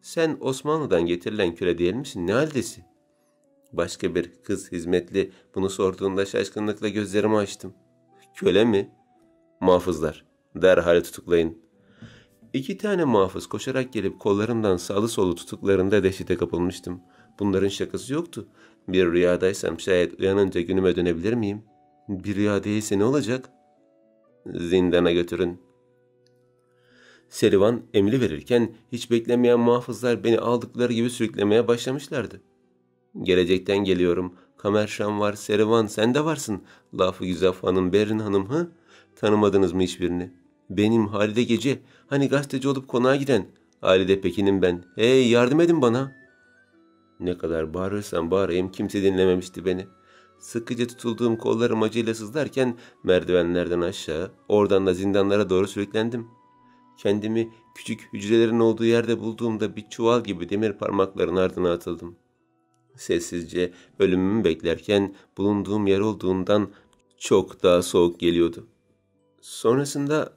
Sen Osmanlı'dan getirilen köle değil misin? Ne haldesi? Başka bir kız hizmetli bunu sorduğunda şaşkınlıkla gözlerimi açtım. Köle mi? Muhafızlar, derhal tutuklayın. 2 tane muhafız koşarak gelip kollarımdan sağlı solu tutuklarında dehşete kapılmıştım. Bunların şakası yoktu. Bir rüyadaysam şayet uyanınca günüme dönebilir miyim? Bir rüya değilse ne olacak? Zindana götürün. Serivan emri verirken hiç beklemeyen muhafızlar beni aldıkları gibi sürüklemeye başlamışlardı. Gelecekten geliyorum. Kamerşan var, Serivan sen de varsın. Lafı Güzaf Hanım, Berin Hanım hı? Tanımadınız mı hiçbirini? Benim Halide Gece. Hani gazeteci olup konağa giden. Halide Pekin'im ben. Hey yardım edin bana. Ne kadar bağırırsam bağırayım kimse dinlememişti beni. Sıkıca tutulduğum kollarım acıyla sızlarken merdivenlerden aşağı, oradan da zindanlara doğru sürüklendim. Kendimi küçük hücrelerin olduğu yerde bulduğumda bir çuval gibi demir parmakların ardına atıldım. Sessizce ölümümü beklerken bulunduğum yer olduğundan çok daha soğuk geliyordu. Sonrasında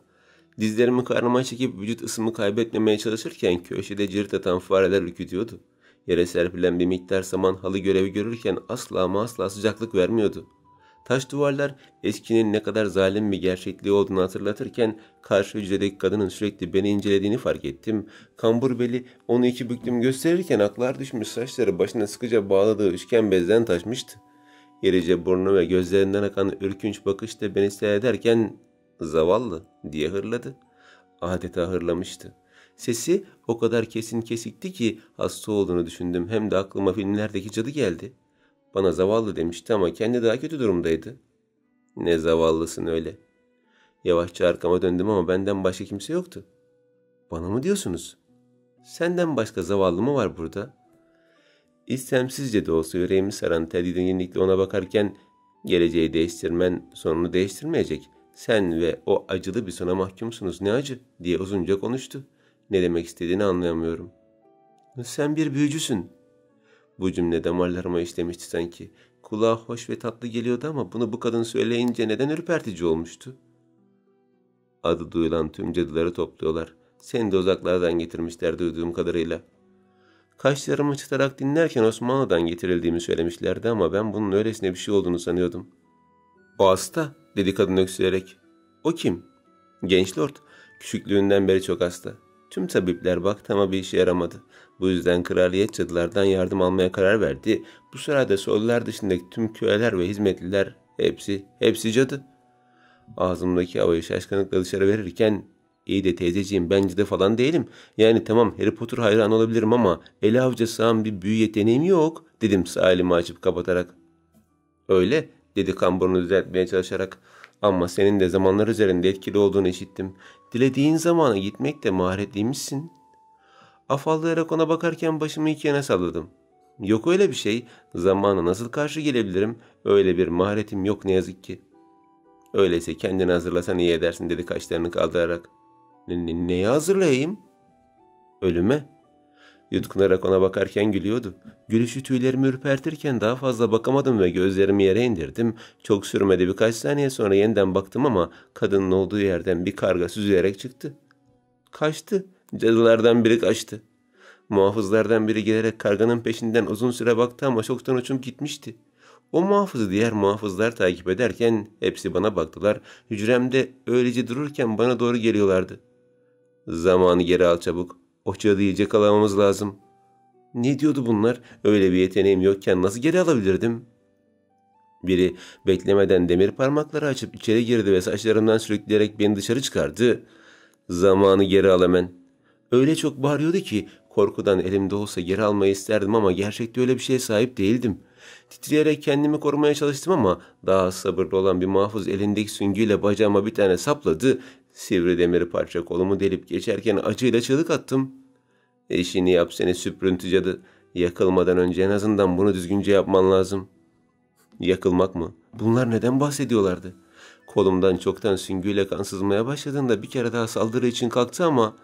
dizlerimi karnıma çekip vücut ısımı kaybetmemeye çalışırken köşede cirit atan fareler ürkütüyordu. Yere serpilen bir miktar saman halı görevi görürken asla ama asla sıcaklık vermiyordu. Taş duvarlar eskinin ne kadar zalim bir gerçekliği olduğunu hatırlatırken karşı hücredeki kadının sürekli beni incelediğini fark ettim. Kambur beli onu 2 büklüm gösterirken aklar düşmüş saçları başına sıkıca bağladığı üçgen bezden taşmıştı. Yerice burnu ve gözlerinden akan ürkünç bakışla beni seyrederken zavallı diye hırladı. Adeta hırlamıştı. Sesi o kadar kesikti ki hasta olduğunu düşündüm. Hem de aklıma filmlerdeki cadı geldi. Bana zavallı demişti ama kendi daha kötü durumdaydı. Ne zavallısın öyle. Yavaşça arkama döndüm ama benden başka kimse yoktu. Bana mı diyorsunuz? Senden başka zavallı mı var burada? İstemsizce de olsa yüreğimi saran tedirginlikle ona bakarken geleceği değiştirmen sonunu değiştirmeyecek. Sen ve o acılı bir sona mahkumsunuz. Ne acı diye uzunca konuştu. Ne demek istediğini anlayamıyorum. Sen bir büyücüsün. Bu cümle damarlarıma işlemişti sanki. Kulağa hoş ve tatlı geliyordu ama bunu bu kadın söyleyince neden ürpertici olmuştu? Adı duyulan tüm cadıları topluyorlar. Seni de uzaklardan getirmişler duyduğum kadarıyla. Kaşlarımı çıtarak dinlerken Osmanlı'dan getirildiğimi söylemişlerdi ama ben bunun öylesine bir şey olduğunu sanıyordum. O hasta, dedi kadın öksürerek. O kim? Genç lord. Küçüklüğünden beri çok hasta. Tüm tabipler baktı ama bir işe yaramadı. Bu yüzden kraliyet cadılardan yardım almaya karar verdi. Bu sırada soylular dışındaki tüm köleler ve hizmetliler hepsi cadı. Ağzımdaki havayı şaşkınlıkla dışarı verirken iyi de teyzeciğim ben cadı falan değilim. Yani tamam Harry Potter hayranı olabilirim ama ele avuca sığan bir büyü yeteneğim yok dedim sağ elimi açıp kapatarak. Öyle dedi kamburunu düzeltmeye çalışarak. Ama senin de zamanlar üzerinde etkili olduğunu işittim. Dilediğin zamana gitmekte maharetliymişsin. Afallayarak ona bakarken başımı 2 yana salladım. Yok öyle bir şey. Zamana nasıl karşı gelebilirim? Öyle bir maharetim yok ne yazık ki. Öyleyse kendini hazırlasan iyi edersin dedi kaşlarını kaldırarak. Neye hazırlayayım? Ölüme. Yutkunarak ona bakarken gülüyordu. Gülüşü tüylerimi ürpertirken daha fazla bakamadım ve gözlerimi yere indirdim. Çok sürmedi birkaç saniye sonra yeniden baktım ama kadının olduğu yerden bir karga süzülerek çıktı. Kaçtı. Cadılardan biri kaçtı. Muhafızlardan biri gelerek karganın peşinden uzun süre baktı ama çoktan uçup gitmişti. O muhafızı diğer muhafızlar takip ederken hepsi bana baktılar. Hücremde öylece dururken bana doğru geliyorlardı. Zamanı geri al çabuk. O cadıyı yakalamamız lazım. Ne diyordu bunlar? Öyle bir yeteneğim yokken nasıl geri alabilirdim? Biri beklemeden demir parmakları açıp içeri girdi ve saçlarımdan sürükleyerek beni dışarı çıkardı. Zamanı geri al hemen. Öyle çok bağırıyordu ki korkudan elimde olsa geri almayı isterdim ama gerçekte öyle bir şeye sahip değildim. Titreyerek kendimi korumaya çalıştım ama daha sabırlı olan bir muhafız elindeki süngüyle bacağıma bir tane sapladı. Sivri demiri parça kolumu delip geçerken acıyla çığlık attım. İşini yap seni süprüntü cadı. Yakılmadan önce en azından bunu düzgünce yapman lazım. Yakılmak mı? Bunlar neden bahsediyorlardı? Kolumdan çoktan süngüyle kan sızmaya başladığında bir kere daha saldırı için kalktı ama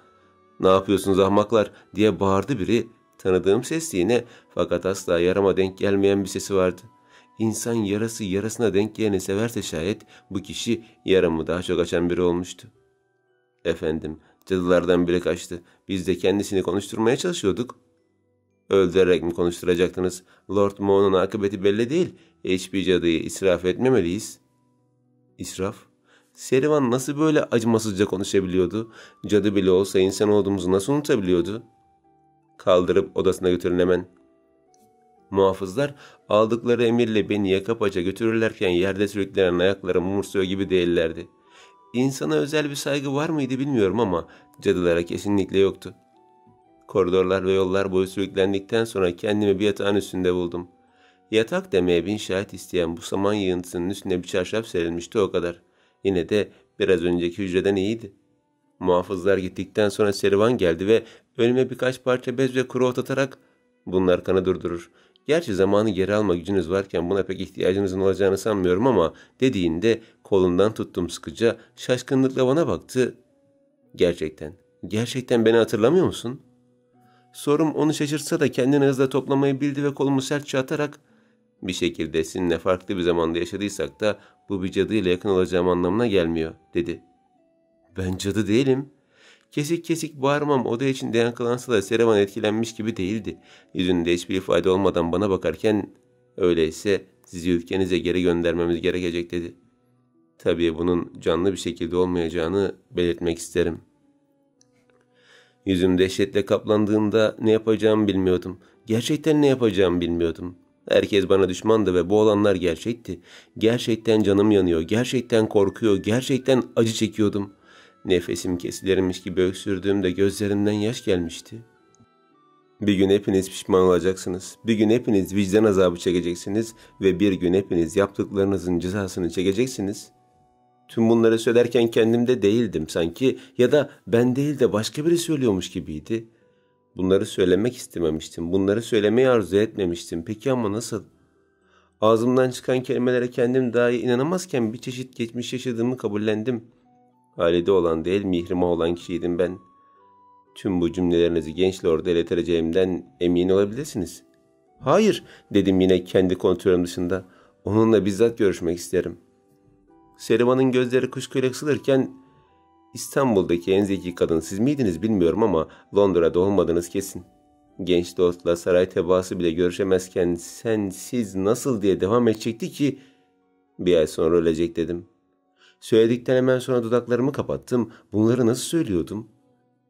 "Ne yapıyorsunuz ahmaklar?" diye bağırdı biri. Tanıdığım ses yine fakat asla yarama denk gelmeyen bir sesi vardı. İnsan yarası yarasına denk geleni severse şayet bu kişi yaramı daha çok açan biri olmuştu. Efendim, cadılardan biri kaçtı. Biz de kendisini konuşturmaya çalışıyorduk. Öldürerek mi konuşturacaktınız? Lord Mo'nun akıbeti belli değil. Hiçbir cadıyı israf etmemeliyiz. İsraf? Serivan nasıl böyle acımasızca konuşabiliyordu? Cadı bile olsa insan olduğumuzu nasıl unutabiliyordu? Kaldırıp odasına götürün hemen. Muhafızlar aldıkları emirle beni yaka paça götürürlerken yerde sürüklenen ayaklarım umursuyor gibi değillerdi. İnsana özel bir saygı var mıydı bilmiyorum ama cadılara kesinlikle yoktu. Koridorlar ve yollar boyu sürüklendikten sonra kendimi bir yatağın üstünde buldum. Yatak demeye bin şahit isteyen bu saman yığıntısının üstüne bir çarşaf serilmişti, o kadar. Yine de biraz önceki hücreden iyiydi. Muhafızlar gittikten sonra Serivan geldi ve önüme birkaç parça bez ve kuru ot atarak "Bunlar kanı durdurur. Gerçi zamanı geri alma gücünüz varken buna pek ihtiyacınızın olacağını sanmıyorum ama" dediğinde kolundan tuttum sıkıca, şaşkınlıkla bana baktı. Gerçekten beni hatırlamıyor musun?" Sorum onu şaşırtsa da kendini hızla toplamayı bildi ve kolumu sertçe atarak "Bir şekilde sizinle farklı bir zamanda yaşadıysak da bu bir cadıyla yakın olacağım anlamına gelmiyor," dedi. "Ben cadı değilim." Kesik kesik bağırmam oda içinde yankılansa da Serivan etkilenmiş gibi değildi. Yüzünde hiçbir ifade olmadan bana bakarken "Öyleyse sizi ülkenize geri göndermemiz gerekecek," dedi. Tabii bunun canlı bir şekilde olmayacağını belirtmek isterim. Yüzüm dehşetle kaplandığında ne yapacağımı bilmiyordum. Gerçekten ne yapacağımı bilmiyordum. Herkes bana düşmandı ve bu olanlar gerçekti. Gerçekten canım yanıyor, gerçekten korkuyor, gerçekten acı çekiyordum. Nefesim kesilirmiş gibi öksürdüğümde gözlerimden yaş gelmişti. Bir gün hepiniz pişman olacaksınız. Bir gün hepiniz vicdan azabı çekeceksiniz ve bir gün hepiniz yaptıklarınızın cezasını çekeceksiniz. Tüm bunları söylerken kendimde değildim sanki, ya da ben değil de başka biri söylüyormuş gibiydi. Bunları söylemek istememiştim. Bunları söylemeyi arzu etmemiştim. Peki ama nasıl? Ağzımdan çıkan kelimelere kendim dahi inanamazken bir çeşit geçmiş yaşadığımı kabullendim. Halide olan değil, Mihrimah olan kişiydim ben. Tüm bu cümlelerinizi genç lorda iletireceğimden emin olabilirsiniz. "Hayır," dedim yine kendi kontrolüm dışında. "Onunla bizzat görüşmek isterim." Serivan'ın gözleri kuşkuyla kısılırken "İstanbul'daki en zeki kadın siz miydiniz bilmiyorum ama Londra'da olmadınız kesin. Genç dostla saray tebaası bile görüşemezken siz nasıl" diye devam edecekti ki "Bir ay sonra ölecek," dedim. Söyledikten hemen sonra dudaklarımı kapattım. Bunları nasıl söylüyordum?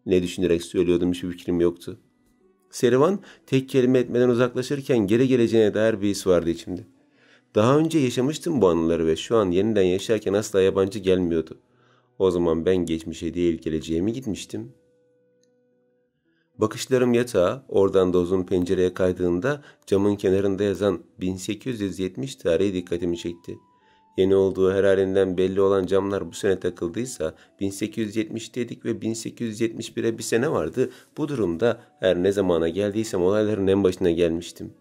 Ne düşünerek söylüyordum hiçbir fikrim yoktu. Serivan tek kelime etmeden uzaklaşırken geri geleceğine dair bir his vardı içimde. Daha önce yaşamıştım bu anıları ve şu an yeniden yaşarken asla yabancı gelmiyordu. O zaman ben geçmişe değil geleceğe mi gitmiştim? Bakışlarım yatağa, oradan da uzun pencereye kaydığında camın kenarında yazan 1870 tarihi dikkatimi çekti. Yeni olduğu her halinden belli olan camlar bu sene takıldıysa 1870 dedik ve 1871'e bir sene vardı. Bu durumda her ne zamana geldiysem olayların en başına gelmiştim.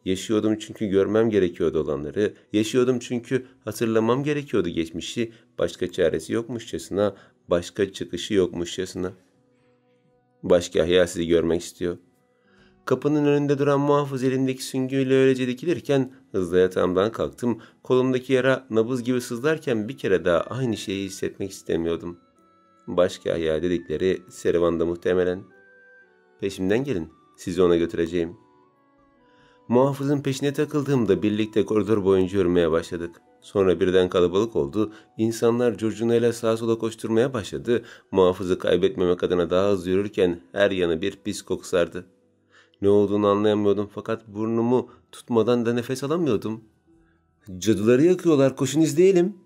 Yaşıyordum çünkü görmem gerekiyordu olanları. Yaşıyordum çünkü hatırlamam gerekiyordu geçmişi. Başka çaresi yokmuşçasına, başka çıkışı yokmuşçasına. Başkahya sizi görmek istiyor. Kapının önünde duran muhafız elindeki süngüyle öylece dikilirken hızla yatağımdan kalktım. Kolumdaki yara nabız gibi sızlarken bir kere daha aynı şeyi hissetmek istemiyordum. Başkahya dedikleri Serivan'da muhtemelen. "Peşimden gelin, sizi ona götüreceğim." Muhafızın peşine takıldığımda birlikte koridor boyunca yürümeye başladık. Sonra birden kalabalık oldu. İnsanlar curcunayla sağa sola koşturmaya başladı. Muhafızı kaybetmemek adına daha hızlı yürürken her yanı bir pis koku sardı. Ne olduğunu anlayamıyordum fakat burnumu tutmadan da nefes alamıyordum. "Cadıları yakıyorlar, koşun izleyelim."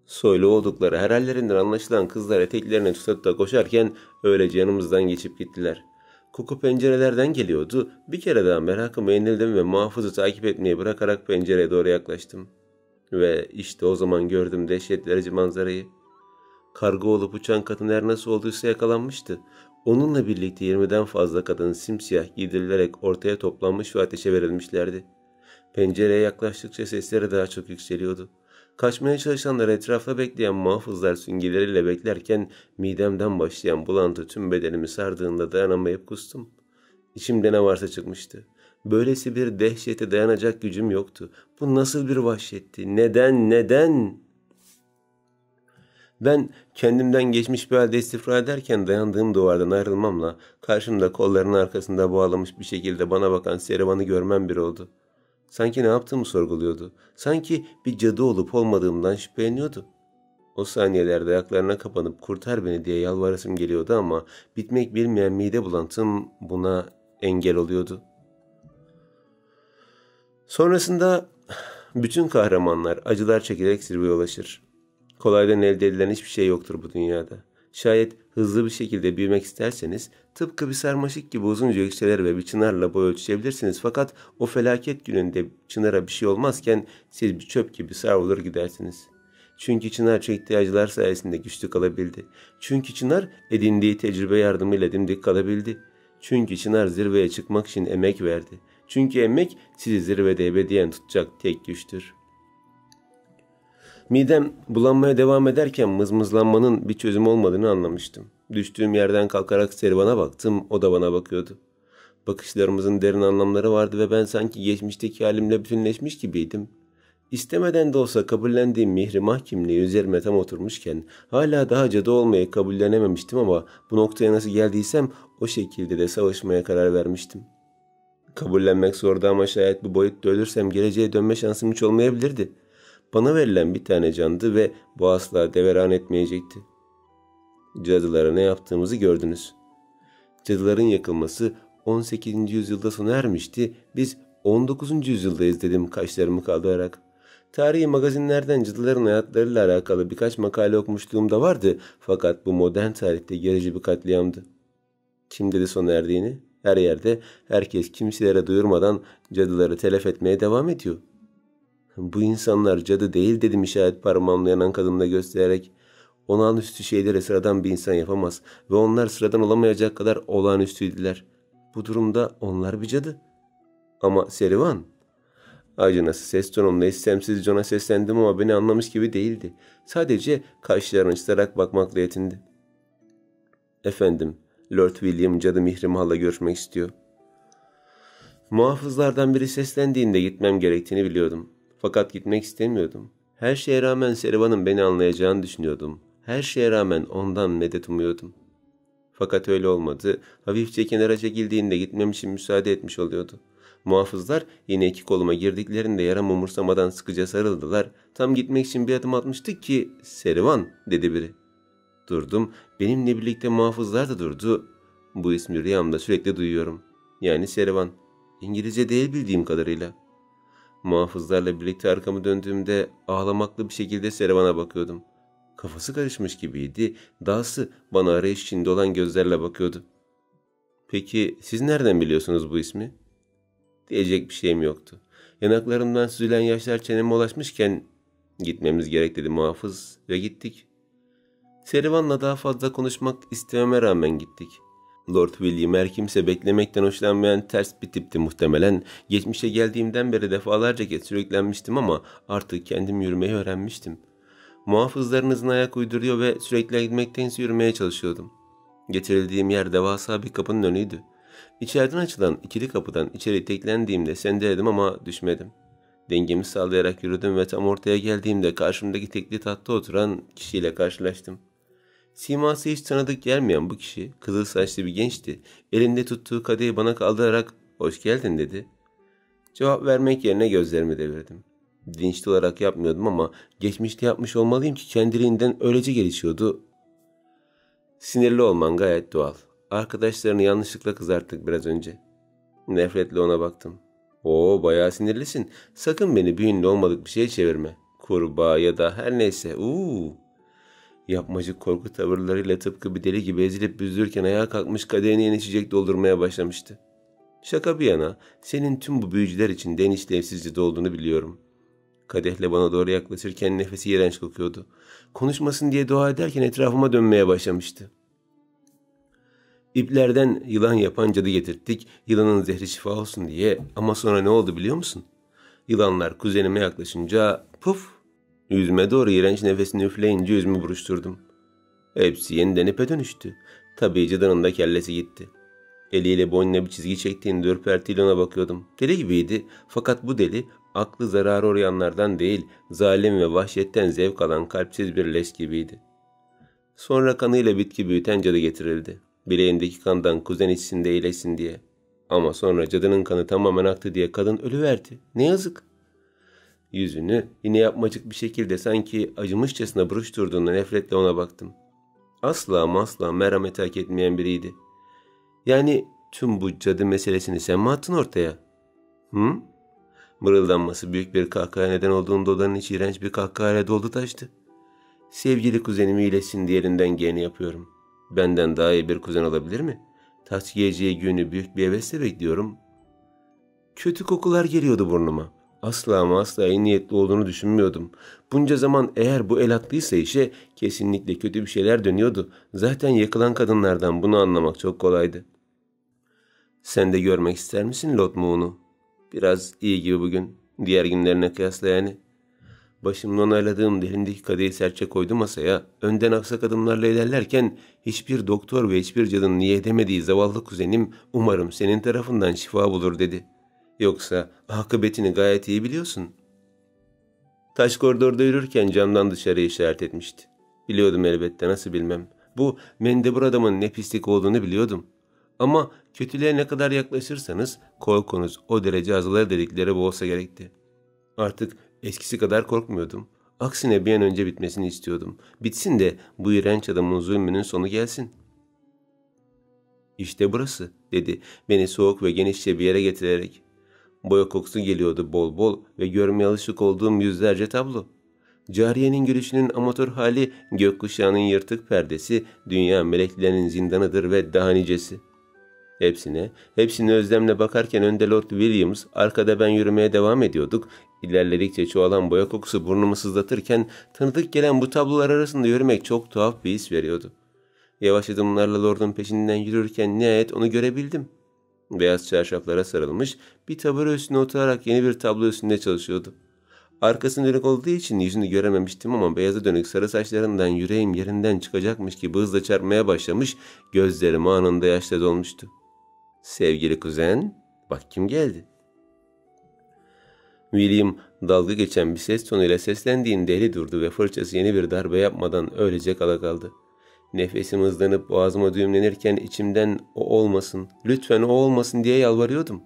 Soylu oldukları her hallerinden anlaşılan kızlar eteklerini tutup da koşarken öylece yanımızdan geçip gittiler. Koku pencerelerden geliyordu. Bir kere daha merakıma yenildim ve muhafızı takip etmeyi bırakarak pencereye doğru yaklaştım. Ve işte o zaman gördüm dehşet verici manzarayı. Karga olup uçan kadın her nasıl olduysa yakalanmıştı. Onunla birlikte 20'den fazla kadın simsiyah giydirilerek ortaya toplanmış ve ateşe verilmişlerdi. Pencereye yaklaştıkça sesleri daha çok yükseliyordu. Kaçmaya çalışanlar etrafta bekleyen muhafızlar süngileriyle beklerken midemden başlayan bulantı tüm bedenimi sardığında dayanamayıp kustum. İçimde ne varsa çıkmıştı. Böylesi bir dehşete dayanacak gücüm yoktu. Bu nasıl bir vahşetti? Neden? Ben kendimden geçmiş bir halde istifra ederken dayandığım duvardan ayrılmamla karşımda kollarının arkasında bağlamış bir şekilde bana bakan Serivan'ı görmem bir oldu. Sanki ne yaptığımı sorguluyordu. Sanki bir cadı olup olmadığımdan şüpheleniyordu. O saniyelerde ayaklarına kapanıp kurtar beni diye yalvarasım geliyordu ama bitmek bilmeyen mide bulantım buna engel oluyordu. Sonrasında bütün kahramanlar acılar çekerek zirveye ulaşır. Kolaydan elde edilen hiçbir şey yoktur bu dünyada. Şayet hızlı bir şekilde büyümek isterseniz tıpkı bir sarmaşık gibi uzunca yükselir ve bir çınarla boy ölçüşebilirsiniz. Fakat o felaket gününde çınara bir şey olmazken siz bir çöp gibi savrulur gidersiniz. Çünkü çınar çektiği acılar sayesinde güçlü kalabildi. Çünkü çınar edindiği tecrübe yardımıyla dimdik kalabildi. Çünkü çınar zirveye çıkmak için emek verdi. Çünkü emek sizi zirvede ebediyen tutacak tek güçtür. Midem bulanmaya devam ederken mızmızlanmanın bir çözüm olmadığını anlamıştım. Düştüğüm yerden kalkarak Serivan'a baktım, o da bana bakıyordu. Bakışlarımızın derin anlamları vardı ve ben sanki geçmişteki halimle bütünleşmiş gibiydim. İstemeden de olsa kabullendiğim mihrimah kimliği üzerime tam oturmuşken hala daha cadı olmayı kabullenememiştim ama bu noktaya nasıl geldiysem o şekilde de savaşmaya karar vermiştim. Kabullenmek zordu ama şayet bu boyutta ölürsem geleceğe dönme şansım hiç olmayabilirdi. Bana verilen bir tane candı ve bu asla deveran etmeyecekti. Cadılara ne yaptığımızı gördünüz. Cadıların yakılması 18. yüzyılda sona ermişti. Biz 19. yüzyıldayız dedim kaşlarımı kaldırarak. Tarihi magazinlerden cadıların hayatlarıyla alakalı birkaç makale okumuşluğum da vardı. Fakat bu modern tarihte gerici bir katliamdı. Kim dedi sona erdiğini? Her yerde herkes kimselere duyurmadan cadıları telef etmeye devam ediyor. Bu insanlar cadı değil dedim işaret parmağımla yanan kadınla göstererek. Olağanüstü şeyleri sıradan bir insan yapamaz ve onlar sıradan olamayacak kadar olağanüstüydüler. Bu durumda onlar bir cadı. Ama Serivan, acınası ses tonumla istemsizce ona seslendim ama beni anlamış gibi değildi. Sadece kaşlarını çıtarak bakmakla yetindi. Efendim, Lord William cadı Mihrimah'la görüşmek istiyor. Muhafızlardan biri seslendiğinde gitmem gerektiğini biliyordum. Fakat gitmek istemiyordum. Her şeye rağmen Serivan'ın beni anlayacağını düşünüyordum. Her şeye rağmen ondan medet umuyordum. Fakat öyle olmadı. Hafifçe kenara çekildiğinde gitmem için müsaade etmiş oluyordu. Muhafızlar yine iki koluma girdiklerinde yaram umursamadan sıkıca sarıldılar. Tam gitmek için bir adım atmıştık ki Serivan dedi biri. Durdum. Benimle birlikte muhafızlar da durdu. Bu ismi rüyamda sürekli duyuyorum. Yani Serivan. İngilizce değil bildiğim kadarıyla. Muhafızlarla birlikte arkamı döndüğümde ağlamaklı bir şekilde Serivan'a bakıyordum. Kafası karışmış gibiydi. Dahası bana arayış içinde olan gözlerle bakıyordu. Peki siz nereden biliyorsunuz bu ismi? Diyecek bir şeyim yoktu. Yanaklarımdan süzülen yaşlar çeneme ulaşmışken gitmemiz gerek dedi muhafız ve gittik. Serivan'la daha fazla konuşmak istememe rağmen gittik. Lord William her kimse beklemekten hoşlanmayan ters bir tipti muhtemelen. Geçmişe geldiğimden beri defalarca kez sürüklenmiştim ama artık kendim yürümeyi öğrenmiştim. Muhafızlarınızın ayak uyduruyor ve sürekli gitmektense yürümeye çalışıyordum. Getirildiğim yer devasa bir kapının önüydü. İçeriden açılan ikili kapıdan içeri teklendiğimde sendeledim ama düşmedim. Dengemi sağlayarak yürüdüm ve tam ortaya geldiğimde karşımdaki tekli tahtta oturan kişiyle karşılaştım. Siması hiç tanıdık gelmeyen bu kişi kızıl saçlı bir gençti. Elinde tuttuğu kadehi bana kaldırarak "Hoş geldin" dedi. Cevap vermek yerine gözlerimi devirdim. Bilinçli olarak yapmıyordum ama geçmişte yapmış olmalıyım ki kendiliğinden öylece gelişiyordu. Sinirli olman gayet doğal. Arkadaşlarını yanlışlıkla kızarttık biraz önce. Nefretle ona baktım. Oo, bayağı sinirlisin. Sakın beni büyünlü olmadık bir şeye çevirme. Kurbağa ya da her neyse. Yapmacık korku tavırlarıyla tıpkı bir deli gibi ezilip büzülürken ayağa kalkmış kadehini yeni içecek doldurmaya başlamıştı. Şaka bir yana, senin tüm bu büyücüler için en işlevsizce olduğunu biliyorum. Kadehle bana doğru yaklaşırken nefesi iğrenç kokuyordu. Konuşmasın diye dua ederken etrafıma dönmeye başlamıştı. İplerden yılan yapan cadı getirttik, yılanın zehri şifa olsun diye. Ama sonra ne oldu biliyor musun? Yılanlar kuzenime yaklaşınca puf, yüzüme doğru iğrenç nefesini üfleyince yüzümü buruşturdum. Hepsi yeniden ipe dönüştü. Tabii cadının da kellesi gitti. Eliyle boynuna bir çizgi çektiğinde ürpertiyle ona bakıyordum. Deli gibiydi, fakat bu deli aklı zararı uğrayanlardan değil, zalim ve vahşetten zevk alan kalpsiz bir leş gibiydi. Sonra kanıyla bitki büyüten cadı getirildi. Bileğindeki kandan kuzen içsin de iyileşsin diye. Ama sonra cadının kanı tamamen aktı diye kadın ölüverdi. Ne yazık. Yüzünü yine yapmacık bir şekilde sanki acımışçasına buruşturduğunda nefretle ona baktım. Asla ama asla merhameti hak etmeyen biriydi. Yani tüm bu cadı meselesini sen mi attın ortaya? Hı? Mırıldanması büyük bir kahkaha neden olduğunda odanın içi iğrenç bir kahkahayla doldu taştı. Sevgili kuzenim iyileşsin diye elinden geleni yapıyorum. Benden daha iyi bir kuzen olabilir mi? Taç giyeceği günü büyük bir hevesle bekliyorum. Kötü kokular geliyordu burnuma. Asla ama asla iyi niyetli olduğunu düşünmüyordum. Bunca zaman eğer bu el attıysa işe kesinlikle kötü bir şeyler dönüyordu. Zaten yakılan kadınlardan bunu anlamak çok kolaydı. Sen de görmek ister misin Lot Moon'u? Biraz iyi gibi bugün. Diğer günlerine kıyasla yani. Başımla onayladığım elindeki kadehi sertçe koydu masaya. Önden aksak adımlarla ilerlerken hiçbir doktor ve hiçbir cadının niye edemediği zavallı kuzenim umarım senin tarafından şifa bulur dedi. Yoksa akıbetini gayet iyi biliyorsun. Taş koridorda yürürken camdan dışarıya işaret etmişti. Biliyordum elbette, nasıl bilmem. Bu mendebur adamın ne pislik olduğunu biliyordum. Ama kötülüğe ne kadar yaklaşırsanız korkunuz o derece azalır dedikleri bu olsa gerekti. Artık eskisi kadar korkmuyordum. Aksine bir an önce bitmesini istiyordum. Bitsin de bu iğrenç adamın zulmünün sonu gelsin. İşte burası, dedi beni soğuk ve genişçe bir yere getirerek. Boya kokusu geliyordu bol bol ve görmeye alışık olduğum yüzlerce tablo. Cariyenin gülüşünün amatör hali, gökkuşağının yırtık perdesi, dünya meleklerinin zindanıdır ve daha nicesi. Hepsine özlemle bakarken önde Lord Williams, arkada ben yürümeye devam ediyorduk. İlerledikçe çoğalan boya kokusu burnumu sızlatırken tanıdık gelen bu tablolar arasında yürümek çok tuhaf bir his veriyordu. Yavaş adımlarla Lord'un peşinden yürürken nihayet onu görebildim. Beyaz çarşaflara sarılmış, bir tabure üstüne oturarak yeni bir tablo üstünde çalışıyordu. Arkasına dönük olduğu için yüzünü görememiştim ama beyaza dönük sarı saçlarından yüreğim yerinden çıkacakmış gibi hızla çarpmaya başlamış, gözlerim anında yaşla dolmuştu. Sevgili kuzen, bak kim geldi. William dalga geçen bir ses tonuyla seslendiğinde eli durdu ve fırçası yeni bir darbe yapmadan öylece kala kaldı. Nefesim hızlanıp boğazıma düğümlenirken içimden o olmasın, lütfen o olmasın diye yalvarıyordum.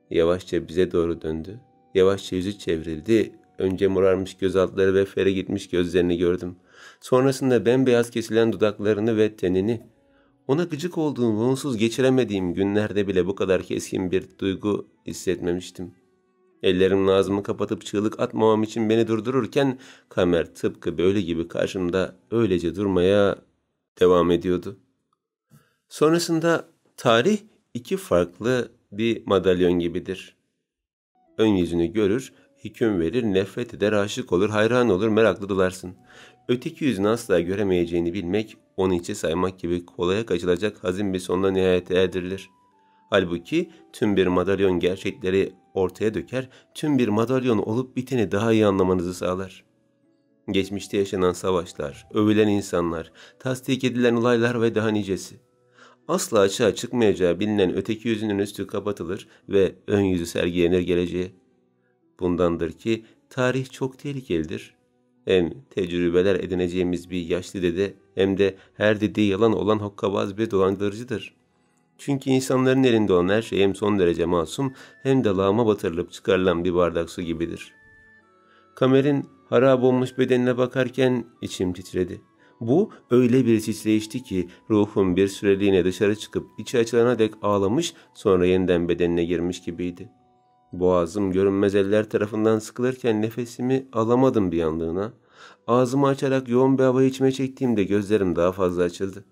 Yavaşça bize doğru döndü. Yavaşça yüzü çevrildi. Önce morarmış göz altları ve fere gitmiş gözlerini gördüm. Sonrasında bembeyaz kesilen dudaklarını ve tenini. Ona gıcık olduğum ve onsuz geçiremediğim günlerde bile bu kadar keskin bir duygu hissetmemiştim. Ellerimle ağzımı kapatıp çığlık atmamam için beni durdururken Kamer tıpkı böyle gibi karşımda öylece durmaya devam ediyordu. Sonrasında tarih iki farklı bir madalyon gibidir. Ön yüzünü görür, hüküm verir, nefret eder, aşık olur, hayran olur, meraklı dolarsın. Öteki yüzünü asla göremeyeceğini bilmek, onu içe saymak gibi kolaya kaçılacak hazin bir sonla nihayete erdirilir. Halbuki tüm bir madalyon gerçekleri ortaya döker, tüm bir madalyon olup biteni daha iyi anlamanızı sağlar. Geçmişte yaşanan savaşlar, övülen insanlar, tasdik edilen olaylar ve daha nicesi. Asla açığa çıkmayacağı bilinen öteki yüzünün üstü kapatılır ve ön yüzü sergilenir geleceğe. Bundandır ki tarih çok tehlikelidir. Hem tecrübeler edineceğimiz bir yaşlı dede hem de her dediği yalan olan hokkabaz bir dolandırıcıdır. Çünkü insanların elinde olan her şey hem son derece masum hem de lağma batırılıp çıkarılan bir bardak su gibidir. Kamer'in harap olmuş bedenine bakarken içim titredi. Bu öyle bir titreyişti ki ruhum bir süreliğine dışarı çıkıp içi açılana dek ağlamış, sonra yeniden bedenine girmiş gibiydi. Boğazım görünmez eller tarafından sıkılırken nefesimi alamadım bir yanlığına. Ağzımı açarak yoğun bir hava içime çektiğimde gözlerim daha fazla açıldı.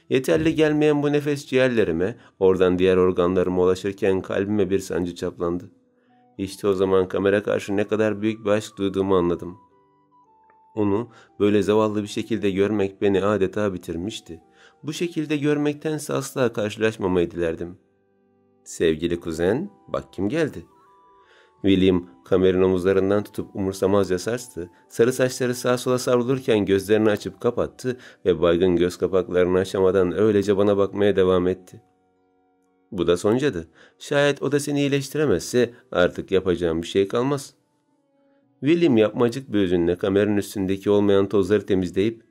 Yeterli gelmeyen bu nefes ciğerlerime, oradan diğer organlarıma ulaşırken kalbime bir sancı çaplandı. İşte o zaman Kamer'e karşı ne kadar büyük bir aşk duyduğumu anladım. Onu böyle zavallı bir şekilde görmek beni adeta bitirmişti. Bu şekilde görmektense asla karşılaşmamayı dilerdim. Sevgili kuzen, bak kim geldi. William Kamer'in omuzlarından tutup umursamazca sarstı. Sarı saçları sağa sola savrulurken gözlerini açıp kapattı ve baygın göz kapaklarını açamadan öylece bana bakmaya devam etti. Bu da son cadı. Şayet o da seni iyileştiremezse artık yapacağım bir şey kalmaz. William yapmacık bir özünle kameranın üstündeki olmayan tozları temizleyip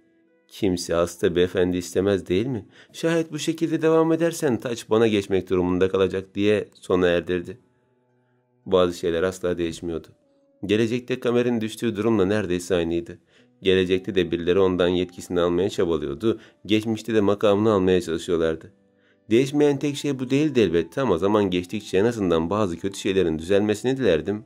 kimse hasta beyefendi istemez değil mi? Şayet bu şekilde devam edersen taç bana geçmek durumunda kalacak diye sona erdirdi. Bazı şeyler asla değişmiyordu. Gelecekte kameranın düştüğü durumla neredeyse aynıydı. Gelecekte de birileri ondan yetkisini almaya çabalıyordu. Geçmişte de makamını almaya çalışıyorlardı. Değişmeyen tek şey bu değildi elbette ama zaman geçtikçe en azından bazı kötü şeylerin düzelmesini dilerdim.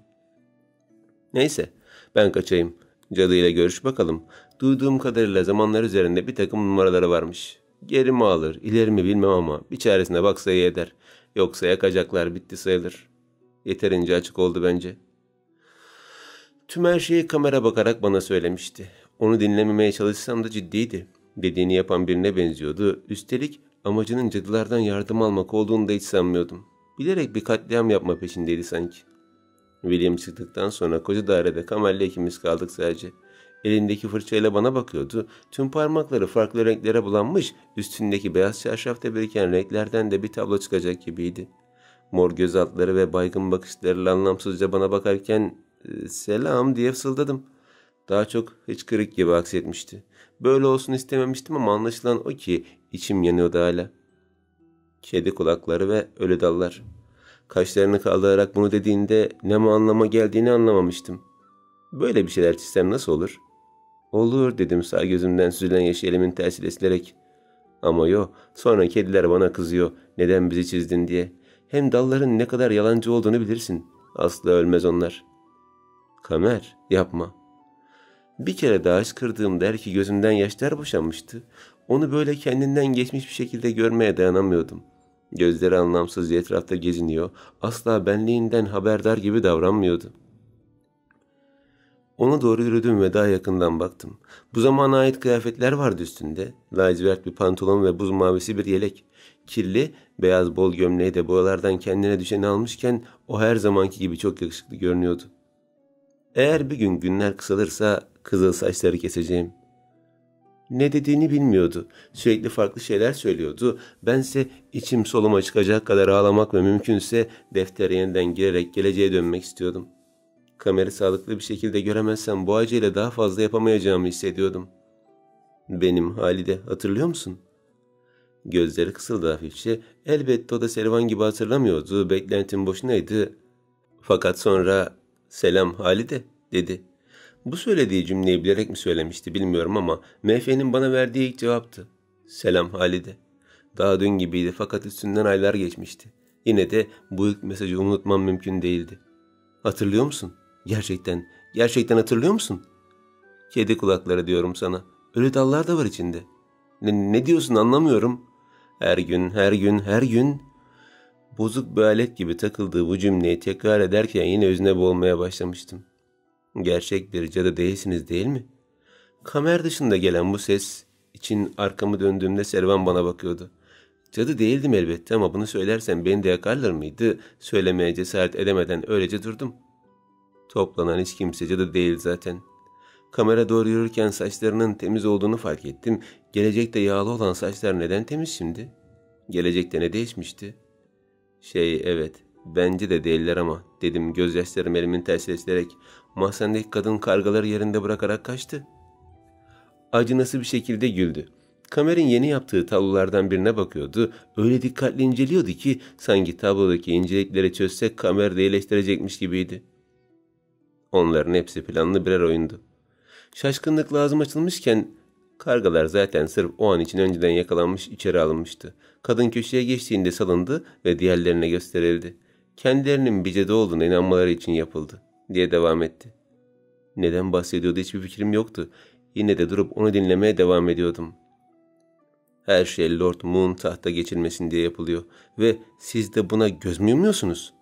Neyse, ben kaçayım. Cadıyla görüş bakalım. Duyduğum kadarıyla zamanlar üzerinde bir takım numaraları varmış. Geri mi alır, ileri mi bilmem ama bir çaresine baksa iyi eder. Yoksa yakacaklar bitti sayılır. Yeterince açık oldu bence. Tüm her şeyi kamera bakarak bana söylemişti. Onu dinlememeye çalışsam da ciddiydi. Dediğini yapan birine benziyordu. Üstelik amacının cadılardan yardım almak olduğunu da hiç sanmıyordum. Bilerek bir katliam yapma peşindeydi sanki. William çıktıktan sonra koca dairede Kamel'le ikimiz kaldık sadece. Elindeki fırçayla bana bakıyordu. Tüm parmakları farklı renklere bulanmış, üstündeki beyaz çarşafta biriken renklerden de bir tablo çıkacak gibiydi. Mor göz altları ve baygın bakışlarıyla anlamsızca bana bakarken selam diye fısıldadım. Daha çok hıçkırık gibi aksetmişti. Böyle olsun istememiştim ama anlaşılan o ki içim yanıyordu hala. Kedi kulakları ve ölü dallar. Kaşlarını kaldırarak bunu dediğinde ne anlama geldiğini anlamamıştım. Böyle bir şeyler çizsem nasıl olur? Olur dedim sağ gözümden süzülen yaşı elimin tersiyle silerek. Ama yo, sonra kediler bana kızıyor neden bizi çizdin diye. Hem dalların ne kadar yalancı olduğunu bilirsin. Asla ölmez onlar. Kamer, yapma. Bir kere daha hıçkırdığımda der ki gözümden yaşlar boşanmıştı. Onu böyle kendinden geçmiş bir şekilde görmeye dayanamıyordum. Gözleri anlamsızca etrafta geziniyor, asla benliğinden haberdar gibi davranmıyordu. Ona doğru yürüdüm ve daha yakından baktım. Bu zamana ait kıyafetler vardı üstünde. Lacivert bir pantolon ve buz mavisi bir yelek. Kirli, beyaz bol gömleği de boyalardan kendine düşeni almışken o her zamanki gibi çok yakışıklı görünüyordu. Eğer bir gün günler kısalırsa kızıl saçları keseceğim. Ne dediğini bilmiyordu. Sürekli farklı şeyler söylüyordu. Bense içim soluma çıkacak kadar ağlamak ve mümkünse deftere yeniden girerek geleceğe dönmek istiyordum. Kamerayı sağlıklı bir şekilde göremezsem bu acıyla daha fazla yapamayacağımı hissediyordum. Benim Halide, hatırlıyor musun? Gözleri kısıldı hafifçe. Elbette o da Servan gibi hatırlamıyordu. Beklentim boşunaydı. Fakat sonra "Selam Halide" dedi. Bu söylediği cümleyi bilerek mi söylemişti bilmiyorum ama MF'nin bana verdiği ilk cevaptı. Selam Halide. Daha dün gibiydi fakat üstünden aylar geçmişti. Yine de bu ilk mesajı unutmam mümkün değildi. Hatırlıyor musun? Gerçekten hatırlıyor musun? Kedi kulakları diyorum sana. Ölü dallar da var içinde. Ne diyorsun anlamıyorum. Her gün. Bozuk bir alet gibi takıldığı bu cümleyi tekrar ederken yine özne boğulmaya başlamıştım. Gerçek bir cadı değilsiniz değil mi? Kamer dışında gelen bu ses için arkamı döndüğümde Servan bana bakıyordu. Cadı değildim elbette ama bunu söylersem beni de yakarlar mıydı? Söylemeye cesaret edemeden öylece durdum. Toplanan hiç kimse cadı değil zaten. Kamera doğru yürürken saçlarının temiz olduğunu fark ettim. Gelecekte yağlı olan saçlar neden temiz şimdi? Gelecekte ne değişmişti? Evet, bence de değiller ama dedim gözyaşlarım elimin tersiyle silerek. Mahzendeki kadın kargaları yerinde bırakarak kaçtı. Acınası bir şekilde güldü. Kamer'in yeni yaptığı tablolardan birine bakıyordu. Öyle dikkatli inceliyordu ki sanki tablodaki incelikleri çözsek Kamer de iyileştirecekmiş gibiydi. Onların hepsi planlı birer oyundu. Şaşkınlıkla ağzım açılmışken kargalar zaten sırf o an için önceden yakalanmış içeri alınmıştı. Kadın köşeye geçtiğinde salındı ve diğerlerine gösterildi. Kendilerinin bir cadı olduğuna inanmaları için yapıldı diye devam etti. Neden bahsediyordu hiçbir fikrim yoktu. Yine de durup onu dinlemeye devam ediyordum. Her şey Lord Moon tahta geçirmesin diye yapılıyor ve siz de buna göz mü yumuyorsunuz?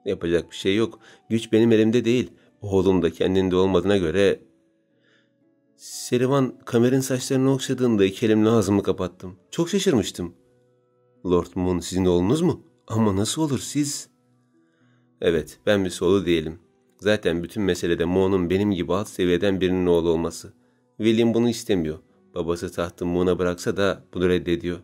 Yapacak bir şey yok. Güç benim elimde değil. Oğlum da kendinde olmadığına göre... Servan Kamer'in saçlarını okşadığında iki elimle ağzımı kapattım. Çok şaşırmıştım. Lord Moon sizin oğlunuz mu? Ama nasıl olur siz? Evet, ben bir solu değilim. Zaten bütün meselede Moon'un benim gibi alt seviyeden birinin oğlu olması. William bunu istemiyor. Babası tahtı Moon'a bıraksa da bunu reddediyor.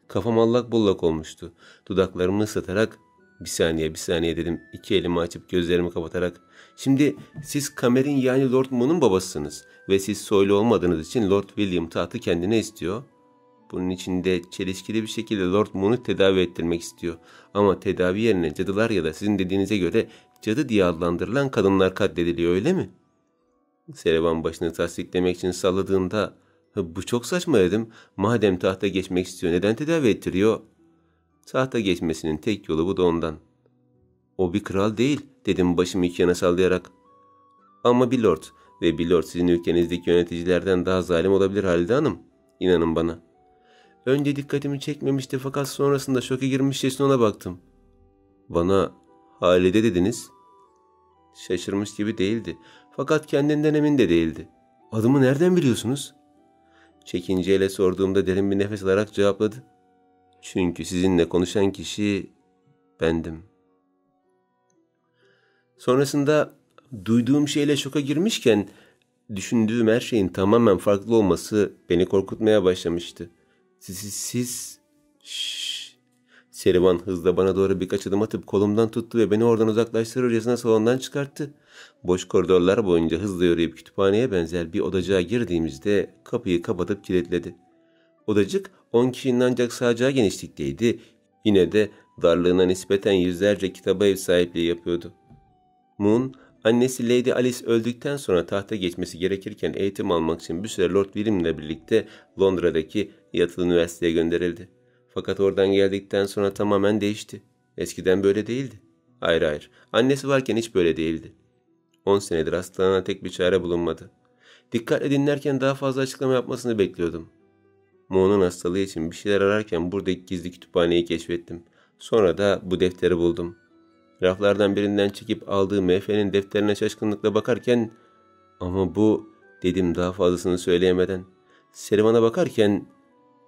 Kafam allak bullak olmuştu. Dudaklarımı ıslatarak bir saniye dedim. İki elimi açıp gözlerimi kapatarak. Şimdi siz Kamer'in yani Lord Moon'un babasısınız ve siz soylu olmadığınız için Lord William tahtı kendine istiyor. Bunun içinde çelişkili bir şekilde Lord Moon'u tedavi ettirmek istiyor. Ama tedavi yerine cadılar ya da sizin dediğinize göre cadı diye adlandırılan kadınlar katlediliyor, öyle mi? Servan başını tasdiklemek için salladığında bu çok saçma dedim. Madem tahta geçmek istiyor neden tedavi ettiriyor? Tahta geçmesinin tek yolu bu da ondan. O bir kral değil dedim başımı iki yana sallayarak. Ama bir lord ve bir lord sizin ülkenizdeki yöneticilerden daha zalim olabilir Halide Hanım. İnanın bana. Önce dikkatimi çekmemişti fakat sonrasında şoka girmişçesine ona baktım. Bana Halide dediniz. Şaşırmış gibi değildi. Fakat kendinden emin de değildi. Adımı nereden biliyorsunuz? Çekinceyle sorduğumda derin bir nefes alarak cevapladı. Çünkü sizinle konuşan kişi bendim. Sonrasında duyduğum şeyle şoka girmişken düşündüğüm her şeyin tamamen farklı olması beni korkutmaya başlamıştı. Siz... Şşş. Servan hızla bana doğru birkaç adım atıp kolumdan tuttu ve beni oradan uzaklaştırırcasına salondan çıkarttı. Boş koridorlar boyunca hızla yürüyüp kütüphaneye benzer bir odacığa girdiğimizde kapıyı kapatıp kilitledi. Odacık 10 kişinin ancak sığacağı genişlikteydi. Yine de darlığına nispeten yüzlerce kitaba ev sahipliği yapıyordu. Moon, annesi Lady Alice öldükten sonra tahta geçmesi gerekirken eğitim almak için bir süre Lord William'la birlikte Londra'daki yatılı üniversiteye gönderildi. Fakat oradan geldikten sonra tamamen değişti. Eskiden böyle değildi. Hayır. Annesi varken hiç böyle değildi. 10 senedir hastalığına tek bir çare bulunmadı. Dikkatle dinlerken daha fazla açıklama yapmasını bekliyordum. Moon'un hastalığı için bir şeyler ararken buradaki gizli kütüphaneyi keşfettim. Sonra da bu defteri buldum. Raflardan birinden çekip aldığı MF'nin defterine şaşkınlıkla bakarken ama bu dedim daha fazlasını söyleyemeden. Servan'a bakarken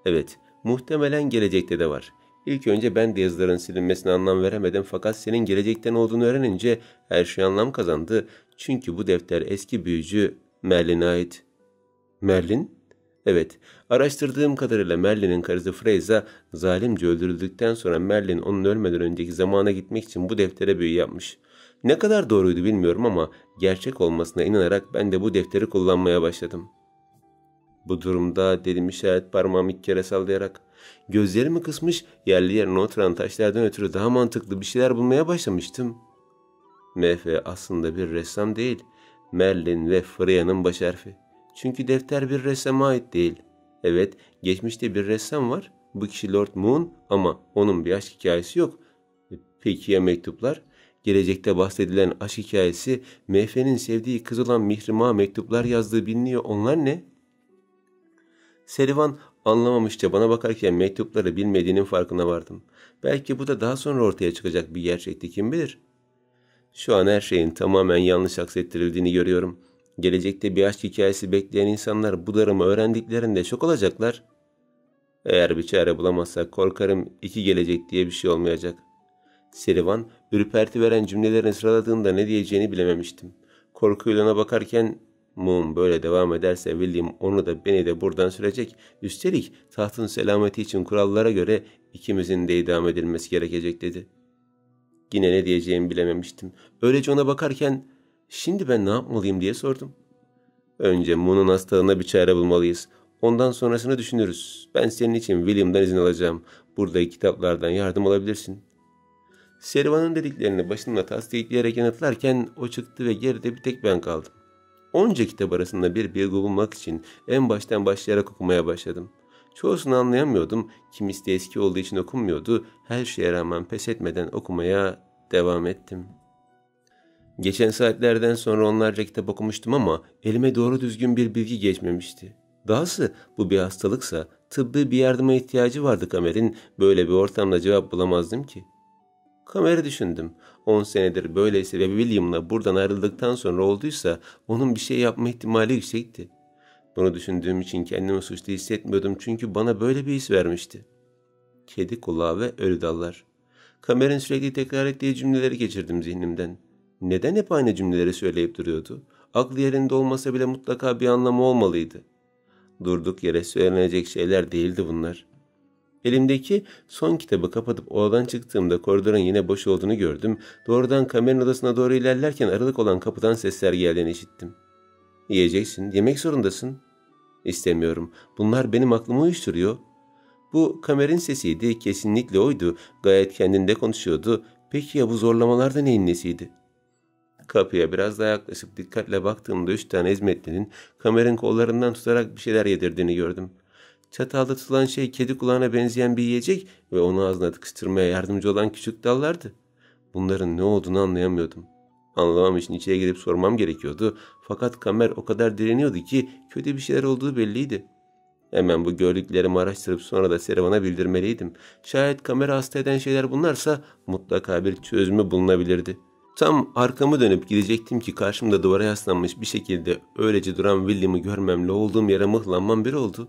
evet muhtemelen gelecekte de var. İlk önce ben de yazıların silinmesine anlam veremedim fakat senin gelecekten olduğunu öğrenince her şey anlam kazandı. Çünkü bu defter eski büyücü Merlin'e ait. Merlin? Evet, araştırdığım kadarıyla Merlin'in karısı Freyza zalimce öldürüldükten sonra Merlin onun ölmeden önceki zamana gitmek için bu deftere büyü yapmış. Ne kadar doğruydu bilmiyorum ama gerçek olmasına inanarak ben de bu defteri kullanmaya başladım. Bu durumda dedim işaret parmağımı iki kere sallayarak. Gözlerimi kısmış yerli yerine oturan taşlardan ötürü daha mantıklı bir şeyler bulmaya başlamıştım. MF aslında bir ressam değil, Merlin ve Freya'nın baş harfi. Çünkü defter bir ressama ait değil. Evet, geçmişte bir ressam var. Bu kişi Lord Moon ama onun bir aşk hikayesi yok. Peki ya mektuplar? Gelecekte bahsedilen aşk hikayesi MF'nin sevdiği kız olan Mihrimah'a mektuplar yazdığı biliniyor. Onlar ne? Servan anlamamışça bana bakarken mektupları bilmediğinin farkına vardım. Belki bu da daha sonra ortaya çıkacak bir gerçekti, kim bilir? Şu an her şeyin tamamen yanlış aksettirildiğini görüyorum. Gelecekte bir aşk hikayesi bekleyen insanlar bu durumu öğrendiklerinde şok olacaklar. Eğer bir çare bulamazsak korkarım iki gelecek diye bir şey olmayacak. Servan ürperti veren cümlelerini sıraladığında ne diyeceğini bilememiştim. Korkuyla ona bakarken Moon böyle devam ederse William onu da beni de buradan sürecek. Üstelik tahtın selameti için kurallara göre ikimizin de idam edilmesi gerekecek dedi. Yine ne diyeceğimi bilememiştim. Öylece ona bakarken şimdi ben ne yapmalıyım diye sordum. Önce Moon'un hastalığına bir çare bulmalıyız. Ondan sonrasını düşünürüz. Ben senin için William'dan izin alacağım. Buradaki kitaplardan yardım alabilirsin. Servan'ın dediklerini başımla tasdikleyerek yanıtlarken o çıktı ve geride bir tek ben kaldım. Onca kitap arasında bir bilgi bulmak için en baştan başlayarak okumaya başladım. Çoğusunu anlayamıyordum. Kimisi de eski olduğu için okunmuyordu. Her şeye rağmen pes etmeden okumaya devam ettim. Geçen saatlerden sonra onlarca kitap okumuştum ama elime doğru düzgün bir bilgi geçmemişti. Dahası bu bir hastalıksa tıbbi bir yardıma ihtiyacı vardı Kamer'in. Böyle bir ortamda cevap bulamazdım ki. Kamer'i düşündüm. 10 senedir böyleyse ve William'la buradan ayrıldıktan sonra olduysa onun bir şey yapma ihtimali yüksekti. Bunu düşündüğüm için kendimi suçlu hissetmiyordum çünkü bana böyle bir his vermişti. Kedi kulağı ve ölü dallar. Kamer'in sürekli tekrar ettiği cümleleri geçirdim zihnimden. Neden hep aynı cümleleri söyleyip duruyordu? Aklı yerinde olmasa bile mutlaka bir anlamı olmalıydı. Durduk yere söylenecek şeyler değildi bunlar. Elimdeki son kitabı kapatıp odadan çıktığımda koridorun yine boş olduğunu gördüm. Doğrudan kameranın odasına doğru ilerlerken aralık olan kapıdan sesler geldiğini işittim. Yiyeceksin, yemek zorundasın. İstemiyorum. Bunlar benim aklımı uyuşturuyor. Bu kamerin sesiydi, kesinlikle oydu. Gayet kendinde konuşuyordu. Peki ya bu zorlamalar da neyin nesiydi? Kapıya biraz daha yaklaşıp dikkatle baktığımda 3 tane hizmetlinin kamerin kollarından tutarak bir şeyler yedirdiğini gördüm. Çatalda tutulan şey kedi kulağına benzeyen bir yiyecek ve onu ağzına tıkıştırmaya yardımcı olan küçük dallardı. Bunların ne olduğunu anlayamıyordum. Anlamam için içeri girip sormam gerekiyordu. Fakat kamer o kadar direniyordu ki kötü bir şeyler olduğu belliydi. Hemen bu gördüklerimi araştırıp sonra da Servan'a bildirmeliydim. Şayet kamera hasta eden şeyler bunlarsa mutlaka bir çözümü bulunabilirdi. Tam arkamı dönüp gidecektim ki karşımda duvara yaslanmış bir şekilde öylece duran William'ı görmemle olduğum yere mıhlanmam bir oldu.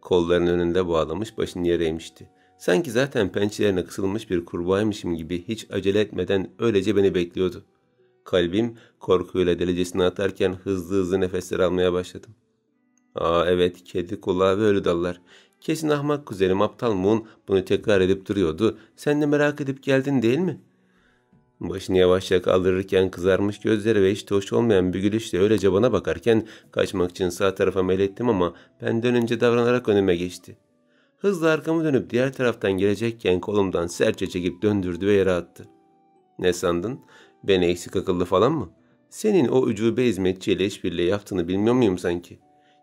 Kollarının önünde bağlamış, başını yere eğmişti. Sanki zaten pençelerine kısılmış bir kurbağaymışım gibi hiç acele etmeden öylece beni bekliyordu. Kalbim korkuyla delicesine atarken hızlı hızlı nefesler almaya başladım. Evet, kedi kulağı ve ölü dallar. Kesin ahmak kuzenim aptal Moon bunu tekrar edip duruyordu. Sen de merak edip geldin değil mi? Başını yavaşça kaldırırken kızarmış gözleri ve hiç de hoş olmayan bir gülüşle öylece bana bakarken kaçmak için sağ tarafa meylettim ama benden önce davranarak önüme geçti. Hızla arkamı dönüp diğer taraftan gelecekken kolumdan sertçe çekip döndürdü ve yere attı. Ne sandın? Beni eksik akıllı falan mı? Senin o ucube hizmetçiyle işbirliği yaptığını bilmiyor muyum sanki?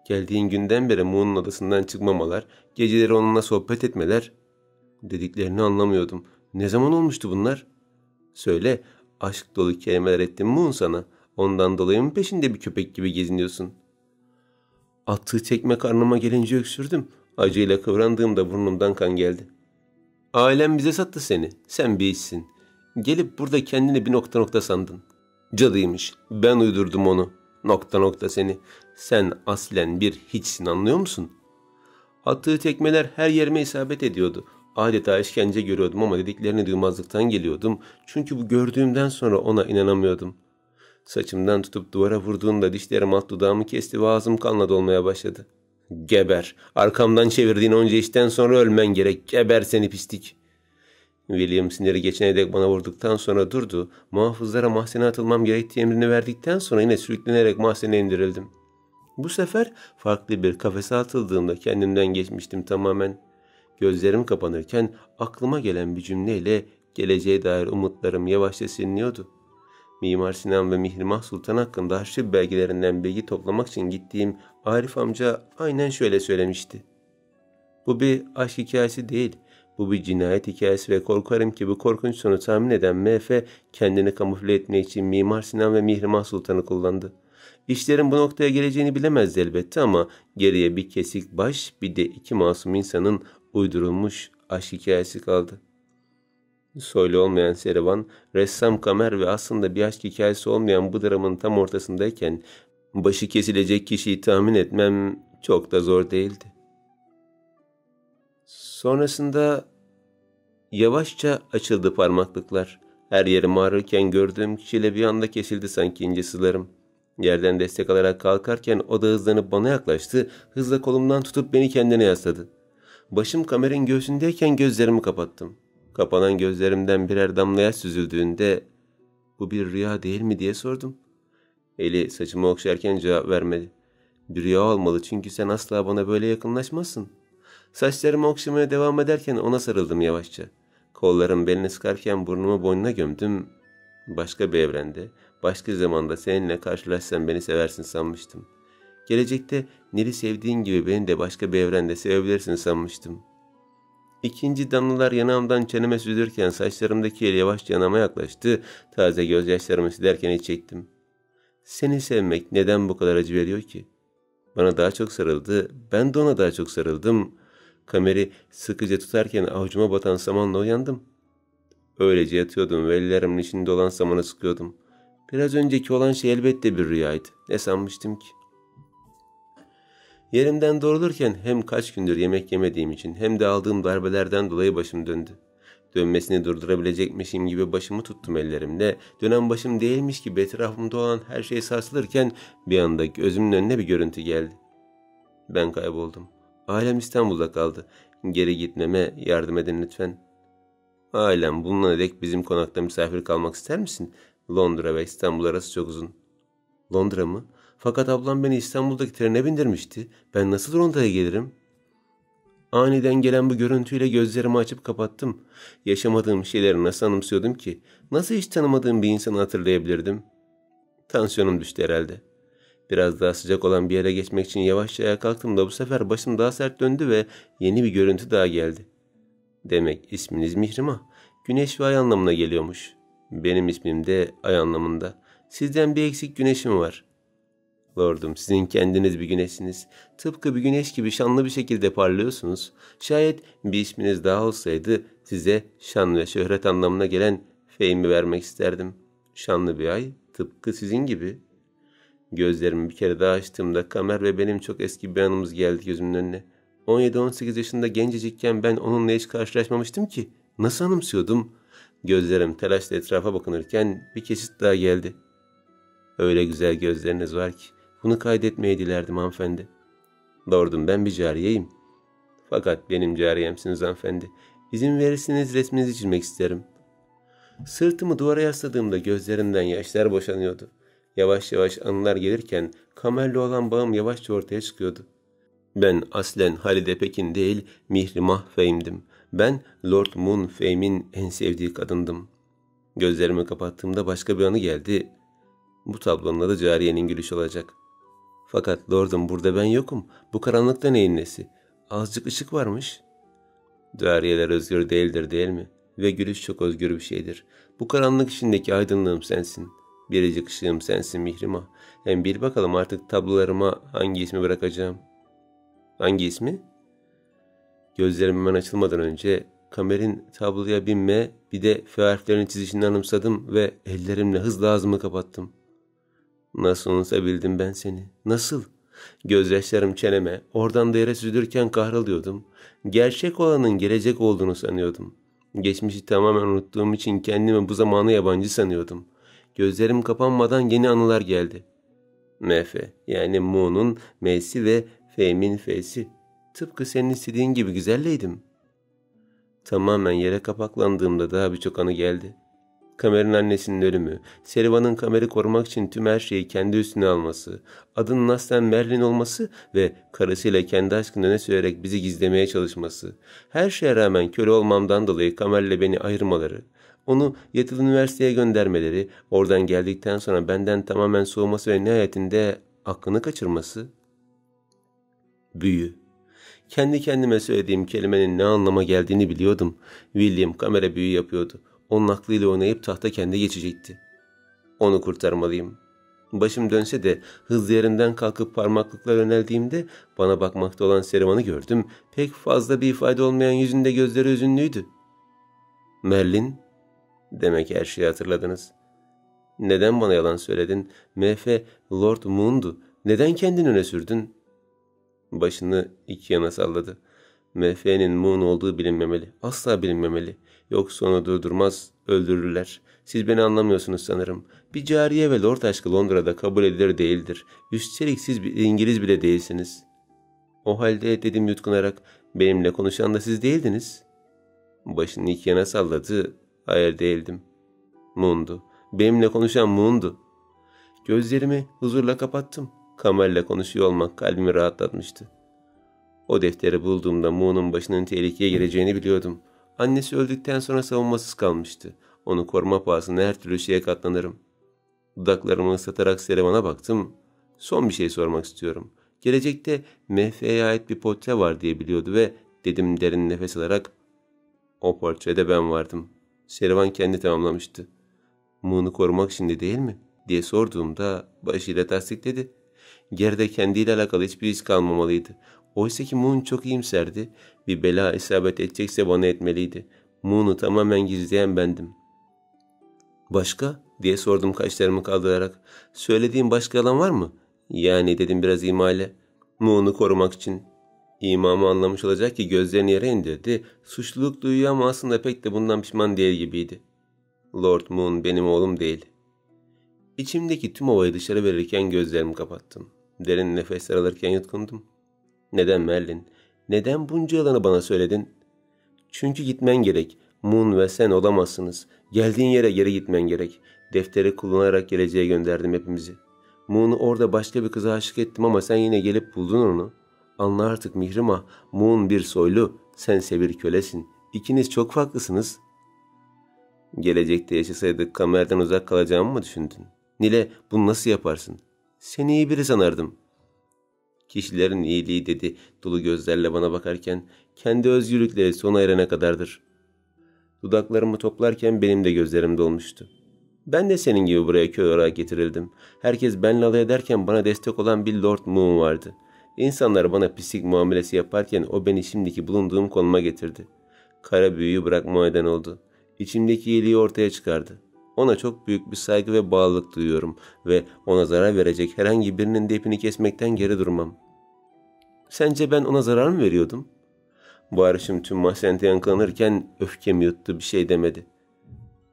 Geldiğin günden beri Moon'un odasından çıkmamalar, geceleri onunla sohbet etmeler. Dediklerini anlamıyordum. Ne zaman olmuştu bunlar? Söyle, aşk dolu kelimeler ettim Moon sana. Ondan dolayı mı peşinde bir köpek gibi geziniyorsun? Attığı tekme karnıma gelince öksürdüm. Acıyla kıvrandığımda burnumdan kan geldi. Ailem bize sattı seni. Sen bir işsin. Gelip burada kendini bir nokta sandın. Cadıymış. Ben uydurdum onu. Nokta seni. Sen aslen bir hiçsin, anlıyor musun? Attığı tekmeler her yerime isabet ediyordu. Adeta işkence görüyordum ama dediklerini duymazlıktan geliyordum. Çünkü bu gördüğümden sonra ona inanamıyordum. Saçımdan tutup duvara vurduğunda dişlerim alt dudağımı kesti ve ağzım kanla dolmaya başladı. Geber! Arkamdan çevirdiğin onca işten sonra ölmen gerek. Geber seni pislik! William siniri geçene dek bana vurduktan sonra durdu. Muhafızlara mahzene atılmam gerektiği emrini verdikten sonra yine sürüklenerek mahzene indirildim. Bu sefer farklı bir kafese atıldığımda kendimden geçmiştim tamamen. Gözlerim kapanırken aklıma gelen bir cümleyle geleceğe dair umutlarım yavaşça siliniyordu. Mimar Sinan ve Mihrimah Sultan hakkında arşiv belgelerinden bilgi toplamak için gittiğim Arif amca aynen şöyle söylemişti. Bu bir aşk hikayesi değil. Bu bir cinayet hikayesi ve korkarım ki bu korkunç sonu tahmin eden M.F. kendini kamufle etmek için Mimar Sinan ve Mihrimah Sultan'ı kullandı. İşlerin bu noktaya geleceğini bilemezdi elbette ama geriye bir kesik baş bir de iki masum insanın uydurulmuş aşk hikayesi kaldı. Soylu olmayan Servan, ressam Kamer ve aslında bir aşk hikayesi olmayan bu dramın tam ortasındayken başı kesilecek kişiyi tahmin etmem çok da zor değildi. Sonrasında yavaşça açıldı parmaklıklar. Her yerim ağrırken gördüğüm kişiyle bir anda kesildi sanki ince sızlarım. Yerden destek alarak kalkarken o da hızlanıp bana yaklaştı, hızla kolumdan tutup beni kendine yasladı. Başım Kamer'in göğsündeyken gözlerimi kapattım. Kapanan gözlerimden birer damla yaş süzüldüğünde bu bir rüya değil mi diye sordum. Eli saçımı okşarken cevap vermedi. Bir rüya olmalı çünkü sen asla bana böyle yakınlaşmazsın. Saçlarımı okşamaya devam ederken ona sarıldım yavaşça. Kollarım belini sıkarken burnumu boynuna gömdüm. Başka bir evrende, başka zamanda seninle karşılaşsam beni seversin sanmıştım. Gelecekte Nil'i sevdiğin gibi beni de başka bir evrende sevebilirsin sanmıştım. İkinci damlalar yanağımdan çeneme süzülürken saçlarımdaki el yavaşça yanıma yaklaştı. Taze gözyaşlarımı silerken iç çektim. Seni sevmek neden bu kadar acı veriyor ki? Bana daha çok sarıldı, ben de ona daha çok sarıldım. Kamer'i sıkıca tutarken avucuma batan samanla uyandım. Öylece yatıyordum ve ellerimin içinde olan samanı sıkıyordum. Biraz önceki olan şey elbette bir rüyaydı. Ne sanmıştım ki? Yerimden doğrulurken hem kaç gündür yemek yemediğim için hem de aldığım darbelerden dolayı başım döndü. Dönmesini durdurabilecekmişim gibi başımı tuttum ellerimle. Dönen başım değilmiş gibi etrafımda olan her şey sarsılırken bir anda gözümün önüne bir görüntü geldi. Ben kayboldum. Ailem İstanbul'da kaldı. Geri gitmeme yardım edin lütfen. Ailem bulunana dek bizim konakta misafir kalmak ister misin? Londra ve İstanbul arası çok uzun. Londra mı? Fakat ablam beni İstanbul'daki trene bindirmişti. Ben nasıl Londra'ya gelirim? Aniden gelen bu görüntüyle gözlerimi açıp kapattım. Yaşamadığım şeyleri nasıl anımsıyordum ki? Nasıl hiç tanımadığım bir insanı hatırlayabilirdim? Tansiyonum düştü herhalde. Biraz daha sıcak olan bir yere geçmek için yavaşça ayağa kalktım da bu sefer başım daha sert döndü ve yeni bir görüntü daha geldi. Demek isminiz Mihrimah. Güneş ve ay anlamına geliyormuş. Benim ismim de ay anlamında. Sizden bir eksik güneşim var. Lordum, sizin kendiniz bir güneşsiniz. Tıpkı bir güneş gibi şanlı bir şekilde parlıyorsunuz. Şayet bir isminiz daha olsaydı size şan ve şöhret anlamına gelen feymi vermek isterdim. Şanlı bir ay, tıpkı sizin gibi. Gözlerimi bir kere daha açtığımda Kamer ve benim çok eski bir anımız geldi gözümün önüne. 17-18 yaşında gencecikken ben onunla hiç karşılaşmamıştım ki. Nasıl anımsıyordum? Gözlerim telaşla etrafa bakınırken bir kesit daha geldi. Öyle güzel gözleriniz var ki bunu kaydetmeyi dilerdim hanımefendi. Lordum, ben bir cariyeyim. Fakat benim cariyemsiniz hanımefendi. İzin verirseniz resminizi çizmek isterim. Sırtımı duvara yasladığımda gözlerimden yaşlar boşanıyordu. Yavaş yavaş anılar gelirken Kamer'le olan bağım yavaşça ortaya çıkıyordu. Ben aslen Halide Pekin değil, Mihrimah Fehm'dim. Ben Lord Moon Fehm'in en sevdiği kadındım. Gözlerimi kapattığımda başka bir anı geldi. Bu tablonun adı Cariye'nin gülüşü olacak. Fakat Lord'um, burada ben yokum. Bu karanlıkta neyin nesi? Azıcık ışık varmış. Cariyeler özgür değildir değil mi? Ve gülüş çok özgür bir şeydir. Bu karanlık içindeki aydınlığım sensin. Biricik ışığım sensin Mihrimah. Hem bil bakalım artık tablolarıma hangi ismi bırakacağım. Hangi ismi? Gözlerim hemen açılmadan önce Kamer'in tabloya bir M bir de F harflerini çizişini anımsadım ve ellerimle hızla ağzımı kapattım. Nasıl unutabildim ben seni? Nasıl? Gözyaşlarım çeneme, oradan da yere süzülürken kahroluyordum. Gerçek olanın gelecek olduğunu sanıyordum. Geçmişi tamamen unuttuğum için kendimi bu zamana yabancı sanıyordum. Gözlerim kapanmadan yeni anılar geldi. MF, yani Moon'un M'si ve F'min F'si. Tıpkı senin istediğin gibi güzelleydim. Tamamen yere kapaklandığımda daha birçok anı geldi. Kamer'in annesinin ölümü, Serivan'ın Kamer'i korumak için tüm her şeyi kendi üstüne alması, adının aslen Merlin olması ve karısıyla kendi aşkını öne sürerek bizi gizlemeye çalışması, her şeye rağmen köle olmamdan dolayı Kamer'le beni ayırmaları, onu yatılı üniversiteye göndermeleri, oradan geldikten sonra benden tamamen soğuması ve nihayetinde aklını kaçırması. Büyü. Kendi kendime söylediğim kelimenin ne anlama geldiğini biliyordum. William Kamer'e büyü yapıyordu. Onun aklıyla oynayıp tahta kendi geçecekti. Onu kurtarmalıyım. Başım dönse de hızlı yerinden kalkıp parmaklıkla yöneldiğimde bana bakmakta olan Serivan'ı gördüm. Pek fazla bir ifade olmayan yüzünde gözleri hüzünlüydü. Merlin, demek her şeyi hatırladınız. Neden bana yalan söyledin? M.F. Lord Moon'du. Neden kendini öne sürdün? Başını iki yana salladı. M.F.'nin Moon olduğu bilinmemeli. Asla bilinmemeli. Yoksa onu durdurmaz, öldürürler. Siz beni anlamıyorsunuz sanırım. Bir cariye ve lord aşkı Londra'da kabul edilir değildir. Üstelik siz bir İngiliz bile değilsiniz. O halde dedim yutkunarak, benimle konuşan da siz değildiniz. Başını iki yana salladı. Hayır, değildim. Moon'du. Benimle konuşan Moon'du. Gözlerimi huzurla kapattım. Kamer'le konuşuyor olmak kalbimi rahatlatmıştı. O defteri bulduğumda Moon'un başının tehlikeye gireceğini biliyordum. Annesi öldükten sonra savunmasız kalmıştı. Onu koruma pahasına her türlü şeye katlanırım. Dudaklarımı ıslatarak Serivan'a baktım. Son bir şey sormak istiyorum. Gelecekte MF'ye ait bir portre var diye biliyordu ve dedim derin nefes alarak, o portrede ben vardım. Serivan kendi tamamlamıştı. Moon'u korumak için de değil mi diye sorduğumda başıyla tasdikledi. Geride kendiyle alakalı hiçbir his kalmamalıydı. Oysa ki Moon çok iyimserdi. Bir bela isabet edecekse bana etmeliydi. Moon'u tamamen gizleyen bendim. Başka? Diye sordum kaşlarımı kaldırarak. Söylediğin başka yalan var mı? Yani dedim biraz ima ile. Moon'u korumak için. İmamı anlamış olacak ki gözlerini yere indirdi. Suçluluk duyuyor ama aslında pek de bundan pişman değil gibiydi. Lord Moon benim oğlum değil. İçimdeki tüm ovayı dışarı verirken gözlerimi kapattım. Derin nefesler alırken yutkundum. Neden Merlin? Neden bunca yalanı bana söyledin? Çünkü gitmen gerek. Moon ve sen olamazsınız. Geldiğin yere geri gitmen gerek. Defteri kullanarak geleceğe gönderdim hepimizi. Moon'u orada başka bir kıza aşık ettim ama sen yine gelip buldun onu. Anla artık Mihrimah. Moon bir soylu, sense bir kölesin. İkiniz çok farklısınız. Gelecekte yaşasaydık kamerden uzak kalacağımı mı düşündün? Nile, bunu nasıl yaparsın? Seni iyi biri sanardım. Kişilerin iyiliği dedi dolu gözlerle bana bakarken, kendi özgürlükleri sona erene kadardır. Dudaklarımı toplarken benim de gözlerim dolmuştu. Ben de senin gibi buraya köy olarak getirildim. Herkes benle alay ederken bana destek olan bir Lord Moon vardı. İnsanlar bana pislik muamelesi yaparken o beni şimdiki bulunduğum konuma getirdi. Kara büyüyü bırakmama neden oldu. İçimdeki iyiliği ortaya çıkardı. Ona çok büyük bir saygı ve bağlılık duyuyorum ve ona zarar verecek herhangi birinin de ipini kesmekten geri durmam. Sence ben ona zarar mı veriyordum? Bağırışım tüm mahzente yankılanırken öfkemi yuttu, bir şey demedi.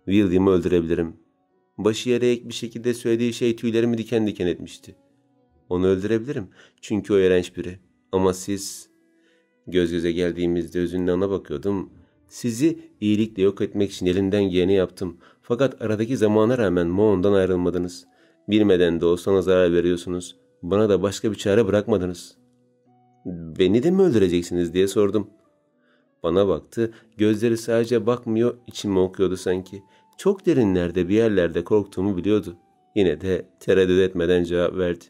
William'ı öldürebilirim. Başı yere eğik bir şekilde söylediği şey tüylerimi diken diken etmişti. Onu öldürebilirim çünkü o iğrenç biri. Ama siz... Göz göze geldiğimizde özünle ona bakıyordum. Sizi iyilikle yok etmek için elimden geleni yaptım. Fakat aradaki zamana rağmen Moon'dan ayrılmadınız. Bilmeden de olsa ona zarar veriyorsunuz. Bana da başka bir çare bırakmadınız. Beni de mi öldüreceksiniz diye sordum. Bana baktı, gözleri sadece bakmıyor, içimi okuyordu sanki. Çok derinlerde bir yerlerde korktuğumu biliyordu. Yine de tereddüt etmeden cevap verdi.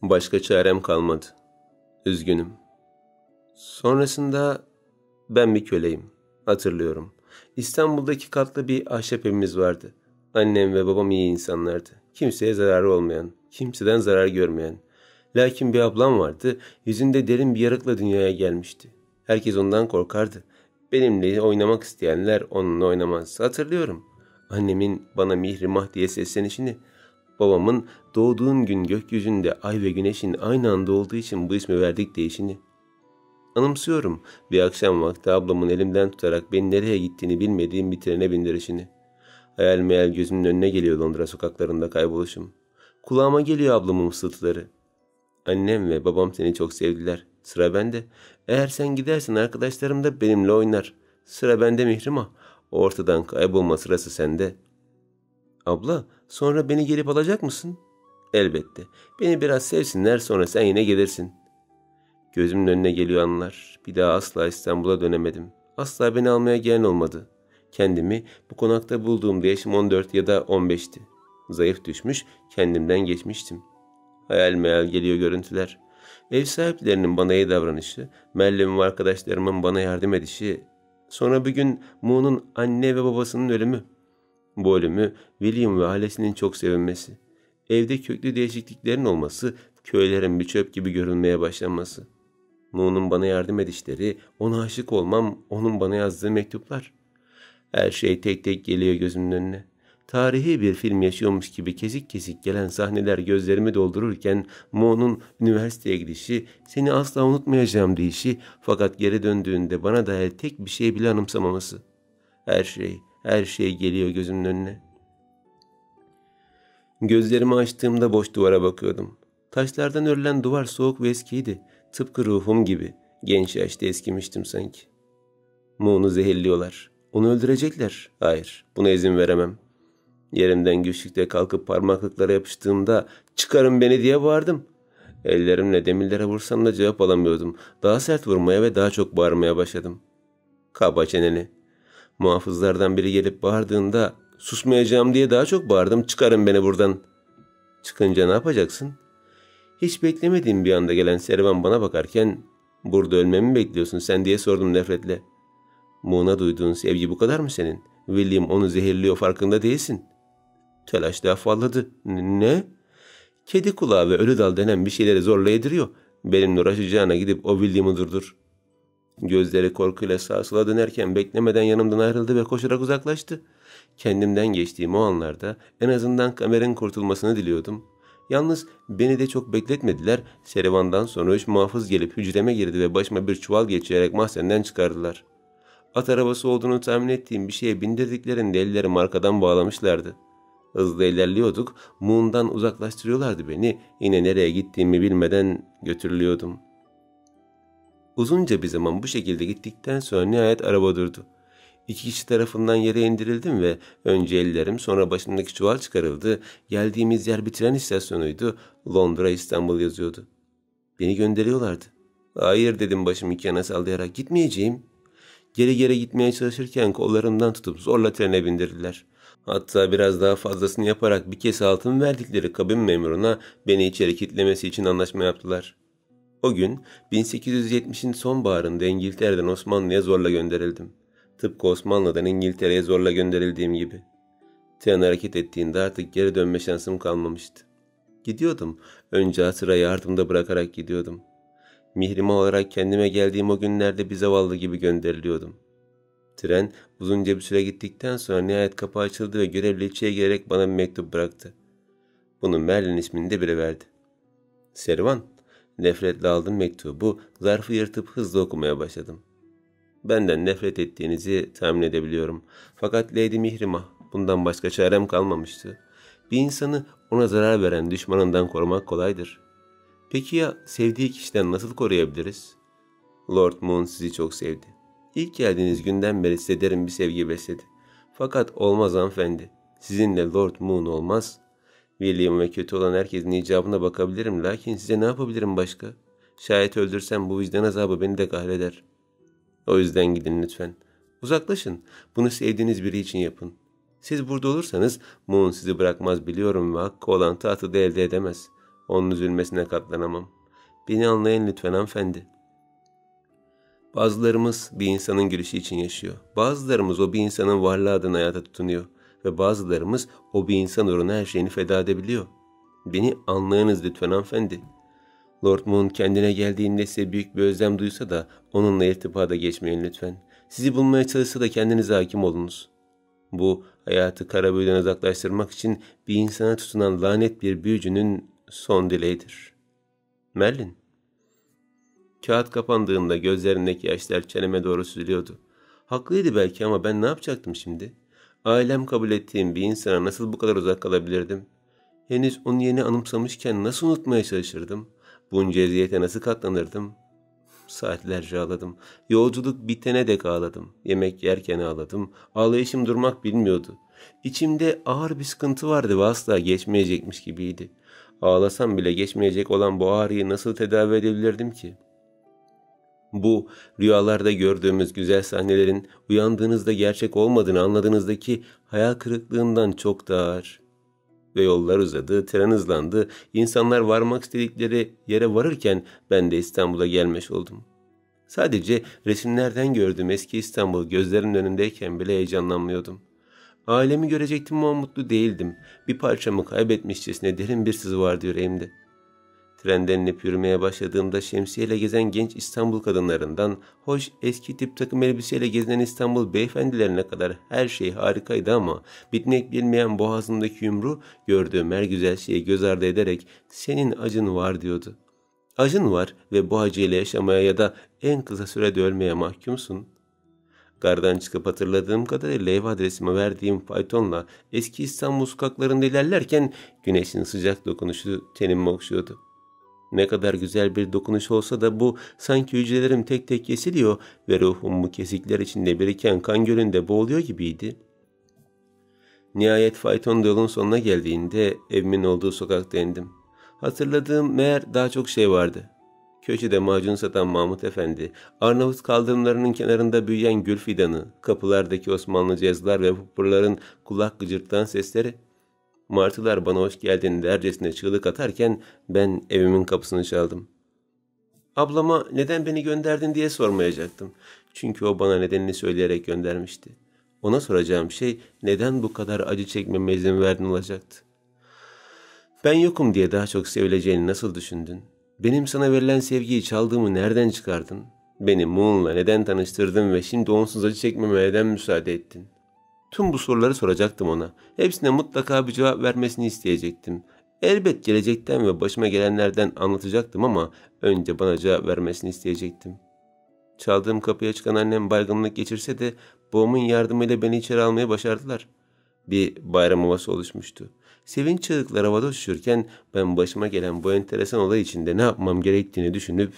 Başka çarem kalmadı. Üzgünüm. Sonrasında ben bir köleyim. Hatırlıyorum. İstanbul'daki katlı bir ahşap evimiz vardı. Annem ve babam iyi insanlardı. Kimseye zararı olmayan, kimseden zarar görmeyen. Lakin bir ablam vardı, yüzünde derin bir yarıkla dünyaya gelmişti. Herkes ondan korkardı. Benimle oynamak isteyenler onunla oynamaz. Hatırlıyorum. Annemin bana Mihrimah diye seslenişini, babamın doğduğun gün gökyüzünde ay ve güneşin aynı anda olduğu için bu ismi verdik deyişini. Anımsıyorum bir akşam vakti ablamın elimden tutarak beni nereye gittiğini bilmediğim bir trene bindirişini. Hayal meyal gözümün önüne geliyor Londra sokaklarında kayboluşum. Kulağıma geliyor ablamın fısıltıları. Annem ve babam seni çok sevdiler. Sıra bende. Eğer sen gidersen arkadaşlarım da benimle oynar. Sıra bende Mihrimah. Ortadan kaybolma sırası sende. Abla, sonra beni gelip alacak mısın? Elbette. Beni biraz sevsinler, sonra sen yine gelirsin. Gözümün önüne geliyor anlar. Bir daha asla İstanbul'a dönemedim. Asla beni almaya gelen olmadı. Kendimi bu konakta bulduğumda yaşım 14 ya da 15'ti. Zayıf düşmüş, kendimden geçmiştim. Hayal meyal geliyor görüntüler. Ev sahiplerinin bana iyi davranışı, Meryem'in ve arkadaşlarımın bana yardım edişi, sonra bir gün Moon'un anne ve babasının ölümü. Bu ölümü William ve ailesinin çok sevinmesi, evde köklü değişikliklerin olması, köylerin bir çöp gibi görülmeye başlanması. Moon'un bana yardım edişleri, ona aşık olmam, onun bana yazdığı mektuplar. Her şey tek tek geliyor gözümün önüne. Tarihi bir film yaşıyormuş gibi kesik kesik gelen sahneler gözlerimi doldururken Mo'nun üniversiteye gidişi, seni asla unutmayacağım deyişi, fakat geri döndüğünde bana dair tek bir şey bile anımsamaması. Her şey geliyor gözümün önüne. Gözlerimi açtığımda boş duvara bakıyordum. Taşlardan örülen duvar soğuk ve eskiydi. Tıpkı ruhum gibi. Genç yaşta eskimiştim sanki. Mo'nu zehirliyorlar. Onu öldürecekler. Hayır, buna izin veremem. Yerimden güçlükle kalkıp parmaklıklara yapıştığımda çıkarın beni diye bağırdım. Ellerimle demirlere vursam da cevap alamıyordum. Daha sert vurmaya ve daha çok bağırmaya başladım. Kaba çeneni. Muhafızlardan biri gelip bağırdığında susmayacağım diye daha çok bağırdım. Çıkarın beni buradan. Çıkınca ne yapacaksın? Hiç beklemediğim bir anda gelen Servan bana bakarken burada ölmemi mi bekliyorsun sen diye sordum nefretle. Moon'a duyduğun sevgi bu kadar mı senin? William onu zehirliyor, farkında değilsin. Telaşla afalladı. Ne? Kedi kulağı ve ölü dal denen bir şeyleri zorla yediriyor. Benimle uğraşacağına gidip o William'ı durdur. Gözleri korkuyla sağa sola dönerken beklemeden yanımdan ayrıldı ve koşarak uzaklaştı. Kendimden geçtiğim o anlarda en azından kameranın kurtulmasını diliyordum. Yalnız beni de çok bekletmediler. Serivandan sonra 3 muhafız gelip hücreme girdi ve başıma bir çuval geçirerek mahzenden çıkardılar. At arabası olduğunu tahmin ettiğim bir şeye bindirdiklerinde ellerimi arkadan bağlamışlardı. Hızlı ilerliyorduk. Moon'dan uzaklaştırıyorlardı beni. Yine nereye gittiğimi bilmeden götürülüyordum. Uzunca bir zaman bu şekilde gittikten sonra nihayet araba durdu. 2 kişi tarafından yere indirildim ve önce ellerim sonra başımdaki çuval çıkarıldı. Geldiğimiz yer bir tren istasyonuydu. Londra İstanbul yazıyordu. Beni gönderiyorlardı. Hayır dedim başımı iki yana sallayarak, gitmeyeceğim. Geri geri gitmeye çalışırken kollarımdan tutup zorla trene bindirdiler. Hatta biraz daha fazlasını yaparak bir kese altın verdikleri kabin memuruna beni içeri kilitlemesi için anlaşma yaptılar. O gün 1870'in sonbaharında İngiltere'den Osmanlı'ya zorla gönderildim. Tıpkı Osmanlı'dan İngiltere'ye zorla gönderildiğim gibi. Tren hareket ettiğinde artık geri dönme şansım kalmamıştı. Gidiyordum. Önce hatıra yardımda bırakarak gidiyordum. Mihrimah olarak kendime geldiğim o günlerde bir zavallı gibi gönderiliyordum. Tren uzunca bir süre gittikten sonra nihayet kapı açıldı ve görevli içeri girerek bana bir mektup bıraktı. Bunu Merlin isminde biri verdi. Servan, nefretle aldım mektubu, zarfı yırtıp hızla okumaya başladım. Benden nefret ettiğinizi tahmin edebiliyorum. Fakat Lady Mihrimah, bundan başka çarem kalmamıştı. Bir insanı ona zarar veren düşmanından korumak kolaydır. Peki ya sevdiği kişiden nasıl koruyabiliriz? Lord Moon sizi çok sevdi. İlk geldiğiniz günden beri size derin bir sevgi besledi. Fakat olmaz hanımefendi. Sizinle Lord Moon olmaz. William ve kötü olan herkesin icabına bakabilirim. Lakin size ne yapabilirim başka? Şayet öldürsem bu vicdan azabı beni de kahreder. O yüzden gidin lütfen. Uzaklaşın. Bunu sevdiğiniz biri için yapın. Siz burada olursanız Moon sizi bırakmaz biliyorum ve hakkı olan tahtı da elde edemez. Onun üzülmesine katlanamam. Beni anlayın lütfen hanımefendi. Bazılarımız bir insanın gülüşü için yaşıyor. Bazılarımız o bir insanın varlığı adına hayata tutunuyor. Ve bazılarımız o bir insan uğruna her şeyini feda edebiliyor. Beni anlayınız lütfen hanımefendi. Lord Moon kendine geldiğinde size büyük bir özlem duysa da onunla irtibata geçmeyin lütfen. Sizi bulmaya çalışsa da kendinize hakim olunuz. Bu hayatı kara büyüden uzaklaştırmak için bir insana tutunan lanet bir büyücünün son dileğidir. Merlin. Kağıt kapandığında gözlerindeki yaşlar çeneme doğru süzülüyordu. Haklıydı belki ama ben ne yapacaktım şimdi? Ailem kabul ettiğim bir insana nasıl bu kadar uzak kalabilirdim? Henüz onu yeni anımsamışken nasıl unutmaya çalışırdım? Bunca eziyete nasıl katlanırdım? Saatlerce ağladım. Yolculuk bitene dek ağladım. Yemek yerken ağladım. Ağlayışım durmak bilmiyordu. İçimde ağır bir sıkıntı vardı ve asla geçmeyecekmiş gibiydi. Ağlasam bile geçmeyecek olan bu ağrıyı nasıl tedavi edebilirdim ki? Bu rüyalarda gördüğümüz güzel sahnelerin uyandığınızda gerçek olmadığını anladığınızdaki hayal kırıklığından çok daha ağır. Ve yollar uzadı, tren hızlandı, insanlar varmak istedikleri yere varırken ben de İstanbul'a gelmiş oldum. Sadece resimlerden gördüğüm eski İstanbul gözlerimin önündeyken bile heyecanlanmıyordum. Ailemi görecektim ama mutlu değildim. Bir parçamı kaybetmişçesine derin bir sızı vardı yüreğimde. Trenden inip yürümeye başladığımda şemsiyeyle gezen genç İstanbul kadınlarından, hoş eski tip takım elbiseyle gezinen İstanbul beyefendilerine kadar her şey harikaydı ama bitmek bilmeyen boğazımdaki yumru gördüğüm her güzel şeyi göz ardı ederek senin acın var diyordu. Acın var ve bu acıyla yaşamaya ya da en kısa sürede ölmeye mahkumsun. Gardan çıkıp hatırladığım kadarıyla ev adresime verdiğim faytonla eski İstanbul sokaklarında ilerlerken güneşin sıcak dokunuşu tenimi okşuyordu. Ne kadar güzel bir dokunuş olsa da bu sanki hücrelerim tek tek kesiliyor ve ruhum bu kesikler içinde biriken kan gölünde boğuluyor gibiydi. Nihayet fayton yolun sonuna geldiğinde evimin olduğu sokakta indim. Hatırladığım meğer daha çok şey vardı. Köşede macun satan Mahmut Efendi, Arnavut kaldırımlarının kenarında büyüyen gül fidanı, kapılardaki Osmanlıca yazılar ve pupurların kulak gıcırtan sesleri. Martılar bana hoş geldin dercesine çığlık atarken ben evimin kapısını çaldım. Ablama neden beni gönderdin diye sormayacaktım. Çünkü o bana nedenini söyleyerek göndermişti. Ona soracağım şey neden bu kadar acı çekmeme izin verdin olacaktı. Ben yokum diye daha çok sevileceğini nasıl düşündün? Benim sana verilen sevgiyi çaldığımı nereden çıkardın? Beni Moon'la neden tanıştırdın ve şimdi onsuz acı çekmeme neden müsaade ettin? Tüm bu soruları soracaktım ona. Hepsine mutlaka bir cevap vermesini isteyecektim. Elbet gelecekten ve başıma gelenlerden anlatacaktım ama önce bana cevap vermesini isteyecektim. Çaldığım kapıya çıkan annem baygınlık geçirse de babamın yardımıyla beni içeri almaya başardılar. Bir bayram havası oluşmuştu. Sevinç çığlıkları havada uçuşurken ben başıma gelen bu enteresan olay içinde ne yapmam gerektiğini düşünüp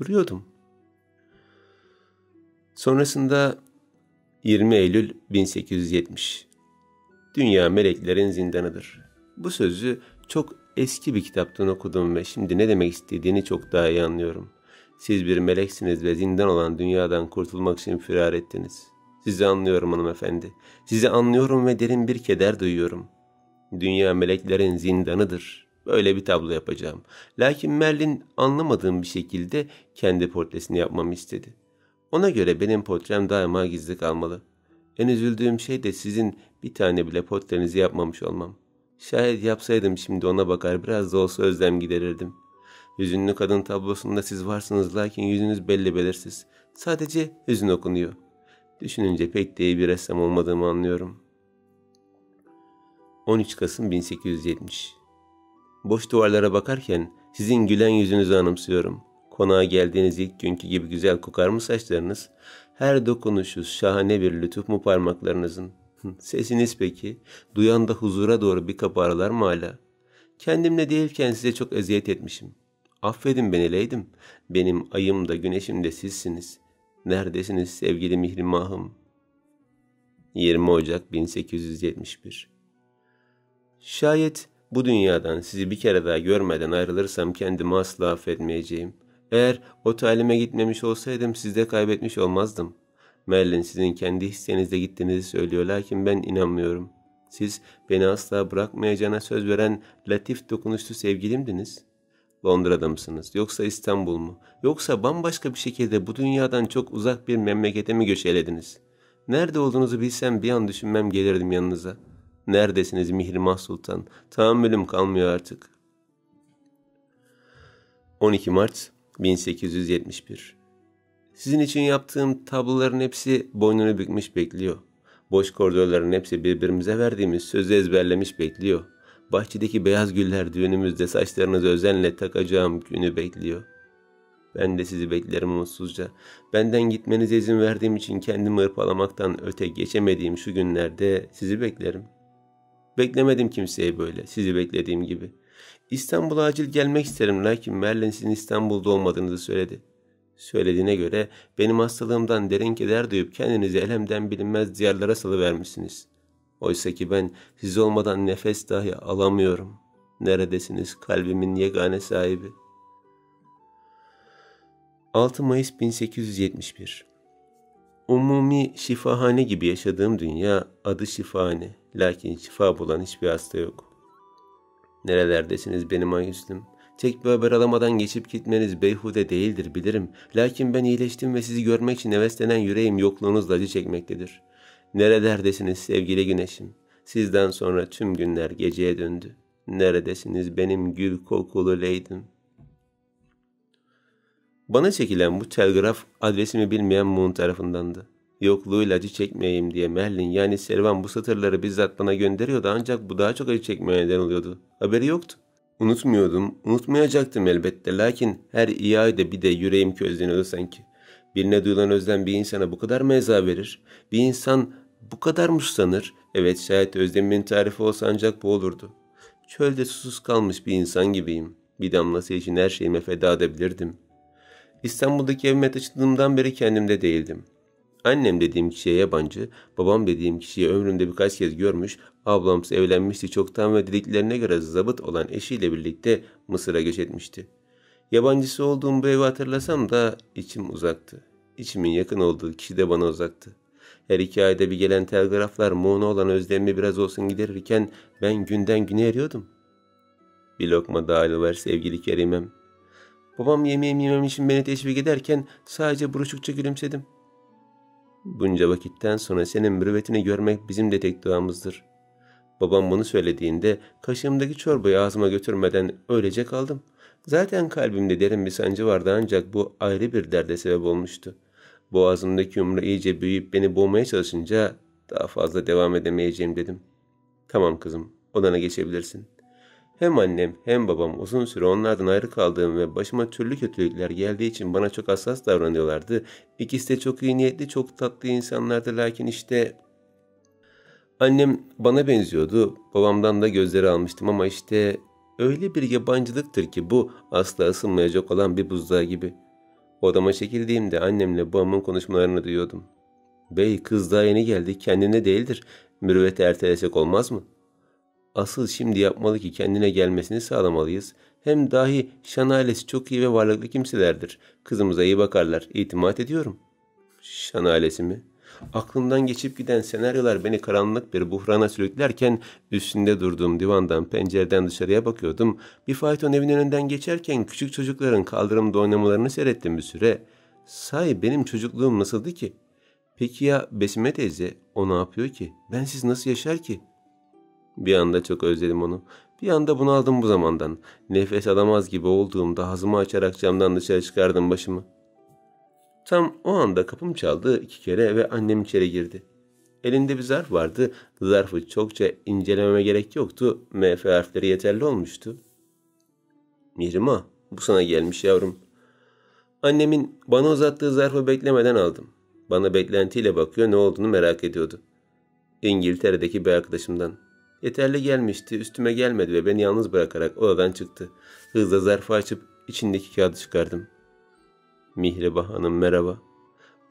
duruyordum. Sonrasında 20 Eylül 1870. Dünya meleklerin zindanıdır. Bu sözü çok eski bir kitaptan okudum ve şimdi ne demek istediğini çok daha iyi anlıyorum. Siz bir meleksiniz ve zindan olan dünyadan kurtulmak için firar ettiniz. Sizi anlıyorum hanımefendi. Sizi anlıyorum ve derin bir keder duyuyorum. Dünya meleklerin zindanıdır. Böyle bir tablo yapacağım. Lakin Merlin anlamadığım bir şekilde kendi portresini yapmamı istedi. Ona göre benim portrem daima gizli kalmalı. En üzüldüğüm şey de sizin bir tane bile portrenizi yapmamış olmam. Şayet yapsaydım şimdi ona bakar biraz da olsa özlem giderirdim. Hüzünlü kadın tablosunda siz varsınız lakin yüzünüz belli belirsiz. Sadece hüzün okunuyor. Düşününce pek de iyi bir ressam olmadığımı anlıyorum. 13 Kasım 1870. Boş duvarlara bakarken sizin gülen yüzünüzü anımsıyorum. Konağa geldiğiniz ilk günkü gibi güzel kokar mı saçlarınız? Her dokunuşu şahane bir lütuf mu parmaklarınızın? Sesiniz peki? Duyan da huzura doğru bir kapı aralar mı hala? Kendimle değilken size çok eziyet etmişim. Affedin beni Leydim. Benim ayım da güneşim de sizsiniz. Neredesiniz sevgili mihrimahım? 20 Ocak 1871. Şayet bu dünyadan sizi bir kere daha görmeden ayrılırsam kendimi asla affetmeyeceğim. Eğer o talime gitmemiş olsaydım sizi de kaybetmiş olmazdım. Merlin sizin kendi isteğinizle gittiğinizi söylüyor lakin ben inanmıyorum. Siz beni asla bırakmayacağına söz veren latif dokunuşlu sevgilimdiniz. Londra'da mısınız yoksa İstanbul mu? Yoksa bambaşka bir şekilde bu dünyadan çok uzak bir memlekete mi göç eylediniz? Nerede olduğunuzu bilsem bir an düşünmem gelirdim yanınıza. Neredesiniz Mihrimah Sultan? Tahammülüm kalmıyor artık. 12 Mart 1871. Sizin için yaptığım tabloların hepsi boynunu bükmüş bekliyor. Boş koridorların hepsi birbirimize verdiğimiz sözü ezberlemiş bekliyor. Bahçedeki beyaz güller düğünümüzde saçlarınızı özenle takacağım günü bekliyor. Ben de sizi beklerim umutsuzca. Benden gitmenize izin verdiğim için kendimi hırpalamaktan öte geçemediğim şu günlerde sizi beklerim. Beklemedim kimseye böyle, sizi beklediğim gibi. İstanbul'a acil gelmek isterim lakin Merlin sizin İstanbul'da olmadığınızı söyledi. Söylediğine göre benim hastalığımdan derin keder duyup kendinizi elemden bilinmez diyarlara salıvermişsiniz. Oysa ki ben siz olmadan nefes dahi alamıyorum. Neredesiniz kalbimin yegane sahibi? 6 Mayıs 1871. Umumi şifahane gibi yaşadığım dünya adı şifahane. Lakin şifa bulan hiçbir hasta yok. Nerelerdesiniz benim ayüslüm? Tek bir haber alamadan geçip gitmeniz beyhude değildir bilirim. Lakin ben iyileştim ve sizi görmek için heveslenen yüreğim yokluğunuzla acı çekmektedir. Nerelerdesiniz sevgili güneşim? Sizden sonra tüm günler geceye döndü. Neredesiniz benim gül kokulu Leydim? Bana çekilen bu telgraf adresimi bilmeyen Moon tarafındandı. Yokluğuyla acı çekmeyeyim diye Merlin yani Servan bu satırları bizzat bana gönderiyordu ancak bu daha çok acı çekmeye neden oluyordu. Haberi yoktu. Unutmuyordum, unutmayacaktım elbette lakin her iyi ayda bir de yüreğim közleniyordu sanki. Birine duyulan özlem bir insana bu kadar mı eza verir? Bir insan bu kadar mı susanır? Evet şayet özlemimin tarifi olsa ancak bu olurdu. Çölde susuz kalmış bir insan gibiyim. Bir damlası için her şeyime feda edebilirdim. İstanbul'daki evime taşındığımdan beri kendimde değildim. Annem dediğim kişiye yabancı, babam dediğim kişiyi ömrümde birkaç kez görmüş, ablamsa evlenmişti çoktan ve dediklerine göre zabıt olan eşiyle birlikte Mısır'a göç etmişti. Yabancısı olduğum bu evi hatırlasam da içim uzaktı. İçimin yakın olduğu kişi de bana uzaktı. Her 2 ayda bir gelen telgraflar Moğun'a olan özlemimi biraz olsun giderirken ben günden güne eriyordum. Bir lokma daha alıver sevgili Kerimem. Babam yemeğimi yemem için beni teşvik ederken sadece buruşukça gülümsedim. Bunca vakitten sonra senin mürüvvetini görmek bizim de tek duamızdır. Babam bunu söylediğinde kaşığımdaki çorbayı ağzıma götürmeden öylece kaldım. Zaten kalbimde derin bir sancı vardı ancak bu ayrı bir derde sebep olmuştu. Boğazımdaki yumru iyice büyüyüp beni boğmaya çalışınca daha fazla devam edemeyeceğim dedim. Tamam kızım, odana geçebilirsin. Hem annem hem babam uzun süre onlardan ayrı kaldığım ve başıma türlü kötülükler geldiği için bana çok hassas davranıyorlardı. İkisi de çok iyi niyetli, çok tatlı insanlardı lakin işte... Annem bana benziyordu, babamdan da gözleri almıştım ama işte öyle bir yabancılıktır ki bu asla ısınmayacak olan bir buzdağı gibi. Odama çekildiğimde annemle babamın konuşmalarını duyuyordum. Bey, kız daha yeni geldi, kendine değildir. Mürüvveti ertelesek olmaz mı? Asıl şimdi yapmalı ki kendine gelmesini sağlamalıyız. Hem dahi Şan ailesi çok iyi ve varlıklı kimselerdir. Kızımıza iyi bakarlar, itimat ediyorum. Şan ailesi mi? Aklımdan geçip giden senaryolar beni karanlık bir buhrana sürüklerken üstünde durduğum divandan pencereden dışarıya bakıyordum. Bir fayton evin önünden geçerken küçük çocukların kaldırımda oynamalarını seyrettim bir süre. Sahi benim çocukluğum nasıldı ki? Peki ya Besime teyze, o ne yapıyor ki? Bensiz nasıl yaşar ki? Bir anda çok özledim onu. Bir anda bunaldım bu zamandan. Nefes alamaz gibi olduğumda ağzımı açarak camdan dışarı çıkardım başımı. Tam o anda kapım çaldı 2 kere ve annem içeri girdi. Elinde bir zarf vardı. Zarfı çokça incelememe gerek yoktu. MF harfleri yeterli olmuştu. Mihrimah, bu sana gelmiş yavrum. Annemin bana uzattığı zarfı beklemeden aldım. Bana beklentiyle bakıyor, ne olduğunu merak ediyordu. İngiltere'deki bir arkadaşımdan. Yeterli gelmişti, üstüme gelmedi ve beni yalnız bırakarak odadan çıktı. Hızla zarfı açıp içindeki kağıdı çıkardım. Mihrimah Hanım, merhaba.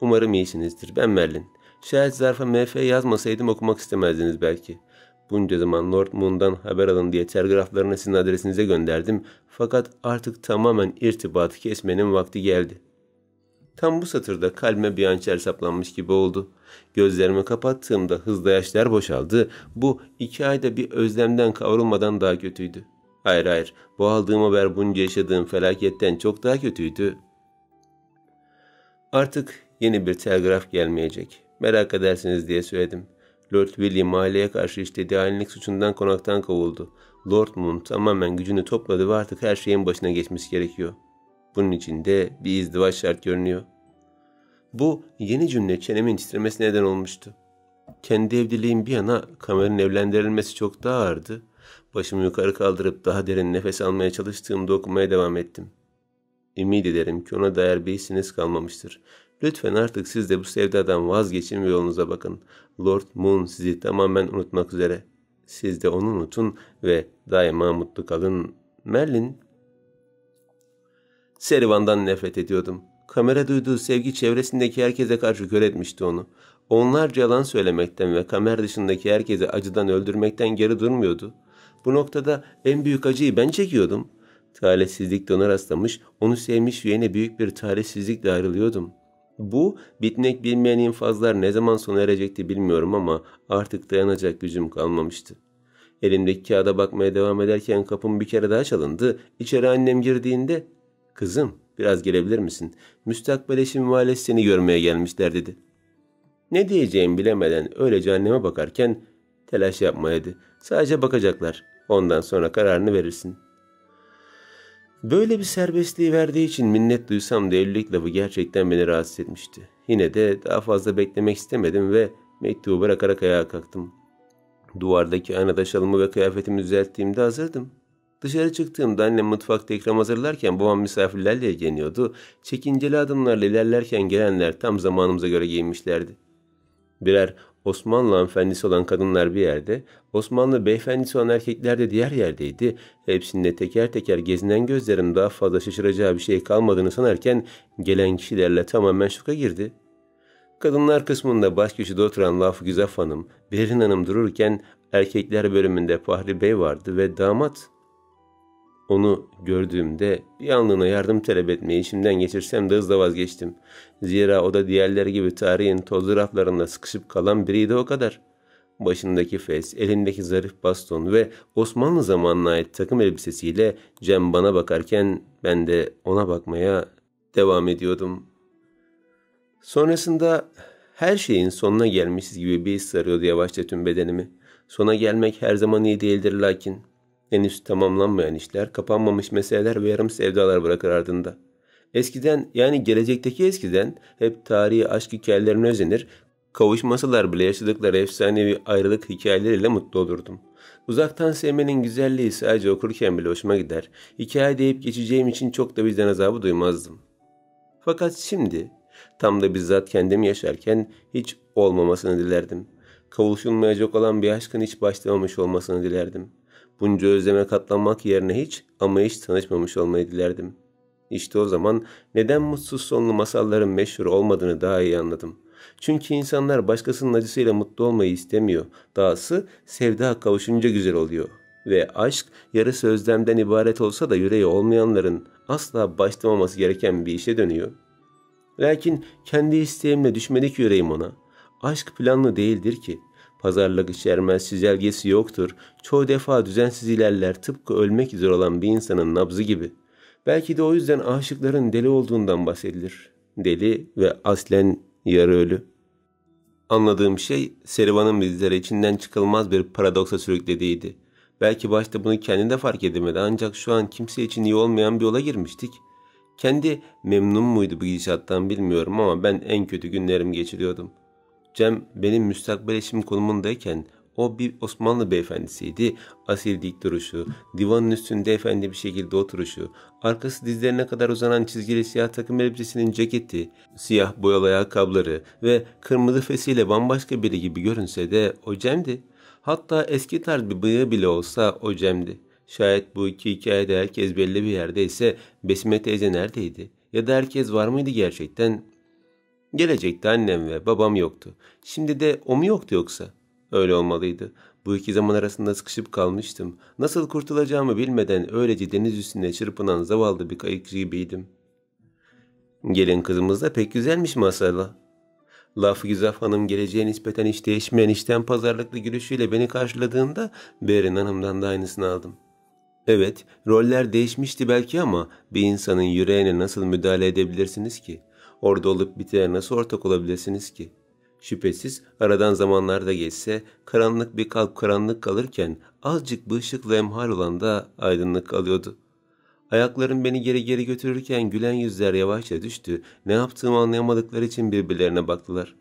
Umarım iyisinizdir. Ben Merlin. Şayet zarfa MF yazmasaydım okumak istemezdiniz belki. Bunca zaman Lord Moon'dan haber alın diye telgraflarını sizin adresinize gönderdim. Fakat artık tamamen irtibatı kesmenin vakti geldi. Tam bu satırda kalbime bir hançer saplanmış gibi oldu. Gözlerimi kapattığımda hızla yaşlar boşaldı. Bu 2 ayda bir özlemden kavrulmadan daha kötüydü. Hayır, bu aldığım haber bunca yaşadığım felaketten çok daha kötüydü. Artık yeni bir telgraf gelmeyecek. Merak edersiniz diye söyledim. Lord William aileye karşı işlediği hainlik suçundan konaktan kovuldu. Lord Moon tamamen gücünü topladı ve artık her şeyin başına geçmesi gerekiyor. Bunun için de bir izdivaç şart görünüyor. Bu yeni cümle çenemin titremesine neden olmuştu. Kendi evliliğim bir yana Kamer'in evlendirilmesi çok daha ağırdı. Başımı yukarı kaldırıp daha derin nefes almaya çalıştığımda okumaya devam ettim. Ümit ederim ki ona dair bir hissiniz kalmamıştır. Lütfen artık siz de bu sevdadan vazgeçin ve yolunuza bakın. Lord Moon sizi tamamen unutmak üzere. Siz de onu unutun ve daima mutlu kalın. Merlin. Serivan'dan nefret ediyordum. Kamera duyduğu sevgi çevresindeki herkese karşı kör etmişti onu. Onlarca yalan söylemekten ve kamera dışındaki herkesi acıdan öldürmekten geri durmuyordu. Bu noktada en büyük acıyı ben çekiyordum. Talihsizlikle ona rastlamış, onu sevmiş ve yine büyük bir talihsizlikle ayrılıyordum. Bu bitmek bilmeyen infazlar ne zaman sona erecekti bilmiyorum ama artık dayanacak gücüm kalmamıştı. Elimdeki kağıda bakmaya devam ederken kapım bir kere daha çalındı. İçeri annem girdiğinde, "Kızım, biraz gelebilir misin? Müstakbel eşim ve ailesi seni görmeye gelmişler," dedi. Ne diyeceğimi bilemeden öylece anneme bakarken, "Telaş yapma," dedi. "Sadece bakacaklar. Ondan sonra kararını verirsin." Böyle bir serbestliği verdiği için minnet duysam da evlilik lafı gerçekten beni rahatsız etmişti. Yine de daha fazla beklemek istemedim ve mektubu bırakarak ayağa kalktım. Duvardaki aynada şalımı ve kıyafetimi düzelttiğimde hazırdım. Dışarı çıktığımda annem mutfakta ikram hazırlarken babam misafirlerle ilgileniyordu. Çekinceli adımlarla ilerlerken gelenler tam zamanımıza göre giyinmişlerdi. Birer Osmanlı hanımefendisi olan kadınlar bir yerde, Osmanlı beyefendisi olan erkekler de diğer yerdeydi. Hepsinde teker teker gezinen gözlerim daha fazla şaşıracağı bir şey kalmadığını sanarken gelen kişilerle tamamen şoka girdi. Kadınlar kısmında baş köşede oturan Laf Güzaf Hanım, Berin Hanım dururken erkekler bölümünde Fahri Bey vardı ve damat. Onu gördüğümde bir anlığına yardım talep etmeyi içimden geçirsem de hızla vazgeçtim. Zira o da diğerleri gibi tarihin tozlu raflarında sıkışıp kalan biriydi o kadar. Başındaki fes, elindeki zarif baston ve Osmanlı zamanına ait takım elbisesiyle Cem bana bakarken ben de ona bakmaya devam ediyordum. Sonrasında her şeyin sonuna gelmişiz gibi bir his sarıyordu yavaşça tüm bedenimi. Sona gelmek her zaman iyi değildir lakin henüz tamamlanmayan işler, kapanmamış meseleler ve yarım sevdalar bırakır ardında. Eskiden, yani gelecekteki eskiden hep tarihi aşk hikayelerine özenir, kavuşmasalar bile yaşadıkları efsanevi ayrılık hikayeleriyle mutlu olurdum. Uzaktan sevmenin güzelliği sadece okurken bile hoşuma gider. Hikaye deyip geçeceğim için çok da vicdan azabı duymazdım. Fakat şimdi, tam da bizzat kendim yaşarken hiç olmamasını dilerdim. Kavuşulmayacak olan bir aşkın hiç başlamamış olmasını dilerdim. Bunca özleme katlanmak yerine hiç tanışmamış olmayı dilerdim. İşte o zaman neden mutsuz sonlu masalların meşhur olmadığını daha iyi anladım. Çünkü insanlar başkasının acısıyla mutlu olmayı istemiyor. Dahası sevda kavuşunca güzel oluyor. Ve aşk yarısı özlemden ibaret olsa da yüreği olmayanların asla başlamaması gereken bir işe dönüyor. Lakin kendi isteğimle düşmedi ki yüreğim ona. Aşk planlı değildir ki. Pazarlık içermez, çizelgesi yoktur. Çoğu defa düzensiz ilerler, tıpkı ölmek üzere olan bir insanın nabzı gibi. Belki de o yüzden aşıkların deli olduğundan bahsedilir. Deli ve aslen yarı ölü. Anladığım şey Serivan'ın bizlere içinden çıkılmaz bir paradoksa sürüklediğiydi. Belki başta bunu kendi de fark edemedi ancak şu an kimse için iyi olmayan bir yola girmiştik. Kendi memnun muydu bu gidişattan bilmiyorum ama ben en kötü günlerimi geçiriyordum. Cem benim müstakbel eşim konumundayken o bir Osmanlı beyefendisiydi. Asil dik duruşu, divanın üstünde efendi bir şekilde oturuşu, arkası dizlerine kadar uzanan çizgili siyah takım elbisesinin ceketi, siyah boyalı ayakkabıları ve kırmızı fesiyle bambaşka biri gibi görünse de o Cem'di. Hatta eski tarz bir bıyığı bile olsa o Cem'di. Şayet bu iki hikayede herkes belli bir yerdeyse Besime teyze neredeydi? Ya da herkes var mıydı gerçekten? Gelecekte annem ve babam yoktu. Şimdi de o mu yoktu yoksa? Öyle olmalıydı. Bu iki zaman arasında sıkışıp kalmıştım. Nasıl kurtulacağımı bilmeden öylece deniz üstünde çırpınan zavallı bir kayıkçı gibiydim. Gelin kızımız da pek güzelmiş maşallah. Laf-ı Güzaf Hanım geleceğe nispeten hiç değişmeyen işten pazarlıklı gülüşüyle beni karşıladığında Berin Hanım'dan da aynısını aldım. Evet, roller değişmişti belki ama bir insanın yüreğine nasıl müdahale edebilirsiniz ki? Orada olup bitene nasıl ortak olabilirsiniz ki? Şüphesiz aradan zamanlar da geçse, karanlık bir kalp karanlık kalırken azıcık bir ışıkla emhal olan da aydınlık kalıyordu. Ayaklarım beni geri geri götürürken gülen yüzler yavaşça düştü. Ne yaptığımı anlayamadıkları için birbirlerine baktılar.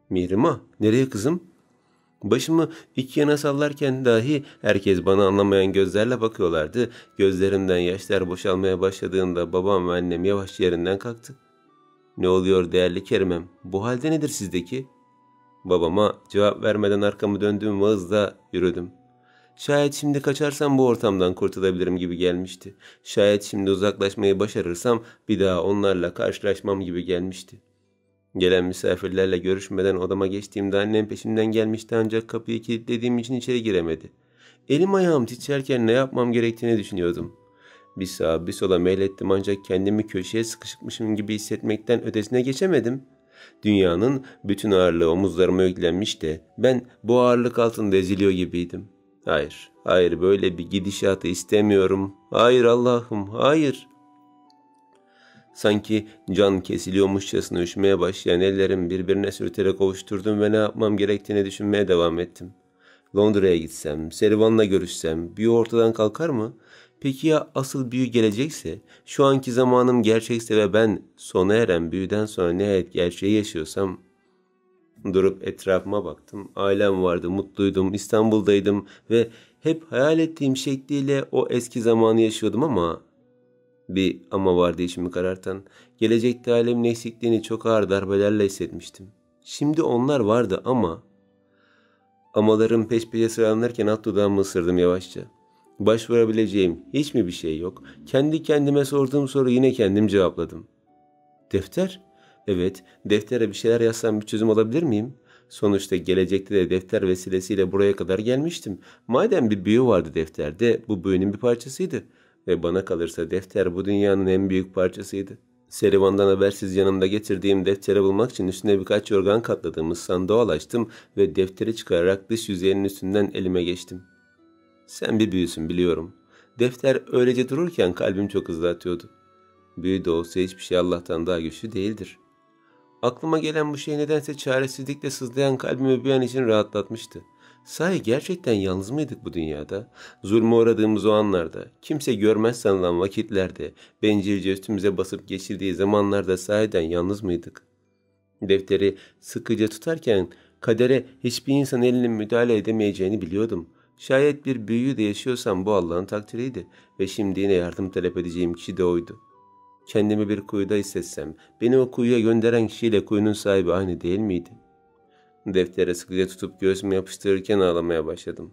Mihrimah, nereye kızım? Başımı iki yana sallarken dahi herkes bana anlamayan gözlerle bakıyorlardı. Gözlerimden yaşlar boşalmaya başladığında babam ve annem yavaş yerinden kalktı. Ne oluyor değerli Kerimem? Bu halde nedir sizdeki? Babama cevap vermeden arkamı döndüğüm hızla yürüdüm. Şayet şimdi kaçarsam bu ortamdan kurtulabilirim gibi gelmişti. Şayet şimdi uzaklaşmayı başarırsam bir daha onlarla karşılaşmam gibi gelmişti. Gelen misafirlerle görüşmeden odama geçtiğimde annem peşimden gelmişti ancak kapıyı kilitlediğim için içeri giremedi. Elim ayağım titrerken ne yapmam gerektiğini düşünüyordum. Bir sağa bir sola meylettim ancak kendimi köşeye sıkışmışım gibi hissetmekten ötesine geçemedim. Dünyanın bütün ağırlığı omuzlarıma yüklenmiş de ben bu ağırlık altında eziliyor gibiydim. Hayır, hayır böyle bir gidişatı istemiyorum. Hayır Allah'ım, hayır. Sanki can kesiliyormuşçasına üşümeye başlayan ellerim birbirine sürterek ovuşturdum ve ne yapmam gerektiğini düşünmeye devam ettim. Londra'ya gitsem, Serivan'la görüşsem büyü ortadan kalkar mı? Peki ya asıl büyü gelecekse, şu anki zamanım gerçekse ve ben sona eren büyüden sonra nihayet gerçeği yaşıyorsam? Durup etrafıma baktım. Ailem vardı, mutluydum, İstanbul'daydım ve hep hayal ettiğim şekliyle o eski zamanı yaşıyordum ama... Bir ama vardı içimi karartan. Gelecekte ailemin eksikliğini çok ağır darbelerle hissetmiştim. Şimdi onlar vardı ama... Amalarım peş peşe sıralanırken alt dudağımı ısırdım yavaşça. Başvurabileceğim hiç mi bir şey yok? Kendi kendime sorduğum soru yine kendim cevapladım. Defter? Evet, deftere bir şeyler yazsam bir çözüm alabilir miyim? Sonuçta gelecekte de defter vesilesiyle buraya kadar gelmiştim. Madem bir büyü vardı defterde, bu büyünün bir parçasıydı. Ve bana kalırsa defter bu dünyanın en büyük parçasıydı. Serivan'dan habersiz yanımda getirdiğim defteri bulmak için üstüne birkaç yorgan katladığımız sandığa ulaştım ve defteri çıkararak dış yüzeyinin üstünden elime geçtim. Sen bir büyüsün biliyorum. Defter öylece dururken kalbim çok hızlı atıyordu. Büyü de olsa hiçbir şey Allah'tan daha güçlü değildir. Aklıma gelen bu şey nedense çaresizlikle sızlayan kalbimi bir an için rahatlatmıştı. Sahi gerçekten yalnız mıydık bu dünyada? Zulme uğradığımız o anlarda, kimse görmez sanılan vakitlerde, bencilce üstümüze basıp geçirdiği zamanlarda sahiden yalnız mıydık? Defteri sıkıca tutarken kadere hiçbir insan elinin müdahale edemeyeceğini biliyordum. Şayet bir büyüyü de yaşıyorsam bu Allah'ın takdiriydi ve şimdi yine yardım talep edeceğim kişi de oydu. Kendimi bir kuyuda hissetsem, beni o kuyuya gönderen kişiyle kuyunun sahibi aynı değil miydi? Deftere sıkıca tutup göğsüme yapıştırırken ağlamaya başladım.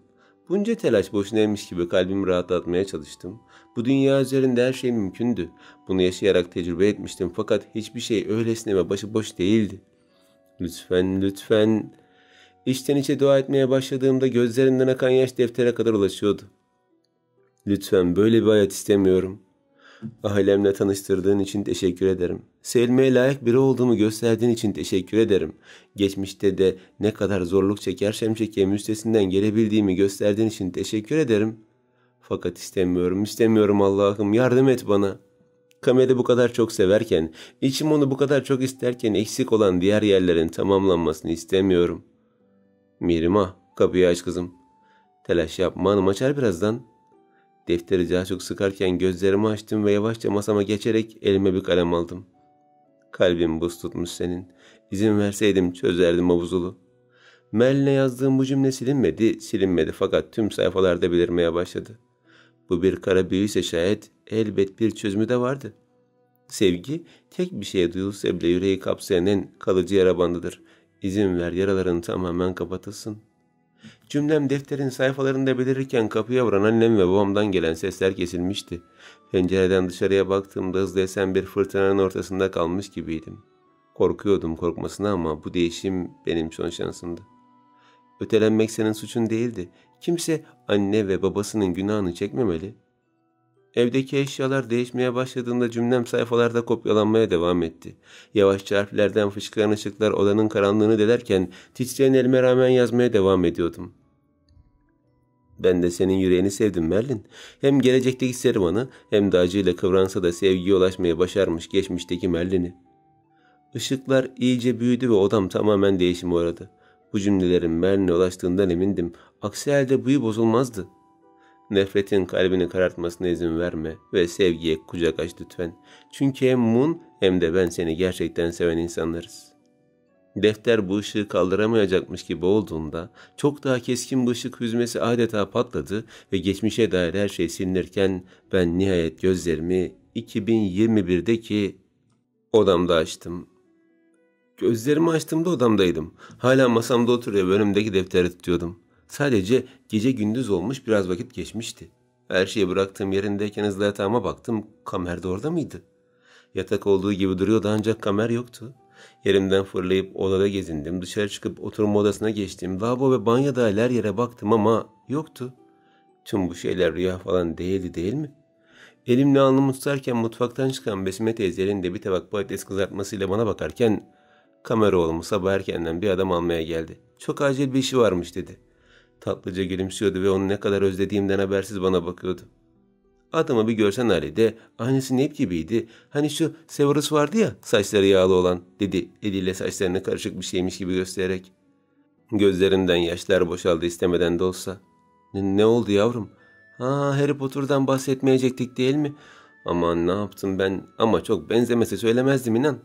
Bunca telaş boşunaymış gibi kalbimi rahatlatmaya çalıştım. Bu dünya üzerinde her şey mümkündü. Bunu yaşayarak tecrübe etmiştim fakat hiçbir şey öylesine ve başıboş değildi. Lütfen, lütfen. İçten içe dua etmeye başladığımda gözlerinden akan yaş deftere kadar ulaşıyordu. Lütfen, böyle bir hayat istemiyorum. Ailemle tanıştırdığın için teşekkür ederim. Sevilmeye layık biri olduğumu gösterdiğin için teşekkür ederim. Geçmişte de ne kadar zorluk çekersem çekeyim üstesinden gelebildiğimi gösterdiğin için teşekkür ederim. Fakat istemiyorum Allah'ım, yardım et bana. Kamer'i bu kadar çok severken, içim onu bu kadar çok isterken eksik olan diğer yerlerin tamamlanmasını istemiyorum. Mirima, kapıyı aç kızım. Telaş yapma, hanım açar birazdan. Defteri daha çok sıkarken gözlerimi açtım ve yavaşça masama geçerek elime bir kalem aldım. Kalbim buz tutmuş senin. İzin verseydim çözerdim o buzulu. Mel'le yazdığım bu cümle silinmedi fakat tüm sayfalarda belirmeye başladı. Bu bir kara büyüyse şayet elbet bir çözümü de vardı. Sevgi tek bir şeye duyulsa bile yüreği kapsayan en kalıcı yara bandıdır. İzin ver yaraların tamamen kapatılsın. Cümlem defterin sayfalarında belirirken kapıya vuran annem ve babamdan gelen sesler kesilmişti. Pencereden dışarıya baktığımda hızla esen bir fırtınanın ortasında kalmış gibiydim. Korkuyordum korkmasına ama bu değişim benim son şansımdı. Ötelenmek senin suçun değildi. Kimse anne ve babasının günahını çekmemeli. Evdeki eşyalar değişmeye başladığında cümlem sayfalarda kopyalanmaya devam etti. Yavaşça harflerden fışkıran ışıklar odanın karanlığını delerken titreyen elime rağmen yazmaya devam ediyordum. Ben de senin yüreğini sevdim Merlin. Hem gelecekteki Serivan'ı hem de acıyla kıvransa da sevgiye ulaşmayı başarmış geçmişteki Merlin'i. Işıklar iyice büyüdü ve odam tamamen değişime uğradı. Bu cümlelerin Merlin'e ulaştığından emindim. Aksi halde buyu bozulmazdı. Nefretin kalbini karartmasına izin verme ve sevgiye kucak aç lütfen. Çünkü hem Mun hem de ben seni gerçekten seven insanlarız. Defter bu ışığı kaldıramayacakmış gibi olduğunda çok daha keskin bir ışık hüzmesi adeta patladı ve geçmişe dair her şey silinirken ben nihayet gözlerimi 2021'deki odamda açtım. Gözlerimi açtığımda odamdaydım. Hala masamda oturuyor ve önümdeki defteri tutuyordum. Sadece gece gündüz olmuş biraz vakit geçmişti. Her şeyi bıraktığım yerindeyken hızla yatağıma baktım. Kamer de orada mıydı? Yatak olduğu gibi duruyordu ancak kamer yoktu. Yerimden fırlayıp odada gezindim. Dışarı çıkıp oturma odasına geçtim. Lavabo ve banyoda her yere baktım ama yoktu. Tüm bu şeyler rüya falan değildi değil mi? Elimle alnımı tutarken mutfaktan çıkan Besime teyze elinde bir tabak patates kızartmasıyla bana bakarken Kameroğlu'mu sabah erkenden bir adam almaya geldi. Çok acil bir işi varmış dedi. Tatlıca gülümsüyordu ve onu ne kadar özlediğimden habersiz bana bakıyordu. Adamı bir görsen Ali'de aynısı Nep gibiydi. Hani şu Severus vardı ya saçları yağlı olan dedi eliyle saçlarını karışık bir şeymiş gibi göstererek. Gözlerinden yaşlar boşaldı istemeden de olsa. Ne oldu yavrum? Ha, Harry Potter'dan bahsetmeyecektik değil mi? Aman ne yaptım ben ama çok benzemese söylemezdim inan.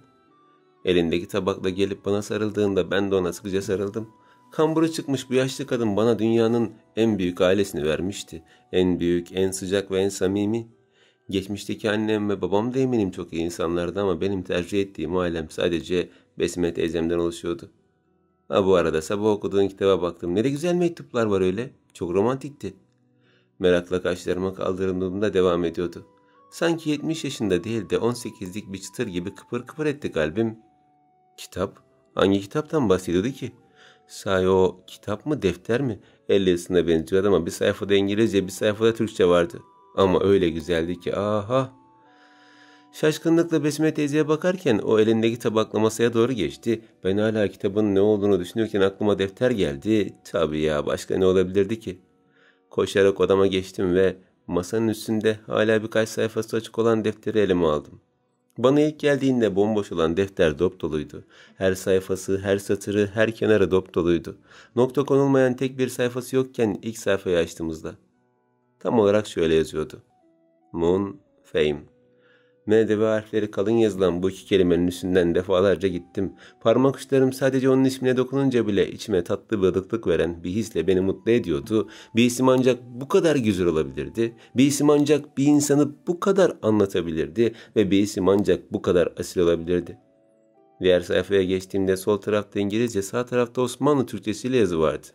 Elindeki tabakla gelip bana sarıldığında ben de ona sıkıca sarıldım. Kamburu çıkmış bu yaşlı kadın bana dünyanın en büyük ailesini vermişti. En büyük, en sıcak ve en samimi. Geçmişteki annem ve babam da eminim çok iyi insanlardı ama benim tercih ettiğim ailem sadece Besime teyzemden oluşuyordu. Ha bu arada sabah okuduğun kitaba baktım. Ne de güzel mektuplar var öyle. Çok romantikti. Merakla kaşlarıma kaldırdığımda devam ediyordu. Sanki 70 yaşında değil de 18'lik bir çıtır gibi kıpır kıpır etti kalbim. Kitap? Hangi kitaptan bahsediyordu ki? Sahi o kitap mı defter mi? El yazısına benziyordu ama bir sayfada İngilizce bir sayfada Türkçe vardı. Ama öyle güzeldi ki aha. Şaşkınlıkla Besime teyzeye bakarken o elindeki tabakla masaya doğru geçti. Ben hala kitabın ne olduğunu düşünürken aklıma defter geldi. Tabii ya başka ne olabilirdi ki? Koşarak odama geçtim ve masanın üstünde hala birkaç sayfası açık olan defteri elime aldım. Bana ilk geldiğinde bomboş olan defter dop doluydu. Her sayfası, her satırı, her kenarı dop doluydu. Nokta konulmayan tek bir sayfası yokken ilk sayfayı açtığımızda. Tam olarak şöyle yazıyordu. Moon, Fame. MDV harfleri kalın yazılan bu iki kelimenin üstünden defalarca gittim. Parmak uçlarım sadece onun ismine dokununca bile içime tatlı bir ılıklık veren bir hisle beni mutlu ediyordu. Bir isim ancak bu kadar güzel olabilirdi. Bir isim ancak bir insanı bu kadar anlatabilirdi. Ve bir isim ancak bu kadar asil olabilirdi. Diğer sayfaya geçtiğimde sol tarafta İngilizce, sağ tarafta Osmanlı Türkçesiyle yazı vardı.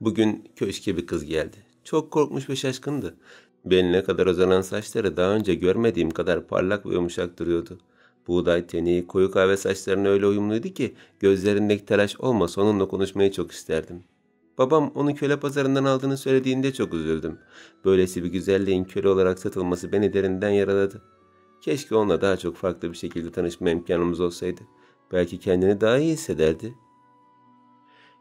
Bugün köşke bir kız geldi. Çok korkmuş ve şaşkındı. Beline kadar uzanan saçları daha önce görmediğim kadar parlak ve yumuşak duruyordu. Buğday teni, koyu kahve saçlarına öyle uyumluydu ki gözlerindeki telaş olmasa onunla konuşmayı çok isterdim. Babam onu köle pazarından aldığını söylediğinde çok üzüldüm. Böylesi bir güzelliğin köle olarak satılması beni derinden yaraladı. Keşke onunla daha çok farklı bir şekilde tanışma imkanımız olsaydı. Belki kendini daha iyi hissederdi.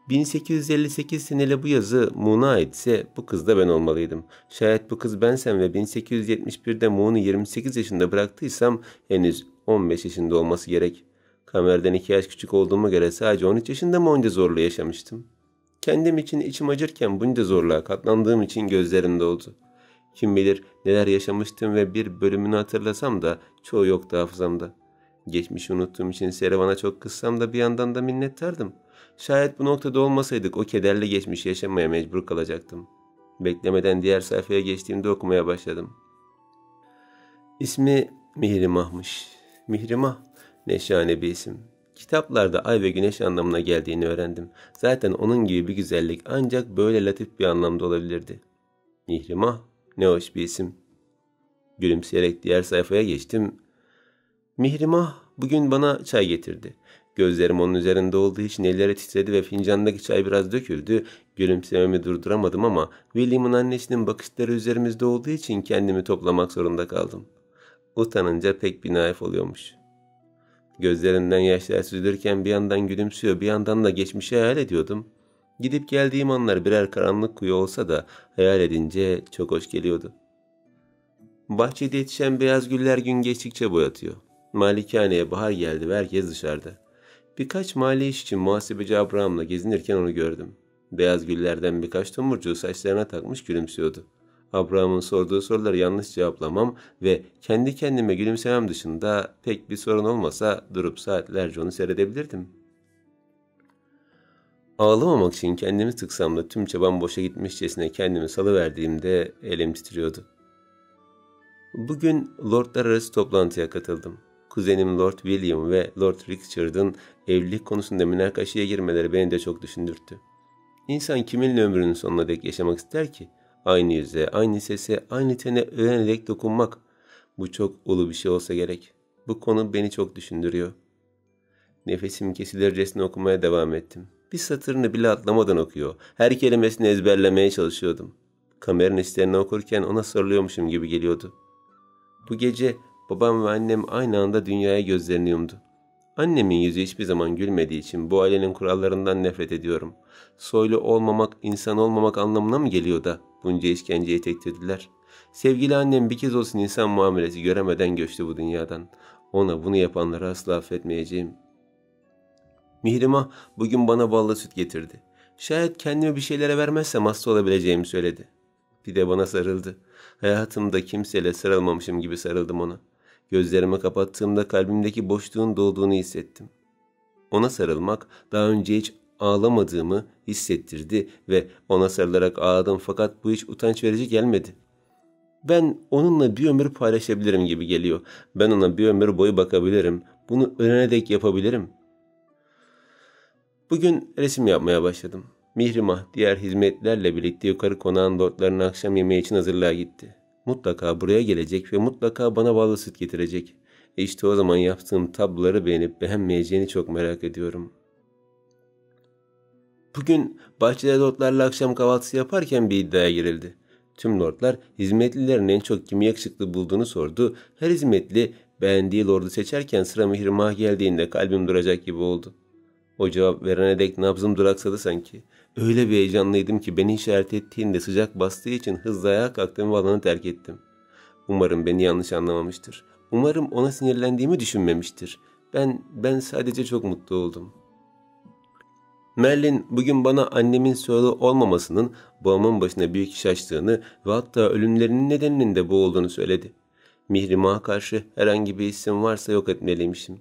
1858 seneli bu yazı Moon'a aitse bu kız da ben olmalıydım. Şayet bu kız bensem ve 1871'de Moon'u 28 yaşında bıraktıysam henüz 15 yaşında olması gerek. Kamerden 2 yaş küçük olduğuma göre sadece 13 yaşında mı onca zorluğu yaşamıştım? Kendim için içim acırken bunca zorluğa katlandığım için gözlerim doldu. Kim bilir neler yaşamıştım ve bir bölümünü hatırlasam da çoğu yoktu hafızamda. Geçmişi unuttuğum için Servan'a çok kızsam da bir yandan da minnettardım. Şayet bu noktada olmasaydık o kederli geçmişi yaşamaya mecbur kalacaktım. Beklemeden diğer sayfaya geçtiğimde okumaya başladım. İsmi Mihrimah'mış. Mihrimah ne şahane bir isim. Kitaplarda ay ve güneş anlamına geldiğini öğrendim. Zaten onun gibi bir güzellik ancak böyle latif bir anlamda olabilirdi. Mihrimah ne hoş bir isim. Gülümseyerek diğer sayfaya geçtim. Mihrimah bugün bana çay getirdi. Gözlerim onun üzerinde olduğu için elleri titredi ve fincandaki çay biraz döküldü. Gülümsememi durduramadım ama William'ın annesinin bakışları üzerimizde olduğu için kendimi toplamak zorunda kaldım. Utanınca pek bir naif oluyormuş. Gözlerinden yaşlar süzülürken bir yandan gülümsüyor, bir yandan da geçmişi hayal ediyordum. Gidip geldiğim anlar birer karanlık kuyu olsa da hayal edince çok hoş geliyordu. Bahçede yetişen beyaz güller gün geçtikçe boyatıyor. Malikaneye bahar geldi ve herkes dışarıda. Birkaç mali iş için muhasebeci Abraham'la gezinirken onu gördüm. Beyaz güllerden birkaç tomurcuğu saçlarına takmış gülümsüyordu. Abraham'ın sorduğu soruları yanlış cevaplamam ve kendi kendime gülümsemem dışında pek bir sorun olmasa durup saatlerce onu seyredebilirdim. Ağlamamak için kendimi sıksam da tüm çabam boşa gitmişçesine kendimi salıverdiğimde elim titriyordu. Bugün Lordlar arası toplantıya katıldım. Kuzenim Lord William ve Lord Richard'ın evlilik konusunda münakaşaya girmeleri beni de çok düşündürttü. İnsan kiminle ömrünün sonuna dek yaşamak ister ki? Aynı yüze, aynı sese, aynı tene öğrenerek dokunmak. Bu çok ulu bir şey olsa gerek. Bu konu beni çok düşündürüyor. Nefesim kesilircesine okumaya devam ettim. Bir satırını bile atlamadan okuyor. Her kelimesini ezberlemeye çalışıyordum. Kameranın isterini okurken ona sarılıyormuşum gibi geliyordu. Bu gece babam ve annem aynı anda dünyaya gözlerini yumdu. Annemin yüzü hiçbir zaman gülmediği için bu ailenin kurallarından nefret ediyorum. Soylu olmamak, insan olmamak anlamına mı geliyor da bunca işkenceyi tektirdiler? Sevgili annem bir kez olsun insan muamelesi göremeden göçtü bu dünyadan. Ona bunu yapanları asla affetmeyeceğim. Mihrimah bugün bana ballı süt getirdi. Şayet kendime bir şeylere vermezsem hasta olabileceğimi söyledi. Bir de bana sarıldı. Hayatımda kimseyle sarılmamışım gibi sarıldım ona. Gözlerimi kapattığımda kalbimdeki boşluğun dolduğunu hissettim. Ona sarılmak daha önce hiç ağlamadığımı hissettirdi ve ona sarılarak ağladım fakat bu hiç utanç verici gelmedi. Ben onunla bir ömür paylaşabilirim gibi geliyor. Ben ona bir ömür boyu bakabilirim. Bunu ölene dek yapabilirim. Bugün resim yapmaya başladım. Mihrimah diğer hizmetlerle birlikte yukarı konağın lordlarının akşam yemeği için hazırlığa gitti. Mutlaka buraya gelecek ve mutlaka bana ballı süt getirecek. İşte o zaman yaptığım tabloları beğenip beğenmeyeceğini çok merak ediyorum. Bugün bahçede lordlarla akşam kahvaltısı yaparken bir iddiaya girildi. Tüm lordlar hizmetlilerin en çok kimi yakışıklı bulduğunu sordu. Her hizmetli beğendiği lordu seçerken sıra Mihrimah geldiğinde kalbim duracak gibi oldu. O cevap verene dek nabzım duraksadı sanki. Öyle bir heyecanlıydım ki beni işaret ettiğinde sıcak bastığı için hızla ayağa kalktım ve alanı terk ettim. Umarım beni yanlış anlamamıştır. Umarım ona sinirlendiğimi düşünmemiştir. Ben sadece çok mutlu oldum. Merlin bugün bana annemin soyalı olmamasının babamın başına büyük iş açtığını ve hatta ölümlerinin nedeninin de bu olduğunu söyledi. Mihrimah'a karşı herhangi bir isim varsa yok etmeliymişim.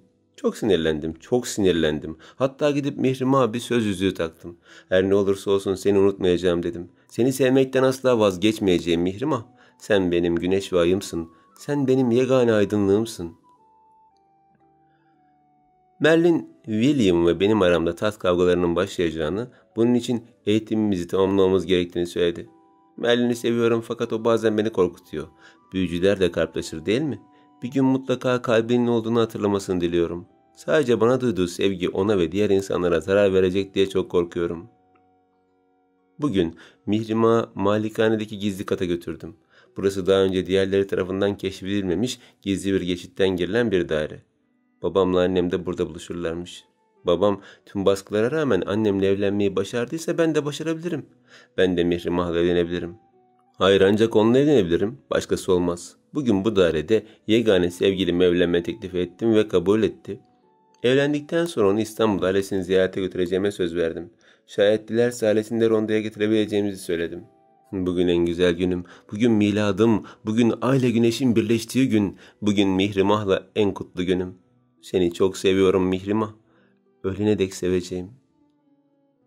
Çok sinirlendim. Hatta gidip Mihrimah'a bir söz yüzüğü taktım. Her ne olursa olsun seni unutmayacağım dedim. Seni sevmekten asla vazgeçmeyeceğim Mihrimah. Sen benim güneş ve ayımsın. Sen benim yegane aydınlığımsın. Merlin, William ve benim aramda tat kavgalarının başlayacağını, bunun için eğitimimizi tamamlamamız gerektiğini söyledi. Merlin'i seviyorum fakat o bazen beni korkutuyor. Büyücüler de kalpleşir değil mi? Bir gün mutlaka kalbinin olduğunu hatırlamasını diliyorum. Sadece bana duyduğu sevgi ona ve diğer insanlara zarar verecek diye çok korkuyorum. Bugün Mihrimah'ı malikanedeki gizli kata götürdüm. Burası daha önce diğerleri tarafından keşfedilmemiş gizli bir geçitten girilen bir daire. Babamla annem de burada buluşurlarmış. Babam tüm baskılara rağmen annemle evlenmeyi başardıysa ben de başarabilirim. Ben de Mihrimah'la evlenebilirim. Hayır, ancak onunla evlenebilirim. Başkası olmaz. Bugün bu dairede yegane sevgilime evlenme teklifi ettim ve kabul etti. Evlendikten sonra onu İstanbul ailesini ziyarete götüreceğime söz verdim. Şayet dilerse ailesini Ronda'ya getirebileceğimizi söyledim. Bugün en güzel günüm. Bugün miladım. Bugün aile güneşin birleştiği gün. Bugün Mihrimah'la en kutlu günüm. Seni çok seviyorum Mihrimah. Ölene dek seveceğim.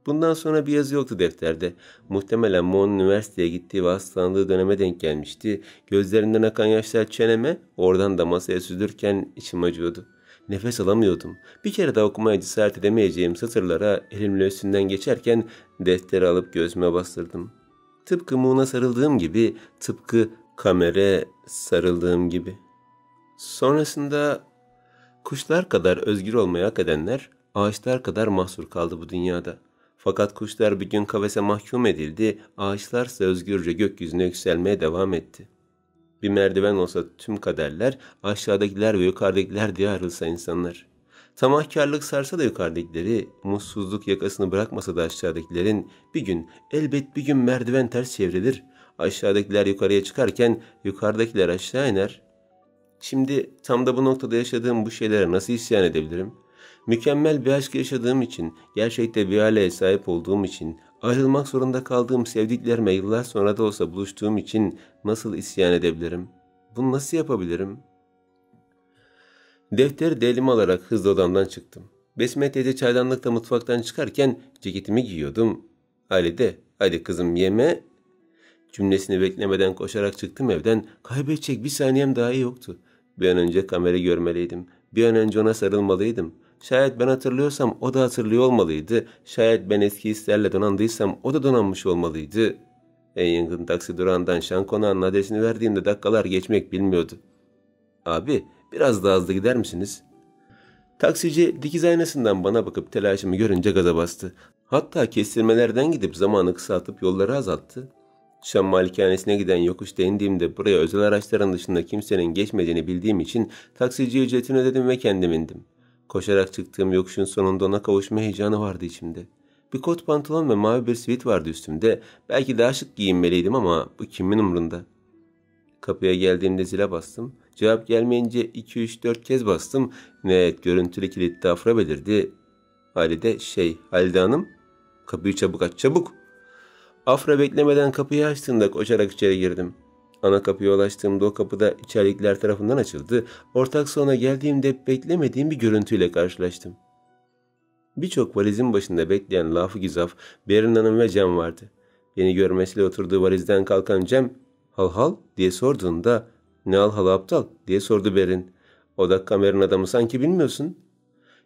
Bundan sonra bir yazı yoktu defterde. Muhtemelen Mo'nun üniversiteye gittiği ve hastalandığı döneme denk gelmişti. Gözlerinden akan yaşlar çeneme, oradan da masaya süzülürken içim acıyordu. Nefes alamıyordum. Bir kere daha okumaya cesaret edemeyeceğim satırlara elimle üstünden geçerken defteri alıp göğsüme bastırdım. Tıpkı Mo'na sarıldığım gibi, tıpkı Kamer'e sarıldığım gibi. Sonrasında kuşlar kadar özgür olmayı hak edenler, ağaçlar kadar mahsur kaldı bu dünyada. Fakat kuşlar bir gün kafese mahkum edildi, ağaçlarsa özgürce gökyüzüne yükselmeye devam etti. Bir merdiven olsa tüm kaderler, aşağıdakiler ve yukarıdakiler diye ayrılsa insanlar. Tamahkarlık sarsa da yukarıdakileri, umutsuzluk yakasını bırakmasa da aşağıdakilerin, elbet bir gün merdiven ters çevrilir, aşağıdakiler yukarıya çıkarken yukarıdakiler aşağı iner. Şimdi tam da bu noktada yaşadığım bu şeylere nasıl isyan edebilirim? Mükemmel bir aşk yaşadığım için, gerçekte bir aileye sahip olduğum için, ayrılmak zorunda kaldığım sevdiklerime yıllar sonra da olsa buluştuğum için nasıl isyan edebilirim? Bunu nasıl yapabilirim? Defteri de elime alarak hızlı odamdan çıktım. Besme teyze çaydanlıkta mutfaktan çıkarken ceketimi giyiyordum. Halide, hadi kızım yeme. Cümlesini beklemeden koşarak çıktım evden. Kaybedecek bir saniyem dahi yoktu. Bir an önce kamerayı görmeliydim. Bir an önce ona sarılmalıydım. Şayet ben hatırlıyorsam o da hatırlıyor olmalıydı. Şayet ben eski hislerle donandıysam o da donanmış olmalıydı. En yakın taksi durağından Şan Konağı'nın adresini verdiğimde dakikalar geçmek bilmiyordu. Abi, biraz daha hızlı gider misiniz? Taksici dikiz aynasından bana bakıp telaşımı görünce gaza bastı. Hatta kestirmelerden gidip zamanı kısaltıp yolları azalttı. Şam malikanesine giden yokuşta indiğimde buraya özel araçların dışında kimsenin geçmediğini bildiğim için taksici ücretini ödedim ve kendim indim. Koşarak çıktığım yokuşun sonunda ona kavuşma heyecanı vardı içimde. Bir kot pantolon ve mavi bir sivit vardı üstümde. Belki daha şık giyinmeliydim ama bu kimin umrunda? Kapıya geldiğimde zile bastım. Cevap gelmeyince 2-3-4 kez bastım. Nihayet görüntülü kilitli afra belirdi. Halide Hanım, kapıyı çabuk aç, çabuk. Afra beklemeden kapıyı açtığında koşarak içeri girdim. Ana kapıya ulaştığımda o kapıda içerikler tarafından açıldı. Ortak salona geldiğimde beklemediğim bir görüntüyle karşılaştım. Birçok valizin başında bekleyen Lafı Gizaf, Berin Hanım ve Cem vardı. Beni görmesiyle oturduğu valizden kalkan Cem, "Hal hal?" diye sorduğunda, "Ne al hal aptal?" diye sordu Berin. "Odak kameranın adamı sanki bilmiyorsun."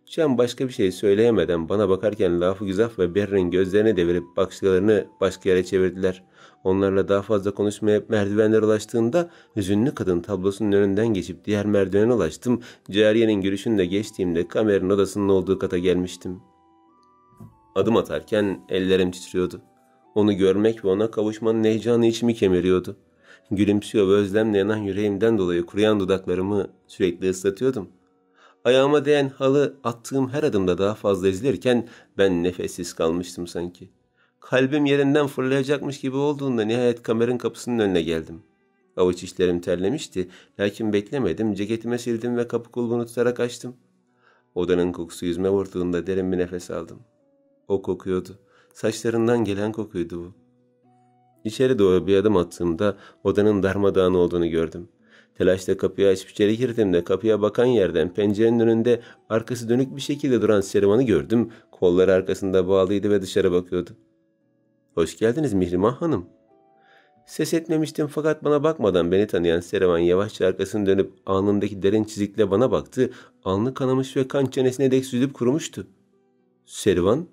Cem başka bir şey söyleyemeden bana bakarken Lafı Güzaf ve Berrin'in gözlerini devirip bakışlarını başka yere çevirdiler. Onlarla daha fazla konuşmaya merdivenler ulaştığında hüzünlü kadın tablosunun önünden geçip diğer merdivene ulaştım. Cariyenin görüşünde geçtiğimde kameranın odasının olduğu kata gelmiştim. Adım atarken ellerim titriyordu. Onu görmek ve ona kavuşmanın heyecanı içimi kemiriyordu. Gülümsüyor ve özlemle yanan yüreğimden dolayı kuruyan dudaklarımı sürekli ıslatıyordum. Ayağıma değen halı attığım her adımda daha fazla ezilirken ben nefessiz kalmıştım sanki. Kalbim yerinden fırlayacakmış gibi olduğunda nihayet kameranın kapısının önüne geldim. Avuç içlerim terlemişti, lakin beklemedim, ceketime sildim ve kapı kulbunu tutarak açtım. Odanın kokusu yüzüme vurduğunda derin bir nefes aldım. O kokuyordu. Saçlarından gelen kokuydu bu. İçeri doğru bir adım attığımda odanın darmadağın olduğunu gördüm. Telaşla kapıyı açıp içeri girdiğimde kapıya bakan yerden pencerenin önünde arkası dönük bir şekilde duran Seriman'ı gördüm. Kolları arkasında bağlıydı ve dışarı bakıyordu. "Hoş geldiniz Mihrimah Hanım." Ses etmemiştim fakat bana bakmadan beni tanıyan Servan yavaşça arkasını dönüp alnındaki derin çizikle bana baktı. Alnı kanamış ve kan çenesine dek süzülüp kurumuştu. Servan?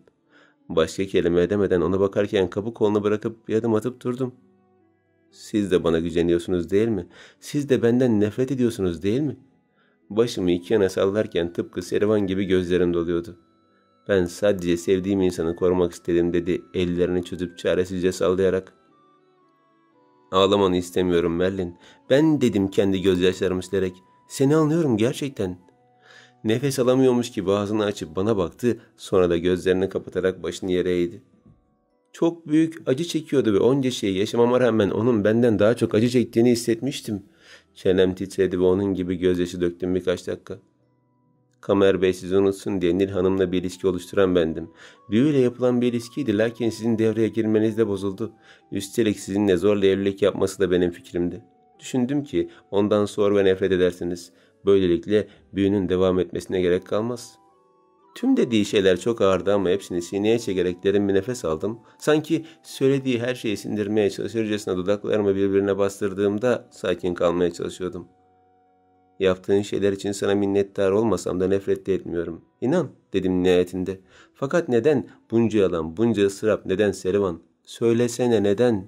Başka kelime edemeden ona bakarken kapı kolunu bırakıp bir adım atıp durdum. Siz de bana güceniyorsunuz değil mi? Siz de benden nefret ediyorsunuz değil mi? Başımı iki yana sallarken tıpkı Servan gibi gözlerim doluyordu. Ben sadece sevdiğim insanı korumak istedim dedi ellerini çözüp çaresizce sallayarak. Ağlamanı istemiyorum Merlin. Ben dedim kendi gözyaşlarımı silerek. Seni anlıyorum gerçekten. Nefes alamıyormuş gibi ağzını açıp bana baktı, sonra da gözlerini kapatarak başını yere eğdi. Çok büyük acı çekiyordu ve onca şeyi yaşamama rağmen onun benden daha çok acı çektiğini hissetmiştim. Çenem titredi ve onun gibi gözyaşı döktüm birkaç dakika. Kamer Bey sizi unutsun diye Nil Hanım'la bir ilişki oluşturan bendim. Büyüyle yapılan bir ilişkiydi lakin sizin devreye girmenizle bozuldu. Üstelik sizinle zorla evlilik yapması da benim fikrimdi. Düşündüm ki ondan sor ve nefret edersiniz. Böylelikle büyünün devam etmesine gerek kalmaz. Tüm dediği şeyler çok ağırdı ama hepsini sineye çekerek derin bir nefes aldım. Sanki söylediği her şeyi sindirmeye çalışırcasına dudaklarımı birbirine bastırdığımda sakin kalmaya çalışıyordum. Yaptığın şeyler için sana minnettar olmasam da nefret de etmiyorum. İnan dedim nihayetinde. Fakat neden bunca yalan, bunca ıstırap, neden Servan? Söylesene neden?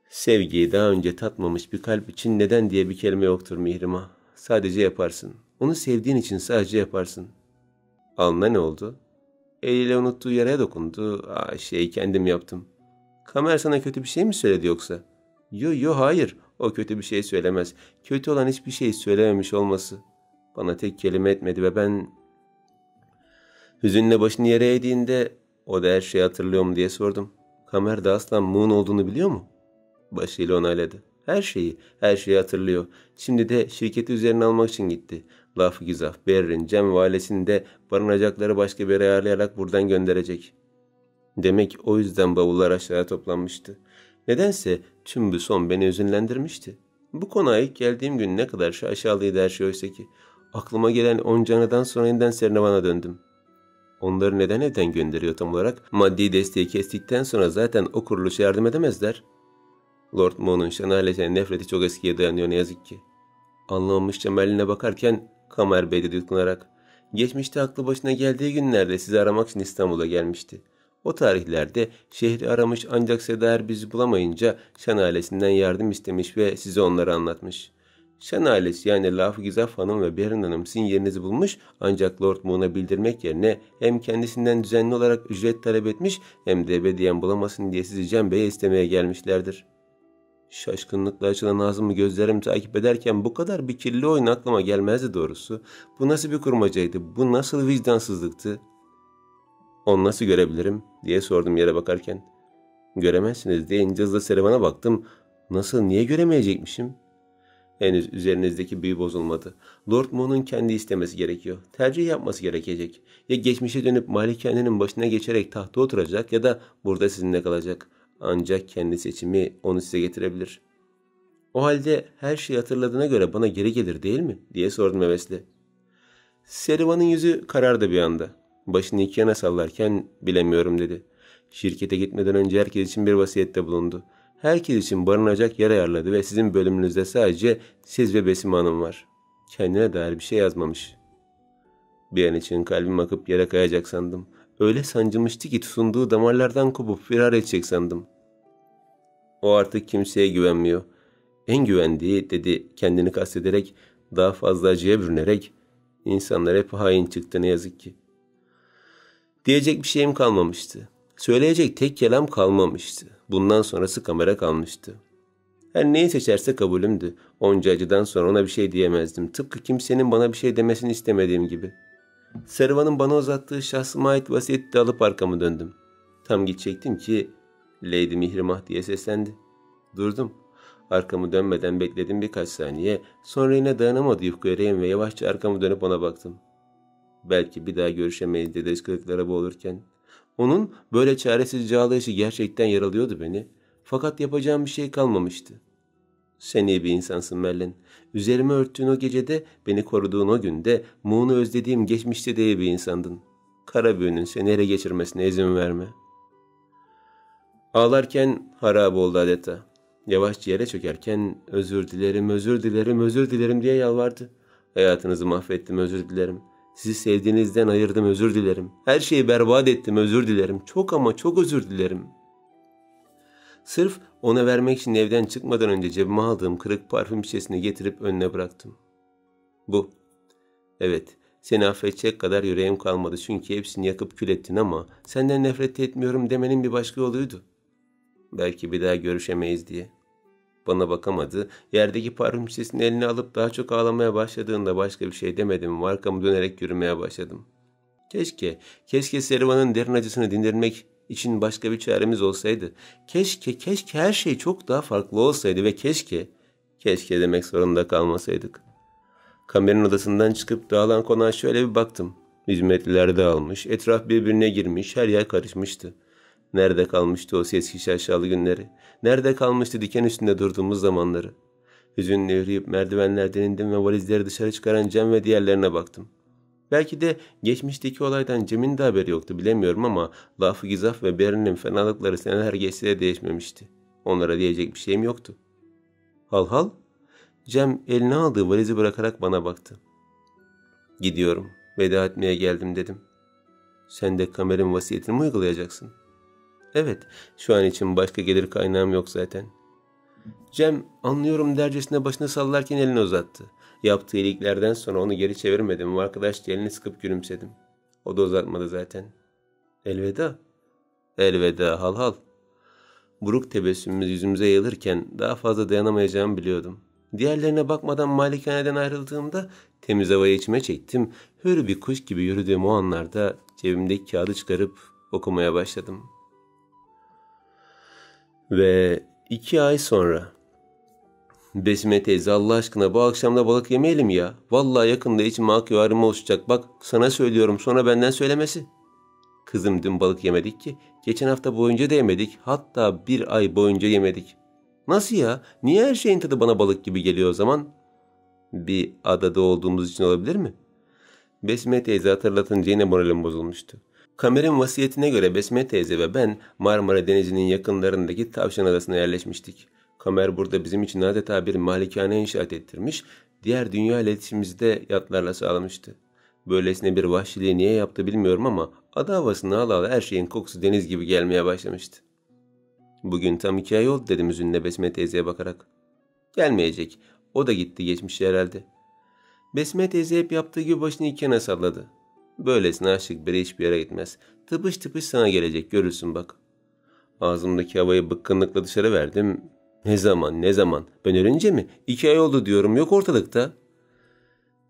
Sevgiyi daha önce tatmamış bir kalp için neden diye bir kelime yoktur Mihrimah. Sadece yaparsın. Onu sevdiğin için sadece yaparsın. Alnına ne oldu? Eliyle unuttuğu yere dokundu. Kendim yaptım. Kamer sana kötü bir şey mi söyledi yoksa? Yo hayır. O kötü bir şey söylemez. Kötü olan hiçbir şey söylememiş olması. Bana tek kelime etmedi ve ben... Hüzünle başını yere eğdiğinde o da her şeyi hatırlıyor mu diye sordum. Kamer de aslan Moon olduğunu biliyor mu? Başıyla onayladı. Her şeyi hatırlıyor. Şimdi de şirketi üzerine almak için gitti. Laf güzaf, Berrin, Cem ve ailesini de barınacakları başka bir yere ayarlayarak buradan gönderecek. Demek o yüzden bavullar aşağıya toplanmıştı. Nedense tüm bu son beni hüzünlendirmişti. Bu konağa ilk geldiğim gün ne kadar şaşalıydı her şey oysa ki. Aklıma gelen onca anıdan sonra yeniden Sernevan'a döndüm. Onları neden evden gönderiyor tam olarak? Maddi desteği kestikten sonra zaten o kuruluşa yardım edemezler. Lord Moon'un şenalesine nefreti çok eskiye dayanıyor ne yazık ki. Anlamamışça Merlin'e bakarken Kamer Bey dedi yutkunarak. Geçmişte aklı başına geldiği günlerde sizi aramak için İstanbul'a gelmişti. O tarihlerde şehri aramış ancak Seda bizi bulamayınca Şen ailesinden yardım istemiş ve size onları anlatmış. Şen ailesi yani Laf-ı Gizaf Hanım ve Berin Hanım sizin yerinizi bulmuş ancak Lord Moon'a bildirmek yerine hem kendisinden düzenli olarak ücret talep etmiş hem de ebediyen bulamasın diye sizi Cem Bey'e istemeye gelmişlerdir. Şaşkınlıkla açılan ağzımı gözlerim takip ederken bu kadar bir kirli oyun aklıma gelmezdi doğrusu. Bu nasıl bir kurmacaydı? Bu nasıl vicdansızlıktı? Onu nasıl görebilirim diye sordum yere bakarken. Göremezsiniz deyince hızla Servan'a baktım. Nasıl, niye göremeyecekmişim? Henüz üzerinizdeki büyü bozulmadı. Lord Moon'un kendi istemesi gerekiyor. Tercih yapması gerekecek. Ya geçmişe dönüp malikanenin başına geçerek tahta oturacak ya da burada sizinle kalacak. Ancak kendi seçimi onu size getirebilir. O halde her şeyi hatırladığına göre bana geri gelir değil mi? Diye sordum hevesle. Servan'ın yüzü karardı bir anda. Başını iki yana sallarken bilemiyorum dedi. Şirkete gitmeden önce herkes için bir vasiyette bulundu. Herkes için barınacak yer ayarladı ve sizin bölümünüzde sadece siz ve Besim Hanım var. Kendine dair bir şey yazmamış. Bir an için kalbim akıp yere kayacak sandım. Öyle sancılmıştı ki tutunduğu damarlardan kopup firar edecek sandım. O artık kimseye güvenmiyor. En güvendiği dedi kendini kastederek daha fazla acıya bürünerek insanlar hep hain çıktı ne yazık ki. Diyecek bir şeyim kalmamıştı. Söyleyecek tek kelam kalmamıştı. Bundan sonrası kamera kalmıştı. Her neyi seçerse kabulümdü. Onca acıdan sonra ona bir şey diyemezdim. Tıpkı kimsenin bana bir şey demesini istemediğim gibi. Servan'ın bana uzattığı şahsıma ait vasiyeti de alıp arkamı döndüm. Tam gidecektim ki Lady Mihrimah diye seslendi. Durdum. Arkamı dönmeden bekledim birkaç saniye. Sonra yine dayanamadı yufka yüreğim ve yavaşça arkamı dönüp ona baktım. Belki bir daha görüşemeyiz dedi ıskırıklara boğulurken. Onun böyle çaresizce ağlayışı gerçekten yaralıyordu beni. Fakat yapacağım bir şey kalmamıştı. Sen iyi bir insansın Merlin. Üzerime örttüğün o gecede, beni koruduğun o günde, Moon'u özlediğim geçmişte de iyi bir insandın. Kara büyünün seni ele geçirmesine izin verme. Ağlarken harap oldu adeta. Yavaşça yere çökerken özür dilerim, özür dilerim, özür dilerim diye yalvardı. Hayatınızı mahvettim, özür dilerim. Sizi sevdiğinizden ayırdım, özür dilerim. Her şeyi berbat ettim, özür dilerim. Çok ama çok özür dilerim. Sırf ona vermek için evden çıkmadan önce cebime aldığım kırık parfüm şişesini getirip önüne bıraktım. Bu. Evet, seni affedecek kadar yüreğim kalmadı çünkü hepsini yakıp kül ettin ama senden nefret etmiyorum demenin bir başka yoluydu. Belki bir daha görüşemeyiz diye. Bana bakamadı, yerdeki parfüm şişesini eline alıp daha çok ağlamaya başladığında başka bir şey demedim ve arkamı dönerek yürümeye başladım. Keşke Serivan'ın derin acısını dindirmek için başka bir çaremiz olsaydı. Keşke her şey çok daha farklı olsaydı ve keşke demek zorunda kalmasaydık. Kameranın odasından çıkıp dağılan konağa şöyle bir baktım. Hizmetliler dağılmış, etraf birbirine girmiş, her yer karışmıştı. Nerede kalmıştı o sessiz şaşalı günleri? Nerede kalmıştı diken üstünde durduğumuz zamanları? Hüzünle yürüyüp merdivenlerden indim ve valizleri dışarı çıkaran Cem ve diğerlerine baktım. Belki de geçmişteki olaydan Cem'in de haberi yoktu bilemiyorum ama Lafı Gizaf ve Berin'in fenalıkları seneler geçse de değişmemişti. Onlara diyecek bir şeyim yoktu. Hal? Cem eline aldığı valizi bırakarak bana baktı. Gidiyorum, veda etmeye geldim dedim. Sen de Kamer'in vasiyetini mi uygulayacaksın? Evet, şu an için başka gelir kaynağım yok zaten. Cem anlıyorum dercesine başını sallarken elini uzattı. Yaptığı iyiliklerden sonra onu geri çevirmedim ve arkadaşça elini sıkıp gülümsedim. O da uzatmadı zaten. Elveda. Elveda hal. Buruk tebessümümüz yüzümüze yayılırken daha fazla dayanamayacağımı biliyordum. Diğerlerine bakmadan malikaneden ayrıldığımda temiz havayı içime çektim. Hür bir kuş gibi yürüdüğüm o anlarda cebimdeki kağıdı çıkarıp okumaya başladım. Ve 2 ay sonra. Besime teyze Allah aşkına bu akşam da balık yemeyelim ya. Vallahi yakında içime akıyor ağrıma oluşacak. Bak sana söylüyorum sonra benden söylemesi. Kızım dün balık yemedik ki. Geçen hafta boyunca da yemedik. Hatta 1 ay boyunca yemedik. Nasıl ya? Niye her şeyin tadı bana balık gibi geliyor o zaman? Bir adada olduğumuz için olabilir mi? Besime teyze hatırlatınca yine moralim bozulmuştu. Kamer'in vasiyetine göre Besme teyze ve ben Marmara Denizi'nin yakınlarındaki Tavşan Adası'na yerleşmiştik. Kamer burada bizim için adeta bir malikane inşaat ettirmiş, diğer dünya iletişimimizi de yatlarla sağlamıştı. Böylesine bir vahşiliği niye yaptı bilmiyorum ama ada havasını ala her şeyin kokusu deniz gibi gelmeye başlamıştı. Bugün tam 2 ay oldu dedim üzünle Besme teyzeye bakarak. Gelmeyecek, o da gitti geçmiş herhalde. Besme teyze hep yaptığı gibi başını iki yana salladı. Böylesine aşık biri hiçbir yere gitmez. Tıpış tıpış sana gelecek görürsün bak. Ağzımdaki havayı bıkkınlıkla dışarı verdim. Ne zaman? Ben ölünce mi? 2 ay oldu diyorum yok ortalıkta.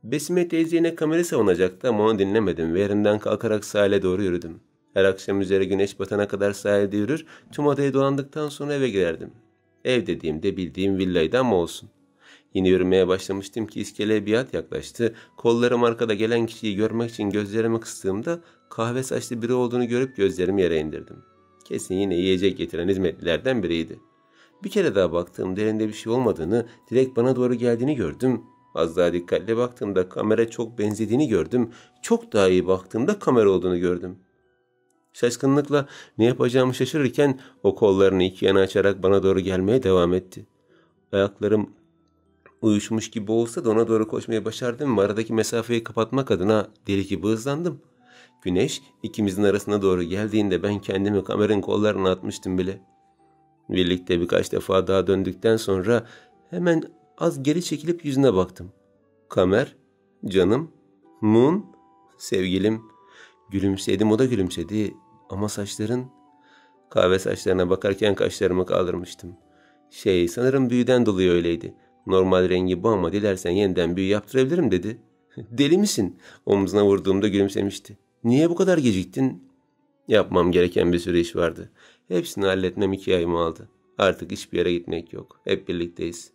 Besime teyze yine Kamer'i savunacaktı ama onu dinlemedim ve yerimden kalkarak sahile doğru yürüdüm. Her akşam üzeri güneş batana kadar sahilde yürür, tüm adayı dolandıktan sonra eve girerdim. Ev dediğimde bildiğim villaydı ama olsun. Yine yürümeye başlamıştım ki iskeleye bir at yaklaştı. Kollarım arkada gelen kişiyi görmek için gözlerimi kıstığımda kahve saçlı biri olduğunu görüp gözlerimi yere indirdim. Kesin yine yiyecek getiren hizmetlilerden biriydi. Bir kere daha baktığımda elinde bir şey olmadığını, direkt bana doğru geldiğini gördüm. Az daha dikkatli baktığımda Kamer'e çok benzediğini gördüm. Çok daha iyi baktığımda Kamer olduğunu gördüm. Şaşkınlıkla ne yapacağımı şaşırırken o kollarını iki yana açarak bana doğru gelmeye devam etti. Ayaklarım uyuşmuş gibi olsa da ona doğru koşmayı başardım ve aradaki mesafeyi kapatmak adına deli gibi hızlandım. Güneş ikimizin arasına doğru geldiğinde ben kendimi Kamer'in kollarına atmıştım bile. Birlikte birkaç defa daha döndükten sonra hemen az geri çekilip yüzüne baktım. Kamer, canım, Moon, sevgilim. Gülümsedim, o da gülümsedi ama saçların... Kahve saçlarına bakarken kaşlarımı kaldırmıştım. Sanırım büyüden dolayı öyleydi. Normal rengi bu ama dilersen yeniden büyü yaptırabilirim dedi. Deli misin? Omzuna vurduğumda gülümsemişti. Niye bu kadar geciktin? Yapmam gereken bir sürü iş vardı. Hepsini halletmem 2 ayımı aldı. Artık hiçbir yere gitmek yok. Hep birlikteyiz.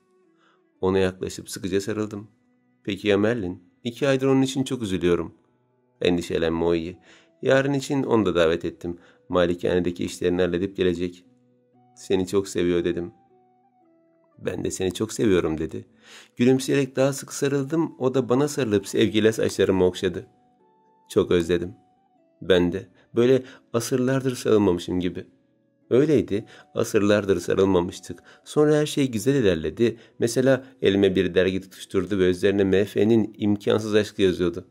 Ona yaklaşıp sıkıca sarıldım. Peki ya Merlin? 2 aydır onun için çok üzülüyorum. Endişelenme, o iyi. Yarın için onu da davet ettim. Malikanedeki işlerini halledip gelecek. Seni çok seviyor dedim. Ben de seni çok seviyorum dedi. Gülümseyerek daha sık sarıldım. O da bana sarılıp sevgiyle saçlarımı okşadı. Çok özledim. Ben de böyle asırlardır sarılmamışım gibi. Öyleydi. Asırlardır sarılmamıştık. Sonra her şey güzel ilerledi. Mesela elime bir dergi tutuşturdu ve üzerine MF'nin imkansız aşkı yazıyordu.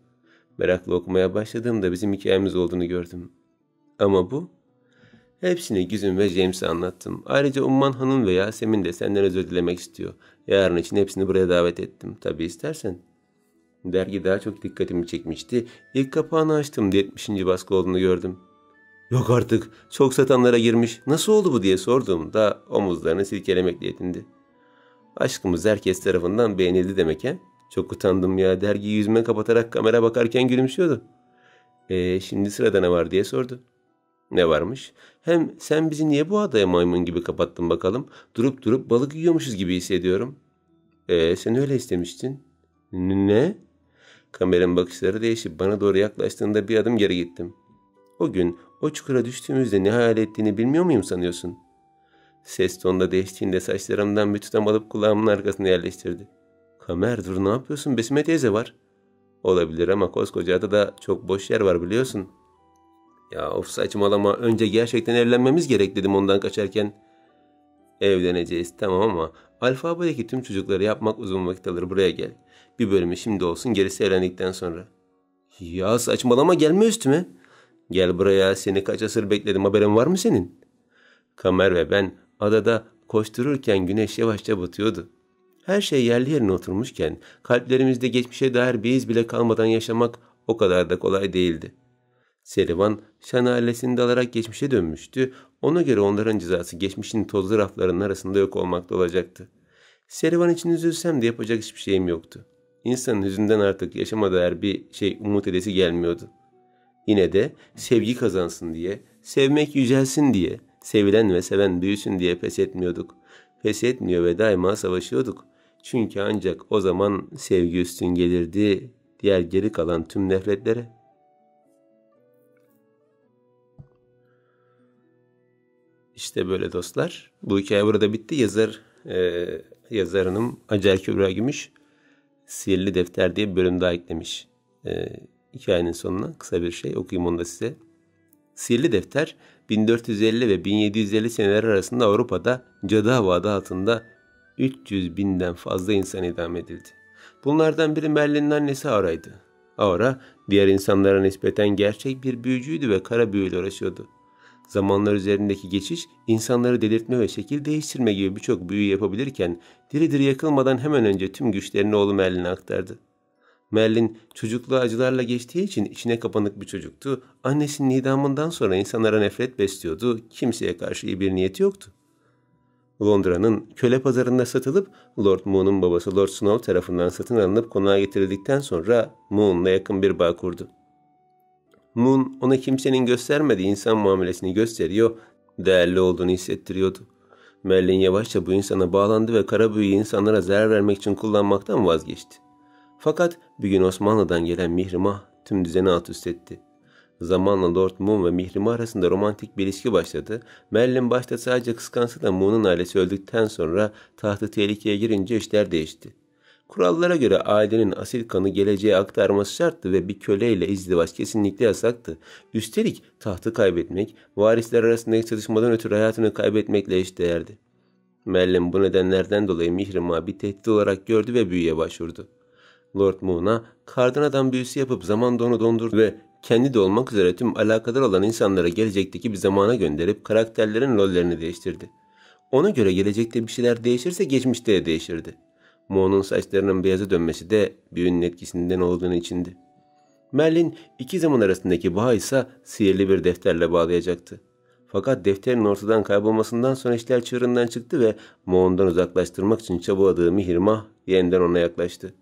Merakla okumaya başladığımda bizim hikayemiz olduğunu gördüm. Ama bu? Hepsini Güzin ve James'e anlattım. Ayrıca Umman Hanım ve Yasemin de senden özür dilemek istiyor. Yarın için hepsini buraya davet ettim. Tabii istersen. Dergi daha çok dikkatimi çekmişti. İlk kapağını açtım. 70. baskı olduğunu gördüm. Yok artık. Çok satanlara girmiş. Nasıl oldu bu diye sorduğumda omuzlarını silkelemekle yetindi. Aşkımız herkes tarafından beğenildi demek he? Çok utandım ya. Dergiyi yüzüme kapatarak kamera bakarken gülümsüyordu. Şimdi sırada ne var diye sordu. Ne varmış? Hem sen bizi niye bu adaya maymun gibi kapattın bakalım? Durup durup balık yiyormuşuz gibi hissediyorum. Sen öyle istemiştin. Ne? Kameranın bakışları değişip bana doğru yaklaştığında bir adım geri gittim. O gün o çukura düştüğümüzde ne hayal ettiğini bilmiyor muyum sanıyorsun? Ses tonunda değiştiğinde saçlarımdan bir tutam alıp kulağımın arkasına yerleştirdi. Kamer dur ne yapıyorsun? Besime teyze var. Olabilir ama koskoca adada çok boş yer var biliyorsun. Ya of saçmalama. Önce gerçekten evlenmemiz gerek dedim ondan kaçarken. Evleneceğiz tamam ama alfabedeki tüm çocukları yapmak uzun vakit alır buraya gel. Bir bölümü şimdi olsun gerisi evlendikten sonra. Ya saçmalama gelme üstüme. Gel buraya seni kaç asır bekledim haberin var mı senin? Kamer ve ben adada koştururken güneş yavaşça batıyordu. Her şey yerli yerine oturmuşken kalplerimizde geçmişe dair bir iz bile kalmadan yaşamak o kadar da kolay değildi. Servan şanalesini dalarak geçmişe dönmüştü. Ona göre onların cezası geçmişin tozlu raflarının arasında yok olmakta olacaktı. Servan için üzülsem de yapacak hiçbir şeyim yoktu. İnsanın hüzünden artık yaşama dair bir şey umut edesi gelmiyordu. Yine de sevgi kazansın diye, sevmek yücelsin diye, sevilen ve seven büyüsün diye pes etmiyorduk. Pes etmiyor ve daima savaşıyorduk. Çünkü ancak o zaman sevgi üstün gelirdi diğer geri kalan tüm nefretlere. İşte böyle dostlar. Bu hikaye burada bitti. Yazarının Hacer Kübra Gümüş Sihirli Defter diye bir bölüm daha eklemiş. Hikayenin sonuna kısa bir şey okuyayım onu da size. Sihirli Defter 1450 ve 1750 seneler arasında Avrupa'da Cadı Hava adı altında 300 binden fazla insan idam edildi. Bunlardan biri Merlin'in annesi Aura'ydı. Aura diğer insanlara nispeten gerçek bir büyücüydü ve kara büyüyle uğraşıyordu. Zamanlar üzerindeki geçiş, insanları delirtme ve şekil değiştirme gibi birçok büyü yapabilirken diri diri yakılmadan hemen önce tüm güçlerini oğlu Merlin'e aktardı. Merlin çocukluğu acılarla geçtiği için içine kapanık bir çocuktu. Annesinin idamından sonra insanlara nefret besliyordu. Kimseye karşı iyi bir niyeti yoktu. Londra'nın köle pazarında satılıp Lord Moon'un babası Lord Snow tarafından satın alınıp konağa getirildikten sonra Moon'la yakın bir bağ kurdu. Moon ona kimsenin göstermediği insan muamelesini gösteriyor, değerli olduğunu hissettiriyordu. Merlin yavaşça bu insana bağlandı ve kara büyüyü insanlara zarar vermek için kullanmaktan vazgeçti. Fakat bir gün Osmanlı'dan gelen Mihrimah tüm düzeni alt üst etti. Zamanla Lord Moon ve Mihrimah arasında romantik bir ilişki başladı. Merlin başta sadece kıskansa da Moon'un ailesi öldükten sonra tahtı tehlikeye girince işler değişti. Kurallara göre ailenin asil kanı geleceğe aktarması şarttı ve bir köleyle izdivaç kesinlikle yasaktı. Üstelik tahtı kaybetmek, varisler arasındaki çatışmadan ötürü hayatını kaybetmekle eşdeğerdi. Merlin bu nedenlerden dolayı Mihrimah'ı bir tehdit olarak gördü ve büyüye başvurdu. Lord Moon'a kardan adam büyüsü yapıp zaman onu dondurdu ve kendi de olmak üzere tüm alakadar olan insanlara gelecekteki bir zamana gönderip karakterlerin rollerini değiştirdi. Ona göre gelecekte bir şeyler değişirse geçmişte de değişirdi. Moon'un saçlarının beyaza dönmesi de büyünün etkisinden olduğunu içindi. Merlin iki zaman arasındaki bağı ise sihirli bir defterle bağlayacaktı. Fakat defterin ortadan kaybolmasından sonra işler çığırından çıktı ve Moon'dan uzaklaştırmak için çabaladığı Mihrimah yeniden ona yaklaştı.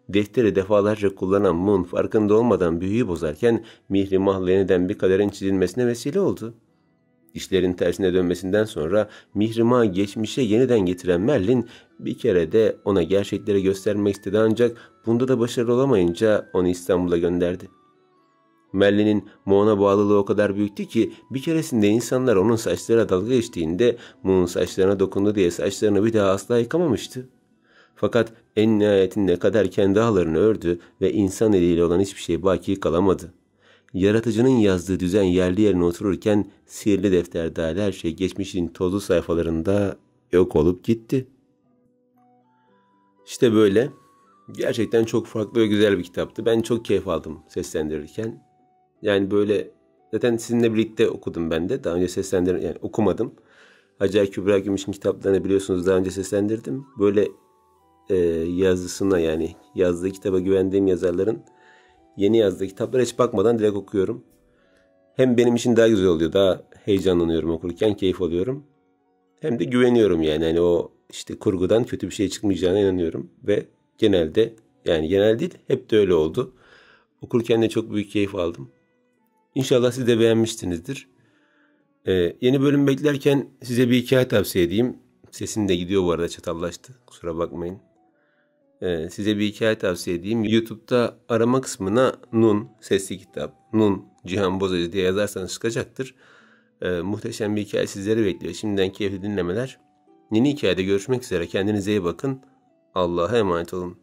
Defteri defalarca kullanan Moon farkında olmadan büyüyü bozarken Mihrimah'la yeniden bir kaderin çizilmesine vesile oldu. İşlerin tersine dönmesinden sonra Mihrimah'ı geçmişe yeniden getiren Merlin bir kere de ona gerçekleri göstermek istedi ancak bunda da başarılı olamayınca onu İstanbul'a gönderdi. Merlin'in Moon'a bağlılığı o kadar büyüktü ki bir keresinde insanlar onun saçlarına dalga geçtiğinde Moon saçlarına dokundu diye saçlarını bir daha asla yıkamamıştı. Fakat en nihayetinde kader kendi ağlarını ördü ve insan eliyle olan hiçbir şey baki kalamadı. Yaratıcının yazdığı düzen yerli yerine otururken sihirli defter dahil her şey geçmişin tozlu sayfalarında yok olup gitti. İşte böyle. Gerçekten çok farklı ve güzel bir kitaptı. Ben çok keyif aldım seslendirirken. Yani böyle zaten sizinle birlikte okudum ben de. Daha önce yani okumadım. Hacer Kübra Gümüş'ün kitaplarını biliyorsunuz daha önce seslendirdim. Böyle yazısına yani yazdığı kitaba güvendiğim yazarların yeni yazdığı kitaplara hiç bakmadan direkt okuyorum. Hem benim için daha güzel oluyor. Daha heyecanlanıyorum okurken, keyif alıyorum. Hem de güveniyorum yani. Hani o işte kurgudan kötü bir şey çıkmayacağına inanıyorum. Ve genelde yani genel değil hep de öyle oldu. Okurken de çok büyük keyif aldım. İnşallah siz de beğenmişsinizdir. Yeni bölüm beklerken size bir hikaye tavsiye edeyim. Sesim de gidiyor bu arada, çatallaştı. Kusura bakmayın. Size bir hikaye tavsiye edeyim. YouTube'da arama kısmına Nun sesli kitap, Nun Cihan Bozacı diye yazarsanız çıkacaktır. Muhteşem bir hikaye sizleri bekliyor. Şimdiden keyifli dinlemeler. Yeni hikayede görüşmek üzere. Kendinize iyi bakın. Allah'a emanet olun.